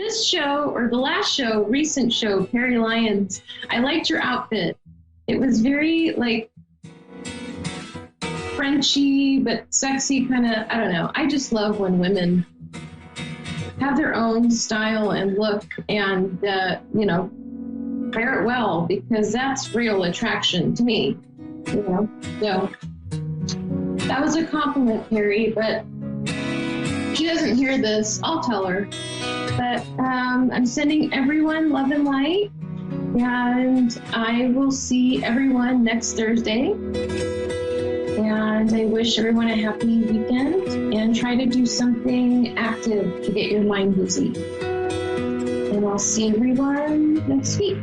this show, or the last show, recent show, Perry Lyons, I liked your outfit. It was very, like, Frenchy, but sexy, kind of, I don't know. I just love when women have their own style and look and, wear it well, because that's real attraction to me, So that was a compliment, Perry, but she doesn't hear this. I'll tell her. But I'm sending everyone love and light, and I will see everyone next Thursday. And I wish everyone a happy weekend, and try to do something active to get your mind busy. And I'll see everyone next week.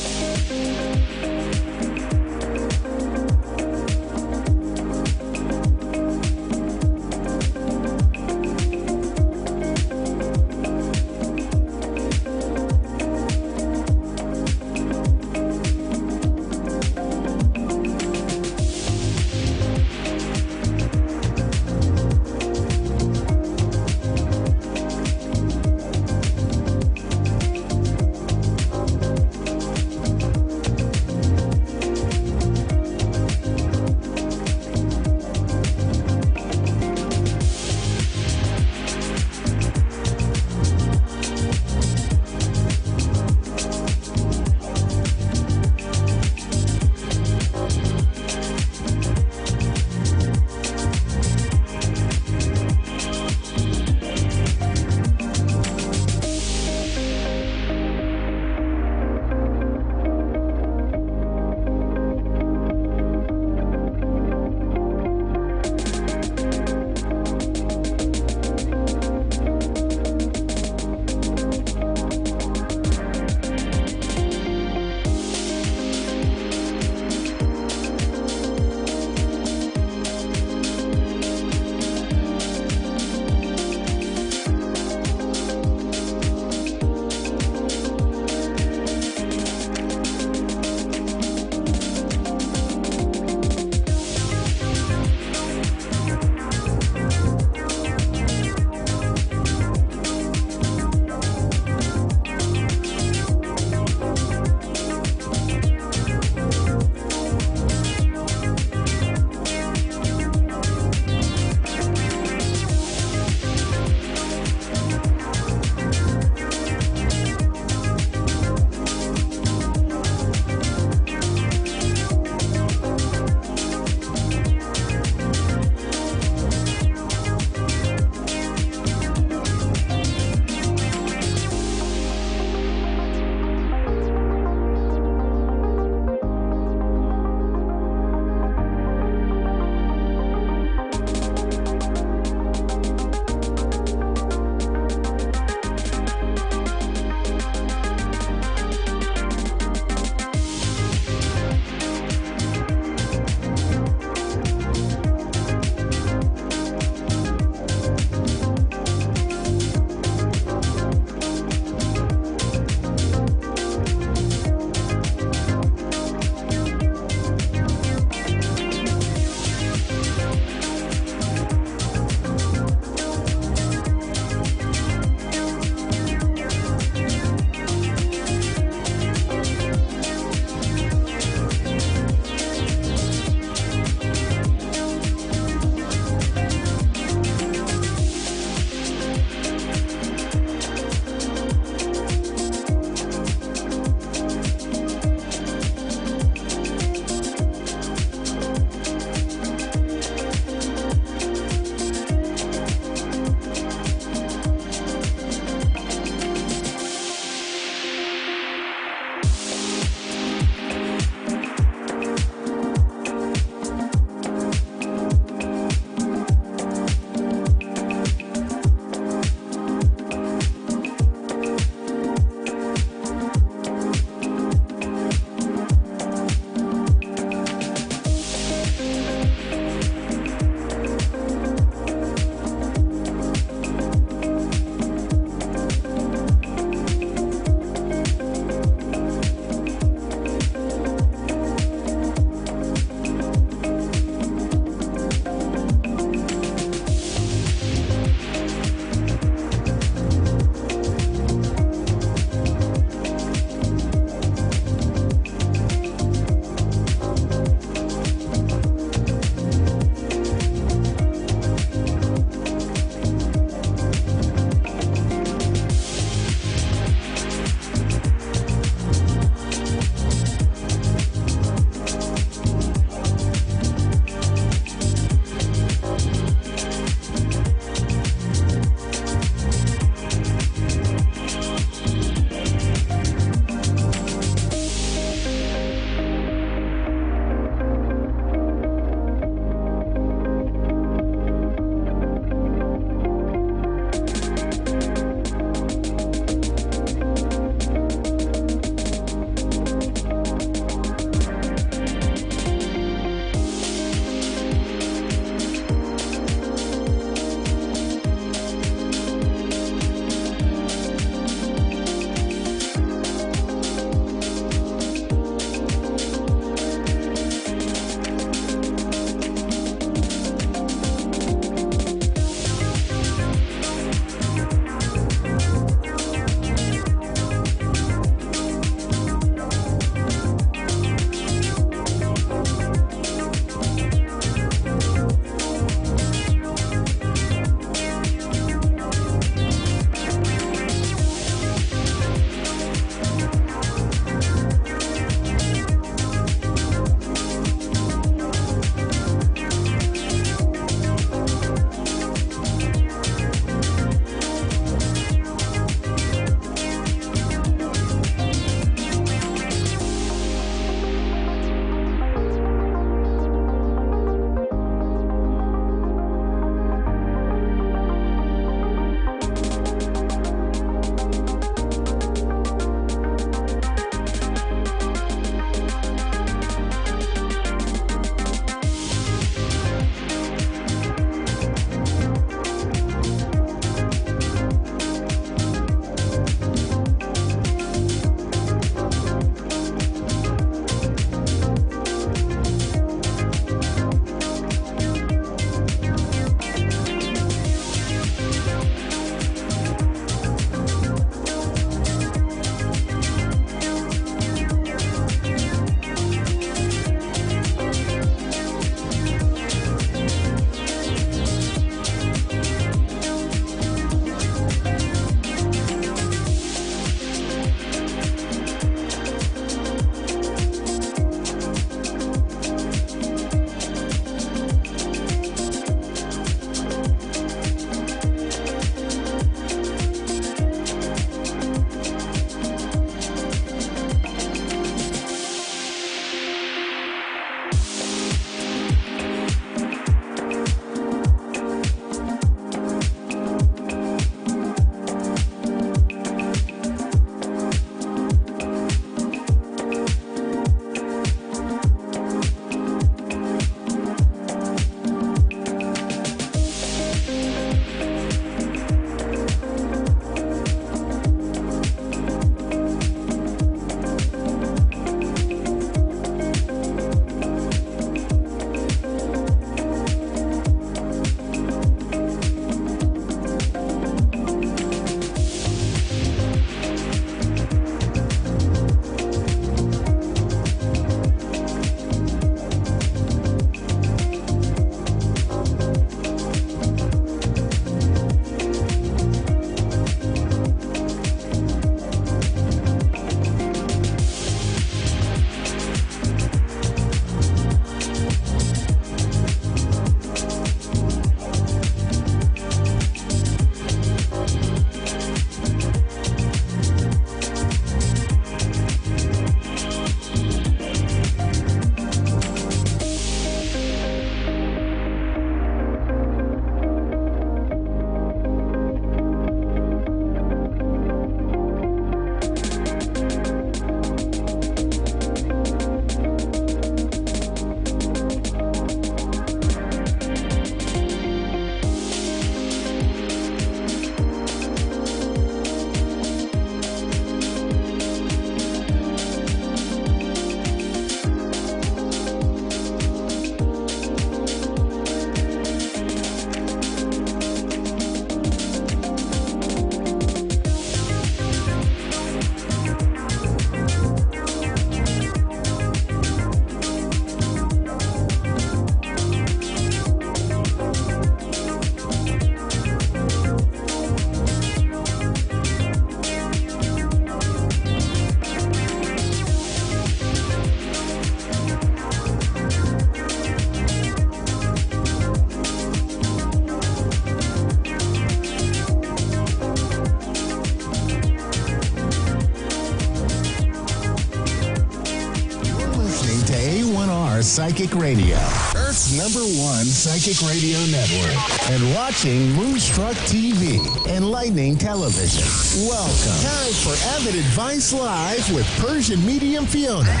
Psychic Radio, Earth's #1 psychic radio network, and watching Moonstruck TV, enlightening television. Welcome. Time for Avid Advice Live with Persian Medium Fiona.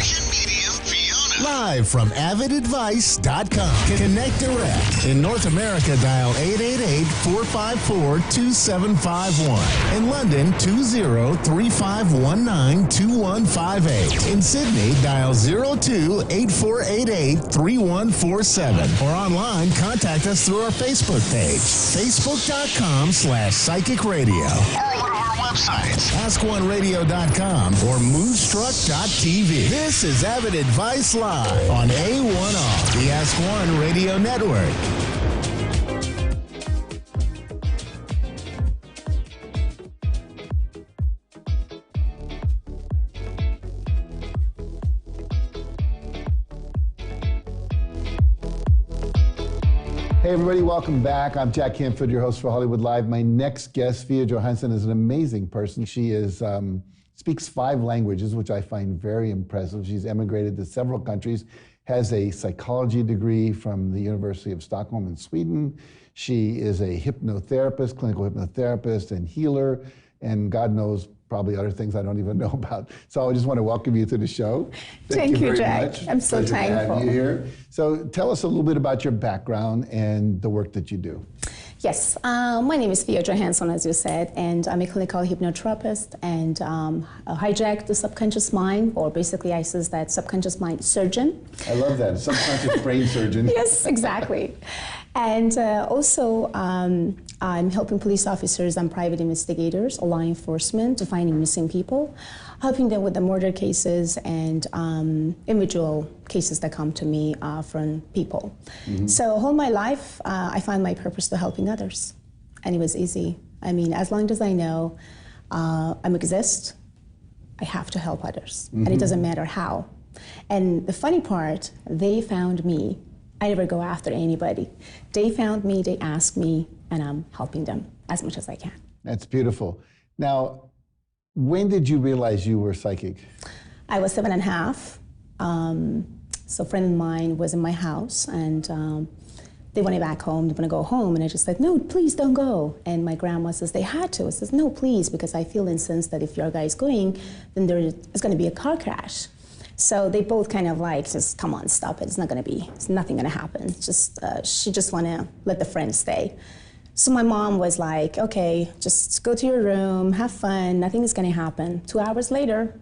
Live from avidadvice.com. Connect direct. In North America, dial 888-454-2751. In London, 20-3519-2158. In Sydney, dial 02-8488-3147. Or online, contact us through our Facebook page, facebook.com/psychic radio. Or one of our websites, askoneradio.com or moonstruck.tv. This is Avid Advice Live on A1R, the Ask One Radio Network. Hey everybody, welcome back. I'm Jack Canfield, your host for Hollywood Live. My next guest, Fia Johansson, is an amazing person. She is speaks 5 languages, which I find very impressive. She's emigrated to several countries, has a psychology degree from the University of Stockholm in Sweden. She is a hypnotherapist, clinical hypnotherapist and healer, and God knows probably other things I don't even know about. So I just want to welcome you to the show. Thank you, very Jack. much. I'm so Pleasure thankful. to have you here. So tell us a little bit about your background and the work that you do. Yes, my name is Fia Johansson, as you said, and I'm a clinical hypnotherapist, and I hijack the subconscious mind, or basically I says that subconscious mind surgeon. I love that, subconscious brain surgeon. Yes, exactly. And also, I'm helping police officers and private investigators, law enforcement, to finding missing people, helping them with the murder cases and individual cases that come to me from people. Mm-hmm. So all my life, I find my purpose to helping others. And it was easy. I mean, as long as I know I exist, I have to help others. Mm-hmm. And it doesn't matter how. And the funny part, they found me. I never go after anybody. They found me, they asked me, and I'm helping them as much as I can. That's beautiful. Now, when did you realize you were psychic? I was 7.5. So a friend of mine was in my house, and they wanted back home, they want to go home, and I just said, no, please don't go. And my grandma says, they had to. I says, no, please, because I feel incensed that if your guy's going, then there's going to be a car crash. So they both kind of like, just come on, stop it. It's nothing gonna happen. Just, she just wanna let the friend stay. So my mom was like, okay, just go to your room, have fun, nothing is gonna happen. 2 hours later,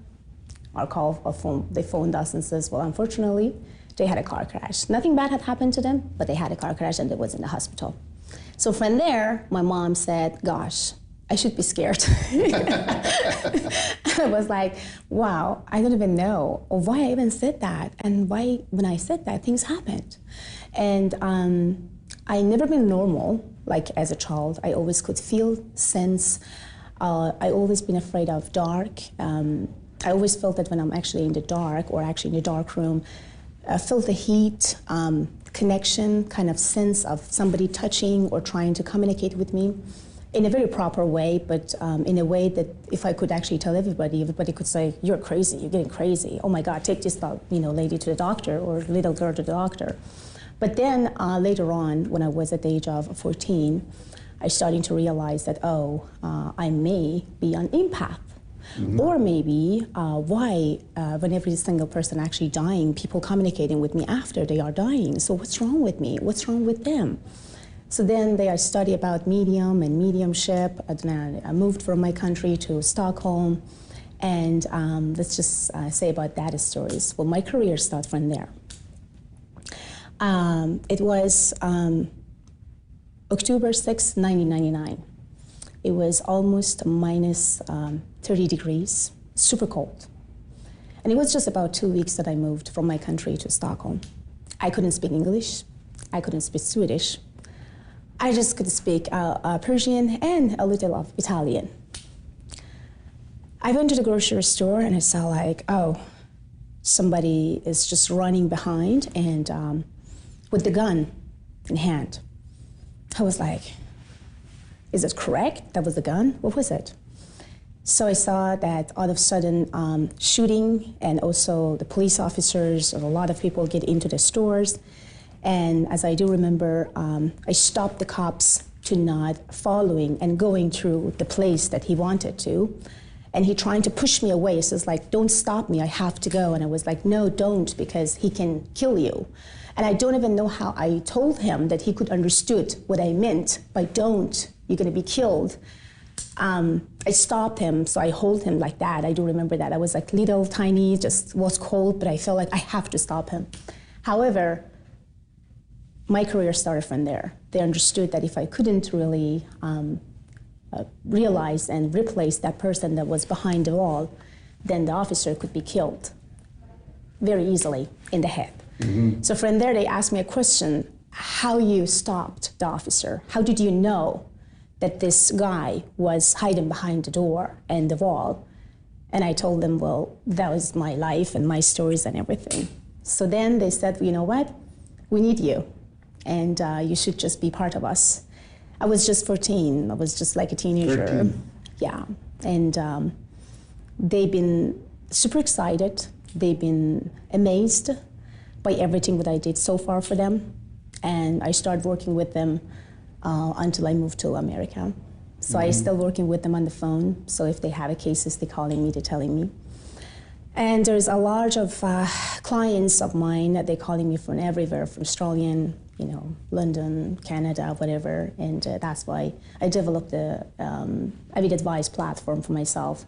they phoned us and says, well, unfortunately, they had a car crash. Nothing bad had happened to them, but they had a car crash and they was in the hospital. So from there, my mom said, gosh, I should be scared. I was like, wow, I don't even know why I even said that, and why when I said that, things happened. And I never been normal, like as a child. I always could feel, sense. I always been afraid of dark. I always felt that when I'm actually in the dark, or actually in a dark room, I felt the heat, connection, kind of sense of somebody touching or trying to communicate with me. In a very proper way, but in a way that if I could actually tell everybody could say, you're crazy, you're getting crazy. Oh my God, take this lady to the doctor, or little girl to the doctor. But then later on, when I was at the age of 14, I started to realize that, I may be an empath. Mm-hmm. Or maybe why, when every single person actually dying, people communicating with me after they are dying. So what's wrong with me? What's wrong with them? So then I studied about medium and mediumship. I moved from my country to Stockholm. And let's just say about that stories. Well, my career started from there. It was October 6, 1999. It was almost minus 30 degrees, super cold. And it was just about 2 weeks that I moved from my country to Stockholm. I couldn't speak English. I couldn't speak Swedish. I just could speak Persian and a little of Italian. I went to the grocery store and I saw somebody is just running behind and with the gun in hand. I was like, is it correct? That was the gun? What was it? So I saw that all of a sudden shooting, and also the police officers and a lot of people get into the stores. And as I do remember, I stopped the cops to not following and going through the place that he wanted to. And he trying to push me away. So it's like, don't stop me, I have to go. And I was like, no, don't, because he can kill you. And I don't even know how I told him that he could understood what I meant by don't, you're gonna be killed. I stopped him, so I hold him like that. I do remember that. I was like little, tiny, just was cold, but I felt like I have to stop him. However, my career started from there. They understood that if I couldn't really realize and replace that person that was behind the wall, then the officer could be killed very easily in the head. Mm-hmm. So from there, they asked me a question, how you stopped the officer? How did you know that this guy was hiding behind the door and the wall? And I told them, well, that was my life and my stories and everything. So then they said, you know what? We need you, and you should just be part of us. I was just 14. I was just like a teenager. 13. Yeah. And they've been super excited. They've been amazed by everything that I did so far for them. And I started working with them until I moved to America. So I'm still working with them on the phone. So if they have cases, they're calling me, they're telling me. And there's a large of clients of mine that they're calling me from everywhere, from Australia, you know, London, Canada, whatever. And that's why I developed the Avid Advice platform for myself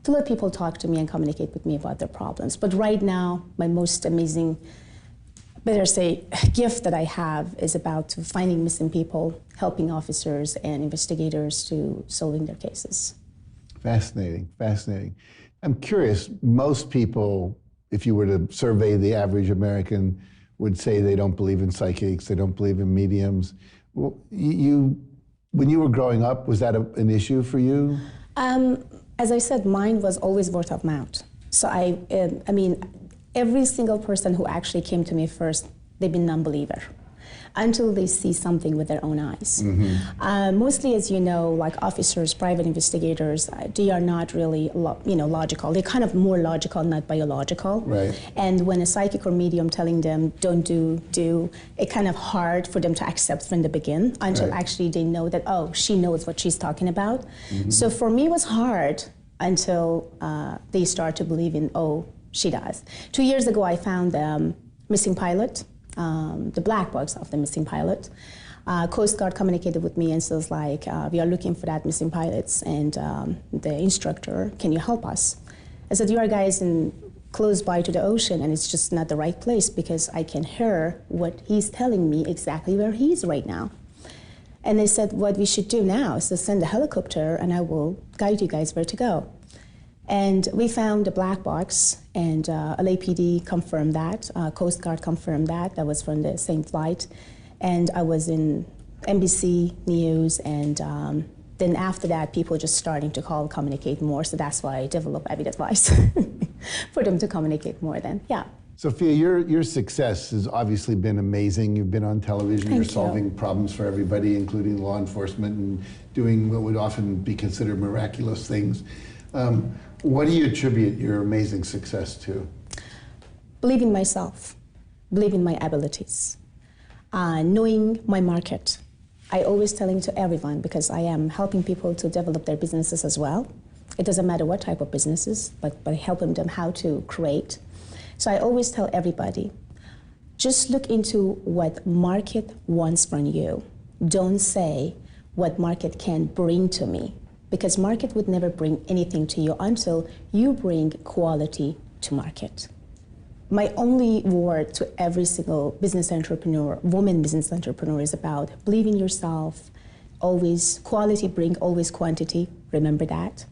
to let people talk to me and communicate with me about their problems. But right now, my most amazing, better say, gift that I have is about finding missing people, helping officers and investigators to solving their cases. Fascinating, fascinating. I'm curious, most people, if you were to survey the average American, would say they don't believe in psychics, they don't believe in mediums. When you were growing up, was that an issue for you? As I said, mine was always word of mouth. So I mean, every single person who actually came to me first, they've been non-believer until they see something with their own eyes. Mm-hmm. Mostly, as you know, like officers, private investigators, they are not really logical. They're kind of more logical, not biological. Right. And when a psychic or medium telling them don't do, it's kind of hard for them to accept from the beginning until actually they know that, oh, she knows what she's talking about. Mm-hmm. So for me, it was hard until they start to believe in, oh, she does. 2 years ago, I found missing pilot, the black box of the missing pilot. Coast Guard communicated with me and says like, we are looking for that missing pilots, and the instructor, can you help us? I said, you are guys close by to the ocean, and it's just not the right place because I can hear what he's telling me exactly where he is right now. And they said, what we should do now is to send a helicopter and I will guide you guys where to go. And we found the black box, and LAPD confirmed that, Coast Guard confirmed that. That was from the same flight. And I was in NBC News, and then after that, people just starting to communicate more. So that's why I developed Avid Advice, for them to communicate more then, yeah. Sophia, your success has obviously been amazing. You've been on television, you're solving problems for everybody, including law enforcement, and doing what would often be considered miraculous things. What do you attribute your amazing success to? Believe in myself, believe in my abilities, knowing my market. I always telling to everyone, because I am helping people to develop their businesses as well. It doesn't matter what type of businesses, but helping them how to create. So I always tell everybody, just look into what market wants from you. Don't say what market can bring to me, because market would never bring anything to you until you bring quality to market. My only word to every single business entrepreneur, woman business entrepreneur, is about believe in yourself, always quality bring always quantity, remember that.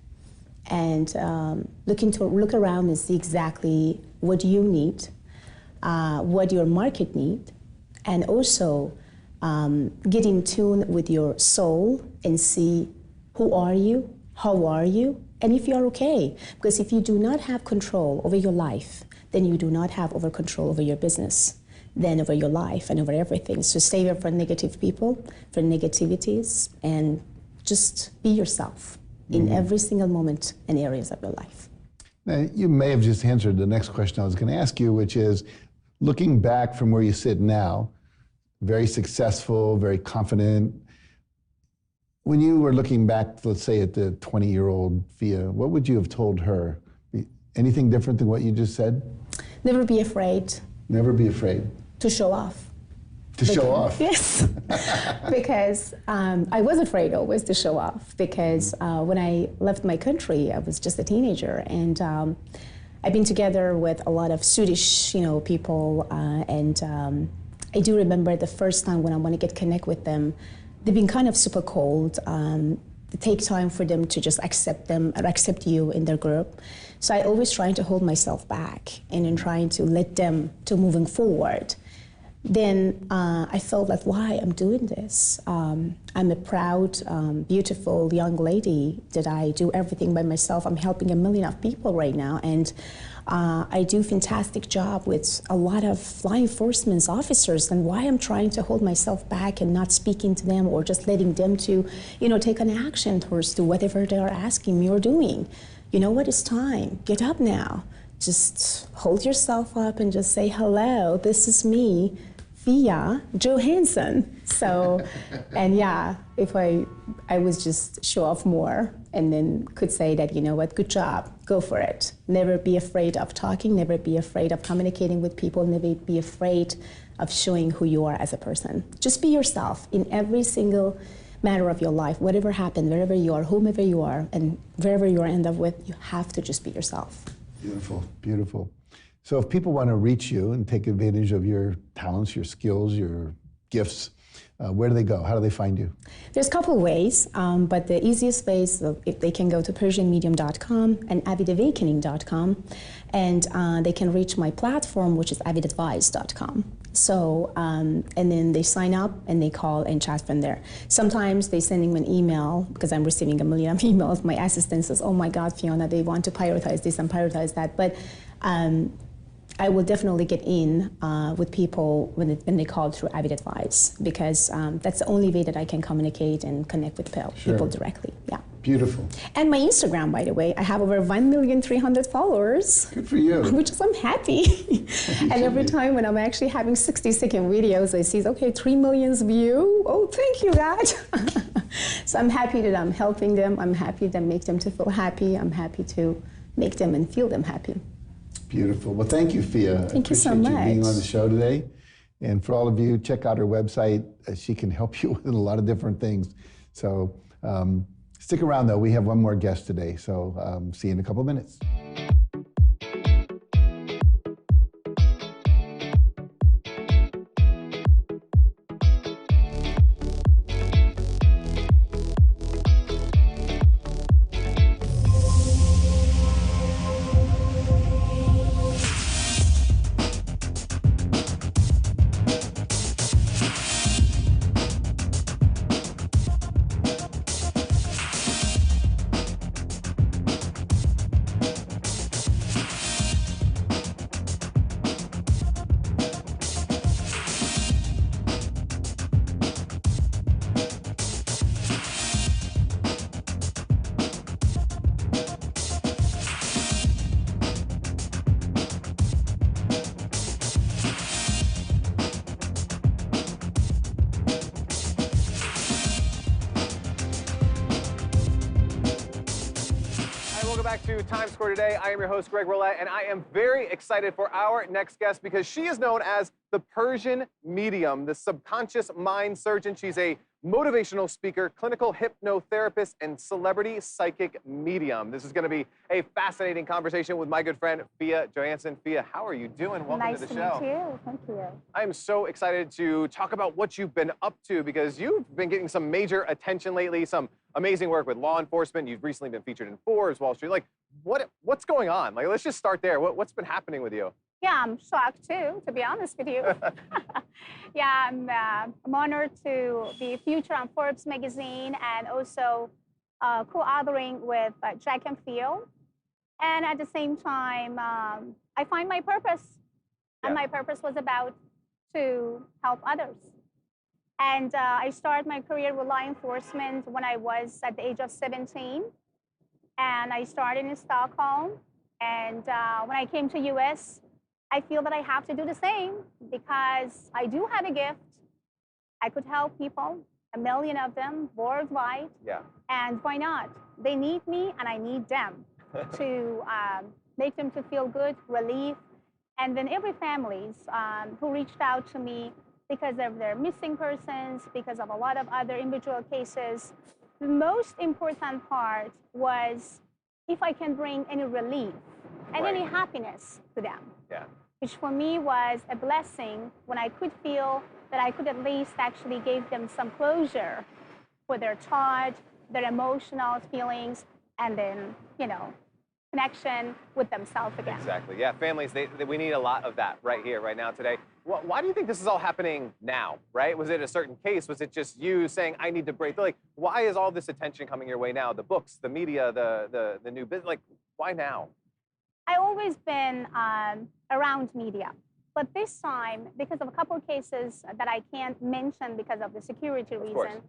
And look around and see exactly what you need, what your market need, and also get in tune with your soul and see who are you, how are you, and if you are okay. Because if you do not have control over your life, then you do not have over control over your business, then over your life and over everything. So stay away from negative people, from negativities, and just be yourself. in every single moment and areas of your life. Now, you may have just answered the next question I was going to ask you, which is, looking back from where you sit now, very successful, very confident. When you were looking back, let's say at the 20-year-old Fia, what would you have told her? Anything different than what you just said? Never be afraid. Never be afraid. To show off. To show off? Yes. Because I was afraid always to show off, because when I left my country, I was just a teenager, and I've been together with a lot of Swedish, people, and I do remember the first time when I want to connect with them, they've been kind of super cold. It takes time for them to just accept them or accept you in their group. So I always trying to hold myself back and then trying to let them to moving forward. Then I felt like, why I'm doing this? I'm a proud, beautiful young lady that I do everything by myself. I'm helping a million of people right now, and I do fantastic job with a lot of law enforcement officers, and why I'm trying to hold myself back and not speaking to them or just letting them to, take an action towards to whatever they are asking me or doing. You know what, it's time, get up now. Just hold yourself up and just say, hello, this is me, Fia Johansson. So, and yeah, if I was just show off more and then could say that, you know what, good job, go for it. Never be afraid of talking, never be afraid of communicating with people, never be afraid of showing who you are as a person. Just be yourself in every single matter of your life, whatever happened, wherever you are, whomever you are, and wherever you end up with, you have to just be yourself. Beautiful, beautiful. So if people want to reach you and take advantage of your talents, your skills, your gifts, where do they go? How do they find you? There's a couple of ways, but the easiest way is if they can go to PersianMedium.com and AvidAwakening.com, and they can reach my platform, which is AvidAdvice.com. So, and then they sign up and they call and chat from there. Sometimes they sending me an email, because I'm receiving a million of emails. My assistant says, oh my God, Fiona, they want to prioritize this and prioritize that. But I will definitely get in with people when they call through Avid Advice, because that's the only way that I can communicate and connect with people directly. Yeah. Beautiful. And my Instagram, by the way, I have over 1,300,000 followers. Good for you. Which is, I'm happy. And every time when I'm actually having 60-second videos, I see, okay, 3 million views. Oh, thank you, God. So I'm happy that I'm helping them. I'm happy to make them to feel happy. I'm happy to make them and feel them happy. Beautiful. Well, thank you, Fia. Thank you so much. I appreciate you being on the show today. And for all of you, check out her website. She can help you with a lot of different things. So stick around, though. We have one more guest today. So see you in a couple of minutes. Back to Times Square today. I am your host, Greg Rollett, and I am very excited for our next guest because she is known as the Persian Medium, the subconscious mind surgeon. She's a motivational speaker, clinical hypnotherapist, and celebrity psychic medium. This is going to be a fascinating conversation with my good friend, Fia Johansson. Fia, how are you doing? Welcome to the show. Nice to meet you. Thank you. I am so excited to talk about what you've been up to because you've been getting some major attention lately, some amazing work with law enforcement. You've recently been featured in Forbes, Wall Street. Like, what's going on? Like, let's just start there. What's been happening with you? Yeah, I'm shocked too, to be honest with you. Yeah, I'm honored to be featured on Forbes magazine and also co-authoring with Jack and Phil. And at the same time, I find my purpose. And my purpose was about to help others. And I started my career with law enforcement when I was at the age of 17. and I started in Stockholm. And when I came to US, I feel that I have to do the same because I do have a gift. I could help people, a million of them worldwide. Yeah. And why not? They need me and I need them to make them to feel good, relief. And then every families who reached out to me because of their missing persons, because of a lot of other individual cases, the most important part was if I can bring any relief and Right. any happiness to them. Yeah. Which for me was a blessing when I could feel that I could at least actually give them some closure for their thought, their emotional feelings, and then, connection with themselves again. Exactly. Yeah, families, we need a lot of that right here, right now, today. Why do you think this is all happening now, right? Was it a certain case? Was it just you saying, I need to break? Like, why is all this attention coming your way now? The books, the media, the new business, like, why now? I always been around media, but this time, because of a couple of cases that I can't mention because of the security reason,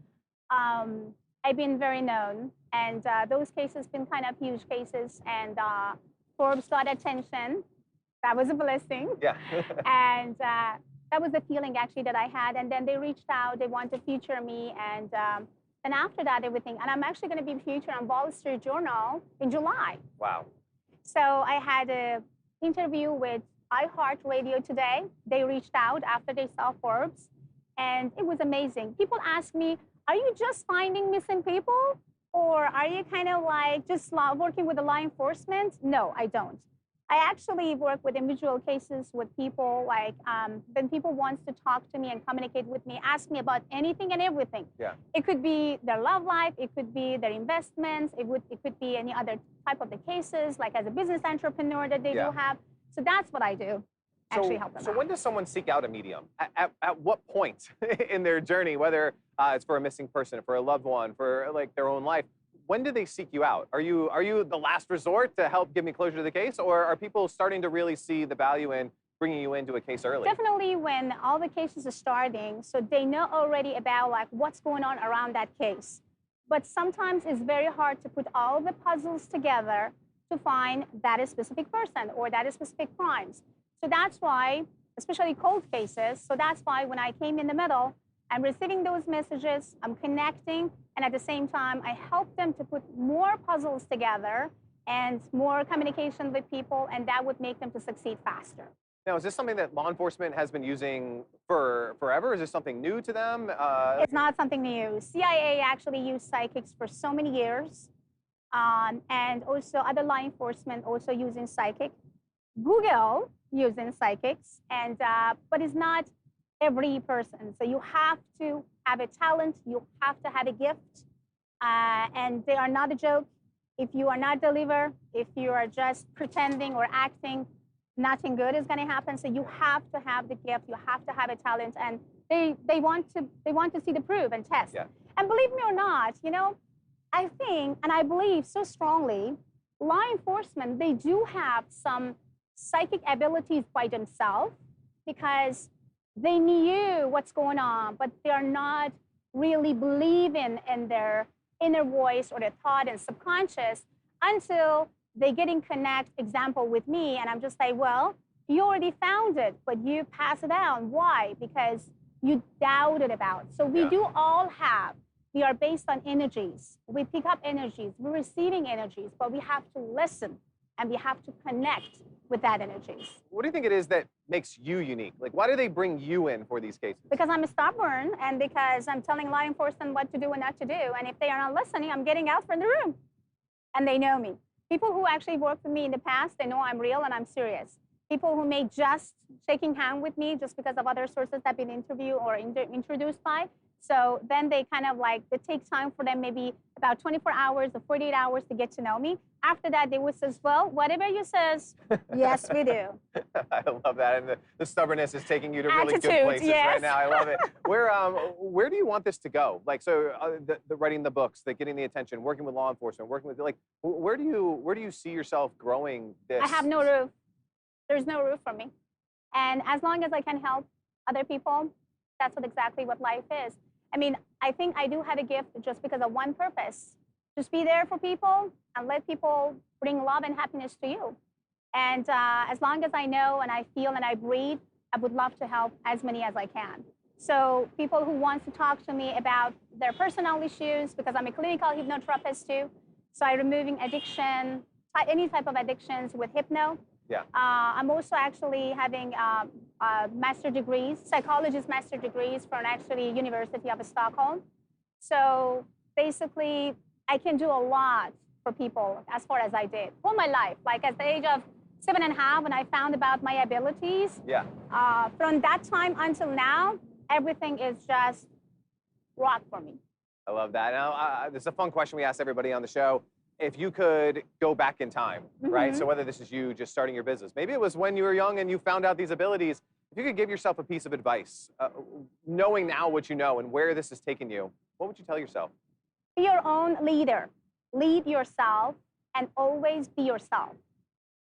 I've been very known, and those cases been kind of huge cases, and Forbes got attention. That was a blessing. Yeah. And that was the feeling actually that I had, and then they reached out, they wanted to feature me, and then after that, everything, and I'm actually going to be featured on Wall Street Journal in July. Wow. So I had an interview with iHeartRadio today. They reached out after they saw Forbes, and it was amazing. People ask me, are you just finding missing people? Or are you kind of like just working with the law enforcement? No, I don't. I actually work with individual cases with people, like when people wants to talk to me and communicate with me, ask me about anything and everything. Yeah. It could be their love life, it could be their investments, it could be any other type of the cases, like as a business entrepreneur that they do have. So that's what I do, actually help them out. When does someone seek out a medium? At what point in their journey, whether it's for a missing person, for a loved one, for like their own life, when do they seek you out? Are you the last resort to help give me closure to the case, or are people starting to really see the value in bringing you into a case early? Definitely when all the cases are starting, so they know already about like what's going on around that case. But sometimes it's very hard to put all the puzzles together to find that specific person or that specific crimes. So that's why, especially cold cases, so that's why when I came in the middle, I'm receiving those messages, I'm connecting, and at the same time, I help them to put more puzzles together and more communication with people, and that would make them to succeed faster. Now, is this something that law enforcement has been using for forever? Is this something new to them? It's not something new. CIA actually used psychics for so many years, and also other law enforcement also using psychic. Google using psychics, and but it's not every person. So you have to have a talent, you have to have a gift, and they are not a joke. If you are not deliver, if you are just pretending or acting, nothing good is going to happen. So you have to have the gift, you have to have a talent, and they want to see the proof and test. Yeah. And believe me or not, I think and I believe so strongly, law enforcement, they do have some psychic abilities by themselves because they knew what's going on, but they're not really believing in their inner voice or their thought and subconscious until they get in connect, example, with me. And I'm just like, well, you already found it, but you pass it on. Why? Because you doubted about it. So we do all have. We are based on energies. We pick up energies. We're receiving energies, but we have to listen and we have to connect with that energies. What do you think it is that makes you unique? Like, why do they bring you in for these cases? Because I'm stubborn and because I'm telling law enforcement what to do and not to do. And if they are not listening, I'm getting out from the room. And they know me. People who actually worked with me in the past, they know I'm real and I'm serious. People who may just shaking hand with me just because of other sources that have been interviewed or introduced by. So then they kind of like, it takes time for them, maybe about 24 hours or 48 hours to get to know me. After that, they would say, well, whatever you says, yes, we do. I love that. And the stubbornness is taking you to really good places right now. I love it. Where do you want this to go? Like, so the writing the books, the getting the attention, working with law enforcement, working with, like, where do you see yourself growing this? I have no roof. There's no roof for me. And as long as I can help other people, that's exactly what life is. I mean, I think I do have a gift just because of one purpose. Just be there for people and let people bring love and happiness to you. And as long as I know and I feel and I breathe, I would love to help as many as I can. So people who want to talk to me about their personal issues, because I'm a clinical hypnotherapist too, so I'm removing addiction, any type of addictions with hypno. Yeah. I'm also actually having master degrees, psychologist master degrees from actually University of Stockholm. So basically, I can do a lot for people as far as I did all my life. Like at the age of 7.5, when I found about my abilities, Yeah. From that time until now, everything is just rock for me. I love that. Now, this is a fun question we ask everybody on the show. If you could go back in time, right? So whether this is you just starting your business, maybe it was when you were young and you found out these abilities, if you could give yourself a piece of advice, knowing now what you know and where this has taken you, what would you tell yourself? Be your own leader. Lead yourself and always be yourself.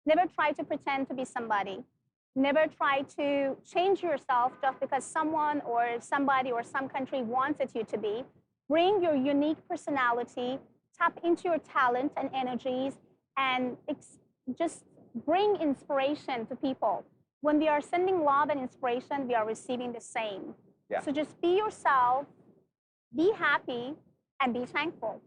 Never try to pretend to be somebody. Never try to change yourself just because someone or somebody or some country wanted you to be. Bring your unique personality, tap into your talent and energies, and just bring inspiration to people. When we are sending love and inspiration, we are receiving the same. Yeah. So just be yourself, be happy, and be thankful.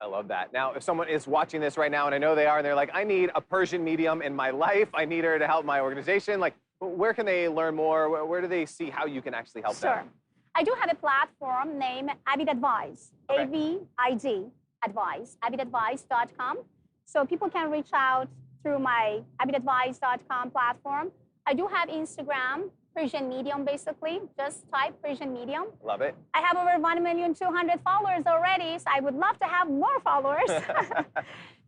I love that. Now, if someone is watching this right now, and I know they are, and they're like, I need a Persian medium in my life. I need her to help my organization. Like, where can they learn more? Where do they see how you can actually help them? Sure. I do have a platform named Avid Advice, Okay. A-V-I-D, Advice, avidadvice.com. So people can reach out through my avidadvice.com platform. I do have Instagram, Persian Medium, basically. Just type Persian Medium. Love it. I have over 1,200,000 followers already, so I would love to have more followers.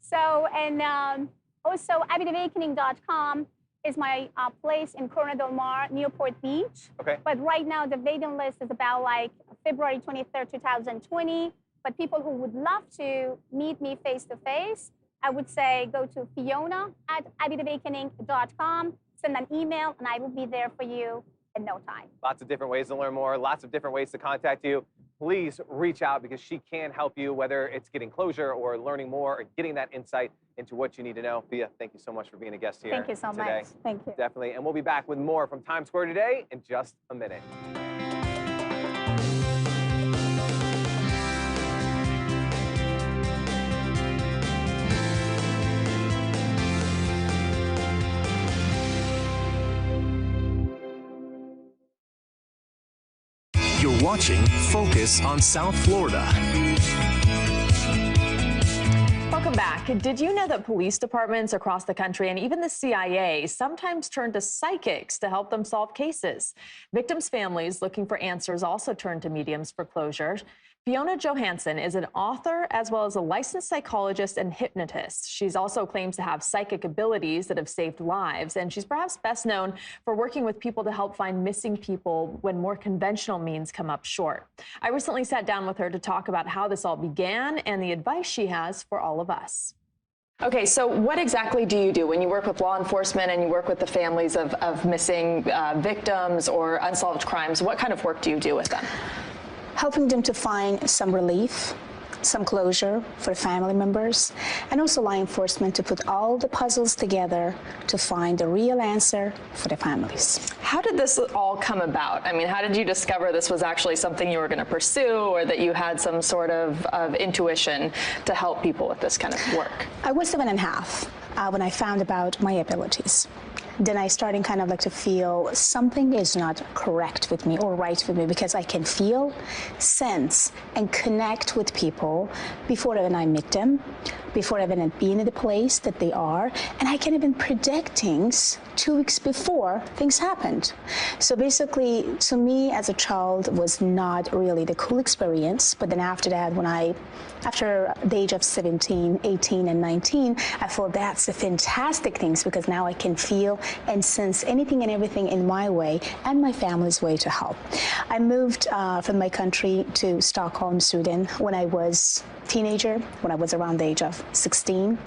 So, and also avidawakening.com is my place in Corona Del Mar, Newport Beach. Okay. But right now, the waiting list is about like February 23rd, 2020. But people who would love to meet me face-to-face, I would say go to fiona@avidawakening.com, send an email, and I will be there for you in no time. Lots of different ways to learn more, lots of different ways to contact you. Please reach out because she can help you, whether it's getting closure or learning more or getting that insight into what you need to know. Fia, thank you so much for being a guest here Thank you so today. much. Thank you. Definitely. And we'll be back with more from Times Square today in just a minute. You're watching Focus on South Florida. Welcome back. Did you know that police departments across the country and even the CIA sometimes turn to psychics to help them solve cases? Victims' families looking for answers also turn to mediums for closure. Fiona Johansson is an author as well as a licensed psychologist and hypnotist. She's also claims to have psychic abilities that have saved lives, and she's perhaps best known for working with people to help find missing people when more conventional means come up short. I recently sat down with her to talk about how this all began and the advice she has for all of us. Okay, so what exactly do you do when you work with law enforcement and you work with the families of missing victims or unsolved crimes? What kind of work do you do with them? Helping them to find some relief, some closure for family members, and also law enforcement to put all the puzzles together to find the real answer for the families. How did this all come about? I mean, how did you discover this was actually something you were going to pursue, or that you had some sort of intuition to help people with this kind of work? I was 7.5 when I found about my abilities. Then I started kind of like to feel something is not correct with me or right with me, because I can feel, sense, and connect with people before even I meet them, before even being in the place that they are, and I can even predict things 2 weeks before things happened. So basically, to me as a child, was not really the cool experience, but then after that, after the age of 17, 18, and 19, I thought that's the fantastic things, because now I can feel and sense anything and everything in my way and my family's way to help. I moved from my country to Stockholm, Sweden, when I was a teenager, when I was around the age of 16.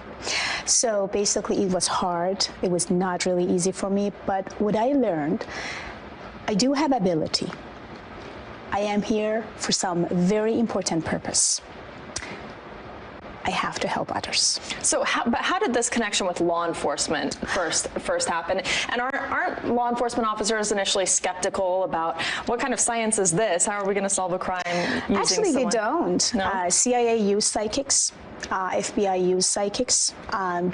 So basically it was hard. It was not really easy for me, but what I learned, I do have ability. I am here for some very important purpose. I have to help others. So, how did this connection with law enforcement first happen? And aren't law enforcement officers initially skeptical about what kind of science is this? How are we going to solve a crime using Actually, someone? they don't. No? CIA use psychics. FBI use psychics.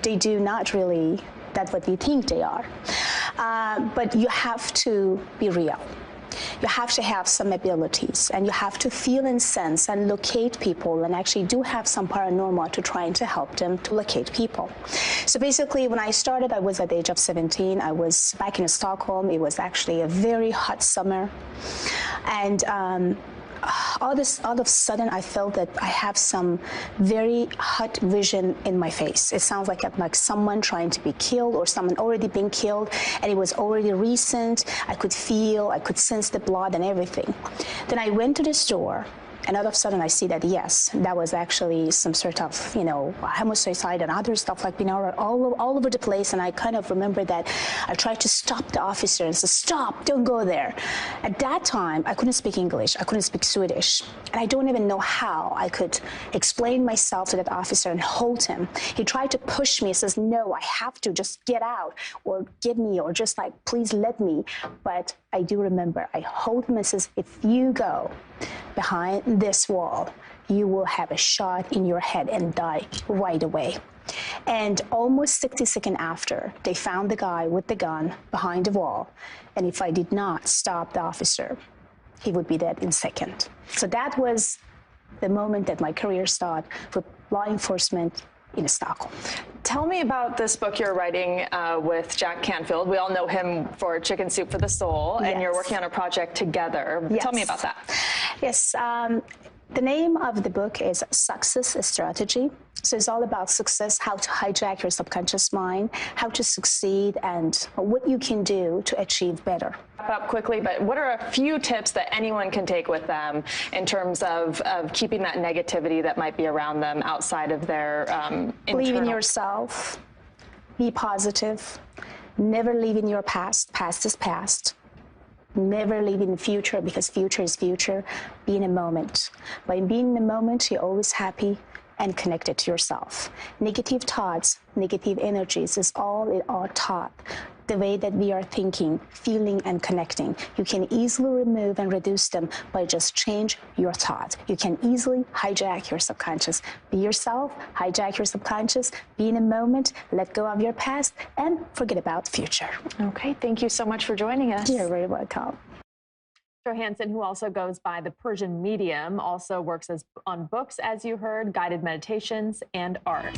They do not really. That's what we think they are. But you have to be real. You have to have some abilities, and you have to feel and sense and locate people, and actually do have some paranormal to trying to help them to locate people. So basically, when I started, I was at the age of 17. I was back in Stockholm. It was actually a very hot summer, and all of a sudden, I felt that I have some very hot vision in my face. It sounds like someone trying to be killed or someone already been killed, and it was already recent. I could feel, I could sense the blood and everything. Then I went to the store, and all of a sudden I see that, yes, that was actually some sort of, homicide and other stuff all over the place. And I kind of remember that I tried to stop the officer and said, stop, don't go there. At that time, I couldn't speak English. I couldn't speak Swedish. And I don't even know how I could explain myself to that officer and hold him. He tried to push me. He says, no, I have to just get out or get me or just please let me. But I do remember I hold him and says, if you go behind this wall, you will have a shot in your head and die right away. And almost 60 seconds after, they found the guy with the gun behind the wall. And if I did not stop the officer, he would be dead in a second. So that was the moment that my career started with law enforcement in Stockholm. Tell me about this book you're writing with Jack Canfield. We all know him for Chicken Soup for the Soul, and you're working on a project together. Yes. Tell me about that. Yes. The name of the book is Success Strategy. So it's all about success, how to hijack your subconscious mind, how to succeed, and what you can do to achieve better. Wrap up quickly, but what are a few tips that anyone can take with them in terms of keeping that negativity that might be around them outside of their Believe in yourself. Be positive. Never live in your past. Past is past. Never live in the future, because future is future. Be in a moment. By being in the moment, you're always happy and connected to yourself. Negative thoughts, negative energies is all taught. The way that we are thinking, feeling, and connecting. You can easily remove and reduce them by just change your thought. You can easily hijack your subconscious. Be yourself, hijack your subconscious, be in a moment, let go of your past, and forget about the future. Okay, thank you so much for joining us. You're very welcome. Johansson, who also goes by the Persian Medium, also works on books, as you heard, guided meditations, and art.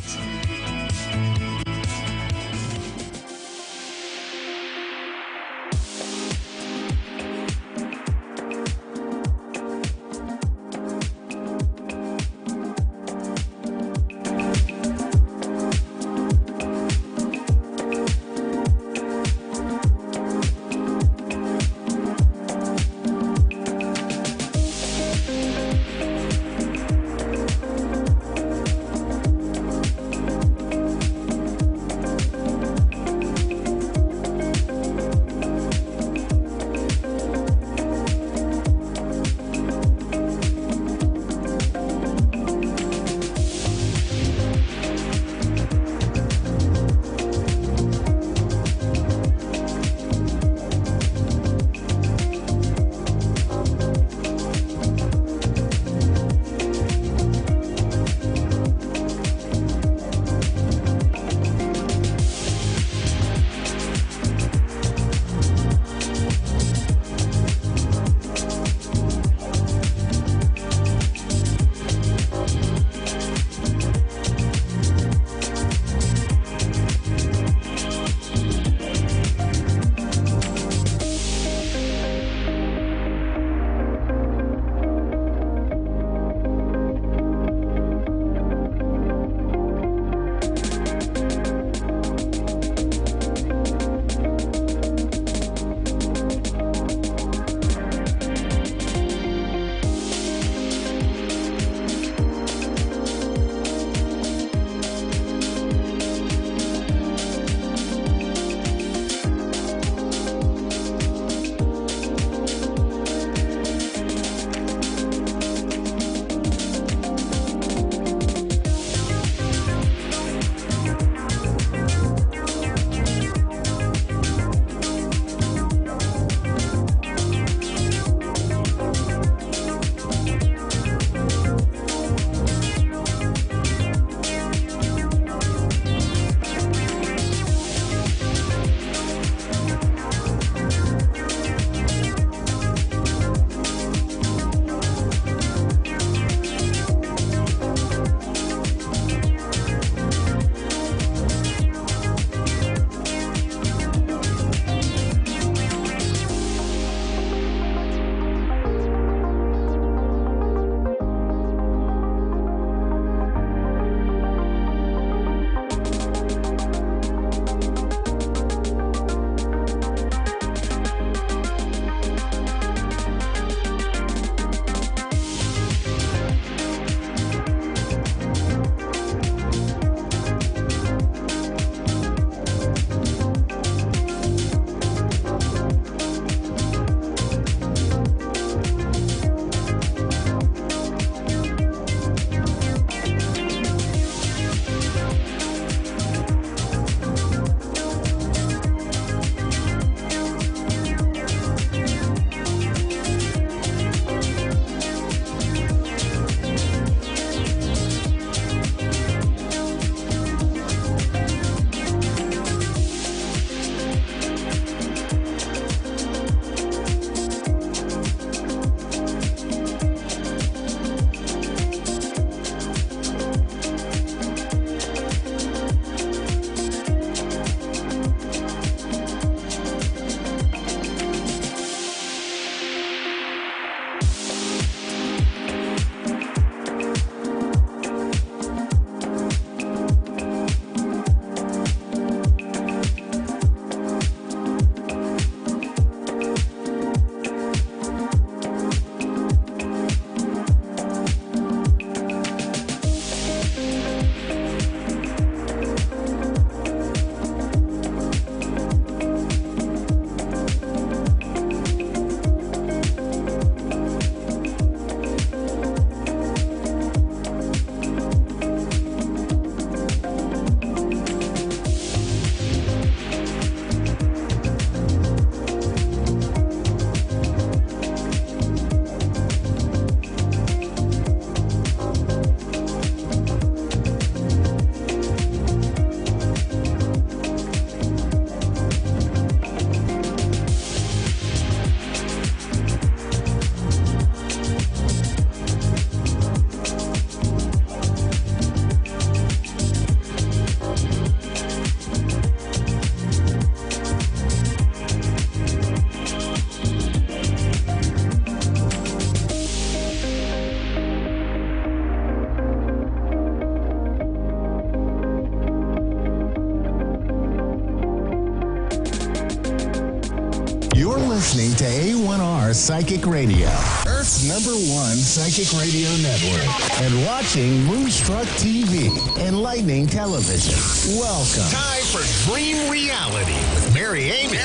Psychic Radio, Earth's #1 psychic radio network, and watching Moonstruck TV, enlightening television. Welcome. Time for Dream Reality with Mary Amy.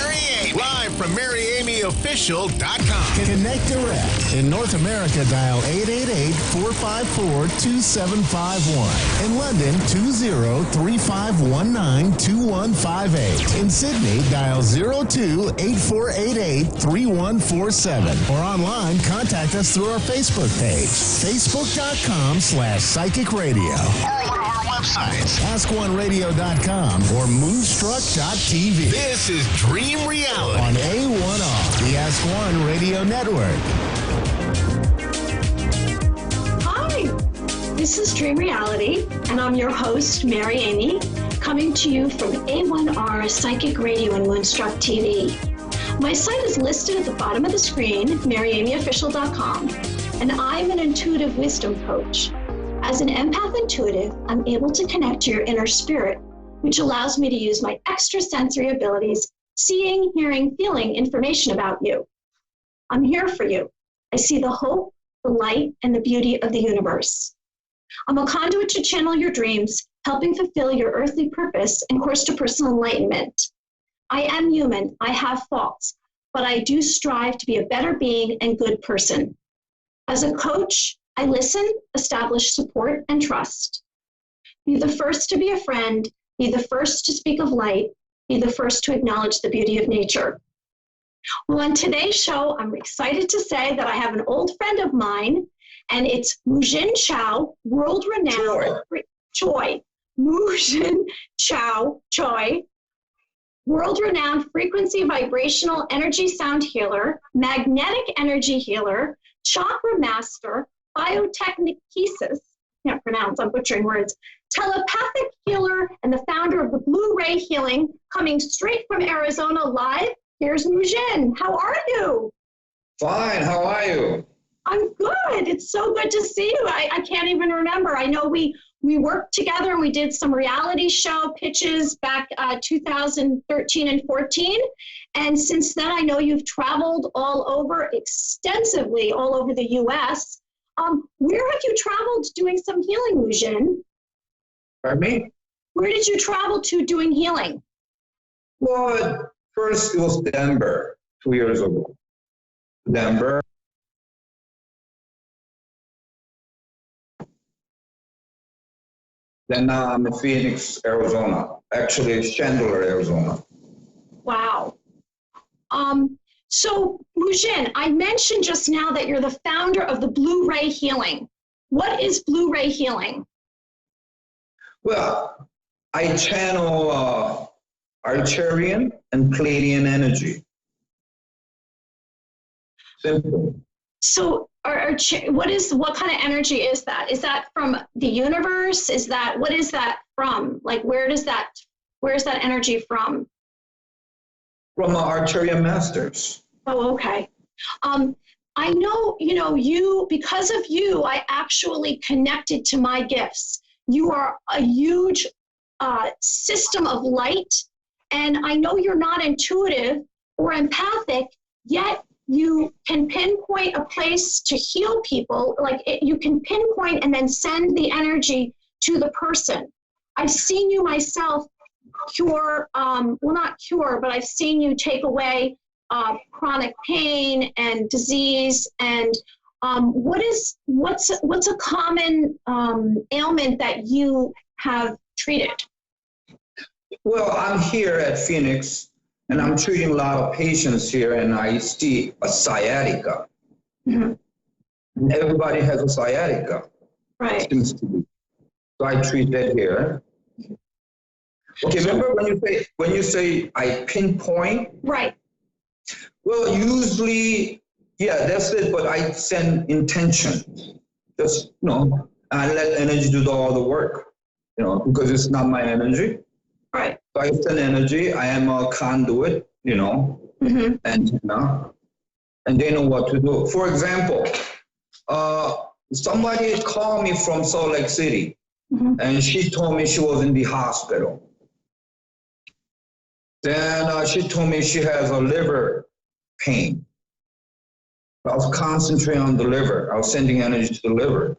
Live from MaryAmyOfficial.com. Connect direct. In North America, dial 888-454-2751. In London, 20-3519-2158. In Sydney, dial 02-8488-3147. Or online, contact us through our Facebook page, facebook.com/psychic radio. Or one of our websites, AskOneRadio.com or Moonstruck.tv. This is Dream Reality on A1R, the Ask One Radio Network. Hi, this is Dream Reality, and I'm your host, Mary Amy, coming to you from A1R Psychic Radio and Moonstruck TV. My site is listed at the bottom of the screen, MaryAmyOfficial.com, and I'm an intuitive wisdom coach. As an empath intuitive, I'm able to connect to your inner spirit, which allows me to use my extrasensory abilities, seeing, hearing, feeling information about you. I'm here for you. I see the hope, the light, and the beauty of the universe. I'm a conduit to channel your dreams, helping fulfill your earthly purpose and course to personal enlightenment. I am human. I have faults, but I do strive to be a better being and good person. As a coach, I listen, establish support, and trust. Be the first to be a friend, be the first to speak of light, be the first to acknowledge the beauty of nature. Well, on today's show, I'm excited to say that I have an old friend of mine, and it's Mujin Chao, world-renowned Choi. Mujin Choi, world-renowned frequency vibrational energy sound healer, magnetic energy healer, chakra master, biotechnicesis, can't pronounce, I'm butchering words, telepathic healer, and the founder of the Blue Ray Healing, coming straight from Arizona live. Here's Mujin. How are you? Fine. How are you? I'm good. It's so good to see you. I can't even remember. I know we worked together and we did some reality show pitches back 2013 and 14. And since then, I know you've traveled all over extensively, all over the U.S. Where have you traveled doing some healing, Mujin? Pardon me? Where did you travel to doing healing? Well, first it was Denver, 2 years ago. Denver. Then now I'm in Phoenix, Arizona. Actually, Chandler, Arizona. Wow. So, Mujin, I mentioned just now that you're the founder of the Blue Ray Healing. What is Blue Ray Healing? Well, I channel Arcturian and Pleiadian energy. Simple. So, what kind of energy is that? Is that from the universe? What is that from? Like, where is that energy from? From the Arcturian masters. Oh, okay. I know, because of you, I actually connected to my gifts. You are a huge system of light, and I know you're not intuitive or empathic, yet you can pinpoint a place to heal people. You can pinpoint and then send the energy to the person. I've seen you myself cure, not cure, but I've seen you take away chronic pain and disease. And what's a common ailment that you have treated? Well, I'm here at Phoenix, and I'm treating a lot of patients here, and I see a sciatica. Mm-hmm. And everybody has a sciatica. Right. Seems to be. So I treat that here. Okay, remember when you say I pinpoint? Right. Well, usually, yeah, that's it, but I send intention. Just, I let energy do all the work, because it's not my energy. Right. So I send energy. I am a conduit, mm-hmm. and they know what to do. For example, somebody called me from Salt Lake City, mm-hmm. and she told me she was in the hospital. Then she told me she has a liver pain. I was concentrating on the liver. I was sending energy to the liver.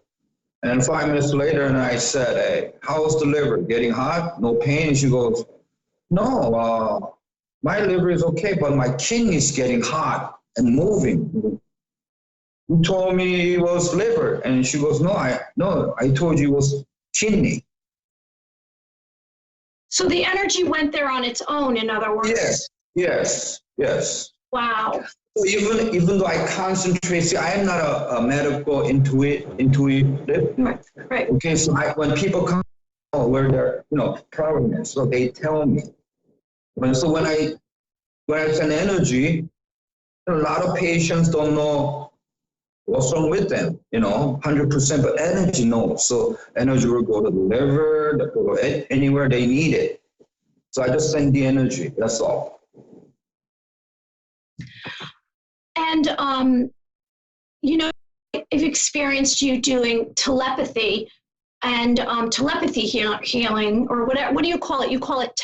And 5 minutes later, and I said, hey, how's the liver? Getting hot? No pain? And she goes, no, my liver is okay, but my kidney is getting hot and moving. You told me it was liver. And she goes, no, I told you it was kidney. So the energy went there on its own, in other words? Yes. Wow. So even though I concentrate, see, I am not a medical intuitive. Right. Okay, so when people come where their problem is, so they tell me. When I send energy, a lot of patients don't know what's wrong with them, 100%, but energy knows. So energy will go to the liver, that will go anywhere they need it. So I just send the energy, that's all. And, I've experienced you doing telepathy and telepathy healing, or whatever. What do you call it? You call it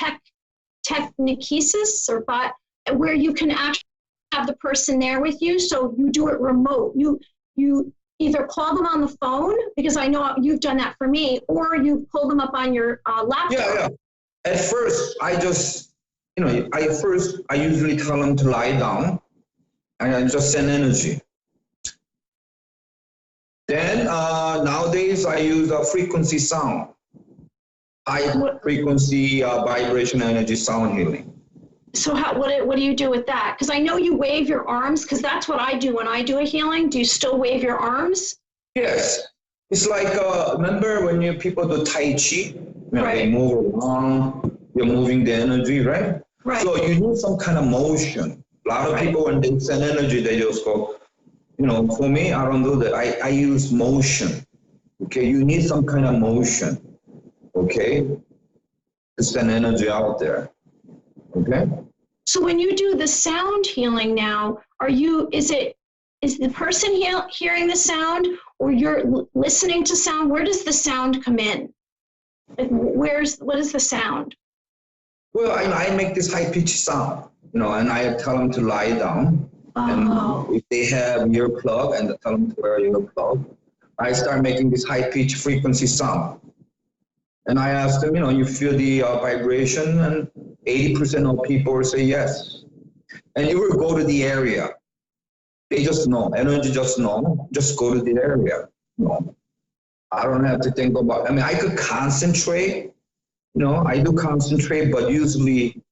technicesis, where you can actually have the person there with you. So you do it remote. You either call them on the phone, because I know you've done that for me, or you pull them up on your laptop. Yeah. At first, I just, I usually tell them to lie down, and I just send energy. Then nowadays I use a frequency sound, high frequency vibration energy sound healing. So what do you do with that? Because I know you wave your arms, because that's what I do when I do a healing. Do you still wave your arms? Yes. It's like, remember when people do Tai Chi? Right. They move around, you're moving the energy, right? Right. So you need some kind of motion. A lot of people, when they send energy, they just go, for me, I don't do that. I use motion. Okay, you need some kind of motion. Okay, to send energy out there. Okay. So when you do the sound healing now, is the person hearing the sound, or you're listening to sound? Where does the sound come in? Like, what is the sound? Well, I make this high pitched sound, and I tell them to lie down. And if they have earplug, and I tell them to wear earplug, I start making this high pitched frequency sound. And I ask them, you feel the vibration, and 80% of people will say yes. And you will go to the area. They just know, energy just know, just go to the area. I don't have to think about, I could concentrate, I do concentrate, but usually,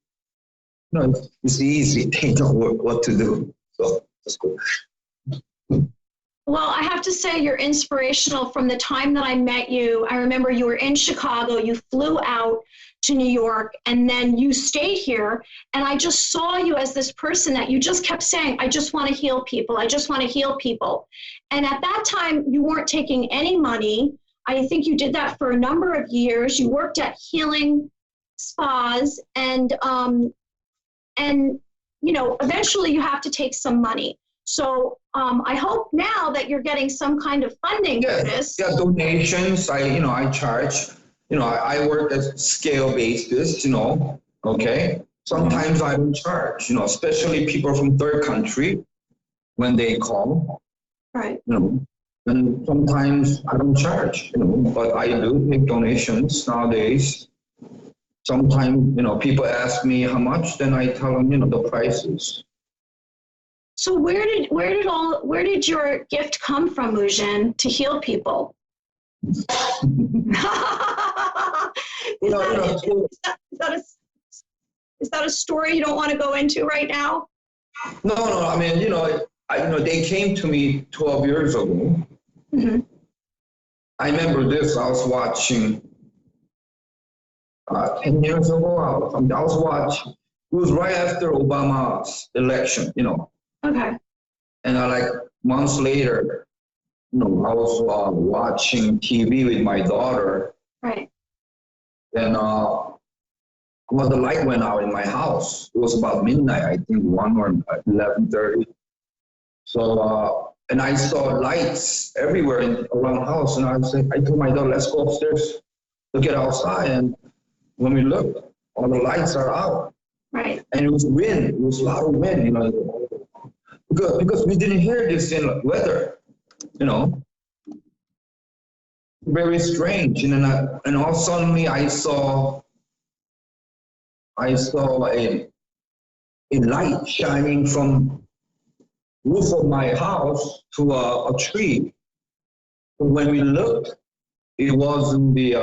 it's easy. They know what to do. So that's cool. Well, I have to say you're inspirational. From the time that I met you, I remember you were in Chicago, you flew out to New York, and then you stayed here. And I just saw you as this person that you just kept saying, I just want to heal people. I just want to heal people. And at that time, you weren't taking any money. I think you did that for a number of years. You worked at healing spas, and eventually you have to take some money. So I hope now that you're getting some kind of funding for this. Yeah, donations. I charge. I work at scale basis. Okay. Sometimes I don't charge. Especially people from third country when they call. Right. And sometimes I don't charge. But I do take donations nowadays. Sometimes people ask me how much, then I tell them the prices. So where did your gift come from, Mujan, to heal people? Is that a story you don't want to go into right now? No. They came to me 12 years ago. Mm-hmm. I remember this. I was watching 10 years ago. I was watching. It was right after Obama's election. Okay. And months later, I was watching TV with my daughter. Right. And the light went out in my house. It was about midnight, I think 1 or 11:30. So, and I saw lights everywhere around the house. And I told my daughter, let's go upstairs, look at outside. And when we looked, all the lights are out. Right. And it was wind. It was a lot of wind, because we didn't hear this in weather, you know. Very strange. And all suddenly I saw a light shining from roof of my house to a tree. When we looked, it wasn't the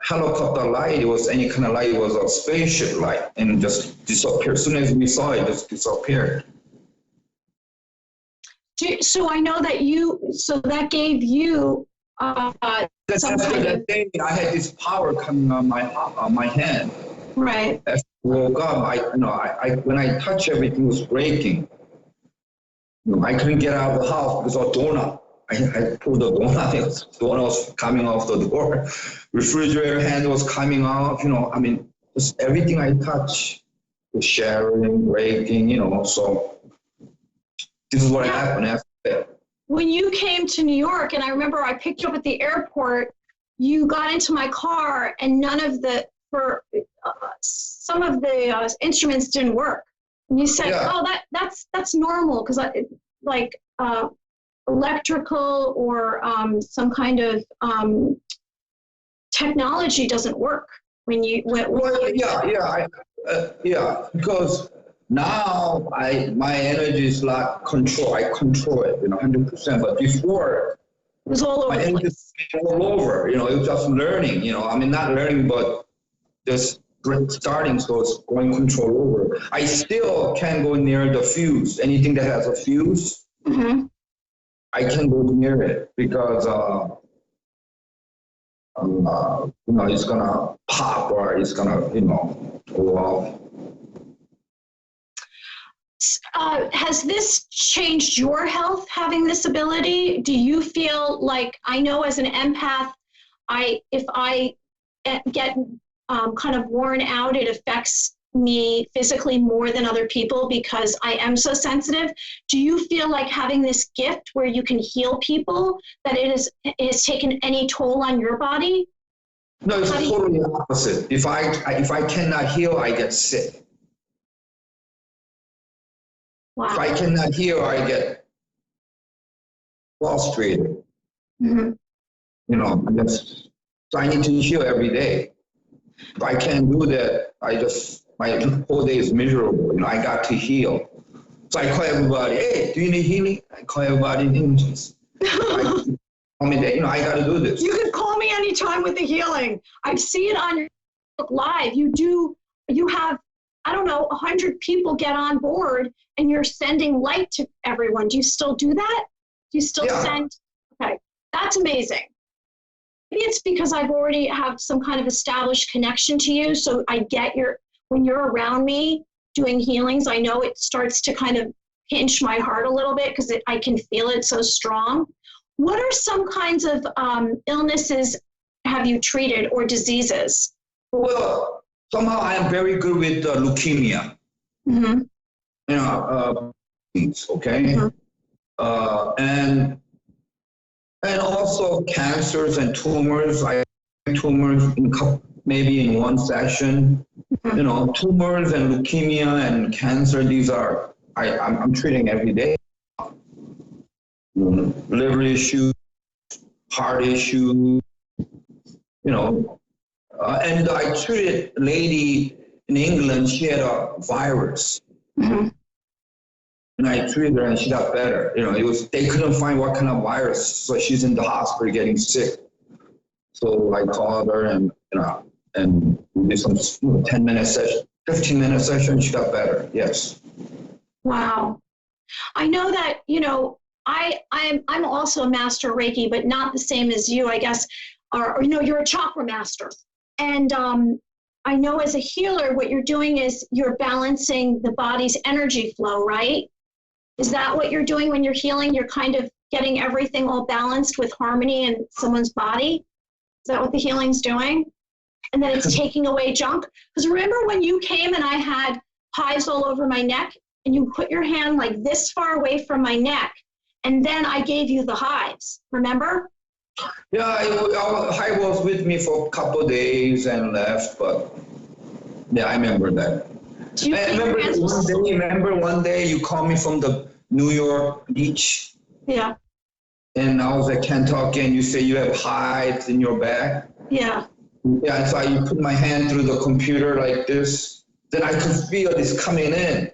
helicopter light, it was any kind of light, it was a spaceship light, and just disappeared. As soon as we saw it, just disappeared. So I know that so that gave you some kind of... That day, I had this power coming on my hand. Right. As I woke up, when I touched everything, it was breaking. I couldn't get out of the house because of a doorknob. I pulled the doorknob, the doorknob was coming off the door. Refrigerator handle was coming off, just everything I touched was shattering, breaking, so this is what happened after that. When you came to New York, and I remember I picked you up at the airport, you got into my car and some of the instruments didn't work. And you said, that's normal, because electrical or some kind of technology doesn't work when you because now my energy is like I control it 100%, but before it was all over my energy was all over, it was just learning, not learning, but just starting, so it's going control over. I still can't go near the fuse. Anything that has a fuse, I can't go near it because it's gonna pop or it's gonna go off. Has this changed your health, having this ability? Do you feel like, I know as an empath, if I get kind of worn out, it affects me physically more than other people because I am so sensitive. Do you feel like having this gift where you can heal people, that it has taken any toll on your body? No, it's totally opposite. If I cannot heal, I get sick. Wow. If I cannot heal, I get frustrated. So I need to heal every day. If I can't do that, my whole day is miserable. I got to heal. So I call everybody, hey, do you need healing? I call everybody images. I got to do this. You can call me anytime with the healing. I see it on your live. You have, 100 people get on board and you're sending light to everyone. Do you still do that? Do you still send? Okay, that's amazing. Maybe it's because I've already have some kind of established connection to you. So I get when you're around me doing healings, I know it starts to kind of pinch my heart a little bit because I can feel it so strong. What are some kinds of illnesses have you treated or diseases? Well, somehow I am very good with leukemia. Okay? And also cancers and tumors. I have tumors maybe in one session. Tumors and leukemia and cancer, these are, I'm treating every day. Liver issues, heart issues, and I treated a lady in England, she had a virus. And I treated her and she got better. They couldn't find what kind of virus, so she's in the hospital getting sick. So I called her and we did some 10-minute session, 15-minute session, she got better, yes. Wow. I know that, I'm also a master Reiki, but not the same as you, I guess, or you're a chakra master. And I know as a healer, what you're doing is you're balancing the body's energy flow, right? Is that what you're doing when you're healing? You're kind of getting everything all balanced with harmony in someone's body? Is that what the healing's doing? And then it's taking away junk? Because remember when you came and I had hives all over my neck and you put your hand like this far away from my neck and then I gave you the hives, remember? Yeah, hive was with me for a couple of days and left, but yeah, I remember that. Do you remember one day you called me from the New York Beach. Yeah. And I was at Kentucky, and you say you have hives in your back. Yeah. Yeah, so I put my hand through the computer like this. Then I could feel this coming in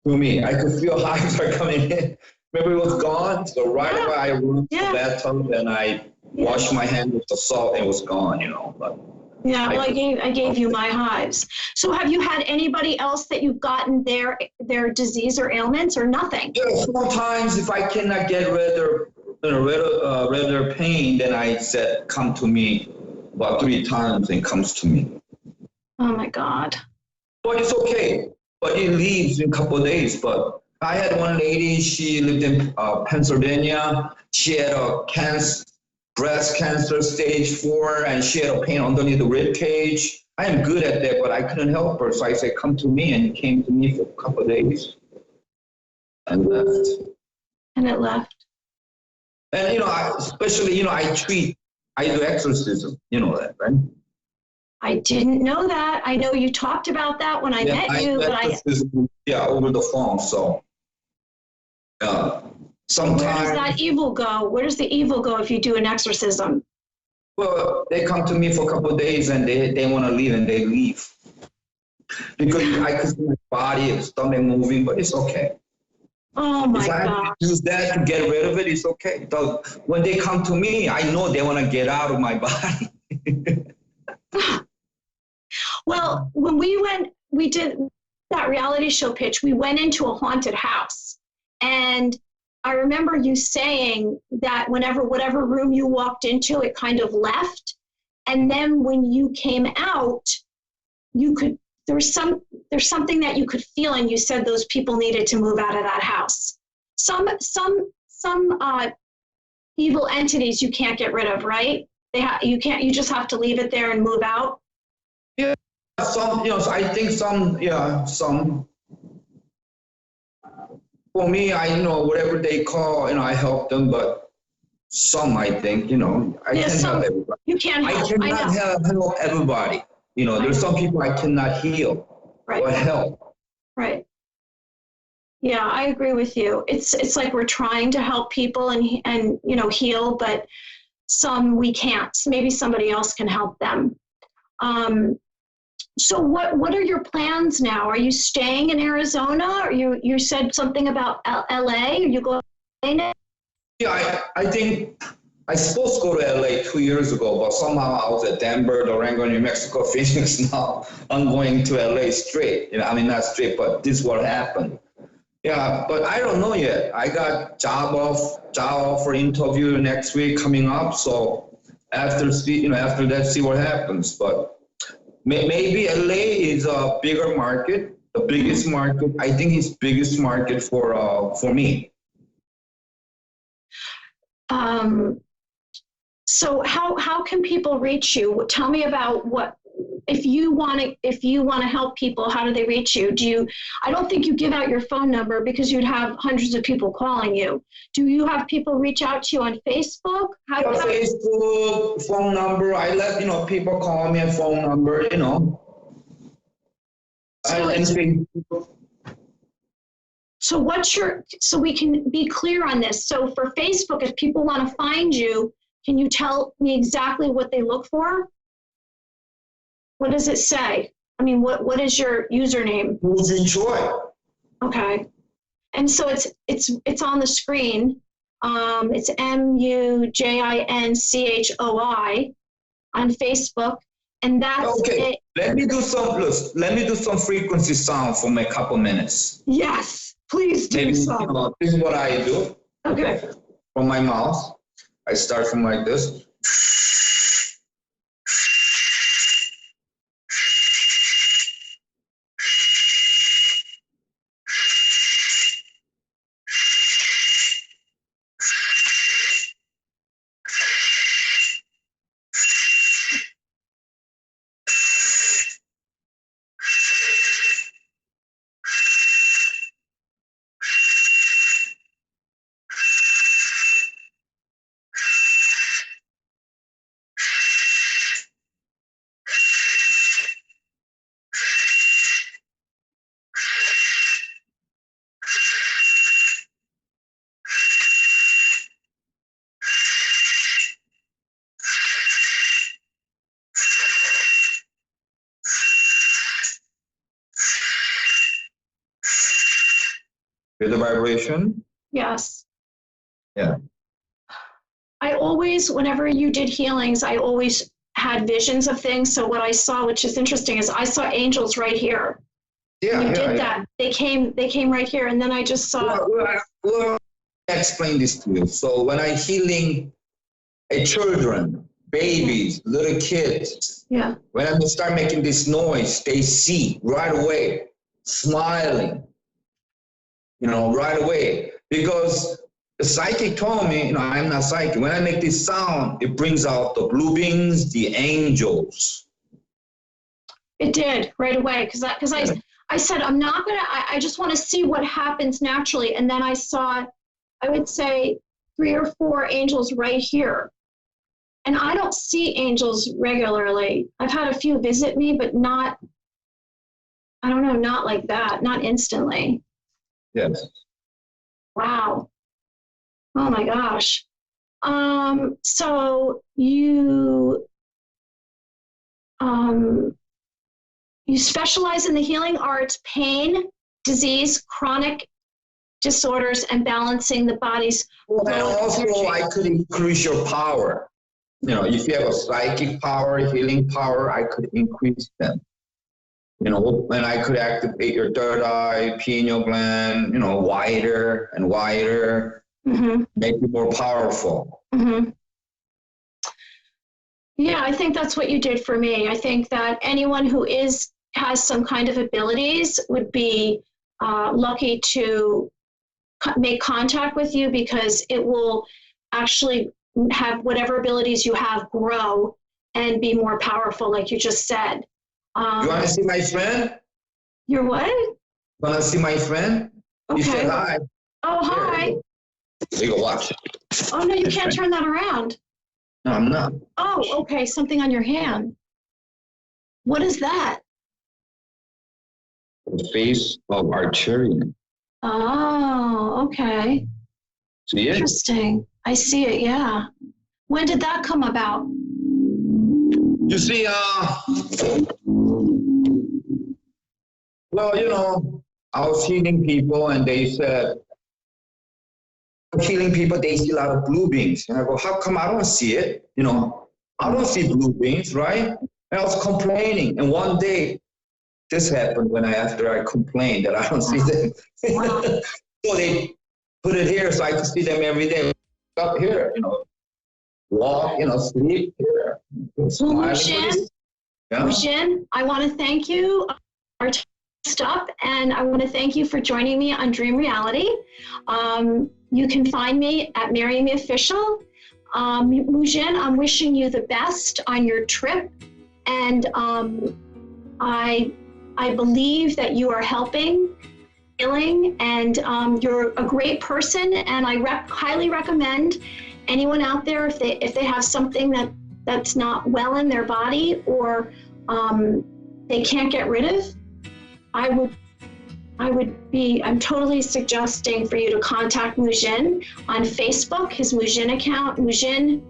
to me. I could feel hives are coming in. Remember, it was gone. So right away, I went to the bathtub and I washed my hand with the salt. And it was gone, But yeah, well, I gave you my hives. So have you had anybody else that you've gotten their disease or ailments or nothing? Yeah, sometimes if I cannot get rid of their pain, then I said, come to me about 3 times and comes to me. Oh my God. But it's okay. But it leaves in a couple of days. But I had one lady, she lived in Pennsylvania. She had a breast cancer stage 4, and she had a pain underneath the rib cage. I am good at that, but I couldn't help her. So I said, come to me, and he came to me for a couple of days and left. And it left. And, I do exorcism, that, right? I didn't know that. I know you talked about that when I met you, but over the phone. So, sometimes. Where does that evil go? Where does the evil go if you do an exorcism? Well, they come to me for a couple of days and they want to leave, and they leave. Because I can see my body and stomach moving, but it's okay. Oh my God. If I use that to get rid of it, it's okay. So when they come to me, I know they want to get out of my body. Well, when we did that reality show pitch, we went into a haunted house. And I remember you saying that whatever room you walked into, it kind of left. And then when you came out, there's something that you could feel, and you said those people needed to move out of that house. Some evil entities you can't get rid of, right? You just have to leave it there and move out. Yeah, I think some. For me, whatever they call, I help them, but some, I think, I can't help everybody. You can't help. I cannot help everybody. There's some people I cannot heal or help. Right. Yeah, I agree with you. It's like we're trying to help people and heal, but some we can't. Maybe somebody else can help them. So what are your plans now? Are you staying in Arizona? Or you said something about LA? Are you going to LA? Yeah, I think I was supposed to go to LA 2 years ago, but somehow I was at Denver, Durango, New Mexico, Phoenix. Now I'm going to LA straight. Not straight, but this is what happened. Yeah, but I don't know yet. I got job offer interview next week coming up. So after that, see what happens. But maybe LA is a bigger market, the biggest market. I think it's biggest market for me. So how can people reach you? Tell me about what if you want to help people. How do they reach you? I don't think you give out your phone number because you'd have hundreds of people calling you. Do you have people reach out to you on Facebook? Facebook, phone number. I let people call me a phone number. So we can be clear on this. So for Facebook, if people want to find you, can you tell me exactly what they look for? What does it say? What is your username? Moving Joy. Okay. And so it's on the screen. It's MUJINCHOI on Facebook. And that's okay. It. Let me do some frequency sound for a couple minutes. Yes, please do so. This is what I do. Okay. From my mouth. I start from like this. Feel the vibration? Yes. Yeah. I always, whenever you did healings, I always had visions of things. So what I saw, which is interesting, is I saw angels right here. Yeah, you did that. They came right here, and then I just saw. Well, I explain this to you. So when I healing children, babies, little kids, yeah. When I start making this noise, they see right away, smiling, right away. Because the psychic told me, I'm not psychic. When I make this sound, it brings out the blue beings, the angels. It did right away, because I said, I'm not gonna, I just want to see what happens naturally. And then I saw, I would say 3 or 4 angels right here. And I don't see angels regularly. I've had a few visit me, but not, I don't know, not like that, not instantly. Yes. Wow. Oh my gosh. So you specialize in the healing arts, pain, disease, chronic disorders, and balancing the body's. And also, energy. I could increase your power. If you have a psychic power, healing power, I could increase them. And I could activate your third eye, pineal gland, wider and wider, make you more powerful. Yeah, I think that's what you did for me. I think that anyone who has some kind of abilities would be lucky to make contact with you, because it will actually have whatever abilities you have grow and be more powerful, like you just said. You want to see my friend? You're what? You want to see my friend? Okay. You said hi. Oh, hi. There you go, watch. Oh, no, you can't turn that around. No, I'm not. Oh, okay, something on your hand. What is that? The face of Arcturian. Oh, okay. See it? Interesting. I see it, yeah. When did that come about? You see, well, I was healing people, and they said, healing people, they see a lot of blue beings. And I go, how come I don't see it? I don't see blue beings, right? And I was complaining. And one day, this happened after I complained that I don't see them. Wow. So they put it here so I could see them every day. Up here, walk, sleep here. Mujin, I want to thank you. Our time is up, and I want to thank you for joining me on Dream Reality. You can find me at Marry Amy Official. Mujin, I'm wishing you the best on your trip, and I believe that you are helping, healing, and you're a great person. And I highly recommend anyone out there, if they have something that's not well in their body, or they can't get rid of, I'm totally suggesting for you to contact Mujin on Facebook, his Mujin account, Mujin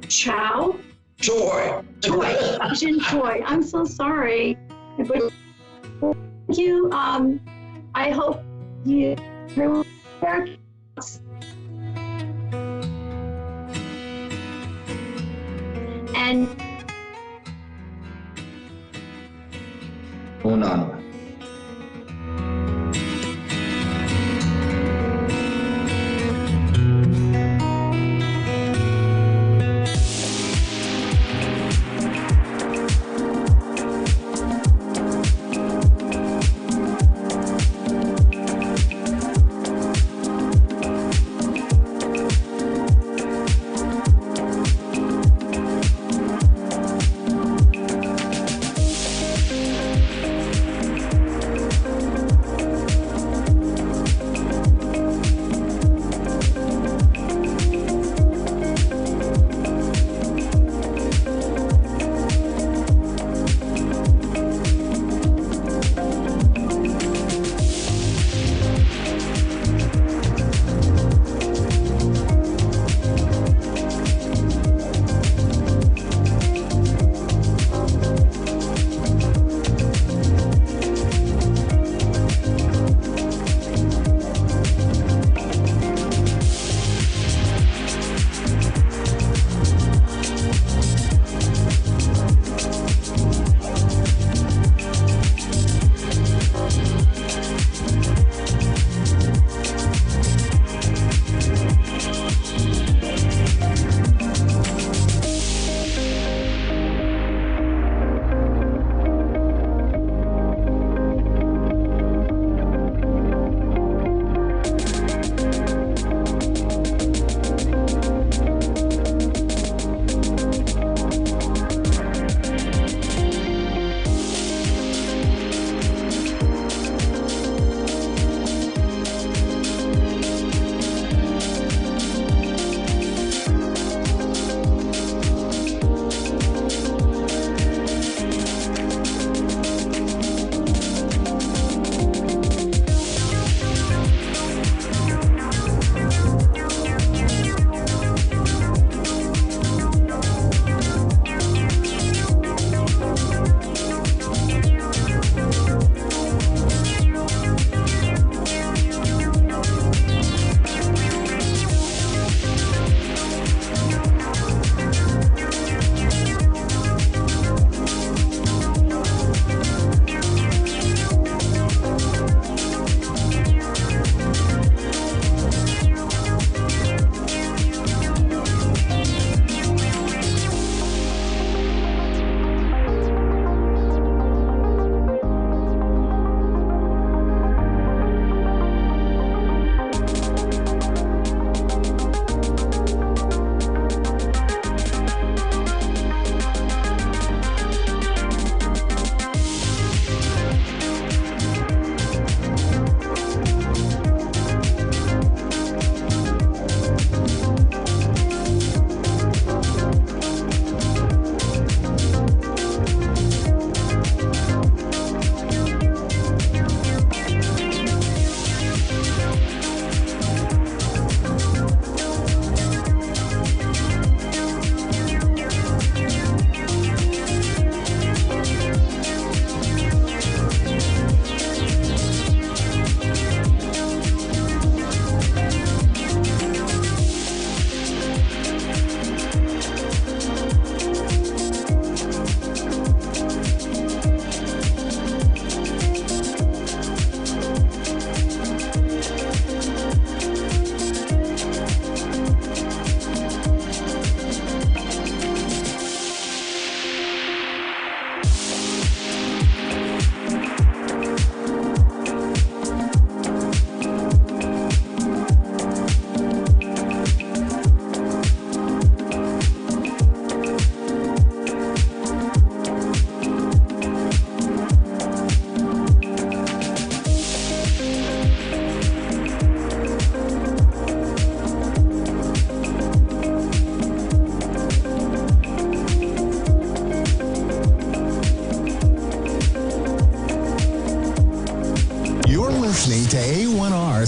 Chow. Joy. Mujin Joy. I'm so sorry. But thank you. I hope you and Hold on.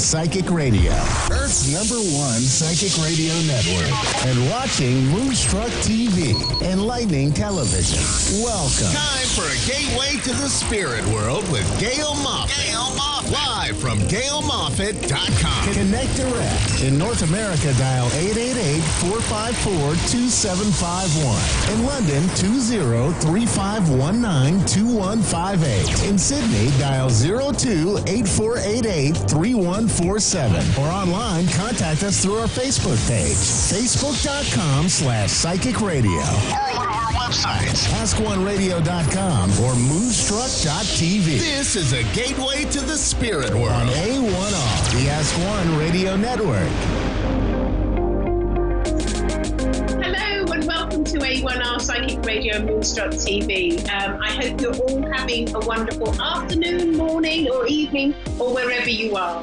Psychic Radio, Earth's #1 psychic radio network, and watching Moonstruck TV, enlightening television. Welcome. Time for a gateway to the spirit world with Gail Moffat. Live from GailMoffat.com. Connect direct. In North America, dial 888-454-2751. In London, 20-3519-2158. In Sydney, dial 02-8488-3147. Or online, contact us through our Facebook page, Facebook.com/Psychic Radio. Or one of our websites, AskOneRadio.com or Moonstruck.tv. This is a gateway to the spirit world on A1R, the Ask One Radio Network. Hello and welcome to A1R Psychic Radio and Moonstruck TV. I hope you're all having a wonderful afternoon, morning or evening or wherever you are.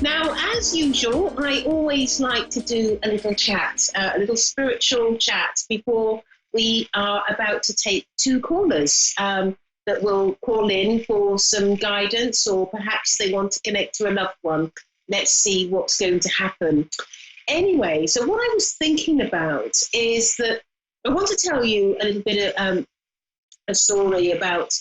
Now, as usual, I always like to do a little chat, a little spiritual chat before we are about to take two callers that will call in for some guidance, or perhaps they want to connect to a loved one. Let's see what's going to happen. Anyway, so what I was thinking about is that I want to tell you a little bit of a story about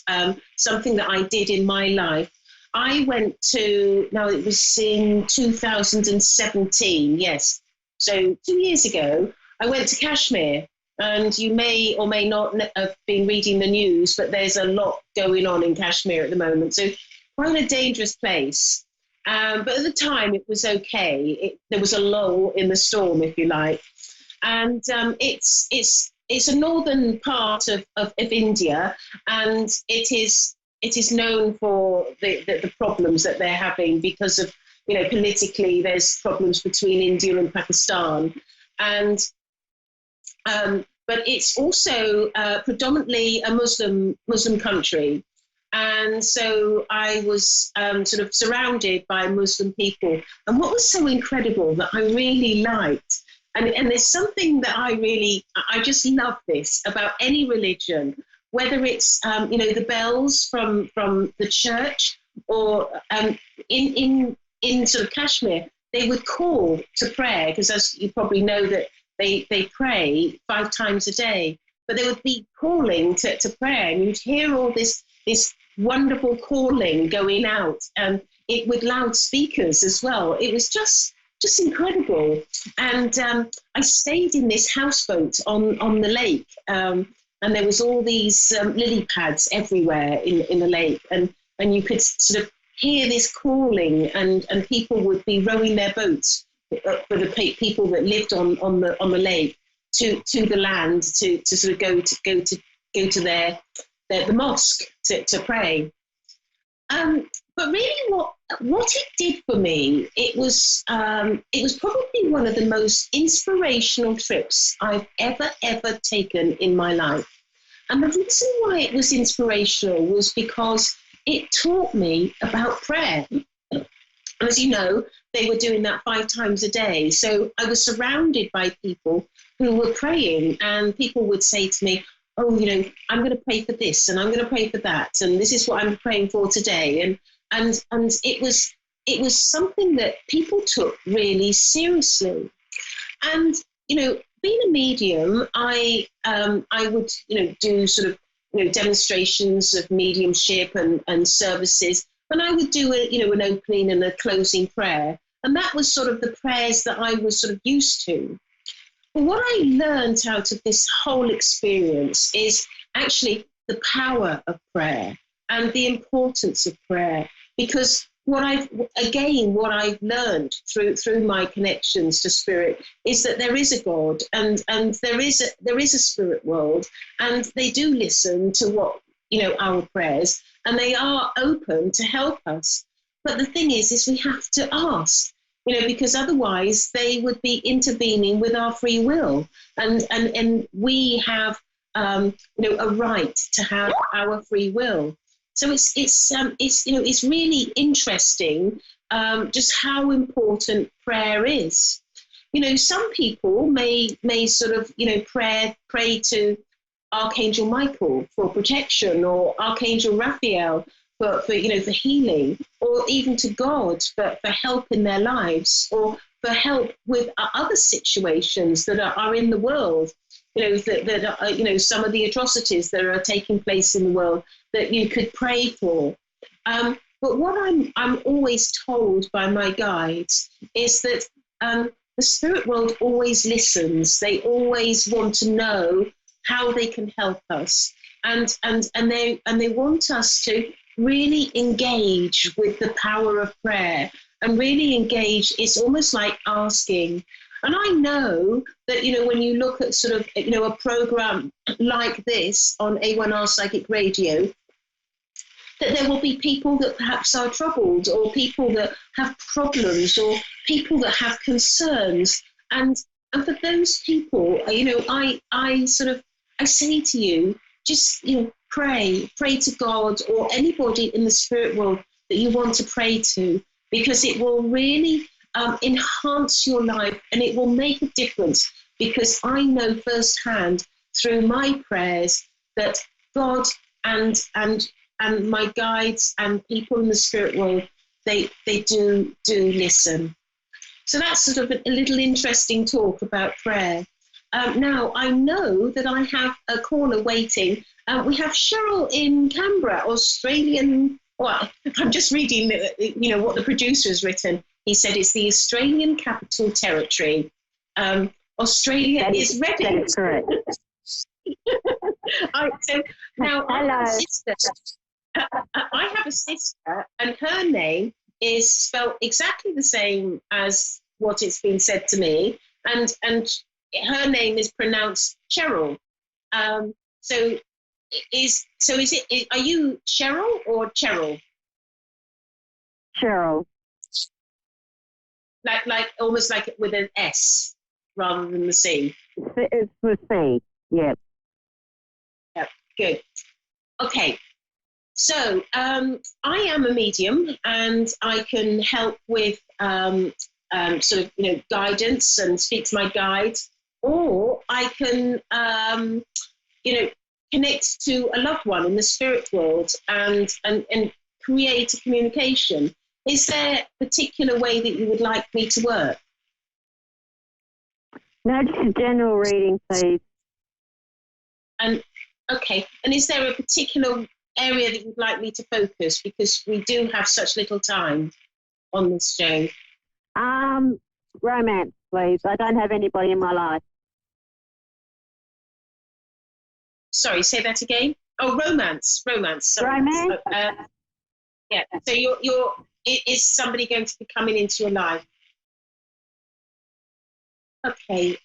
something that I did in my life. I went to, now it was in 2017, yes. So 2 years ago, I went to Kashmir. And you may or may not have been reading the news, but there's a lot going on in Kashmir at the moment. So quite a dangerous place. But at the time, it was okay. There was a lull in the storm, if you like. And it's a northern part of India, and it is known for the problems that they're having because of, politically, there's problems between India and Pakistan. And but it's also predominantly a Muslim country. And so I was sort of surrounded by Muslim people. And what was so incredible that I really liked, and there's something that I just love this about any religion, whether it's, the bells from the church or in sort of Kashmir, they would call to prayer, because as you probably know that they pray 5 times a day, but they would be calling to prayer, and you'd hear all this wonderful calling going out, and it with loudspeakers as well. It was just incredible. And I stayed in this houseboat on the lake, and there was all these lily pads everywhere in the lake, and you could sort of hear this calling, and people would be rowing their boats for the people that lived on the lake to the land to sort of go to the mosque to pray. But really, what it did for me, it was probably one of the most inspirational trips I've ever taken in my life. And the reason why it was inspirational was because it taught me about prayer. As you know, they were doing that 5 times a day. So I was surrounded by people who were praying, and people would say to me, oh, I'm going to pray for this, and I'm going to pray for that, and this is what I'm praying for today. And it was something that people took really seriously. And, being a medium, I would, do sort of, demonstrations of mediumship and services. And I would do an opening and a closing prayer. And that was sort of the prayers that I was sort of used to. But what I learned out of this whole experience is actually the power of prayer and the importance of prayer. Because what I've learned through my connections to spirit is that there is a God, and there is a spirit world, and they do listen to what, our prayers, and they are open to help us. But the thing is we have to ask, because otherwise they would be intervening with our free will, and we have a right to have our free will. So it's really interesting just how important prayer is. Some people may sort of pray to Archangel Michael for protection, or Archangel Raphael for healing, or even to God for help in their lives, or for help with other situations that are in the world, that are, some of the atrocities that are taking place in the world that you could pray for. But what I'm always told by my guides is that the spirit world always listens. They always want to know how they can help us, and they want us to really engage with the power of prayer and really engage. It's almost like asking. And I know that, when you look at sort of, a program like this on A1R Psychic Radio, that there will be people that perhaps are troubled, or people that have problems, or people that have concerns. And for those people, I say to you, just, pray to God or anybody in the spirit world that you want to pray to, because it will really enhance your life, and it will make a difference, because I know firsthand through my prayers that God and my guides and people in the spirit world, they do listen. So that's sort of a little interesting talk about prayer. Now, I know that I have a caller waiting. We have Cheryl in Canberra, Australian. Well, I'm just reading, what the producer has written. He said it's the Australian Capital Territory. Australia is ready. That is correct. So now, hello. I have a sister, and her name is spelled exactly the same as what it's been said to me, and her name is pronounced Cheryl. So is it? Are you Cheryl or Cheryl? Cheryl. Like almost like with an S rather than the C. It's the C. Yeah. Yeah. Good. Okay. So I am a medium, and I can help with sort of guidance and speak to my guides, or I can connect to a loved one in the spirit world and create a communication. Is there a particular way that you would like me to work? No, just a general reading, please. And okay, and is there a particular area that you'd like me to focus, because we do have such little time on this show? Romance, please. I don't have anybody in my life. Sorry, say that again. Oh, romance. Sorry. Romance. Yeah. So is somebody going to be coming into your life? Okay.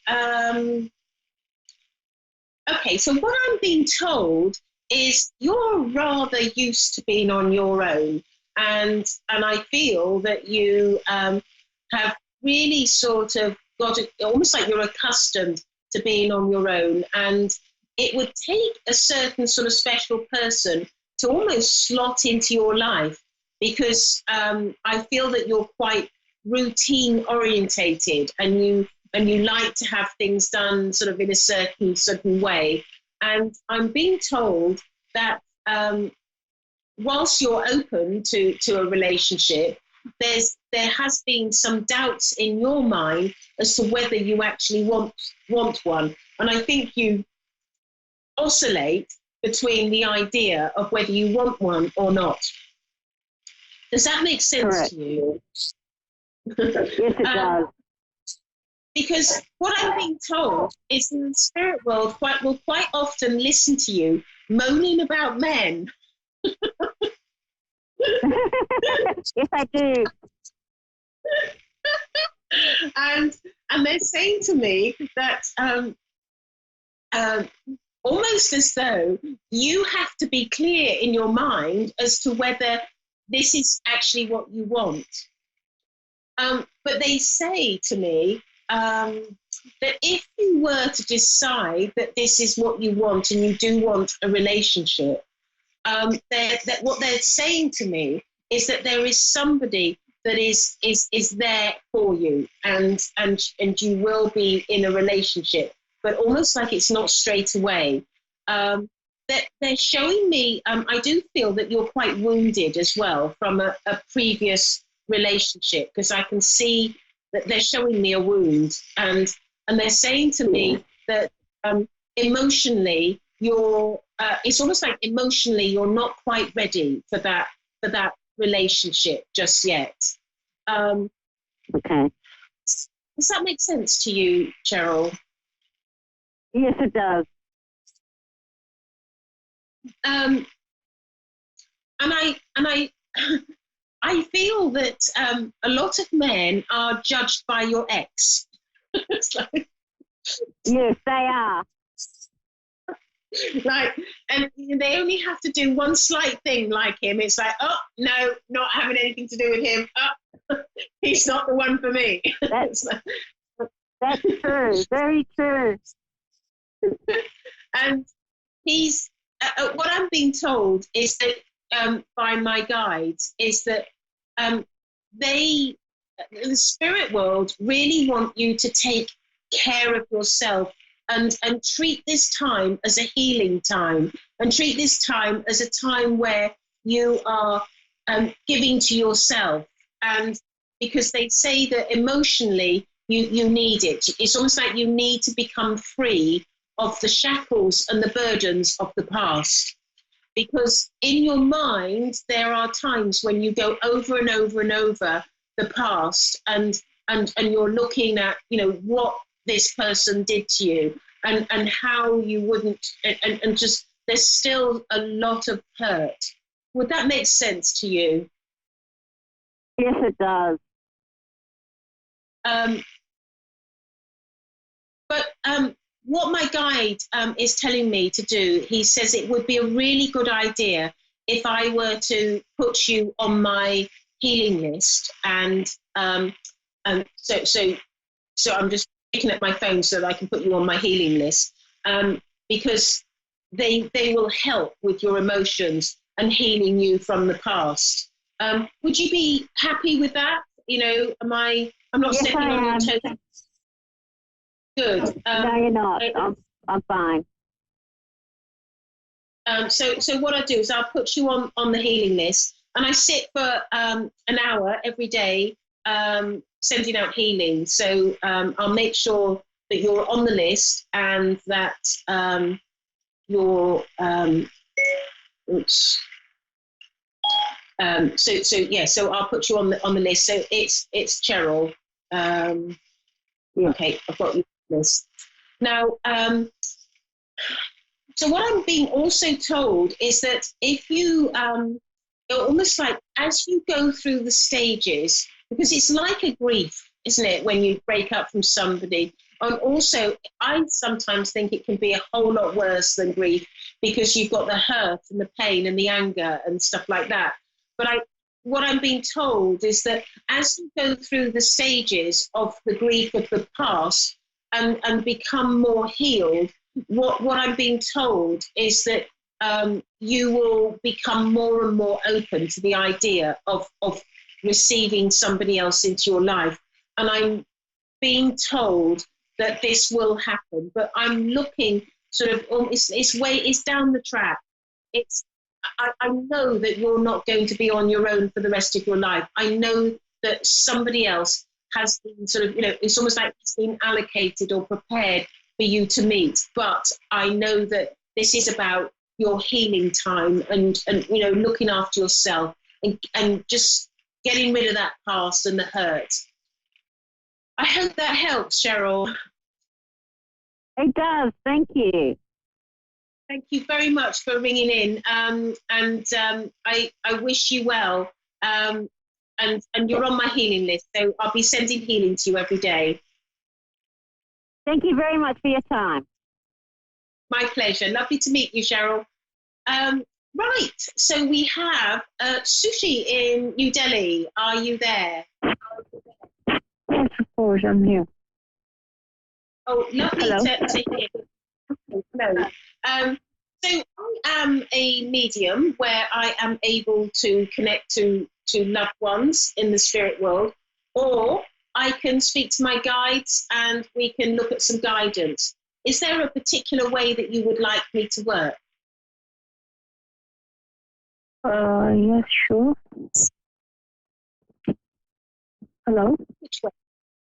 Okay. So what I'm being told is you're rather used to being on your own, and I feel that you have really sort of got it, almost like you're accustomed to being on your own, and it would take a certain sort of special person to almost slot into your life, because I feel that you're quite routine orientated, and you like to have things done sort of in a certain way. And I'm being told that whilst you're open to a relationship, there has been some doubts in your mind as to whether you actually want one. And I think you oscillate between the idea of whether you want one or not. Does that make sense Correct. to you? Yes, it does. Because what I'm being told is that the spirit world will quite often listen to you moaning about men. Yes, I do. And they're saying to me that almost as though you have to be clear in your mind as to whether this is actually what you want. But they say to me that if you were to decide that this is what you want and you do want a relationship, that what they're saying to me is that there is somebody that is there for you, and you will be in a relationship, but almost like it's not straight away. they're showing me, I do feel that you're quite wounded as well from a previous relationship, because I can see that they're showing me a wound, and they're saying to me that emotionally you're, it's almost like emotionally you're not quite ready for that relationship just yet. Okay. Does that make sense to you, Cheryl? Yes, it does. And I I feel that a lot of men are judged by your ex. It's like, Yes, they are. like, and they only have to do one slight thing like him. It's like, oh no, not having anything to do with him. Oh, he's not the one for me. That's true. Very true. And he's what I'm being told is that by my guides is that the spirit world really want you to take care of yourself and treat this time as a healing time, and treat this time as a time where you are giving to yourself. And because they say that emotionally you need it. It's almost like you need to become free of the shackles and the burdens of the past. Because in your mind, there are times when you go over and over and over the past, and you're looking at, you know, what this person did to you, and how you wouldn't, and just, there's still a lot of hurt. Would that make sense to you? Yes, it does. But what my guide is telling me to do, he says it would be a really good idea if I were to put you on my healing list, and so I'm just picking up my phone so that I can put you on my healing list, because they will help with your emotions and healing you from the past. Would you be happy with that? You know, I'm not Yes, stepping on your toes. Good. No, you're not. I'm fine. So what I do is I'll put you on the healing list, and I sit for an hour every day sending out healing. So I'll make sure that you're on the list, and that you're so I'll put you on the list. So it's Cheryl. Okay, I've got you on the list. Now, so what I'm being also told is that if you, almost like as you go through the stages, because it's like a grief, isn't it, when you break up from somebody? And also, I sometimes think it can be a whole lot worse than grief, because you've got the hurt and the pain and the anger and stuff like that. But what I'm being told is that as you go through the stages of the grief of the past and become more healed, what I'm being told is that you will become more and more open to the idea of receiving somebody else into your life. And I'm being told that this will happen, but I'm looking sort of, it's down the track. I know that you're not going to be on your own for the rest of your life. I know that somebody else has been sort of, you know, it's almost like it's been allocated or prepared for you to meet. But I know that this is about your healing time and you know, looking after yourself and just getting rid of that past and the hurt. I hope that helps, Cheryl. It does. Thank you. Thank you very much for ringing in, I wish you well, and you're on my healing list, so I'll be sending healing to you every day. Thank you very much for your time. My pleasure. Lovely to meet you, Cheryl. Right, so we have Sushi in New Delhi. Are you there? Yes, of course, I'm here. Oh, lovely to hear. Hello. So I am a medium where I am able to connect to loved ones in the spirit world, or I can speak to my guides and we can look at some guidance. Is there a particular way that you would like me to work? Yes, sure. Hello?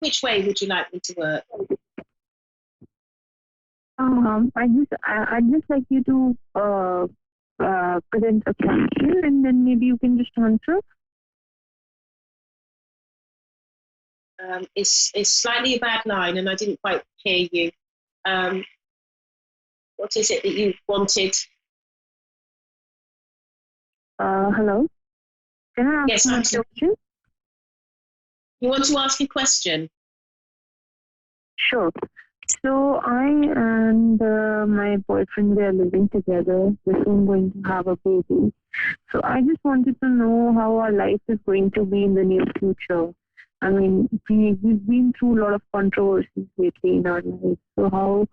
Which way would you like me to work? I'd just like you to present a question, and then maybe you can just answer. It's slightly a bad line, and I didn't quite hear you. What is it that you wanted? Hello? Can I ask Yes, my I'm still. question? You want to ask a question? Sure. So I and my boyfriend, we are living together. We're soon going to have a baby. So I just wanted to know how our life is going to be in the near future. I mean, we've been through a lot of controversies lately in our life. So how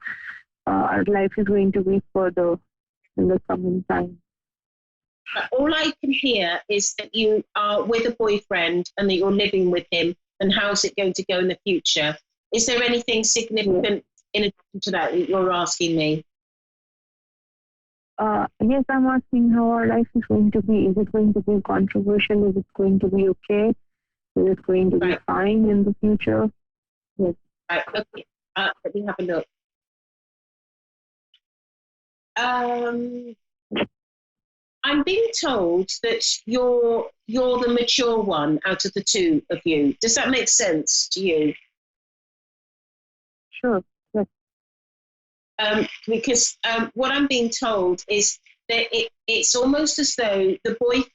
our life is going to be further in the coming time. All I can hear is that you are with a boyfriend and that you're living with him, and how's it going to go in the future? Is there anything significant in addition to that you're asking me? Yes, I'm asking how our life is going to be. Is it going to be controversial? Is it going to be okay? Is it going to be fine in the future? Yes. Right, okay. Let me have a look. I'm being told that you're the mature one out of the two of you. Does that make sense to you? Sure. Yes. Because what I'm being told is that it's almost as though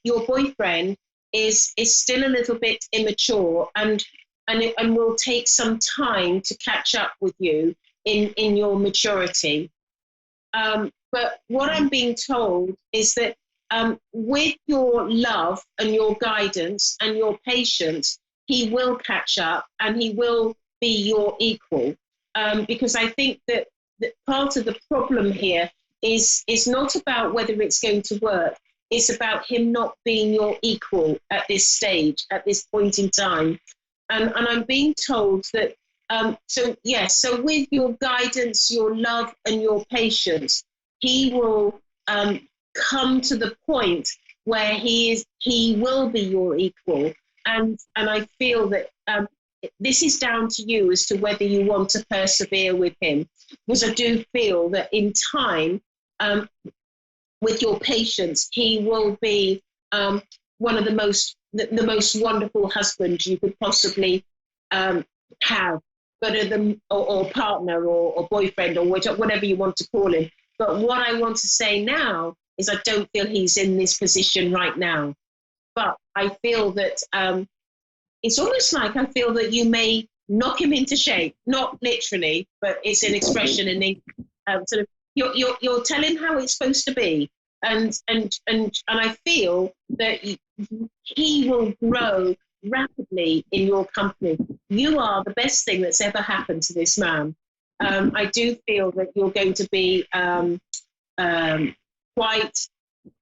your boyfriend is still a little bit immature and will take some time to catch up with you in your maturity. But what I'm being told is that with your love and your guidance and your patience, he will catch up and he will be your equal. Because I think that part of the problem here is not about whether it's going to work. It's about him not being your equal at this stage, at this point in time. And I'm being told that, so with your guidance, your love and your patience, he will come to the point where he will be your equal. And I feel that this is down to you as to whether you want to persevere with him. Because I do feel that in time, with your patience, he will be one of the most wonderful husbands you could possibly have, or partner or boyfriend or whatever you want to call him. But what I want to say now is I don't feel he's in this position right now. But I feel that it's almost like I feel that you may knock him into shape, not literally, but it's an expression and sort of you're telling how it's supposed to be, and I feel that he will grow rapidly in your company. You are the best thing that's ever happened to this man. I do feel that you're going to be quite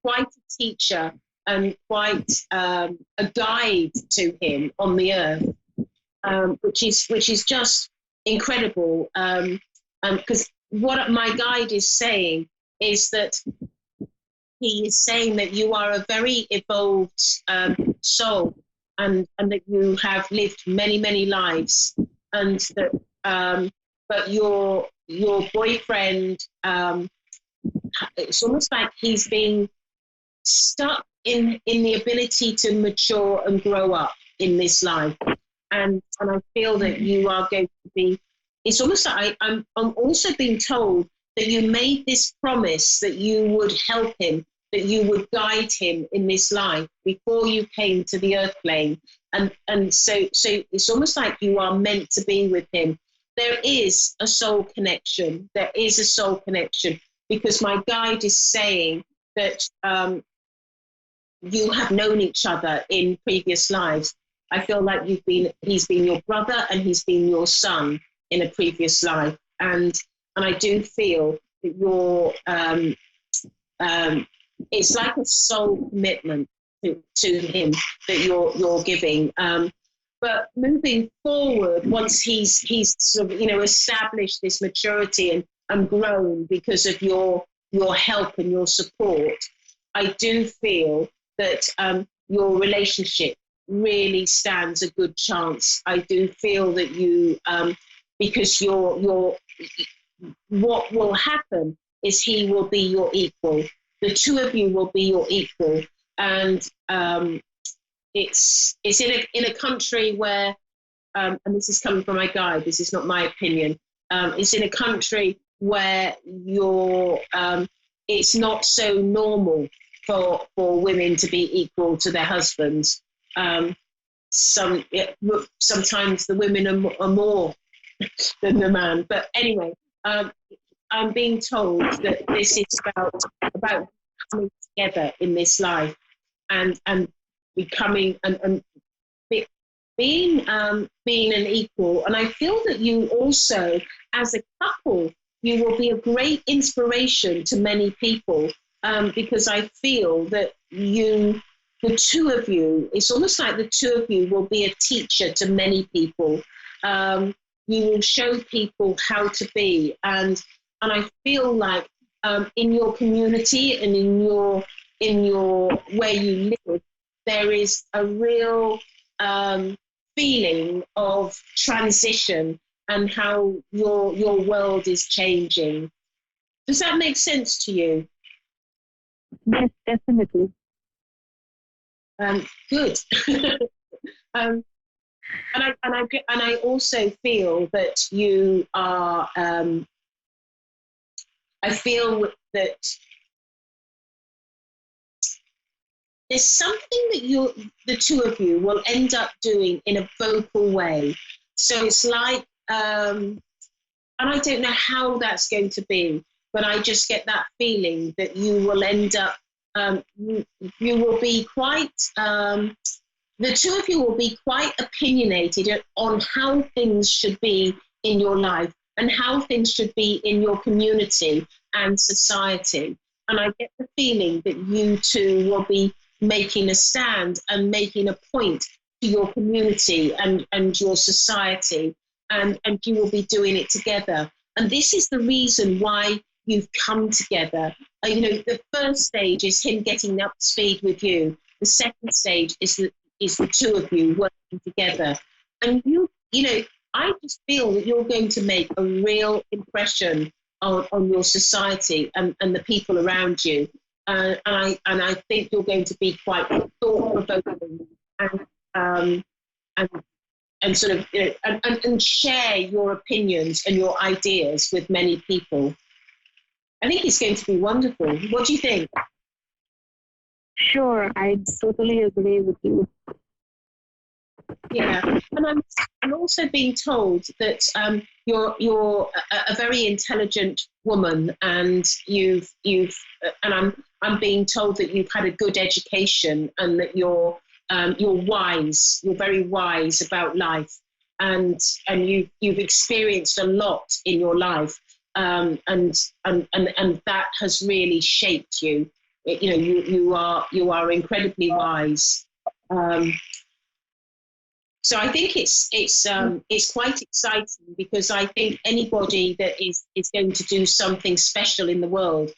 a teacher and quite a guide to him on the earth, which is just incredible. Because what my guide is saying is that he is saying that you are a very evolved soul, and that you have lived many lives, and that but your boyfriend, it's almost like he's being stuck in the ability to mature and grow up in this life, and I feel that you are going to be. It's almost like I'm also being told that you made this promise that you would help him, that you would guide him in this life before you came to the earth plane, and so it's almost like you are meant to be with him. There is a soul connection. There is a soul connection, because my guide is saying that you have known each other in previous lives. I feel like he's been your brother and he's been your son in a previous life, and I do feel that you're. It's like a soul commitment to him that you're giving. But moving forward, once he's sort of, established this maturity and grown because of your help and your support, I do feel that your relationship really stands a good chance. I do feel that you, because what will happen is he will be your equal. The two of you will be your equal, and it's in a country where, and this is coming from my guide. This is not my opinion. It's in a country where it's not so normal for women to be equal to their husbands. Sometimes the women are more than the man. But anyway, I'm being told that this is about coming together in this life and becoming and being an equal. And I feel that you also, as a couple, you will be a great inspiration to many people, because I feel that the two of you, it's almost like the two of you will be a teacher to many people. You will show people how to be, and I feel like in your community and in your where you live, there is a real feeling of transition and how your world is changing. Does that make sense to you? Yes, definitely. Good. And I also feel that you are. I feel that there's something that the two of you will end up doing in a vocal way. So it's like, and I don't know how that's going to be, but I just get that feeling that you will end up. You will be quite. The two of you will be quite opinionated on how things should be in your life and how things should be in your community and society. And I get the feeling that you two will be making a stand and making a point to your community and your society, and you will be doing it together. And this is the reason why you've come together. The first stage is him getting up to speed with you. The second stage is the two of you working together. And I just feel that you're going to make a real impression on your society and the people around you. And I think you're going to be quite thought-provoking and sort of and share your opinions and your ideas with many people. I think it's going to be wonderful. What do you think? Sure, I totally agree with you. Yeah, and I'm also being told that you're a very intelligent woman, and I'm being told that you've had a good education and that you're wise. You're very wise about life, and you've experienced a lot in your life, and that has really shaped you. You are incredibly wise. So I think it's quite exciting, because I think anybody that is going to do something special in the world,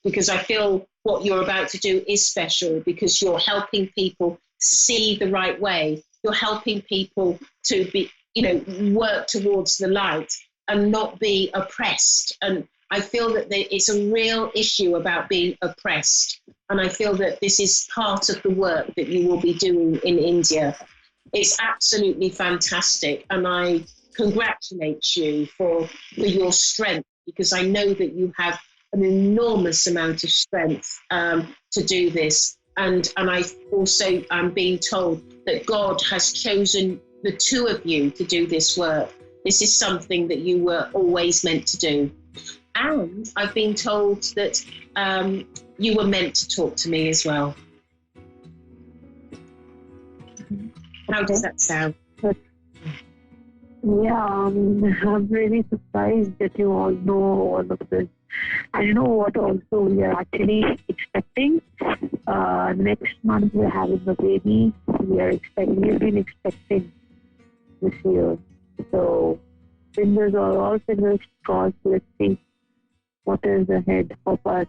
because I feel what you're about to do is special, because you're helping people see the right way. You're helping people to be, work towards the light and not be oppressed. And I feel that it's a real issue about being oppressed. And I feel that this is part of the work that you will be doing in India. It's absolutely fantastic, and I congratulate you for your strength, because I know that you have an enormous amount of strength to do this. And I also am being told that God has chosen the two of you to do this work. This is something that you were always meant to do. And I've been told that you were meant to talk to me as well. How does that sound? Yeah, I'm really surprised that you all know all of this. I know what also we are actually expecting. Next month we're having a baby. We've been expecting this year. So fingers are all fingers crossed. Let's see what is ahead of us.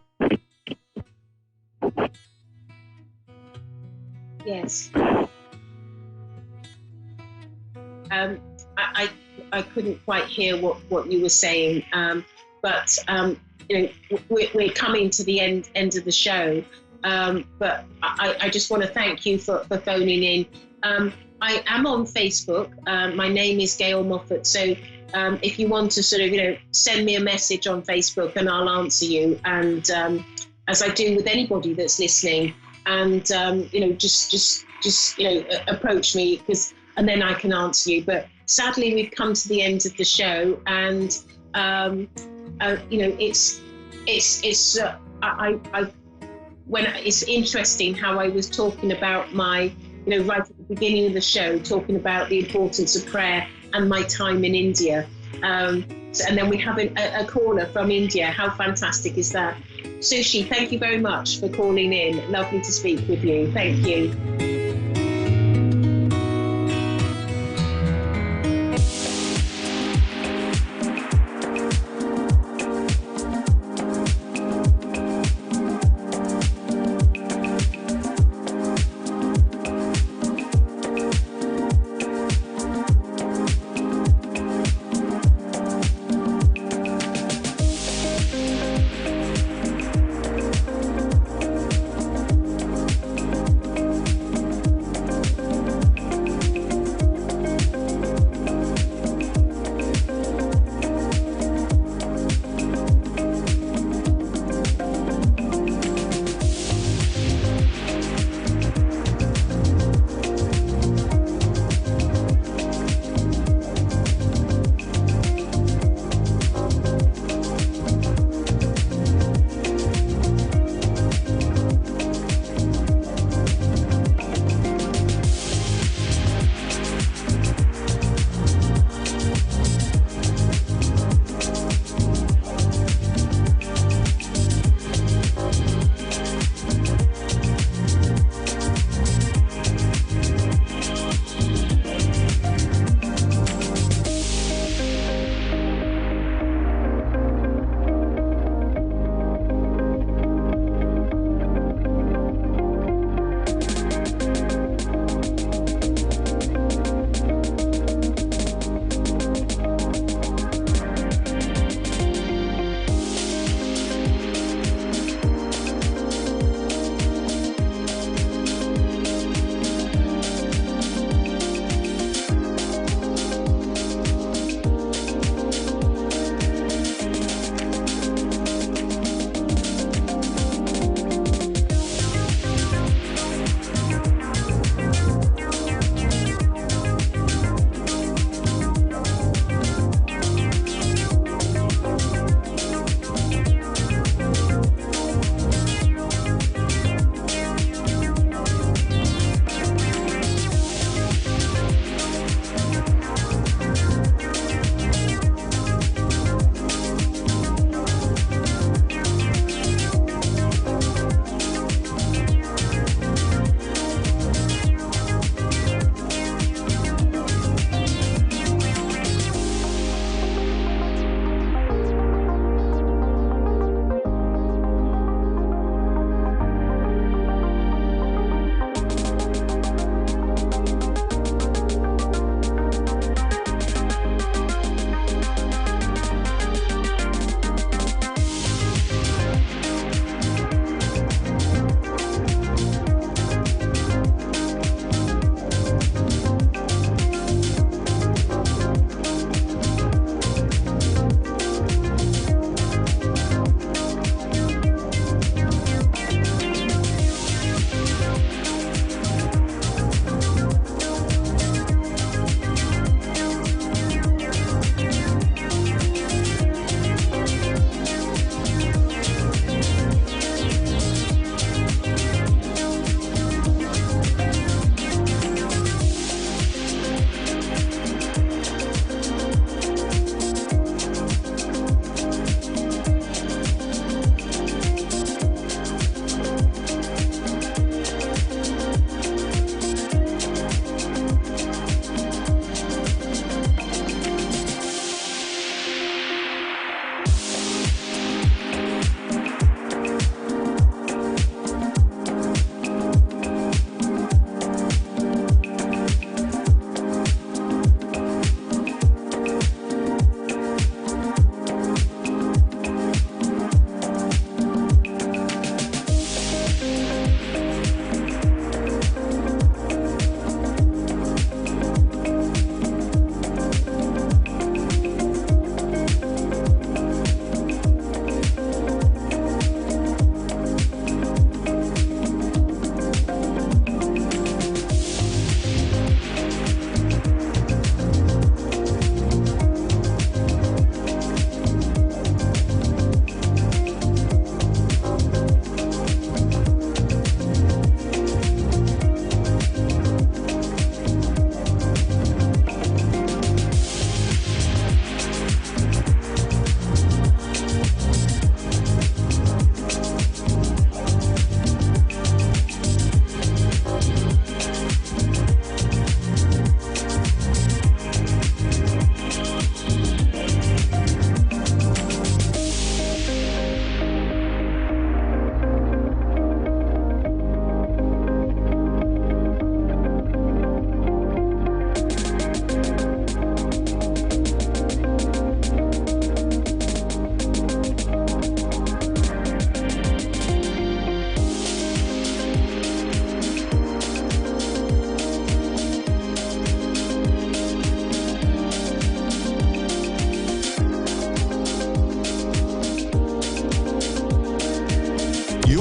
Yes. I couldn't quite hear what you were saying, but you know, we're coming to the end of the show. But I just want to thank you for phoning in. I am on Facebook. My name is Gail Moffat. So if you want to sort of, send me a message on Facebook and I'll answer you. And as I do with anybody that's listening, and just approach me and then I can answer you. But sadly, we've come to the end of the show, and it's interesting how I was talking about my, right at the beginning of the show, talking about the importance of prayer and my time in India. And then we have a caller from India. How fantastic is that? Sushi, thank you very much for calling in. Lovely to speak with you. Thank you.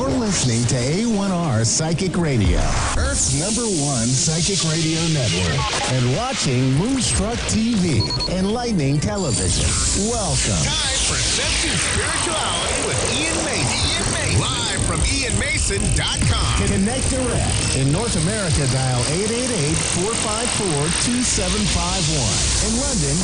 You're listening to A1R Psychic Radio, Earth's #1 psychic radio network, and watching Moonstruck TV, enlightening television. Welcome. Time for Sensing Spirituality with Ian Mason. Live from IanMason.com. Connect direct. In North America, dial 888-454-2751. In London,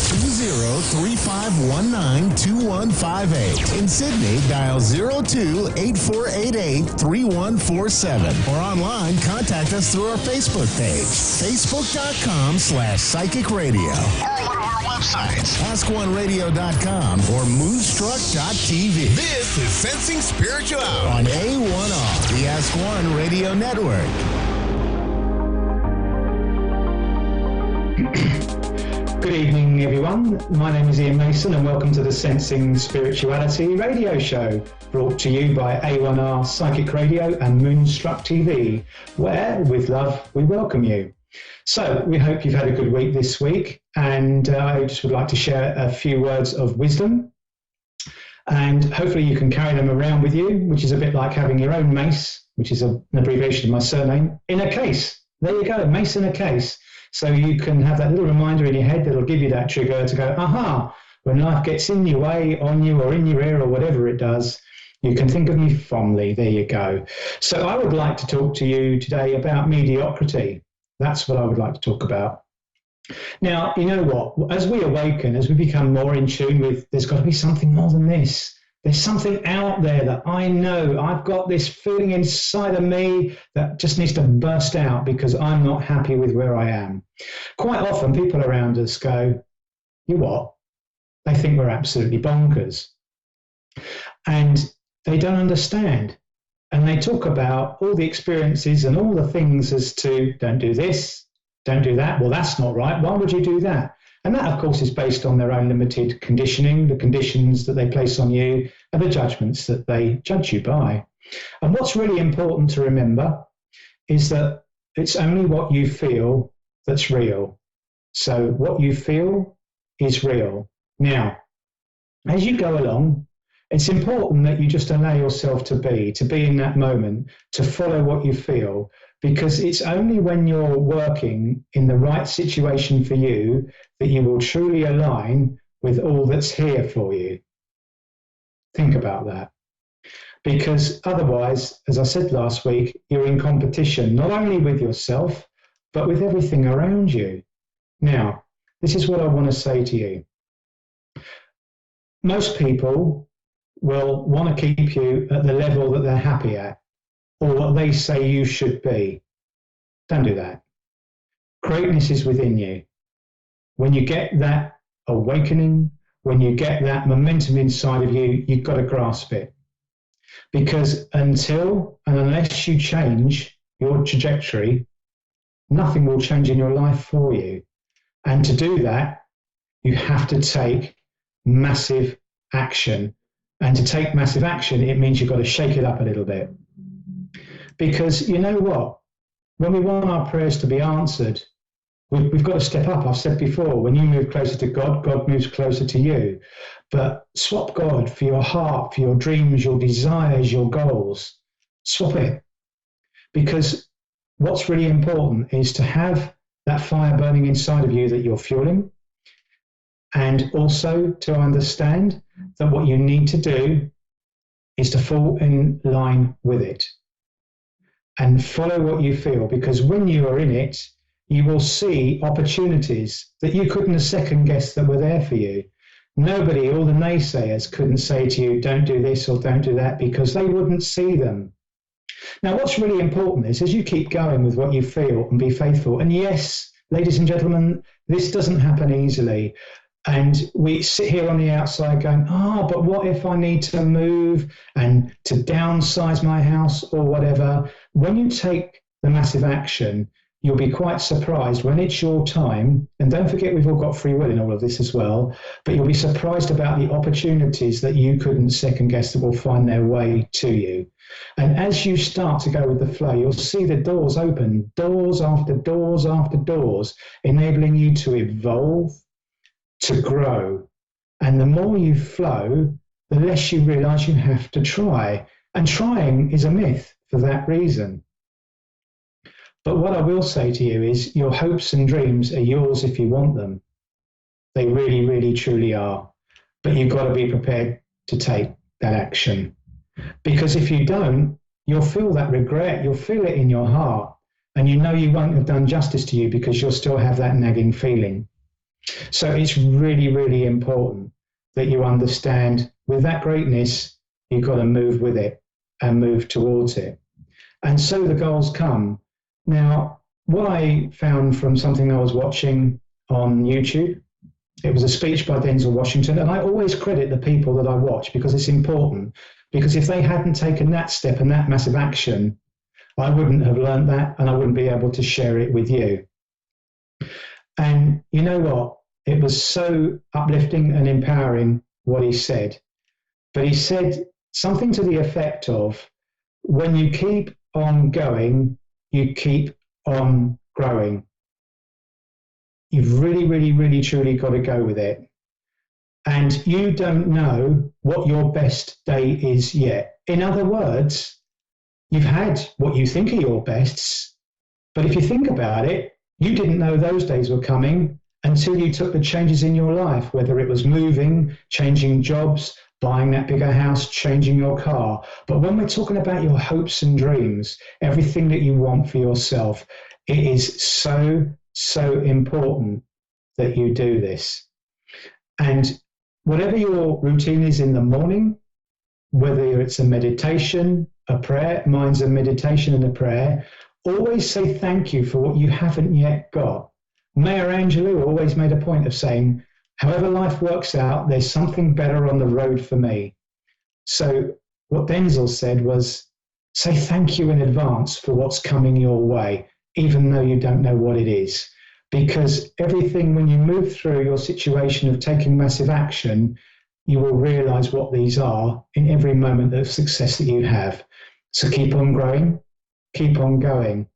20-3519-2158. In Sydney, dial 02-8488-3147. Or online, contact us through our Facebook page, facebook.com/psychic radio. Or one of our websites, AskOneRadio.com or Moonstruck.tv. This is Sensing Spirituality on A1R, the Ask One Radio Network. Good evening, everyone. My name is Ian Mason, and welcome to the Sensing Spirituality radio show, brought to you by A1R Psychic Radio and Moonstruck TV, where, with love, we welcome you. So, we hope you've had a good week this week, and I just would like to share a few words of wisdom. And hopefully you can carry them around with you, which is a bit like having your own mace, which is an abbreviation of my surname, in a case. There you go, mace in a case. So you can have that little reminder in your head that'll give you that trigger to go, aha, when life gets in your way, on you, or in your ear, or whatever it does, you can think of me fondly. There you go. So I would like to talk to you today about mediocrity. That's what I would like to talk about. Now, you know what? As we awaken, as we become more in tune with, there's got to be something more than this. There's something out there that I know. I've got this feeling inside of me that just needs to burst out because I'm not happy with where I am. Quite often, people around us go, you what? They think we're absolutely bonkers. And they don't understand. And they talk about all the experiences and all the things as to, don't do this, don't do that. Well, that's not right. Why would you do that? And that, of course, is based on their own limited conditioning, the conditions that they place on you, and the judgments that they judge you by. And what's really important to remember is that it's only what you feel that's real. So what you feel is real. Now, as you go along, it's important that you just allow yourself to be in that moment, to follow what you feel, because it's only when you're working in the right situation for you that you will truly align with all that's here for you. Think about that. Because otherwise, as I said last week, you're in competition, not only with yourself, but with everything around you. Now, this is what I want to say to you. Most people will want to keep you at the level that they're happy at, or what they say you should be. Don't do that. Greatness is within you. When you get that awakening, when you get that momentum inside of you, you've got to grasp it. Because until and unless you change your trajectory, nothing will change in your life for you. And to do that, you have to take massive action. And to take massive action, it means you've got to shake it up a little bit. Because you know what? When we want our prayers to be answered, we've got to step up. I've said before, when you move closer to God, God moves closer to you. But swap God for your heart, for your dreams, your desires, your goals. Swap it. Because what's really important is to have that fire burning inside of you that you're fueling, and also to understand that what you need to do is to fall in line with it and follow what you feel, because when you are in it, you will see opportunities that you couldn't have second guessed that were there for you. Nobody, all the naysayers, couldn't say to you, don't do this or don't do that, because they wouldn't see them. Now, what's really important is as you keep going with what you feel and be faithful, and yes, ladies and gentlemen, this doesn't happen easily. And we sit here on the outside going, but what if I need to move and to downsize my house or whatever? When you take the massive action, you'll be quite surprised when it's your time. And don't forget, we've all got free will in all of this as well. But you'll be surprised about the opportunities that you couldn't second guess that will find their way to you. And as you start to go with the flow, you'll see the doors open, doors after doors after doors, enabling you to evolve, to grow. And the more you flow, the less you realize you have to try. And trying is a myth for that reason. But what I will say to you is your hopes and dreams are yours if you want them. They really, really, truly are. But you've got to be prepared to take that action. Because if you don't, you'll feel that regret, you'll feel it in your heart, and you know you won't have done justice to you because you'll still have that nagging feeling. So it's really, really important that you understand with that greatness, you've got to move with it and move towards it. And so the goals come. Now, what I found from something I was watching on YouTube, it was a speech by Denzel Washington, and I always credit the people that I watch because it's important. Because if they hadn't taken that step and that massive action, I wouldn't have learned that and I wouldn't be able to share it with you. And you know what? It was so uplifting and empowering what he said. But he said something to the effect of, when you keep on going, you keep on growing. You've really, really, really, truly got to go with it. And you don't know what your best day is yet. In other words, you've had what you think are your bests, but if you think about it, you didn't know those days were coming until you took the changes in your life, whether it was moving, changing jobs, buying that bigger house, changing your car. But when we're talking about your hopes and dreams, everything that you want for yourself, it is so, so important that you do this. And whatever your routine is in the morning, whether it's a meditation, a prayer, mine's a meditation and a prayer, always say thank you for what you haven't yet got. Maya Angelou always made a point of saying, however life works out, there's something better on the road for me. So what Denzel said was, say thank you in advance for what's coming your way, even though you don't know what it is. Because everything, when you move through your situation of taking massive action, you will realize what these are in every moment of success that you have. So keep on growing, keep on going.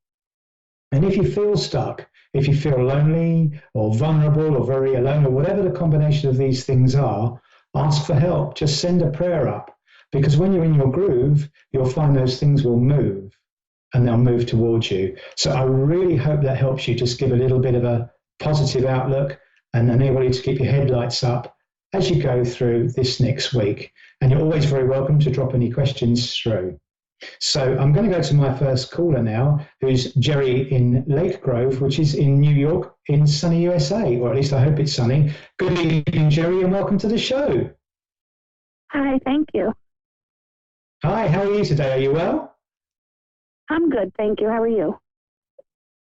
And if you feel stuck, if you feel lonely or vulnerable or very alone or whatever the combination of these things are, ask for help. Just send a prayer up. Because when you're in your groove, you'll find those things will move and they'll move towards you. So I really hope that helps you just give a little bit of a positive outlook and enable you to keep your headlights up as you go through this next week. And you're always very welcome to drop any questions through. So I'm going to go to my first caller now, who's Jerry in Lake Grove, which is in New York, in sunny USA, or at least I hope it's sunny. Good evening, Jerry, and welcome to the show. Hi, thank you. Hi, how are you today? Are you well? I'm good, thank you. How are you?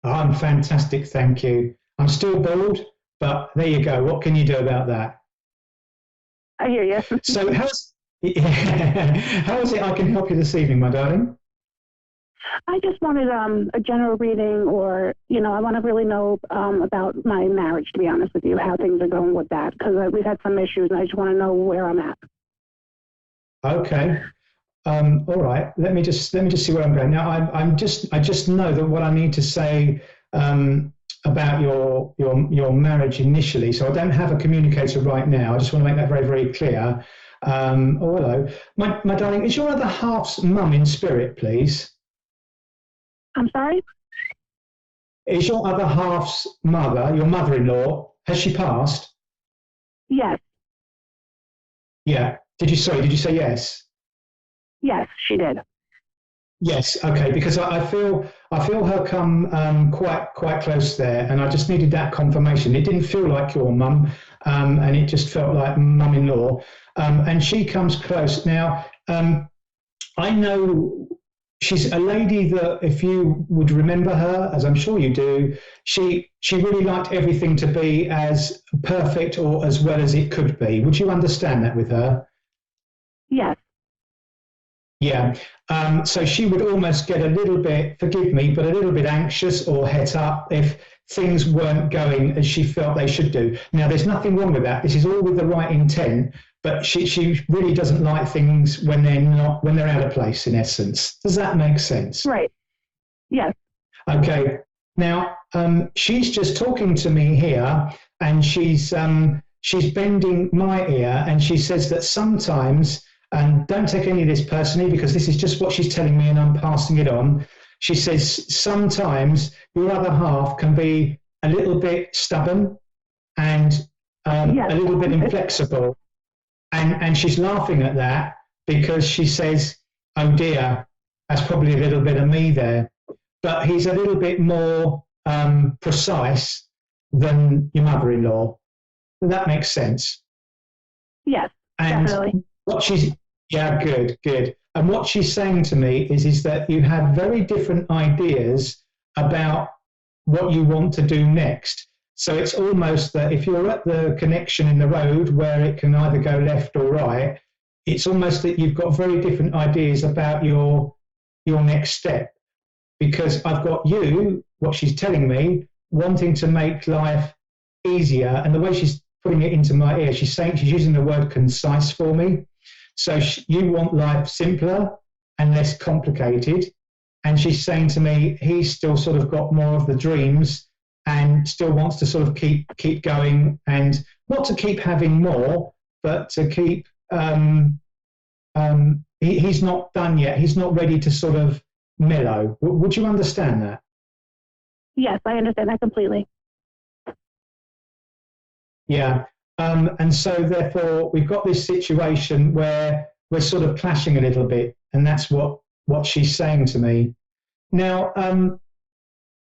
I'm fantastic, thank you. I'm still bald, but there you go. What can you do about that? I hear you. So how is it I can help you this evening, my darling? I just wanted a general reading, or, I want to really know about my marriage, to be honest with you, how things are going with that, because we've had some issues, and I just want to know where I'm at. Okay. All right. Let me just see where I'm going. Now, I just know that what I need to say about your marriage initially. So I don't have a communicator right now. I just want to make that very, very clear. Oh, hello. My darling, is your other half's mum in spirit, please? I'm sorry? Is your other half's mother, your mother-in-law, has she passed? Yes. Yeah. Did you say yes? Yes, she did. Yes. Okay. Because I feel her come quite close there, and I just needed that confirmation. It didn't feel like your mum, and it just felt like mum-in-law. And she comes close. Now, I know she's a lady that, if you would remember her, as I'm sure you do, she really liked everything to be as perfect or as well as it could be. Would you understand that with her? Yes. Yeah. So she would almost get a little bit, forgive me, but a little bit anxious or het up if things weren't going as she felt they should do. Now, there's nothing wrong with that. This is all with the right intent, but she really doesn't like things when they're out of place, in essence. Does that make sense? Right. Yes. Okay. Now, she's just talking to me here, and she's bending my ear, and she says that sometimes and don't take any of this personally because this is just what she's telling me and I'm passing it on. She says sometimes your other half can be a little bit stubborn and a little bit inflexible. And she's laughing at that because she says, oh dear, that's probably a little bit of me there. But he's a little bit more precise than your mother-in-law. That makes sense. Yes, and definitely. Good. And what she's saying to me is that you have very different ideas about what you want to do next. So it's almost that if you're at the connection in the road where it can either go left or right, it's almost that you've got very different ideas about your next step. Because I've got you, what she's telling me, wanting to make life easier. And the way she's putting it into my ear, she's using the word concise for me. So you want life simpler and less complicated. And she's saying to me, he's still sort of got more of the dreams and still wants to sort of keep going, and not to keep having more, but to keep, he's not done yet. He's not ready to sort of mellow. Would you understand that? Yes, I understand that completely. Yeah. And so therefore we've got this situation where we're sort of clashing a little bit, and that's what she's saying to me. Now,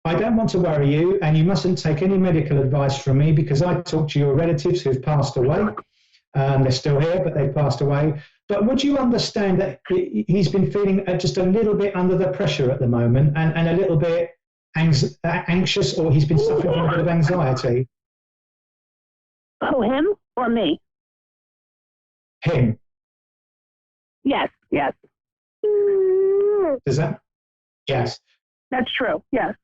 I don't want to worry you, and you mustn't take any medical advice from me because I talk to your relatives who've passed away. They're still here, but they've passed away. But would you understand that he's been feeling just a little bit under the pressure at the moment and a little bit anxious, or he's been suffering from a bit of anxiety? Oh, him or me? Him. Yes. Does that? Yes. That's true, yes.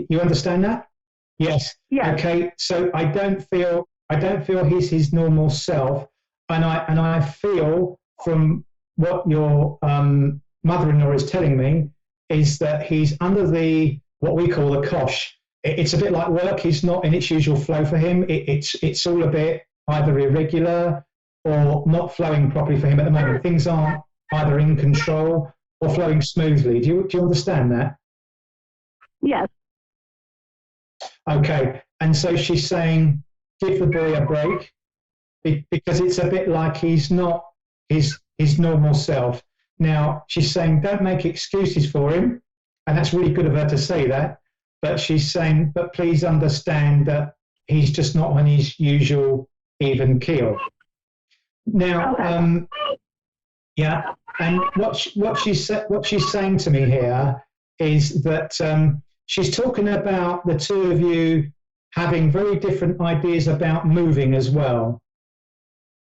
You understand that? Yes. Okay. So I don't feel he's his normal self, and I feel from what your mother-in-law is telling me is that he's under what we call the cosh. It's a bit like work. He's not in its usual flow for him. It's all a bit either irregular or not flowing properly for him at the moment. Things aren't either in control or flowing smoothly. Do you understand that? Yes. Okay, and so she's saying, give the boy a break because it's a bit like he's not his normal self. Now, she's saying, don't make excuses for him, and that's really good of her to say that, but she's saying, but please understand that he's just not on his usual even keel. Now, and what she's saying to me here is that she's talking about the two of you having very different ideas about moving as well.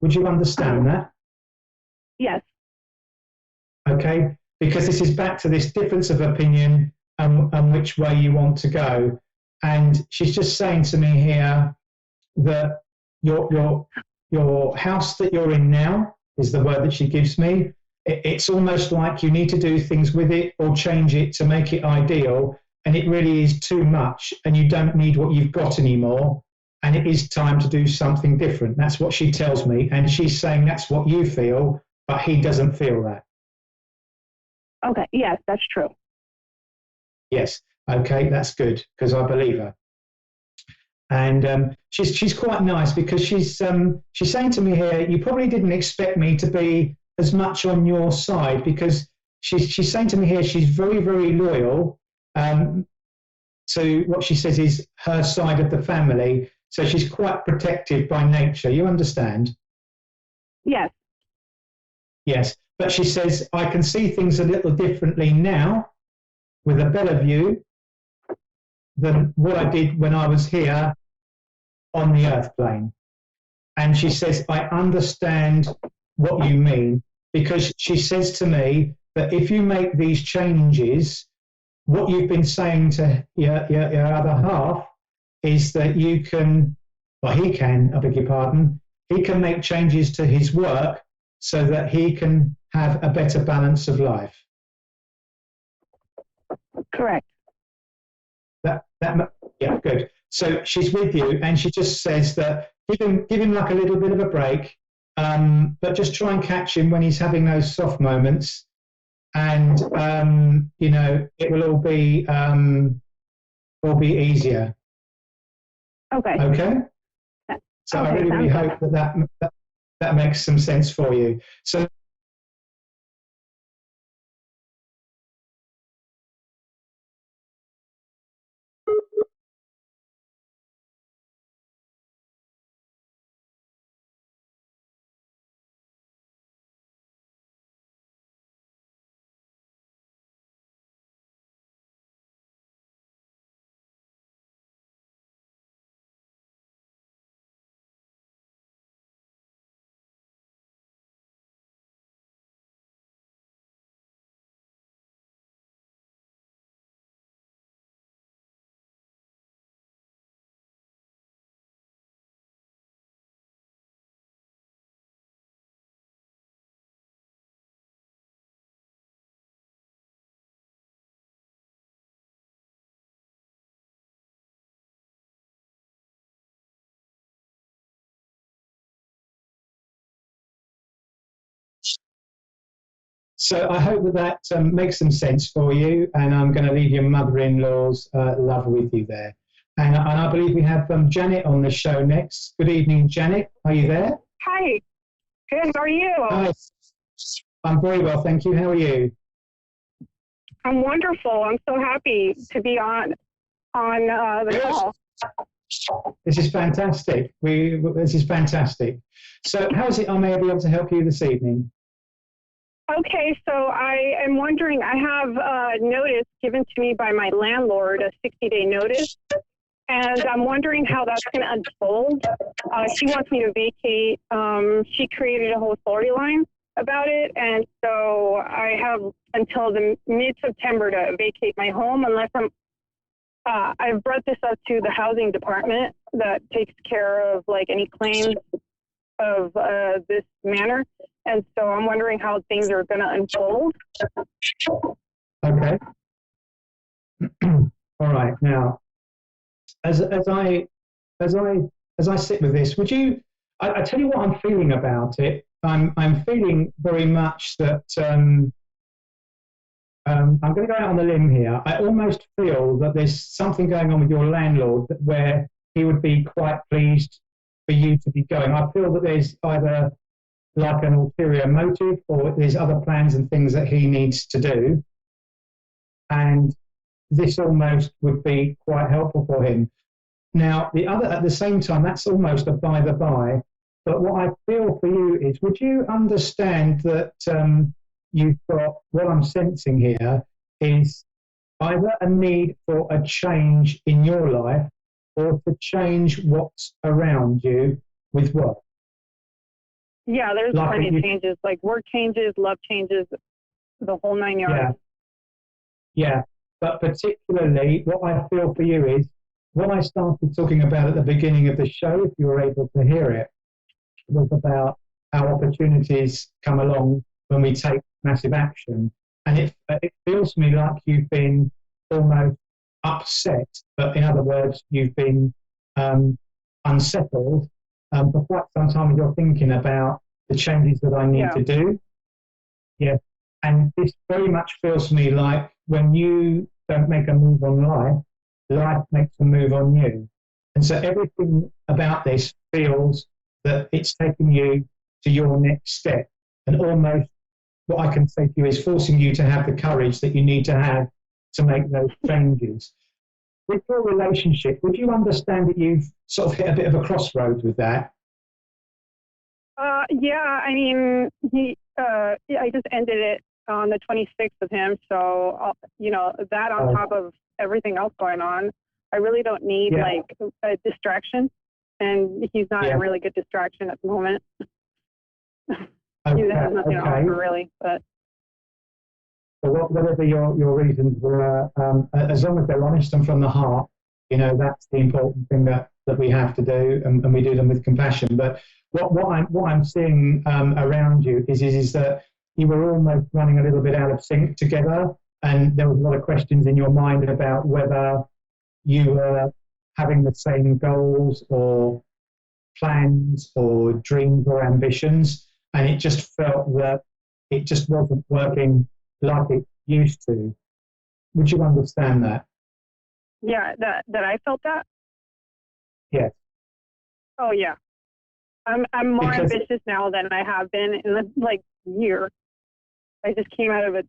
Would you understand that? Yes. Okay, because this is back to this difference of opinion and which way you want to go. And she's just saying to me here that your house that you're in now is the word that she gives me. It's almost like you need to do things with it or change it to make it ideal. And it really is too much, and you don't need what you've got anymore, and it is time to do something different. That's what she tells me, and she's saying that's what you feel, but he doesn't feel that. Okay, yes, that's true. Yes, okay, that's good, because I believe her. And she's quite nice because she's saying to me here, you probably didn't expect me to be as much on your side, because she's saying to me here she's very, very loyal. So what she says is her side of the family. So she's quite protective by nature. You understand? Yes. Yes. But she says, I can see things a little differently now with a better view than what I did when I was here on the earth plane. And she says, I understand what you mean, because she says to me that if you make these changes, what you've been saying to your other half is that you can, well, he can, I beg your pardon, he can make changes to his work so that he can have a better balance of life. Correct. Yeah, good. So she's with you, and she just says that give him like a little bit of a break. but just try and catch him when he's having those soft moments, and you know, it will all be easier. Okay. Okay. So I really hope that makes some sense for you. So. So I hope that makes some sense for you, and I'm going to leave your mother-in-law's love with you there. And I believe we have Janet on the show next. Good evening, Janet. Are you there? Hi. Good. How are you? Hi. I'm very well, thank you. How are you? I'm wonderful. I'm so happy to be on the call. This is fantastic. This is fantastic. So how is it I may be able to help you this evening? Okay, so I am wondering, I have notice given to me by my landlord, a 60-day notice, and I'm wondering how that's going to unfold. She wants me to vacate. She created a whole storyline about it, and so I have until the mid-September to vacate my home unless I've brought this up to the housing department that takes care of like any claims of this manner. And so I'm wondering how things are going to unfold. Okay. All right. Now, as I sit with this, would you? I tell you what I'm feeling about it. I'm feeling very much that I'm going to go out on the limb here. I almost feel that there's something going on with your landlord where he would be quite pleased for you to be going. I feel that there's either like an ulterior motive or there's other plans and things that he needs to do. And this almost would be quite helpful for him. Now, at the same time, that's almost a by the by. But what I feel for you is, would you understand that you've got, what I'm sensing here is either a need for a change in your life or to change what's around you with work? Yeah, there's plenty of changes, like work changes, love changes, the whole 9 yards. Yeah, but particularly what I feel for you is, what I started talking about at the beginning of the show, if you were able to hear it, was about how opportunities come along when we take massive action. And it feels to me like you've been almost upset, but in other words, you've been unsettled for quite some time, and you're thinking about the changes that I need to do. Yeah, and this very much feels to me like when you don't make a move on life, life makes a move on you. And so everything about this feels that it's taking you to your next step, and almost what I can say to you is forcing you to have the courage that you need to have to make those changes. With your relationship, would you understand that you've sort of hit a bit of a crossroads with that? Yeah, I mean, I just ended it on the 26th with him. So, you know, that on top of everything else going on, I really don't need like a distraction. And he's not a really good distraction at the moment. He has nothing to offer really, but. So whatever your reasons were, as long as they're honest and from the heart, you know, that's the important thing that we have to do, and we do them with compassion. But what I'm seeing around you is that you were almost running a little bit out of sync together, and there was a lot of questions in your mind about whether you were having the same goals or plans or dreams or ambitions, and it just felt that it just wasn't working like it used to. Would you understand that? Yeah, that I felt that. Yes. Oh yeah, I'm more Because- ambitious now than I have been in the year. I just came out of a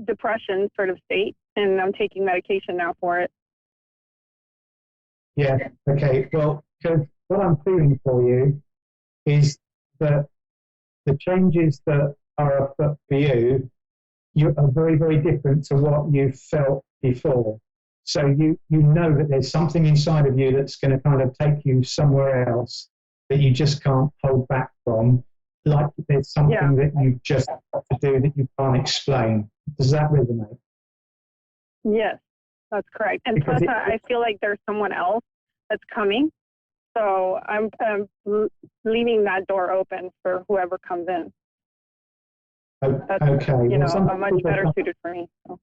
depression sort of state, and I'm taking medication now for it. Yeah, okay. Well, because what I'm feeling for you is that the changes that are afoot for you are very, very different to what you felt before. So you know that there's something inside of you that's going to kind of take you somewhere else that you just can't hold back from. Like there's something that you just have to do that you can't explain. Does that resonate? Yes, that's correct. And Because plus, I feel like there's someone else that's coming. So I'm leaving that door open for whoever comes in. That's, okay. a much better suited for me. So.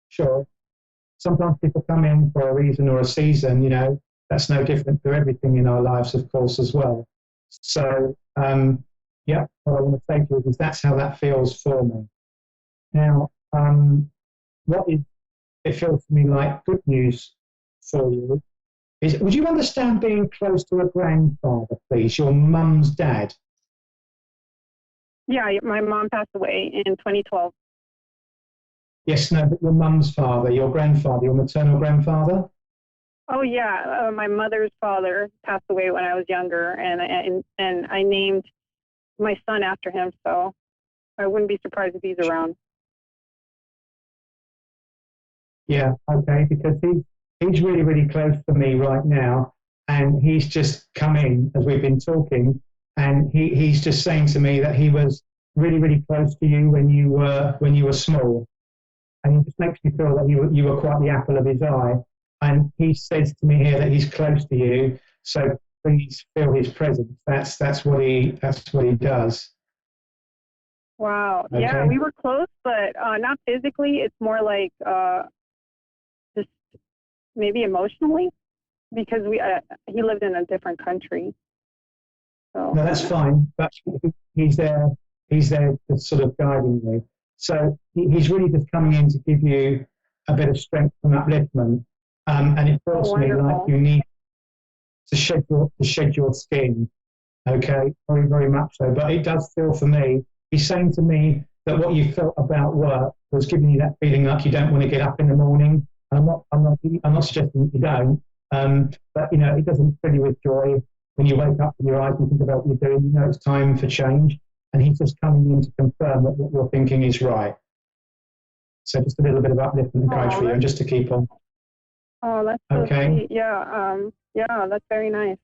Sure. Sometimes people come in for a reason or a season, that's no different to everything in our lives, of course, as well. So, what I want to say to you is that's how that feels for me. Now, it feels to me like good news for you is, would you understand being close to a grandfather, please, your mum's dad? Yeah, my mom passed away in 2012. Yes, no, but your mum's father, your grandfather, your maternal grandfather? Oh yeah, my mother's father passed away when I was younger, and I named my son after him, so I wouldn't be surprised if he's around. Yeah, okay, because he's really, really close to me right now, and he's just come in as we've been talking, and he's just saying to me that he was really, really close to you when you were small, and it just makes me feel that you were quite the apple of his eye. And he says to me here that he's close to you, so please feel his presence. That's what he does. Wow. Okay. Yeah, we were close, but not physically. It's more like just maybe emotionally, because he lived in a different country. So. No, that's fine. But he's there just sort of guiding you. So he's really just coming in to give you a bit of strength and upliftment. And it feels to me like you need to shed your skin, okay, very, very much so. But it does feel for me, he's saying to me that what you felt about work was giving you that feeling like you don't want to get up in the morning. I'm not suggesting that you don't, but it doesn't fill you with joy when you wake up with your eyes and think about what you're doing. It's time for change, and he's just coming in to confirm that what you're thinking is right. So just a little bit of upliftment and encouragement for you, and just to keep on. Oh, that's so sweet. Yeah, that's very nice.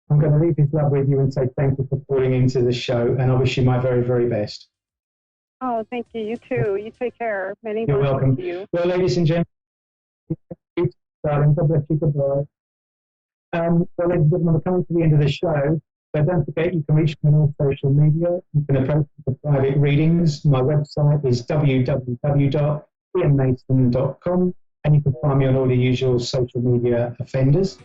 I'm going to leave his love with you and say thank you for calling into the show, and I wish you my very, very best. Oh, thank you. You too. You take care. Many You're blessings welcome. to you. Well, ladies and gentlemen, darling, God bless you. Goodbye. Well, ladies and gentlemen, we're coming to the end of the show. So don't forget, you can reach me on all social media. You can approach me for private readings. My website is www.ianmason.com, and you can find me on all the usual social media offenders.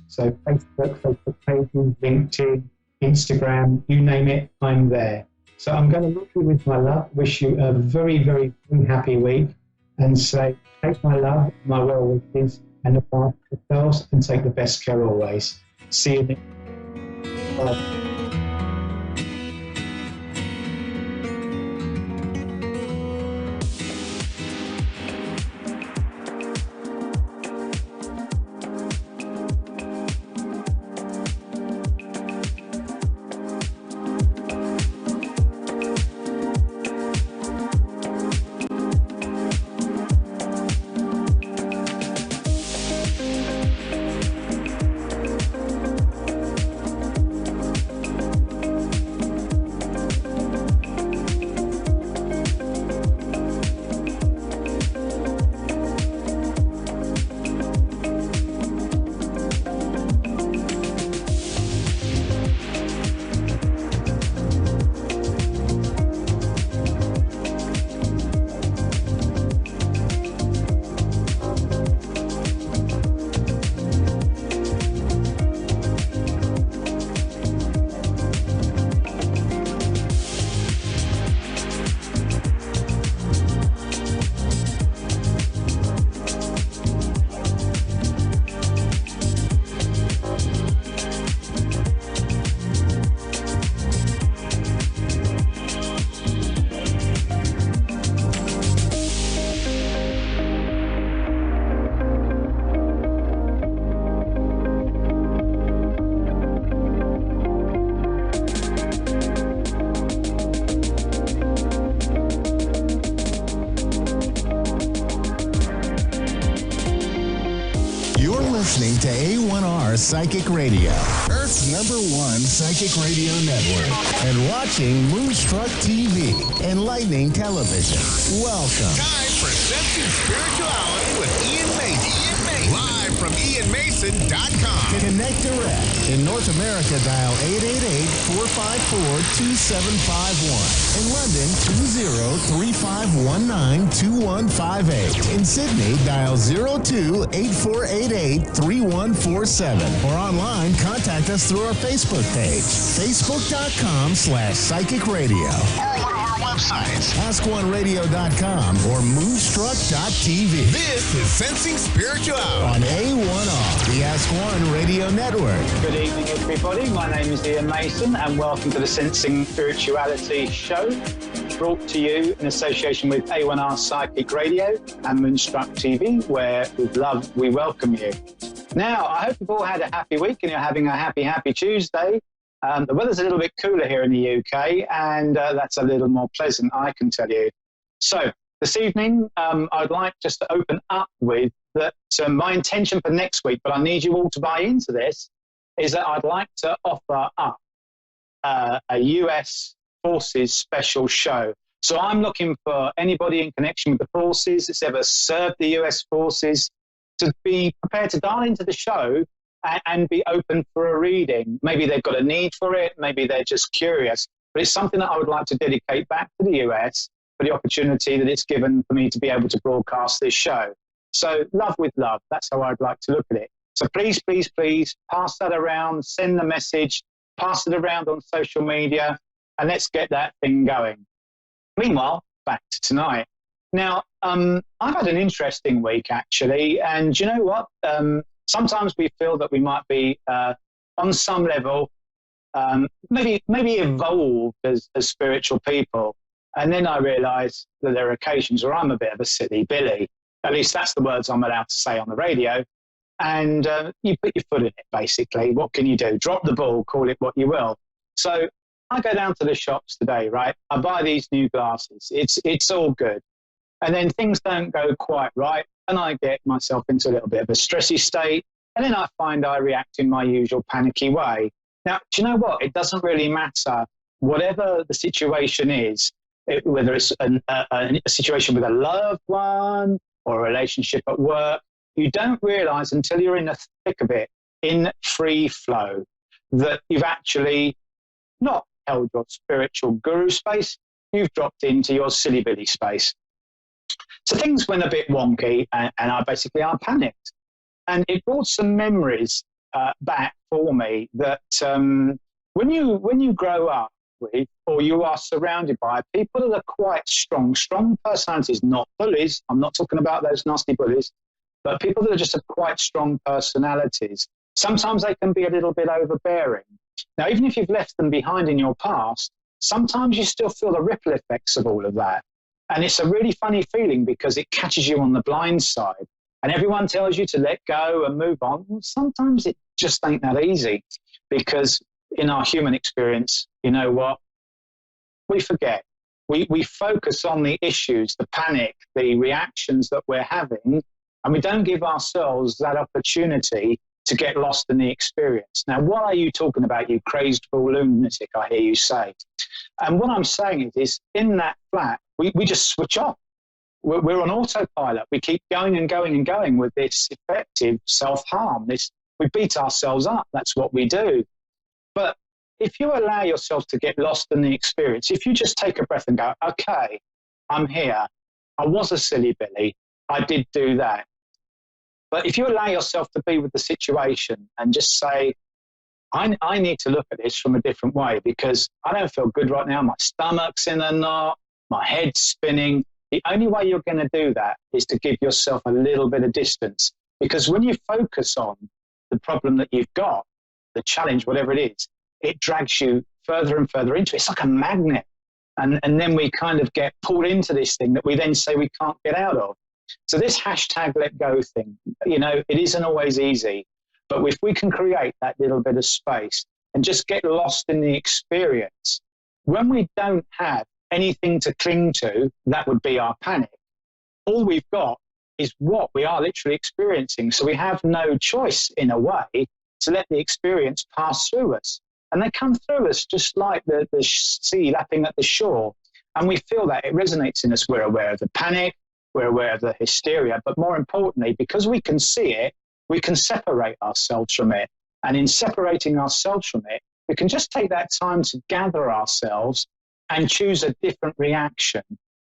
So Facebook pages, LinkedIn, Instagram, you name it, I'm there. So I'm going to leave you with my love, wish you a very, very, very happy week, and say, take my love, my well wishes, and look after yourselves, and take the best care always. See you next time. Bye. listening to A1R Psychic Radio, Earth's #1 psychic radio network, and watching Moonstruck TV, enlightening television. Welcome. Time for Sensing Spirituality with Ian Mason. Live from IanMason.com. Connect direct. In North America, dial 888-454-2751. In London, 20-3519-2158. In Sydney, dial 02-8488-3147. Or online, contact us through our Facebook page, facebook.com/psychic radio. Or one of our websites, AskOneRadio.com or Moonstruck.tv. This is Sensing Spirituality on A1R, the Ask One Radio Network. Good evening, everybody. My name is Ian Mason, and welcome to the Sensing Spirituality Show, brought to you in association with A1R Psychic Radio and Moonstruck TV, where with love we welcome you. Now, I hope you've all had a happy week and you're having a happy Tuesday. The weather's a little bit cooler here in the UK, and that's a little more pleasant, I can tell you. So, this evening, I'd like just to open up with that my intention for next week, but I need you all to buy into this, is that I'd like to offer up a US Forces special show. So I'm looking for anybody in connection with the Forces that's ever served the US Forces to be prepared to dial into the show and be open for a reading. Maybe they've got a need for it, maybe they're just curious, but it's something that I would like to dedicate back to the US for the opportunity that it's given for me to be able to broadcast this show. So love with love, that's how I'd like to look at it. So please, please, please pass that around, send the message, pass it around on social media, and let's get that thing going. Meanwhile, back to tonight. Now, I've had an interesting week, actually, and you know what? Sometimes we feel that we might be, on some level, maybe evolved as spiritual people. And then I realise that there are occasions where I'm a bit of a silly Billy. At least that's the words I'm allowed to say on the radio. And you put your foot in it, basically. What can you do? Drop the ball, call it what you will. So I go down to the shops today, right? I buy these new glasses. It's all good. And then things don't go quite right, and I get myself into a little bit of a stressy state, and then I find I react in my usual panicky way. Now, do you know what? It doesn't really matter. Whatever the situation is, whether it's a situation with a loved one or a relationship at work, you don't realise until you're in the thick of it, in free flow, that you've actually not held your spiritual guru space, you've dropped into your silly Billy space. So things went a bit wonky, and I panicked. And it brought some memories back for me that when you grow up with, or you are surrounded by people that are quite strong personalities, not bullies, I'm not talking about those nasty bullies, but people that are just quite strong personalities, sometimes they can be a little bit overbearing. Now, even if you've left them behind in your past, sometimes you still feel the ripple effects of all of that. And it's a really funny feeling because it catches you on the blind side. And everyone tells you to let go and move on. Well, sometimes it just ain't that easy, because in our human experience, you know what? We forget. We focus on the issues, the panic, the reactions that we're having, and we don't give ourselves that opportunity to get lost in the experience. Now, what are you talking about, you crazed fool lunatic, I hear you say. And what I'm saying is in that flat, we just switch off. We're on autopilot. We keep going and going and going with this effective self-harm. We beat ourselves up. That's what we do. But if you allow yourself to get lost in the experience, if you just take a breath and go, okay, I'm here. I was a silly Billy. I did do that. But if you allow yourself to be with the situation and just say, I need to look at this from a different way because I don't feel good right now. My stomach's in a knot. My head's spinning. The only way you're going to do that is to give yourself a little bit of distance, because when you focus on the problem that you've got, the challenge, whatever it is, it drags you further and further into it. It's like a magnet. And then we kind of get pulled into this thing that we then say we can't get out of. So this hashtag let go thing, you know, it isn't always easy. But if we can create that little bit of space and just get lost in the experience, when we don't have anything to cling to, that would be our panic. All we've got is what we are literally experiencing. So we have no choice, in a way, to let the experience pass through us. And they come through us just like the sea lapping at the shore. And we feel that it resonates in us. We're aware of the panic, we're aware of the hysteria, but more importantly, because we can see it, we can separate ourselves from it. And in separating ourselves from it, we can just take that time to gather ourselves and choose a different reaction,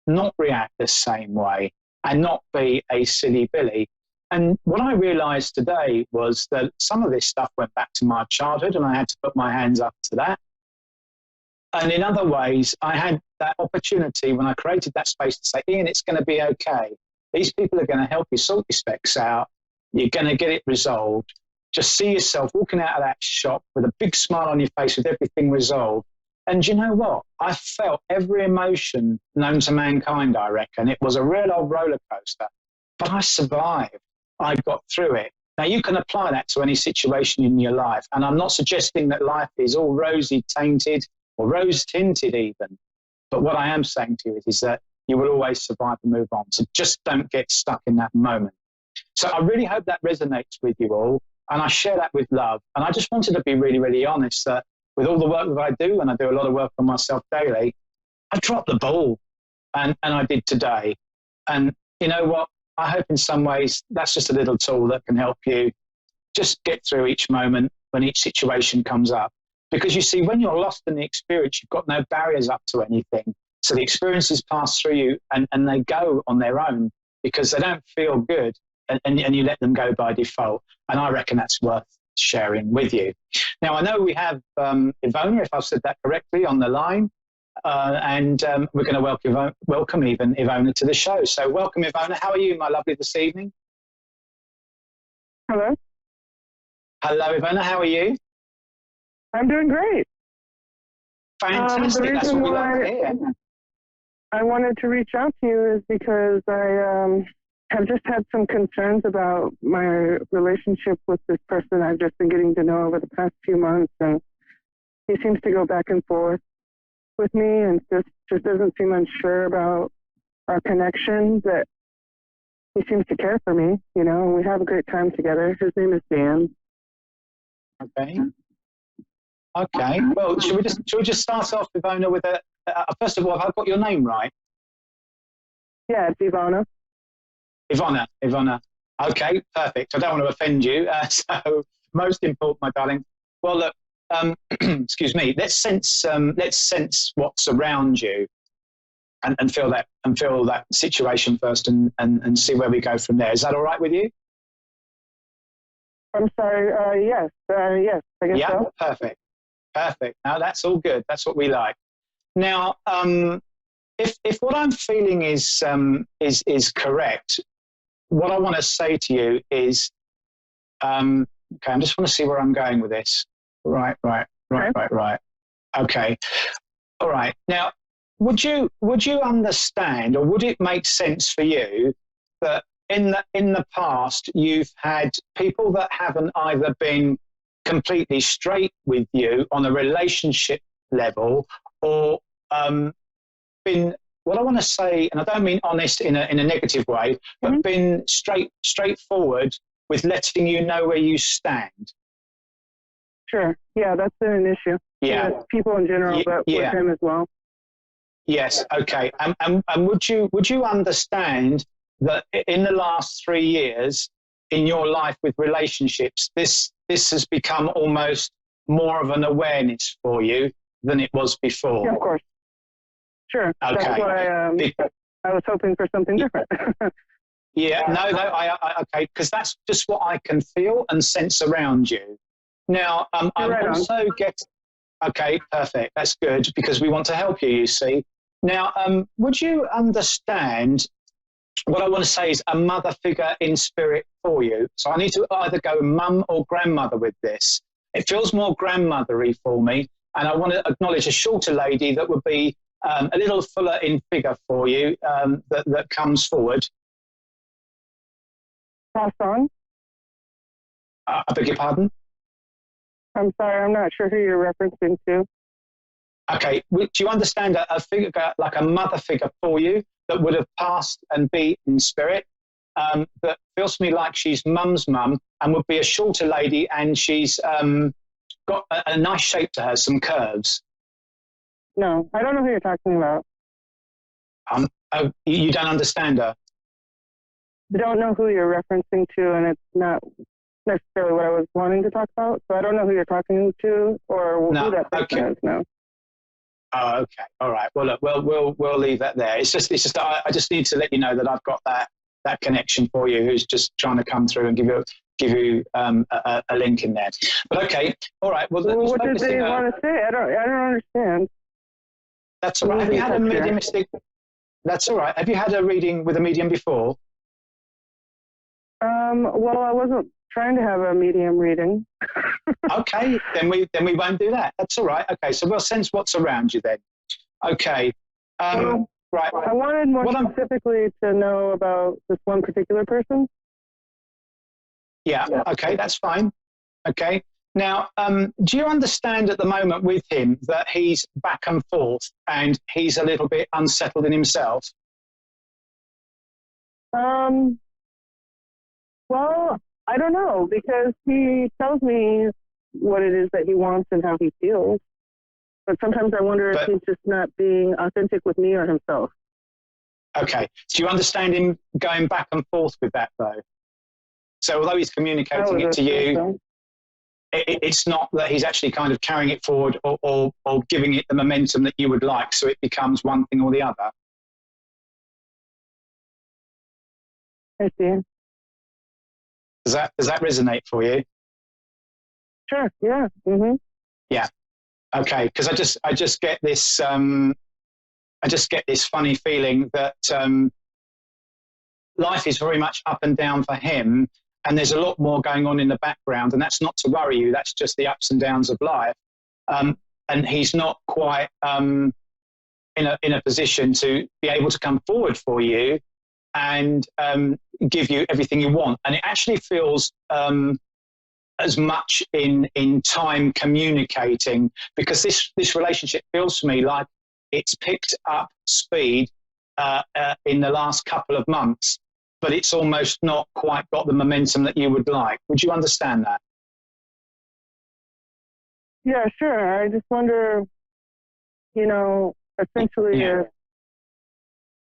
not react the same way and not be a silly Billy. And what I realized today was that some of this stuff went back to my childhood and I had to put my hands up to that. And in other ways, I had that opportunity when I created that space to say, Ian, it's going to be okay. These people are going to help you sort your specs out. You're going to get it resolved. Just see yourself walking out of that shop with a big smile on your face with everything resolved. And you know what? I felt every emotion known to mankind, I reckon. It was a real old roller coaster, but I survived. I got through it. Now, you can apply that to any situation in your life. And I'm not suggesting that life is all rosy tainted or rose tinted even. But what I am saying to you is that you will always survive and move on. So just don't get stuck in that moment. So I really hope that resonates with you all. And I share that with love. And I just wanted to be really, really honest that with all the work that I do, and I do a lot of work on myself daily, I dropped the ball. And I did today. And you know what? I hope in some ways that's just a little tool that can help you just get through each moment when each situation comes up. Because you see, when you're lost in the experience, you've got no barriers up to anything. So the experiences pass through you and they go on their own because they don't feel good and you let them go by default. And I reckon that's worth sharing with you. Now, I know we have Ivona, if I've said that correctly, on the line. And we're going to welcome even Ivona to the show. So welcome, Ivona. How are you, my lovely, this evening? Hello. Hello, Ivona. How are you? I'm doing great. Fantastic. That's what we like to hear. I wanted to reach out to you is because I have just had some concerns about my relationship with this person I've just been getting to know over the past few months. And he seems to go back and forth with me and just doesn't seem unsure about our connection, but he seems to care for me, you know, and we have a great time together. His name is Dan. Okay. Okay. Well, should we just start off, Ivona, with first of all, have I got your name right? Yeah, it's Ivona. Ivona. Okay, perfect. I don't want to offend you. So most important, my darling. Well, look, excuse me. Let's sense what's around you, and feel that situation first, and see where we go from there. Is that all right with you? I'm sorry. Yes. Yes. I guess so. Perfect. Now that's all good. That's what we like. Now, if what I'm feeling is correct, what I want to say to you is, okay, I just want to see where I'm going with this. Right. Okay. All right. Now, would you understand, or would it make sense for you that in the past you've had people that haven't either been completely straight with you on a relationship level, or been, what I want to say, and I don't mean honest in a negative way, but been straightforward with letting you know where you stand? Sure. Yeah, that's been an issue. Yeah. With people in general, but with him as well. Yes. Okay. And would you understand that in the last 3 years in your life with relationships, this has become almost more of an awareness for you than it was before? Yeah, of course. Sure. Okay. That's why I was hoping for something different. Yeah, okay, because that's just what I can feel and sense around you. Now, I'm also okay, perfect, that's good, because we want to help you, you see. Now, would you understand, what I want to say is a mother figure in spirit for you. So I need to either go mum or grandmother with this. It feels more grandmothery for me, and I want to acknowledge a shorter lady that would be a little fuller in figure for you, that comes forward. Pass on. I beg your pardon? I'm sorry, I'm not sure who you're referencing to. Okay, do you understand a figure, like a mother figure for you, that would have passed and be in spirit? that feels to me like she's mum's mum and would be a shorter lady, and she's got a nice shape to her, some curves. No, I don't know who you're talking about. Oh, you don't understand her? I don't know who you're referencing to, and it's not necessarily what I was wanting to talk about. So I don't know who you're talking to or who that person is. No. Oh, okay. All right. Well, look, we'll leave that there. It's just I just need to let you know that I've got that connection for you, who's just trying to come through and give you a link in there. But okay. All right. Well, what did they want to say? I don't understand. That's all right. Have you had a mediumistic? That's all right. Have you had a reading with a medium before? Well, I wasn't trying to have a medium reading. Okay, then we won't do that. That's all right. Okay, so we'll sense what's around you then. Okay. Right. I wanted more specifically to know about this one particular person. Yeah. Okay, that's fine. Okay. Now, do you understand at the moment with him that he's back and forth and he's a little bit unsettled in himself? Well, I don't know, because he tells me what it is that he wants and how he feels. But sometimes I wonder if he's just not being authentic with me or himself. Okay. Do you understand him going back and forth with that, though? So although he's communicating it to you, it's not that he's actually kind of carrying it forward or giving it the momentum that you would like, so it becomes one thing or the other. I see. Does that resonate for you? Sure. Yeah. Mm-hmm. Yeah. Okay. Because I just get this funny feeling that life is very much up and down for him, and there's a lot more going on in the background, and that's not to worry you. That's just the ups and downs of life. And he's not quite in a position to be able to come forward for you and give you everything you want. And it actually feels as much in time communicating, because this relationship feels to me like it's picked up speed in the last couple of months, but it's almost not quite got the momentum that you would like. Would you understand that? Yeah, sure. I just wonder, essentially,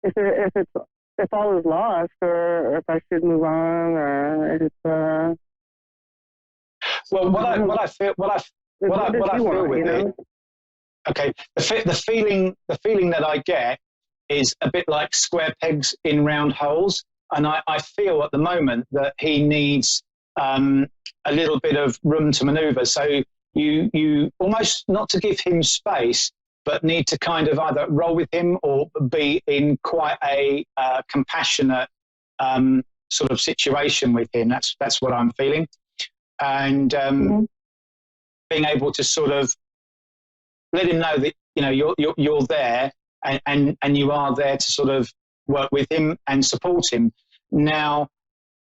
if all is lost, or if I should move on, or if well, what I feel with it. Okay, the feeling that I get is a bit like square pegs in round holes, and I feel at the moment that he needs a little bit of room to manoeuvre. So you almost, not to give him space, but need to kind of either roll with him or be in quite a compassionate sort of situation with him. That's what I'm feeling, and being able to sort of let him know that you're there and you are there to sort of work with him and support him. Now,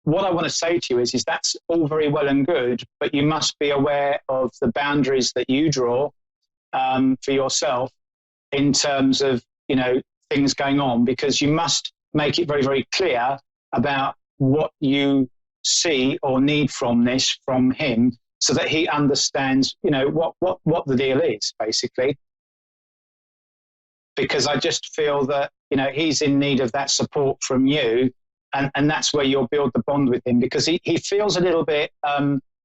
what I want to say to you is that's all very well and good, but you must be aware of the boundaries that you draw for yourself in terms of things going on, because you must make it very, very clear about what you see or need from him, so that he understands what the deal is, basically. Because I just feel that he's in need of that support from you, and that's where you'll build the bond with him, because he feels a little bit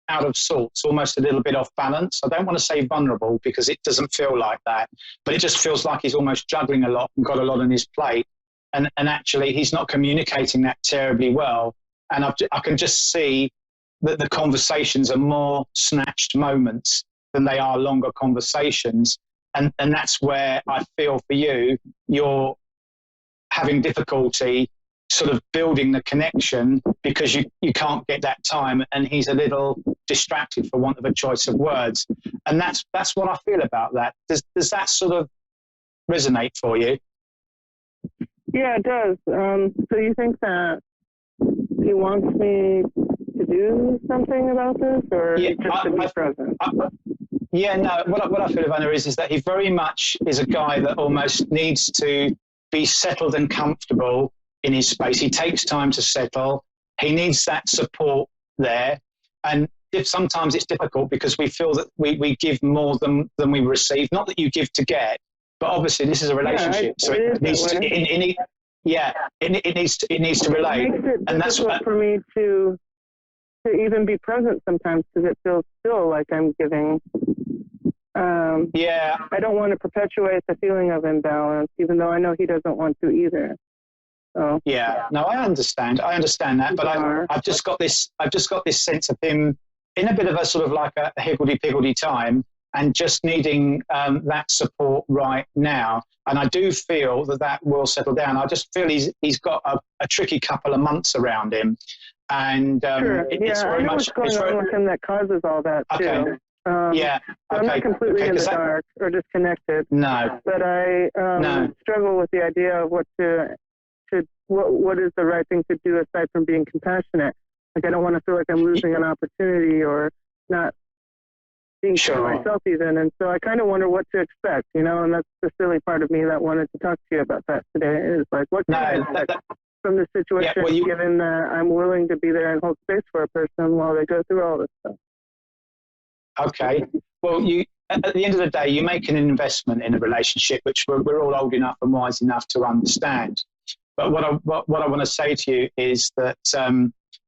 out of sorts, almost a little bit off balance. I don't want to say vulnerable, because it doesn't feel like that, but it just feels like he's almost juggling a lot and got a lot on his plate, and actually he's not communicating that terribly well. And I can just see that the conversations are more snatched moments than they are longer conversations, and that's where I feel for you're having difficulty sort of building the connection, because you can't get that time, and he's a little distracted, for want of a choice of words. And that's what I feel about that. Does that sort of resonate for you? Yeah, it does. So you think that he wants me to do something about this, or just to be present? What I feel, Ivana, is that he very much is a guy that almost needs to be settled and comfortable in his space. He takes time to settle. he needs that support there. And if sometimes it's difficult because we feel that we give more than we receive. Not that you give to get, but obviously this is a relationship, so it needs to. It needs to relate, It makes it and that's difficult for me to even be present sometimes because it feels still like I'm giving. I don't want to perpetuate the feeling of imbalance, even though I know he doesn't want to either. So. Yeah, no, I understand that, but I've just got this sense of him in a bit of a sort of like a higgledy-piggledy time and just needing that support right now. And I do feel that will settle down. I just feel he's got a tricky couple of months around him. And sure. it's very I know much... what's going on with him that causes all that, too. So I'm not completely in the dark or disconnected. No. But I struggle with the idea of what is the right thing to do aside from being compassionate. Like, I don't want to feel like I'm losing an opportunity or not being true to myself even. And so I kind of wonder what to expect, and that's the silly part of me that wanted to talk to you about that today is like, what can I expect from this situation, given that I'm willing to be there and hold space for a person while they go through all this stuff. Okay. Well, at the end of the day, you make an investment in a relationship, which we're all old enough and wise enough to understand. But what I want to say to you is that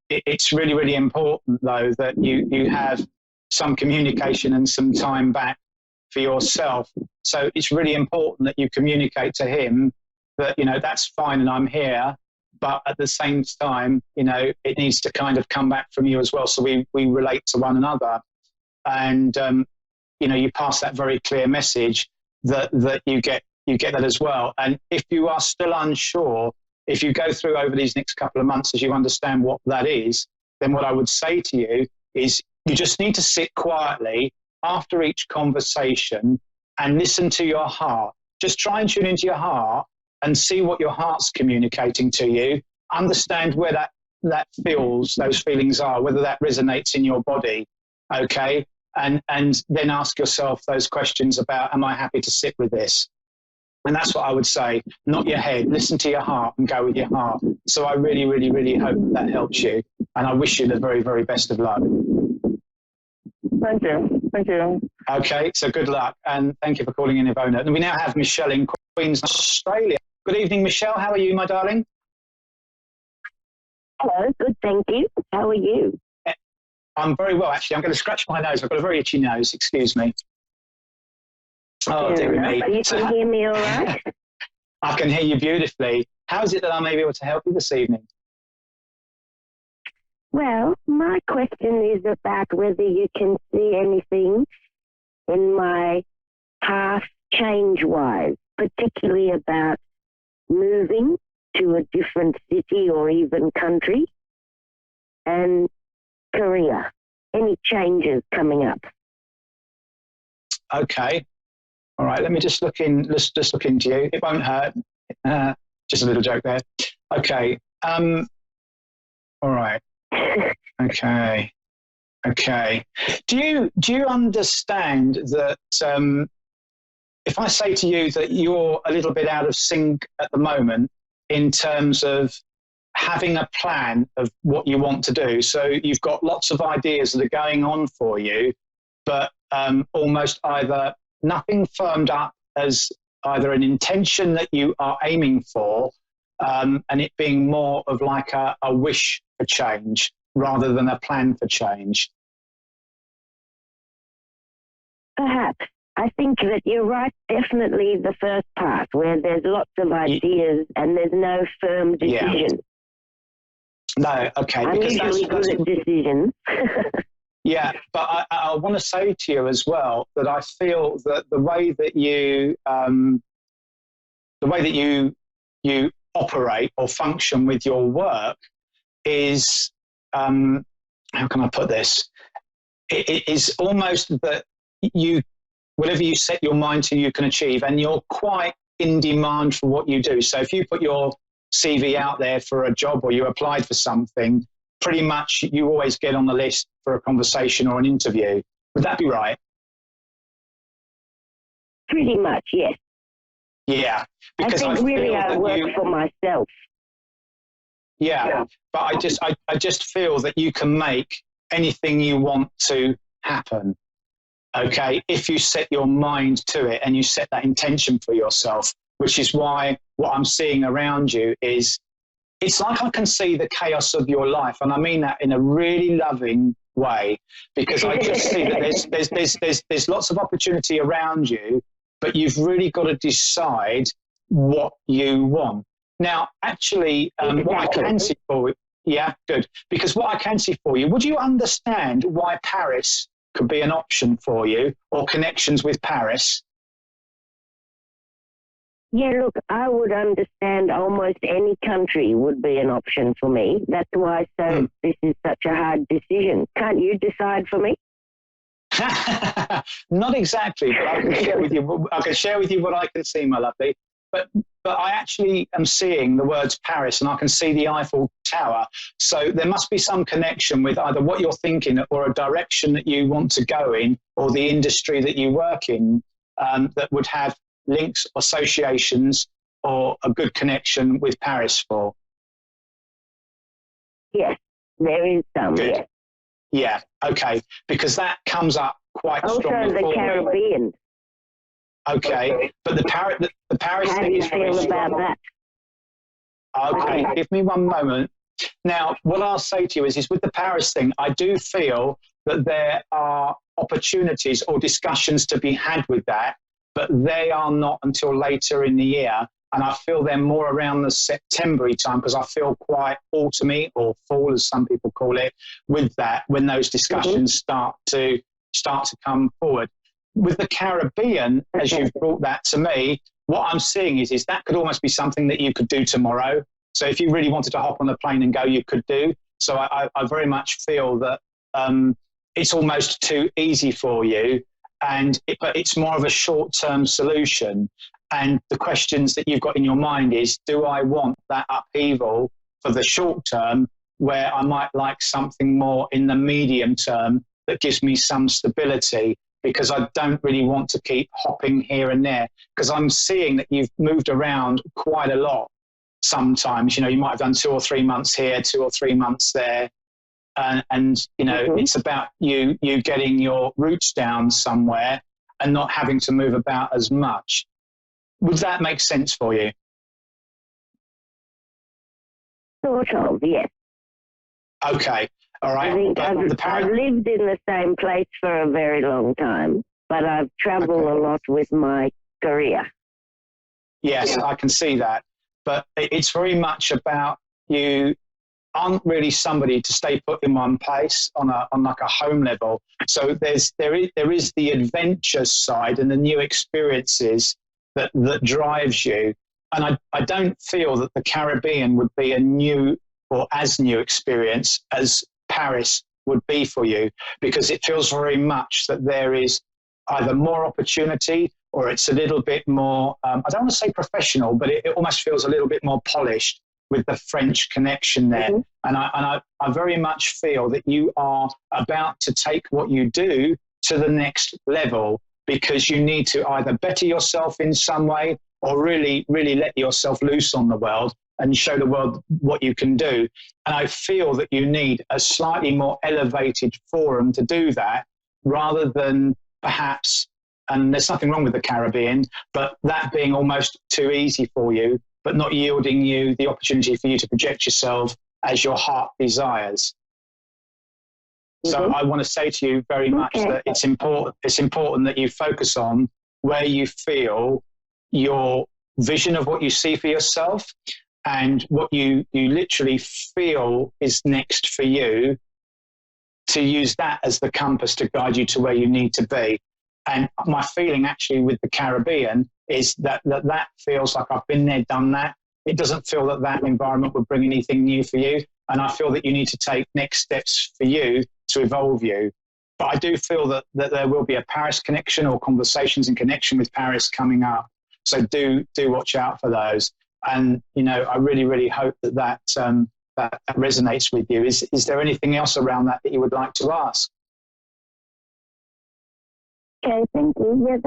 it's really, really important, though, that you have some communication and some time back for yourself. So it's really important that you communicate to him that, that's fine and I'm here. But at the same time, it needs to kind of come back from you as well. So we relate to one another. And, you pass that very clear message that you get that as well. And if you are still unsure, if you go through over these next couple of months as you understand what that is, then what I would say to you is you just need to sit quietly after each conversation and listen to your heart. Just try and tune into your heart and see what your heart's communicating to you. Understand where that those feelings are, whether that resonates in your body, okay? And then ask yourself those questions about, am I happy to sit with this? And that's what I would say, not your head. Listen to your heart and go with your heart. So I really, really, really hope that helps you. And I wish you the very, very best of luck. Thank you. Thank you. Okay, so good luck. And thank you for calling in, Ivona. And we now have Michelle in Queensland, Australia. Good evening, Michelle. How are you, my darling? Hello, good, thank you. How are you? I'm very well, actually. I'm going to scratch my nose. I've got a very itchy nose. Excuse me. Oh, dear me. You can hear me all right? I can hear you beautifully. How is it that I may be able to help you this evening? Well, my question is about whether you can see anything in my path change-wise, particularly about moving to a different city or even country and career. Any changes coming up? Okay. All right, let me just look in. Let's just look into you. It won't hurt. Just a little joke there. Okay. All right. Okay. Okay. Do you understand that if I say to you that you're a little bit out of sync at the moment in terms of having a plan of what you want to do? So you've got lots of ideas that are going on for you, but almost either nothing firmed up as either an intention that you are aiming for, and it being more of like a wish for change rather than a plan for change. Perhaps. I think that you're right, definitely the first part, where there's lots of ideas and there's no firm decision. No, okay. I'm usually good at decisions. Yeah, but I want to say to you as well that I feel that the way that you operate or function with your work is, how can I put this? It is almost that whatever you set your mind to, you can achieve, and you're quite in demand for what you do. So if you put your CV out there for a job or you applied for something, pretty much you always get on the list for a conversation or an interview. Would that be right? Pretty much, yes. Yeah. Because I think really I work for myself. Yeah, but I just feel that you can make anything you want to happen. Okay, if you set your mind to it and you set that intention for yourself, which is why what I'm seeing around you is, it's like I can see the chaos of your life, and I mean that in a really loving way, because I just see that there's lots of opportunity around you, but you've really got to decide what you want. Now, actually, what I can see for you, yeah, good, because what I can see for you, would you understand why Paris could be an option for you, or connections with Paris? Yeah, look, I would understand almost any country would be an option for me. That's why this is such a hard decision. Can't you decide for me? Not exactly, but I can share with you. I can share with you what I can see, my lovely. But I actually am seeing the words Paris, and I can see the Eiffel Tower. So there must be some connection with either what you're thinking or a direction that you want to go in, or the industry that you work in, that would have links, associations, or a good connection with Paris for. Yes, there is some. Good. Yes. Yeah, okay, because that comes up quite strongly. Also the Caribbean. Okay, but the Paris How thing do you is very feel strong. about that? Okay, give me one moment. Now, what I'll say to you is with the Paris thing, I do feel that there are opportunities or discussions to be had with that, but they are not until later in the year. And I feel they're more around the September-y time, because I feel quite autumny, or fall as some people call it, with that, when those discussions start to come forward. With the Caribbean, as you've brought that to me, what I'm seeing is that could almost be something that you could do tomorrow. So if you really wanted to hop on the plane and go, you could do. So I very much feel that it's almost too easy for you, but it's more of a short-term solution. And the questions that you've got in your mind is, do I want that upheaval for the short term, where I might like something more in the medium term that gives me some stability? Because I don't really want to keep hopping here and there, because I'm seeing that you've moved around quite a lot sometimes. You know, you might have done 2 or 3 months here, 2 or 3 months there. And you know, it's about you getting your roots down somewhere and not having to move about as much. Would that make sense for you? Sort of, yes. Okay, all right. I think I've lived in the same place for a very long time, but I've traveled a lot with my career. Yes, I can see that. But it's very much about you aren't really somebody to stay put in one place on like a home level. So there is the adventure side and the new experiences that drives you. And I don't feel that the Caribbean would be a new or as new experience as Paris would be for you, because it feels very much that there is either more opportunity, or it's a little bit more, I don't want to say professional, but it almost feels a little bit more polished with the French connection there. And I very much feel that you are about to take what you do to the next level, because you need to either better yourself in some way, or really, really let yourself loose on the world and show the world what you can do. And I feel that you need a slightly more elevated forum to do that, rather than perhaps, and there's nothing wrong with the Caribbean, but that being almost too easy for you, but not yielding you the opportunity for you to project yourself as your heart desires. So I want to say to you very much that it's important that you focus on where you feel your vision of what you see for yourself, and what you literally feel is next for you, to use that as the compass to guide you to where you need to be. And my feeling actually with the Caribbean is that feels like I've been there, done that. It doesn't feel that environment would bring anything new for you. And I feel that you need to take next steps for you to evolve you. But I do feel that there will be a Paris connection, or conversations in connection with Paris coming up. So do watch out for those. And, you know, I really, really hope that resonates with you. Is there anything else around that you would like to ask? Okay, thank you. Yeah,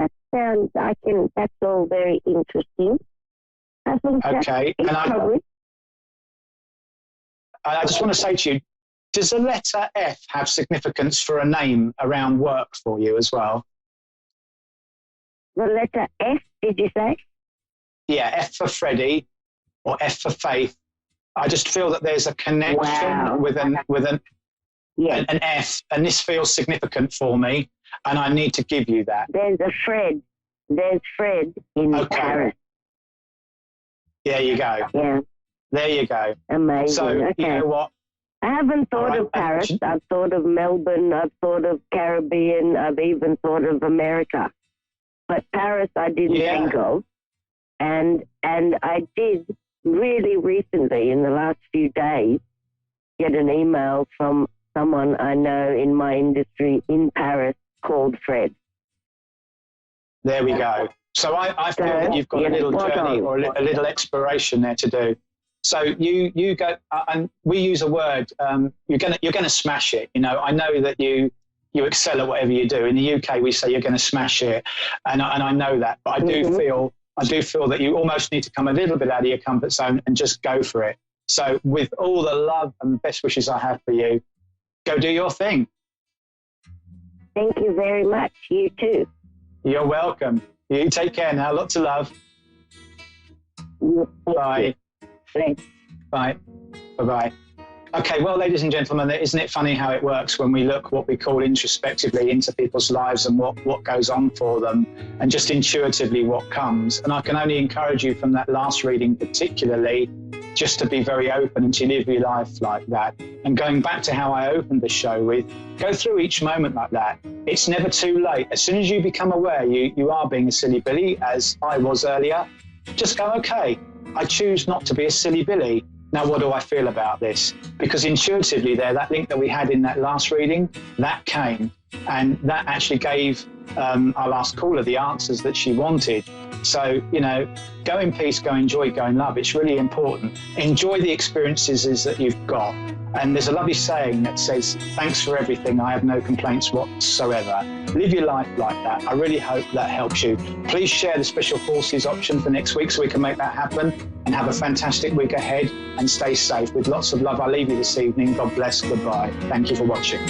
that's all very interesting. I think okay, that's probably. I just want to say to you, does the letter F have significance for a name around work for you as well? The letter F, did you say? Yeah, F for Freddie or F for Faith. I just feel that there's a connection with an F, and this feels significant for me, and I need to give you that. There's a Fred. There's Fred in Paris. There you go. Yeah. There you go. Amazing. So, you know what? I haven't thought of Paris. I've thought of Melbourne. I've thought of Caribbean. I've even thought of America. But Paris I didn't think of. And I did really recently, in the last few days, get an email from someone I know in my industry in Paris called Fred. There we go. So I feel that you've got a little journey or a little exploration there to do. So you go, and we use a word. You're gonna smash it. You know, I know that you excel at whatever you do. In the UK, we say you're going to smash it, and I know that. But I do feel that you almost need to come a little bit out of your comfort zone and just go for it. So, with all the love and best wishes I have for you, go do your thing. Thank you very much. You too. You're welcome. You take care now. Lots of love. Bye. Bye. Bye-bye. Okay, well, ladies and gentlemen, isn't it funny how it works when we look what we call introspectively into people's lives and what goes on for them, and just intuitively what comes. And I can only encourage you from that last reading particularly just to be very open and to live your life like that. And going back to how I opened the show with, go through each moment like that. It's never too late. As soon as you become aware you are being a silly Billy, as I was earlier, just go, okay, I choose not to be a silly Billy. Now, what do I feel about this? Because intuitively there, that link that we had in that last reading, that came, and that actually gave our last caller the answers that she wanted. So, you know, go in peace, go enjoy, go in love. It's really important. Enjoy the experiences that you've got. And there's a lovely saying that says, thanks for everything, I have no complaints whatsoever. Live your life like that. I really hope that helps you. Please share the Special Forces option for next week so we can make that happen, and have a fantastic week ahead and stay safe. With lots of love, I leave you this evening. God bless. Goodbye. Thank you for watching.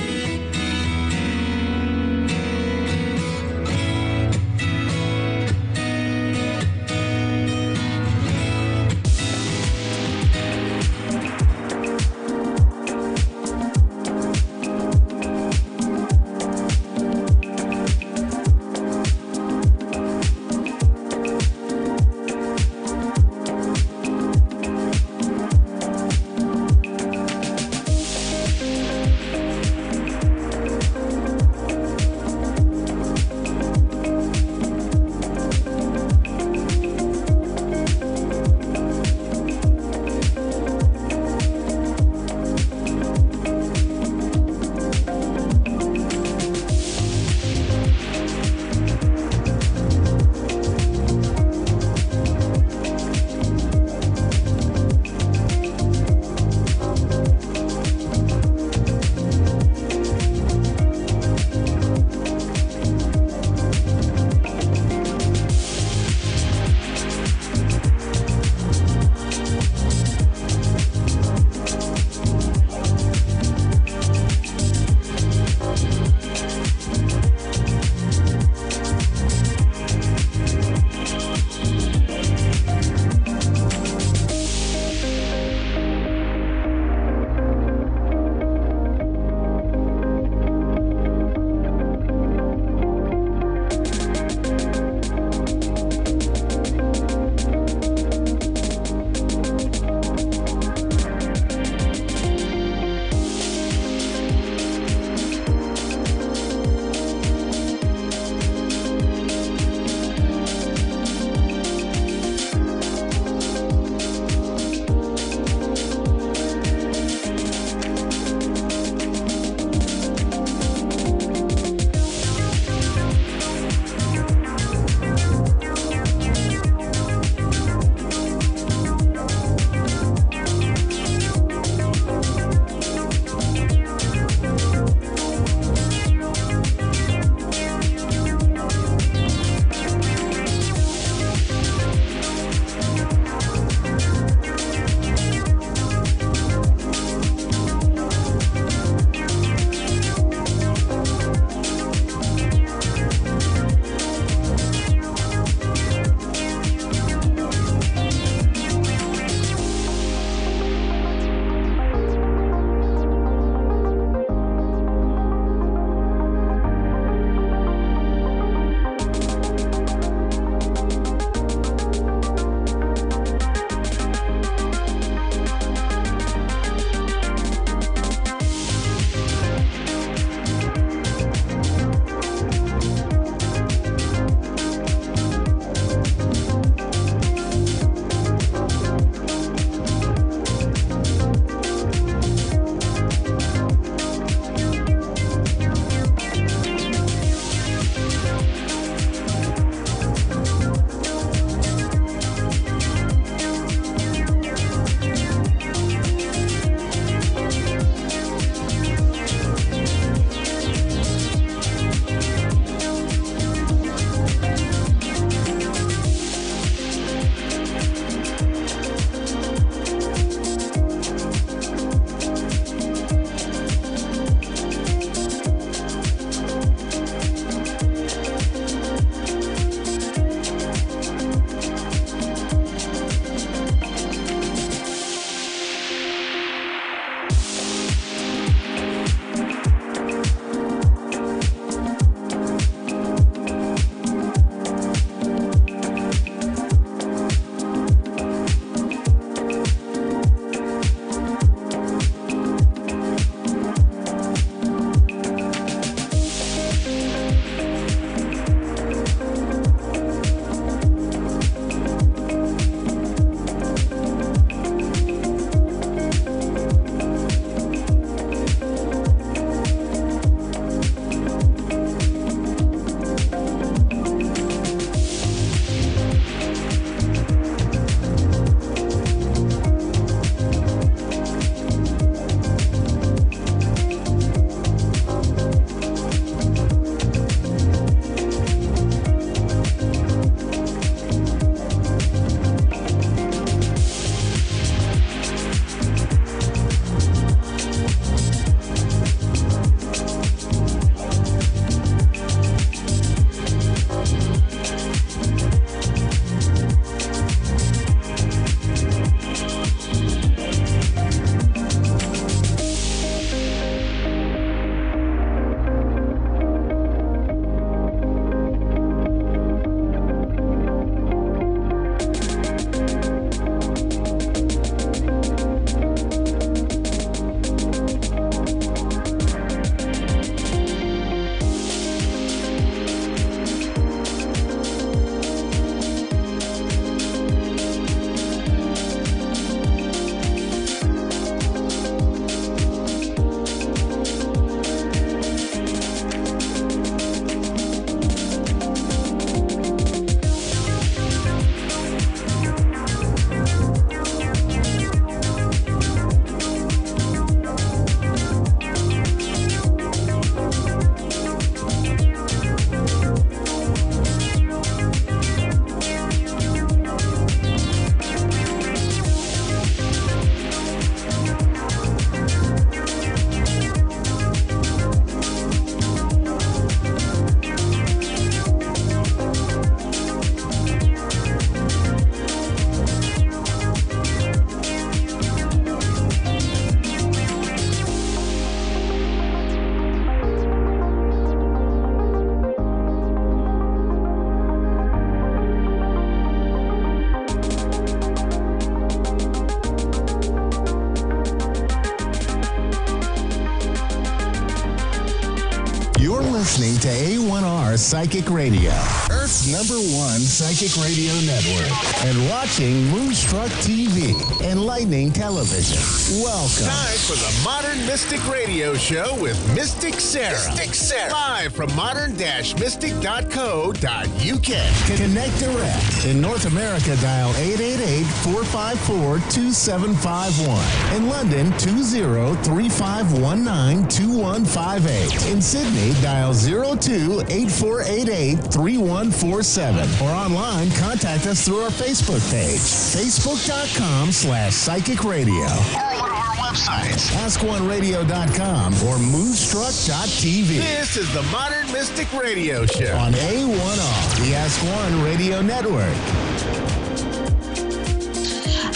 listening to A1R Psychic Radio, Earth's #1 psychic radio network, and watching Moonstruck TV, Enlightening Television. Welcome. Time for the Modern Mystic Radio Show with Mystic Sarah. Mystic Sarah. Live from modern-mystic.co.uk. Connect direct. In North America, dial 888-454-2751. In London, 20-3519-2158. In Sydney, dial 02-8488-3147. Or online, contact us through our Facebook page, facebook.com/psychic radio. Or one of our websites, AskOneRadio.com or Moonstruck.tv. This is the Modern Mystic Radio Show on A1R, the Ask One Radio Network.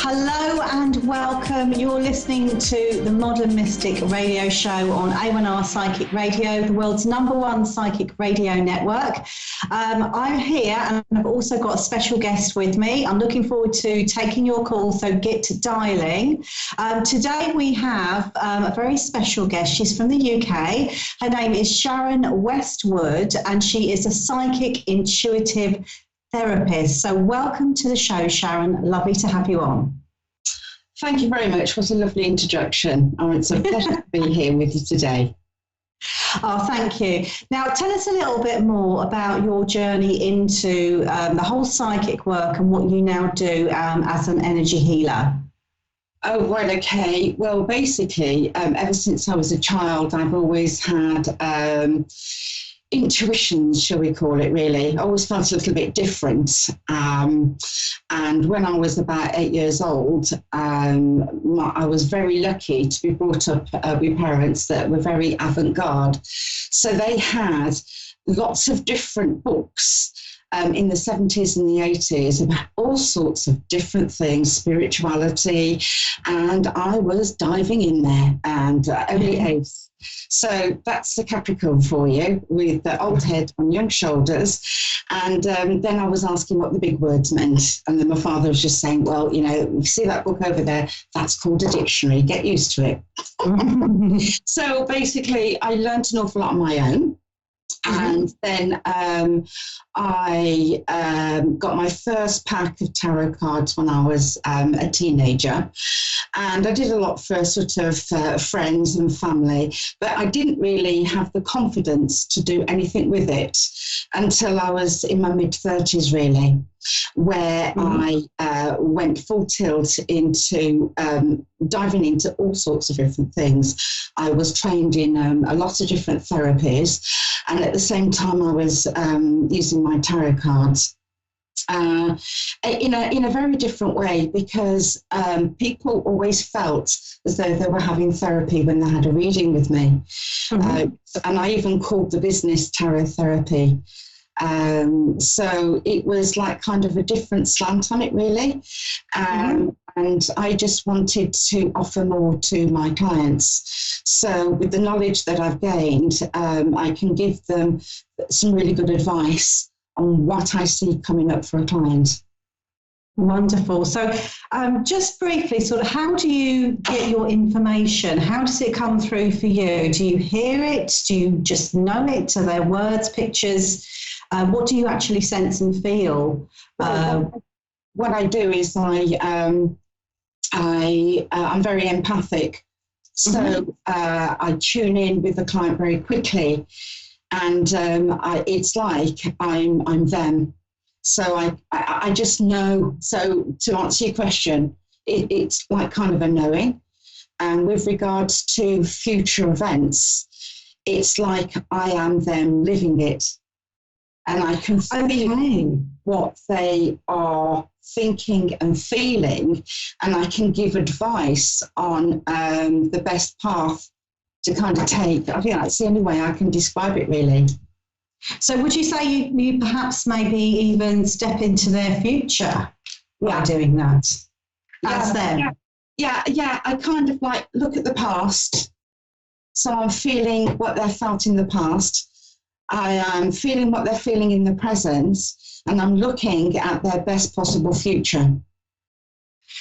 Hello and welcome. You're listening to the Modern Mystic Radio Show on A1R Psychic Radio, the world's #1 psychic radio network. I'm here and I've also got a special guest with me. I'm looking forward to taking your call, so get to dialing. Today we have a very special guest. She's from the UK. Her name is Sharon Westwood and she is a psychic intuitive therapist. So welcome to the show, Sharon. Lovely to have you on. Thank you very much. What a lovely introduction. Oh, it's a pleasure to be here with you today. Oh, thank you. Now, tell us a little bit more about your journey into the whole psychic work and what you now do as an energy healer. Oh, right, okay. Well, basically, ever since I was a child, I've always had intuitions, shall we call it, really. I always felt a little bit different. And when I was about 8 years old, I was very lucky to be brought up with parents that were very avant-garde. So they had lots of different books in the 70s and the 80s about all sorts of different things, spirituality, and I was diving in there and early age. So that's the Capricorn for you, with the old head on young shoulders. And then I was asking what the big words meant. And then my father was just saying, well, you know, you see that book over there? That's called a dictionary. Get used to it. So basically, I learned an awful lot on my own. And then I got my first pack of tarot cards when I was a teenager. And I did a lot for sort of friends and family, but I didn't really have the confidence to do anything with it until I was in my mid-30s, really, where I went full tilt into diving into all sorts of different things. I was trained in a lot of different therapies, and at the same time I was using my tarot cards in a very different way, because people always felt as though they were having therapy when they had a reading with me. And I even called the business tarot therapy. So it was like kind of a different slant on it, really. And I just wanted to offer more to my clients. So with the knowledge that I've gained, I can give them some really good advice on what I see coming up for a client. Wonderful. So just briefly, sort of, how do you get your information? How does it come through for you? Do you hear it? Do you just know it? Are there words, pictures? What do you actually sense and feel? What I do is I'm very empathic. So I tune in with the client very quickly, and it's like I'm them. So I just know. So to answer your question, it's like kind of a knowing. And with regards to future events, it's like I am them living it. And I can feel what they are thinking and feeling, and I can give advice on the best path to kind of take. I think that's the only way I can describe it, really. So would you say you perhaps maybe even step into their future by doing that? As them? Yeah, I kind of like look at the past. So I'm feeling what they felt in the past. I am feeling what they're feeling in the present, and I'm looking at their best possible future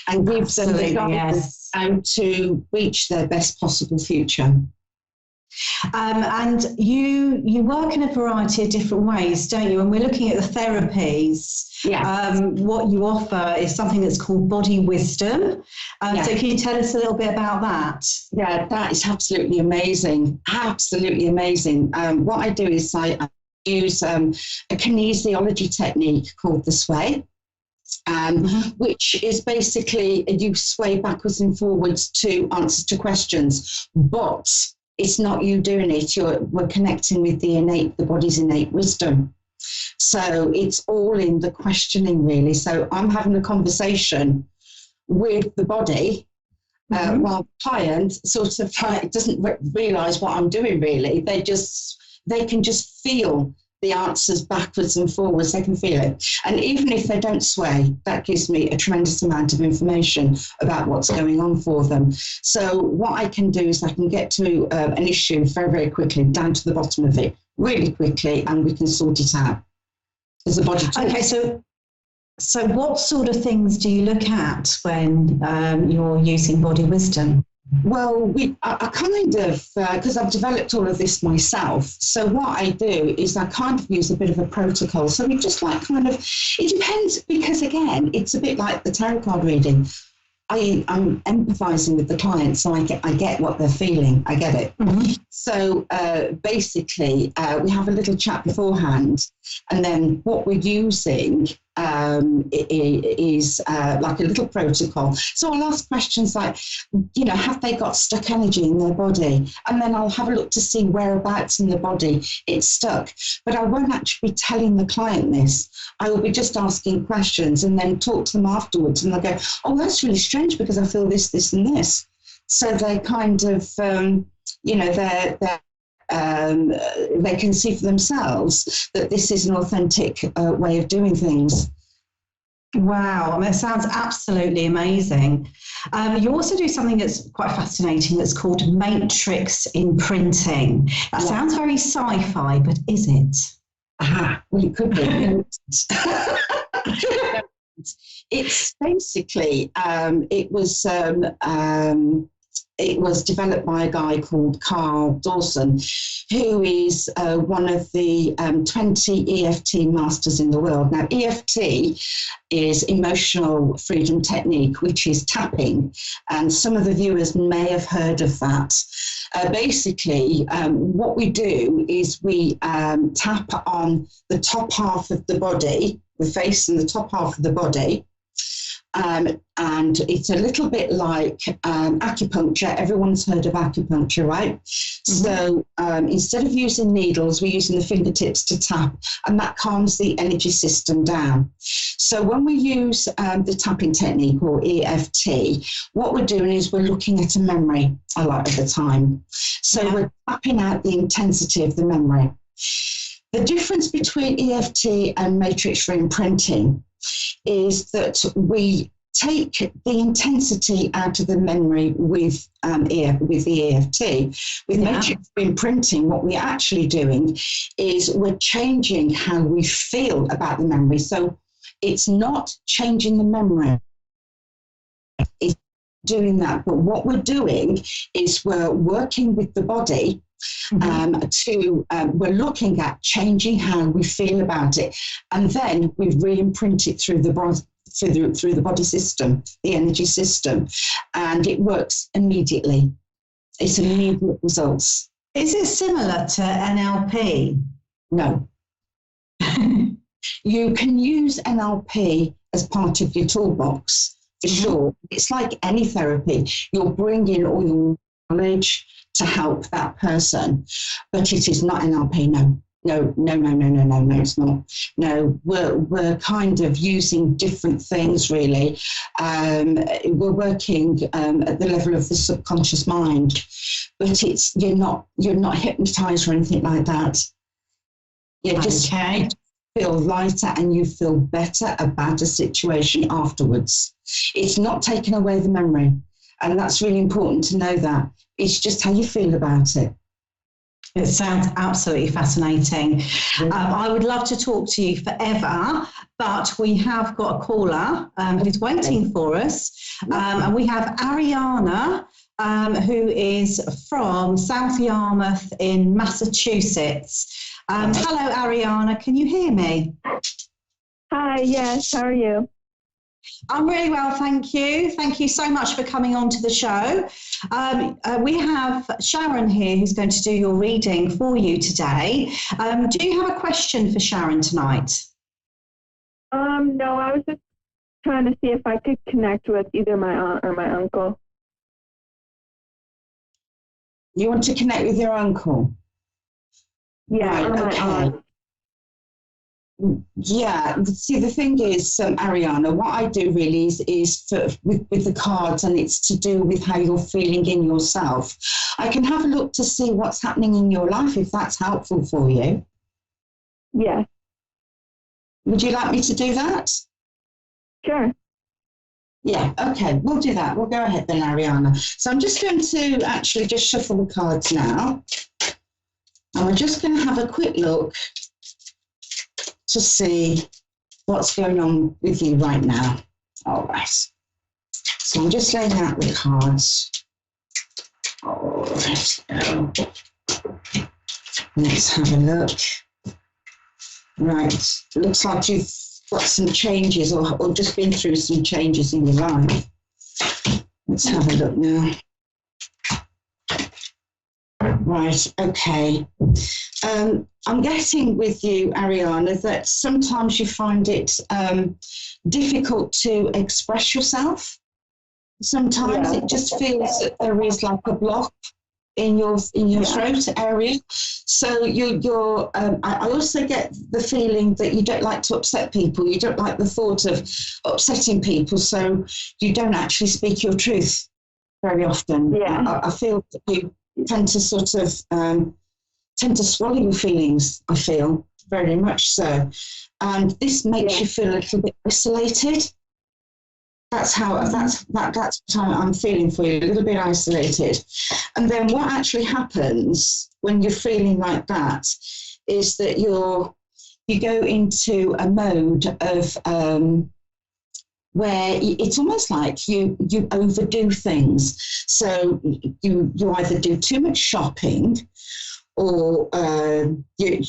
and give them the guidance how to reach their best possible future. And you work in a variety of different ways, don't you? And we're looking at the therapies. Yes. What you offer is something that's called body wisdom. Yes. So can you tell us a little bit about that? Yeah, that is absolutely amazing. Absolutely amazing. What I do is I use a kinesiology technique called the sway. Which is basically you sway backwards and forwards to answer to questions, but it's not you doing it. We're connecting with the body's innate wisdom. So it's all in the questioning, really. So I'm having a conversation with the body, while the client sort of doesn't realise what I'm doing, really. They can just feel the answers backwards and forwards. They can feel it. And even if they don't sway, that gives me a tremendous amount of information about what's going on for them. So what I can do is I can get to an issue very, very quickly, down to the bottom of it, really quickly, and we can sort it out. As a body talks. Okay, so what sort of things do you look at when you're using body wisdom? Well, I kind of, because I've developed all of this myself, so what I do is I kind of use a bit of a protocol. So we just like it depends, because again, it's a bit like the tarot card reading. I'm empathizing with the client, so I get what they're feeling. I get it. So basically, we have a little chat beforehand, and then what we're using is like a little protocol. So I'll ask questions like, have they got stuck energy in their body? And then I'll have a look to see whereabouts in the body it's stuck. But I won't actually be telling the client this. I will be just asking questions and then talk to them afterwards. And they'll go, oh, that's really strange because I feel this, this, and this. So they kind of, they can see for themselves that this is an authentic way of doing things. Wow, I mean, it sounds absolutely amazing. You also do something that's quite fascinating that's called matrix imprinting. That sounds very sci-fi, but is it? Well, it could be. It's basically, it was developed by a guy called Carl Dawson, who is one of the 20 EFT masters in the world. Now, EFT is emotional freedom technique, which is tapping, and some of the viewers may have heard of that. Basically, what we do is we tap on the top half of the body, the face and the top half of the body. And it's a little bit like acupuncture. Everyone's heard of acupuncture, right? So instead of using needles, we're using the fingertips to tap, and that calms the energy system down. So when we use the tapping technique, or EFT, what we're doing is we're looking at a memory a lot of the time. So we're tapping out the intensity of the memory. The difference between EFT and matrix reimprinting is that we take the intensity out of the memory with the EFT. With matrix imprinting, what we're actually doing is we're changing how we feel about the memory. So it's not changing the memory, it's doing that. But what we're doing is we're working with the body we're looking at changing how we feel about it, and then we re-imprint it through the body system, the energy system, and it works immediately. It's immediate results. Is it similar to NLP? No. You can use NLP as part of your toolbox, for sure. It's like any therapy. You'll bring in all your knowledge to help that person, but it is not NLP. No, it's not. No, we're kind of using different things, really. We're working at the level of the subconscious mind, but you're not hypnotized or anything like that. You just feel lighter and you feel better about a situation afterwards. It's not taking away the memory, and that's really important to know that. It's just how you feel about it. It sounds absolutely fascinating. I would love to talk to you forever, but we have got a caller who's waiting for us. And we have Ariana who is from South Yarmouth in Massachusetts. Hello, Ariana. Can you hear me? Hi, yes. How are you? I'm really well, thank you. Thank you so much for coming on to the show. We have Sharon here who's going to do your reading for you today. Do you have a question for Sharon tonight? No, I was just trying to see if I could connect with either my aunt or my uncle. You want to connect with your uncle? Yeah, right, or my aunt. Yeah, see, the thing is, Ariana, what I do really is with the cards, and it's to do with how you're feeling in yourself. I can have a look to see what's happening in your life if that's helpful for you. Yeah. Would you like me to do that? Sure. Yeah, okay, we'll do that. We'll go ahead then, Ariana. So I'm just going to actually just shuffle the cards now. And we're just going to have a quick look to see what's going on with you right now. All right. So I'm just laying out the cards. All right. Let's have a look. Right. Looks like you've got some changes or just been through some changes in your life. Let's have a look now. Right, okay. I'm getting with you, Ariana, that sometimes you find it difficult to express yourself. Sometimes it just feels that there is like a block in your throat area. So I also get the feeling that you don't like to upset people. You don't like the thought of upsetting people, so you don't actually speak your truth very often. Yeah. I feel that you tend to sort of tend to swallow your feelings, I feel, very much so. And this makes you feel a little bit isolated. That's what I'm feeling for you, a little bit isolated. And then what actually happens when you're feeling like that is that you go into a mode of where it's almost like you overdo things. So you either do too much shopping, or you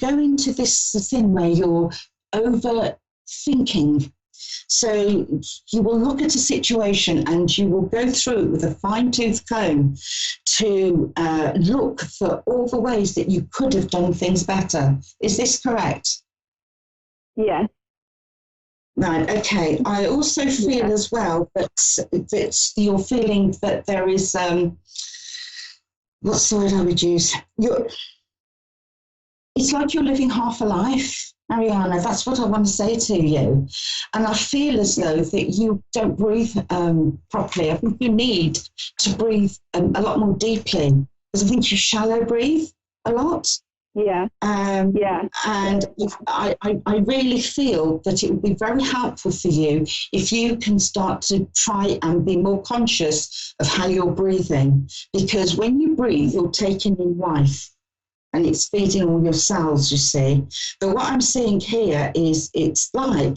go into this thing where you're overthinking. So you will look at a situation and you will go through it with a fine-tooth comb to look for all the ways that you could have done things better. Is this correct? Yes. Right, okay. I also feel as well that you're feeling that there is, what's the word I would use? It's like you're living half a life, Ariana. That's what I want to say to you. And I feel as though that you don't breathe properly. I think you need to breathe a lot more deeply, because I think you shallow breathe a lot. Yeah. And I really feel that it would be very helpful for you if you can start to try and be more conscious of how you're breathing, because when you breathe, you're taking in life and it's feeding all your cells, you see. But what I'm seeing here is it's like,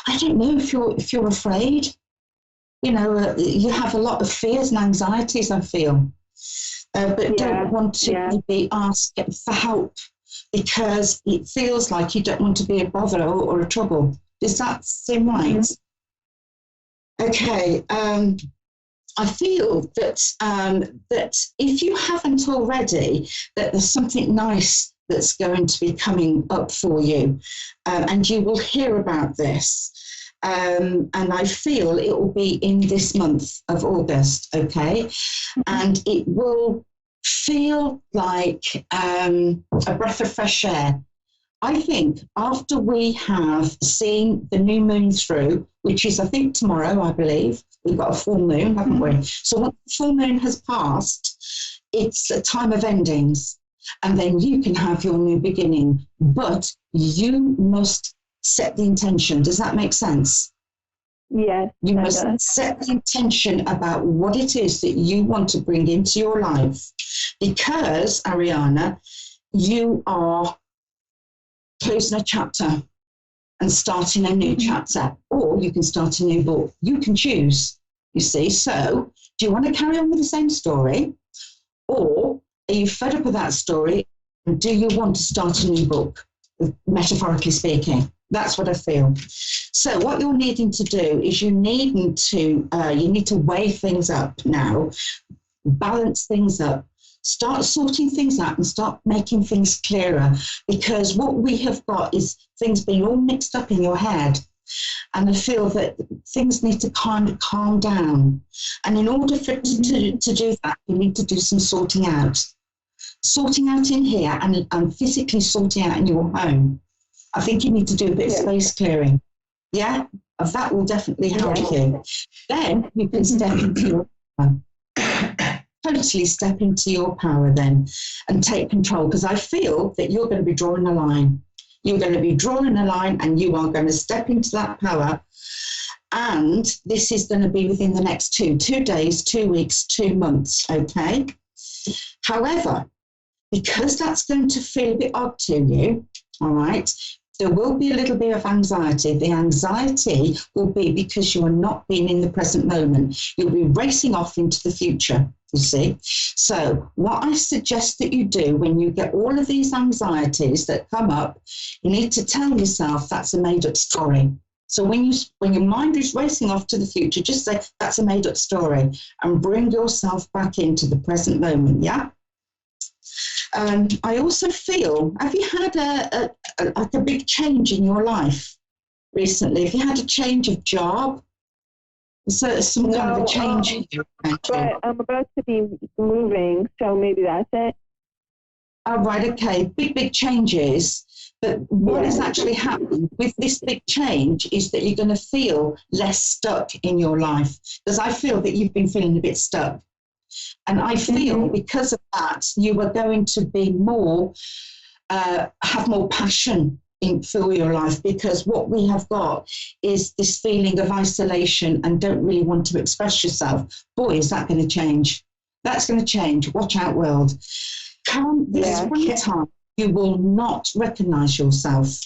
I don't know if you're afraid. You know, you have a lot of fears and anxieties, I feel. But don't want to maybe ask for help because it feels like you don't want to be a bother or a trouble. Does that seem right? Mm-hmm. Okay. I feel that that if you haven't already, that there's something nice that's going to be coming up for you, and you will hear about this. And I feel it will be in this month of August, okay? And it will feel like a breath of fresh air. I think after we have seen the new moon through, which is, I think, tomorrow, I believe, we've got a full moon, haven't we? So once the full moon has passed, it's a time of endings, and then you can have your new beginning. But you must set the intention. Does that make sense? Yes. You must set the intention about what it is that you want to bring into your life. Because, Ariana, you are closing a chapter and starting a new chapter, or you can start a new book. You can choose, you see. So Do you want to carry on with the same story? Or are you fed up with that story? And do you want to start a new book, metaphorically speaking? That's what I feel. So what you're needing to do is you need to weigh things up now, balance things up, start sorting things out and start making things clearer, because what we have got is things being all mixed up in your head. And I feel that things need to kind of calm down. And in order to do that, you need to do some sorting out. Sorting out in here and physically sorting out in your home. I think you need to do a bit of space clearing. Yeah? That will definitely help you. Then you can step into your power. Totally step into your power then and take control, because I feel that you're going to be drawing a line. You're going to be drawing a line and you are going to step into that power. And this is going to be within the next 2 days, 2 weeks, 2 months, okay? However, because that's going to feel a bit odd to you, all right, there will be a little bit of anxiety. The anxiety will be because you are not being in the present moment. You'll be racing off into the future, you see. So what I suggest that you do when you get all of these anxieties that come up, you need to tell yourself that's a made-up story. So when your mind is racing off to the future, just say that's a made-up story and bring yourself back into the present moment, yeah? I also feel, have you had a big change in your life recently? Have you had a change of job? So some kind of a change in your life? But I'm about to be moving, so maybe that's it. Oh, right, okay. Big changes. But what is actually happening with this big change is that you're going to feel less stuck in your life. Because I feel that you've been feeling a bit stuck. And I feel because of that, you are going to be more, have more passion for your life, because what we have got is this feeling of isolation and don't really want to express yourself. Boy, is that going to change. That's going to change. Watch out, world. Come this springtime, you will not recognize yourself.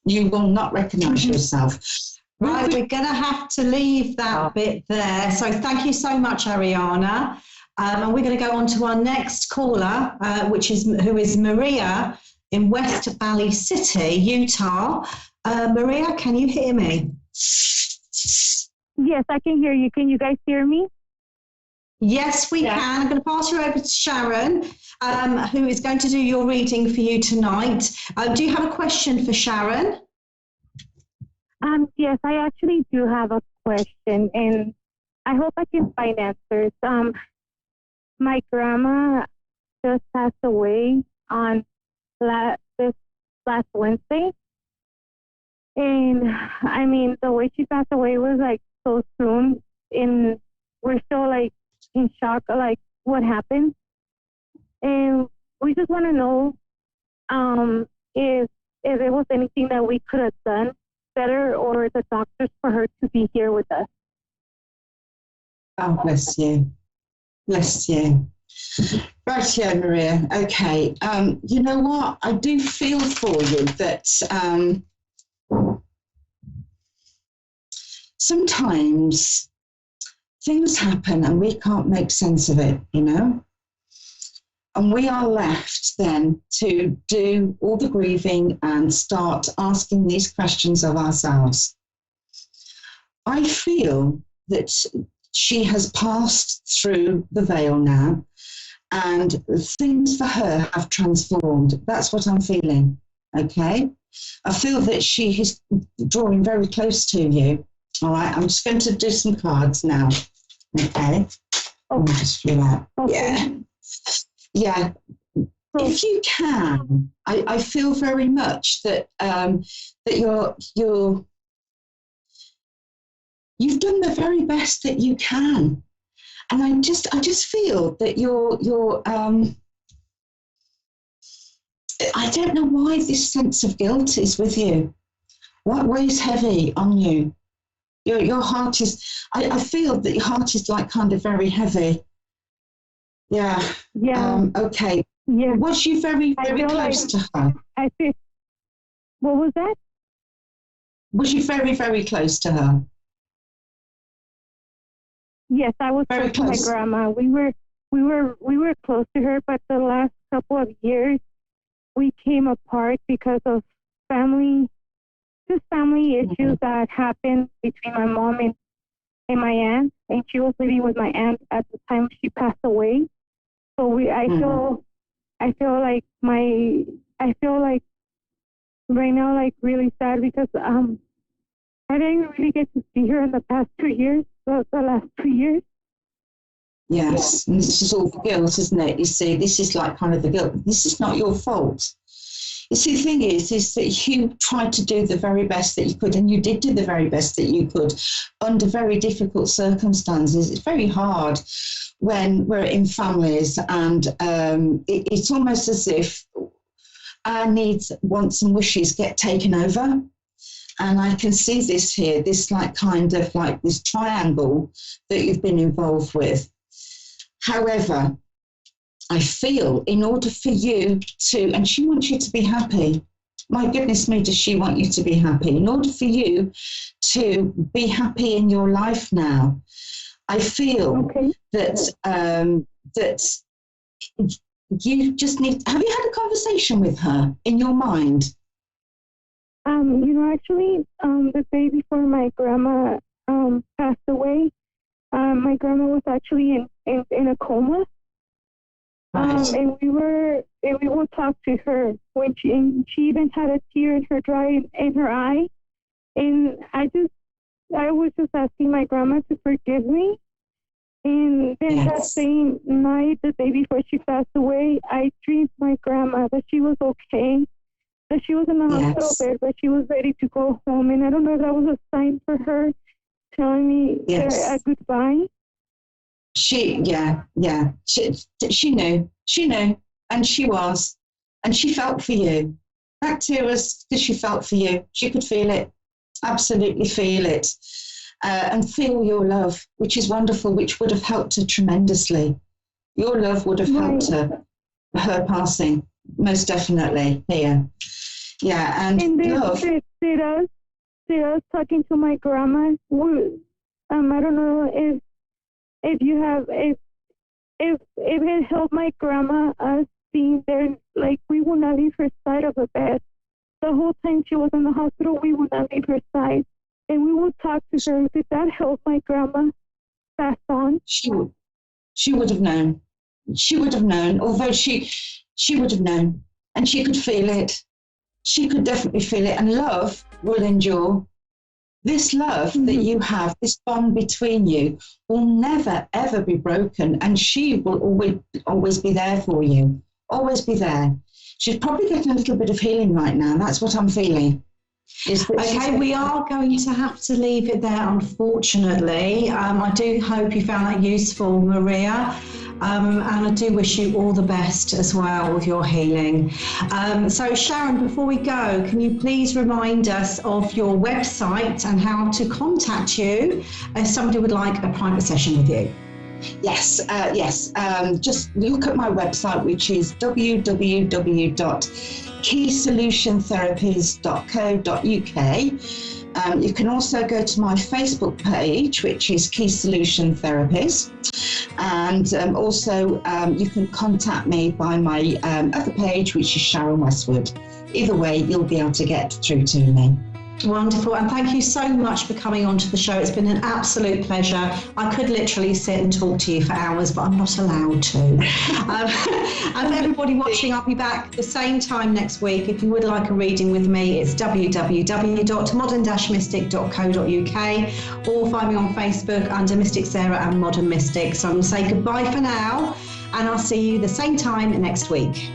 You will not recognize yourself. Right, we're going to have to leave that bit there. So thank you so much, Ariana. And we're going to go on to our next caller, who is Maria in West Valley City, Utah. Maria, can you hear me? Yes, I can hear you. Can you guys hear me? Yes, we can. I'm going to pass you over to Sharon, who is going to do your reading for you tonight. Do you have a question for Sharon? Yes, I actually do have a question, and I hope I can find answers. My grandma just passed away on this last Wednesday, and I mean, the way she passed away was like so soon, and we're still like in shock, like what happened, and we just want to know if there was anything that we could have done better, or the doctors, for her to be here with us. Oh, bless you. Bless you. Right, yeah, Maria. Okay. You know what? I do feel for you that sometimes things happen and we can't make sense of it, you know? And we are left then to do all the grieving and start asking these questions of ourselves. I feel that she has passed through the veil now and things for her have transformed. That's what I'm feeling, okay? I feel that she is drawing very close to you. All right, I'm just going to do some cards now, okay? Let me just feel out. Yeah. Yeah, if you can, I feel very much that that you've done the very best that you can, and I just feel that you're I don't know why this sense of guilt is with you. What weighs heavy on you? Your heart is. I feel that your heart is like kind of very heavy. Yeah. Yeah. Okay. Yeah. Was you very close to her? I feel. What was that? Was you very close to her? Yes, I was Very close to my close. grandma. We were close to her, but the last couple of years we came apart because of family issues that happened between my mom and my aunt, and she was living with my aunt at the time she passed away. So I feel like right now like really sad because I didn't really get to see her in the past 2 years, the last 2 years. Yes, and this is all the guilt, isn't it? You see, this is like kind of the guilt. This is not your fault. You see, the thing is that you tried to do the very best that you could, and you did do the very best that you could under very difficult circumstances. It's very hard when we're in families, and it's almost as if our needs, wants, and wishes get taken over. And I can see this here, this like kind of like this triangle that you've been involved with. However, I feel in order for you to, and she wants you to be happy. My goodness me, does she want you to be happy? In order for you to be happy in your life now, I feel that that you just need. Have you had a conversation with her in your mind? Actually, the day before my grandma passed away, my grandma was actually in a coma. And we would talk to her when she even had a tear in her eye, and I was just asking my grandma to forgive me. And then that same night, the day before she passed away, I dreamed my grandma that she was okay, that she was in the hospital bed, but she was ready to go home. And I don't know if that was a sign for her telling me a goodbye. She knew, and she was, and she felt for you. That tear was because she felt for you. She could feel it, absolutely feel it, and feel your love, which is wonderful, which would have helped her tremendously. Your love would have helped her passing, most definitely, here. Yeah, and love. Did us talking to my grandma, I don't know if it helped my grandma, us being there, like we would not leave her side of the bed. The whole time she was in the hospital, we would not leave her side. And we would talk to her. Did that help my grandma pass on? She would have known. She would have known, although she would have known. And she could feel it. She could definitely feel it. And love will endure. This love that you have, this bond between you, will never, ever be broken. And she will always be there for you. Always be there. She's probably getting a little bit of healing right now. That's what I'm feeling. Okay, we are going to have to leave it there, unfortunately. I do hope you found that useful, Maria. And I do wish you all the best as well with your healing. So Sharon, before we go, can you please remind us of your website and how to contact you if somebody would like a private session with you? Yes. Just look at my website, which is www.keysolutiontherapies.co.uk. You can also go to my Facebook page, which is Key Solution Therapies. And also you can contact me by my other page, which is Sharon Westwood. Either way, you'll be able to get through to me. Wonderful, and thank you so much for coming on to the show. It's been an absolute pleasure. I could literally sit and talk to you for hours, but I'm not allowed to. And for everybody watching, I'll be back the same time next week. If you would like a reading with me, it's www.modern-mystic.co.uk, or find me on Facebook under Mystic Sarah and Modern Mystic. So I'm going to say goodbye for now, and I'll see you the same time next week.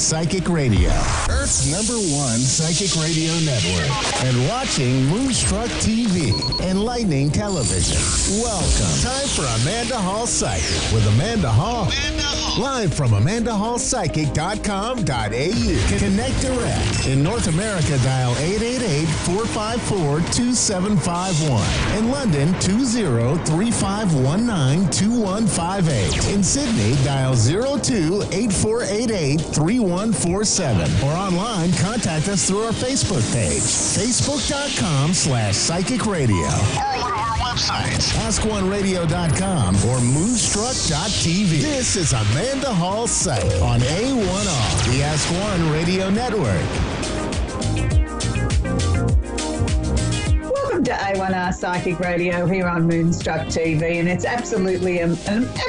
Psychic Radio, Earth's #1 psychic radio network, and watching Moonstruck TV and Lightning Television. Welcome. Time for Amanda Hall Psychic with Amanda Hall. Live from AmandaHallPsychic.com.au. Connect direct. In North America, dial 888-454-2751. In London, 20-3519-2158. In Sydney, dial 02-8488-3147. Or online, contact us through our Facebook page, facebook.com/psychic radio. Or one of our websites, askoneradio.com or moonstruck.tv. This is Amanda Hall Psych on A1R, the Ask One Radio Network. Welcome to A1R Psychic Radio here on Moonstruck TV, and it's absolutely an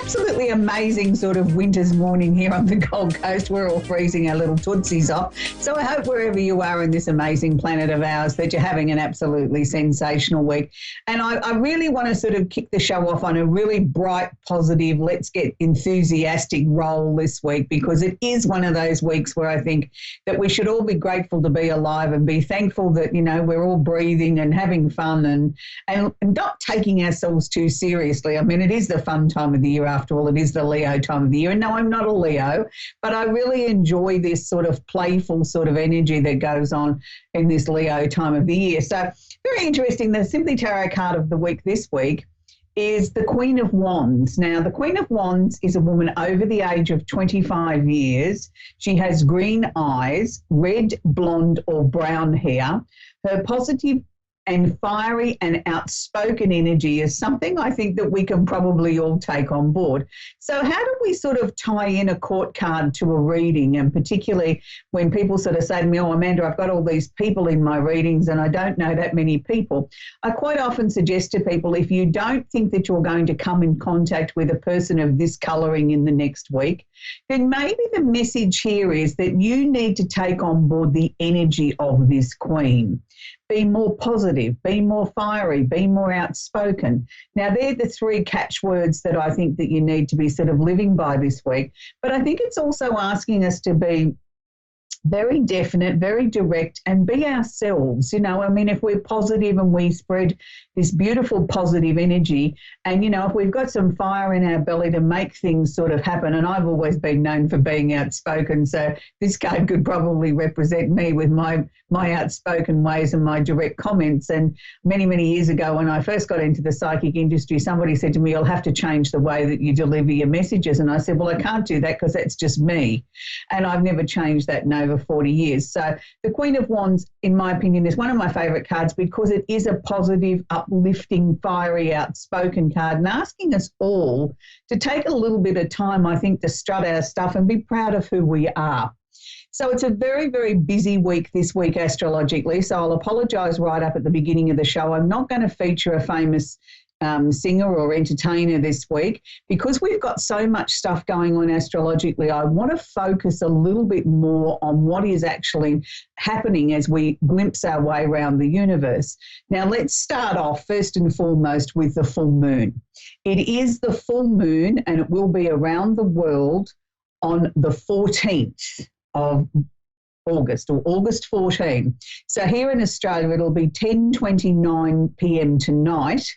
absolutely amazing sort of winter's morning here on the Gold Coast. We're all freezing our little tootsies off. So I hope wherever you are in this amazing planet of ours that you're having an absolutely sensational week. And I really want to sort of kick the show off on a really bright, positive, let's get enthusiastic roll this week, because it is one of those weeks where I think that we should all be grateful to be alive and be thankful that, you know, we're all breathing and having fun and not taking ourselves too seriously. I mean, it is the fun time of the year after all. It is the Leo time of the year. And no, I'm not a Leo, but I really enjoy this sort of playful sort of energy that goes on in this Leo time of the year. So very interesting. The Simply Tarot card of the week this week is the Queen of Wands. Now, the Queen of Wands is a woman over the age of 25 years. She has green eyes, red, blonde or brown hair. Her positive and fiery and outspoken energy is something I think that we can probably all take on board. So how do we sort of tie in a court card to a reading? And particularly when people sort of say to me, oh, Amanda, I've got all these people in my readings and I don't know that many people. I quite often suggest to people, if you don't think that you're going to come in contact with a person of this colouring in the next week, then maybe the message here is that you need to take on board the energy of this queen. Be more positive, be more fiery, be more outspoken. Now, they're the three catchwords that I think that you need to be sort of living by this week. But I think it's also asking us to be very definite, very direct, and be ourselves. You know, I mean, if we're positive and we spread this beautiful positive energy, and, you know, if we've got some fire in our belly to make things sort of happen, and I've always been known for being outspoken, so this card could probably represent me with my outspoken ways and my direct comments. And many, many years ago, when I first got into the psychic industry, somebody said to me, you'll have to change the way that you deliver your messages. And I said, well, I can't do that because that's just me. And I've never changed that in over 40 years. So the Queen of Wands, in my opinion, is one of my favourite cards because it is a positive, uplifting, fiery, outspoken card, and asking us all to take a little bit of time, I think, to strut our stuff and be proud of who we are. So it's a very, very busy week this week astrologically, so I'll apologise right up at the beginning of the show. I'm not going to feature a famous singer or entertainer this week because we've got so much stuff going on astrologically. I want to focus a little bit more on what is actually happening as we glimpse our way around the universe. Now, let's start off first and foremost with the full moon. It is the full moon, and it will be around the world on the 14th of August, or August 14. So here in Australia, it'll be 10:29 p.m. tonight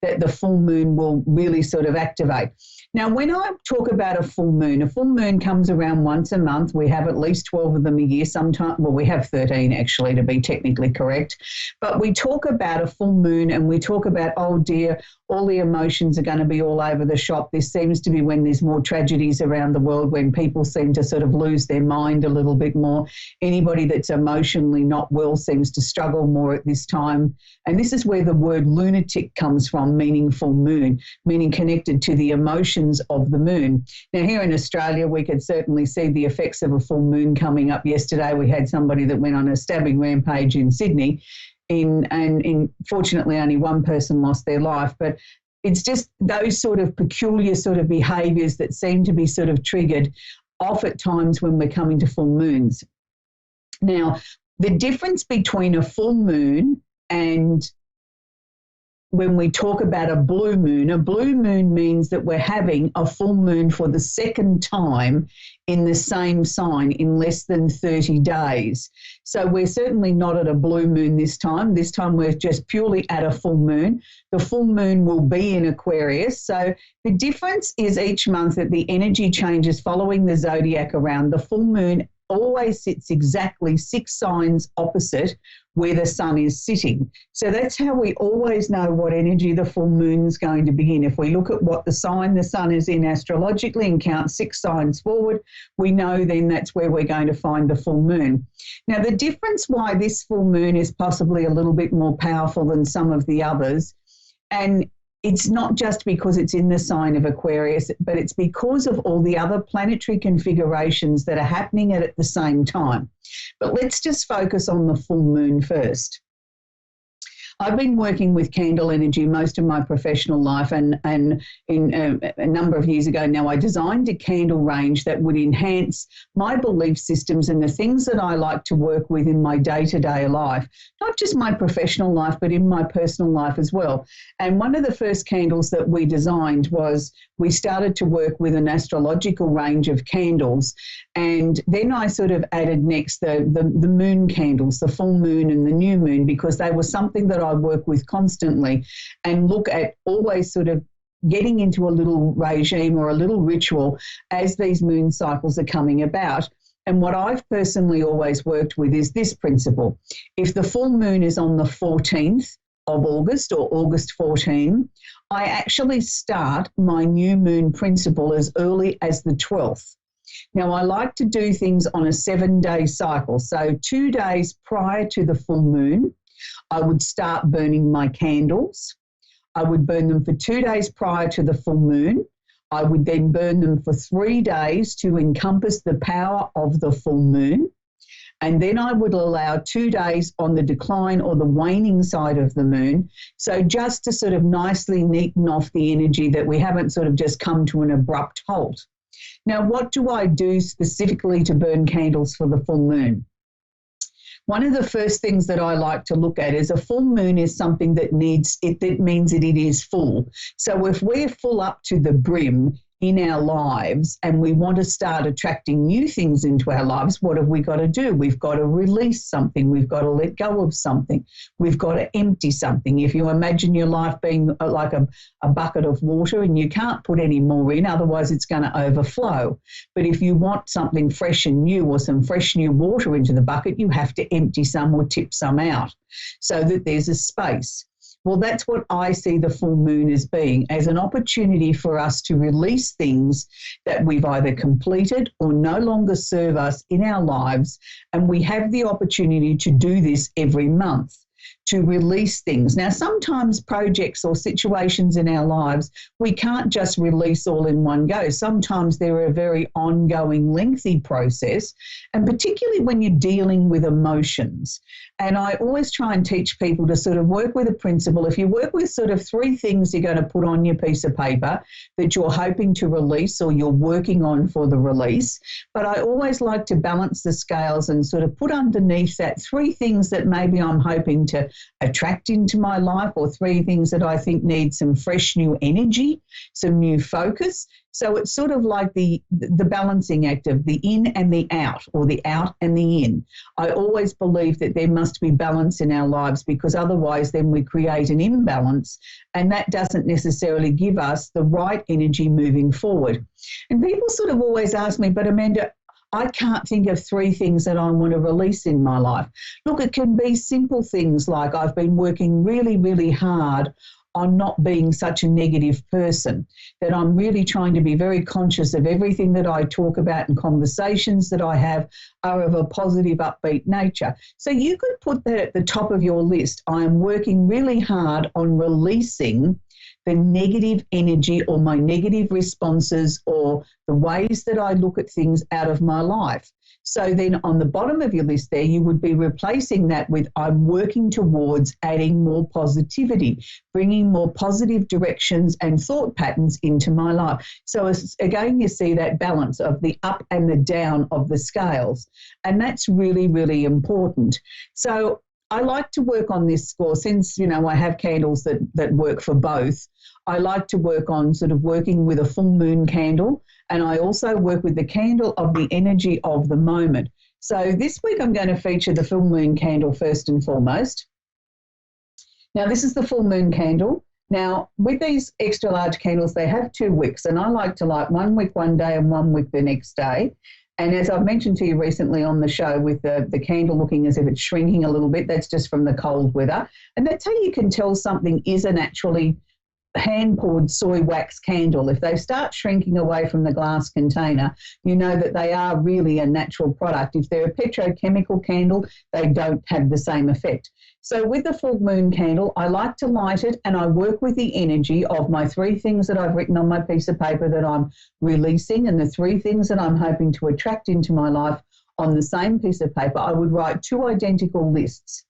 that the full moon will really sort of activate. Now, when I talk about a full moon comes around once a month. We have at least 12 of them a year. Sometimes, well, we have 13 actually, to be technically correct. But we talk about a full moon and we talk about, oh dear, all the emotions are going to be all over the shop. This seems to be when there's more tragedies around the world, when people seem to sort of lose their mind a little bit more. Anybody that's emotionally not well seems to struggle more at this time. And this is where the word lunatic comes from, meaning full moon, meaning connected to the emotions of the moon. Now, here in Australia, we could certainly see the effects of a full moon coming up. Yesterday, we had somebody that went on a stabbing rampage in Sydney, and fortunately only one person lost their life. But it's just those sort of peculiar sort of behaviours that seem to be sort of triggered off at times when we're coming to full moons. Now, the difference between a full moon and when we talk about a blue moon means that we're having a full moon for the second time in the same sign in less than 30 days. So we're certainly not at a blue moon this time. This time we're just purely at a full moon. The full moon will be in Aquarius. So the difference is each month that the energy changes following the zodiac around. The full moon always sits exactly 6 signs opposite where the sun is sitting. So that's how we always know what energy the full moon's going to be in. If we look at what the sign the sun is in astrologically and count 6 signs forward, we know then that's where we're going to find the full moon. Now, the difference why this full moon is possibly a little bit more powerful than some of the others, and it's not just because it's in the sign of Aquarius, but it's because of all the other planetary configurations that are happening at the same time. But let's just focus on the full moon first. I've been working with candle energy most of my professional life, and in a number of years ago now, I designed a candle range that would enhance my belief systems and the things that I like to work with in my day-to-day life, not just my professional life, but in my personal life as well. And one of the first candles that we designed was we started to work with an astrological range of candles, and then I sort of added next the moon candles, the full moon and the new moon, because they were something that I work with constantly and look at always sort of getting into a little regime or a little ritual as these moon cycles are coming about. And what I've personally always worked with is this principle. If the full moon is on the 14th of August or August 14, I actually start my new moon principle as early as the 12th. Now, I like to do things on a 7-day cycle. So 2 days prior to the full moon, I would start burning my candles. I would burn them for 2 days prior to the full moon. I would then burn them for 3 days to encompass the power of the full moon. And then I would allow 2 days on the decline or the waning side of the moon. So just to sort of nicely neaten off the energy that we haven't sort of just come to an abrupt halt. Now, what do I do specifically to burn candles for the full moon? One of the first things that I like to look at is a full moon is something that means that it is full. So if we're full up to the brim in our lives and we want to start attracting new things into our lives, what have we got to do? We've got to release something. We've got to let go of something. We've got to empty something. If you imagine your life being like a bucket of water and you can't put any more in, otherwise it's going to overflow. But if you want something fresh and new or some fresh new water into the bucket, you have to empty some or tip some out so that there's a space. Well, that's what I see the full moon as being, as an opportunity for us to release things that we've either completed or no longer serve us in our lives. And we have the opportunity to do this every month, to release things. Now, sometimes projects or situations in our lives, we can't just release all in one go. Sometimes they're a very ongoing, lengthy process, and particularly when you're dealing with emotions. And I always try and teach people to sort of work with a principle. If you work with sort of 3 things you're going to put on your piece of paper that you're hoping to release or you're working on for the release, but I always like to balance the scales and sort of put underneath that 3 things that maybe I'm hoping to attract into my life, or 3 things that I think need some fresh new energy, some new focus. So it's sort of like the balancing act of the in and the out, or the out and the in. I always believe that there must be balance in our lives, because otherwise then we create an imbalance, and that doesn't necessarily give us the right energy moving forward. And people sort of always ask me, but Amanda, I can't think of 3 things that I want to release in my life. Look, it can be simple things like I've been working really, really hard on not being such a negative person, that I'm really trying to be very conscious of everything that I talk about and conversations that I have are of a positive, upbeat nature. So you could put that at the top of your list. I am working really hard on releasing the negative energy or my negative responses or the ways that I look at things out of my life. So then on the bottom of your list there, you would be replacing that with I'm working towards adding more positivity, bringing more positive directions and thought patterns into my life. So again, you see that balance of the up and the down of the scales. And that's really, really important. So I like to work on this score since, I have candles that work for both. I like to work on sort of working with a full moon candle, and I also work with the candle of the energy of the moment. So this week I'm going to feature the full moon candle first and foremost. Now, this is the full moon candle. Now, with these extra large candles, they have 2 wicks, and I like to light 1 wick one day and 1 wick the next day. And as I've mentioned to you recently on the show with the candle looking as if it's shrinking a little bit, that's just from the cold weather. And that's how you can tell something is a naturally hand-poured soy wax candle. If they start shrinking away from the glass container, you know that they are really a natural product. If they're a petrochemical candle, they don't have the same effect. So with the full moon candle, I like to light it and I work with the energy of my 3 things that I've written on my piece of paper that I'm releasing and the 3 things that I'm hoping to attract into my life on the same piece of paper. I would write 2 identical lists.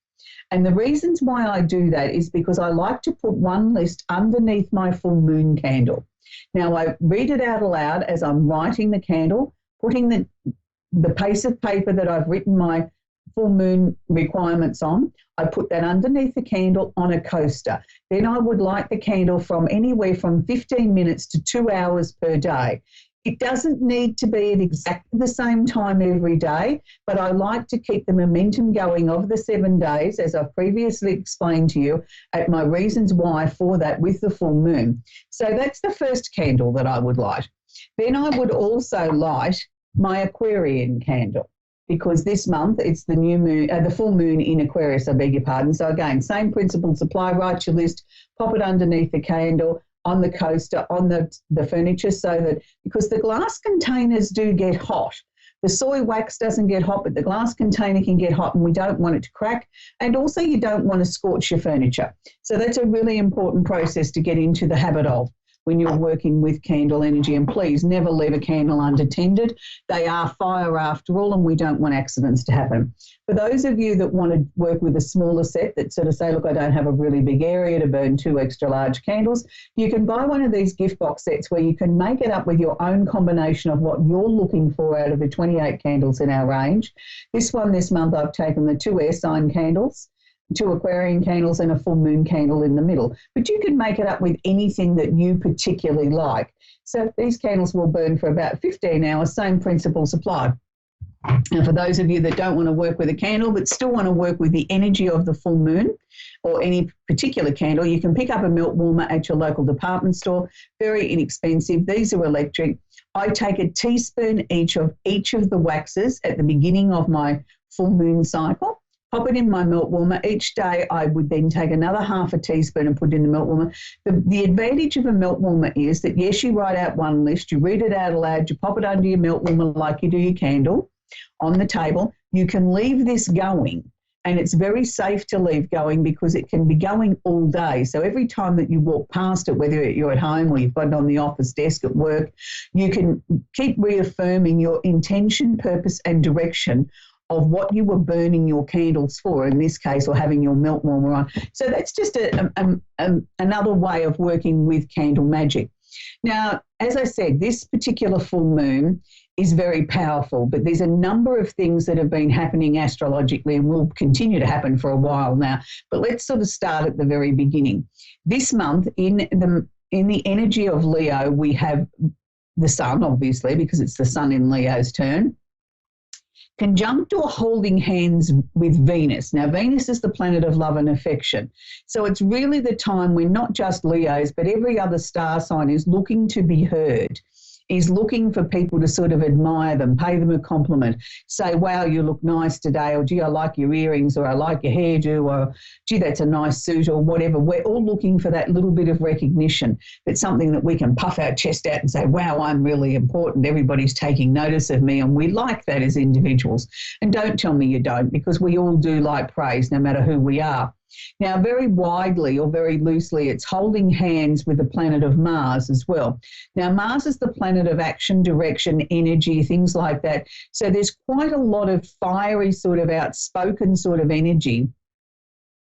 And the reasons why I do that is because I like to put one list underneath my full moon candle. Now, I read it out aloud as I'm writing the candle, putting the piece of paper that I've written my full moon requirements on. I put that underneath the candle on a coaster. Then I would light the candle from anywhere from 15 minutes to 2 hours per day. It doesn't need to be at exactly the same time every day, but I like to keep the momentum going of the 7 days, as I've previously explained to you, at my reasons why for that with the full moon. So that's the first candle that I would light. Then I would also light my Aquarian candle, because this month it's the new moon, the full moon in Aquarius, I beg your pardon. So again, same principles apply, write your list, pop it underneath the candle, on the coaster, on the furniture, so that, because the glass containers do get hot. The soy wax doesn't get hot, but the glass container can get hot and we don't want it to crack. And also you don't want to scorch your furniture. So that's a really important process to get into the habit of when you're working with candle energy. And please never leave a candle unattended. They are fire after all, and we don't want accidents to happen. For those of you that want to work with a smaller set that sort of say, look, I don't have a really big area to burn 2 extra large candles, you can buy one of these gift box sets where you can make it up with your own combination of what you're looking for out of the 28 candles in our range. This month I've taken the 2 air sign candles, 2 Aquarian candles and a full moon candle in the middle. But you can make it up with anything that you particularly like. So these candles will burn for about 15 hours, same principles apply. And for those of you that don't want to work with a candle but still want to work with the energy of the full moon or any particular candle, you can pick up a melt warmer at your local department store. Very inexpensive. These are electric. I take a teaspoon each of the waxes at the beginning of my full moon cycle. Pop it in my melt warmer. Each day I would then take another half a teaspoon and put it in the melt warmer. The advantage of a melt warmer is that, yes, you write out one list, you read it out aloud, you pop it under your melt warmer like you do your candle on the table. You can leave this going, and it's very safe to leave going because it can be going all day. So every time that you walk past it, whether you're at home or you've got it on the office desk at work, you can keep reaffirming your intention, purpose and direction of what you were burning your candles for, in this case, or having your melt warmer on. So that's just another way of working with candle magic. Now, as I said, this particular full moon is very powerful, but there's a number of things that have been happening astrologically and will continue to happen for a while now. But let's sort of start at the very beginning. This month, in the energy of Leo, we have the sun, obviously, because it's the sun in Leo's turn, conjunct or holding hands with Venus. Now, Venus is the planet of love and affection. So it's really the time when not just Leos, but every other star sign is looking to be heard, is looking for people to sort of admire them, pay them a compliment, say, wow, you look nice today, or gee, I like your earrings, or I like your hairdo, or gee, that's a nice suit, or whatever. We're all looking for that little bit of recognition. It's something that we can puff our chest out and say, wow, I'm really important. Everybody's taking notice of me, and we like that as individuals. And don't tell me you don't, because we all do like praise, no matter who we are. Now, very widely or very loosely, it's holding hands with the planet of Mars as well. Now, Mars is the planet of action, direction, energy, things like that. So there's quite a lot of fiery sort of outspoken sort of energy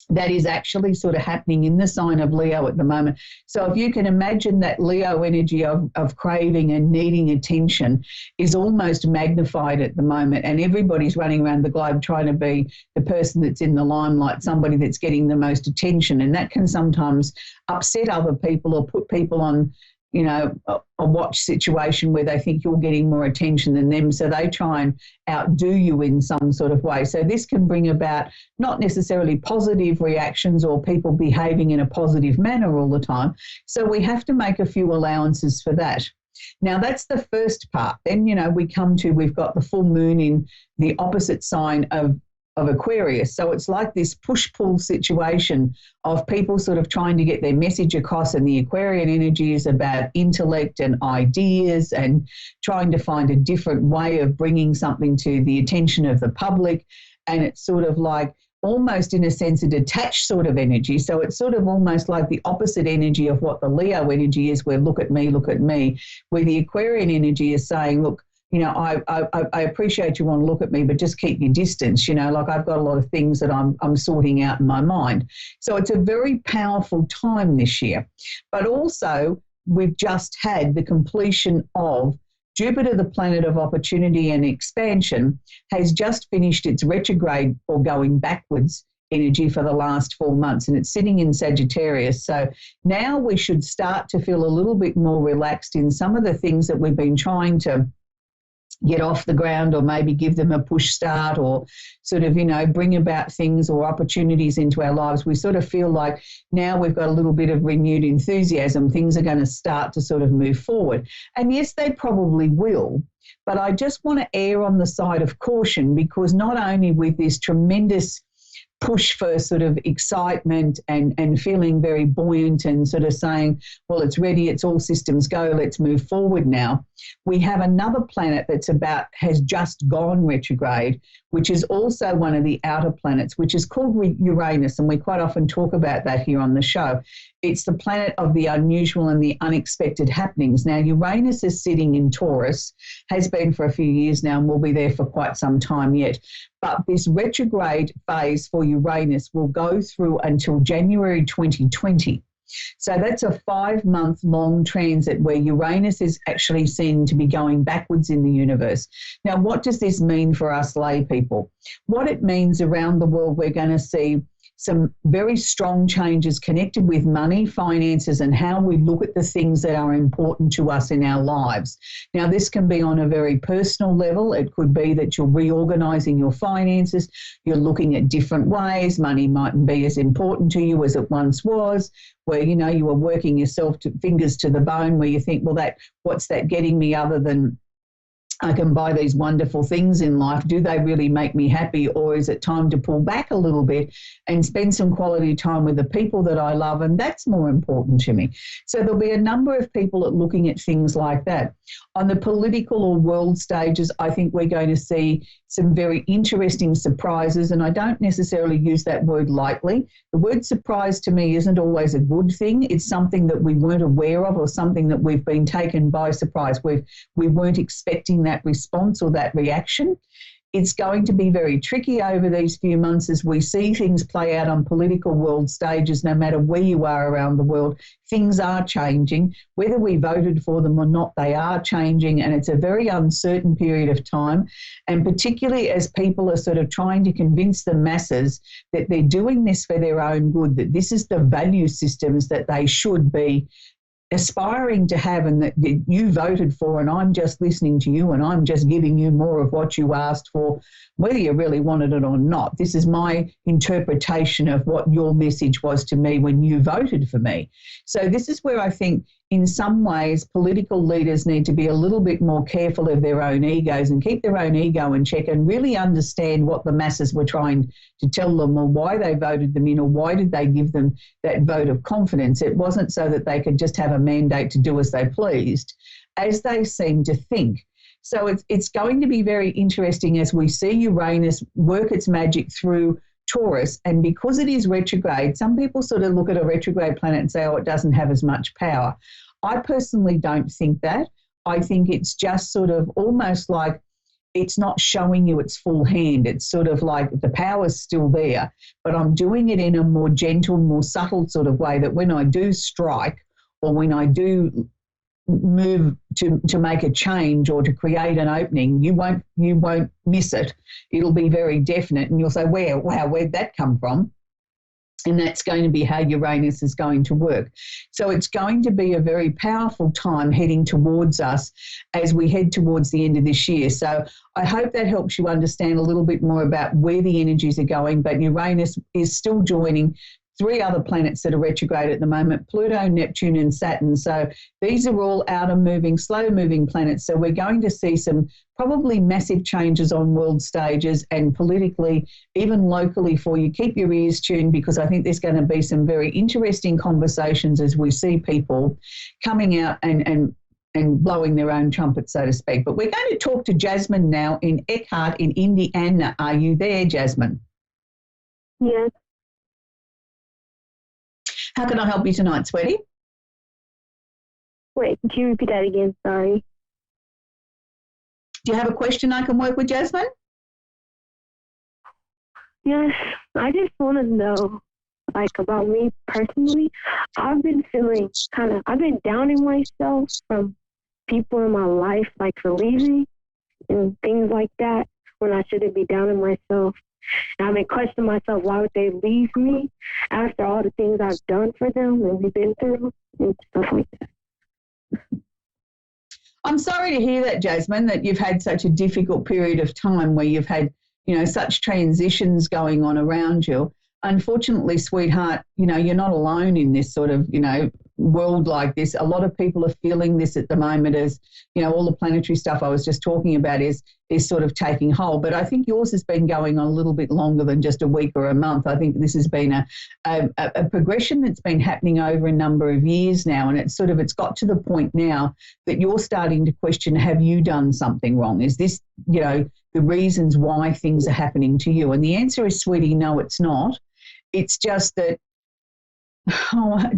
that is actually sort of happening in the sign of Leo at the moment. So if you can imagine that Leo energy of craving and needing attention is almost magnified at the moment, and everybody's running around the globe trying to be the person that's in the limelight, somebody that's getting the most attention, and that can sometimes upset other people or put people on, you know, a watch situation where they think you're getting more attention than them, so they try and outdo you in some sort of way. So this can bring about not necessarily positive reactions or people behaving in a positive manner all the time. So we have to make a few allowances for that. Now, that's the first part. Then, you know, we've got the full moon in the opposite sign of Aquarius. So it's like this push-pull situation of people sort of trying to get their message across, and the Aquarian energy is about intellect and ideas and trying to find a different way of bringing something to the attention of the public. And it's sort of like almost in a sense a detached sort of energy. So it's sort of almost like the opposite energy of what the Leo energy is, where look at me, where the Aquarian energy is saying, look, you know, I appreciate you want to look at me, but just keep your distance. You know, like I've got a lot of things that I'm sorting out in my mind. So it's a very powerful time this year. But also, we've just had the completion of Jupiter, the planet of opportunity and expansion, has just finished its retrograde or going backwards energy for the last 4 months, and it's sitting in Sagittarius. So now we should start to feel a little bit more relaxed in some of the things that we've been trying to get off the ground, or maybe give them a push start, or sort of, you know, bring about things or opportunities into our lives. We sort of feel like now we've got a little bit of renewed enthusiasm. Things are going to start to sort of move forward. And yes, they probably will. But I just want to err on the side of caution, because not only with this tremendous push for sort of excitement and feeling very buoyant and sort of saying, well, it's ready, it's all systems go, let's move forward now. We have another planet has just gone retrograde, which is also one of the outer planets, which is called Uranus, and we quite often talk about that here on the show. It's the planet of the unusual and the unexpected happenings. Now, Uranus is sitting in Taurus, has been for a few years now, and will be there for quite some time yet. But this retrograde phase for Uranus will go through until January 2020. So that's a 5-month-long transit where Uranus is actually seen to be going backwards in the universe. Now, what does this mean for us lay people? What it means around the world, we're going to see some very strong changes connected with money, finances, and how we look at the things that are important to us in our lives. Now, this can be on a very personal level. It could be that you're reorganizing your finances, you're looking at different ways. Money mightn't be as important to you as it once was, where, you know, you were working yourself fingers to the bone, where you think, well, what's that getting me other than I can buy these wonderful things in life? Do they really make me happy? Or is it time to pull back a little bit and spend some quality time with the people that I love? And that's more important to me. So there'll be a number of people looking at things like that. On the political or world stages, I think we're going to see some very interesting surprises. And I don't necessarily use that word lightly. The word surprise to me isn't always a good thing. It's something that we weren't aware of, or something that we've been taken by surprise. We weren't expecting that response or that reaction. It's going to be very tricky over these few months as we see things play out on political world stages. No matter where you are around the world, things are changing. Whether we voted for them or not, they are changing, and it's a very uncertain period of time. And particularly as people are sort of trying to convince the masses that they're doing this for their own good, that this is the value systems that they should be aspiring to have, and that you voted for, and I'm just listening to you and I'm just giving you more of what you asked for, whether you really wanted it or not. This is my interpretation of what your message was to me when you voted for me. So this is where I think in some ways political leaders need to be a little bit more careful of their own egos and keep their own ego in check and really understand what the masses were trying to tell them, or why they voted them in, or why did they give them that vote of confidence. It wasn't so that they could just have a mandate to do as they pleased, as they seem to think. So it's going to be very interesting as we see Uranus work its magic through Taurus. And because it is retrograde, some people sort of look at a retrograde planet and say, oh, it doesn't have as much power. I personally don't think that. I think it's just sort of almost like it's not showing you its full hand. It's sort of like the power's still there, but I'm doing it in a more gentle, more subtle sort of way that when I do strike or when I do move to make a change or to create an opening, you won't miss it. It'll be very definite, and you'll say, where'd that come from? And that's going to be how Uranus is going to work. So it's going to be a very powerful time heading towards us as we head towards the end of this year. So I hope that helps you understand a little bit more about where the energies are going. But Uranus is still joining 3 other planets that are retrograde at the moment, Pluto, Neptune and Saturn. So these are all outer moving, slow moving planets. So we're going to see some probably massive changes on world stages and politically, even locally for you. Keep your ears tuned, because I think there's going to be some very interesting conversations as we see people coming out and blowing their own trumpet, so to speak. But we're going to talk to Jasmine now in Eckhart in Indiana. Are you there, Jasmine? Yes. How can I help you tonight, sweetie? Wait, could you repeat that again? Sorry. Do you have a question I can work with, Jasmine? Yes, I just want to know, like, about me personally. I've been feeling I've been downing myself from people in my life, like for leaving and things like that, when I shouldn't be downing myself. And I've been questioning myself, why would they leave me after all the things I've done for them and we've been through and stuff like that. I'm sorry to hear that, Jasmine, that you've had such a difficult period of time where you've had, such transitions going on around you. Unfortunately, sweetheart, you're not alone in this sort of, world like this. A lot of people are feeling this at the moment as, all the planetary stuff I was just talking about is sort of taking hold. But I think yours has been going on a little bit longer than just a week or a month. I think this has been a progression that's been happening over a number of years now. And it's got to the point now that you're starting to question, have you done something wrong? Is this, the reasons why things are happening to you? And the answer is, sweetie, no, it's not. It's just that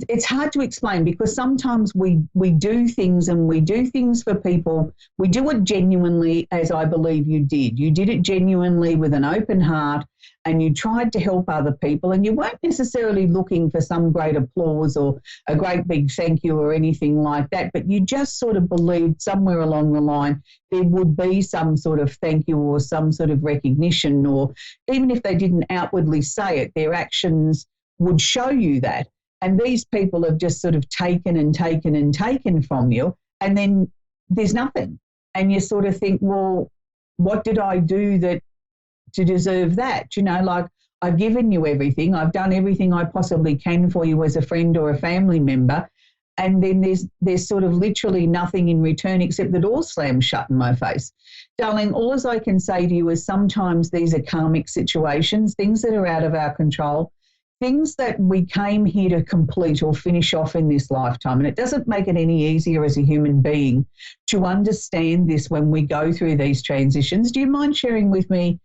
it's hard to explain, because sometimes we do things and we do things for people. We do it genuinely, as I believe you did. You did it genuinely with an open heart, and you tried to help other people, and you weren't necessarily looking for some great applause or a great big thank you or anything like that, but you just sort of believed somewhere along the line there would be some sort of thank you or some sort of recognition, or even if they didn't outwardly say it, their actions would show you that. And these people have just sort of taken and taken and taken from you, and then there's nothing. And you sort of think, well, what did I do to deserve that? Like, I've given you everything. I've done everything I possibly can for you as a friend or a family member. And then there's sort of literally nothing in return except the door slams shut in my face. Darling, all I can say to you is sometimes these are karmic situations, things that are out of our control, things that we came here to complete or finish off in this lifetime. And it doesn't make it any easier as a human being to understand this when we go through these transitions. Do you mind sharing with me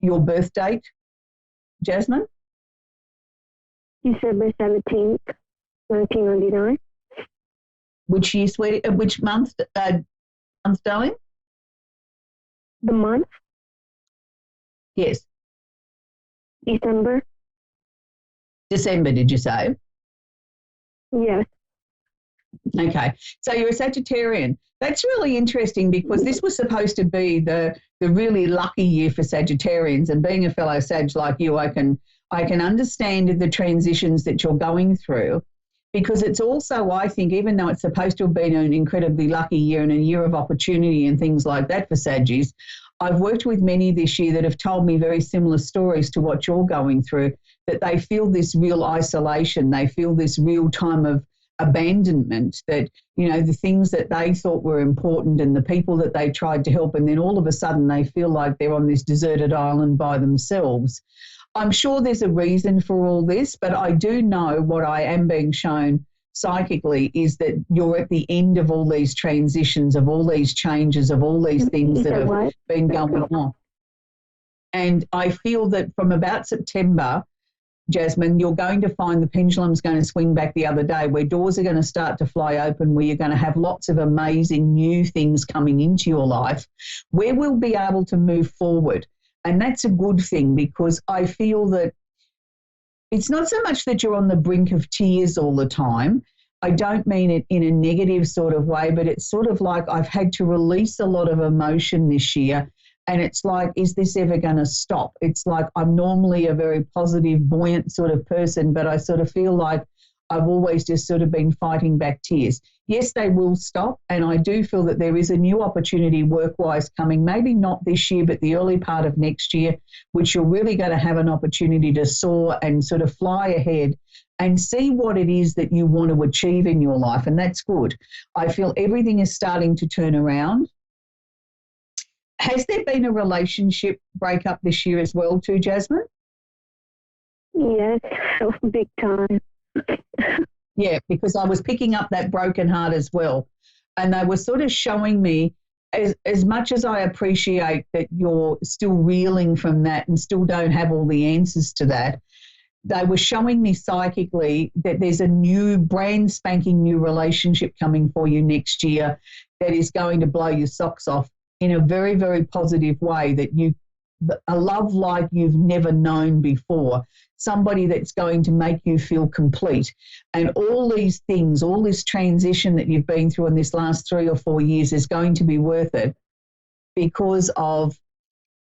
your birth date, Jasmine? December 17th, 1999. Which year, sweetie? Which month, darling? The month? Yes. December, did you say? Yes. Okay. So you're a Sagittarian. That's really interesting, because this was supposed to be the really lucky year for Sagittarians. And being a fellow Sag like you, I can understand the transitions that you're going through, because it's also, I think, even though it's supposed to have been an incredibly lucky year and a year of opportunity and things like that for Saggies, I've worked with many this year that have told me very similar stories to what you're going through, that they feel this real isolation, they feel this real time of abandonment, that, the things that they thought were important and the people that they tried to help, and then all of a sudden they feel like they're on this deserted island by themselves. I'm sure there's a reason for all this, but I do know what I am being shown psychically is that you're at the end of all these transitions, of all these changes, of all these things that have been going on. And I feel that from about September, Jasmine, you're going to find the pendulum's going to swing back the other day, where doors are going to start to fly open, where you're going to have lots of amazing new things coming into your life, where we'll be able to move forward. And that's a good thing, because I feel that it's not so much that you're on the brink of tears all the time. I don't mean it in a negative sort of way, but it's sort of like I've had to release a lot of emotion this year. And it's like, is this ever going to stop? It's like I'm normally a very positive, buoyant sort of person, but I sort of feel like I've always just sort of been fighting back tears. Yes, they will stop. And I do feel that there is a new opportunity work-wise coming, maybe not this year, but the early part of next year, which you're really going to have an opportunity to soar and sort of fly ahead and see what it is that you want to achieve in your life. And that's good. I feel everything is starting to turn around. Has there been a relationship breakup this year as well too, Jasmine? Yes, big time. Yeah, because I was picking up that broken heart as well. And they were sort of showing me, as much as I appreciate that you're still reeling from that and still don't have all the answers to that, they were showing me psychically that there's a new, brand spanking new relationship coming for you next year that is going to blow your socks off in a very, very positive way, that a love like you've never known before, somebody that's going to make you feel complete. And all these things, all this transition that you've been through in this last 3 or 4 years is going to be worth it, because of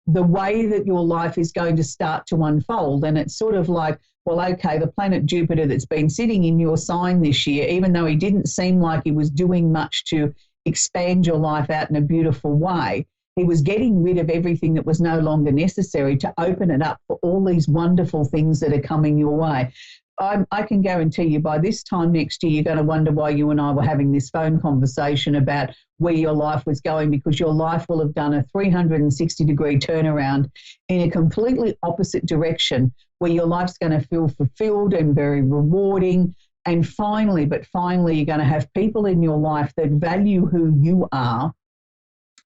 the way that your life is going to start to unfold. And it's sort of like, well, okay, the planet Jupiter that's been sitting in your sign this year, even though he didn't seem like he was doing much to expand your life out in a beautiful way, he was getting rid of everything that was no longer necessary to open it up for all these wonderful things that are coming your way. I can guarantee you by this time next year, you're going to wonder why you and I were having this phone conversation about where your life was going, because your life will have done a 360-degree turnaround in a completely opposite direction, where your life's going to feel fulfilled and very rewarding. And finally, you're going to have people in your life that value who you are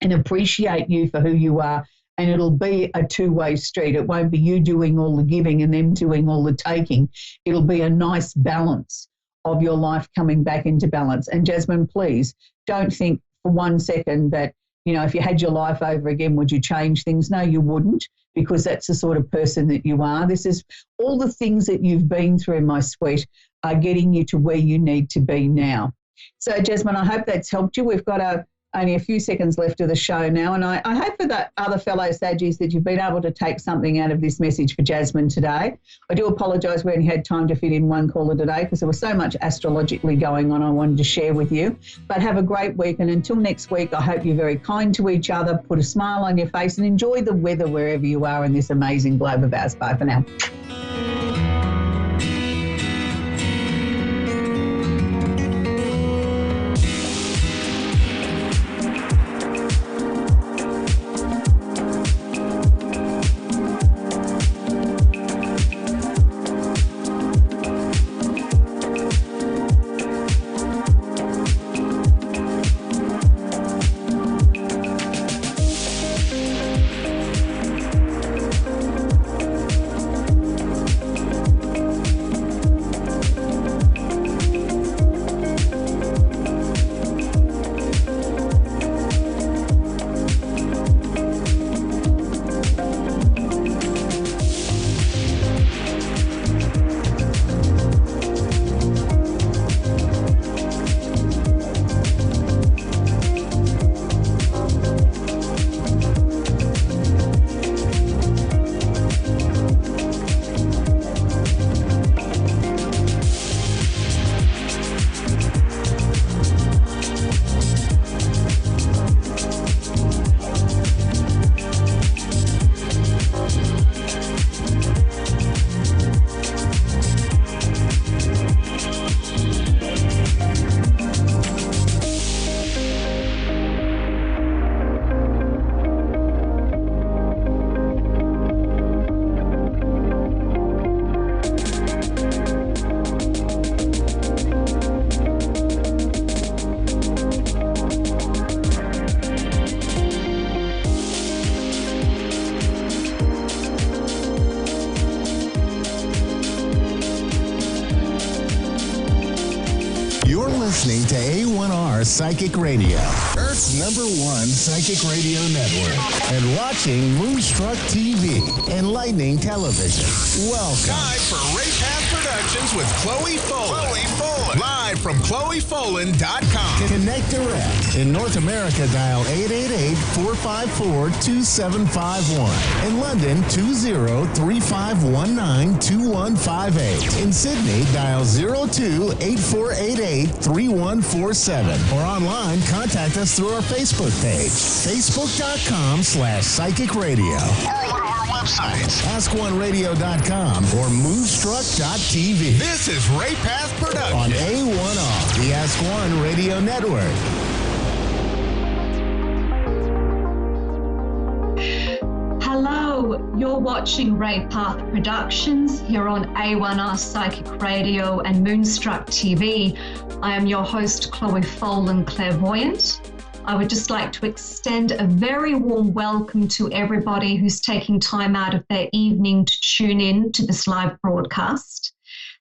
and appreciate you for who you are. And it'll be a two-way street. It won't be you doing all the giving and them doing all the taking. It'll be a nice balance of your life coming back into balance. And Jasmine, please don't think for 1 second that, if you had your life over again, would you change things? No, you wouldn't, because that's the sort of person that you are. This is all the things that you've been through, my sweet, are getting you to where you need to be now. So, Jasmine, I hope that's helped you. We've got only a few seconds left of the show now, and I hope for the other fellow Saggies that you've been able to take something out of this message for Jasmine today. I do apologise we only had time to fit in one caller today, because there was so much astrologically going on I wanted to share with you. But have a great week, and until next week, I hope you're very kind to each other, put a smile on your face, and enjoy the weather wherever you are in this amazing globe of ours. Bye for now. You're listening to A1R Psychic Radio, Earth's #1 psychic radio network, and watching Moonstruck TV, Enlightening Television. Welcome. Time for Ray Path Productions with Chloe Folan. Live from ChloeFolan.com. Connect direct. In North America, dial 888-454-2751. In London, 20-3519-2158. In Sydney, dial 02-8488-3147. Or online, contact us through our Facebook page, facebook.com/psychic radio. Or one of our websites, AskOneRadio.com or Moonstruck.tv. This is Ray Path Productions on A1R, the Ask One Radio Network. Hello, you're watching Ray Path Productions here on A1R Psychic Radio and Moonstruck TV. I am your host, Chloe Folan, Clairvoyant. I would just like to extend a very warm welcome to everybody who's taking time out of their evening to tune in to this live broadcast.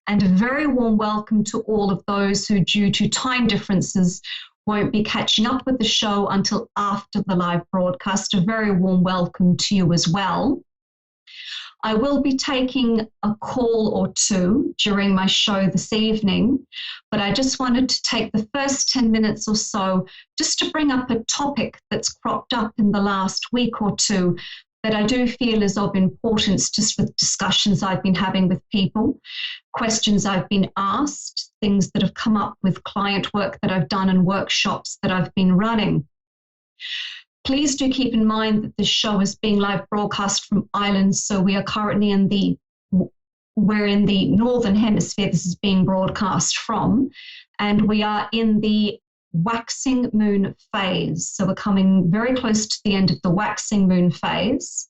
And a very warm welcome to all of those who, due to time differences, won't be catching up with the show until after the live broadcast. A very warm welcome to you as well. I will be taking a call or two during my show this evening, but I just wanted to take the first 10 minutes or so just to bring up a topic that's cropped up in the last week or two that I do feel is of importance, just with discussions I've been having with people, questions I've been asked, things that have come up with client work that I've done and workshops that I've been running. Please do keep in mind that this show is being live broadcast from Ireland, so we are currently we're in the Northern Hemisphere this is being broadcast from, and we are in the waxing moon phase. So we're coming very close to the end of the waxing moon phase.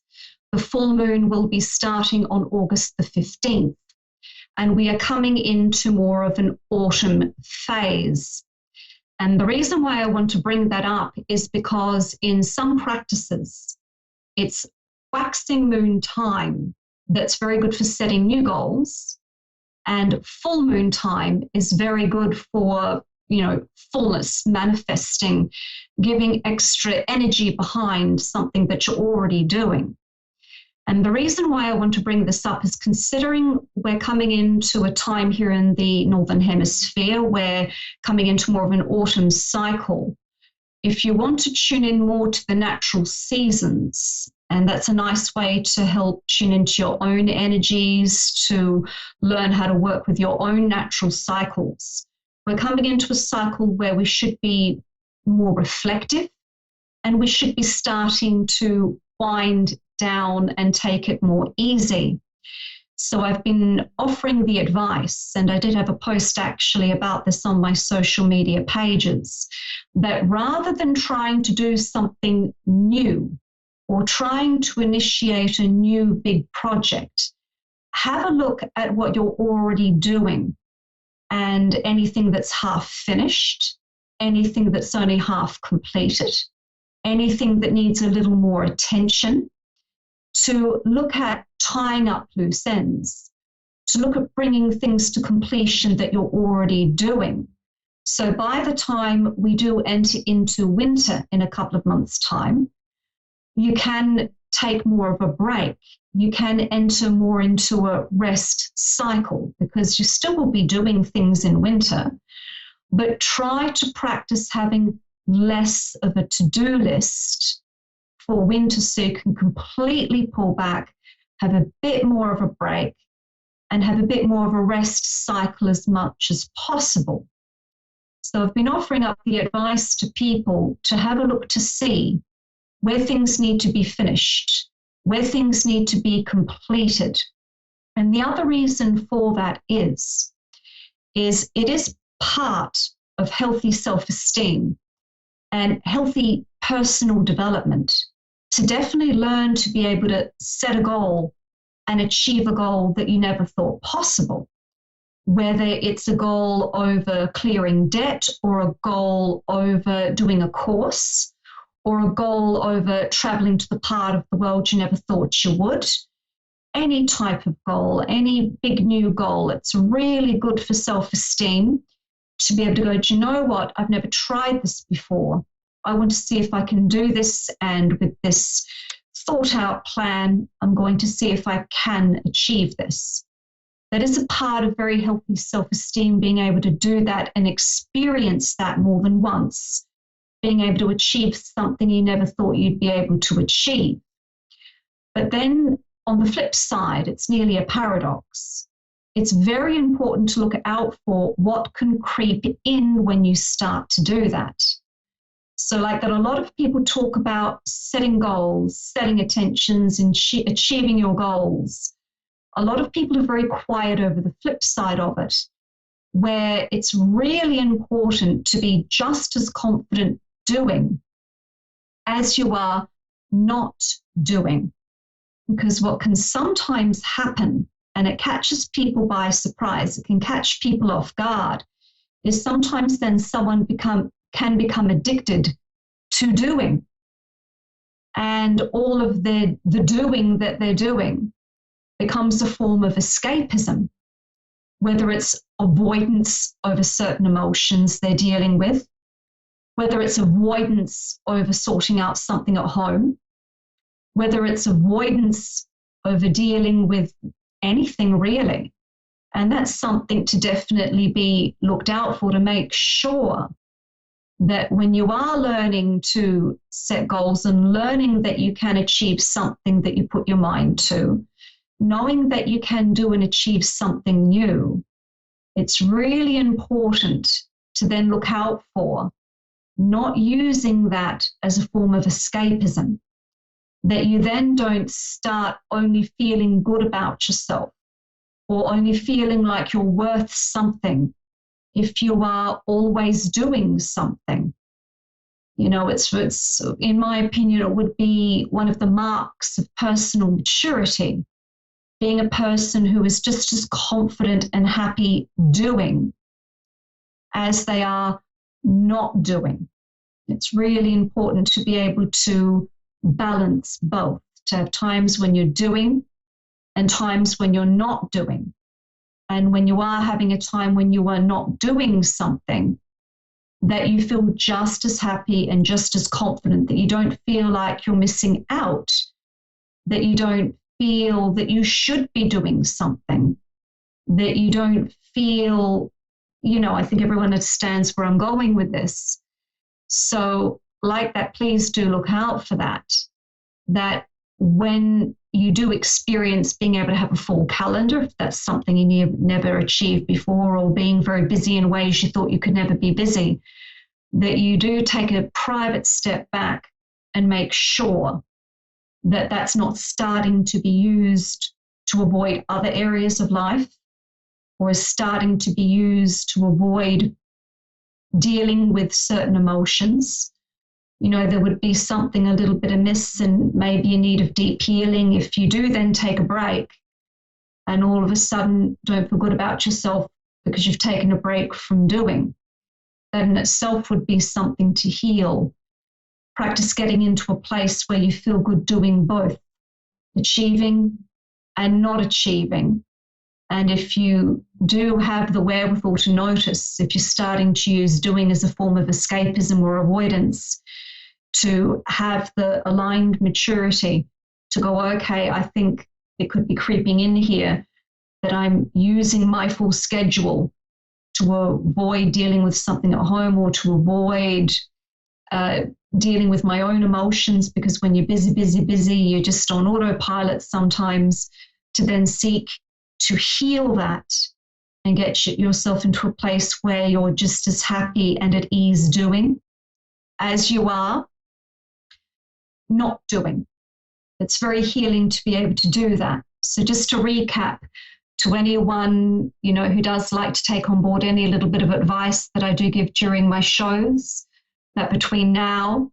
The full moon will be starting on August the 15th, and we are coming into more of an autumn phase. And the reason why I want to bring that up is because in some practices, it's waxing moon time that's very good for setting new goals, and full moon time is very good for fullness, manifesting, giving extra energy behind something that you're already doing. And the reason why I want to bring this up is considering we're coming into a time here in the Northern Hemisphere, we're coming into more of an autumn cycle. If you want to tune in more to the natural seasons, and that's a nice way to help tune into your own energies, to learn how to work with your own natural cycles. We're coming into a cycle where we should be more reflective, and we should be starting to wind down and take it more easy. So I've been offering the advice, and I did have a post actually about this on my social media pages, that rather than trying to do something new or trying to initiate a new big project, have a look at what you're already doing. And anything that's half finished, anything that's only half completed, anything that needs a little more attention, to look at tying up loose ends, to look at bringing things to completion that you're already doing. So by the time we do enter into winter in a couple of months' time, you can take more of a break. You can enter more into a rest cycle, because you still will be doing things in winter, but try to practice having less of a to-do list for winter so you can completely pull back, have a bit more of a break, and have a bit more of a rest cycle as much as possible. So I've been offering up the advice to people to have a look to see where things need to be finished, where things need to be completed. And the other reason for that is it is part of healthy self-esteem and healthy personal development to definitely learn to be able to set a goal and achieve a goal that you never thought possible. Whether it's a goal over clearing debt, or a goal over doing a course, or a goal over traveling to the part of the world you never thought you would. Any type of goal, any big new goal, it's really good for self-esteem. to be able to go, do you know what? I've never tried this before. I want to see if I can do this, and with this thought out plan, I'm going to see if I can achieve this. That is a part of very healthy self-esteem, being able to do that and experience that more than once, being able to achieve something you never thought you'd be able to achieve. But then on the flip side, it's nearly a paradox. It's very important to look out for what can creep in when you start to do that. So like that, a lot of people talk about setting goals, setting intentions, and achieving your goals. A lot of people are very quiet over the flip side of it, where it's really important to be just as confident doing as you are not doing. Because what can sometimes happen, and it catches people by surprise, it can catch people off guard, is sometimes then someone can become addicted to doing. And all of the doing that they're doing becomes a form of escapism, whether it's avoidance over certain emotions they're dealing with, whether it's avoidance over sorting out something at home, whether it's avoidance over dealing with anything really. And that's something to definitely be looked out for, to make sure that when you are learning to set goals and learning that you can achieve something that you put your mind to, knowing that you can do and achieve something new, it's really important to then look out for not using that as a form of escapism, that you then don't start only feeling good about yourself or only feeling like you're worth something if you are always doing something. You know, it's in my opinion, it would be one of the marks of personal maturity, being a person who is just as confident and happy doing as they are not doing. It's really important to be able to balance both, to have times when you're doing and times when you're not doing. And when you are having a time when you are not doing something, that you feel just as happy and just as confident, that you don't feel like you're missing out, that you don't feel that you should be doing something, that you don't feel, you know, I think everyone understands where I'm going with this. So like that, please do look out for that, that when you do experience being able to have a full calendar, if that's something you never achieved before, or being very busy in ways you thought you could never be busy, that you do take a private step back and make sure that that's not starting to be used to avoid other areas of life, or is starting to be used to avoid dealing with certain emotions. You know, there would be something a little bit amiss and maybe in need of deep healing if you do then take a break and all of a sudden don't feel good about yourself because you've taken a break from doing. That in itself would be something to heal. Practice getting into a place where you feel good doing both, achieving and not achieving. And if you do have the wherewithal to notice, if you're starting to use doing as a form of escapism or avoidance, to have the aligned maturity to go, okay, I think it could be creeping in here that I'm using my full schedule to avoid dealing with something at home, or to avoid dealing with my own emotions, because when you're busy, you're just on autopilot sometimes, to then seek to heal that and get yourself into a place where you're just as happy and at ease doing as you are not doing. It's very healing to be able to do that. So just to recap, to anyone, you know, who does like to take on board any little bit of advice that I do give during my shows, that between now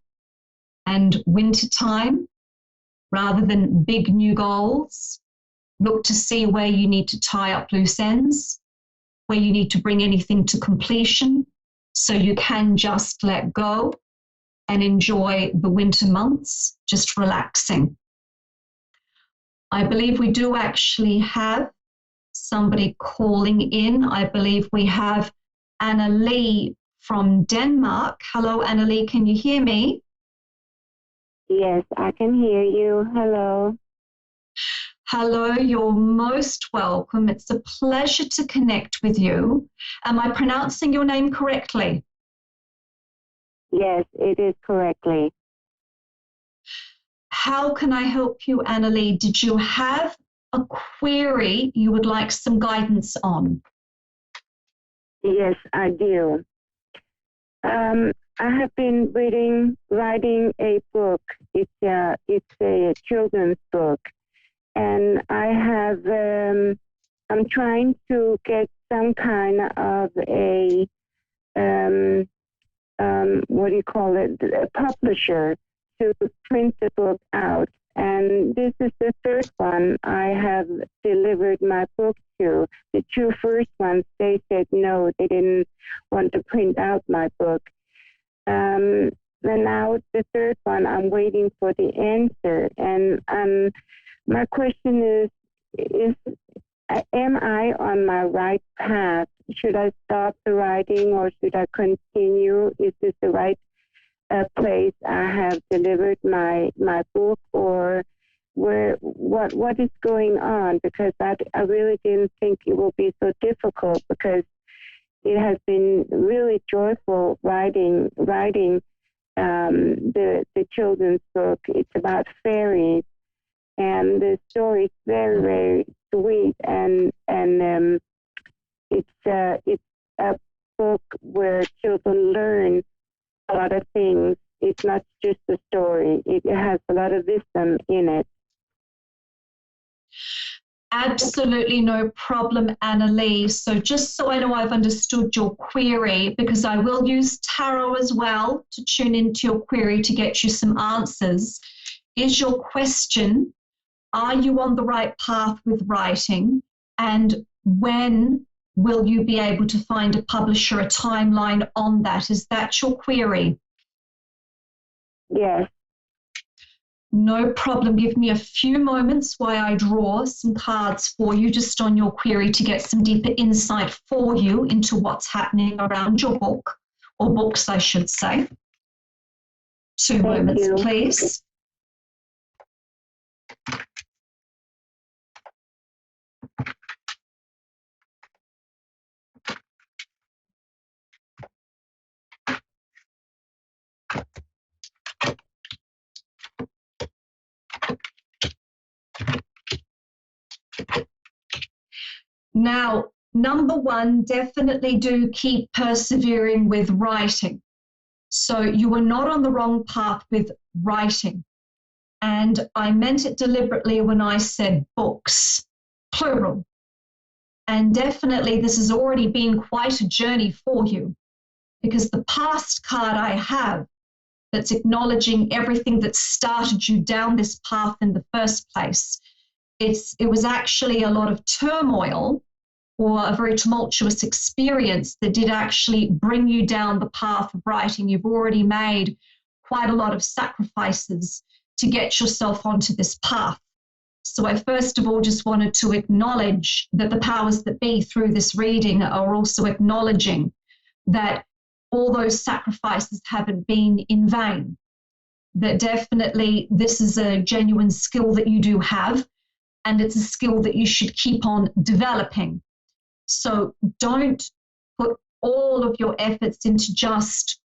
and winter time, rather than big new goals, look to see where you need to tie up loose ends, where you need to bring anything to completion, so you can just let go and enjoy the winter months, just relaxing. I believe we do actually have somebody calling in. I believe we have Annalie from Denmark. Hello, Annalie, can you hear me? Yes, I can hear you. Hello. Hello, you're most welcome. It's a pleasure to connect with you. Am I pronouncing your name correctly? Yes, it is correctly. How can I help you, Annalie? Did you have a query you would like some guidance on? Yes, I do. I have been writing a book. It's a children's book, and I have. I'm trying to get some kind of a what do you call it? A publisher to print the book out. And this is the third one I have delivered my book to. The two first ones, they said no, they didn't want to print out my book. And now the third one, I'm waiting for the answer. And my question is, am I on my right path? Should I stop the writing or should I continue? Is this the right place I have delivered my book, or what is going on? Because I really didn't think it will be so difficult, because it has been really joyful writing the children's book. It's about fairies, and the story is very, very sweet, and it's a book where children learn a lot of things. It's not just a story. It has a lot of wisdom in it. Absolutely no problem, Annalie. So just so I know I've understood your query, because I will use tarot as well to tune into your query to get you some answers, is your question, are you on the right path with writing? And when will you be able to find a publisher, a timeline on that? Is that your query? Yes. No problem. Give me a few moments while I draw some cards for you just on your query to get some deeper insight for you into what's happening around your book, or books, I should say. Two moments, please. Now, number one, definitely do keep persevering with writing. So you are not on the wrong path with writing. And I meant it deliberately when I said books, plural. And definitely this has already been quite a journey for you, because the past card I have that's acknowledging everything that started you down this path in the first place, it was actually a lot of turmoil or a very tumultuous experience that did actually bring you down the path of writing. You've already made quite a lot of sacrifices to get yourself onto this path. So I first of all just wanted to acknowledge that the powers that be through this reading are also acknowledging that all those sacrifices haven't been in vain, that definitely this is a genuine skill that you do have, and it's a skill that you should keep on developing. So don't put all of your efforts into just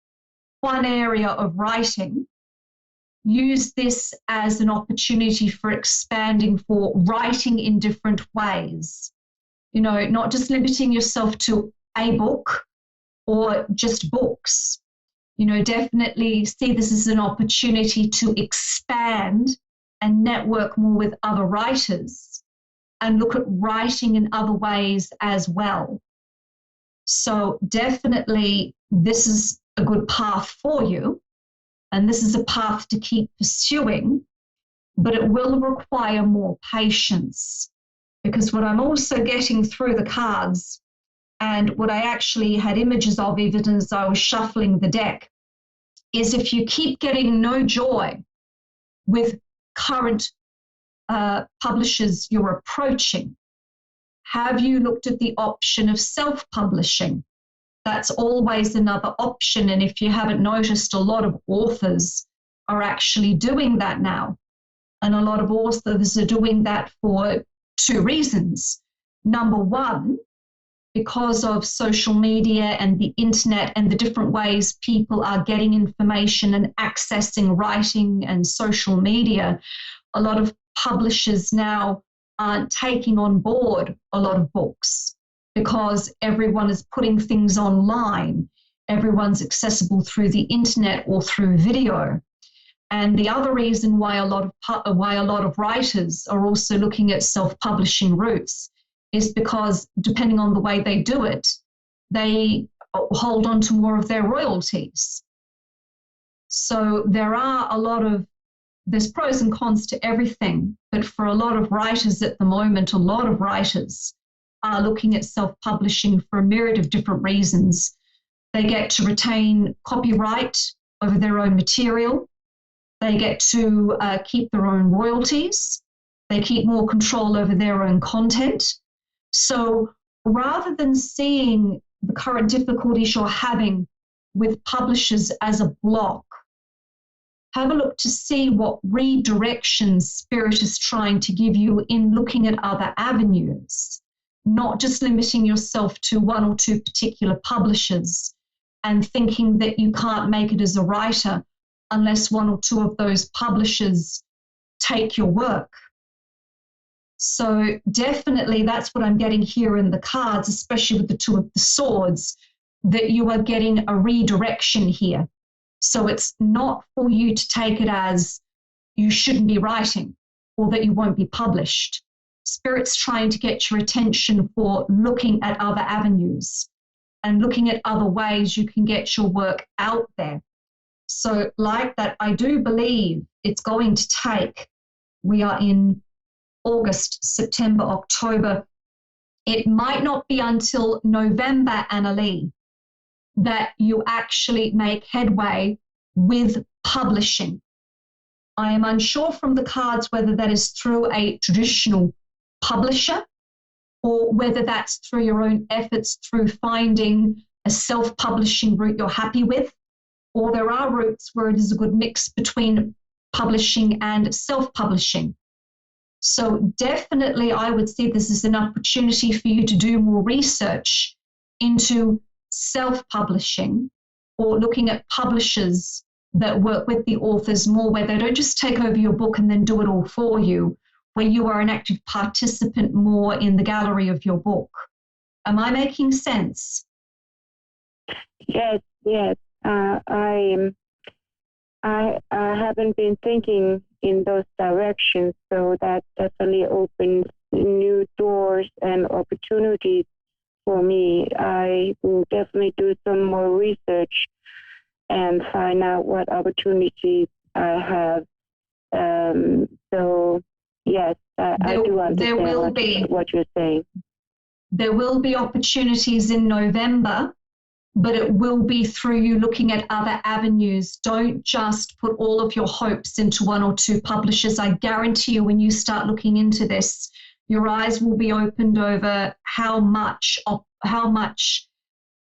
one area of writing. Use this as an opportunity for expanding, for writing in different ways. You know, not just limiting yourself to a book or just books. You know, definitely see this as an opportunity to expand and network more with other writers and look at writing in other ways as well. So definitely this is a good path for you, and this is a path to keep pursuing, but it will require more patience, because what I'm also getting through the cards, and what I actually had images of even as I was shuffling the deck, is if you keep getting no joy with current publishers you're approaching, have you looked at the option of self-publishing? that's always another option. And if you haven't noticed, a lot of authors are actually doing that now. And a lot of authors are doing that for two reasons. Number one, because of social media and the internet and the different ways people are getting information and accessing writing and social media, a lot of publishers now aren't taking on board a lot of books because everyone is putting things online. Everyone's accessible through the internet or through video. And the other reason why a lot of writers are also looking at self-publishing routes is because, depending on the way they do it, they hold on to more of their royalties. So there's pros and cons to everything, but for a lot of writers at the moment, a lot of writers are looking at self-publishing for a myriad of different reasons. They get to retain copyright over their own material. They get to keep their own royalties. They keep more control over their own content. So rather than seeing the current difficulties you're having with publishers as a block, have a look to see what redirection Spirit is trying to give you in looking at other avenues, not just limiting yourself to one or two particular publishers and thinking that you can't make it as a writer unless one or two of those publishers take your work. So definitely that's what I'm getting here in the cards, especially with the Two of the Swords, that you are getting a redirection here. So it's not for you to take it as you shouldn't be writing or that you won't be published. Spirit's trying to get your attention for looking at other avenues and looking at other ways you can get your work out there. So like that, I do believe it's going to take, we are in August, September, October. It might not be until November, Annalee, that you actually make headway with publishing. I am unsure from the cards whether that is through a traditional publisher or whether that's through your own efforts through finding a self-publishing route you're happy with, or there are routes where it is a good mix between publishing and self-publishing. So definitely I would see this as an opportunity for you to do more research into self-publishing or looking at publishers that work with the authors more, where they don't just take over your book and then do it all for you, where you are an active participant more in the gallery of your book. Am I making sense? Yes. I haven't been thinking in those directions, so that definitely opens new doors and opportunities for me. I will definitely do some more research and find out what opportunities I have. So yes, I do understand what you're saying. There will be opportunities in November, but it will be through you looking at other avenues. Don't just put all of your hopes into one or two publishers. I guarantee you when you start looking into this, your eyes will be opened over how much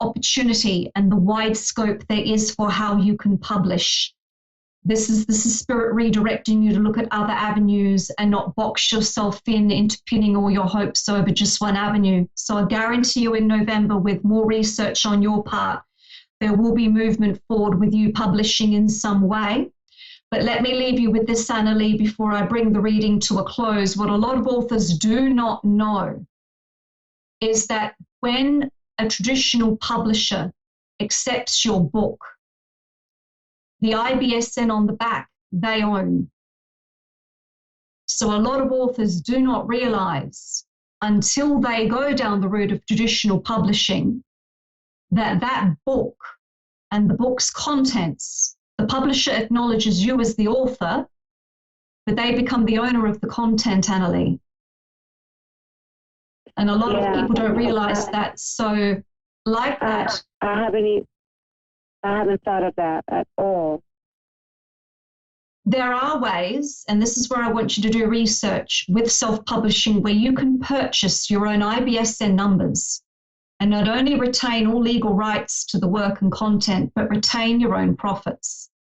opportunity and the wide scope there is for how you can publish. This is Spirit redirecting you to look at other avenues and not box yourself into pinning all your hopes over just one avenue. So I guarantee you in November, with more research on your part, there will be movement forward with you publishing in some way. But let me leave you with this, Annalee, before I bring the reading to a close. What a lot of authors do not know is that when a traditional publisher accepts your book, the IBSN on the back, they own. So a lot of authors do not realize until they go down the route of traditional publishing that that book and the book's contents, the publisher acknowledges you as the author, but they become the owner of the content, Annalee. And a lot of people don't realize that. So like that. I haven't thought of that at all. There are ways, and this is where I want you to do research with self-publishing, where you can purchase your own IBSN numbers. and not only retain all legal rights to the work and content, but retain your own profits.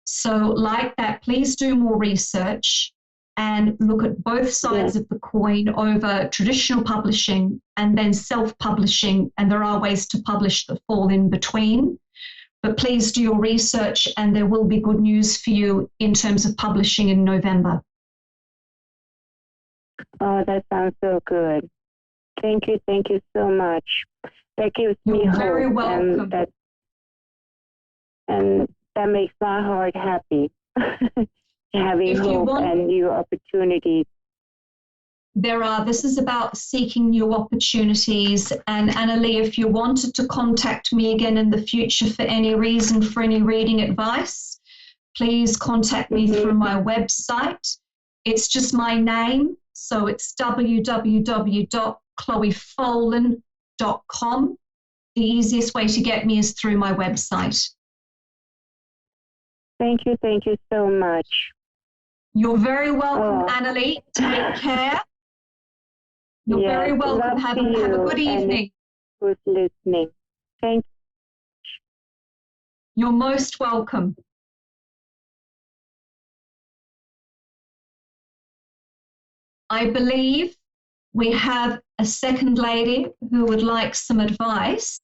So like that, please do more research and look at both sides of the coin over traditional publishing and then self-publishing, and there are ways to publish that fall in between. But please do your research, and there will be good news for you in terms of publishing in November. Oh, that sounds so good. Thank you so much. That gives me You're hope. very welcome. And that makes my heart happy. Having hope and new opportunities. This is about seeking new opportunities. And Annalie, if you wanted to contact me again in the future for any reason, for any reading advice, please contact me through my website. It's just my name. So it's www.chloefolan.com. The easiest way to get me is through my website. Thank you so much. You're very welcome, Annalie. Take care. You're very welcome. Have a good evening. Who's listening? Thank you. You're most welcome. I believe we have a second lady who would like some advice.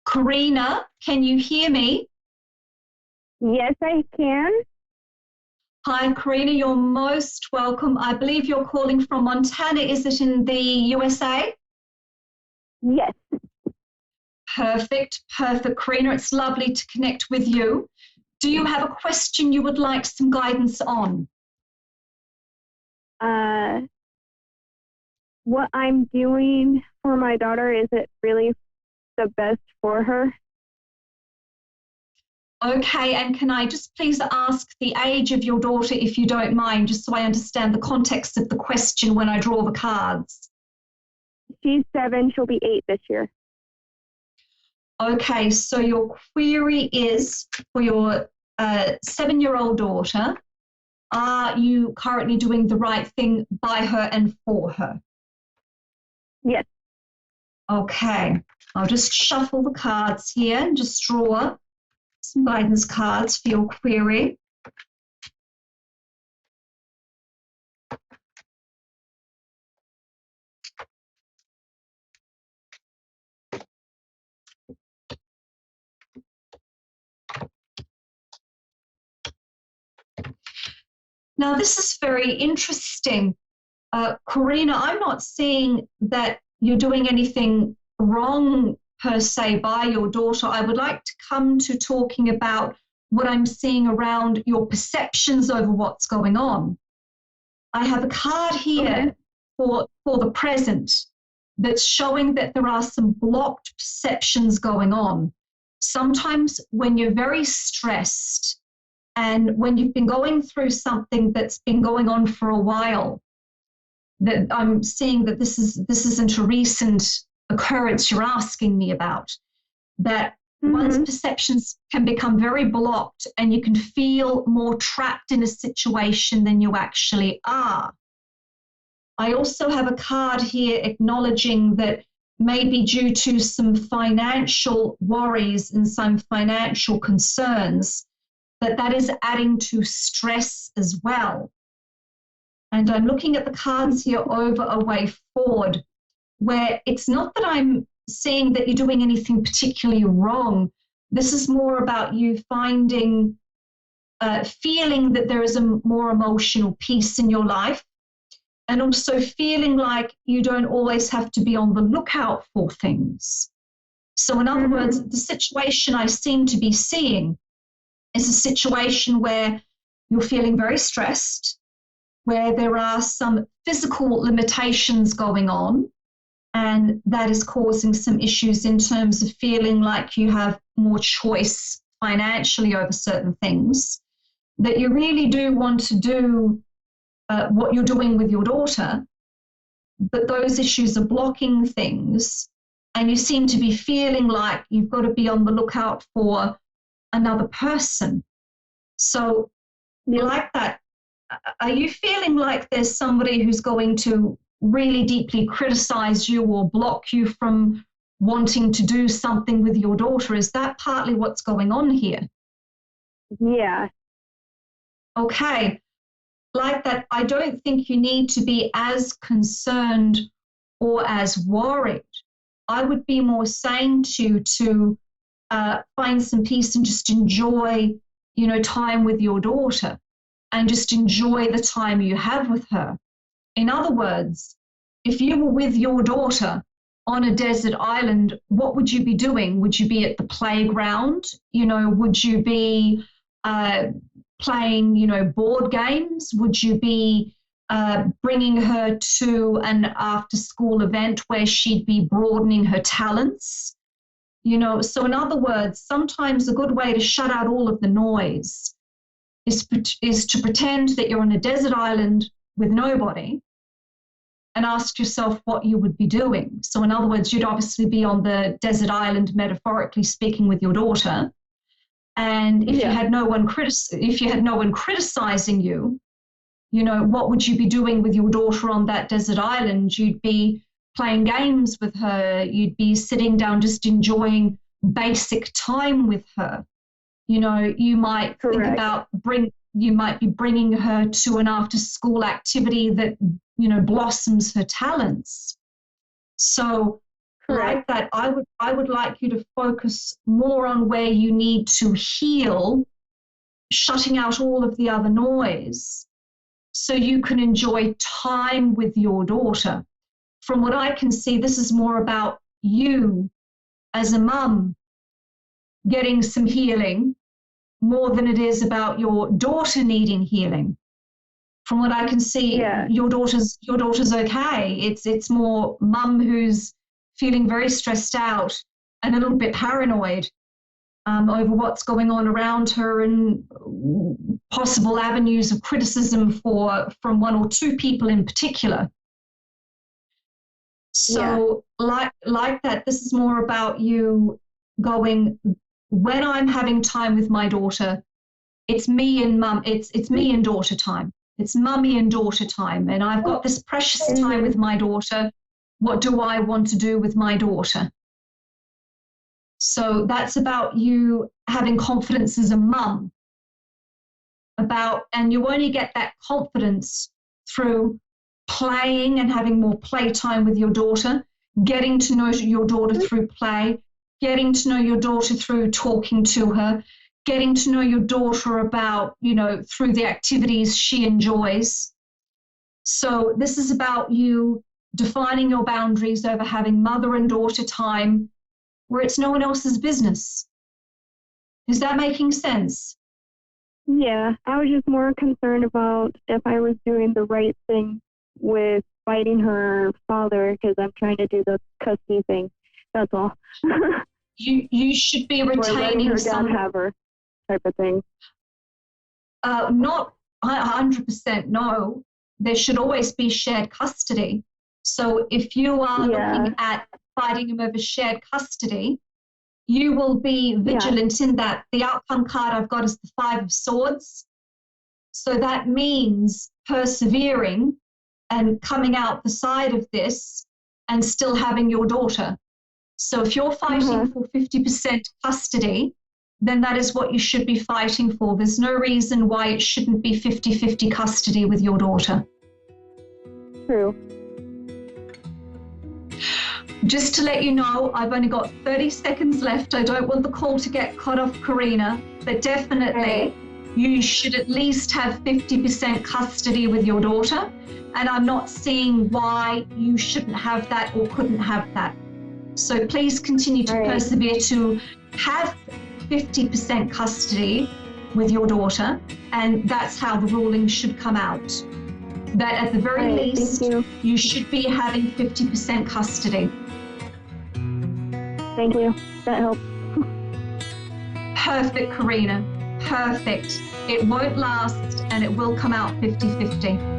Karina, can you hear me? Yes, I can. Hi, Karina, you're most welcome. I believe you're calling from Montana. Is it in the USA? Yes. Perfect. Karina, it's lovely to connect with you. Do you have a question you would like some guidance on? What I'm doing for my daughter, is it really the best for her? Okay, and can I just please ask the age of your daughter, if you don't mind, just so I understand the context of the question when I draw the cards? She's 7, she'll be 8 this year. Okay, so your query is for your 7-year-old daughter, are you currently doing the right thing by her and for her? Yes. Okay, I'll just shuffle the cards here and just draw some guidance cards for your query. Now, this is very interesting. Karina, I'm not seeing that you're doing anything wrong per se by your daughter. I would like to come to talking about what I'm seeing around your perceptions over what's going on. I have a card here for the present that's showing that there are some blocked perceptions going on. Sometimes when you're very stressed and when you've been going through something that's been going on for a while, that I'm seeing that this isn't a recent occurrence you're asking me about, that one's perceptions can become very blocked and you can feel more trapped in a situation than you actually are. I also have a card here acknowledging that maybe due to some financial worries and some financial concerns, that is adding to stress as well. And I'm looking at the cards here over a way forward, where it's not that I'm seeing that you're doing anything particularly wrong. This is more about you finding, feeling that there is a more emotional peace in your life, and also feeling like you don't always have to be on the lookout for things. So in other words, the situation I seem to be seeing is a situation where you're feeling very stressed, where there are some physical limitations going on, and that is causing some issues in terms of feeling like you have more choice financially over certain things, that you really do want to do what you're doing with your daughter, but those issues are blocking things, and you seem to be feeling like you've got to be on the lookout for another person. So like that, are you feeling like there's somebody who's going to really deeply criticize you or block you from wanting to do something with your daughter? Is that partly what's going on here? Yeah. Okay. Like that, I don't think you need to be as concerned or as worried. I would be more saying to you to find some peace and just enjoy, time with your daughter and just enjoy the time you have with her. In other words, if you were with your daughter on a desert island, what would you be doing? Would you be at the playground? Would you be playing, board games? Would you be bringing her to an after-school event where she'd be broadening her talents? So in other words, sometimes a good way to shut out all of the noise is to pretend that you're on a desert island with nobody and ask yourself what you would be doing. So in other words, you'd obviously be on the desert island, metaphorically speaking, with your daughter. And if you had no one criticizing you, what would you be doing with your daughter on that desert island? You'd be playing games with her. You'd be sitting down just enjoying basic time with her. You might think about you might be bringing her to an after-school activity that blossoms her talents. So like that, I would like you to focus more on where you need to heal, shutting out all of the other noise so you can enjoy time with your daughter. From what I can see, this is more about you as a mum getting some healing more than it is about your daughter needing healing. From what I can see, your daughter's okay. It's more mum who's feeling very stressed out and a little bit paranoid over what's going on around her and possible avenues of criticism from one or two people in particular. So like that, this is more about you going, when I'm having time with my daughter, it's me and mum, it's me and daughter time. It's mummy and daughter time. And I've got this precious time with my daughter. What do I want to do with my daughter? So that's about you having confidence as a mum. And you only get that confidence through playing and having more playtime with your daughter, getting to know your daughter through play, getting to know your daughter through talking to her, getting to know your daughter about, through the activities she enjoys. So this is about you defining your boundaries over having mother and daughter time where it's no one else's business. Is that making sense? Yeah, I was just more concerned about if I was doing the right thing with fighting her father because I'm trying to do the custody thing. That's all. You should be retaining her some... dad have her type of thing. Not 100% no. There should always be shared custody. So if you are looking at fighting him over shared custody, you will be vigilant in that. The outcome card I've got is the 5 of Swords. So that means persevering and coming out the side of this and still having your daughter. So if you're fighting for 50% custody, then that is what you should be fighting for. There's no reason why it shouldn't be 50-50 custody with your daughter. True. Just to let you know, I've only got 30 seconds left. I don't want the call to get cut off, Karina, but definitely you should at least have 50% custody with your daughter. And I'm not seeing why you shouldn't have that or couldn't have that. So please continue to persevere to have 50% custody with your daughter. And that's how the ruling should come out. That at the very least, you should be having 50% custody. Thank you. That helps. Perfect, Karina. Perfect. It won't last and it will come out 50-50.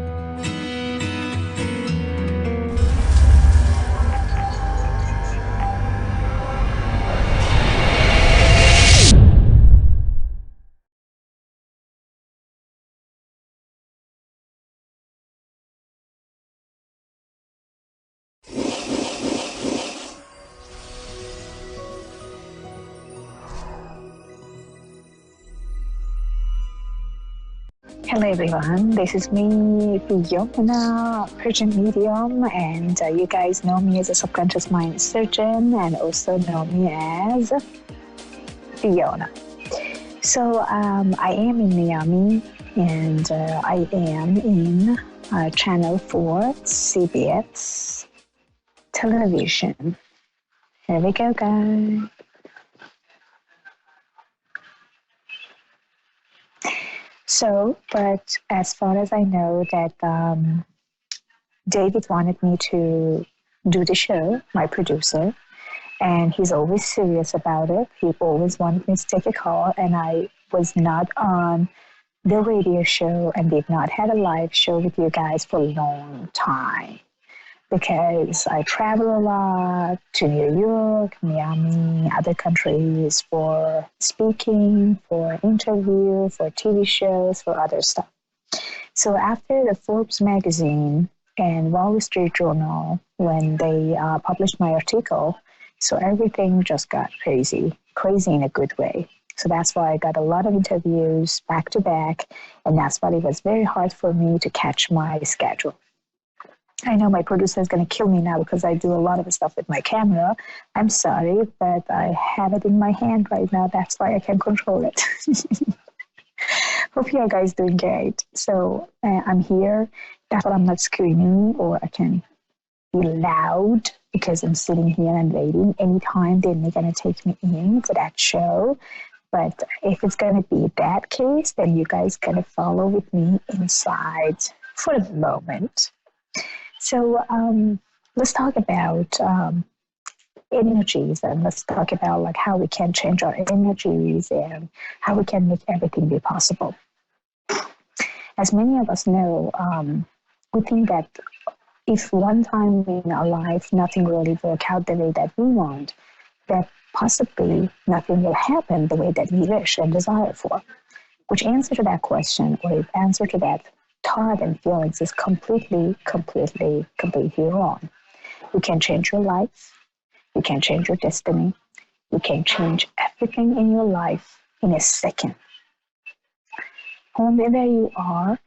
Hello everyone, this is me, Fiona, Persian medium, and you guys know me as a subconscious mind surgeon and also know me as Fiona. So I am in Miami and I am in Channel 4 CBS television. Here we go, guys. So, but as far as I know that David wanted me to do the show, my producer, and he's always serious about it. He always wanted me to take a call, and I was not on the radio show and did not have a live show with you guys for a long time because I travel a lot to New York, Miami, other countries for speaking, for interview, for TV shows, for other stuff. So after the Forbes magazine and Wall Street Journal, when they published my article, so everything just got crazy in a good way. So that's why I got a lot of interviews back to back, and that's why it was very hard for me to catch my schedule. I know my producer is going to kill me now because I do a lot of stuff with my camera. I'm sorry, but I have it in my hand right now. That's why I can control it. Hope you guys doing great. So I'm here. That's why I'm not screaming or I can be loud because I'm sitting here and waiting. Anytime they're going to take me in for that show. But if it's going to be that case, then you guys going to follow with me inside for the moment. So let's talk about energies, and let's talk about like how we can change our energies and how we can make everything be possible. As many of us know, we think that if one time in our life nothing really works out the way that we want, that possibly nothing will happen the way that we wish and desire for. Which answer to that question, or answer to that thought and feelings is completely wrong. You can change your life. You can change your destiny. You can change everything in your life in a second. Wherever you are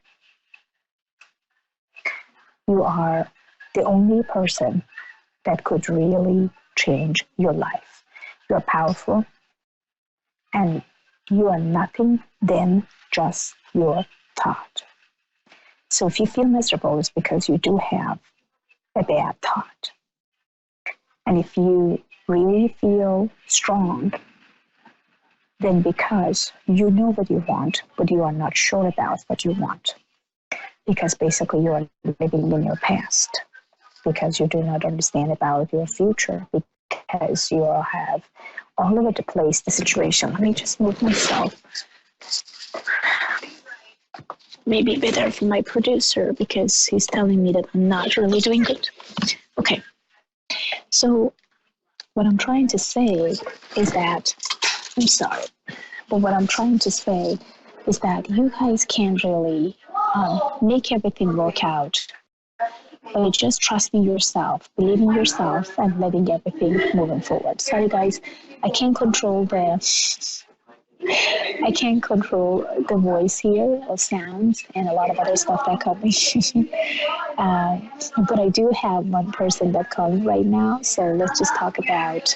the only person that could really change your life. You're powerful, and you are nothing than just your thought. So if you feel miserable, it's because you do have a bad thought. And if you really feel strong, then because you know what you want, but you are not sure about what you want. Because basically you are living in your past. Because you do not understand about your future. Because you have all over the place the situation. Let me just move myself. Maybe better for my producer because he's telling me that I'm not really doing good. Okay. So what I'm trying to say is that, I'm sorry, but what I'm trying to say is that you guys can't really make everything work out by just trusting yourself, believing yourself, and letting everything moving forward. Sorry guys, I can't control the voice here, or sounds, and a lot of other stuff that coming. But I do have one person that's calling right now, so let's just talk about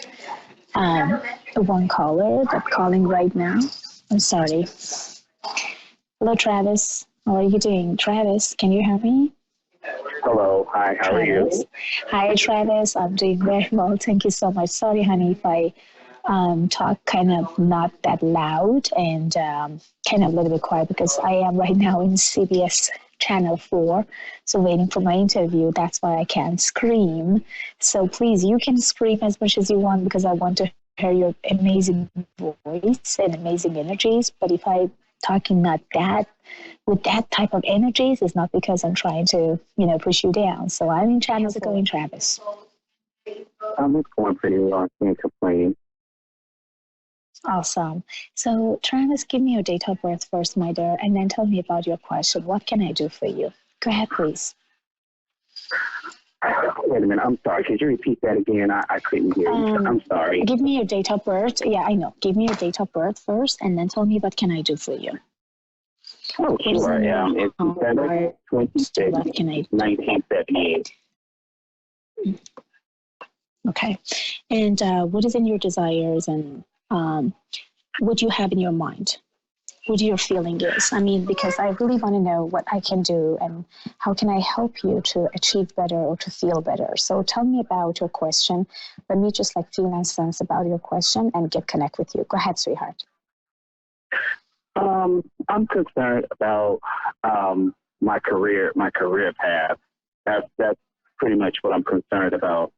one caller that's calling right now. I'm sorry. Hello, Travis. How are you doing? Travis, can you hear me? Hello. Hi, how are you? Hi, Travis. I'm doing very well. Thank you so much. Sorry, honey, if I talk kind of not that loud and kind of a little bit quiet because I am right now in CBS Channel 4, so waiting for my interview. That's why I can't scream. So please, you can scream as much as you want because I want to hear your amazing voice and amazing energies. But if I'm talking not that, with that type of energies, it's not because I'm trying to, push you down. So I'm in channels going, Travis. It's going pretty well. I can't complain. Awesome. So, Travis, give me your date of birth first, my dear, and then tell me about your question. What can I do for you? Go ahead, please. Wait a minute. I'm sorry. Could you repeat that again? I couldn't hear you. I'm sorry. Give me your date of birth. Yeah, I know. Give me your date of birth first, and then tell me what can I do for you. Oh, sure. It's December 26, 1978. Okay. And what is in your desires and what do you have in your mind? What your feeling is? I mean, because I really want to know what I can do and how can I help you to achieve better or to feel better. So tell me about your question. Let me just feel and sense about your question and connect with you. Go ahead, sweetheart. I'm concerned about my career path. That's pretty much what I'm concerned about.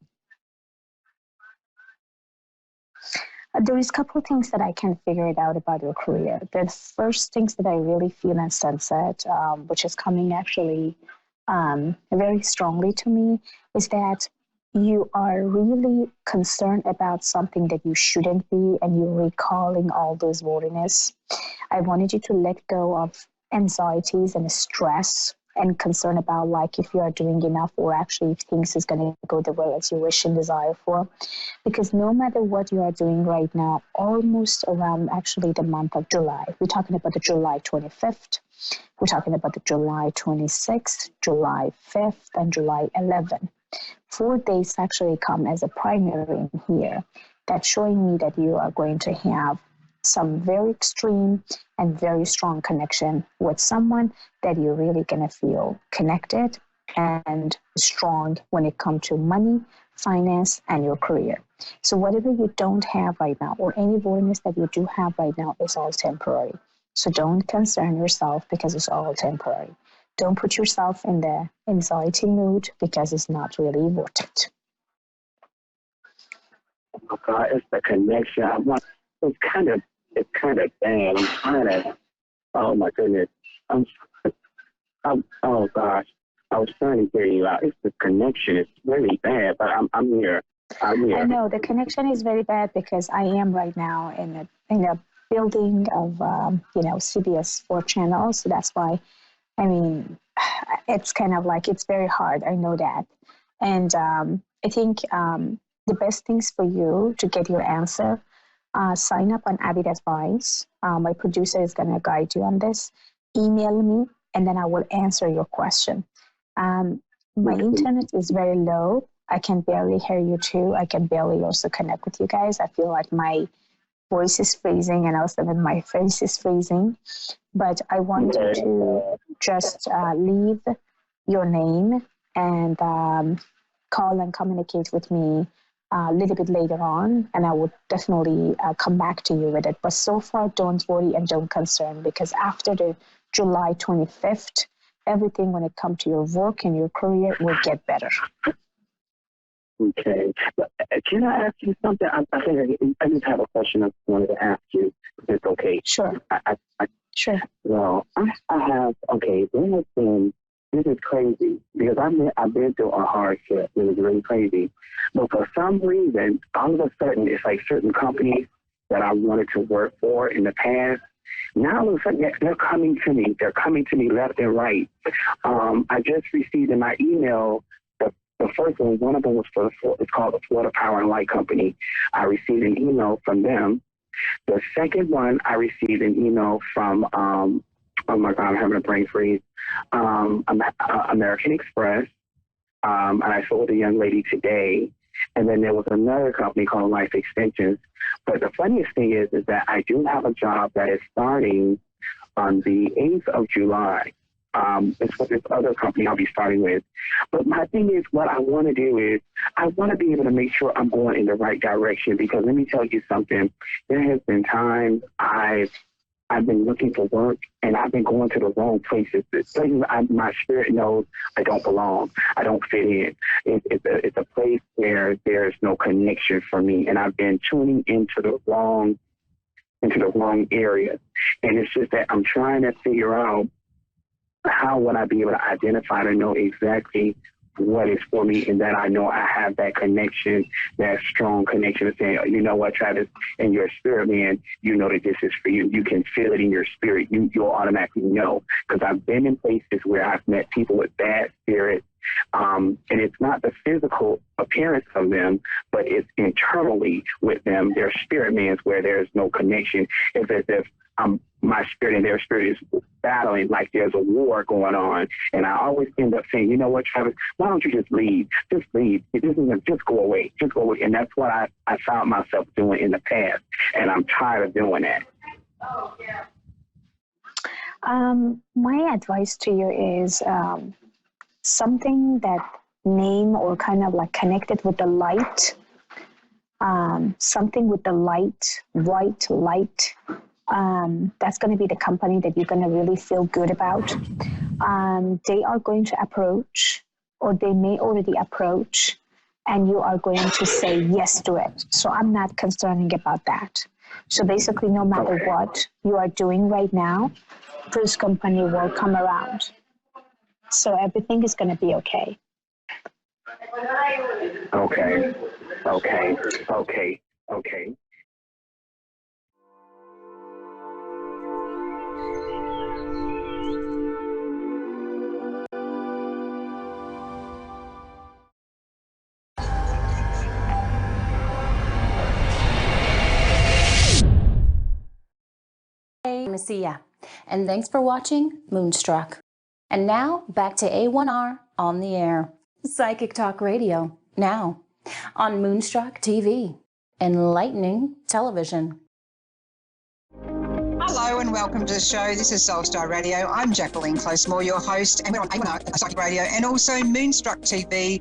There is a couple of things that I can figure it out about your career. The first things that I really feel and sense it, which is coming actually very strongly to me, is that you are really concerned about something that you shouldn't be, and you're recalling all those worriness. I wanted you to let go of anxieties and stress and concern about if you are doing enough or actually if things is going to go the way as you wish and desire for. Because no matter what you are doing right now, almost around actually the month of July, we're talking about the July 25th, we're talking about the July 26th, July 5th, and July 11th. 4 days actually come as a primary in here. That's showing me that you are going to have some very extreme and very strong connection with someone that you're really going to feel connected and strong when it comes to money, finance, and your career. So whatever you don't have right now or any voidness that you do have right now is all temporary. So don't concern yourself because it's all temporary. Don't put yourself in the anxiety mood because it's not really worth it. Oh God, it's the connection. It's kind of bad. I'm trying to. Oh my goodness. Oh gosh. I was trying to hear you out. It's the connection. It's really bad, but I'm here. I know the connection is very bad because I am right now in a building of CBS 4 channels. So that's why. I mean, it's kind of it's very hard. I know that. And I think the best things for you to get your answer, sign up on Avid Advice. My producer is going to guide you on this. Email me, and then I will answer your question. My internet is very low. I can barely hear you too. I can barely also connect with you guys. I feel like my voice is freezing and also my face is freezing. But I want you to just leave your name and call and communicate with me a little bit later on, and I would definitely come back to you with it. But so far, don't worry and don't concern, because after the July 25th, everything when it comes to your work and your career will get better. Okay. Can I ask you something? I just have a question I wanted to ask you, if it's okay. Sure. Sure. Well, I have, this is crazy, because I've been through a hardship. It was really crazy. But for some reason, all of a sudden, it's like certain companies that I wanted to work for in the past, now all of a sudden they're coming to me. They're coming to me left and right. I just received in my email, the first one of them was it's called the Florida Power and Light Company. I received an email from them. The second one, I received an email from, oh my God, I'm having a brain freeze, American Express, and I sold a young lady today. And then there was another company called Life Extensions. But the funniest thing is that I do have a job that is starting on the 8th of July. It's with this other company I'll be starting with. But my thing is, what I want to do is I want to be able to make sure I'm going in the right direction, because let me tell you something. There has been times I've been looking for work, and I've been going to the wrong places. Places my spirit knows I don't belong. I don't fit in. It's a place where there's no connection for me, and I've been tuning into the wrong areas. And it's just that I'm trying to figure out how would I be able to identify to know exactly what is for me, and that I know I have that connection, that strong connection of saying, you know what, Travis, in your spirit, man, you know that this is for you. You can feel it in your spirit. You'll automatically know, because I've been in places where I've met people with bad spirits, and it's not the physical appearance of them, but it's internally with them. They're spirit mans where there's no connection. It's as if my spirit and their spirit is battling like there's a war going on. And I always end up saying, you know what, Travis, why don't you just leave? Just leave. It isn't just go away. Just go away. And that's what I found myself doing in the past. And I'm tired of doing that. My advice to you is something that name or kind of like connected with the light, something with the light, white light. That's going to be the company that you're going to really feel good about. They are going to approach, or they may already approach, and you are going to say yes to it. So I'm not concerning about that. So basically, no matter what you are doing right now, this company will come around. So everything is going to be okay. Okay. Hey, Messia, and thanks for watching Moonstruck. And now, back to A1R on the air. Psychic Talk Radio, now on Moonstruck TV, enlightening television. Hello and welcome to the show. This is Soulstar Radio. I'm Jacqueline Closemore, your host, and we're on A1R Psychic Radio and also Moonstruck TV,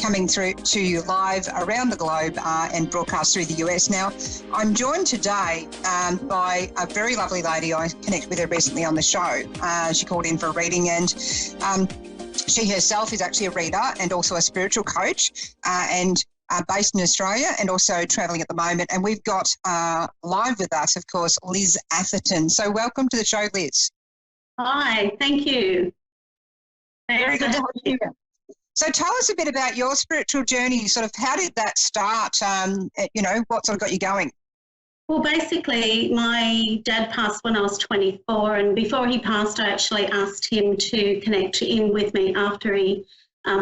coming through to you live around the globe and broadcast through the US. Now, I'm joined today by a very lovely lady. I connected with her recently on the show. She called in for a reading, and she herself is actually a reader and also a spiritual coach, and based in Australia and also travelling at the moment. And we've got live with us, of course, Liz Atherton. So welcome to the show, Liz. Hi, thank you. Very good to have you. So tell us a bit about your spiritual journey. Sort of how did that start? What sort of got you going? Well, basically, my dad passed when I was 24, and before he passed, I actually asked him to connect in with me after he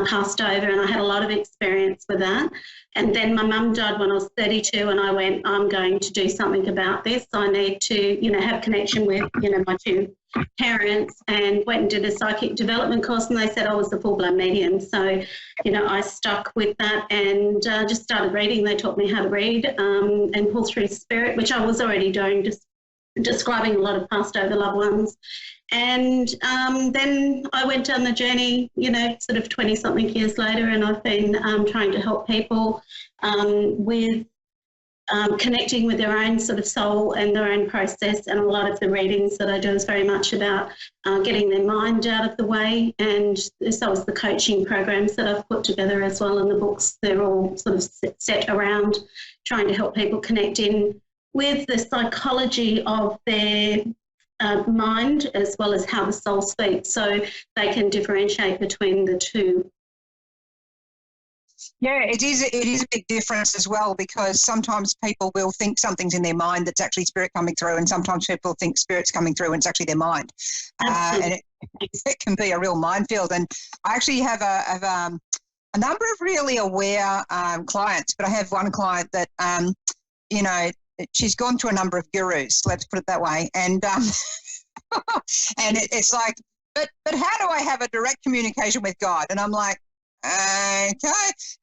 passed over, and I had a lot of experience with that. And then my mum died when I was 32, and I went, I'm going to do something about this. I need to, have connection with, my two parents, and went and did a psychic development course, and they said I was a full-blown medium. So, I stuck with that and just started reading. They taught me how to read and pull through spirit, which I was already doing, just describing a lot of passed over loved ones. And then I went down the journey, sort of 20-something years later, and I've been trying to help people with connecting with their own sort of soul and their own process. And a lot of the readings that I do is very much about getting their mind out of the way. And so is the coaching programs that I've put together as well in the books. They're all sort of set around trying to help people connect in with the psychology of their mind, as well as how the soul speaks, so they can differentiate between the two. Yeah, it is a big difference as well, because sometimes people will think something's in their mind that's actually spirit coming through, and sometimes people think spirit's coming through and it's actually their mind. And it can be a real minefield. And I actually have a number of really aware clients, but I have one client that, she's gone to a number of gurus, let's put it that way. And and it's like, but how do I have a direct communication with God? And I'm like, okay.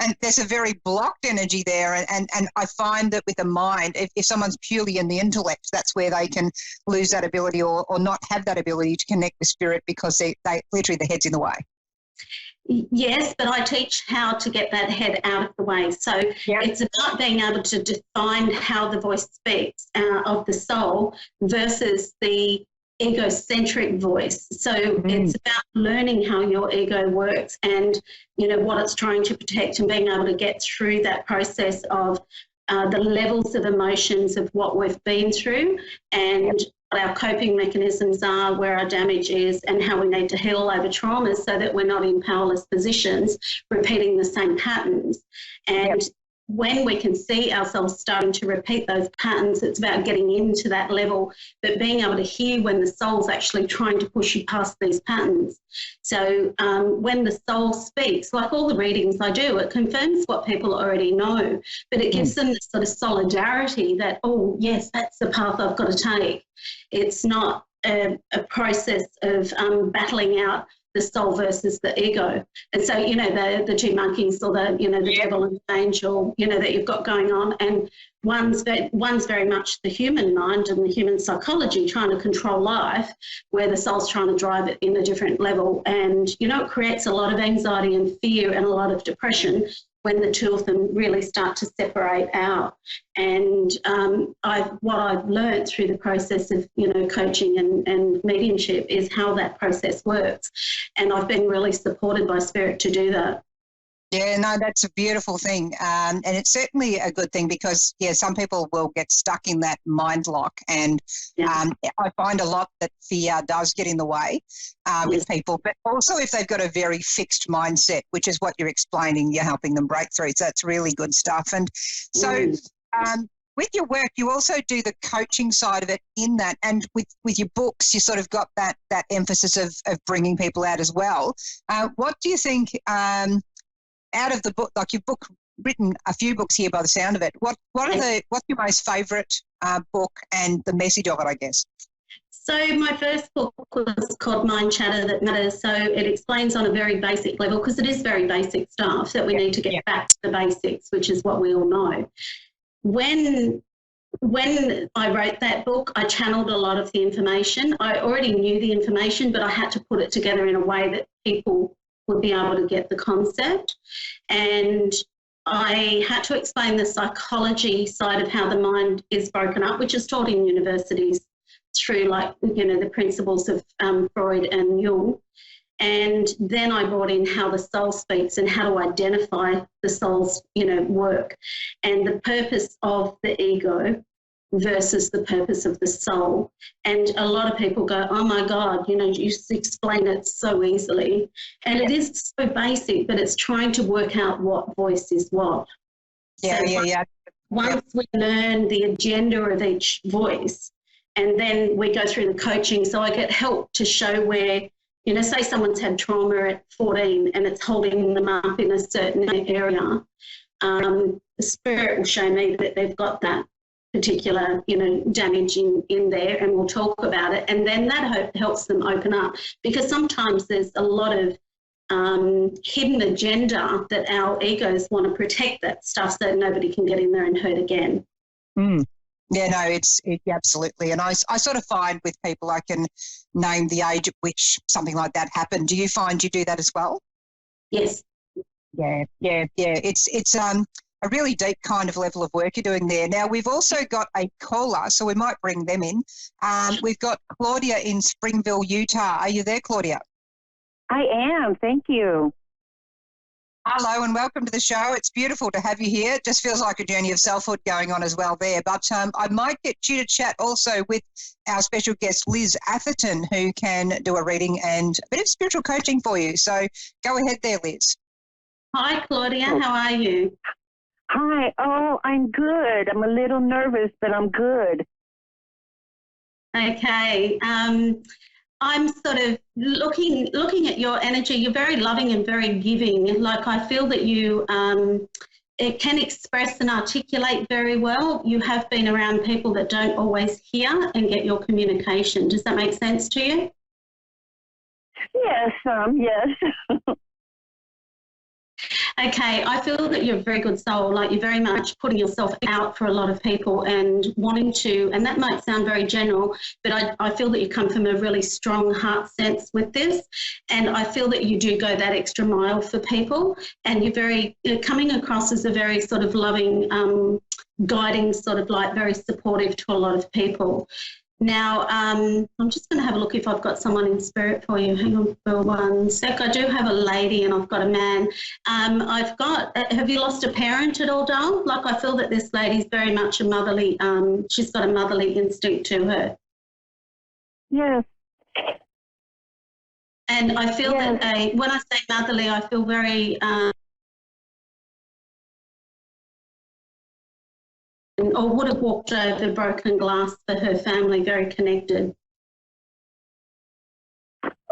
And there's a very blocked energy there. And I find that with the mind, if someone's purely in the intellect, that's where they can lose that ability or not have that ability to connect with spirit, because they literally the head's in the way. Yes, but I teach how to get that head out of the way. So it's about being able to define how the voice speaks of the soul versus the egocentric voice. So it's about learning how your ego works and, what it's trying to protect, and being able to get through that process of the levels of emotions of what we've been through, and what our coping mechanisms are, where our damage is, and how we need to heal over traumas so that we're not in powerless positions repeating the same patterns. And when we can see ourselves starting to repeat those patterns, it's about getting into that level, but being able to hear when the soul's actually trying to push you past these patterns. So when the soul speaks, like all the readings I do, it confirms what people already know, but it gives them this sort of solidarity that, oh, yes, that's the path I've got to take. It's not a process of battling out the soul versus the ego. And so, you know, the two monkeys, or the, you know, the devil and the angel, you know, that you've got going on. And one's very much the human mind and the human psychology trying to control life, where the soul's trying to drive it in a different level. And, you know, it creates a lot of anxiety and fear and a lot of depression when the two of them really start to separate out. And what I've learned through the process of, you know, coaching and mediumship is how that process works. And I've been really supported by Spirit to do that. Yeah, no, that's a beautiful thing. And it's certainly a good thing because, yeah, some people will get stuck in that mind lock. And I find a lot that fear does get in the way with people, but also if they've got a very fixed mindset, which is what you're explaining, you're helping them break through. So that's really good stuff. And so with your work, you also do the coaching side of it in that. And with your books, you sort of got that emphasis of bringing people out as well. What do you think... out of the book, like you've written a few books here by the sound of it, what's your most favourite book and the message of it, I guess? So my first book was called Mind Chatter That Matters. So it explains on a very basic level, because it is very basic stuff that we need to get back to the basics, which is what we all know. When I wrote that book, I channeled a lot of the information. I already knew the information, but I had to put it together in a way that people would be able to get the concept. And I had to explain the psychology side of how the mind is broken up, which is taught in universities through, like, you know, the principles of Freud and Jung. And then I brought in how the soul speaks and how to identify the soul's, you know, work and the purpose of the ego versus the purpose of the soul. And a lot of people go, oh my God, you know, you just explain it so easily. And it is so basic, but it's trying to work out what voice is what. Once we learn the agenda of each voice, and then we go through the coaching, so I get help to show where, you know, say someone's had trauma at 14 and it's holding them up in a certain area, the Spirit will show me that they've got that particular, you know, damage in there, and we'll talk about it. And then that helps them open up, because sometimes there's a lot of hidden agenda that our egos want to protect that stuff so that nobody can get in there and hurt again. Yeah, no, it's absolutely. And I sort of find with people, I can name the age at which something like that happened. Do you find you do that as well? Yes. Yeah. It's a really deep kind of level of work you're doing there. Now, we've also got a caller, so we might bring them in. We've got Claudia in Springville, Utah. Are you there, Claudia? I am. Thank you. Hello and welcome to the show. It's beautiful to have you here. It just feels like a journey of selfhood going on as well there. But I might get you to chat also with our special guest, Liz Atherton, who can do a reading and a bit of spiritual coaching for you. So go ahead there, Liz. Hi, Claudia. How are you? Hi. Oh, I'm good. I'm a little nervous, but I'm good. Okay. I'm sort of looking at your energy. You're very loving and very giving. Like, I feel that you it can express and articulate very well. You have been around people that don't always hear and get your communication. Does that make sense to you? Yes, yes. Okay, I feel that you're a very good soul, like you're very much putting yourself out for a lot of people and wanting to, and that might sound very general, but I feel that you come from a really strong heart sense with this, and I feel that you do go that extra mile for people, and you're coming across as a very sort of loving, guiding, sort of like very supportive to a lot of people. Now, I'm just going to have a look if I've got someone in spirit for you. Hang on for one sec. I do have a lady and I've got a man. Have you lost a parent at all, doll? Like, I feel that this lady's very much a motherly, she's got a motherly instinct to her. Yes. And I feel that when I say motherly, I feel very... or would have walked over broken glass for her family, very connected.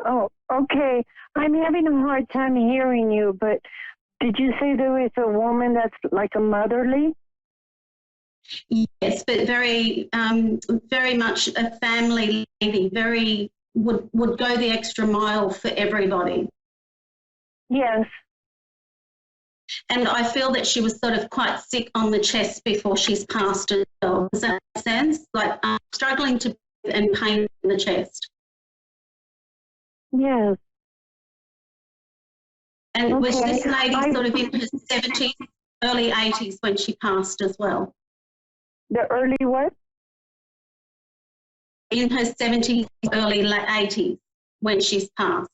Oh, okay. I'm having a hard time hearing you, but did you say there was a woman that's like a motherly? Yes, but very, very much a family lady, very would go the extra mile for everybody. Yes. And I feel that she was sort of quite sick on the chest before she's passed as well. Does that make sense? Like struggling to breathe and pain in the chest. Yes. And was Okay. this lady sort of in her 70s, early 80s when she passed as well? The early what? In her 70s, early 80s when she's passed.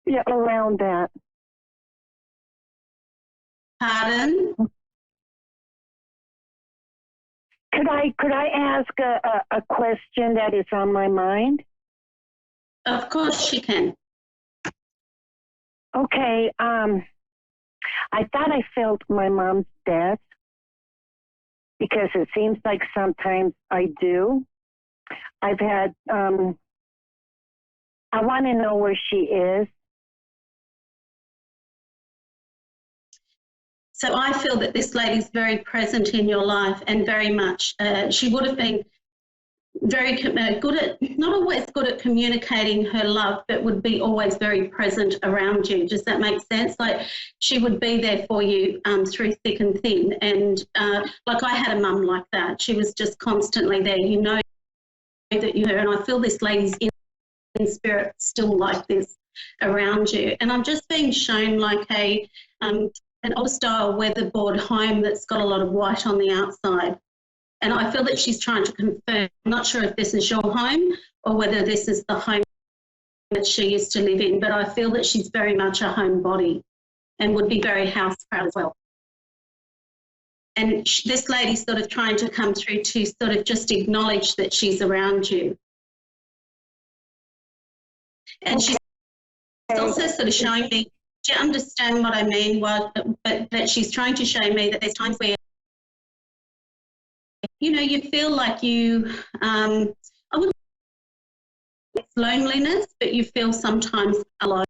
Yeah, around that. Pardon? Could I ask a question that is on my mind? Of course she can. Okay. I thought I felt my mom's death because it seems like sometimes I do. I've had, I want to know where she is. So I feel that this lady's very present in your life and very much, she would have been very good at, not always good at communicating her love, but would be always very present around you. Does that make sense? Like she would be there for you through thick and thin. And like I had a mum like that. She was just constantly there. You know that you're her. And I feel this lady's in spirit still like this around you. And I'm just being shown like an old style weatherboard home that's got a lot of white on the outside. And I feel that she's trying to confirm, I'm not sure if this is your home or whether this is the home that she used to live in, but I feel that she's very much a homebody and would be very house proud as well. And this lady's sort of trying to come through to sort of just acknowledge that she's around you. And she's also sort of showing me, do you understand what I mean? Well, but that she's trying to show me that there's times where, you know, you feel like you, I wouldn't say it's loneliness, but you feel sometimes alone.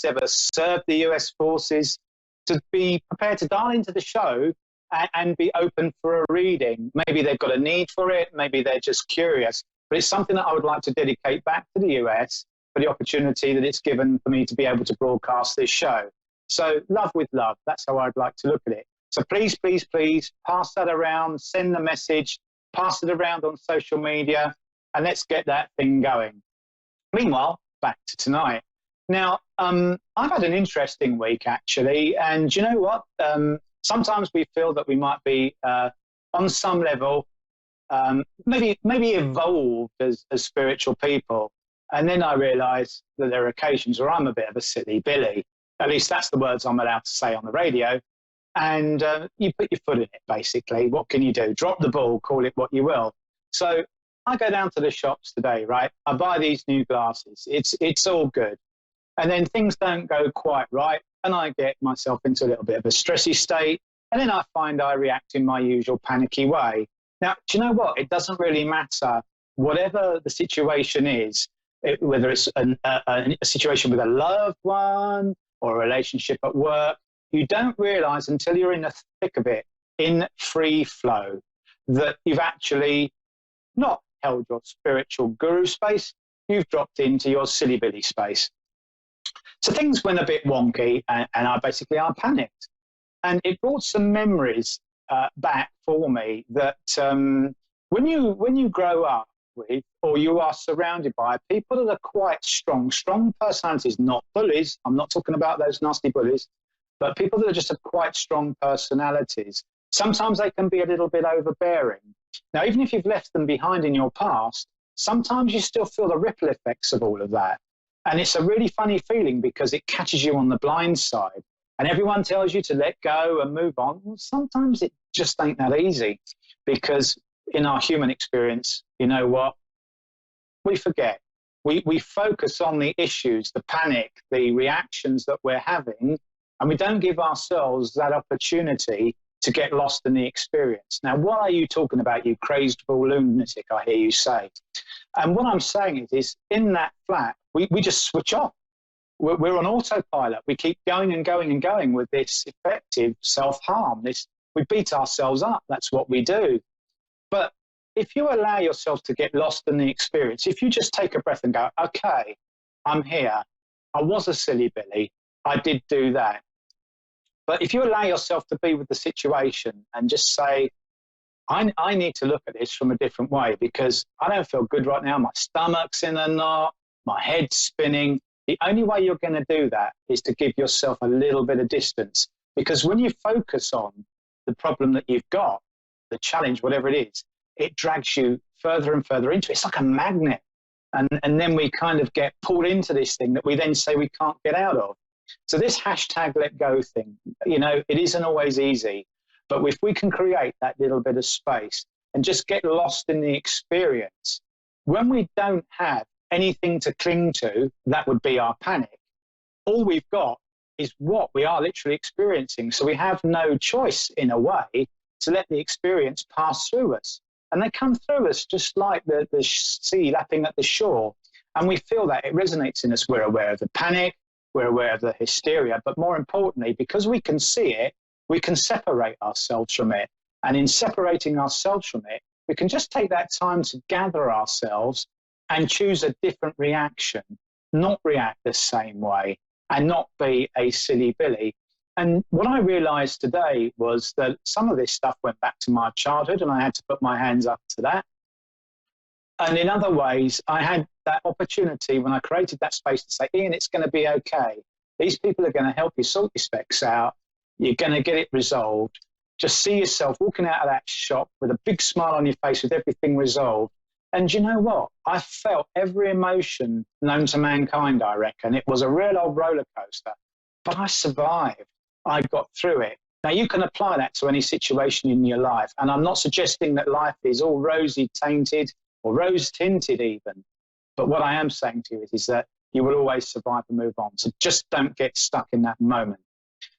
ever served the US forces, to be prepared to dial into the show and be open for a reading. Maybe they've got a need for it, maybe they're just curious, but it's something that I would like to dedicate back to the US for the opportunity that it's given for me to be able to broadcast this show. So love with love, that's how I'd like to look at it. So please, please, please pass that around, send the message, pass it around on social media, and let's get that thing going. Meanwhile, back to tonight. Now, I've had an interesting week, actually, and you know what? Sometimes we feel that we might be, on some level, maybe evolved as spiritual people, and then I realise that there are occasions where I'm a bit of a silly Billy. At least that's the words I'm allowed to say on the radio, and you put your foot in it, basically. What can you do? Drop the ball, call it what you will. So I go down to the shops today, right? I buy these new glasses. It's all good. And then things don't go quite right, and I get myself into a little bit of a stressy state, and then I find I react in my usual panicky way. Now, do you know what? It doesn't really matter. Whatever the situation is, whether it's a situation with a loved one or a relationship at work, you don't realise until you're in the thick of it, in free flow, that you've actually not held your spiritual guru space, you've dropped into your silly Billy space. So things went a bit wonky, and I panicked. And it brought some memories back for me that when you grow up with, or you are surrounded by people that are quite strong personalities, not bullies, I'm not talking about those nasty bullies, but people that are just have quite strong personalities, sometimes they can be a little bit overbearing. Now, even if you've left them behind in your past, sometimes you still feel the ripple effects of all of that. And it's a really funny feeling because it catches you on the blind side. And everyone tells you to let go and move on. Well, sometimes it just ain't that easy, because in our human experience, you know what? We forget. We focus on the issues, the panic, the reactions that we're having, and we don't give ourselves that opportunity to get lost in the experience. Now, what are you talking about, you crazed fool lunatic, I hear you say. And what I'm saying is in that flat, we just switch off. We're on autopilot. We keep going and going and going with this effective self-harm. We beat ourselves up. That's what we do. But if you allow yourself to get lost in the experience, if you just take a breath and go, okay, I'm here. I was a silly Billy. I did do that. But if you allow yourself to be with the situation and just say, I need to look at this from a different way, because I don't feel good right now. My stomach's in a knot, my head's spinning. The only way you're going to do that is to give yourself a little bit of distance, because when you focus on the problem that you've got, the challenge, whatever it is, it drags you further and further into it. It's like a magnet. And then we kind of get pulled into this thing that we then say we can't get out of. So this hashtag let go thing, you know, it isn't always easy. But if we can create that little bit of space and just get lost in the experience, when we don't have anything to cling to, that would be our panic. All we've got is what we are literally experiencing. So we have no choice, in a way, to let the experience pass through us. And they come through us just like the sea lapping at the shore. And we feel that it resonates in us. We're aware of the panic, we're aware of the hysteria, but more importantly, because we can see it, we can separate ourselves from it. And in separating ourselves from it, we can just take that time to gather ourselves and choose a different reaction, not react the same way, and not be a silly Billy. And what I realized today was that some of this stuff went back to my childhood, and I had to put my hands up to that. And in other ways, I had that opportunity when I created that space to say, Ian, it's going to be okay. These people are going to help you sort your specs out. You're going to get it resolved. Just see yourself walking out of that shop with a big smile on your face with everything resolved. And you know what? I felt every emotion known to mankind, I reckon. It was a real old roller coaster, but I survived. I got through it. Now, you can apply that to any situation in your life. And I'm not suggesting that life is all rosy tainted or rose tinted even. But what I am saying to you is that you will always survive and move on. So just don't get stuck in that moment.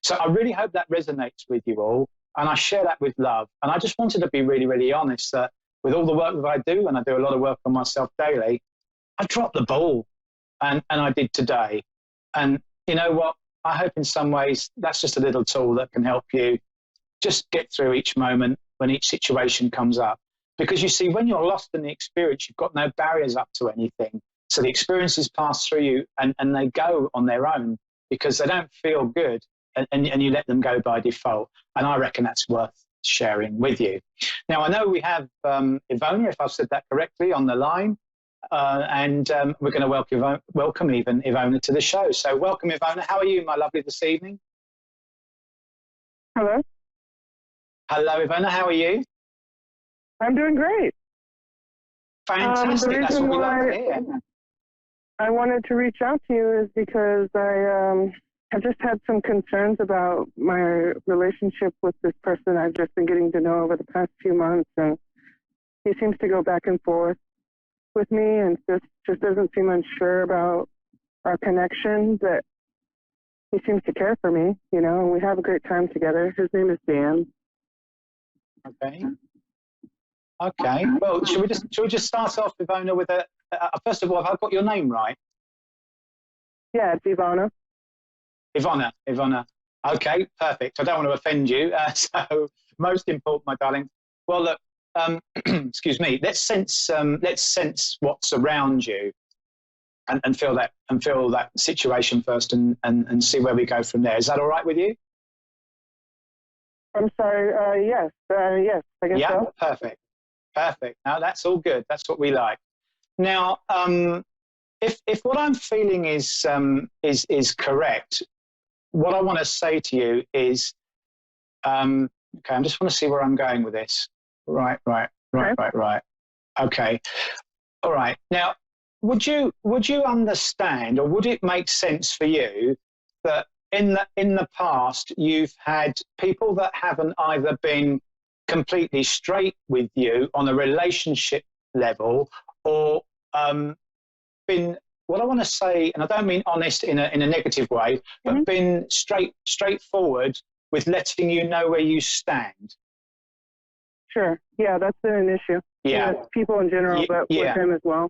So I really hope that resonates with you all. And I share that with love. And I just wanted to be really, really honest that with all the work that I do, and I do a lot of work on myself daily, I dropped the ball. And I did today. And you know what? I hope in some ways that's just a little tool that can help you just get through each moment when each situation comes up. Because you see, when you're lost in the experience, you've got no barriers up to anything. So the experiences pass through you and they go on their own because they don't feel good and you let them go by default. And I reckon that's worth sharing with you. Now, I know we have Ivona, if I've said that correctly, on the line. And we're going to welcome even Ivona to the show. So welcome, Ivona. How are you, my lovely, this evening? Hello. Hello, Ivona. How are you? I'm doing great. Fantastic. That's what we like to hear. I wanted to reach out to you is because I have just had some concerns about my relationship with this person I've just been getting to know over the past few months, and he seems to go back and forth with me and just doesn't seem unsure about our connection, but he seems to care for me, you know, and we have a great time together. His name is Dan. Okay. Okay. Well, should we just start off, Ivona, with first of all, have I got your name right? Yeah, it's Ivona. Ivona. Okay, perfect. I don't want to offend you. So most important, my darling. Well, look, excuse me. Let's sense what's around you, and feel that situation first, and see where we go from there. Is that all right with you? I'm sorry. Yes. Yes. I guess so. Perfect. Now that's all good. That's what we like. Now, if what I'm feeling is correct, what I want to say to you is, okay, I just want to see where I'm going with this. Right. Okay. All right. Now, would you understand, or would it make sense for you that in the past you've had people that haven't either been completely straight with you on a relationship level, or been, what I want to say, and I don't mean honest in a negative way, but been straightforward with letting you know where you stand? Sure. Yeah, that's been an issue. Yeah. With people in general, but with him as well.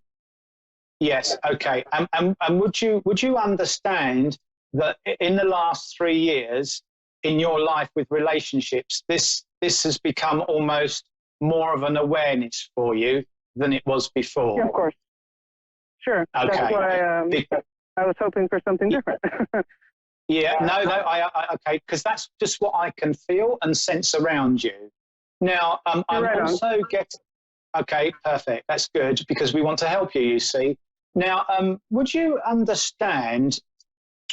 Yes. Okay. And would you understand that in the last 3 years in your life with relationships, this has become almost more of an awareness for you than it was before? Yeah, of course. Sure. Okay. That's why I was hoping for something different. Yeah. No. Okay. Because that's just what I can feel and sense around you. Now, I'm also getting. Okay. Perfect. That's good, because we want to help you. You see. Now, would you understand?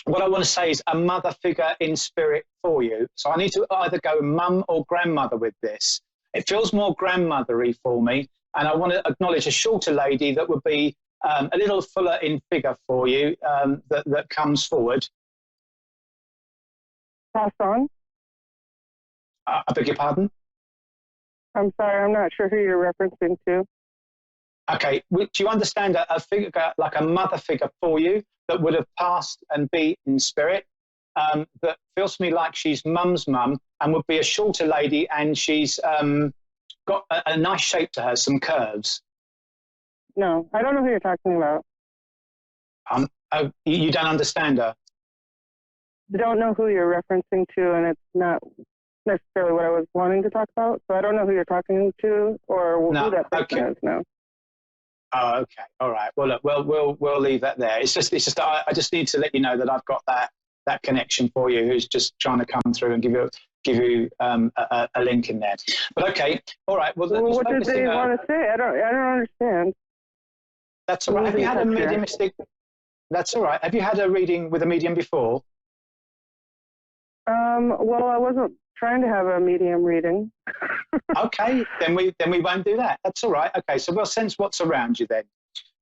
What I want to say is a mother figure in spirit for you. So I need to either go mum or grandmother with this. It feels more grandmothery for me, and I want to acknowledge a shorter lady that would be a little fuller in figure for you, that comes forward. Pass on. I beg your pardon? I'm sorry, I'm not sure who you're referencing to. Okay, do you understand a figure, like a mother figure for you, that would have passed and be in spirit, that feels to me like she's mum's mum and would be a shorter lady, and she's got a nice shape to her, some curves? No, I don't know who you're talking about. Oh, you don't understand her? I don't know who you're referencing to, and it's not necessarily what I was wanting to talk about. So I don't know who you're talking to or who that person is. No. Oh, okay. All right. Well, look, we'll leave that there. It's just I just need to let you know that I've got that connection for you, who's just trying to come through and give you a link in there. But okay. All right. Well, what did they want to say? I don't understand. That's all right. Have you had a mediumistic? That's all right. Have you had a reading with a medium before? Well, I wasn't trying to have a medium reading. Okay, then we won't do that. That's all right. Okay, so we'll sense what's around you then.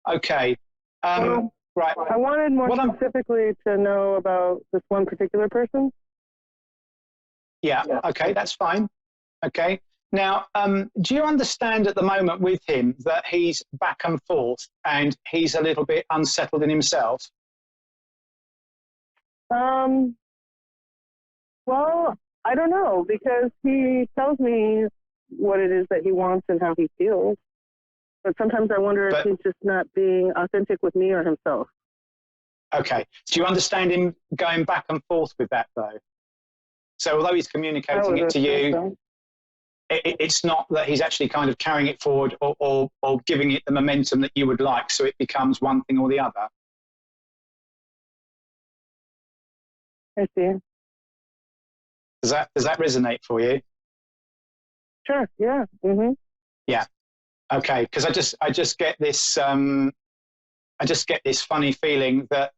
Okay. Right. I wanted more specifically to know about this one particular person. Yeah. Okay, that's fine. Okay. Now, do you understand at the moment with him that he's back and forth and he's a little bit unsettled in himself? Well, I don't know, because he tells me what it is that he wants and how he feels. But sometimes I wonder if he's just not being authentic with me or himself. Okay. Do you understand him going back and forth with that, though? So although he's communicating it to you, it's not that he's actually kind of carrying it forward or giving it the momentum that you would like, so it becomes one thing or the other. I see. Does that resonate for you? Sure. Yeah. Mm-hmm. Yeah. Okay. Because I just get this funny feeling that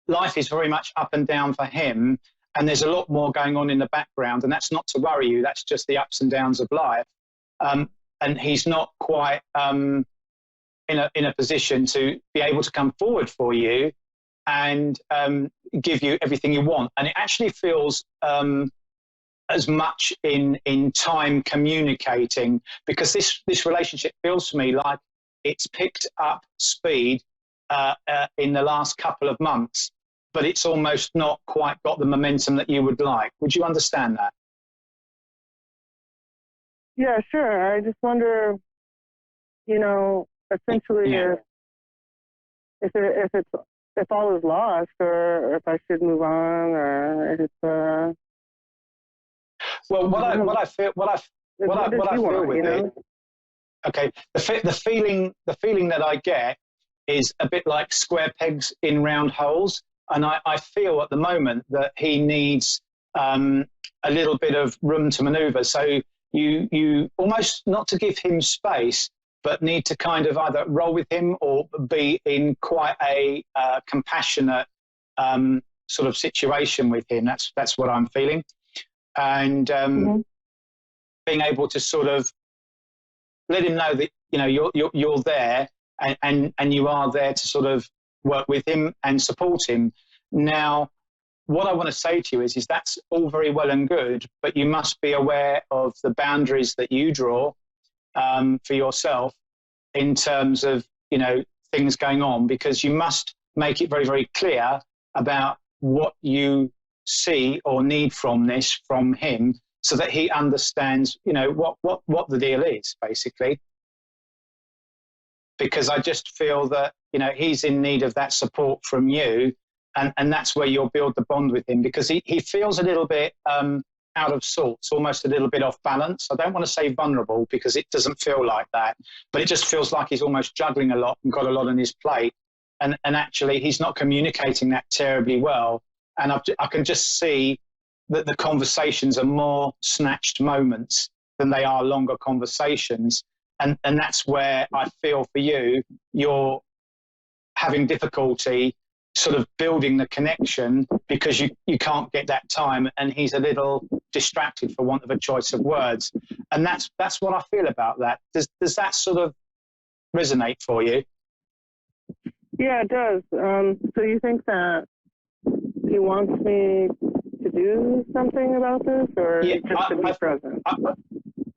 life is very much up and down for him, and there's a lot more going on in the background, and that's not to worry you. That's just the ups and downs of life. And he's not quite in a position to be able to come forward for you and give you everything you want. And it actually feels as much in time communicating, because this relationship feels to me like it's picked up speed in the last couple of months, but it's almost not quite got the momentum that you would like. Would you understand that? Yeah, sure. I just wonder, essentially, if all is lost, or if I should move on, or if well, what I feel with it. Okay, the feeling that I get is a bit like square pegs in round holes, and I feel at the moment that he needs a little bit of room to manoeuvre. So you almost, not to give him space, but need to kind of either roll with him or be in quite a compassionate sort of situation with him. That's what I'm feeling, and being able to sort of let him know that you're there and you are there to sort of work with him and support him. Now, what I want to say to you is that's all very well and good, but you must be aware of the boundaries that you draw for yourself in terms of things going on, because you must make it very, very clear about what you see or need from him, so that he understands what the deal is, basically. Because I just feel that he's in need of that support from you, and that's where you'll build the bond with him, because he feels a little bit out of sorts, almost a little bit off balance. I don't want to say vulnerable, because it doesn't feel like that, but it just feels like he's almost juggling a lot and got a lot on his plate, and actually he's not communicating that terribly well. And I can just see that the conversations are more snatched moments than they are longer conversations. And that's where I feel for you, you're having difficulty sort of building the connection, because you can't get that time, and he's a little distracted, for want of a choice of words. And that's what I feel about that. Does that sort of resonate for you? Yeah, it does. So you think that he wants me to do something about this, or just to be present?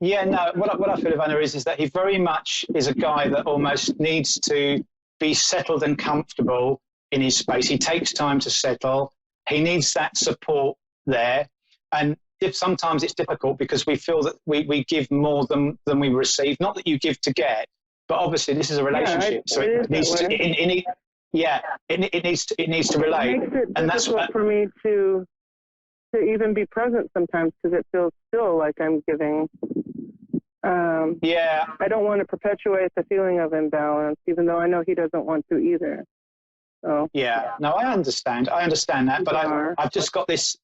Yeah, no, what I feel, Ivana, is that he very much is a guy that almost needs to be settled and comfortable in his space. He takes time to settle. He needs that support there. And sometimes it's difficult, because we feel that we give more than we receive. Not that you give to get, but obviously this is a relationship, so it needs to. It needs to relate. It makes it and difficult for me to even be present sometimes, because it feels still like I'm giving. I don't want to perpetuate the feeling of imbalance, even though I know he doesn't want to either. So yeah, no, I understand that, but I've just got this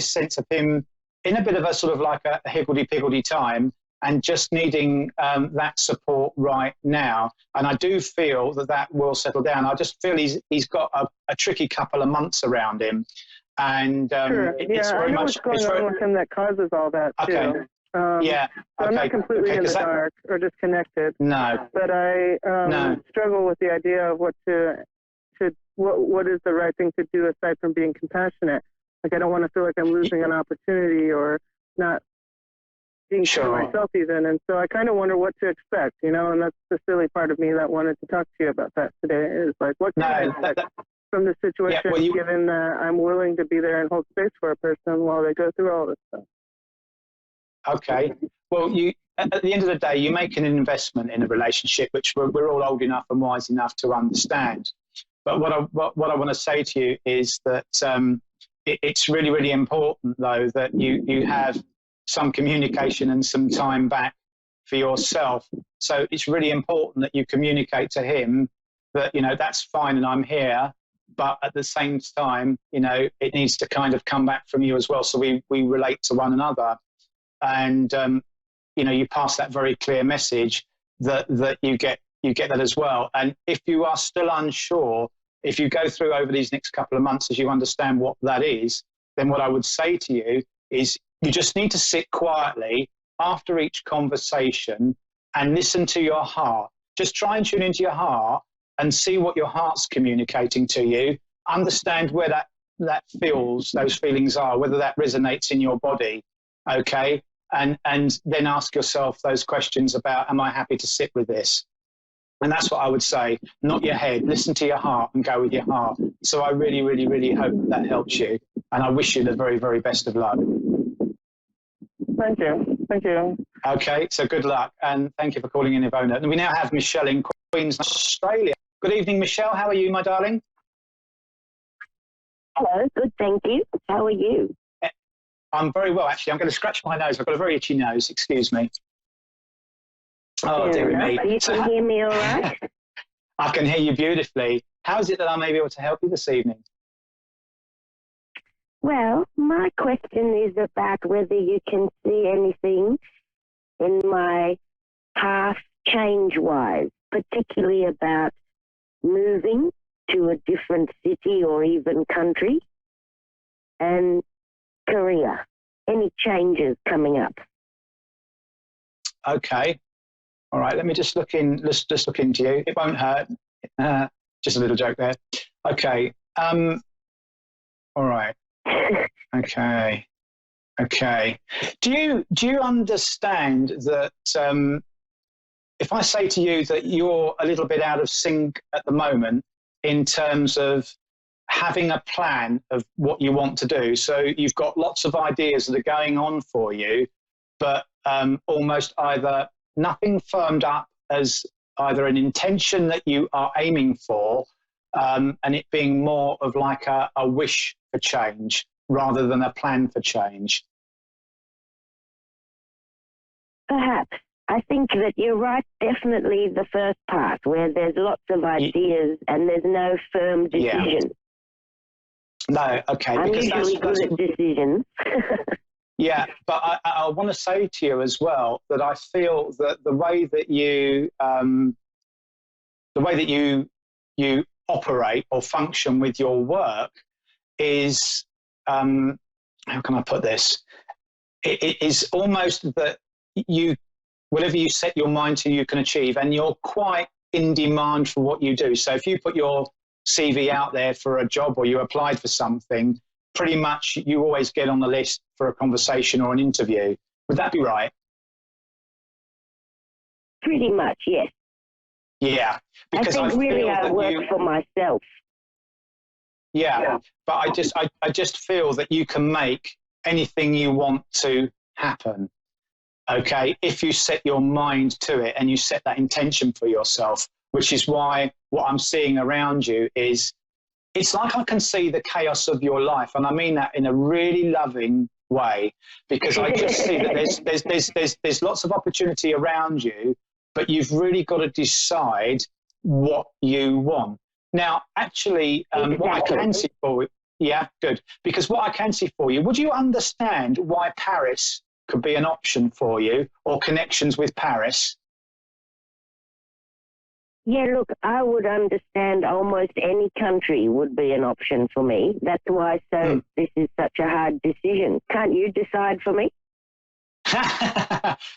sense of him in a bit of a sort of like a higgledy-piggledy time, and just needing that support right now. And I do feel that will settle down. I just feel he's got a tricky couple of months around him. And sure. it's very I know much what's going on with him that causes all that too. So I'm not completely in the dark or disconnected. No. But I struggle with the idea of what is the right thing to do aside from being compassionate. Like, I don't want to feel like I'm losing an opportunity or not being true to myself even. And so I kind of wonder what to expect, and that's the silly part of me that wanted to talk to you about that today, is like, what can I expect from the situation, given that I'm willing to be there and hold space for a person while they go through all this stuff. Okay. Well, at the end of the day, you make an investment in a relationship, which we're all old enough and wise enough to understand. But what I want to say to you is that it's really, really important, though, that you have some communication and some time back for yourself. So it's really important that you communicate to him that, you know, that's fine and I'm here, but at the same time, you know, it needs to kind of come back from you as well. So we relate to one another. And, you know, you pass that very clear message that you get that as well. And if you are still unsure, if you go through over these next couple of months as you understand what that is, then what I would say to you is you just need to sit quietly after each conversation and listen to your heart. Just try and tune into your heart and see what your heart's communicating to you. Understand where that feels, those feelings are, whether that resonates in your body, okay? And then ask yourself those questions about, am I happy to sit with this? And that's what I would say, not your head. Listen to your heart and go with your heart. So I really, really, really hope that helps you. And I wish you the very, very best of luck. Thank you. Thank you. Okay, so good luck. And thank you for calling in, Ivona. And we now have Michelle in Queensland, Australia. Good evening, Michelle. How are you, my darling? Hello, good, thank you. How are you? I'm very well, actually. I'm going to scratch my nose. I've got a very itchy nose. Excuse me. Oh, dear me. You can hear me all right? I can hear you beautifully. How is it that I may be able to help you this evening? Well, my question is about whether you can see anything in my past change-wise, particularly about moving to a different city or even country, and career. Any changes coming up? Okay. All right. Let me just look in. Let's just look into you. It won't hurt. Just a little joke there. Okay. All right. Okay. Okay. Do you understand that if I say to you that you're a little bit out of sync at the moment in terms of having a plan of what you want to do? So you've got lots of ideas that are going on for you, but almost either nothing firmed up as either an intention that you are aiming for, and it being more of like a wish for change rather than a plan for change. Perhaps. I think that you're right, definitely the first part, where there's lots of ideas and there's no firm decision. No, okay. I'm because usually good at decisions. Yeah, but I want to say to you as well that I feel that the way that you operate or function with your work is, how can I put this? It is almost that whatever you set your mind to, you can achieve, and you're quite in demand for what you do. So if you put your CV out there for a job or you applied for something, pretty much you always get on the list for a conversation or an interview. Would that be right? Pretty much, yes. Yeah. Because I think really I work for myself. Yeah, but I just feel that you can make anything you want to happen. Okay, if you set your mind to it and you set that intention for yourself, which is why what I'm seeing around you is, it's like I can see the chaos of your life, and I mean that in a really loving way, because I just see that there's lots of opportunity around you, but you've really got to decide what you want. Now, actually, what I can see for you, yeah, good, because what I can see for you, would you understand why Paris could be an option for you, or connections with Paris? Yeah, look, I would understand almost any country would be an option for me. That's why this is such a hard decision. Can't you decide for me?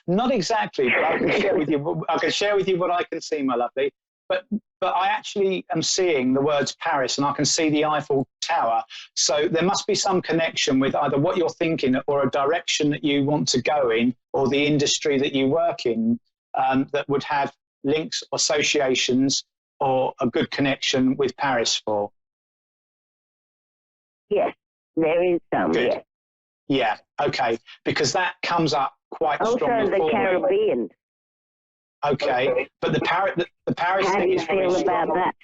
Not exactly, but I can share with you. I can share with you what I can see, my lovely. But I actually am seeing the words Paris, and I can see the Eiffel Tower. So there must be some connection with either what you're thinking or a direction that you want to go in, or the industry that you work in, that would have links, associations, or a good connection with Paris for. Yes, there is some. Good. Yes. Yeah, okay, because that comes up quite strongly. Also the Caribbean. Okay, but the Paris How thing do you is very feel strong. about that?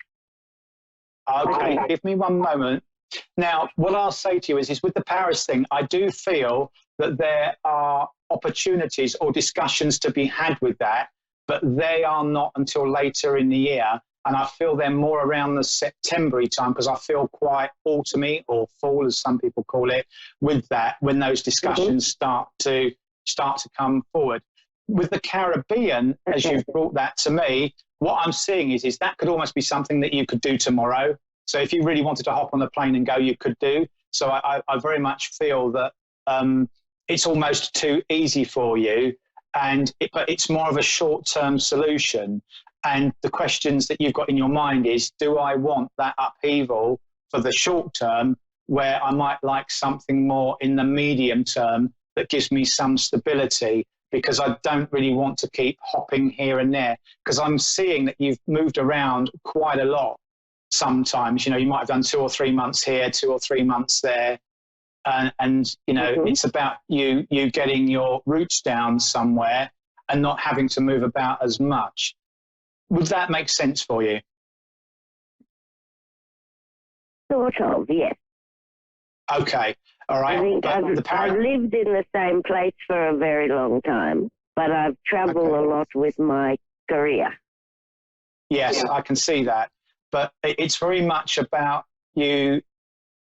Okay, give me one moment. Now, what I'll say to you is with the Paris thing, I do feel that there are opportunities or discussions to be had with that, but they are not until later in the year. And I feel they're more around the September time, because I feel quite autumny, or fall as some people call it, with that, when those discussions start to come forward. With the Caribbean, as you've brought that to me, what I'm seeing is that could almost be something that you could do tomorrow. So if you really wanted to hop on the plane and go, you could do. So I very much feel that it's almost too easy for you, but it's more of a short-term solution. And the questions that you've got in your mind is, do I want that upheaval for the short term, where I might like something more in the medium term that gives me some stability? Because I don't really want to keep hopping here and there, because I'm seeing that you've moved around quite a lot sometimes. You might have done 2 or 3 months here, 2 or 3 months there. And it's about you getting your roots down somewhere and not having to move about as much. Would that make sense for you? Sort of, yes. Okay. All right. I think I've lived in the same place for a very long time, but I've traveled a lot with my career. Yes, I can see that. But it's very much about you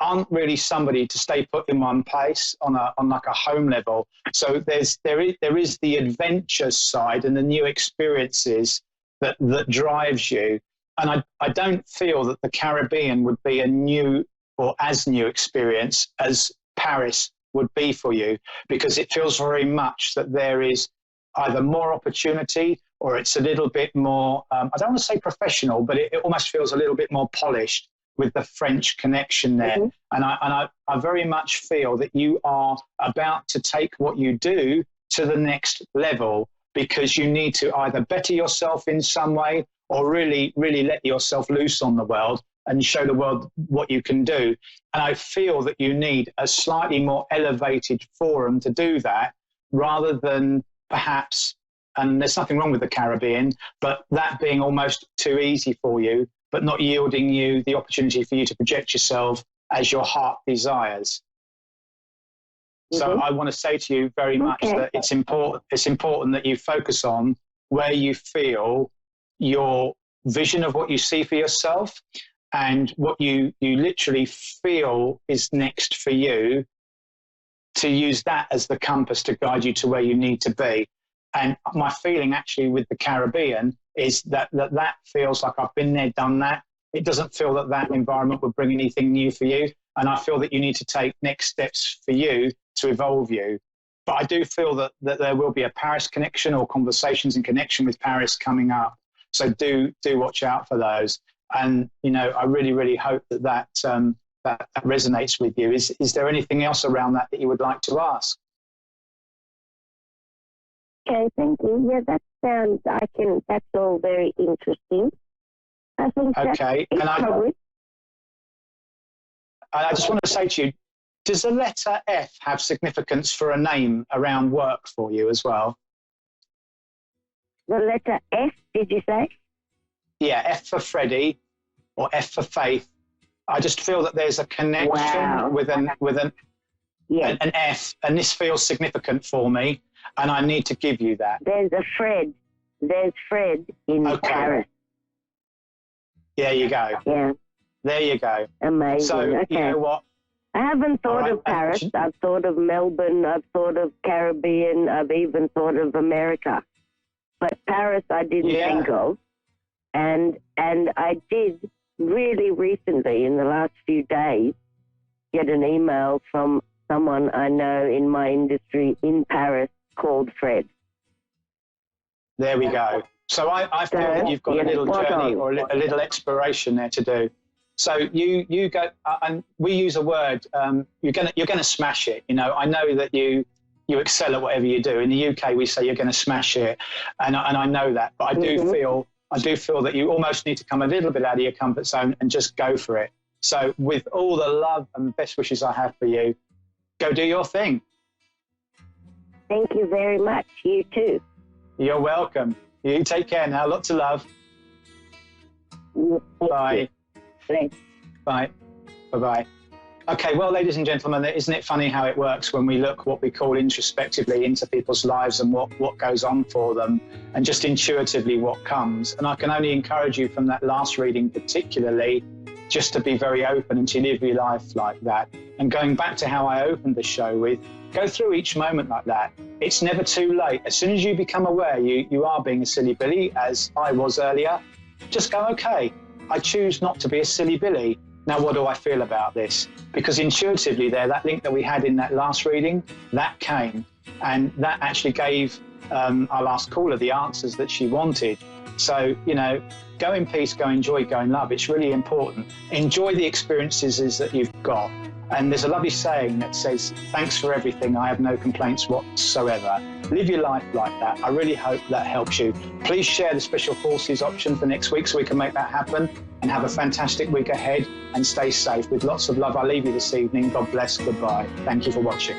aren't really somebody to stay put in one place on like a home level. So there is the adventure side and the new experiences that drives you. And I don't feel that the Caribbean would be a new or as new experience as Paris would be for you, because it feels very much that there is either more opportunity, or it's a little bit more, I don't want to say professional, but it almost feels a little bit more polished with the French connection there. And I very much feel that you are about to take what you do to the next level, because you need to either better yourself in some way, or really, really let yourself loose on the world and show the world what you can do. And I feel that you need a slightly more elevated forum to do that, rather than perhaps, and there's nothing wrong with the Caribbean, but that being almost too easy for you, but not yielding you the opportunity for you to project yourself as your heart desires. So I want to say to you very much that it's important that you focus on where you feel your vision of what you see for yourself, and what you literally feel is next for you, to use that as the compass to guide you to where you need to be. And my feeling actually with the Caribbean is that feels like I've been there, done that. It doesn't feel that environment would bring anything new for you. And I feel that you need to take next steps for you to evolve you. But I do feel that there will be a Paris connection, or conversations in connection with Paris coming up. So do watch out for those. And, I really, really hope that resonates with you. Is there anything else around that you would like to ask? Okay, thank you. Yeah, that's all very interesting. I think okay. And I just want to say to you, does the letter F have significance for a name around work for you as well? The letter F, did you say? Yeah, F for Freddie, or F for Faith. I just feel that there's a connection with an F, and this feels significant for me, and I need to give you that. There's a Fred. There's Fred in Paris. There you go. Yeah. There you go. Amazing. So, you know what? I haven't thought of Paris. I've thought of Melbourne. I've thought of Caribbean. I've even thought of America. But Paris I didn't think of. And I did really recently, in the last few days, get an email from someone I know in my industry in Paris called Fred. There we go. So I feel that you've got a little journey or a little exploration there to do. So you go, and we use a word. You're gonna smash it. I know that you excel at whatever you do. In the UK, we say you're going to smash it, and I know that. But I do feel that you almost need to come a little bit out of your comfort zone and just go for it. So with all the love and best wishes I have for you, go do your thing. Thank you very much. You too. You're welcome. You take care now. Lots of love. Bye. Thanks. Bye. Bye-bye. Okay, well, ladies and gentlemen, isn't it funny how it works when we look what we call introspectively into people's lives and what goes on for them, and just intuitively what comes. And I can only encourage you from that last reading particularly just to be very open and to live your life like that. And going back to how I opened the show with, go through each moment like that. It's never too late. As soon as you become aware you are being a silly Billy, as I was earlier, just go, okay, I choose not to be a silly Billy. Now, what do I feel about this? Because intuitively there, that link that we had in that last reading, that came, and that actually gave our last caller the answers that she wanted. So, you know, go in peace, go in joy, go in love. It's really important. Enjoy the experiences that you've got. And there's a lovely saying that says, thanks for everything, I have no complaints whatsoever. Live your life like that. I really hope that helps you. Please share the Special Forces option for next week so we can make that happen, and have a fantastic week ahead and stay safe. With lots of love, I leave you this evening. God bless. Goodbye. Thank you for watching.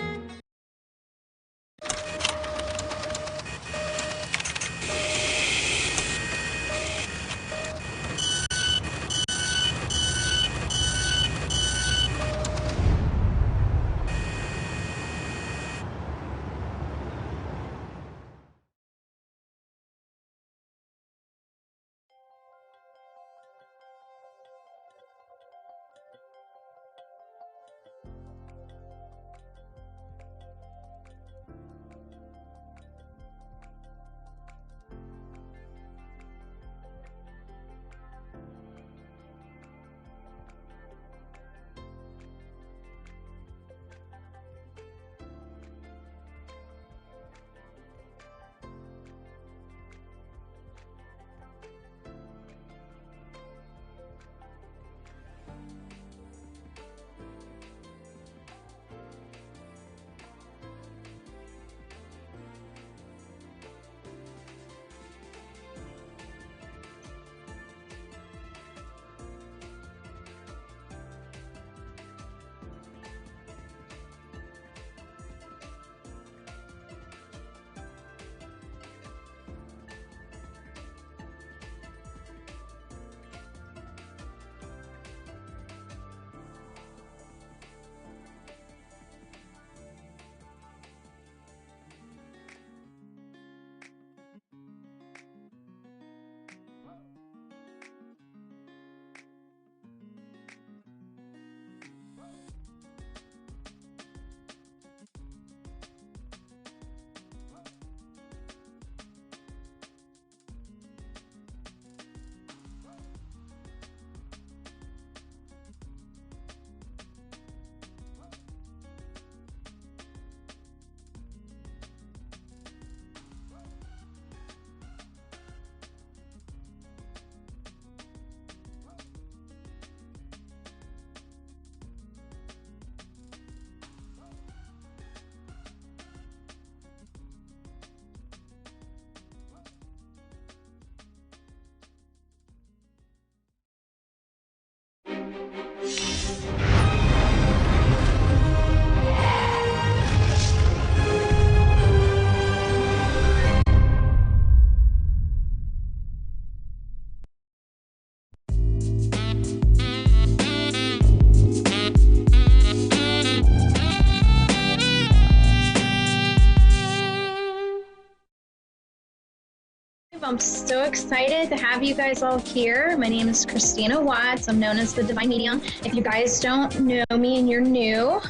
I'm so excited to have you guys all here. My name is Christina Watts. I'm known as the Divine Medium. If you guys don't know me and you're new,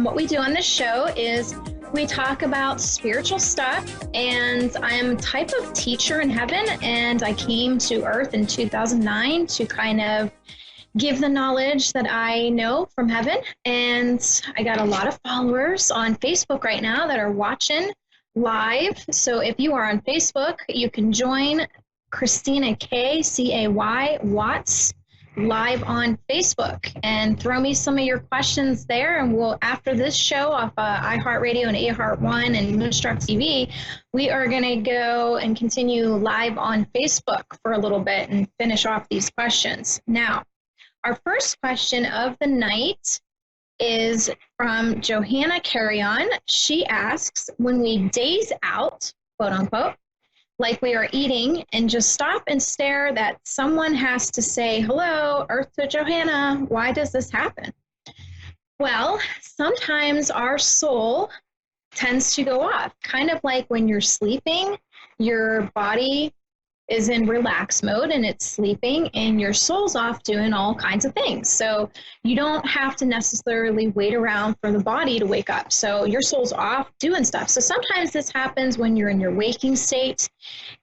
what we do on this show is we talk about spiritual stuff, and I'm a type of teacher in heaven, and I came to Earth in 2009 to kind of give the knowledge that I know from heaven. And I got a lot of followers on Facebook right now that are watching live. So if you are on Facebook, you can join Christina K, C-A-Y, Watts, live on Facebook, and throw me some of your questions there. And we'll, after this show off iHeartRadio and iHeart1 and Moonstruck TV, we are going to go and continue live on Facebook for a little bit and finish off these questions. Now, our first question of the night is from Johanna Carrion. She asks, when we daze out, quote unquote, like we are eating, and just stop and stare that someone has to say, hello, Earth to Johanna, why does this happen? Well, sometimes our soul tends to go off, kind of like when you're sleeping, your body is in relax mode and it's sleeping and your soul's off doing all kinds of things. So you don't have to necessarily wait around for the body to wake up. So your soul's off doing stuff. So sometimes this happens when you're in your waking state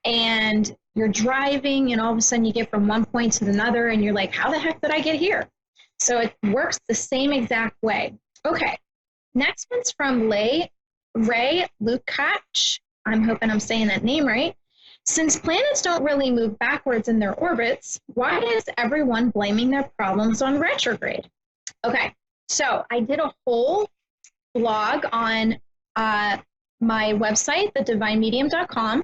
and you're driving and all of a sudden you get from one point to another and you're like, how the heck did I get here? So it works the same exact way. Okay, next one's from Ray Lukács. I'm hoping I'm saying that name right. Since planets don't really move backwards in their orbits, why is everyone blaming their problems on retrograde? Okay, so I did a whole blog on my website, thedivinemedium.com,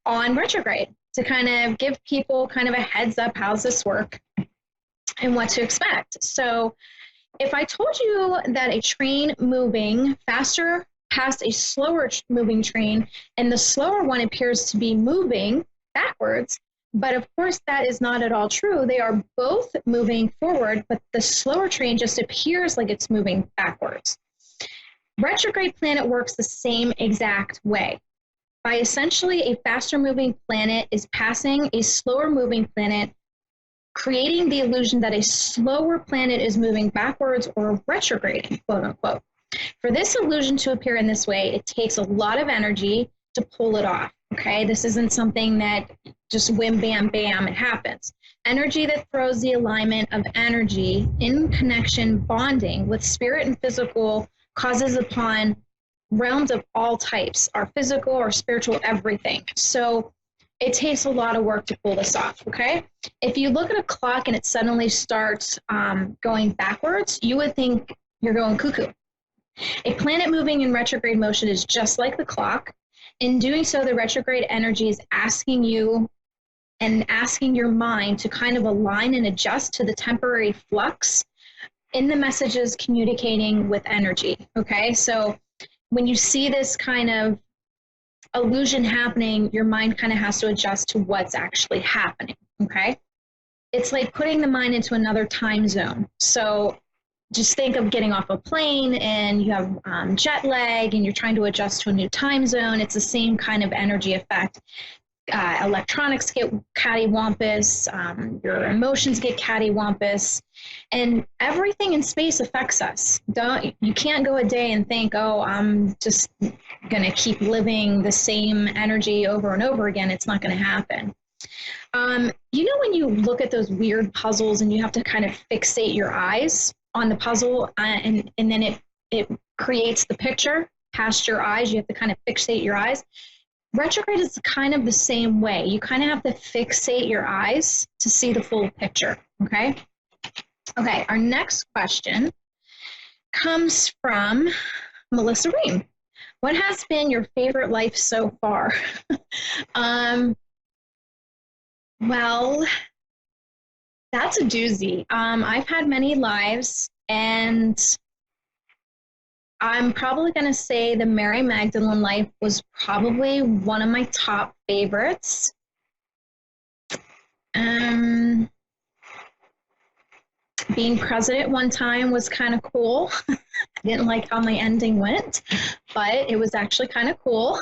on retrograde to kind of give people kind of a heads up, how's this work and what to expect. So if I told you that a train moving faster past a slower moving train, and the slower one appears to be moving backwards, but of course that is not at all true. They are both moving forward, but the slower train just appears like it's moving backwards. Retrograde planet works the same exact way. By essentially a faster moving planet is passing a slower moving planet, creating the illusion that a slower planet is moving backwards or retrograding, quote unquote. For this illusion to appear in this way, it takes a lot of energy to pull it off, okay? This isn't something that just whim, bam, bam, it happens. Energy that throws the alignment of energy in connection, bonding with spirit and physical causes upon realms of all types, our physical, our spiritual, everything. So it takes a lot of work to pull this off, okay? If you look at a clock and it suddenly starts going backwards, you would think you're going cuckoo. A planet moving in retrograde motion is just like the clock. In doing so, the retrograde energy is asking you and asking your mind to kind of align and adjust to the temporary flux in the messages communicating with energy, okay? So when you see this kind of illusion happening, your mind kind of has to adjust to what's actually happening, okay? It's like putting the mind into another time zone. So just think of getting off a plane and you have jet lag and you're trying to adjust to a new time zone. It's the same kind of energy effect. Electronics get cattywampus, your emotions get cattywampus, and everything in space affects us. You can't go a day and think, oh, I'm just going to keep living the same energy over and over again. It's not going to happen. You know when you look at those weird puzzles and you have to kind of fixate your eyes on the puzzle and then it creates the picture past your eyes. You have to kind of fixate your eyes. Retrograde is kind of the same way. You kind of have to fixate your eyes to see the full picture, okay? Okay, our next question comes from Melissa Ream. What has been your favorite life so far? Well, that's a doozy. I've had many lives, and I'm probably going to say the Mary Magdalene life was probably one of my top favorites. Being president one time was kind of cool. I didn't like how my ending went, but it was actually kind of cool.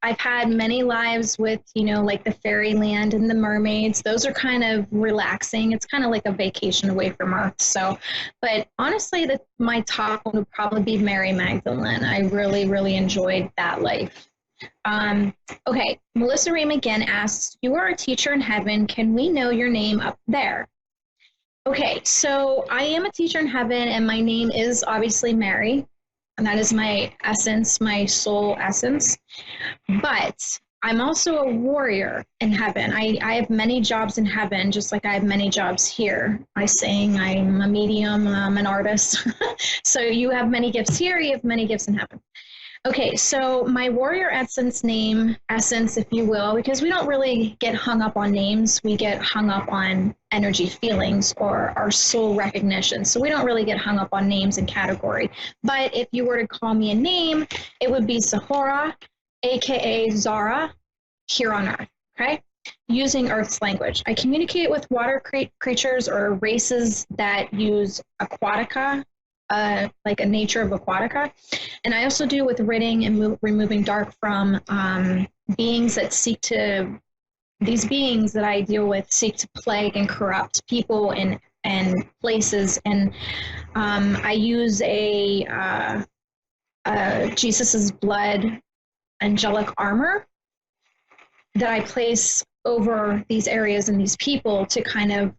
I've had many lives with, you know, like the fairyland and the mermaids. Those are kind of relaxing. It's kind of like a vacation away from Earth. So, but honestly, my top one would probably be Mary Magdalene. I really, really enjoyed that life. Okay, Melissa Ream again asks, you are a teacher in heaven. Can we know your name up there? Okay, so I am a teacher in heaven, and my name is obviously Mary. And that is my essence, my soul essence. But I'm also a warrior in heaven. I have many jobs in heaven, just like I have many jobs here. I sing, I'm a medium, I'm an artist. So you have many gifts here, you have many gifts in heaven. Okay, so my warrior essence name, essence, if you will, because we don't really get hung up on names, we get hung up on energy feelings or our soul recognition. So we don't really get hung up on names and category. But if you were to call me a name, it would be Sahara. aka Zara, here on Earth, okay? Using Earth's language. I communicate with water creatures or races that use aquatica, like a nature of aquatica. And I also do with ridding and removing dark from beings that seek to, these beings that I deal with seek to plague and corrupt people and places. And I use a Jesus's blood angelic armor that I place over these areas and these people to kind of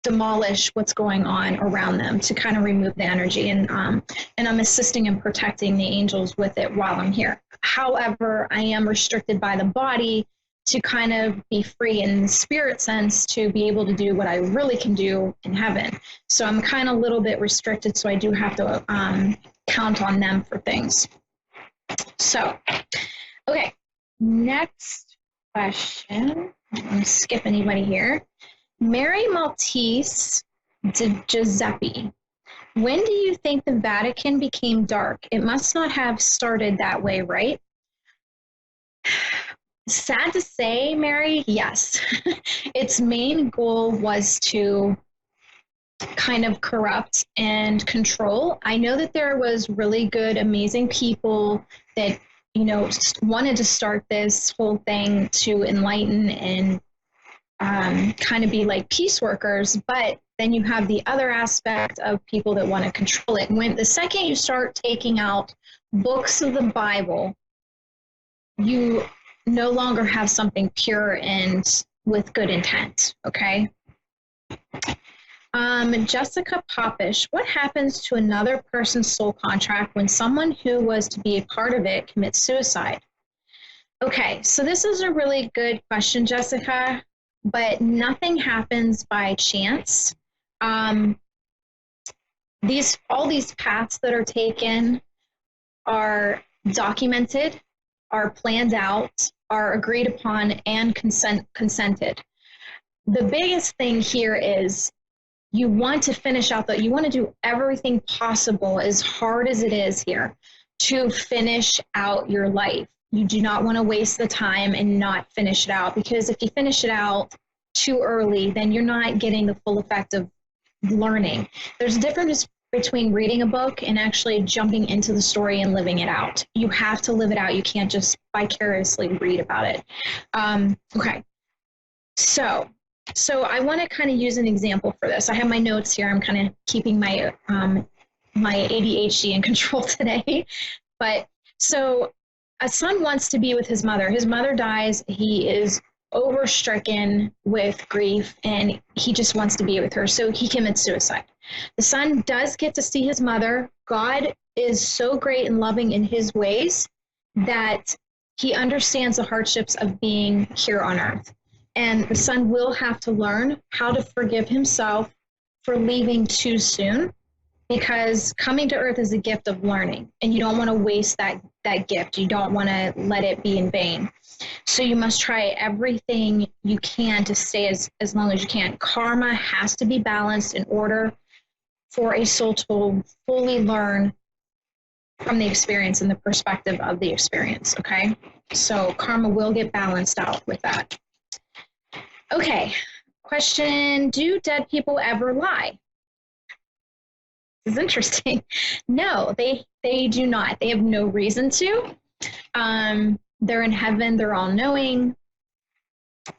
demolish what's going on around them, to kind of remove the energy. And I'm assisting and protecting the angels with it while I'm here. However, I am restricted by the body to kind of be free in the spirit sense to be able to do what I really can do in heaven. So I'm kind of a little bit restricted, so I do have to count on them for things. So, okay, next question. I'm going to skip anybody here. Mary Maltese Giuseppe. When do you think the Vatican became dark? It must not have started that way, right? Sad to say, Mary, yes. Its main goal was to kind of corrupt and control. I know that there was really good, amazing people that, you know, wanted to start this whole thing to enlighten and kind of be like peace workers, but then you have the other aspect of people that want to control it. When the second you start taking out books of the Bible, you no longer have something pure and with good intent, okay? Jessica Popish, what happens to another person's soul contract when someone who was to be a part of it commits suicide? Okay, so this is a really good question, Jessica, but nothing happens by chance. All these paths that are taken are documented, are planned out, are agreed upon, and consented. The biggest thing here is you want to finish out you want to do everything possible, as hard as it is here, to finish out your life. You do not want to waste the time and not finish it out, because if you finish it out too early, then you're not getting the full effect of learning. There's a difference between reading a book and actually jumping into the story and living it out. You have to live it out. You can't just vicariously read about it. Okay, so I want to kind of use an example for this. I have my notes here. I'm kind of keeping my my ADHD in control today. But so a son wants to be with his mother. His mother dies. He is overstricken with grief, and he just wants to be with her. So he commits suicide. The son does get to see his mother. God is so great and loving in his ways that he understands the hardships of being here on earth. And the son will have to learn how to forgive himself for leaving too soon, because coming to earth is a gift of learning, and you don't want to waste that gift. You don't want to let it be in vain. So you must try everything you can to stay as long as you can. Karma has to be balanced in order for a soul to fully learn from the experience and the perspective of the experience, okay? So karma will get balanced out with that. Okay, question, do dead people ever lie? This is interesting. No, they do not. They have no reason to. They're in heaven, they're all knowing.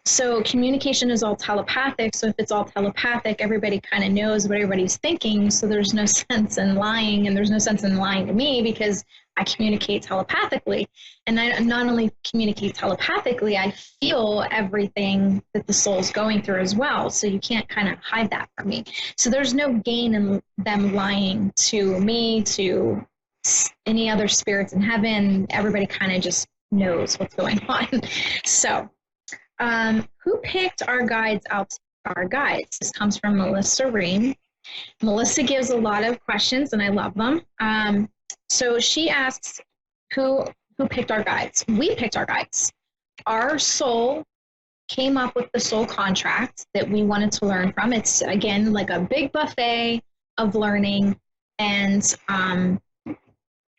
So communication is all telepathic. So if it's all telepathic, everybody kind of knows what everybody's thinking. So there's no sense in lying, and there's no sense in lying to me because I communicate telepathically. And I not only communicate telepathically, I feel everything that the soul's going through as well. So you can't kind of hide that from me. So there's no gain in them lying to me, to any other spirits in heaven. Everybody kind of just knows what's going on. So who picked our guides out? Our guides. This comes from Melissa Ream. Melissa gives a lot of questions, and I love them. So she asks, who picked our guides? We picked our guides. Our soul came up with the soul contract that we wanted to learn from. It's, again, like a big buffet of learning, and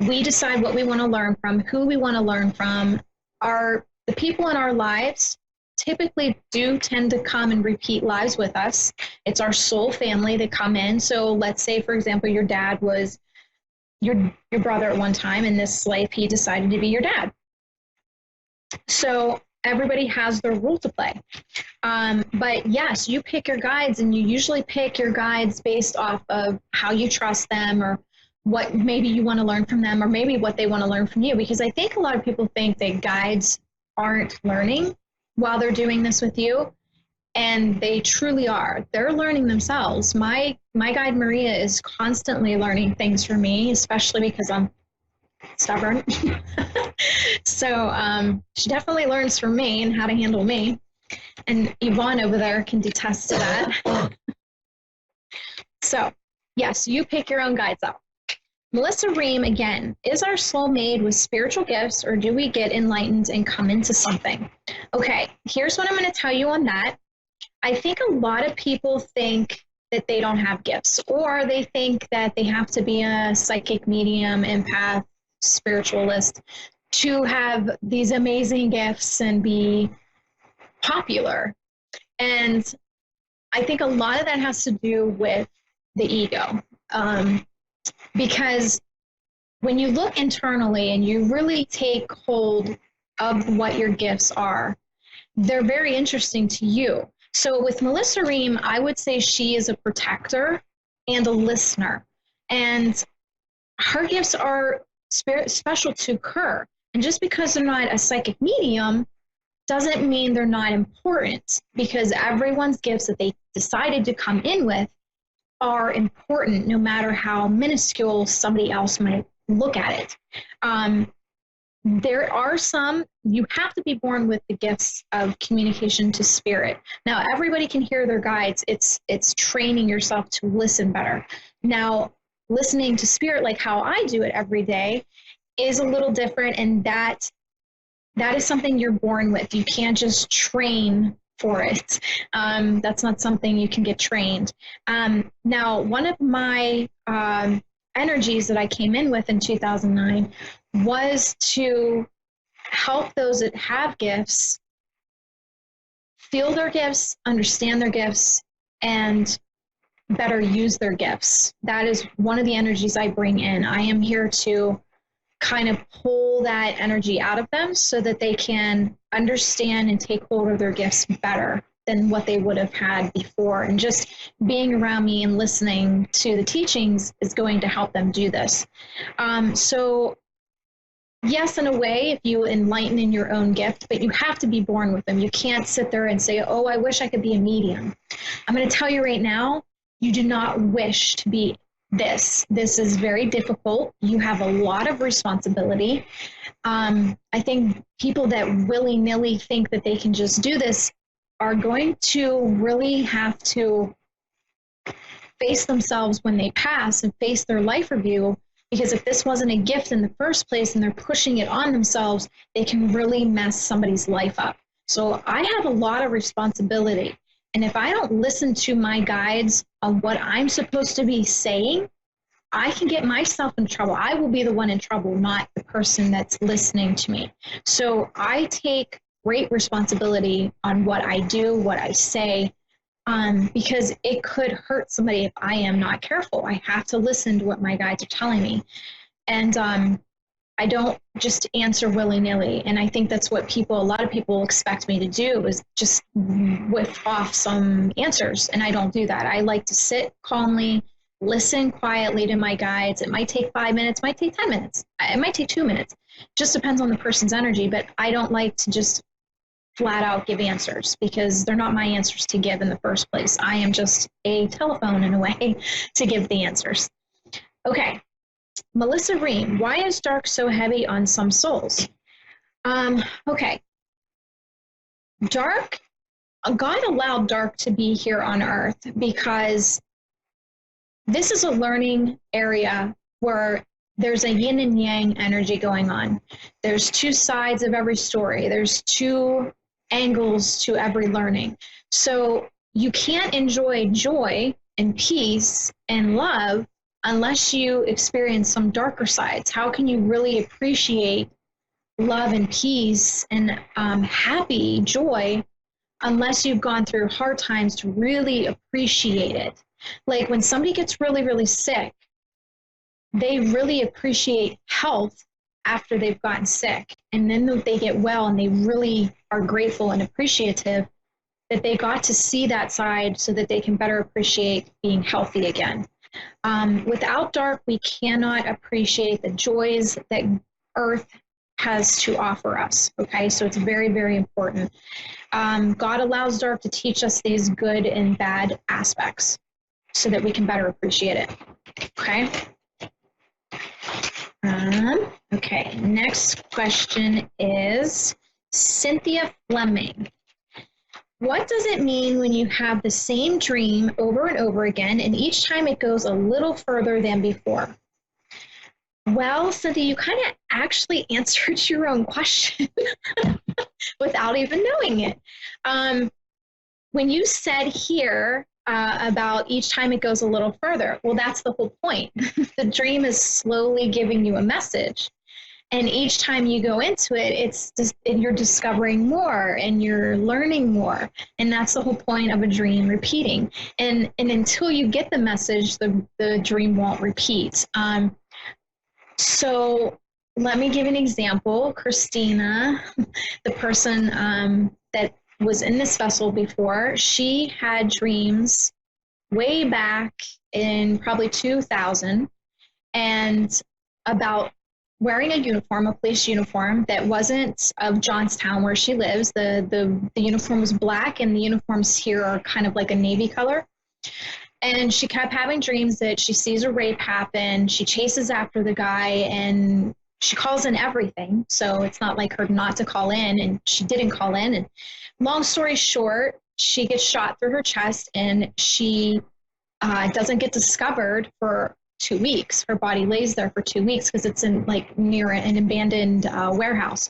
We decide what we want to learn from, who we want to learn from. The people in our lives typically do tend to come and repeat lives with us. It's our soul family that come in. So let's say, for example, your dad was your brother at one time. In this life, he decided to be your dad. So everybody has their role to play. But yes, you pick your guides, and you usually pick your guides based off of how you trust them, or what maybe you want to learn from them, or maybe what they want to learn from you. Because I think a lot of people think that guides aren't learning while they're doing this with you, and they truly are. They're learning themselves. My guide Maria is constantly learning things from me, especially because I'm stubborn. So she definitely learns from me and how to handle me. And Yvonne over there can detest to that. So yes, you pick your own guides out. Melissa Ream, again, is our soul made with spiritual gifts, or do we get enlightened and come into something? Okay, here's what I'm going to tell you on that. I think a lot of people think that they don't have gifts, or they think that they have to be a psychic medium, empath, spiritualist to have these amazing gifts and be popular. And I think a lot of that has to do with the ego. Because when you look internally and you really take hold of what your gifts are, they're very interesting to you. So with Melissa Ream, I would say she is a protector and a listener. And her gifts are special to her. And just because they're not a psychic medium doesn't mean they're not important, because everyone's gifts that they decided to come in with are important, no matter how minuscule somebody else might look at it. There are some, you have to be born with the gifts of communication to spirit. Now, everybody can hear their guides. It's training yourself to listen better. Now, listening to spirit, like how I do it every day, is a little different, and that is something you're born with. You can't just train for it. That's not something you can get trained. Now, one of my energies that I came in with in 2009 was to help those that have gifts feel their gifts, understand their gifts, and better use their gifts. That is one of the energies I bring in. I am here to kind of pull that energy out of them so that they can understand and take hold of their gifts better than what they would have had before. And just being around me and listening to the teachings is going to help them do this. So yes, in a way, if you enlighten in your own gift, but you have to be born with them. You can't sit there and say, oh, I wish I could be a medium. I'm going to tell you right now, you do not wish to be this. This is very difficult. You have a lot of responsibility. I think people that willy-nilly think that they can just do this are going to really have to face themselves when they pass and face their life review, because if this wasn't a gift in the first place and they're pushing it on themselves, they can really mess somebody's life up. So I have a lot of responsibility. And if I don't listen to my guides on what I'm supposed to be saying, I can get myself in trouble. I will be the one in trouble, not the person that's listening to me. So I take great responsibility on what I do, what I say, because it could hurt somebody if I am not careful. I have to listen to what my guides are telling me. And I don't just answer willy-nilly. And I think that's what a lot of people expect me to do, is just whiff off some answers. And I don't do that. I like to sit calmly, listen quietly to my guides. It might take 5 minutes, might take 10 minutes. It might take 2 minutes. Just depends on the person's energy. But I don't like to just flat out give answers, because they're not my answers to give in the first place. I am just a telephone in a way to give the answers. Okay. Melissa Ream, why is dark so heavy on some souls? Okay. Dark, God allowed dark to be here on earth because this is a learning area where there's a yin and yang energy going on. There's two sides of every story. There's two angles to every learning. So you can't enjoy joy and peace and love unless you experience some darker sides. How can you really appreciate love and peace and happy joy unless you've gone through hard times to really appreciate it? Like when somebody gets really, really sick, they really appreciate health after they've gotten sick. And then they get well and they really are grateful and appreciative that they got to see that side so that they can better appreciate being healthy again. Without dark, we cannot appreciate the joys that Earth has to offer us. Okay, so it's very, very important. God allows dark to teach us these good and bad aspects so that we can better appreciate it. Okay. Okay, next question is Cynthia Fleming. What does it mean when you have the same dream over and over again, and each time it goes a little further than before? Well, Cynthia, you kind of actually answered your own question without even knowing it. When you said here about each time it goes a little further, well, that's the whole point. The dream is slowly giving you a message. And each time you go into it, it's just, you're discovering more and you're learning more. And that's the whole point of a dream repeating. And until you get the message, the dream won't repeat. So let me give an example. Christina, the person that was in this vessel before, she had dreams way back in probably 2000 and about wearing a uniform, a police uniform that wasn't of Johnstown where she lives. The uniform was black and the uniforms here are kind of like a navy color. And she kept having dreams that she sees a rape happen. She chases after the guy and she calls in everything. So it's not like her not to call in, and she didn't call in. And long story short, she gets shot through her chest and she doesn't get discovered for 2 weeks. Her body lays there for 2 weeks because it's in like near an abandoned warehouse.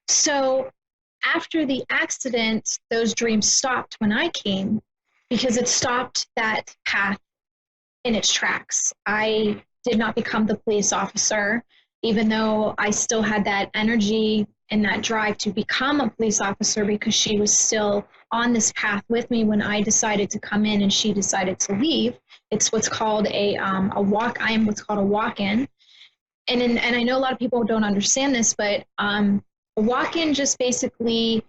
So after the accident, those dreams stopped when I came because it stopped that path in its tracks. I did not become the police officer, even though I still had that energy and that drive to become a police officer because she was still on this path with me when I decided to come in and she decided to leave. It's what's called a walk. I am what's called a walk-in. And I know a lot of people don't understand this, but a walk-in just basically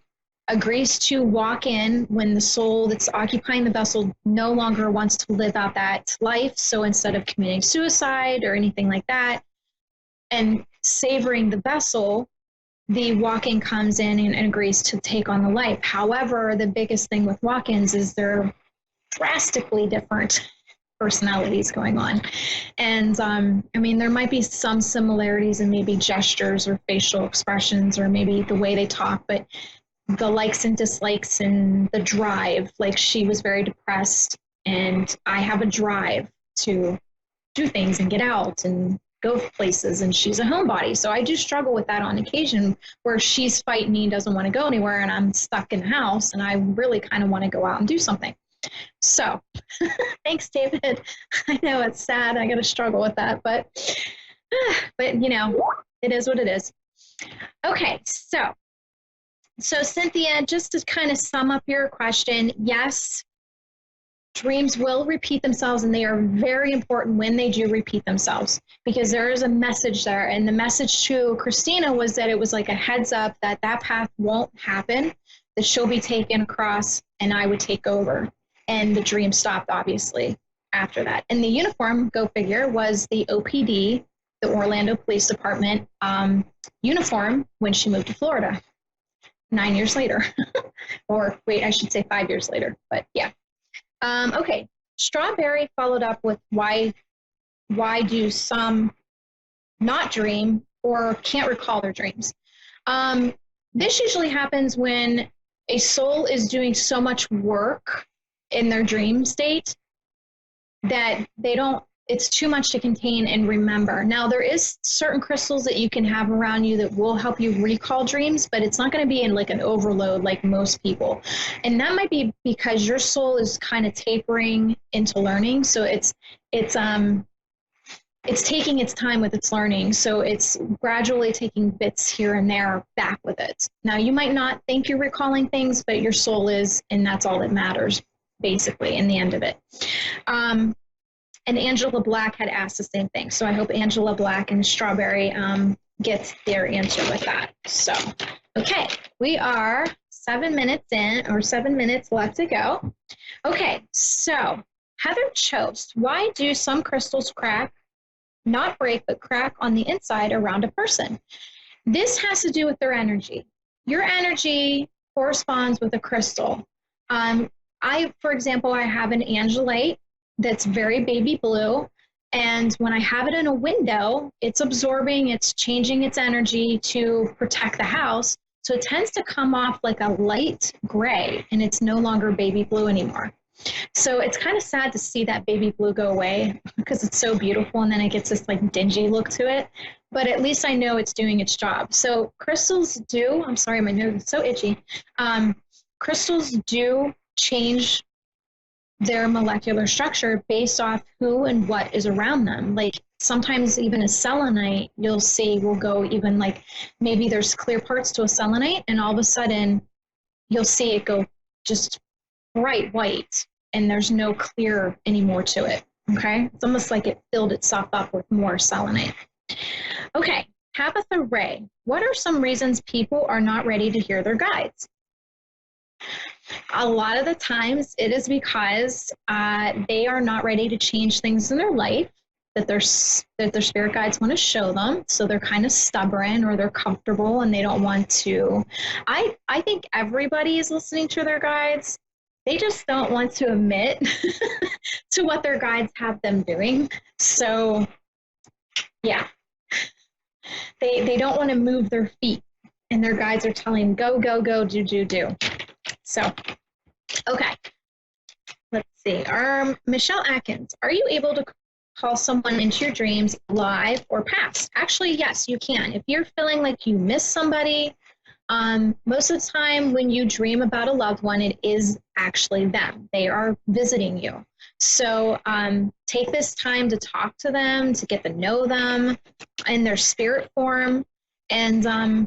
agrees to walk in when the soul that's occupying the vessel no longer wants to live out that life. So instead of committing suicide or anything like that and savoring the vessel, the walk-in comes in and agrees to take on the life. However, the biggest thing with walk-ins is they're drastically different personalities going on. And I mean, there might be some similarities in maybe gestures or facial expressions or maybe the way they talk, but the likes and dislikes and the drive, like she was very depressed and I have a drive to do things and get out and go places, and she's a homebody. So I do struggle with that on occasion where she's fighting me and doesn't want to go anywhere and I'm stuck in the house and I really kind of want to go out and do something. So thanks, David. I know it's sad. I got to struggle with that, but you know, it is what it is. Okay. So Cynthia, just to kind of sum up your question, yes, dreams will repeat themselves, and they are very important when they do repeat themselves because there is a message there. And the message to Christina was that it was like a heads up that that path won't happen, that she'll be taken across and I would take over. And the dream stopped, obviously, after that. And the uniform, go figure, was the OPD, the Orlando Police Department uniform when she moved to Florida 9 years later. Or wait, I should say 5 years later, but yeah. Okay, Strawberry followed up with why do some not dream or can't recall their dreams? This usually happens when a soul is doing so much work in their dream state that it's too much to contain and remember. Now, there is certain crystals that you can have around you that will help you recall dreams, but it's not going to be in like an overload like most people. And that might be because your soul is kind of tapering into learning. So it's it's taking its time with its learning. So it's gradually taking bits here and there back with it. Now, you might not think you're recalling things, but your soul is, and that's all that matters, basically, in the end of it. And Angela Black had asked the same thing. So I hope Angela Black and Strawberry gets their answer with that. So, okay, we are 7 minutes in, or 7 minutes left to go. Okay, so Heather Chost, why do some crystals crack, not break, but crack on the inside around a person? This has to do with their energy. Your energy corresponds with a crystal. For example, I have an angelite that's very baby blue. And when I have it in a window, it's absorbing, it's changing its energy to protect the house. So it tends to come off like a light gray, and it's no longer baby blue anymore. So it's kind of sad to see that baby blue go away because it's so beautiful, and then it gets this like dingy look to it. But at least I know it's doing its job. So crystals do, I'm sorry, my nose is so itchy. Crystals do change their molecular structure based off who and what is around them. Like sometimes even a selenite, you'll see will go even like, maybe there's clear parts to a selenite, and all of a sudden you'll see it go just bright white, and there's no clear anymore to it. Okay, it's almost like it filled itself up with more selenite. Okay, Tabitha Ray, what are some reasons people are not ready to hear their guides? A lot of the times it is because they are not ready to change things in their life that their spirit guides want to show them. So they're kind of stubborn, or they're comfortable and they don't want to. I think everybody is listening to their guides. They just don't want to admit to what their guides have them doing. So yeah, they don't want to move their feet, and their guides are telling go, go, go, do, do, do. So, okay, let's see. Michelle Atkins, are you able to call someone into your dreams live or past? Actually, yes, you can. If you're feeling like you miss somebody, most of the time when you dream about a loved one, it is actually them. They are visiting you. So take this time to talk to them, to get to know them in their spirit form. And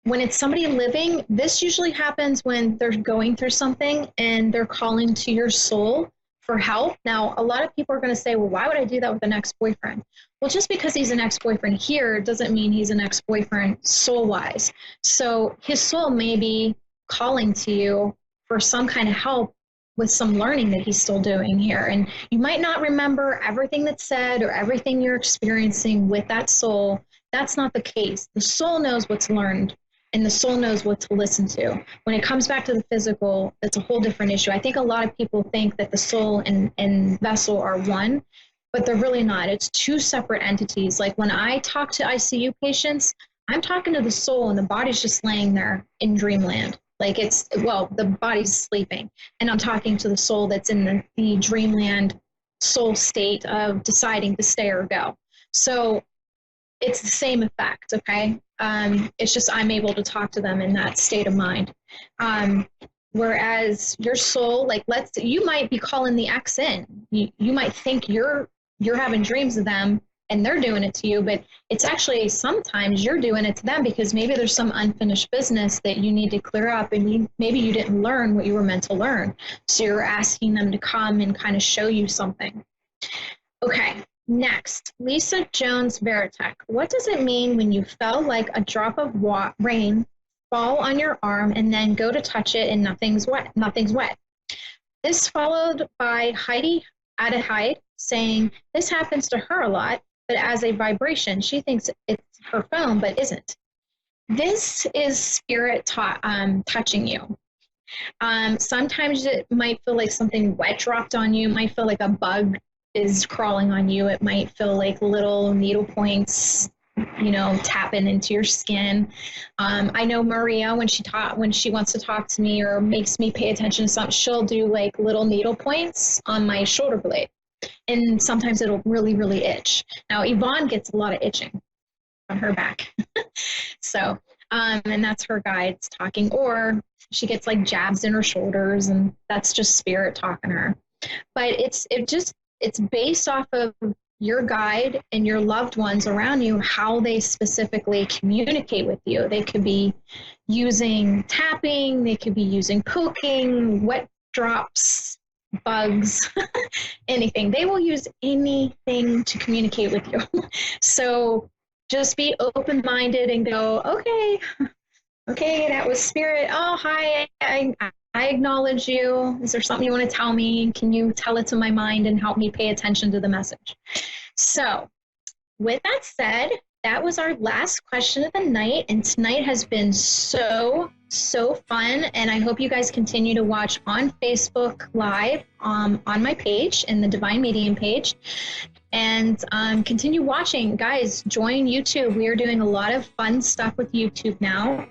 when it's somebody living, this usually happens when they're going through something and they're calling to your soul for help. Now, a lot of people are going to say, well, why would I do that with an ex-boyfriend? Well, just because he's an ex-boyfriend here doesn't mean he's an ex-boyfriend soul-wise. So his soul may be calling to you for some kind of help with some learning that he's still doing here. And you might not remember everything that's said or everything you're experiencing with that soul. That's not the case. The soul knows what's learned, and the soul knows what to listen to. When it comes back to the physical, it's a whole different issue. I think a lot of people think that the soul and vessel are one, but they're really not. It's two separate entities. Like when I talk to ICU patients, I'm talking to the soul, and the body's just laying there in dreamland. Like the body's sleeping, and I'm talking to the soul that's in the dreamland soul state of deciding to stay or go. So it's the same effect, okay? It's just I'm able to talk to them in that state of mind. Whereas your soul, like you might be calling the ex in. You might think you're having dreams of them and they're doing it to you, but it's actually sometimes you're doing it to them because maybe there's some unfinished business that you need to clear up, and maybe you didn't learn what you were meant to learn. So you're asking them to come and kind of show you something. Okay. Next, Lisa Jones Veritek. What does it mean when you felt like a drop of rain fall on your arm and then go to touch it and nothing's wet? This followed by Heidi Adahide saying this happens to her a lot, but as a vibration, she thinks it's her phone, but isn't. This is spirit touching you. Sometimes it might feel like something wet dropped on you. It might feel like a bug is crawling on you. It might feel like little needle points, tapping into your skin. I know Maria, when she wants to talk to me or makes me pay attention to something, she'll do like little needle points on my shoulder blade. And sometimes it'll really, really itch. Now, Yvonne gets a lot of itching on her back. So, and that's her guides talking, or she gets like jabs in her shoulders, and that's just spirit talking to her. But it's based off of your guide and your loved ones around you how they specifically communicate with you. They could be using tapping, they could be using poking, wet drops, bugs, anything. They will use anything to communicate with you. So just be open-minded and go, okay, that was spirit. Oh, hi, I acknowledge you. Is there something you want to tell me? Can you tell it to my mind and help me pay attention to the message? So with that said, that was our last question of the night. And tonight has been so fun. And I hope you guys continue to watch on Facebook Live on my page, in the Divine Medium page. And continue watching. Guys, join YouTube. We are doing a lot of fun stuff with YouTube now.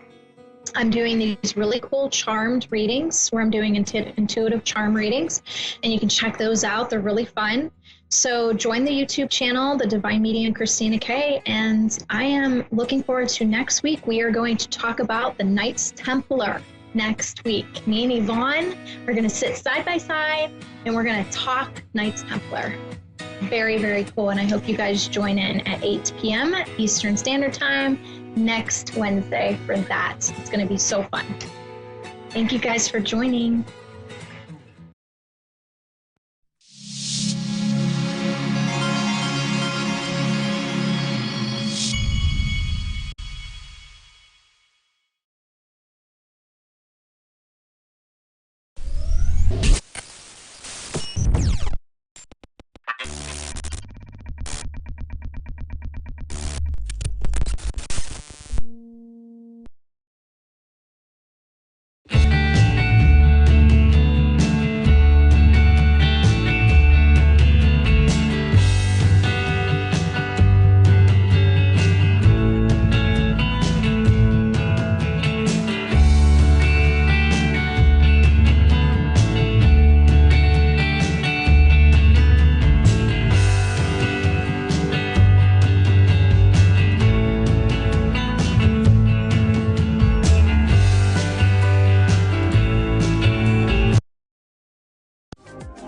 I'm doing these really cool charmed readings where I'm doing intuitive charm readings, and you can check those out. They're really fun. So join the YouTube channel, The Divine Medium Christina K, and I am looking forward to next week. We are going to talk about the Knights Templar next week. Me and Yvonne are going to sit side by side, and we're going to talk Knights Templar. Very, very cool, and I hope you guys join in at 8 p.m. Eastern Standard Time next Wednesday for that. It's going to be so fun. Thank you guys for joining.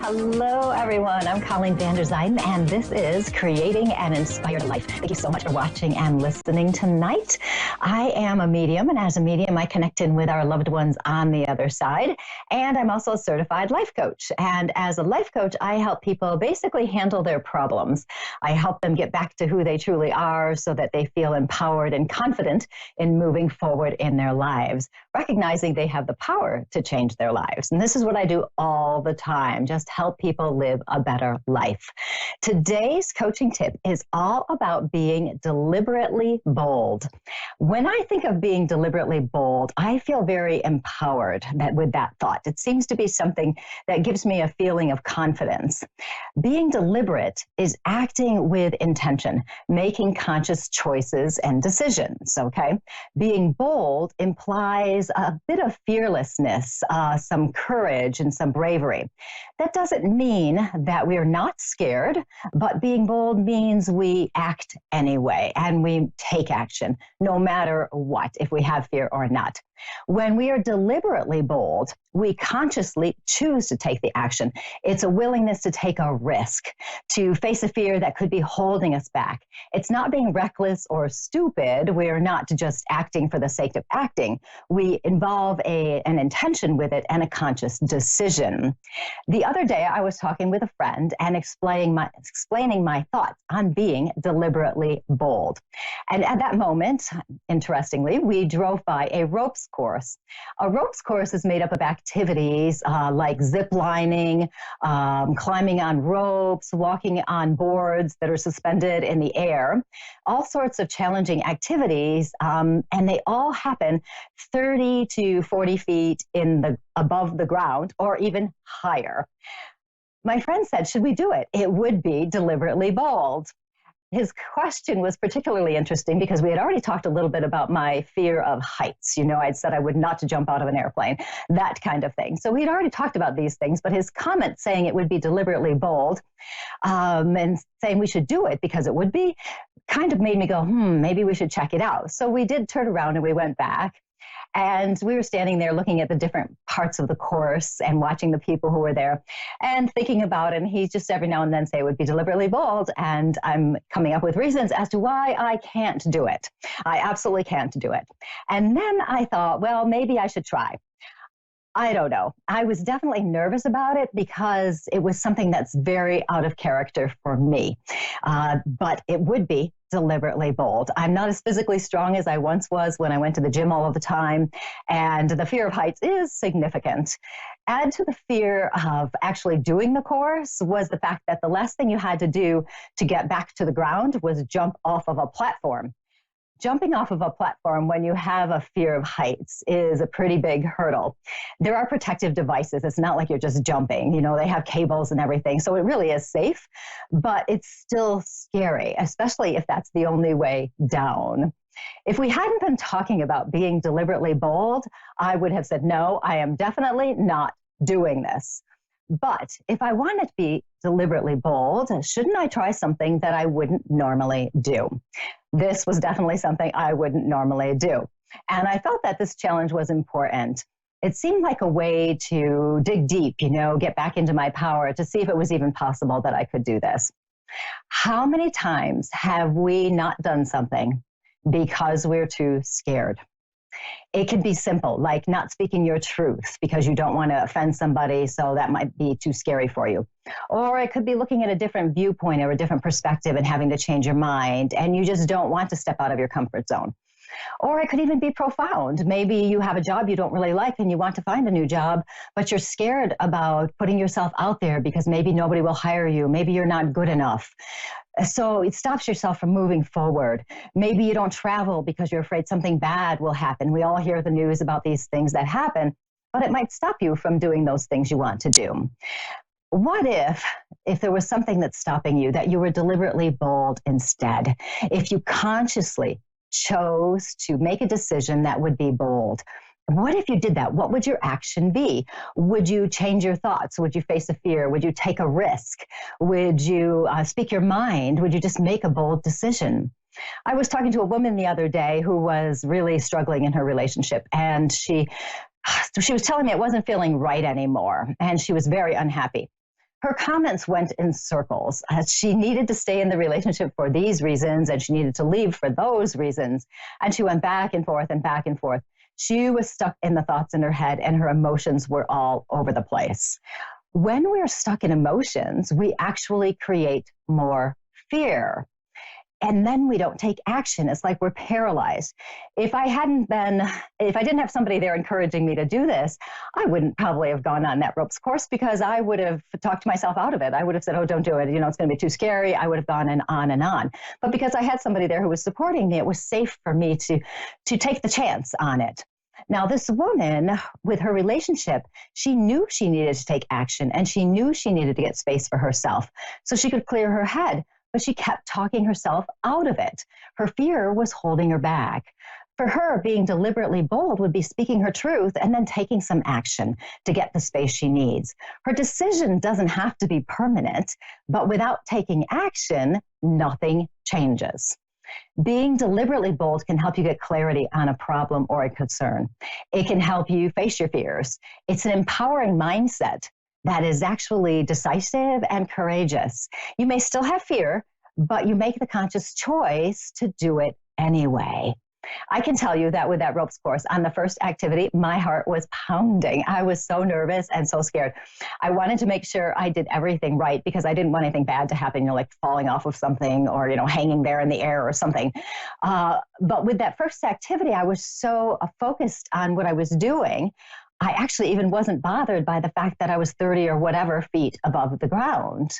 Hello, everyone. I'm Colleen van der Zijden, and this is Creating an Inspired Life. Thank you so much for watching and listening tonight. I am a medium, and as a medium, I connect in with our loved ones on the other side. And I'm also a certified life coach. And as a life coach, I help people basically handle their problems. I help them get back to who they truly are so that they feel empowered and confident in moving forward in their lives, recognizing they have the power to change their lives. And this is what I do all the time, just help people live a better life. Today's coaching tip is all about being deliberately bold. When I think of being deliberately bold, I feel very empowered with that thought. It seems to be something that gives me a feeling of confidence. Being deliberate is acting with intention, making conscious choices and decisions, okay? Being bold implies a bit of fearlessness, some courage and some bravery. That doesn't mean that we're not scared, but being bold means we act anyway and we take action, no matter what, if we have fear or not. When we are deliberately bold, we consciously choose to take the action. It's a willingness to take a risk, to face a fear that could be holding us back. It's not being reckless or stupid. We're not just acting for the sake of acting. We involve an intention with it and a conscious decision. The other day, I was talking with a friend and explaining my thoughts on being deliberately bold. And at that moment, interestingly, we drove by a ropes course. A ropes course is made up of activities like zip lining, climbing on ropes, walking on boards that are suspended in the air, all sorts of challenging activities, and they all happen 30 to 40 feet above the ground or even higher. My friend said, should we do it? It would be deliberately bold. His question was particularly interesting because we had already talked a little bit about my fear of heights. You know, I'd said I would not to jump out of an airplane, that kind of thing. So we'd already talked about these things, but his comment saying it would be deliberately bold and saying we should do it because it would be kind of made me go, maybe we should check it out. So we did turn around and we went back. And we were standing there looking at the different parts of the course and watching the people who were there and thinking about it. And he just every now and then say it would be deliberately bold. And I'm coming up with reasons as to why I can't do it. I absolutely can't do it. And then I thought, well, maybe I should try. I don't know. I was definitely nervous about it because it was something that's very out of character for me. But it would be deliberately bold. I'm not as physically strong as I once was when I went to the gym all of the time. And the fear of heights is significant. Add to the fear of actually doing the course was the fact that the last thing you had to do to get back to the ground was jump off of a platform. Jumping off of a platform when you have a fear of heights is a pretty big hurdle. There are protective devices. It's not like you're just jumping. You know, they have cables and everything. So it really is safe, but it's still scary, especially if that's the only way down. If we hadn't been talking about being deliberately bold, I would have said, no, I am definitely not doing this. But if I wanted to be deliberately bold, shouldn't I try something that I wouldn't normally do? This was definitely something I wouldn't normally do. And I felt that this challenge was important. It seemed like a way to dig deep, you know, get back into my power to see if it was even possible that I could do this. How many times have we not done something because we're too scared? It can be simple, like not speaking your truth because you don't want to offend somebody, so that might be too scary for you. Or it could be looking at a different viewpoint or a different perspective and having to change your mind, and you just don't want to step out of your comfort zone. Or it could even be profound. Maybe you have a job you don't really like and you want to find a new job, but you're scared about putting yourself out there because maybe nobody will hire you. Maybe you're not good enough. So it stops yourself from moving forward. Maybe you don't travel because you're afraid something bad will happen. We all hear the news about these things that happen, but it might stop you from doing those things you want to do. What if there was something that's stopping you, that you were deliberately bold instead? If you consciously chose to make a decision that would be bold. What if you did that? What would your action be? Would you change your thoughts? Would you face a fear? Would you take a risk? Would you speak your mind? Would you just make a bold decision? I was talking to a woman the other day who was really struggling in her relationship, and she was telling me it wasn't feeling right anymore, and she was very unhappy. Her comments went in circles. She needed to stay in the relationship for these reasons, and she needed to leave for those reasons. And she went back and forth and back and forth. She was stuck in the thoughts in her head, and her emotions were all over the place. When we're stuck in emotions, we actually create more fear. And then we don't take action. It's like we're paralyzed. If I didn't have somebody there encouraging me to do this, I wouldn't probably have gone on that ropes course because I would have talked myself out of it. I would have said, oh, don't do it. You know, it's going to be too scary. I would have gone and on and on. But because I had somebody there who was supporting me, it was safe for me to take the chance on it. Now, this woman, with her relationship, she knew she needed to take action, and she knew she needed to get space for herself so she could clear her head. But she kept talking herself out of it. Her fear was holding her back. For her, being deliberately bold would be speaking her truth and then taking some action to get the space she needs. Her decision doesn't have to be permanent, but without taking action, nothing changes. Being deliberately bold can help you get clarity on a problem or a concern. It can help you face your fears. It's an empowering mindset that is actually decisive and courageous. You may still have fear, but you make the conscious choice to do it anyway. I can tell you that with that ropes course, on the first activity, my heart was pounding. I was so nervous and so scared. I wanted to make sure I did everything right because I didn't want anything bad to happen, you know, like falling off of something or, you know, hanging there in the air or something. But with that first activity, I was so focused on what I was doing. I actually even wasn't bothered by the fact that I was 30 or whatever feet above the ground.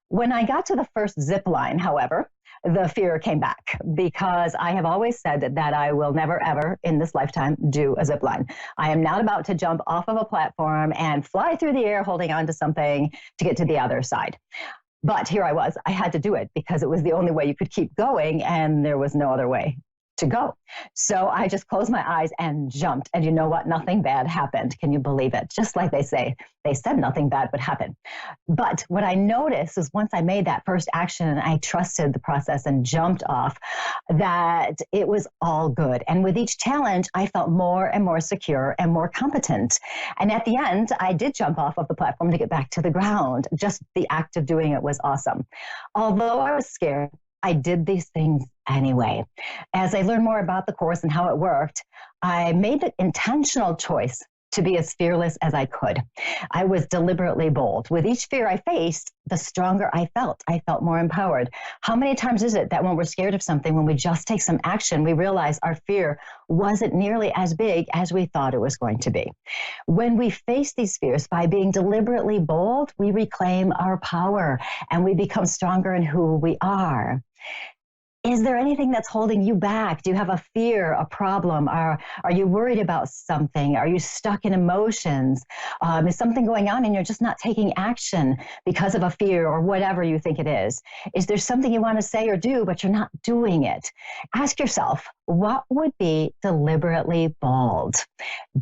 When I got to the first zip line, however, the fear came back because I have always said that I will never, ever in this lifetime do a zip line. I am not about to jump off of a platform and fly through the air holding on to something to get to the other side. But here I was. I had to do it because it was the only way you could keep going, and there was no other way to go. So I just closed my eyes and jumped. And you know what? Nothing bad happened. Can you believe it? Just like they say, they said nothing bad would happen. But what I noticed is once I made that first action and I trusted the process and jumped off, that it was all good. And with each challenge, I felt more and more secure and more competent. And at the end, I did jump off of the platform to get back to the ground. Just the act of doing it was awesome. Although I was scared, I did these things anyway. As I learned more about the course and how it worked, I made the intentional choice to be as fearless as I could. I was deliberately bold. With each fear I faced, the stronger I felt. I felt more empowered. How many times is it that when we're scared of something, when we just take some action, we realize our fear wasn't nearly as big as we thought it was going to be? When we face these fears by being deliberately bold, we reclaim our power and we become stronger in who we are. Is there anything that's holding you back? Do you have a fear, a problem? Are you worried about something? Are you stuck in emotions? Is something going on and you're just not taking action because of a fear or whatever you think it is? Is there something you want to say or do, but you're not doing it? Ask yourself, what would be deliberately bold?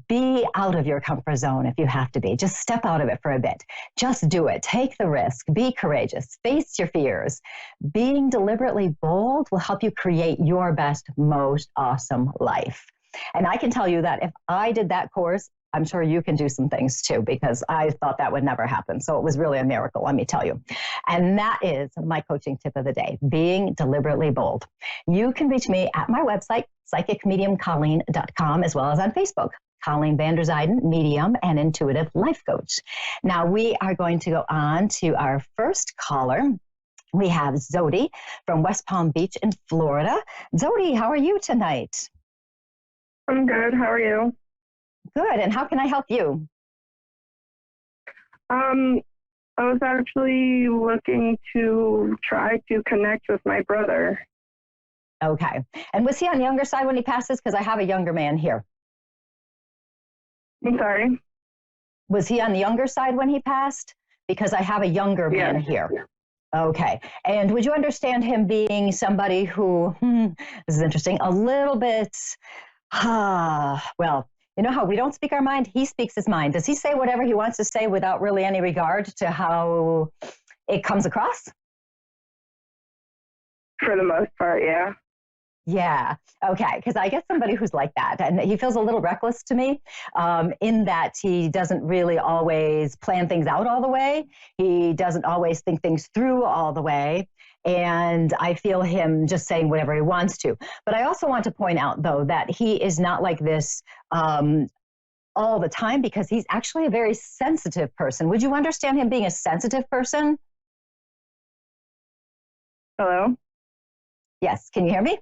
Be out of your comfort zone if you have to be. Just step out of it for a bit. Just do it. Take the risk. Be courageous. Face your fears. Being deliberately bold will help you create your best, most awesome life. And I can tell you that if I did that course, I'm sure you can do some things too, because I thought that would never happen. So it was really a miracle, let me tell you. And that is my coaching tip of the day, being deliberately bold. You can reach me at my website, psychicmediumcolleen.com, as well as on Facebook, Colleen Vander Zijden, medium and intuitive life coach. Now we are going to go on to our first caller. We have Zodi from West Palm Beach in Florida. Zodi, how are you tonight? I'm good. How are you? Good. And how can I help you? I was actually looking to try to connect with my brother. Okay. And was he on the younger side when he passes? Because I have a younger man here. I'm sorry? Was he on the younger side when he passed? Because I have a younger man here. Okay. And would you understand him being somebody who, this is interesting, a little bit, well, you know how we don't speak our mind? He speaks his mind. Does he say whatever he wants to say without really any regard to how it comes across? For the most part, yeah. Yeah. Okay. Because I get somebody who's like that, and he feels a little reckless to me, in that he doesn't really always plan things out all the way. He doesn't always think things through all the way. And I feel him just saying whatever he wants to. But I also want to point out, though, that he is not like this all the time, because he's actually a very sensitive person. Would you understand him being a sensitive person? Hello? Yes. Can you hear me?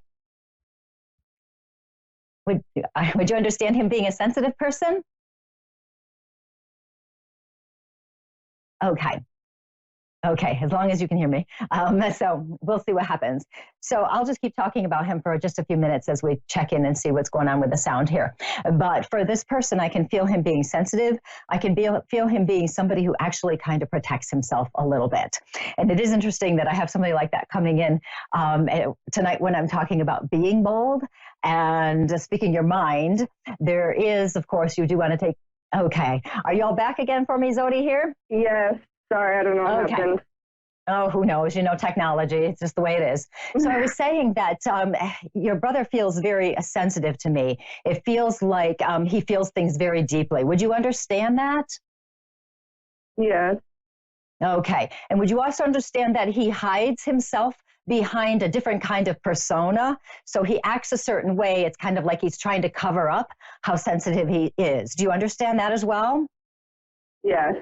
Would you understand him being a sensitive person? Okay. Okay, as long as you can hear me. So we'll see what happens. So I'll just keep talking about him for just a few minutes as we check in and see what's going on with the sound here. But for this person, I can feel him being sensitive. I can feel him being somebody who actually kind of protects himself a little bit. And it is interesting that I have somebody like that coming in tonight when I'm talking about being bold and speaking your mind. There is, of course, you do want to take, okay. Are you all back again for me, Zodi, here? Yes. Sorry, I don't know what happened. Oh, who knows? You know, technology. It's just the way it is. So I was saying that your brother feels very sensitive to me. It feels like he feels things very deeply. Would you understand that? Yes. Okay. And would you also understand that he hides himself behind a different kind of persona? So he acts a certain way. It's kind of like he's trying to cover up how sensitive he is. Do you understand that as well? Yes.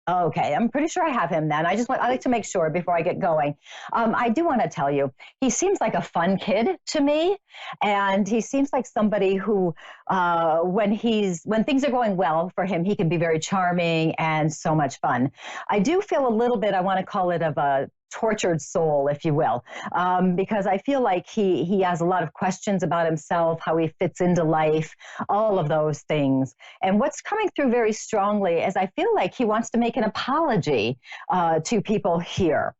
Okay, I'm pretty sure I have him then. I like to make sure before I get going. I do want to tell you, he seems like a fun kid to me, and he seems like somebody who, when things are going well for him, he can be very charming and so much fun. I do feel a little bit, I want to call it, of a tortured soul, if you will, because I feel like he has a lot of questions about himself, how he fits into life, all of those things. And what's coming through very strongly is I feel like he wants to make an apology to people here.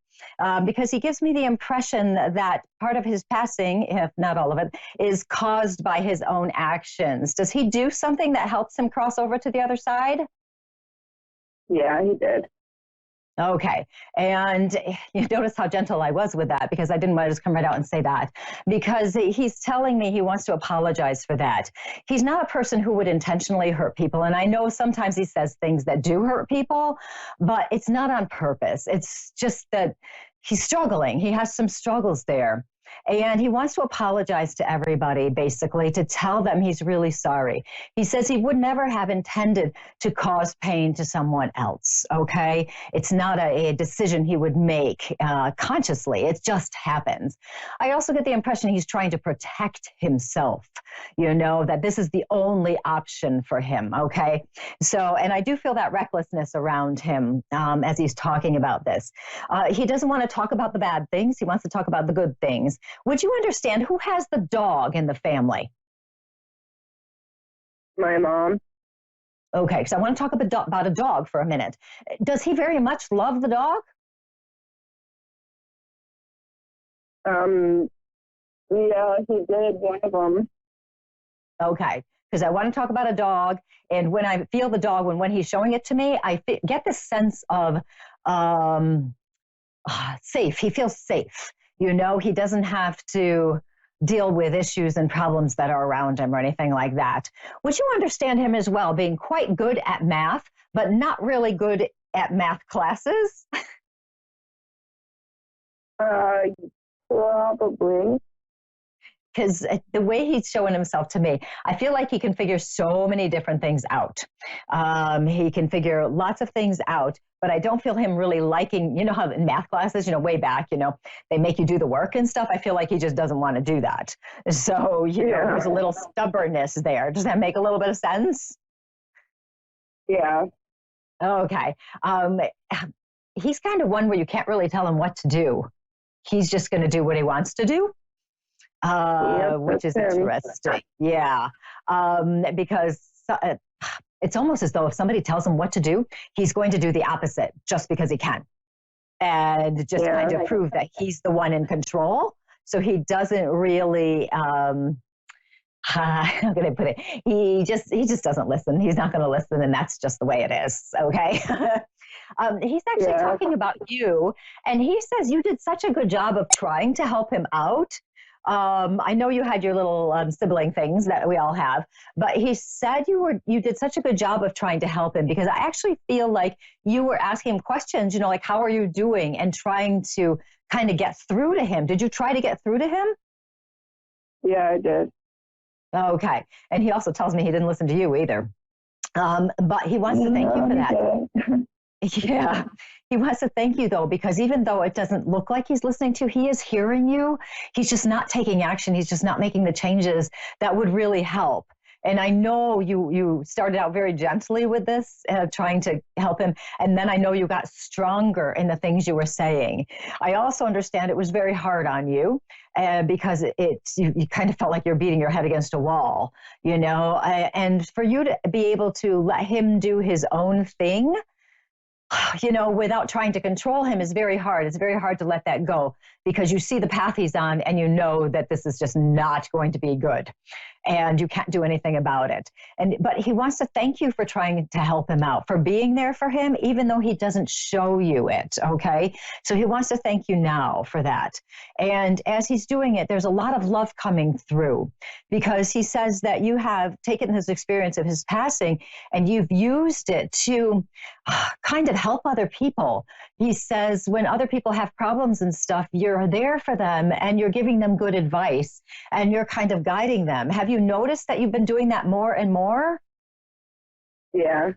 because he gives me the impression that part of his passing, if not all of it, is caused by his own actions. Does he do something that helps him cross over to the other side? Yeah, he did. Okay. And you notice how gentle I was with that, because I didn't want to just come right out and say that, because he's telling me he wants to apologize for that. He's not a person who would intentionally hurt people. And I know sometimes he says things that do hurt people, but it's not on purpose. It's just that he's struggling. He has some struggles there. And he wants to apologize to everybody, basically, to tell them he's really sorry. He says he would never have intended to cause pain to someone else, okay? It's not a decision he would make consciously. It just happens. I also get the impression he's trying to protect himself, you know, that this is the only option for him, okay? So, and I do feel that recklessness around him as he's talking about this. He doesn't want to talk about the bad things. He wants to talk about the good things. Would you understand who has the dog in the family? My mom. Okay, so I want to talk about a dog for a minute. Does he very much love the dog? Yeah, he did, one of them. Okay, because I want to talk about a dog, and when I feel the dog, when he's showing it to me, I get this sense of safe. He feels safe. You know, he doesn't have to deal with issues and problems that are around him or anything like that. Would you understand him as well, being quite good at math, but not really good at math classes? Probably. Because the way he's showing himself to me, I feel like he can figure so many different things out. He can figure lots of things out, but I don't feel him really liking, you know how in math classes, you know, way back, you know, they make you do the work and stuff. I feel like he just doesn't want to do that. So, you know, there's a little stubbornness there. Does that make a little bit of sense? Yeah. Okay. He's kind of one where you can't really tell him what to do. He's just going to do what he wants to do. Which is interesting. Yeah. Because it's almost as though if somebody tells him what to do, he's going to do the opposite just because he can. And just kind of prove that he's the one in control. So he doesn't really, how can I put it? He just doesn't listen. He's not going to listen. And that's just the way it is. Okay. He's actually talking about you. And he says you did such a good job of trying to help him out. I know you had your little sibling things that we all have, but he said you did such a good job of trying to help him, because I actually feel like you were asking him questions, you know, like, how are you doing, and trying to kind of get through to him. Did you try to get through to him? Yeah, I did. Okay. And he also tells me he didn't listen to you either. But he wants to thank you for that. Yeah, he wants to thank you, though, because even though it doesn't look like he's listening to you, he is hearing you. He's just not taking action. He's just not making the changes that would really help. And I know you started out very gently with this, trying to help him. And then I know you got stronger in the things you were saying. I also understand it was very hard on you because you kind of felt like you're beating your head against a wall, you know, and for you to be able to let him do his own thing, you know, without trying to control him is very hard. It's very hard to let that go, because you see the path he's on and you know that this is just not going to be good and you can't do anything about it. But he wants to thank you for trying to help him out, for being there for him, even though he doesn't show you it. Okay. So he wants to thank you now for that. And as he's doing it, there's a lot of love coming through, because he says that you have taken his experience of his passing and you've used it to kind of help other people. He says when other people have problems and stuff, you're there for them and you're giving them good advice and you're kind of guiding them. Have you noticed that you've been doing that more and more? Yeah.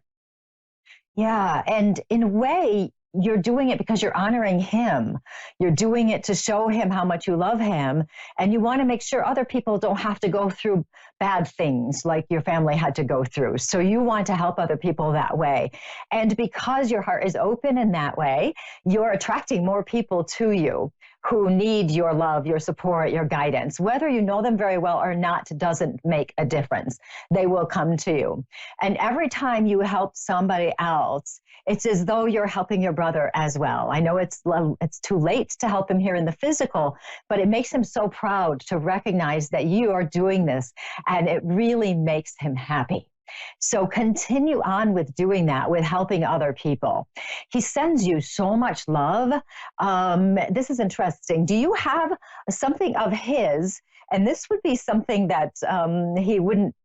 Yeah. And in a way, you're doing it because you're honoring him. You're doing it to show him how much you love him. And you want to make sure other people don't have to go through bad things like your family had to go through. So you want to help other people that way. And because your heart is open in that way, you're attracting more people to you who need your love, your support, your guidance. Whether you know them very well or not doesn't make a difference. They will come to you. And every time you help somebody else, it's as though you're helping your brother as well. I know it's too late to help him here in the physical, but it makes him so proud to recognize that you are doing this, and it really makes him happy. So continue on with doing that, with helping other people. He sends you so much love. This is interesting. Do you have something of his? And this would be something that he wouldn't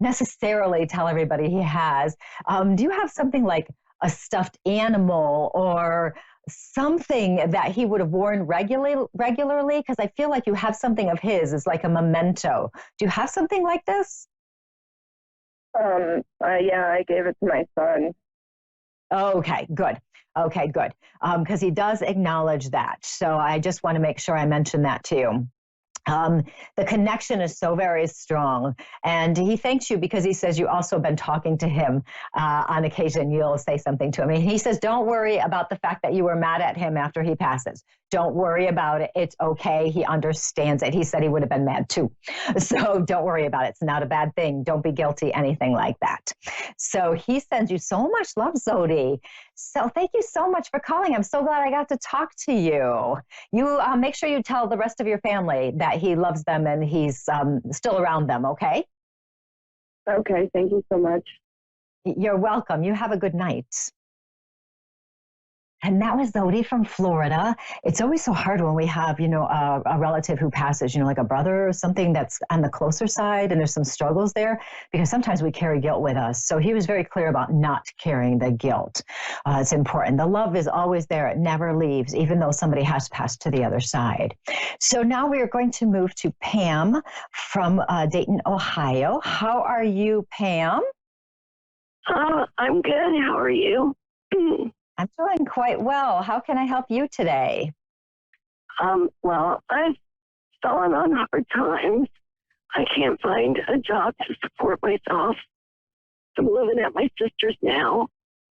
necessarily tell everybody he has. Do you have something like a stuffed animal or something that he would have worn regularly? Because I feel like you have something of his. It's like a memento. Do you have something like this? Yeah, I gave it to my son. Okay, good. Okay, good. Because he does acknowledge that. So I just want to make sure I mention that to you. The connection is so very strong. And he thanks you because he says you also been talking to him on occasion. You'll say something to him. And he says, don't worry about the fact that you were mad at him after he passes. Don't worry about it. It's okay. He understands it. He said he would have been mad too. So don't worry about it. It's not a bad thing. Don't be guilty, anything like that. So he sends you so much love, Zodi. So thank you so much for calling. I'm so glad I got to talk to you. You make sure you tell the rest of your family that he loves them and he's still around them, okay? Okay, thank you so much. You're welcome. You have a good night. And that was Zodi from Florida. It's always so hard when we have, a relative who passes, like a brother or something that's on the closer side and there's some struggles there, because sometimes we carry guilt with us. So he was very clear about not carrying the guilt. It's important. The love is always there. It never leaves, even though somebody has passed to the other side. So now we are going to move to Pam from Dayton, Ohio. How are you, Pam? I'm good. How are you? I'm doing quite well. How can I help you today? Well, I've fallen on hard times. I can't find a job to support myself. I'm living at my sister's now,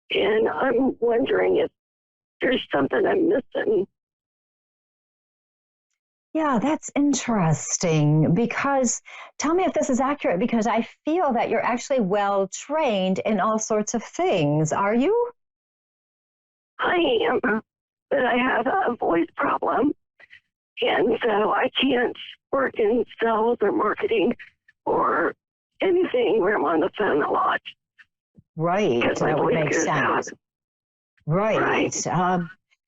and I'm wondering if there's something I'm missing. Yeah, that's interesting, because tell me if this is accurate, because I feel that you're actually well trained in all sorts of things. Are you? I am, but I have a voice problem, and so I can't work in sales or marketing or anything where I'm on the phone a lot. Right, that would make sense. Right.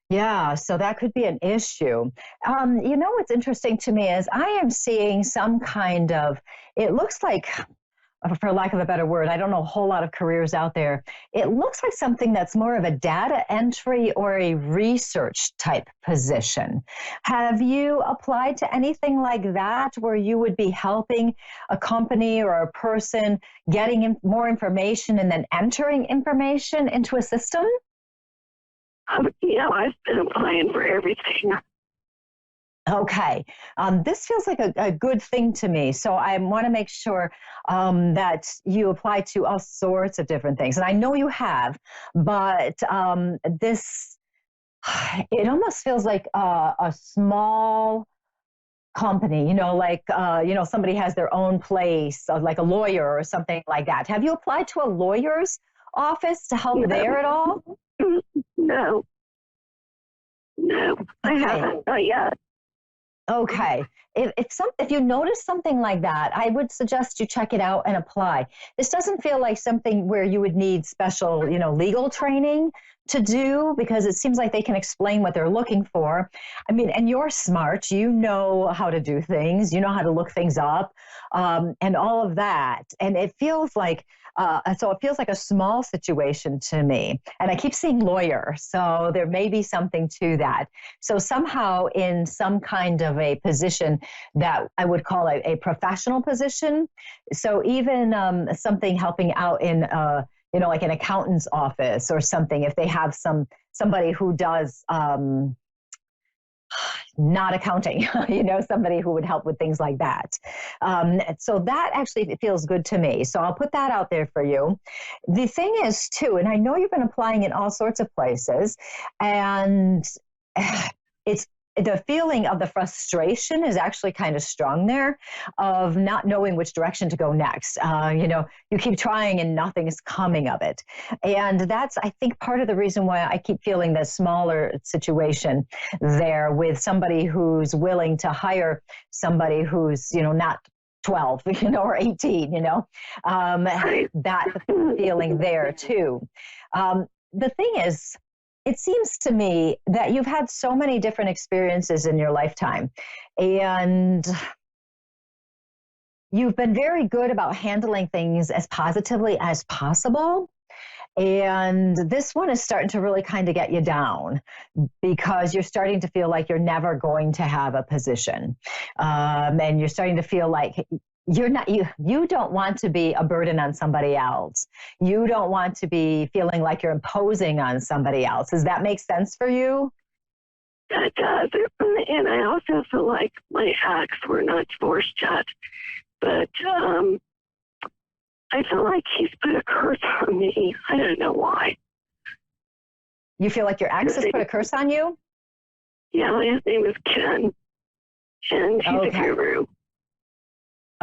Yeah, so that could be an issue. What's interesting to me is I am seeing some kind of, it looks like, for lack of a better word, I don't know a whole lot of careers out there. It looks like something that's more of a data entry or a research type position. Have you applied to anything like that, where you would be helping a company or a person getting more information and then entering information into a system? I've been applying for everything. Okay. This feels like a good thing to me. So I want to make sure that you apply to all sorts of different things. And I know you have, but it almost feels like a small company, somebody has their own place, like a lawyer or something like that. Have you applied to a lawyer's office to help there at all? No, I haven't, not yet. Okay. If you notice something like that, I would suggest you check it out and apply. This doesn't feel like something where you would need special, legal training to do, because it seems like they can explain what they're looking for. I mean, and you're smart. You know how to do things. You know how to look things up, and all of that. And it feels like it feels like a small situation to me. And I keep seeing lawyer, so there may be something to that. So somehow in some kind of a position that I would call a professional position. So even something helping out in, like an accountant's office or something, if they have somebody who does not accounting, somebody who would help with things like that. So that actually feels good to me. So I'll put that out there for you. The thing is too, and I know you've been applying in all sorts of places, and it's the feeling of the frustration is actually kind of strong there, of not knowing which direction to go next. You keep trying and nothing is coming of it. And that's, I think, part of the reason why I keep feeling the smaller situation there with somebody who's willing to hire somebody who's, not 12, or 18, that feeling there too. The thing is, it seems to me that you've had so many different experiences in your lifetime, and you've been very good about handling things as positively as possible. And this one is starting to really kind of get you down because you're starting to feel like you're never going to have a position. And you're starting to feel like you don't want to be a burden on somebody else. You don't want to be feeling like you're imposing on somebody else. Does that make sense for you? That does. And I also feel like my acts were not forced yet. But I feel like he's put a curse on me. I don't know why. You feel like your ex has put a curse on you? Yeah, his name is Ken. And he's a guru.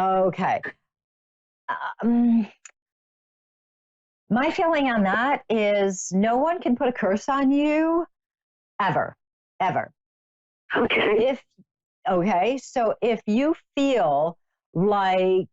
Okay. My feeling on that is no one can put a curse on you ever. Okay. So if you feel like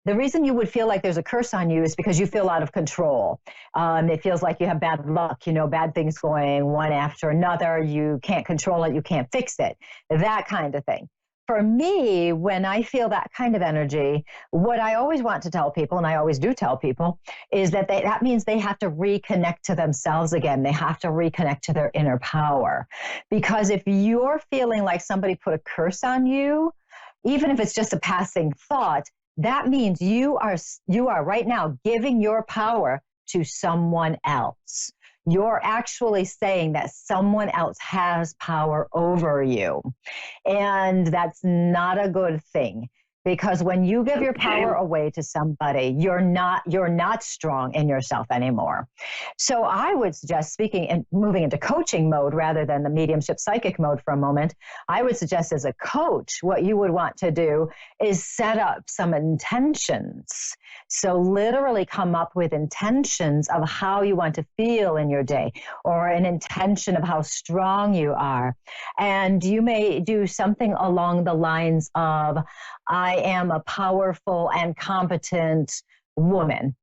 the reason you would feel like there's a curse on you is because you feel out of control. It feels like you have bad luck, bad things going one after another. You can't control it. You can't fix it. That kind of thing. For me, when I feel that kind of energy, what I always want to tell people, and I always do tell people, is that that means they have to reconnect to themselves again. They have to reconnect to their inner power. Because if you're feeling like somebody put a curse on you, even if it's just a passing thought, that means you are right now giving your power to someone else. You're actually saying that someone else has power over you. And that's not a good thing. Because when you give your power away to somebody, you're not strong in yourself anymore. So I would suggest, speaking and moving into coaching mode rather than the mediumship psychic mode for a moment, I would suggest as a coach, what you would want to do is set up some intentions. So literally come up with intentions of how you want to feel in your day, or an intention of how strong you are. And you may do something along the lines of, I am a powerful and competent woman,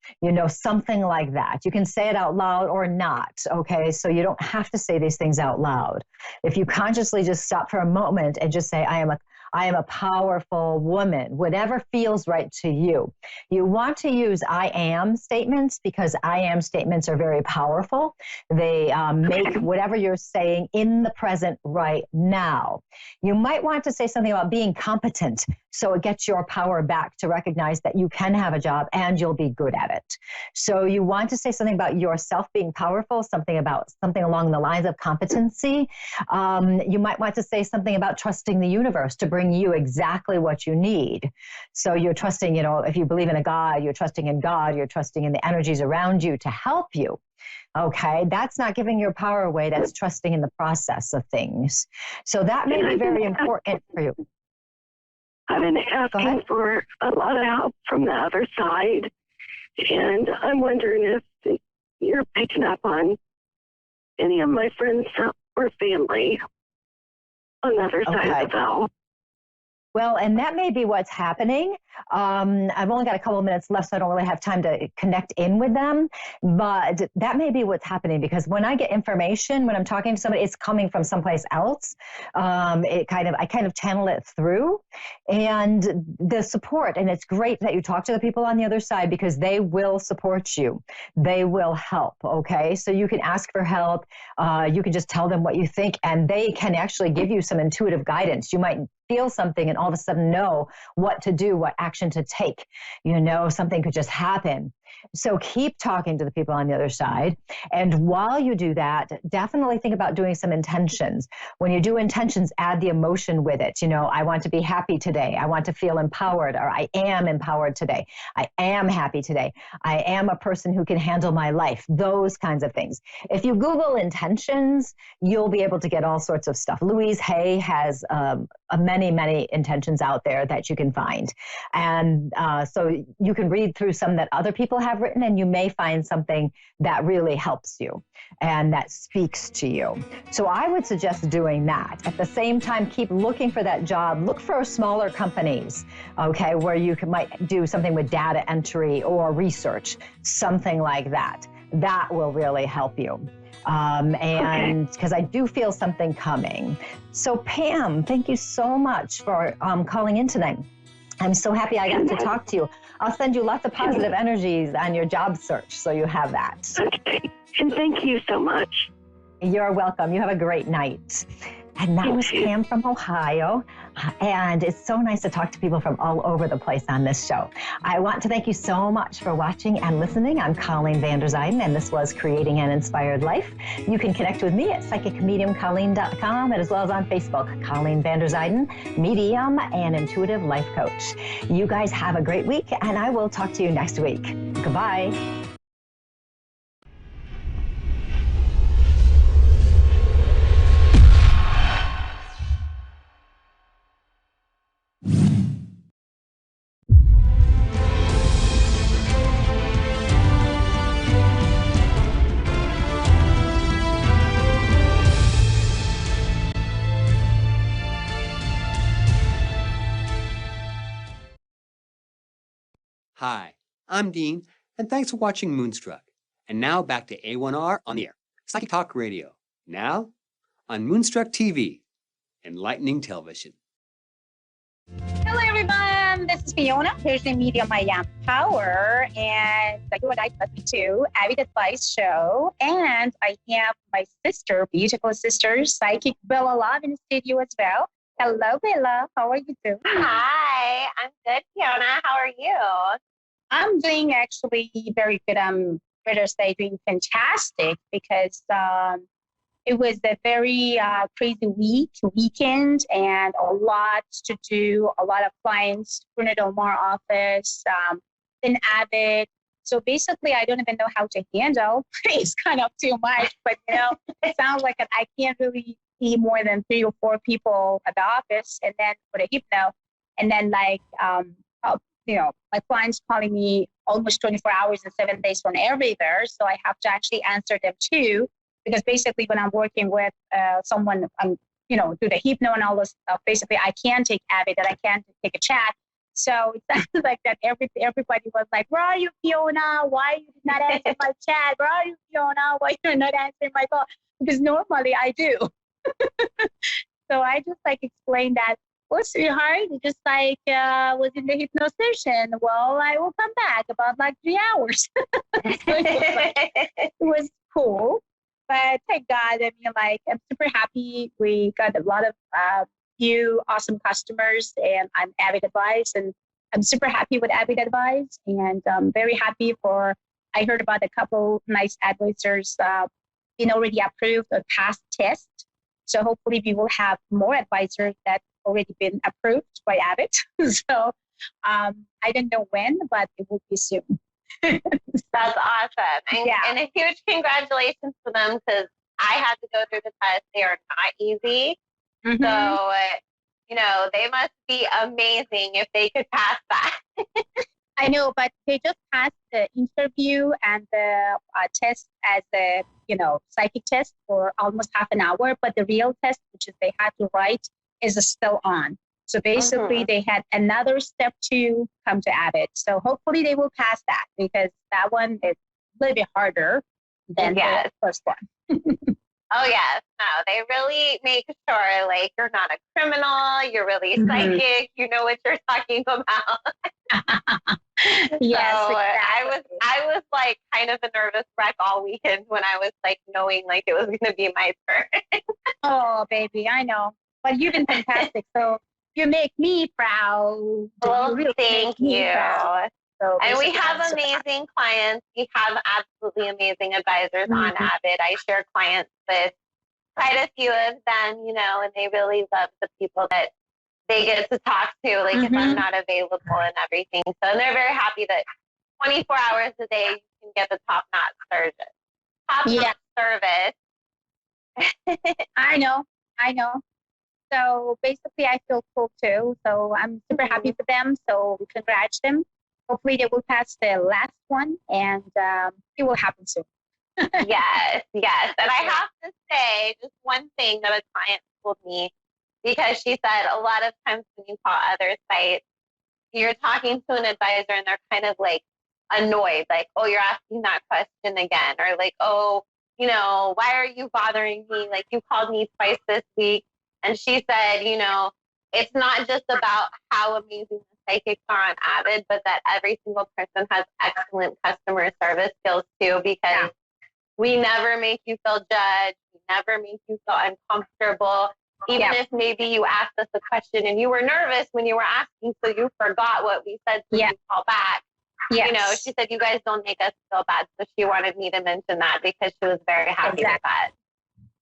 something like that. You can say it out loud or not, okay? So you don't have to say these things out loud. If you consciously just stop for a moment and just say, I am a powerful woman, whatever feels right to you. You want to use I am statements because I am statements are very powerful. They make whatever you're saying in the present right now. You might want to say something about being competent, so it gets your power back to recognize that you can have a job and you'll be good at it. So you want to say something about yourself being powerful, something along the lines of competency. You might want to say something about trusting the universe to bring you exactly what you need. So you're trusting, if you believe in a God, you're trusting in God, you're trusting in the energies around you to help you. Okay, that's not giving your power away, that's trusting in the process of things. So that may be very important for you. I've been asking for a lot of help from the other side, and I'm wondering if you're picking up on any of my friends or family on the other side of the bell. Well, and that may be what's happening. I've only got a couple of minutes left, so I don't really have time to connect in with them. But that may be what's happening, because when I get information, when I'm talking to somebody, it's coming from someplace else. I kind of channel it through, and the support. And it's great that you talk to the people on the other side, because they will support you. They will help. Okay, so you can ask for help. You can just tell them what you think, and they can actually give you some intuitive guidance. You might feel something and all of a sudden know what to do, what action to take. Something could just happen. So keep talking to the people on the other side. And while you do that, definitely think about doing some intentions. When you do intentions, add the emotion with it. You know, I want to be happy today. I want to feel empowered, or I am empowered today. I am happy today. I am a person who can handle my life. Those kinds of things. If you Google intentions, you'll be able to get all sorts of stuff. Louise Hay has many, many intentions out there that you can find. And so you can read through some that other people have written, and you may find something that really helps you and that speaks to you. So I would suggest doing that. At the same time, keep looking for that job. Look for smaller companies, okay, where you might do something with data entry or research, something like that. That will really help you. And because I do feel something coming. So Pam, thank you so much for calling in tonight. I'm so happy I got to talk to you. I'll send you lots of positive energies on your job search, so you have that. Okay. And thank you so much. You're welcome. You have a great night. And that was Pam from Ohio. And it's so nice to talk to people from all over the place on this show. I want to thank you so much for watching and listening. I'm Colleen Vander Zijden, and this was Creating an Inspired Life. You can connect with me at psychicmediumcolleen.com, and as well as on Facebook, Colleen Vander Zijden, medium and intuitive life coach. You guys have a great week, and I will talk to you next week. Goodbye. Hi, I'm Dean, and thanks for watching Moonstruck. And now back to A1R on the air, Psychic Talk Radio. Now on Moonstruck TV, enlightening television. Hello, everyone. This is Fiona. Here's the medium I am power, and you and I listen to Avid Advice Show. And I have my sister, beautiful sister, Psychic Bella Love, in the studio as well. Hello, Bella. How are you doing? Hi, I'm good, Fiona. How are you? I'm doing actually very good. I'm better say doing fantastic because it was a very crazy weekend, and a lot to do, a lot of clients, Bruno Del Mar office, in Avid. So basically, I don't even know how to handle. It's kind of too much, but you know, it sounds like I can't really see more than 3 or 4 people at the office, and then for the hypno, and then like you know, my clients calling me almost 24 hours and 7 days from everywhere, so I have to actually answer them too, because basically when I'm working with someone, you know, do the hypno and all this stuff, basically I can take Avid and I can take a chat. So it sounds like that everybody was like, where are you, Fiona? Why you did not answer my chat? Where are you, Fiona? Why you're not answering my call? Because normally I do. So I just like explained that, well, sweetheart, it just like was in the hypno session. Well, I will come back about like 3 hours. So it was cool. But thank God, I mean, like, I'm super happy. We got a lot of new awesome customers, and I'm Avid Advice, and I'm super happy with Avid Advice, and very happy for, I heard about a couple nice advisors been already approved or passed test. So hopefully we will have more advisors that already been approved by Avid. So I don't know when, but it will be soon. That's awesome. And a huge congratulations to them, because I had to go through the test. They are not easy. Mm-hmm. So, you know, they must be amazing if they could pass that. I know, but they just passed the interview and the test as a, you know, psychic test for almost half an hour. But the real test, which is they had to write, is still on. So basically, they had another step to come to Avid. So hopefully they will pass that, because that one is a little bit harder than the first one. Oh, yes. No, they really make sure, like, you're not a criminal, you're really psychic, you know what you're talking about. Yes, so exactly. I was like kind of a nervous wreck all weekend when I was like knowing like it was going to be my turn. Oh, baby, I know. But you've been fantastic. So you make me proud. Well, you really thank make me you. proud. So And we basically, have I'm super happy. amazing clients. We have absolutely amazing advisors on Avid. I share clients with quite a few of them, you know, and they really love the people that they get to talk to, like if I'm not available and everything. So they're very happy that 24 hours a day you can get the top-notch service. Top-notch service. I know. So basically, I feel cool too. So I'm super happy for them. So we congrats them. Hopefully, they will pass the last one, and it will happen soon. Yes. And I have to say just one thing that a client told me, because she said a lot of times when you call other sites, you're talking to an advisor and they're kind of like annoyed, like, oh, you're asking that question again, or like, oh, you know, why are you bothering me? Like, you called me twice this week. And she said, you know, it's not just about how amazing the psychics are on Avid, but that every single person has excellent customer service skills too, because we never make you feel judged. We never make you feel uncomfortable. Even if maybe you asked us a question and you were nervous when you were asking, so you forgot what we said, so you call back. You know, she said, you guys don't make us feel bad. So she wanted me to mention that because she was very happy with that.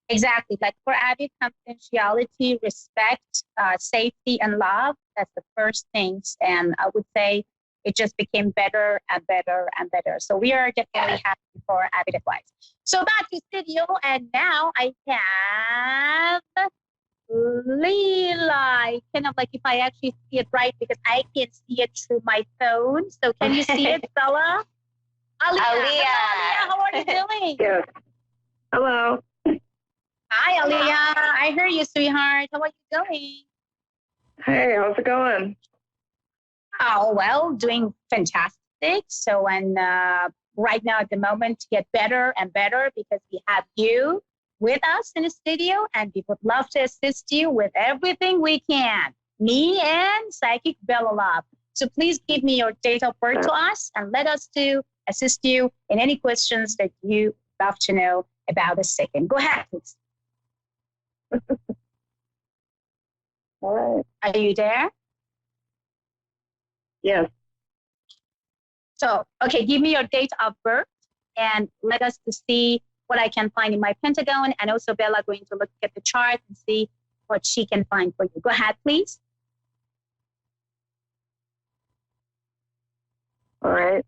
Exactly. Like for Avid, confidentiality, respect, safety, and love, that's the first things. And I would say it just became better and better and better. So we are definitely happy for Avid Advice. So back to studio, and now I have Leela. Kind of like if I actually see it right, because I can't see it through my phone. So can you see it, Bella? Aaliyah. How are you doing? Yes. Hello. Hi, Aaliyah. I hear you, sweetheart. How are you doing? Hey, how's it going? Oh, well, doing fantastic. So, and right now at the moment, to get better and better because we have you with us in the studio, and we would love to assist you with everything we can. Me and Psychic Bella Love. So please give me your date of birth to us and let us to assist you in any questions that you love to know about a second. Go ahead, please. All right. Are you there? Yes. So, okay, give me your date of birth and let us to see what I can find in my pentagon. And also Bella going to look at the chart and see what she can find for you. Go ahead, please. All right.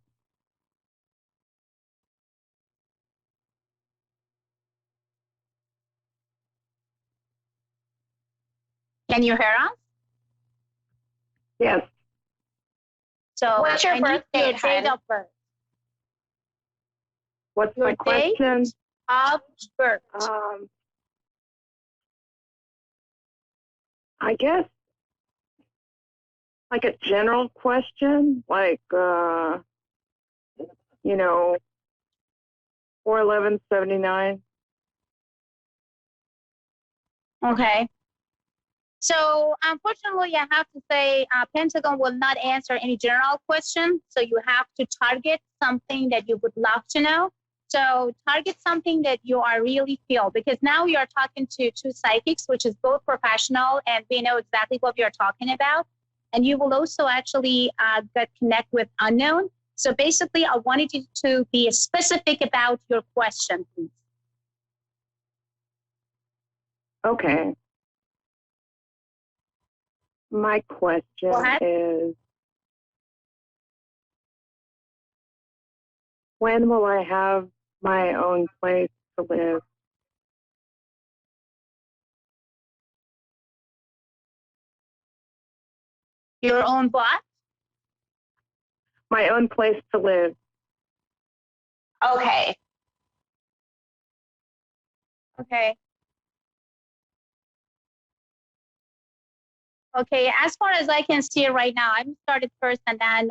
Can you hear us? Yes. So what's your I need birth your date, date hon? of birth. What's Your my question? date of birth. I guess like a general question, like, you know, 4/11/79. Okay. So unfortunately, I have to say Pentagon will not answer any general question. So you have to target something that you would love to know. So target something that you are really feel, because now we are talking to two psychics, which is both professional and we know exactly what we are talking about. And you will also actually get connect with unknown. So basically, I wanted you to be specific about your question, please. Okay. My question is, when will I have my own place to live? Your own what? My own place to live. Okay. Okay. Okay, as far as I can see right now, I'm started first, and then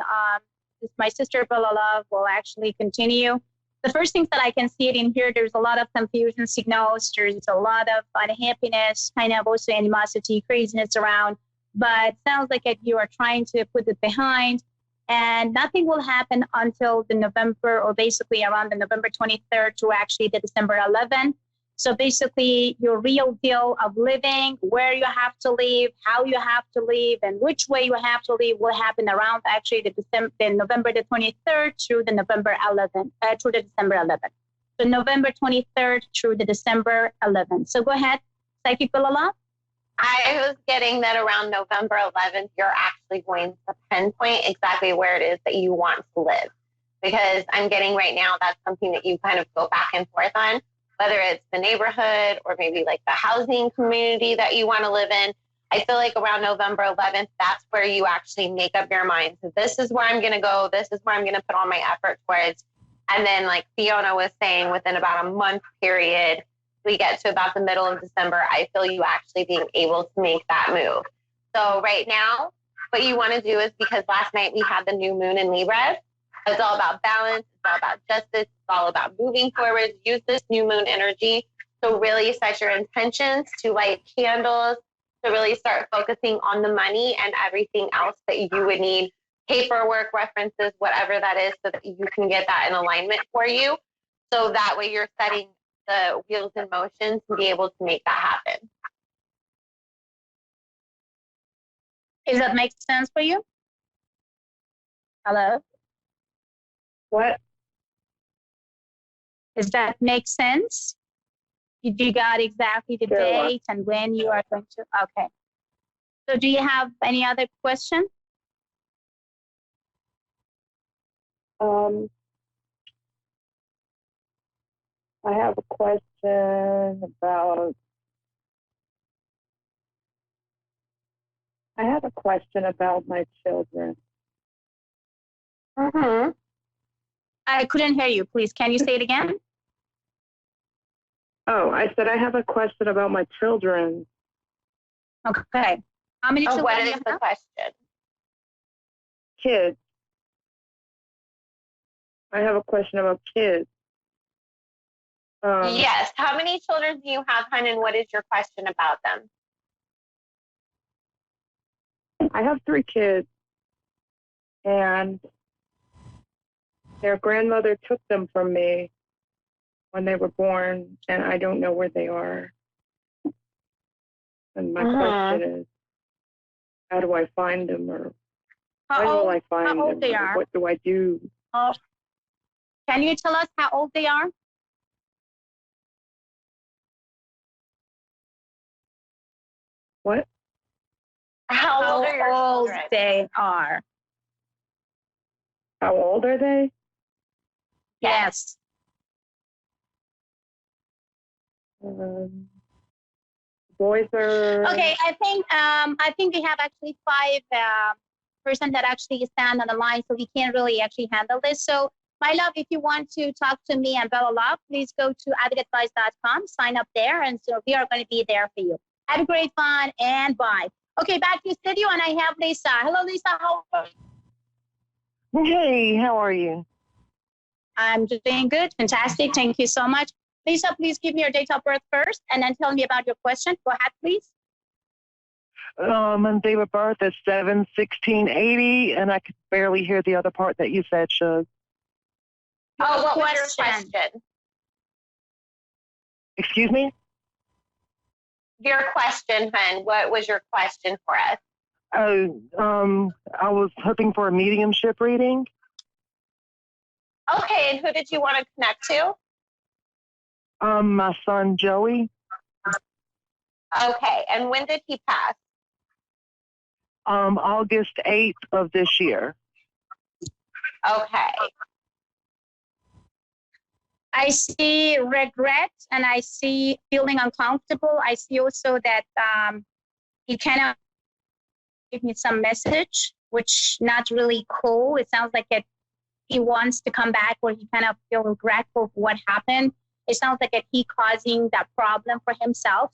my sister Bella Love will actually continue. The first things that I can see it in here, there's a lot of confusion signals. There's a lot of unhappiness, kind of also animosity, craziness around. But sounds like you are trying to put it behind, and nothing will happen until the November, or basically around the November 23rd to actually the December 11th. So basically, your real deal of living, where you have to live, how you have to live, and which way you have to live will happen around actually the November the 23rd through the November 11th, through the December 11th. So November 23rd through the December 11th. So go ahead, Psychic Bilala. I was getting that around November 11th, you're actually going to pinpoint exactly where it is that you want to live. Because I'm getting right now, that's something that you kind of go back and forth on, whether it's the neighborhood or maybe like the housing community that you want to live in. I feel like around November 11th, that's where you actually make up your mind. So this is where I'm going to go. This is where I'm going to put all my effort towards. And then like Fiona was saying, within about a month period, we get to about the middle of December, I feel you actually being able to make that move. So right now, what you want to do is, because last night we had the new moon in Libra, it's all about balance, it's all about justice, it's all about moving forward. Use this new moon energy to really set your intentions, to light candles, to really start focusing on the money and everything else that you would need, paperwork, references, whatever that is, so that you can get that in alignment for you. So that way you're setting the wheels in motion to be able to make that happen. Does that make sense for you? Hello? What? Does that make sense? Did you got exactly the date and when you are going to? Okay. So do you have any other question? I have a question about. I have a question about my children. Mm-hmm. I couldn't hear you. Please, can you say it again? Oh, I said I have a question about my children. Okay. How many children What do is you the have? question? Kids. I have a question about kids. Yes. How many children do you have, hon, and what is your question about them? I have 3 kids, and their grandmother took them from me when they were born, and I don't know where they are. And my question is, how do I find them, or when will I find them? How old they are? What do I do? Can you tell us how old they are? What? How old are your children? They are. How old are they? Yes. Boys are. Okay, I think we have actually 5 person that actually stand on the line, so we can't really actually handle this. So, my love, if you want to talk to me and Bella Love, please go to avidadvice.com, sign up there, and so we are going to be there for you. Have a great fun and bye. Okay, back to the studio, and I have Lisa. Hello, Lisa. How are you? Hey, how are you? I'm doing good. Fantastic. Thank you so much. Lisa, please give me your date of birth first, and then tell me about your question. Go ahead, please. My date of birth is 7/16/80, and I could barely hear the other part that you said, Shug. What was your question? Excuse me? Your question, hon. What was your question for us? I was hoping for a mediumship reading. Okay, and who did you want to connect to? My son, Joey. Okay, and when did he pass? August 8th of this year. Okay. I see regret, and I see feeling uncomfortable. I see also that he cannot give me some message, which not really cool. It sounds like he wants to come back, or he kind of feel regretful for what happened. It sounds like he causing that problem for himself.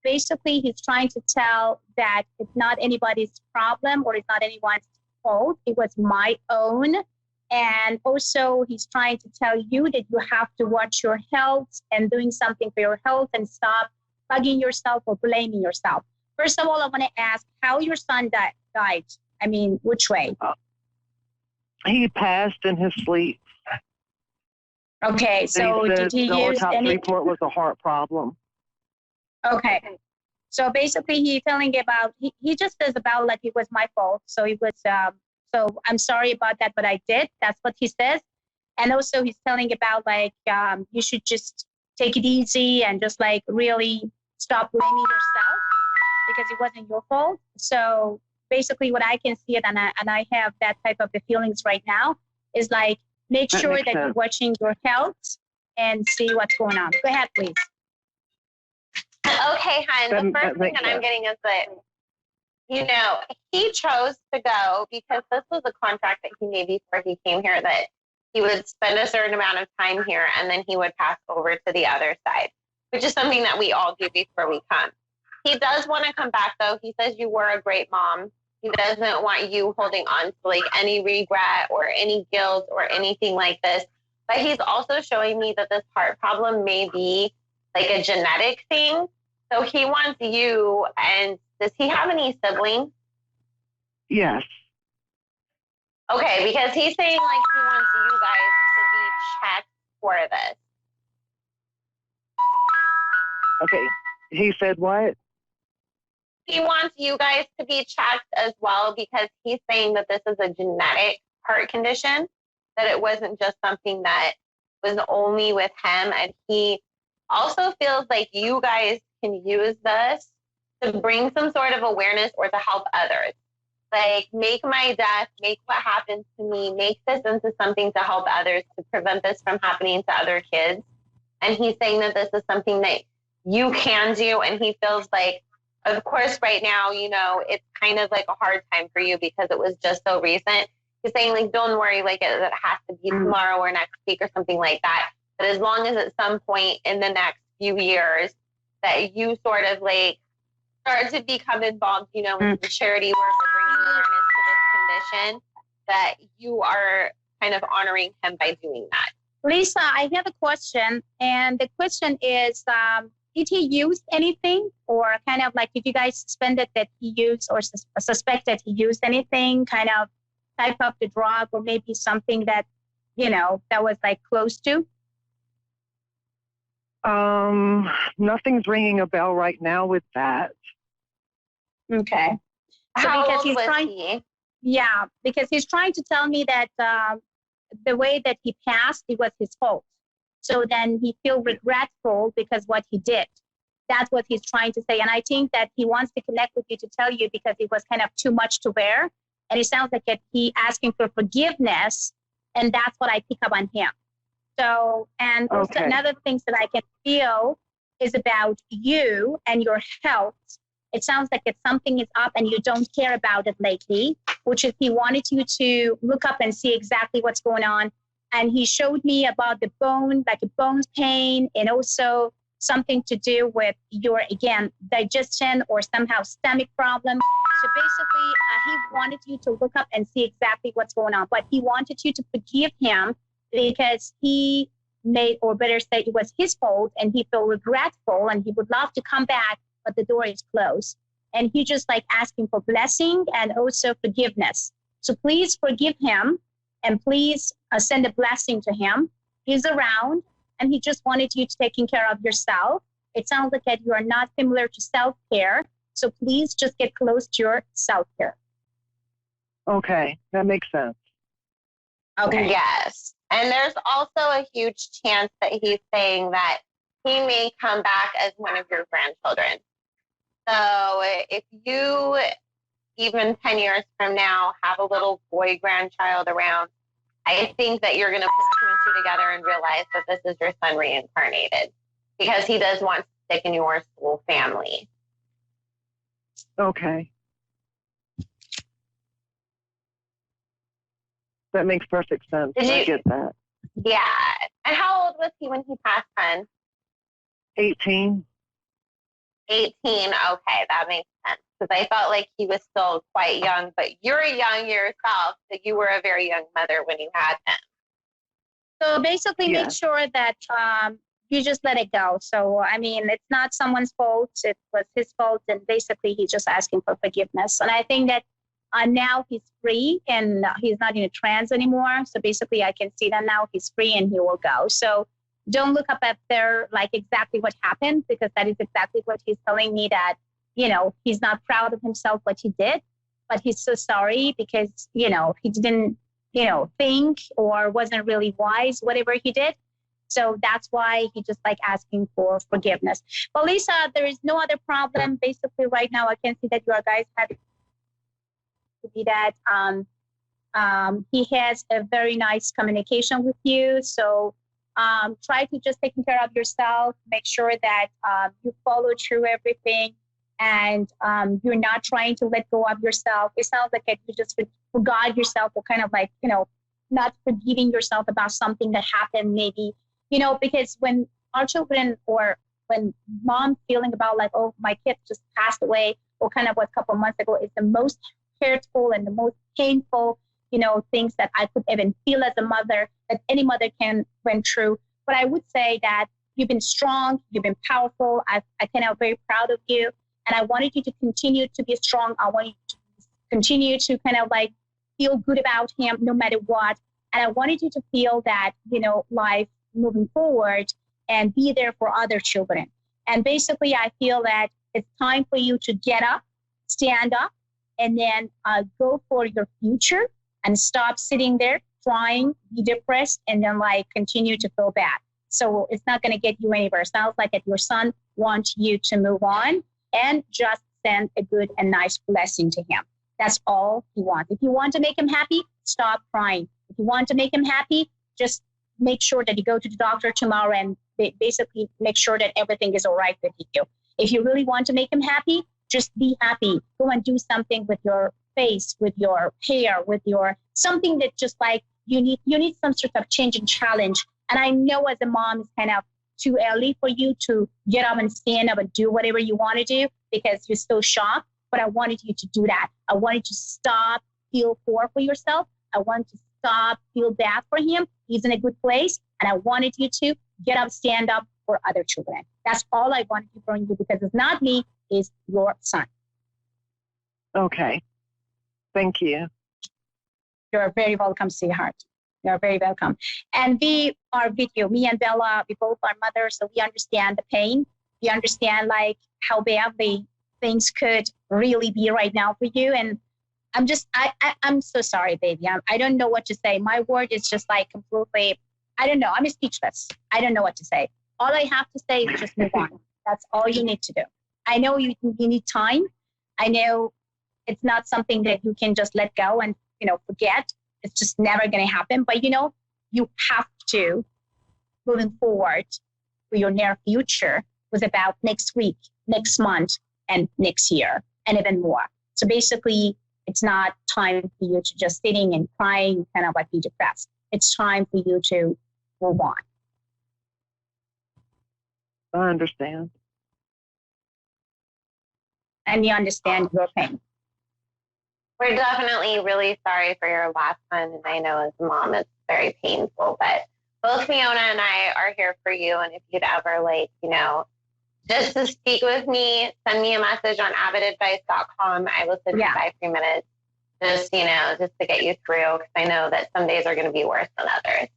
Basically, he's trying to tell that it's not anybody's problem, or it's not anyone's fault. It was my own. And also, he's trying to tell you that you have to watch your health and doing something for your health, and stop bugging yourself or blaming yourself. First of all, I want to ask how your son died. I mean, which way? He passed in his sleep. Okay, so did he the use autopsy any? report was a heart problem. Okay, so basically he's telling about, he just says about like it was my fault. So it was, so I'm sorry about that, but I did. That's what he says. And also he's telling about like, you should just take it easy and just like really stop blaming yourself because it wasn't your fault. So basically what I can see it, and I have that type of the feelings right now, is like, make That sure makes that you're sense. watching your health and see what's going on. Go ahead, please. Okay, hon. The first thing that I'm getting is that, you know, he chose to go because this was a contract that he made before he came here, that he would spend a certain amount of time here and then he would pass over to the other side, which is something that we all do before we come. He does want to come back, though. He says you were a great mom. He doesn't want you holding on to like any regret or any guilt or anything like this. But he's also showing me that this heart problem may be like a genetic thing. So he wants you, and does he have any siblings? Yes. Okay, because he's saying like he wants you guys to be checked for this. Okay. He said what? He wants you guys to be checked as well because he's saying that this is a genetic heart condition, that it wasn't just something that was only with him. And he also feels like you guys can use this to bring some sort of awareness or to help others. Like, make my death, make what happens to me, make this into something to help others, to prevent this from happening to other kids. And he's saying that this is something that you can do. And he feels like, of course, right now, you know, it's kind of like a hard time for you because it was just so recent. He's saying, like, don't worry, like, it has to be tomorrow or next week or something like that. But as long as at some point in the next few years that you sort of, like, start to become involved, you know, in the charity work or bringing awareness to this condition, that you are kind of honoring him by doing that. Lisa, I have a question. And the question is, did he use anything, or kind of like, did you guys suspended that he used or suspect that he used anything, kind of type of the drug, or maybe something that, you know, that was like close to? Nothing's ringing a bell right now with that. Okay. So How because old he's was trying, he? Yeah, because he's trying to tell me that the way that he passed, it was his fault. So then he feel regretful because what he did. That's what he's trying to say. And I think that he wants to connect with you to tell you because it was kind of too much to bear. And it sounds like he asking for forgiveness. And that's what I pick up on him. So, and also another thing that I can feel is about you and your health. It sounds like it's something is up and you don't care about it lately, which is he wanted you to look up and see exactly what's going on. And he showed me about the bone, like a bones pain, and also something to do with your, again, digestion or somehow stomach problem. So basically, he wanted you to look up and see exactly what's going on. But he wanted you to forgive him because he made, or better say, it was his fault, and he felt regretful, and he would love to come back, but the door is closed. And he just like asking for blessing and also forgiveness. So please forgive him, and please send a blessing to him. He's around, and he just wanted you to taking care of yourself. It sounds like that you are not familiar to self-care. So please just get close to your self-care. Okay, that makes sense. Okay. Yes. And there's also a huge chance that he's saying that he may come back as one of your grandchildren. So if you, even 10 years from now, have a little boy grandchild around, I think that you're going to put two and two together and realize that this is your son reincarnated, because he does want to stick in your soul family. Okay. That makes perfect sense. I get that. Yeah. And how old was he when he passed, hon? 18. 18. Okay, that makes sense. Because I felt like he was still quite young, but you're young yourself, so you were a very young mother when you had him. So basically, make sure that you just let it go. So, I mean, it's not someone's fault. It was his fault. And basically, he's just asking for forgiveness. And I think that Now he's free and he's not in a trance anymore. So basically I can see that now he's free and he will go. So don't look up at there like exactly what happened, because that is exactly what he's telling me, that, you know, he's not proud of himself, what he did, but he's so sorry because, you know, he didn't, you know, think or wasn't really wise, whatever he did. So that's why he just like asking for forgiveness. But Lisa, there is no other problem. Basically right now, I can see that you guys have to be that he has a very nice communication with you. So try to just take care of yourself, make sure that you follow through everything, and you're not trying to let go of yourself. It sounds like you just forgot yourself, or kind of like, you know, not forgiving yourself about something that happened maybe, you know, because when our children, or when mom feeling about like, oh, my kid just passed away, or kind of what a couple of months ago, is the most hurtful and the most painful, you know, things that I could even feel as a mother, that any mother can went through. But I would say that you've been strong, you've been powerful. I kind of very proud of you. And I wanted you to continue to be strong. I want you to continue to kind of like feel good about him no matter what. And I wanted you to feel that, you know, life moving forward and be there for other children. And basically, I feel that it's time for you to get up, stand up, and then go for your future and stop sitting there crying, be depressed, and then like continue to feel bad. So it's not going to get you anywhere. It sounds like that your son wants you to move on and just send a good and nice blessing to him. That's all he wants. If you want to make him happy, stop crying. If you want to make him happy, just make sure that you go to the doctor tomorrow and basically make sure that everything is all right with you. If you really want to make him happy, just be happy. Go and do something with your face, with your hair, with your something that just like you need some sort of change and challenge. And I know as a mom, it's kind of too early for you to get up and stand up and do whatever you want to do because you're still shocked. But I wanted you to do that. I wanted you to stop, feel poor for yourself. I wanted to stop, feel bad for him. He's in a good place. And I wanted you to get up, stand up for other children. That's all I wanted you from you, because it's not me, it's your son. Okay. Thank you. You're very welcome, sweetheart. You're very welcome. And we are with you. Me and Bella, we both are mothers, so we understand the pain. We understand like how badly things could really be right now for you. And I'm so sorry, baby. I don't know what to say. My word is just like completely, I don't know. I'm speechless. I don't know what to say. All I have to say is just move on. That's all you need to do. I know you need time. I know it's not something that you can just let go and, you know, forget. It's just never going to happen. But, you know, you have to, moving forward for your near future, was about next week, next month, and next year, and even more. So basically, it's not time for you to just sitting and crying, kind of like be depressed. It's time for you to move on. I understand. And you understand your pain. We're definitely really sorry for your last one. And I know as a mom, it's very painful, but both Fiona and I are here for you. And if you'd ever like, you know, just to speak with me, send me a message on avidadvice.com. I will send you 5 free minutes just, you know, just to get you through. Because I know that some days are going to be worse than others.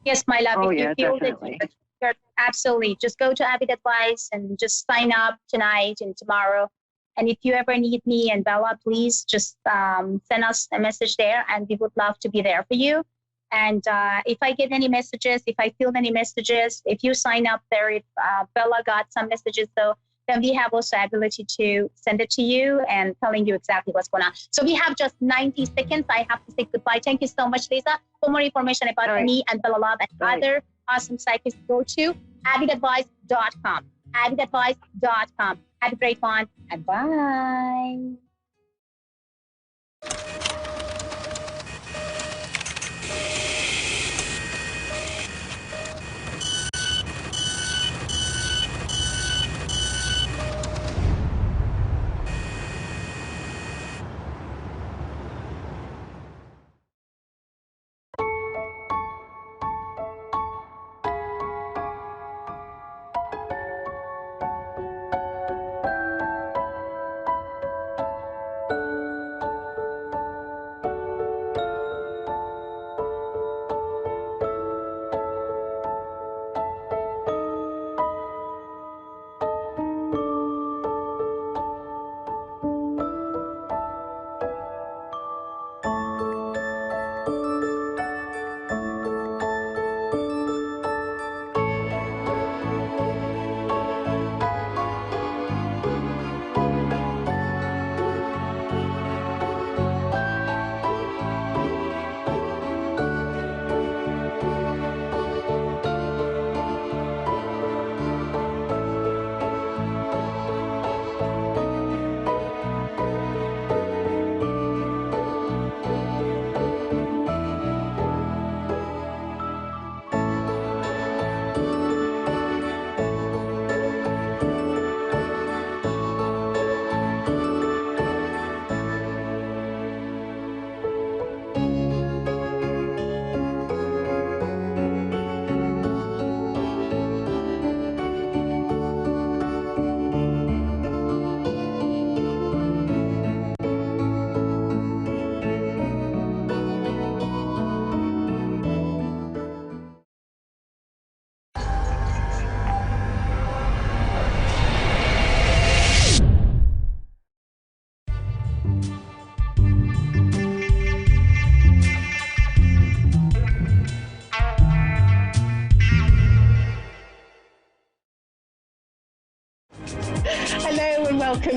Yes, my love. Oh, if yeah, you feel definitely. that you're absolutely, just go to Avid Advice and just sign up tonight and tomorrow. And if you ever need me and Bella, please just send us a message there, and we would love to be there for you. And if I get any messages, if I feel any messages, if you sign up there, if Bella got some messages, so then we have also ability to send it to you and telling you exactly what's going on. So we have just 90 seconds. I have to say goodbye. Thank you so much, Lisa. For more information about me and Bella Love and other awesome psychics, go to avidadvice.com. avidadvice.com. Have a great one, and bye.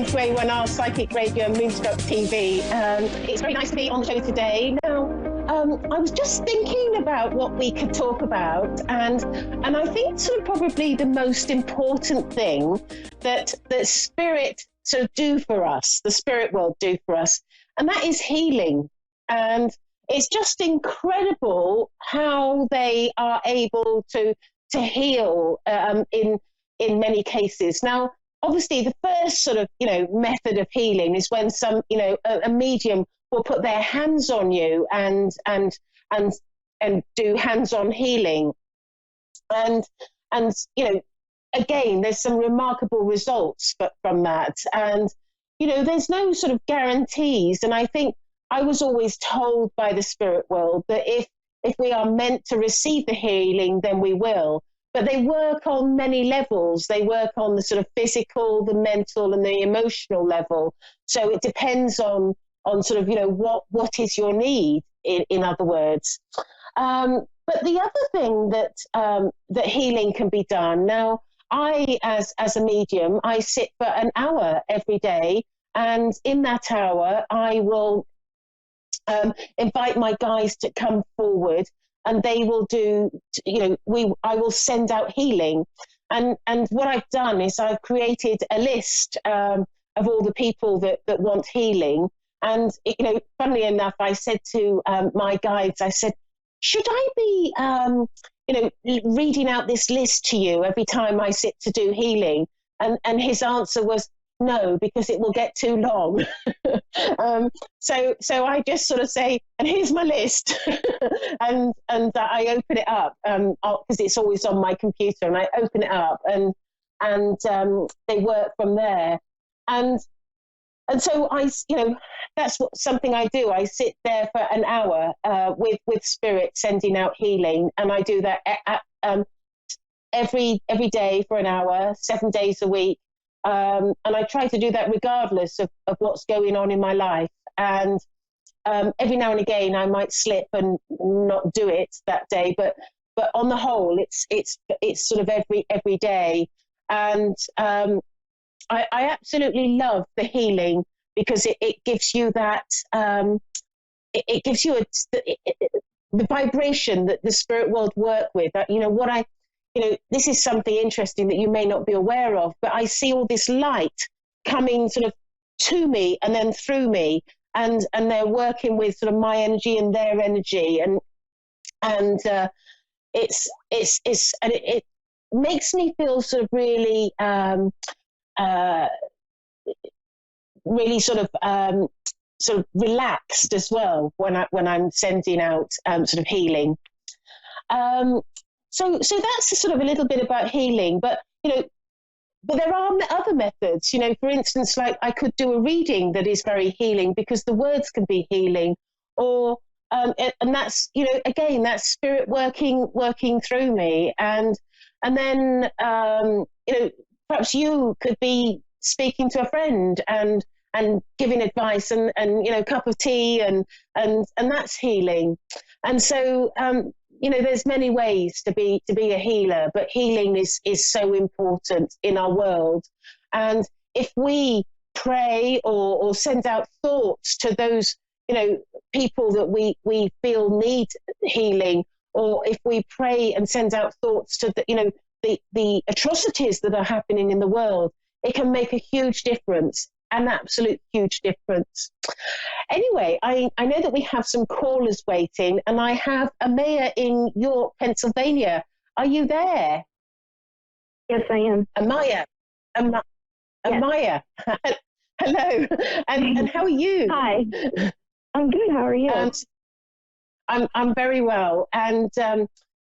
welcome to A1R Psychic Radio and Moonstruck TV. It's very nice to be on the show today. Now, I was just thinking about what we could talk about, and I think sort of probably the most important thing that spirit sort of do for us, the spirit world do for us, and that is healing. And it's just incredible how they are able to heal in many cases. Now, obviously, the first sort of method of healing is when a medium will put their hands on you and do hands-on healing, and again, there's some remarkable results from that, and there's no sort of guarantees. And I think I was always told by the spirit world that if we are meant to receive the healing, then we will. But they work on many levels. They work on the sort of physical, the mental, and the emotional level. So it depends on sort of what is your need. In other words, but the other thing that healing can be done. Now, I as a medium, I sit for an hour every day, and in that hour, I will invite my guides to come forward, and they will do, I will send out healing. And what I've done is I've created a list of all the people that want healing. And, funnily enough, I said to my guides, I said, should I be, reading out this list to you every time I sit to do healing? And his answer was, no, because it will get too long. So I just sort of say, and here's my list, and I open it up because it's always on my computer, and I open it up, and they work from there, and so that's something I do. I sit there for an hour with spirit sending out healing, and I do that every day for an hour, 7 days a week. And I try to do that regardless of what's going on in my life. And every now and again, I might slip and not do it that day. But on the whole, it's sort of every day. And I absolutely love the healing because it gives you that. It gives you the vibration that the spirit world work with. This is something interesting that you may not be aware of, but I see all this light coming sort of to me and then through me, and they're working with sort of my energy and their energy, and it makes me feel sort of really really sort of relaxed as well when I'm sending out sort of healing. So that's sort of a little bit about healing, but there are other methods. For instance, like I could do a reading that is very healing because the words can be healing, or and that's again that's spirit working through me, and then perhaps you could be speaking to a friend and giving advice and a cup of tea and that's healing, and so. There's many ways to be a healer, but healing is so important in our world. And if we pray or send out thoughts to those, people that we feel need healing, or if we pray and send out thoughts to the atrocities that are happening in the world, it can make a huge difference, an absolute huge difference. Anyway, I know that we have some callers waiting, and I have Amaya in York, Pennsylvania. Are you there? Yes, I am. Amaya. Amaya. Hello. And how are you? Hi. I'm good. How are you? I'm very well. And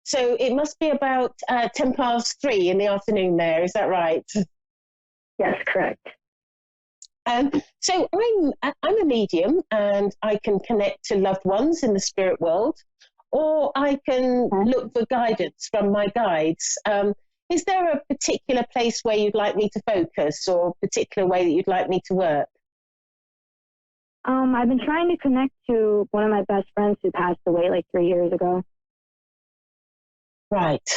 so it must be about 3:10 in the afternoon there. Is that right? Yes, correct. So I'm a medium, and I can connect to loved ones in the spirit world, or I can look for guidance from my guides. Is there a particular place where you'd like me to focus, or a particular way that you'd like me to work? I've been trying to connect to one of my best friends who passed away like 3 years ago. Right.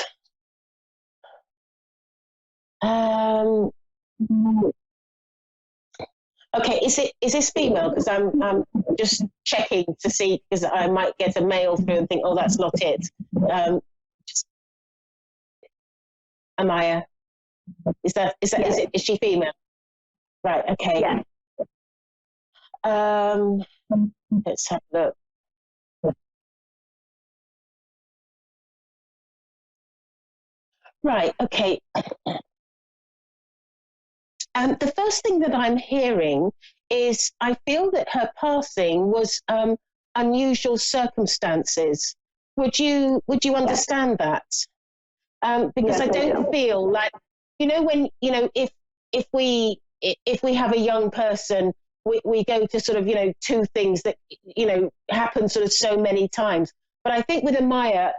Okay, is this female? Because I'm just checking to see, because I might get a male through and think, oh, that's not it. Amaya, is she female? Right. Okay. Yes. Let's have a look. Right. Okay. The first thing that I'm hearing is I feel that her passing was unusual circumstances. Would you understand that? Because Yes, I don't feel like, when if we have a young person, we go to sort of two things that happen sort of so many times. But I think with Amaya,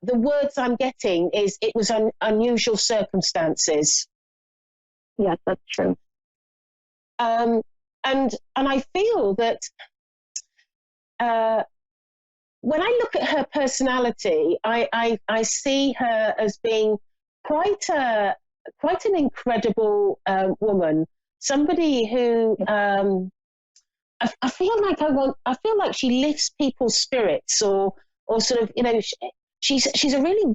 the words I'm getting is it was unusual circumstances. Yes, that's true. And I feel that when I look at her personality, I see her as being quite an incredible woman. Somebody who I feel like she lifts people's spirits, or sort of she's a really.